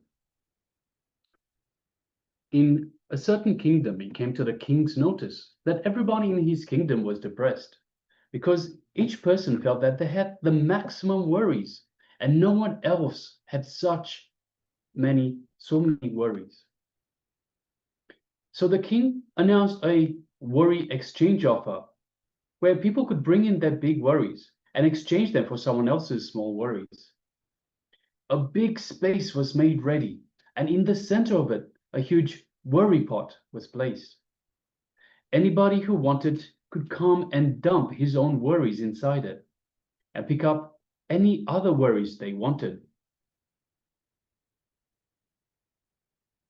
In a certain kingdom, it came to the king's notice that everybody in his kingdom was depressed because each person felt that they had the maximum worries and no one else had so many worries. So the king announced a worry exchange offer where people could bring in their big worries and exchange them for someone else's small worries. A big space was made ready, and in the center of it, a huge worry pot was placed. Anybody who wanted could come and dump his own worries inside it and pick up any other worries they wanted.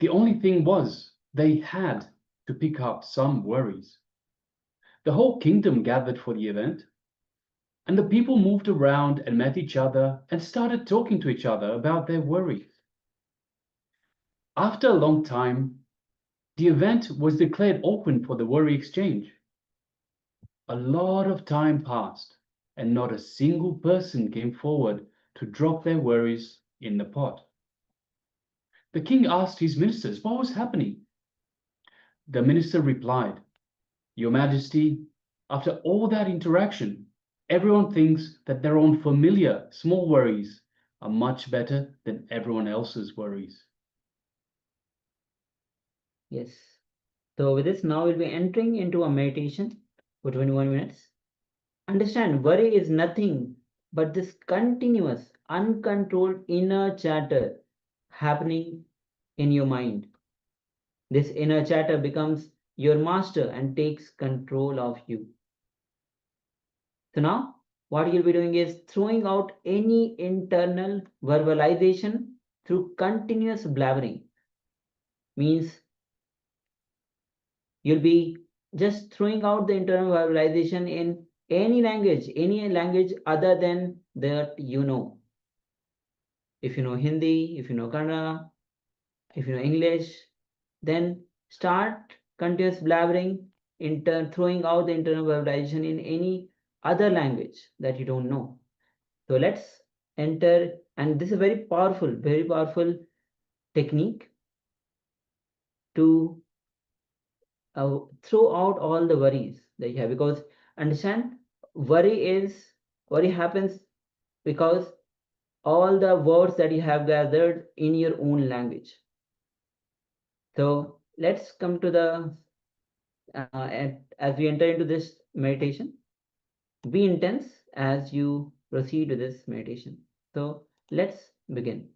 The only thing was they had to pick up some worries. The whole kingdom gathered for the event, and the people moved around and met each other and started talking to each other about their worries. After a long time, the event was declared open for the worry exchange. A lot of time passed, and not a single person came forward to drop their worries in the pot. The king asked his ministers what was happening. The minister replied, "Your Majesty, after all that interaction, everyone thinks that their own familiar small worries are much better than everyone else's worries." Yes. So with this, now we'll be entering into a meditation for 21 minutes. Understand, worry is nothing but this continuous, uncontrolled inner chatter happening in your mind. This inner chatter becomes your master and takes control of you. So now, what you'll be doing is throwing out any internal verbalization through continuous blabbering. Means you'll be just throwing out the internal verbalization in any language other than that you know. If you know Hindi, if you know Kannada, if you know English, then start continuous blabbering, throwing out the internal verbalization in any other language that you don't know. So let's enter, and this is very powerful technique to throw out all the worries that you have, because understand, worry happens because all the words that you have gathered in your own language. So let's come to the as we enter into this meditation, be intense as you proceed with this meditation. So let's begin.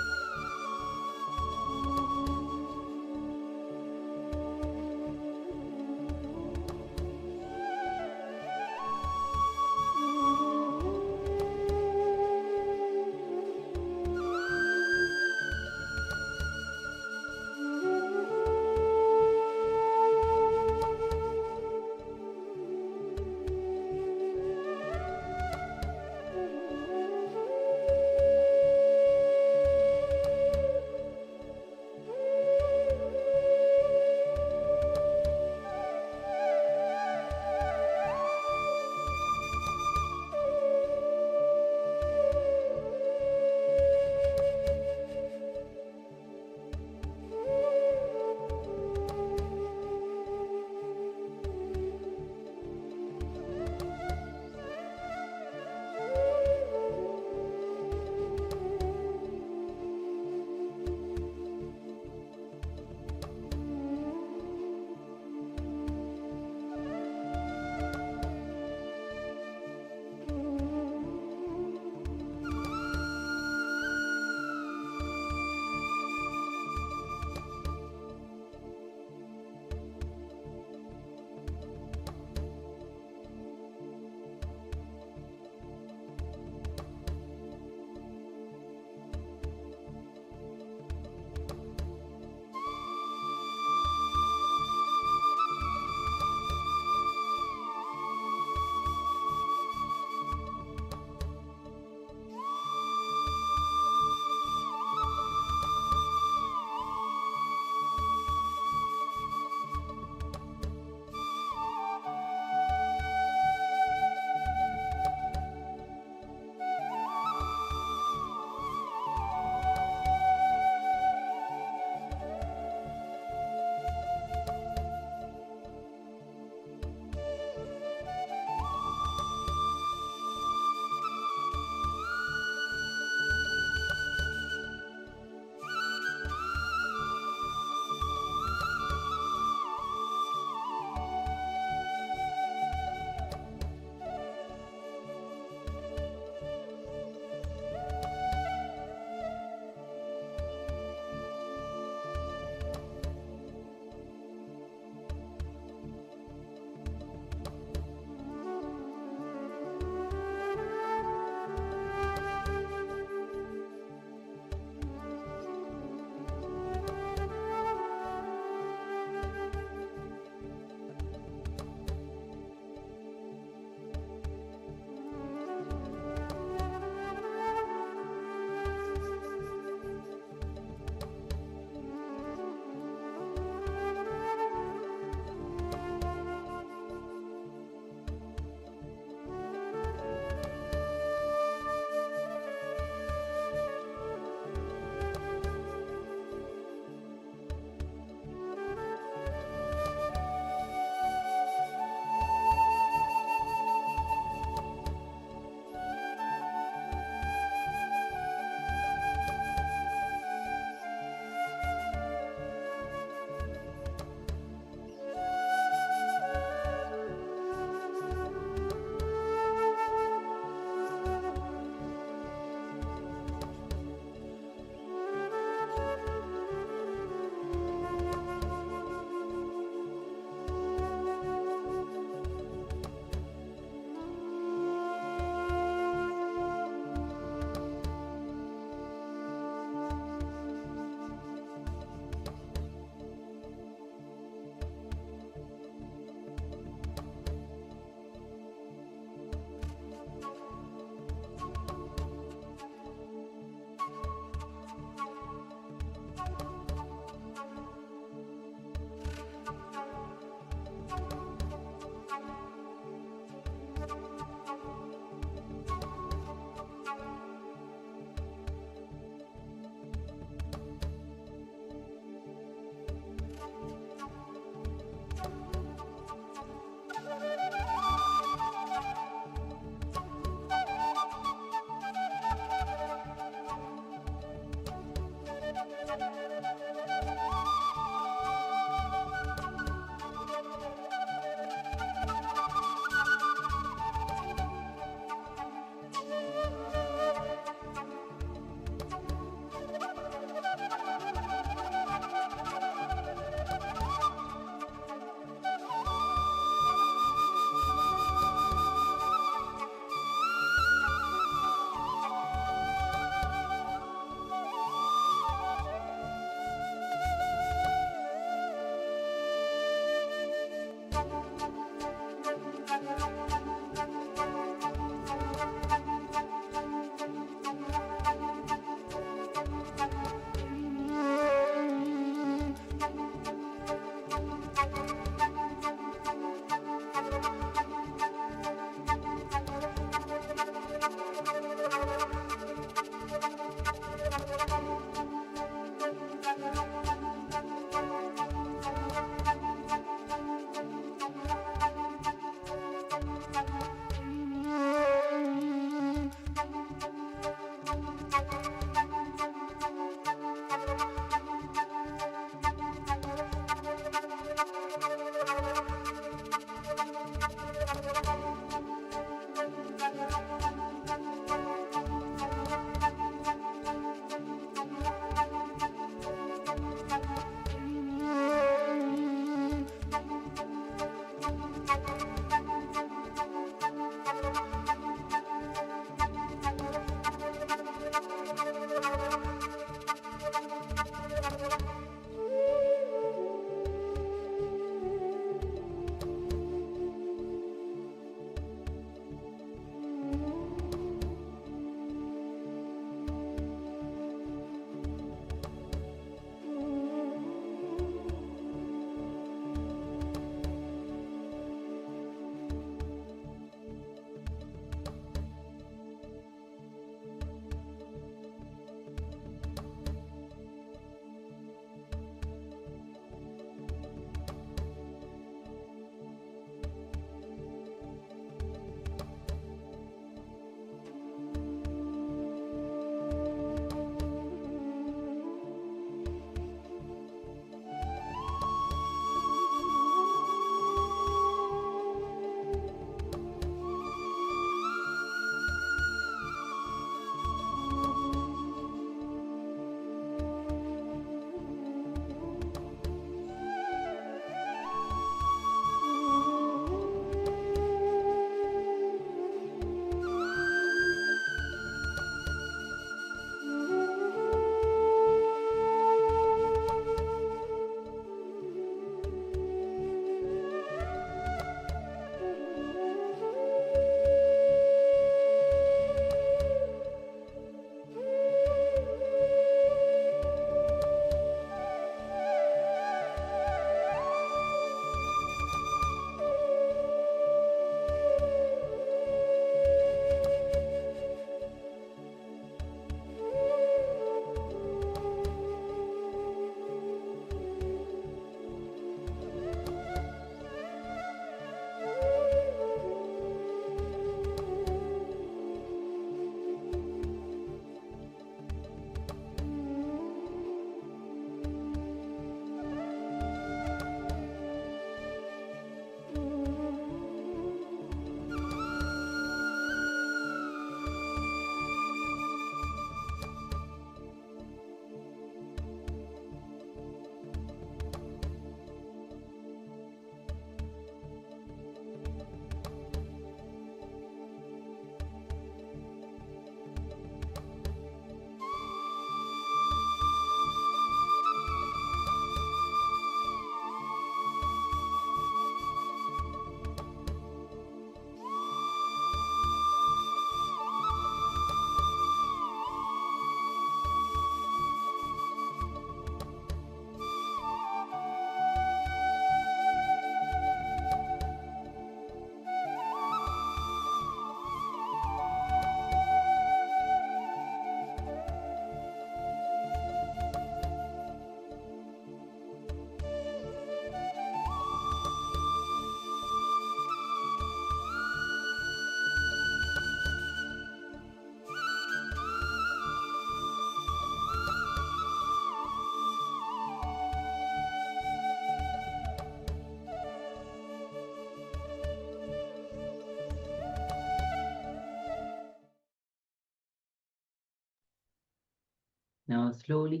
Now slowly,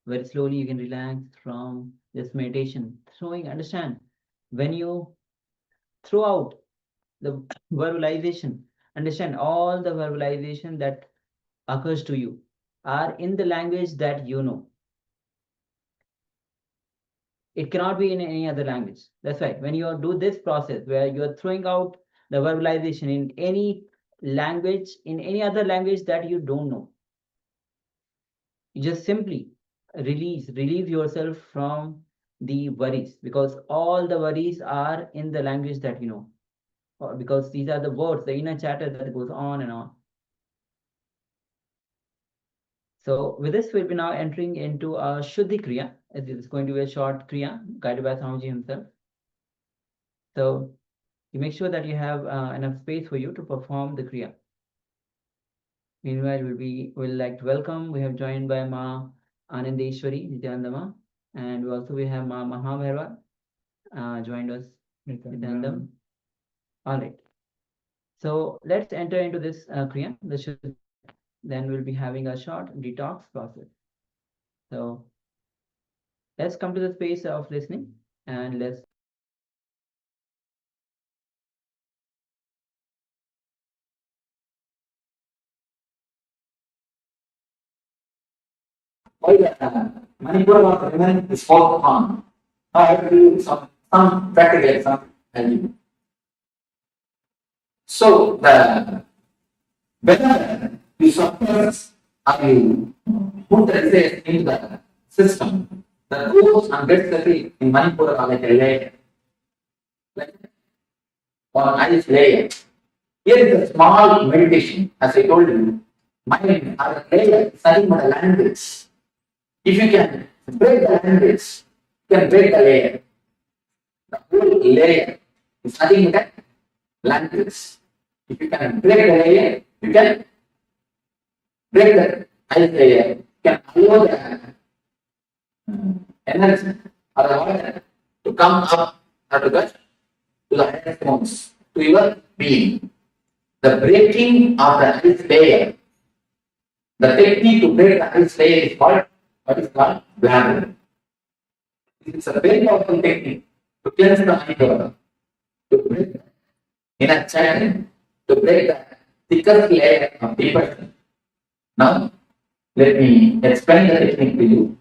very slowly you can relax from this meditation. Understand, when you throw out the verbalization, understand all the verbalization that occurs to you are in the language that you know. It cannot be in any other language. That's why when you do this process where you are throwing out the verbalization in any language, in any other language that you don't know, you just simply relieve yourself from the worries, because all the worries are in the language that you know, because these are the words, the inner chatter that goes on and on. So with this, we'll be now entering into a Shuddhi Kriya. It's going to be a short Kriya guided by Swamiji himself. So you make sure that you have enough space for you to perform the Kriya. Meanwhile, we'll like to welcome, we have joined by Ma Anandeshwari Nithyananda, and we have Ma Mahabhairava joined us, Nithyananda. All right. So let's enter into this Kriya. Then we'll be having a short detox process. So let's come to the space of listening and let's Manipura was remain is focused on. Now I have to do some practical example. So whether you suppress or you put the resistance into the system, the goes and gets the thing in Manipura are like a layer. On ice layer. Here is a small meditation, as I told you. Mind are a layer, studying the language. If you can break the language, you can break the layer. The whole layer is studying the language. If you can break the layer, you can break the ice layer. You can allow the energy or the water to come up or to get to the higher forms, to your being. The breaking of the ice layer, the technique to break the ice layer is called what is called bladder. It's a very powerful technique to cleanse the mind, to break the inner channel, to break the thickest layer of depression. Now, let me explain the technique to you.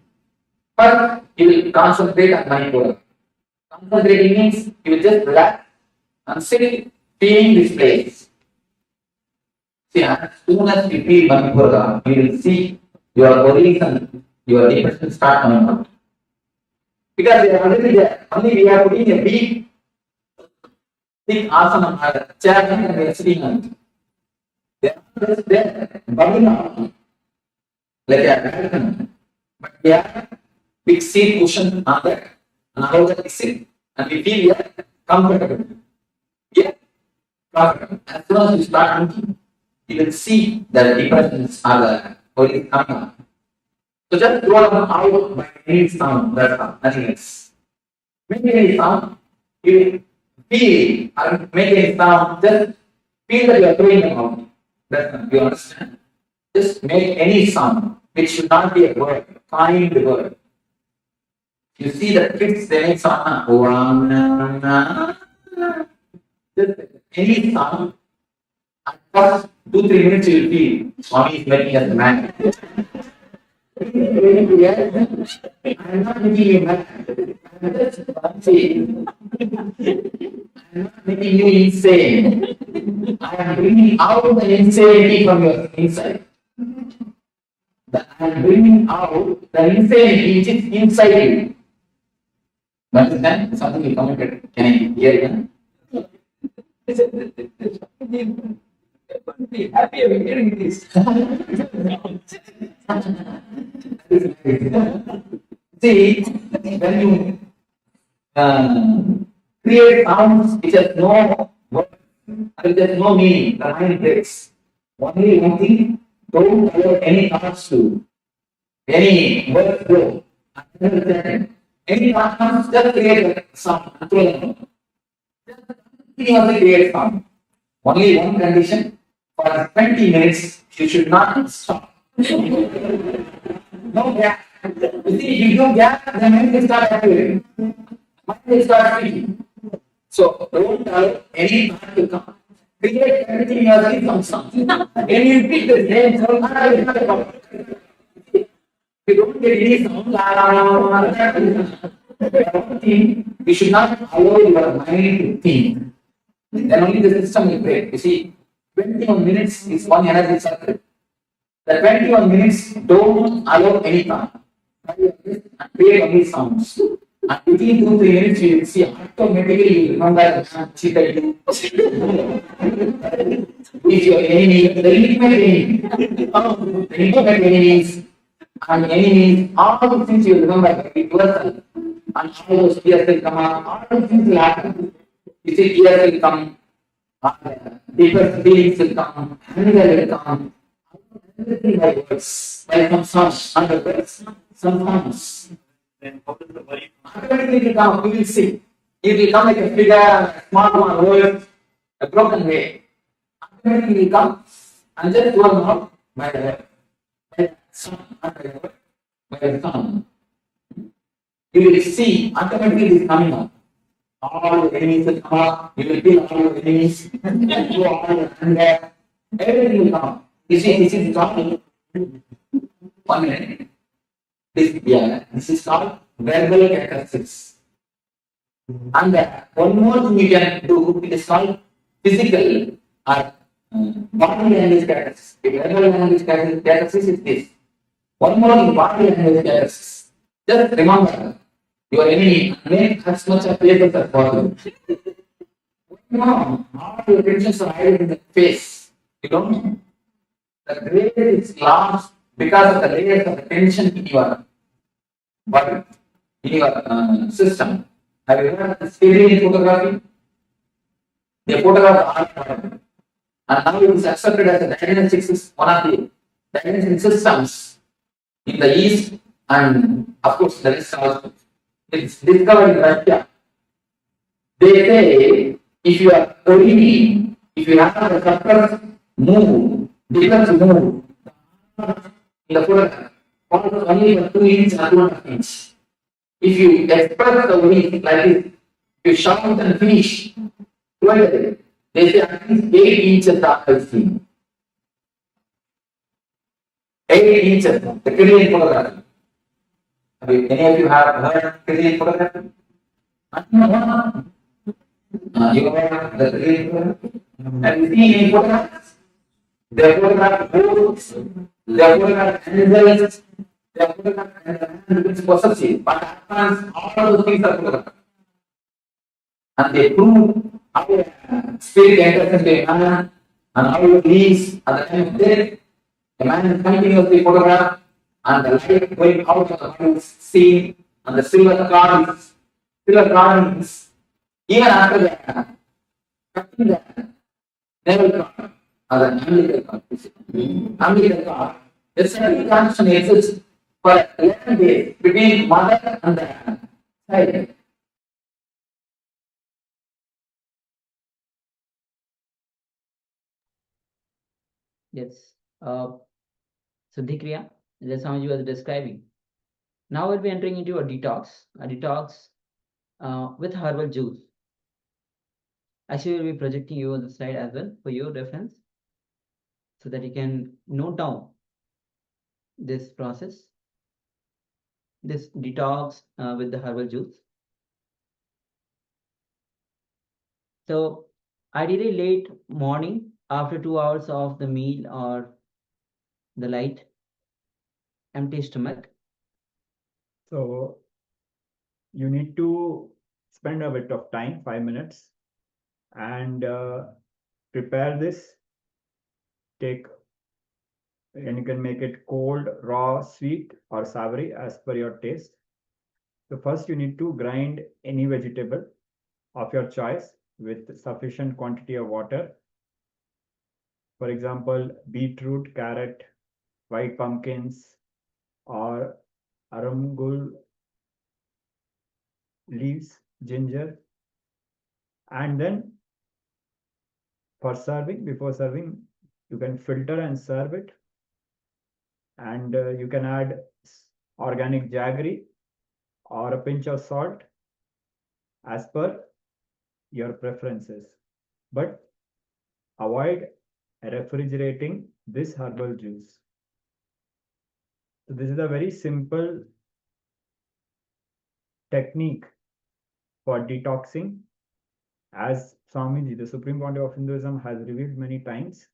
First, you will concentrate on Manipura. Concentrating means you will just relax and sit feeling this place. See, as soon as you feel Manipura, you will see your worries and your depression start coming out. Because they are already there. Only we are putting a big thick asana or chair and we are sitting on it. They are just there, bubbling out like a dragon. But we have big seat cushion on that, and how that we sit, and we feel here comfortable. Yeah, comfortable. As soon as you start thinking, you will see that the depressions are the worries coming out. So just draw them out by any sound, that's all, nothing else. Make any sound, you feel, or make any sound, just feel that you are doing them out. That's all, you understand? Just make any sound, which should not be a word, find the word. You see the kids, they make sound, just any sound, and first 2-3 minutes you will feel, Swami is making us mad. I'm not making you mad. I'm not making you insane. I am bringing out the insanity from your inside. I am bringing out the insanity which is inside you. Understand? Something you commented. Can I hear again? Be happy of hearing this. See, when you create sounds which has no word, which has no meaning, the mind breaks. Only one thing, don't allow any thoughts to, any words go. Any thought comes, just create a sound. Just create sound. Only one condition, for 20 minutes, you should not stop. No gap. You see, if you give gap, the mind will start activating. Mind will start speaking. So don't allow any thought to come. Create everything in your life from something. When you repeat the same sound, you don't get any sound. You should not allow your mind to think. Then only the system will break. You see, 21 minutes is one energy cycle. The 21 minutes don't allow any thought. Create only sounds. And within 2-3 minutes, you will see automatically you remember cheetah. If your enemy, the intimate enemies, and enemies, all the things you remember yourself, and all those fears will come out, all those things will happen. You see, fears will come, deeper feelings will come, anger will come, everything by words, by some songs, under words, some songs. Then how does the worry? Automatically it will come, you will see. It will come like a figure, a small one, word, a broken way. Automatically it will come, and just one more by the word. By the sound. You will see automatically it is coming up. All the enemies will come up. You will feel all the enemies. You all the anger. Everything will come. You see, this is called 1 minute. This is called verbal catharsis. And one more thing you can do, it is called physical or body language catharsis. The verbal language catharsis is this. One more thing, body language catharsis. Just remember your enemy, make as much of paper as possible. No, all your tensions are hiding in the face. You don't know. The grade is lost because of the layers of the tension in your body, in your system. Have you heard of stereo photography? They photograph the art, and now it is accepted as a diagnostic system, one of the diagnostic systems in the East, and of course the rest also. It's discovered in Russia. They say if you are originally, if you have a suppressed move, difference move, in the photograph, falls only for 2 inches or 2.5 inches. If you express the wind like this, you shout and finish together, they say at least 8 inches after seen. 8 inches, the Korean photography. Any of you have heard Korean photography? You have the Korean photography? Have you seen any photographs? They photograph boats, they photograph animals, they photograph animals possessive, but advance, all those things are photographed. And they prove how spirit enters into a man and how it leaves at the time of death. A man is continuously photographed and the light going out of the body is seen, and the silver card is even after the cutting the navel card or the umbilical cord. Umbilical cord, the same connection exists for 11 days between mother and the child. Yes. So Dikriya, that's how you were describing. Now we'll be entering into a detox with herbal juice. Actually, we'll be projecting you on the slide as well for your reference, so that you can note down this process, this detox with the herbal juice. So ideally late morning after 2 hours of the meal or the light, empty stomach. So you need to spend a bit of time, 5 minutes, and prepare this. And you can make it cold, raw, sweet, or savory as per your taste. So first you need to grind any vegetable of your choice with sufficient quantity of water. For example, beetroot, carrot, white pumpkins, or arugula leaves, ginger. And then for serving, before serving, you can filter and serve it. And you can add organic jaggery, or a pinch of salt as per your preferences. But avoid refrigerating this herbal juice. So this is a very simple technique for detoxing. As Swamiji, the Supreme Pontiff of Hinduism, has revealed many times,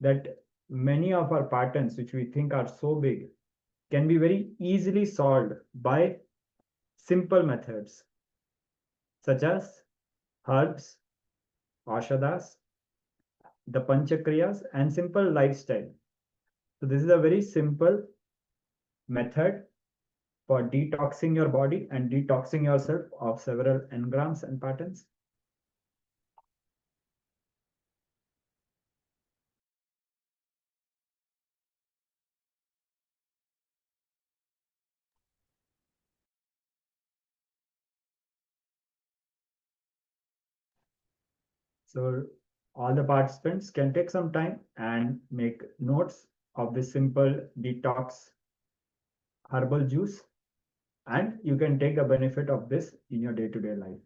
that many of our patterns which we think are so big can be very easily solved by simple methods such as herbs, ashadas, the panchakriyas, and simple lifestyle. So this is a very simple method for detoxing your body and detoxing yourself of several engrams and patterns. So all the participants can take some time and make notes of this simple detox herbal juice, and you can take the benefit of this in your day-to-day life.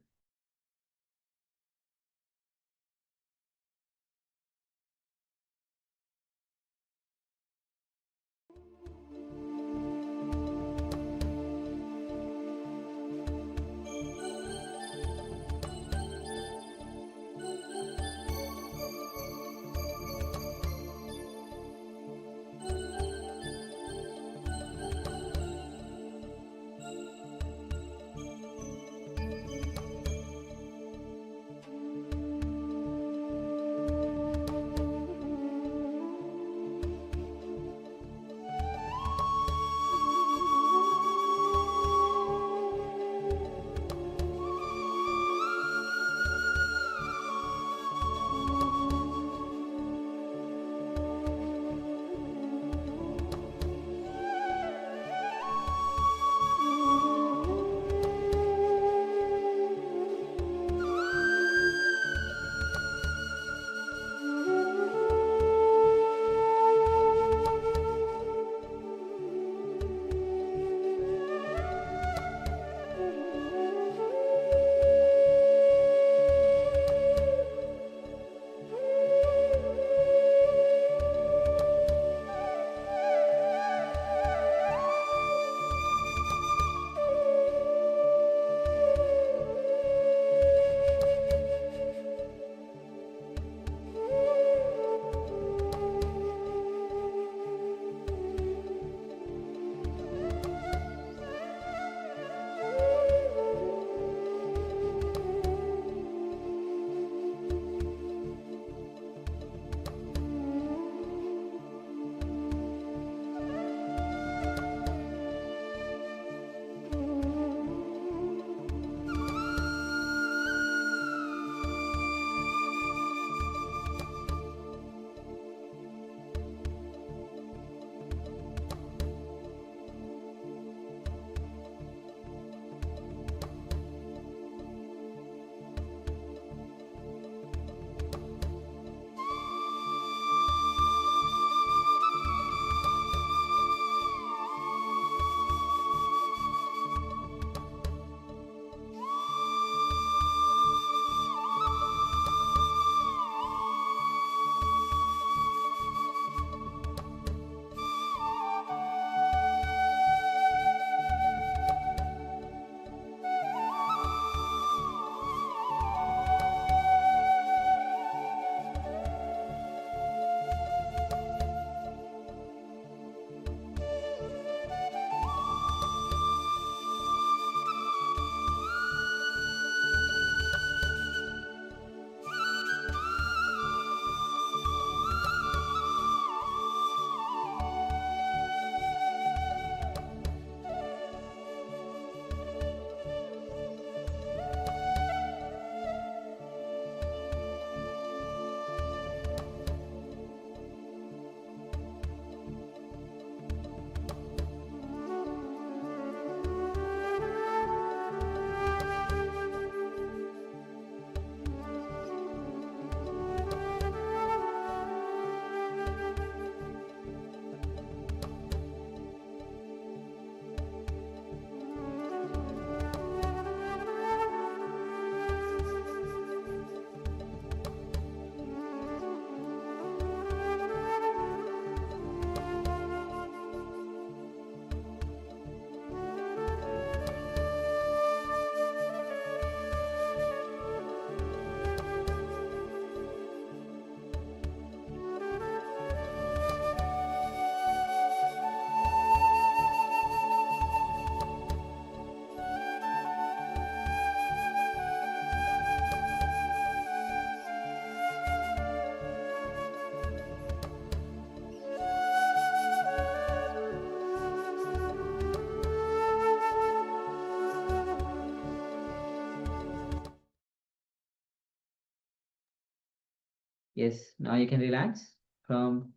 Yes, now you can relax. From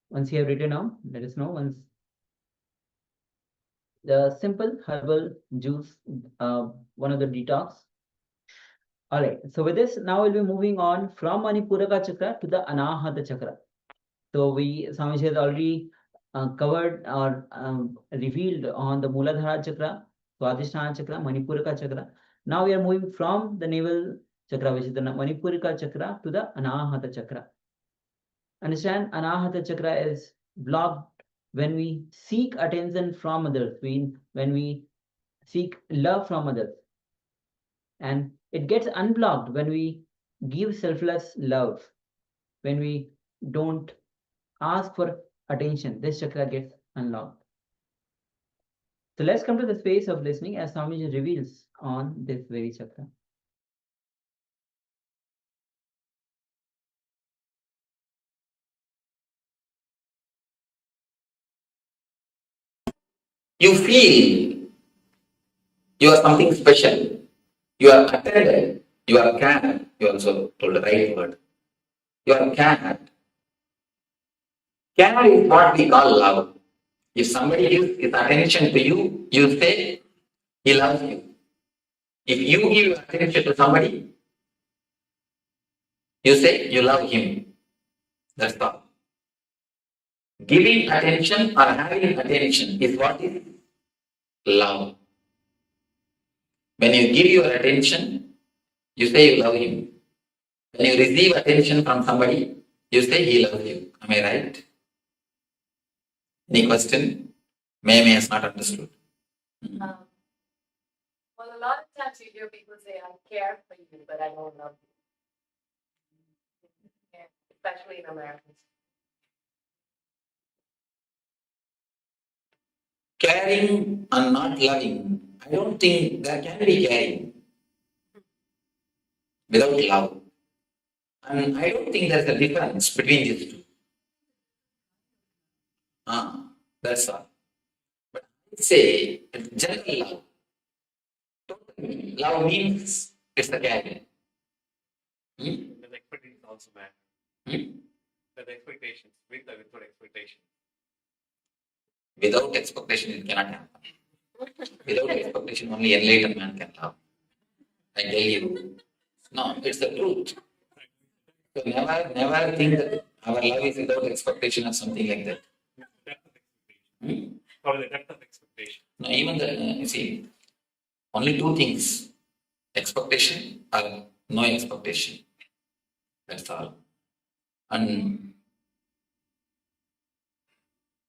once you have written down, let us know once the simple herbal juice, one of the detox. All right. So with this, now we'll be moving on from Manipuraka chakra to the Anahata chakra. So Swamiji has already covered or revealed on the Muladhara chakra, Swadhisthana chakra, Manipuraka chakra. Now we are moving from the navel chakra, which is the Manipuraka chakra, to the Anahata chakra. Understand, Anahata chakra is blocked when we seek attention from others, when we seek love from others. And it gets unblocked when we give selfless love, when we don't ask for attention. This chakra gets unlocked. So let's come to the space of listening as Swamiji reveals on this very chakra. You feel you are something special. You are attended. You are cared. You also told the right word. You are cared. Care is what we call love. If somebody gives his attention to you, you say he loves you. If you give attention to somebody, you say you love him. That's all. Giving attention or having attention is what is love. When you give your attention, you say you love him. When you receive attention from somebody, you say he loves you. Am I right? Any question? May has not understood. Well, a lot of times you hear people say, I care for you, but I don't love you. Yeah, especially in Americans. Caring and not loving, I don't think there can be caring without love. And I don't think there's a difference between these two. That's all. But I say general love. Totally. Love means it's the caring. The expectations also matter. The expectations, with or without expectation. Without expectation, it cannot happen. Without expectation, only enlightened man can love. I tell you. No, it's the truth. So never think that our love is without expectation or something like that. Probably the depth of expectation. No, even the, you see, only two things. Expectation or no expectation. That's all. And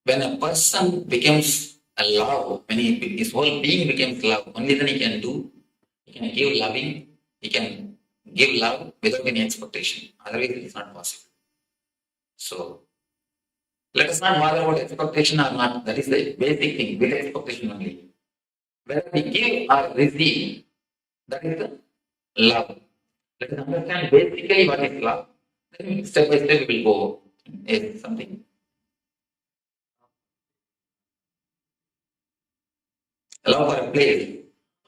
when a person becomes a love, when his whole being becomes love, only then he can give loving, he can give love without any expectation. Otherwise, it's not possible. So, let us not bother about expectation or not. That is the basic thing, with expectation only. Whether we give or receive, that is the love. Let us understand basically what is love. Then step by step we will go is something. Love for a place.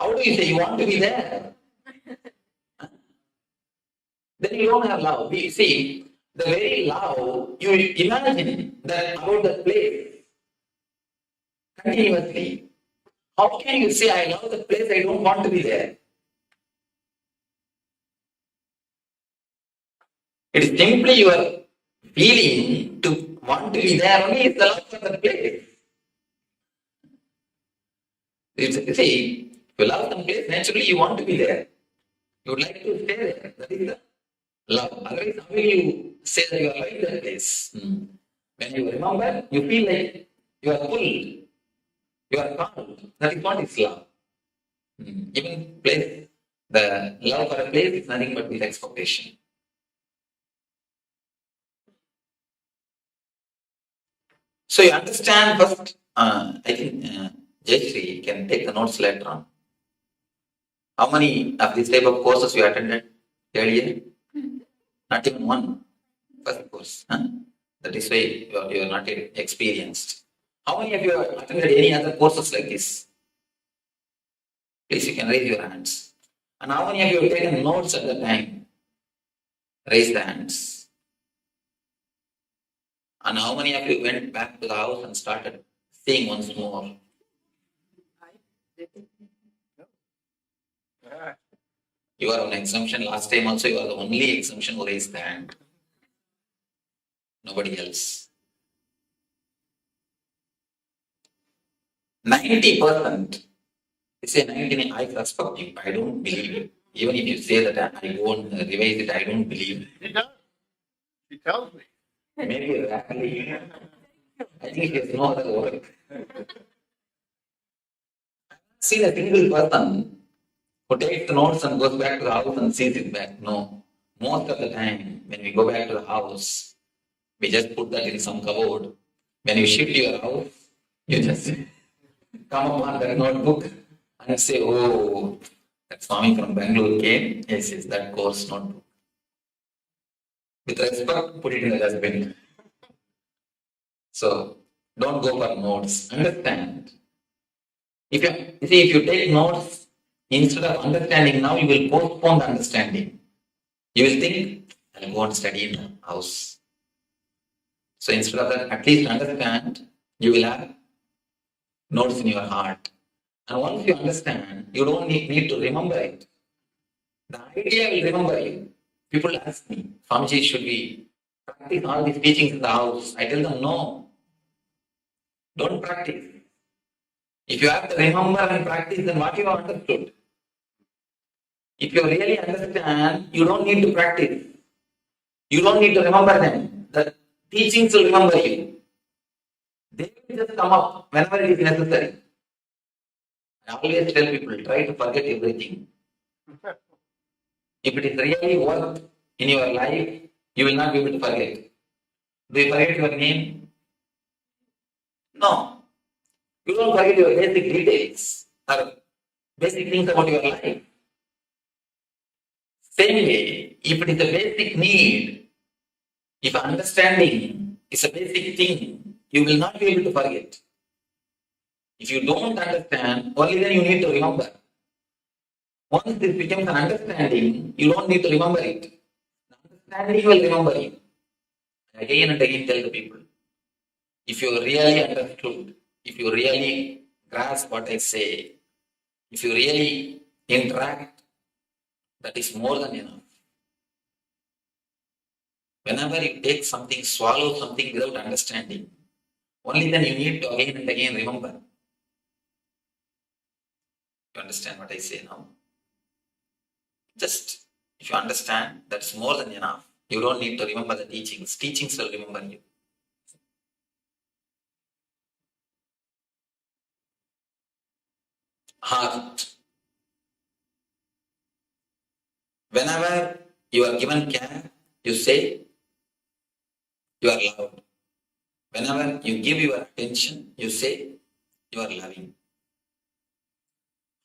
How do you say you want to be there? Then you don't have love. You see, the very love, you imagine that about the place continuously. How can you say, I love the place, I don't want to be there? It is simply your feeling to want to be there only is the love for the place. You see, if you love some place, naturally you want to be there. You would like to stay there. That is the love. Otherwise, how will you say that you are loving that place? When you remember, you feel like you are pulled, you are called. That is what is love. Even place, the love for a place is nothing but with expectation. So you understand first, I think Jayashree can take the notes later on. How many of this type of courses you attended earlier? Not even one. First course. That is why you are not yet experienced. How many of you have attended any other courses like this? Please, you can raise your hands. And how many of you have taken notes at the time? Raise the hands. And how many of you went back to the house and started saying once more? You are on exemption. Last time also you are the only exemption who raised the hand. Nobody else. 90%. You say 99, I respect you. I don't believe you. Even if you say that I won't revise it, I don't believe He does. He tells me. Maybe rarely. I think it is no other work. See a single person who takes the notes and goes back to the house and sees it back. No. Most of the time, when we go back to the house, we just put that in some cupboard. When you shift your house, you just come upon that notebook and say, oh, that Swami from Bangalore came. Yes, that course notebook. With respect, put it in the dustbin. So, don't go for notes. Understand. If you take notes, instead of understanding now, you will postpone the understanding. You will think, I'll go and study in the house. So instead of that, at least understand, you will have notes in your heart. And once you understand, you don't need to remember it. The idea will remember you. People ask me, Swamiji, should we practice all these teachings in the house? I tell them, no. Don't practice. If you have to remember and practice, then what you have understood? If you really understand, you don't need to practice. You don't need to remember them. The teachings will remember you. They will just come up whenever it is necessary. I always tell people, try to forget everything. If it is really worth in your life, you will not be able to forget. Do you forget your name? No. You don't forget your basic details or basic things about your life. Same way, if it is a basic need, if understanding is a basic thing, you will not be able to forget. If you don't understand, only then you need to remember. Once this becomes an understanding, you don't need to remember it. Understanding will remember you. Again and again tell the people, if you really understood, if you really grasp what I say, if you really interact, that is more than enough. Whenever you take something, swallow something without understanding, only then you need to again and again remember. You understand what I say now? Just, if you understand, that's more than enough. You don't need to remember the teachings. Teachings will remember you. Heart. Whenever you are given care, you say you are loved. Whenever you give your attention, you say you are loving.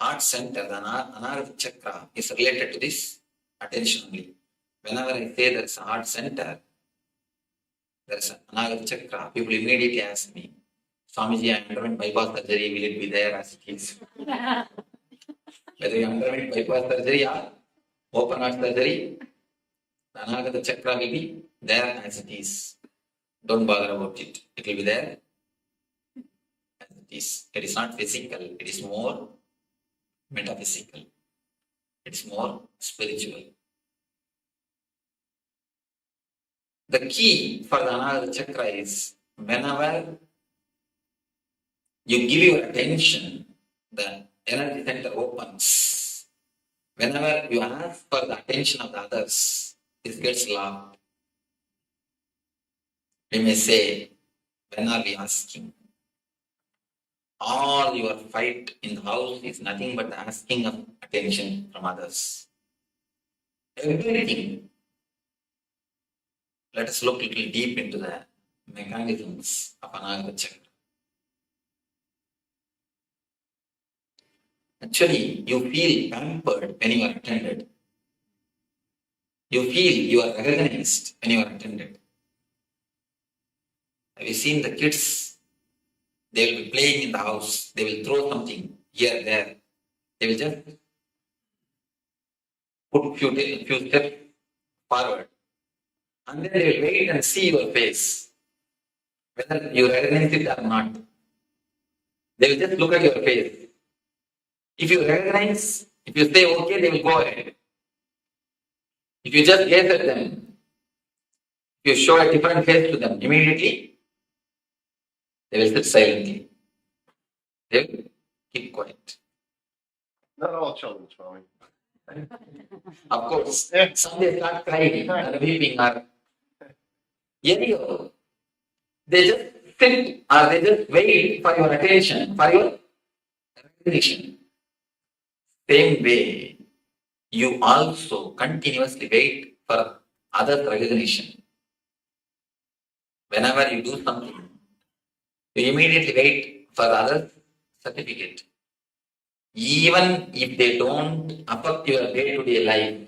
Heart center, the Anahata Chakra, is related to this attention only. Whenever I say there is a heart center, there is an Anahata Chakra, people immediately ask me, Swamiji, I underwent bypass surgery, will it be there as it is? Whether you underwent bypass surgery or open heart surgery, the Anahata Chakra will be there as it is. Don't bother about it. It will be there as it is. It is not physical, it is more metaphysical. It is more spiritual. The key for the Anahata Chakra is whenever you give your attention, the energy center opens. Whenever you ask for the attention of the others, this gets locked. We may say, when are we asking? All your fight in the house is nothing but the asking of attention from others. Everything. Let us look a little deep into the mechanisms of Anahata Chakra. Actually, you feel pampered when you are attended. You feel you are recognized when you are attended. Have you seen the kids? They will be playing in the house. They will throw something here, there. They will just put few steps forward. And then they will wait and see your face. whether you recognize it or not. They will just look at your face. If you recognize, if you say okay, they will go ahead. If you just gaze at them, if you show a different face to them, immediately they will sit silently. They will keep quiet. Not all children, Swami. Of course, some they start crying or weeping or anyhow, they just sit or they just wait for your attention, for your recognition. Same way, you also continuously wait for others' recognition. Whenever you do something, you immediately wait for others' certificate. Even if they don't affect your day-to-day life,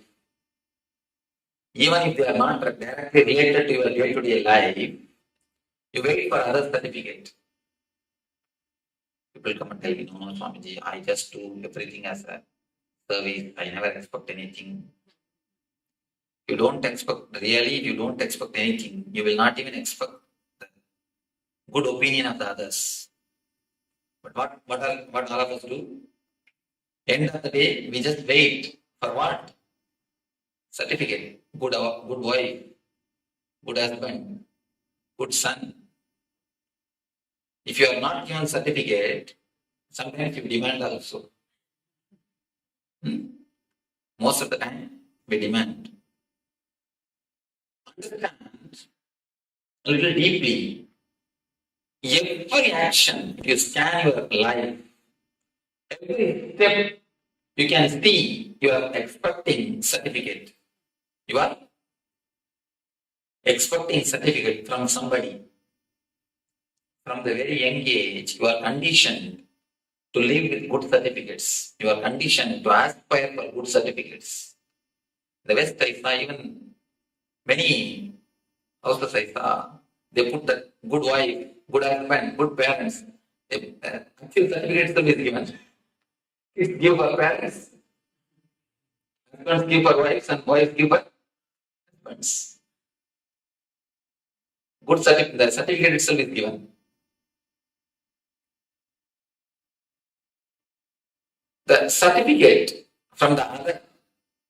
even if they are not directly related to your day-to-day life, you wait for others' certificate. People come and tell me, no, Swamiji, I just do everything as a service. I never expect anything. You don't expect, really, if you don't expect anything, you will not even expect the good opinion of the others. But what all of us do? End of the day, we just wait for what? Certificate. Good wife, good husband, good son. If you are not given certificate, sometimes you demand also. Most of the time, we demand. Understand a little deeply. Every action, if you scan your life, every step you can see, you are expecting certificate. You are expecting certificate from somebody. From the very young age, you are conditioned to live with good certificates. You are conditioned to aspire for good certificates. The West, I saw even many houses I saw, they put the good wife, good husband, good parents. Actual certificates is given. It's given for parents. Husbands give for wives and wives give for husbands. Good certificate, the certificate itself is given. The certificate from the other,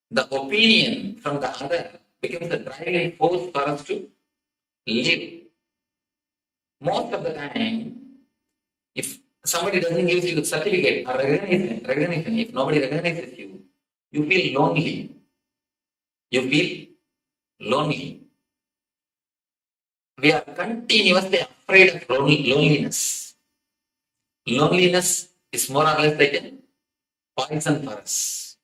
the opinion from the other becomes the driving force for us to live. Most of the time, if somebody doesn't give you certificate or recognition, if nobody recognizes you, you feel lonely. You feel lonely. We are continuously afraid of loneliness. Loneliness is more or less like a poison for us.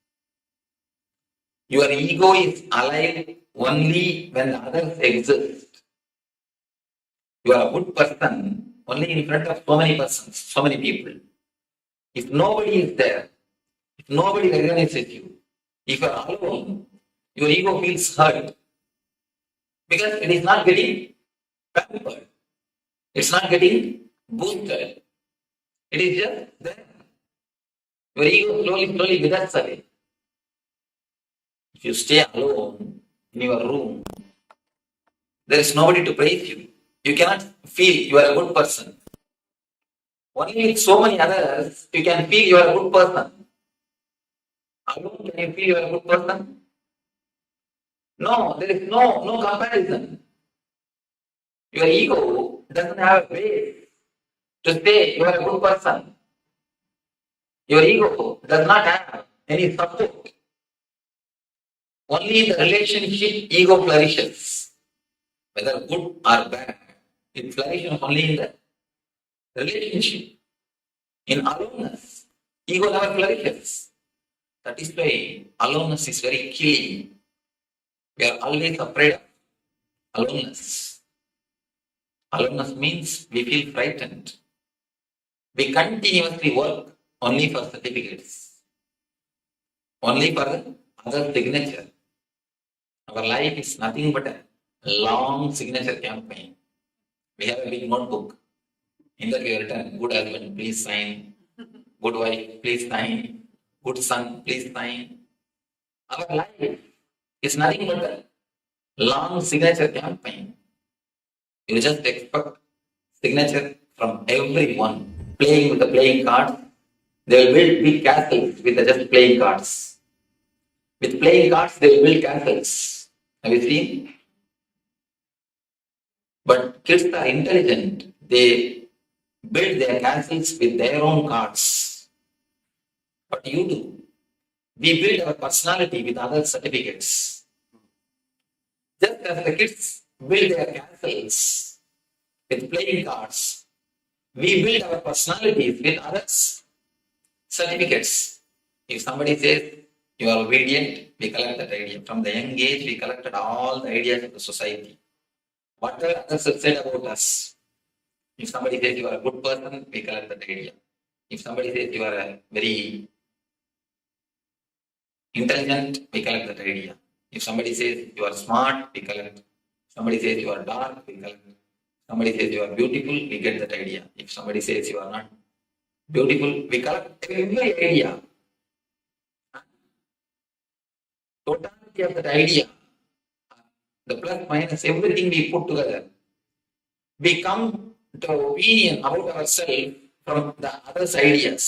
Your ego is alive only when the others exist. You are a good person only in front of so many persons, so many people. If nobody is there, if nobody recognizes you, if you are alone, your ego feels hurt because it is not getting pampered. It's not getting boosted. It is just there. Your ego slowly withers away. If you stay alone in your room, there is nobody to praise you. You cannot feel you are a good person. Only with so many others, you can feel you are a good person. Alone, can you feel you are a good person? No, there is no comparison. Your ego doesn't have a base to say you are a good person. Your ego does not have any support. Only in the relationship ego flourishes. Whether good or bad, it flourishes only in the relationship. In aloneness, ego never flourishes. That is why aloneness is very killing. We are always afraid of aloneness. Aloneness means we feel frightened. We continuously work only for certificates, only for the other signature. Our life is nothing but a long signature campaign. We have a big notebook. In that we have written, good husband, please sign. Good wife, please sign. Good son, please sign. Our life is nothing but a long signature campaign. You just expect signature from everyone. Playing with the playing cards, they will build big castles with just playing cards. With playing cards, they will build castles. Have you seen? But kids are intelligent. They build their castles with their own cards. What do you do? We build our personality with other certificates. Just as the kids build their castles with playing cards, we build our personalities with others' certificates. If somebody says you are obedient, we collect that idea. From the young age, we collected all the ideas of the society. Whatever others have said about us. If somebody says you are a good person, we collect that idea. If somebody says you are a very intelligent, we collect that idea. If somebody says you are smart, we collect. Somebody says you are dark, we collect. Somebody says you are beautiful, we get that idea. If somebody says you are not beautiful, we collect every idea. Totality of that idea, the plus minus, everything we put together. We come to opinion about ourselves from the others' ideas.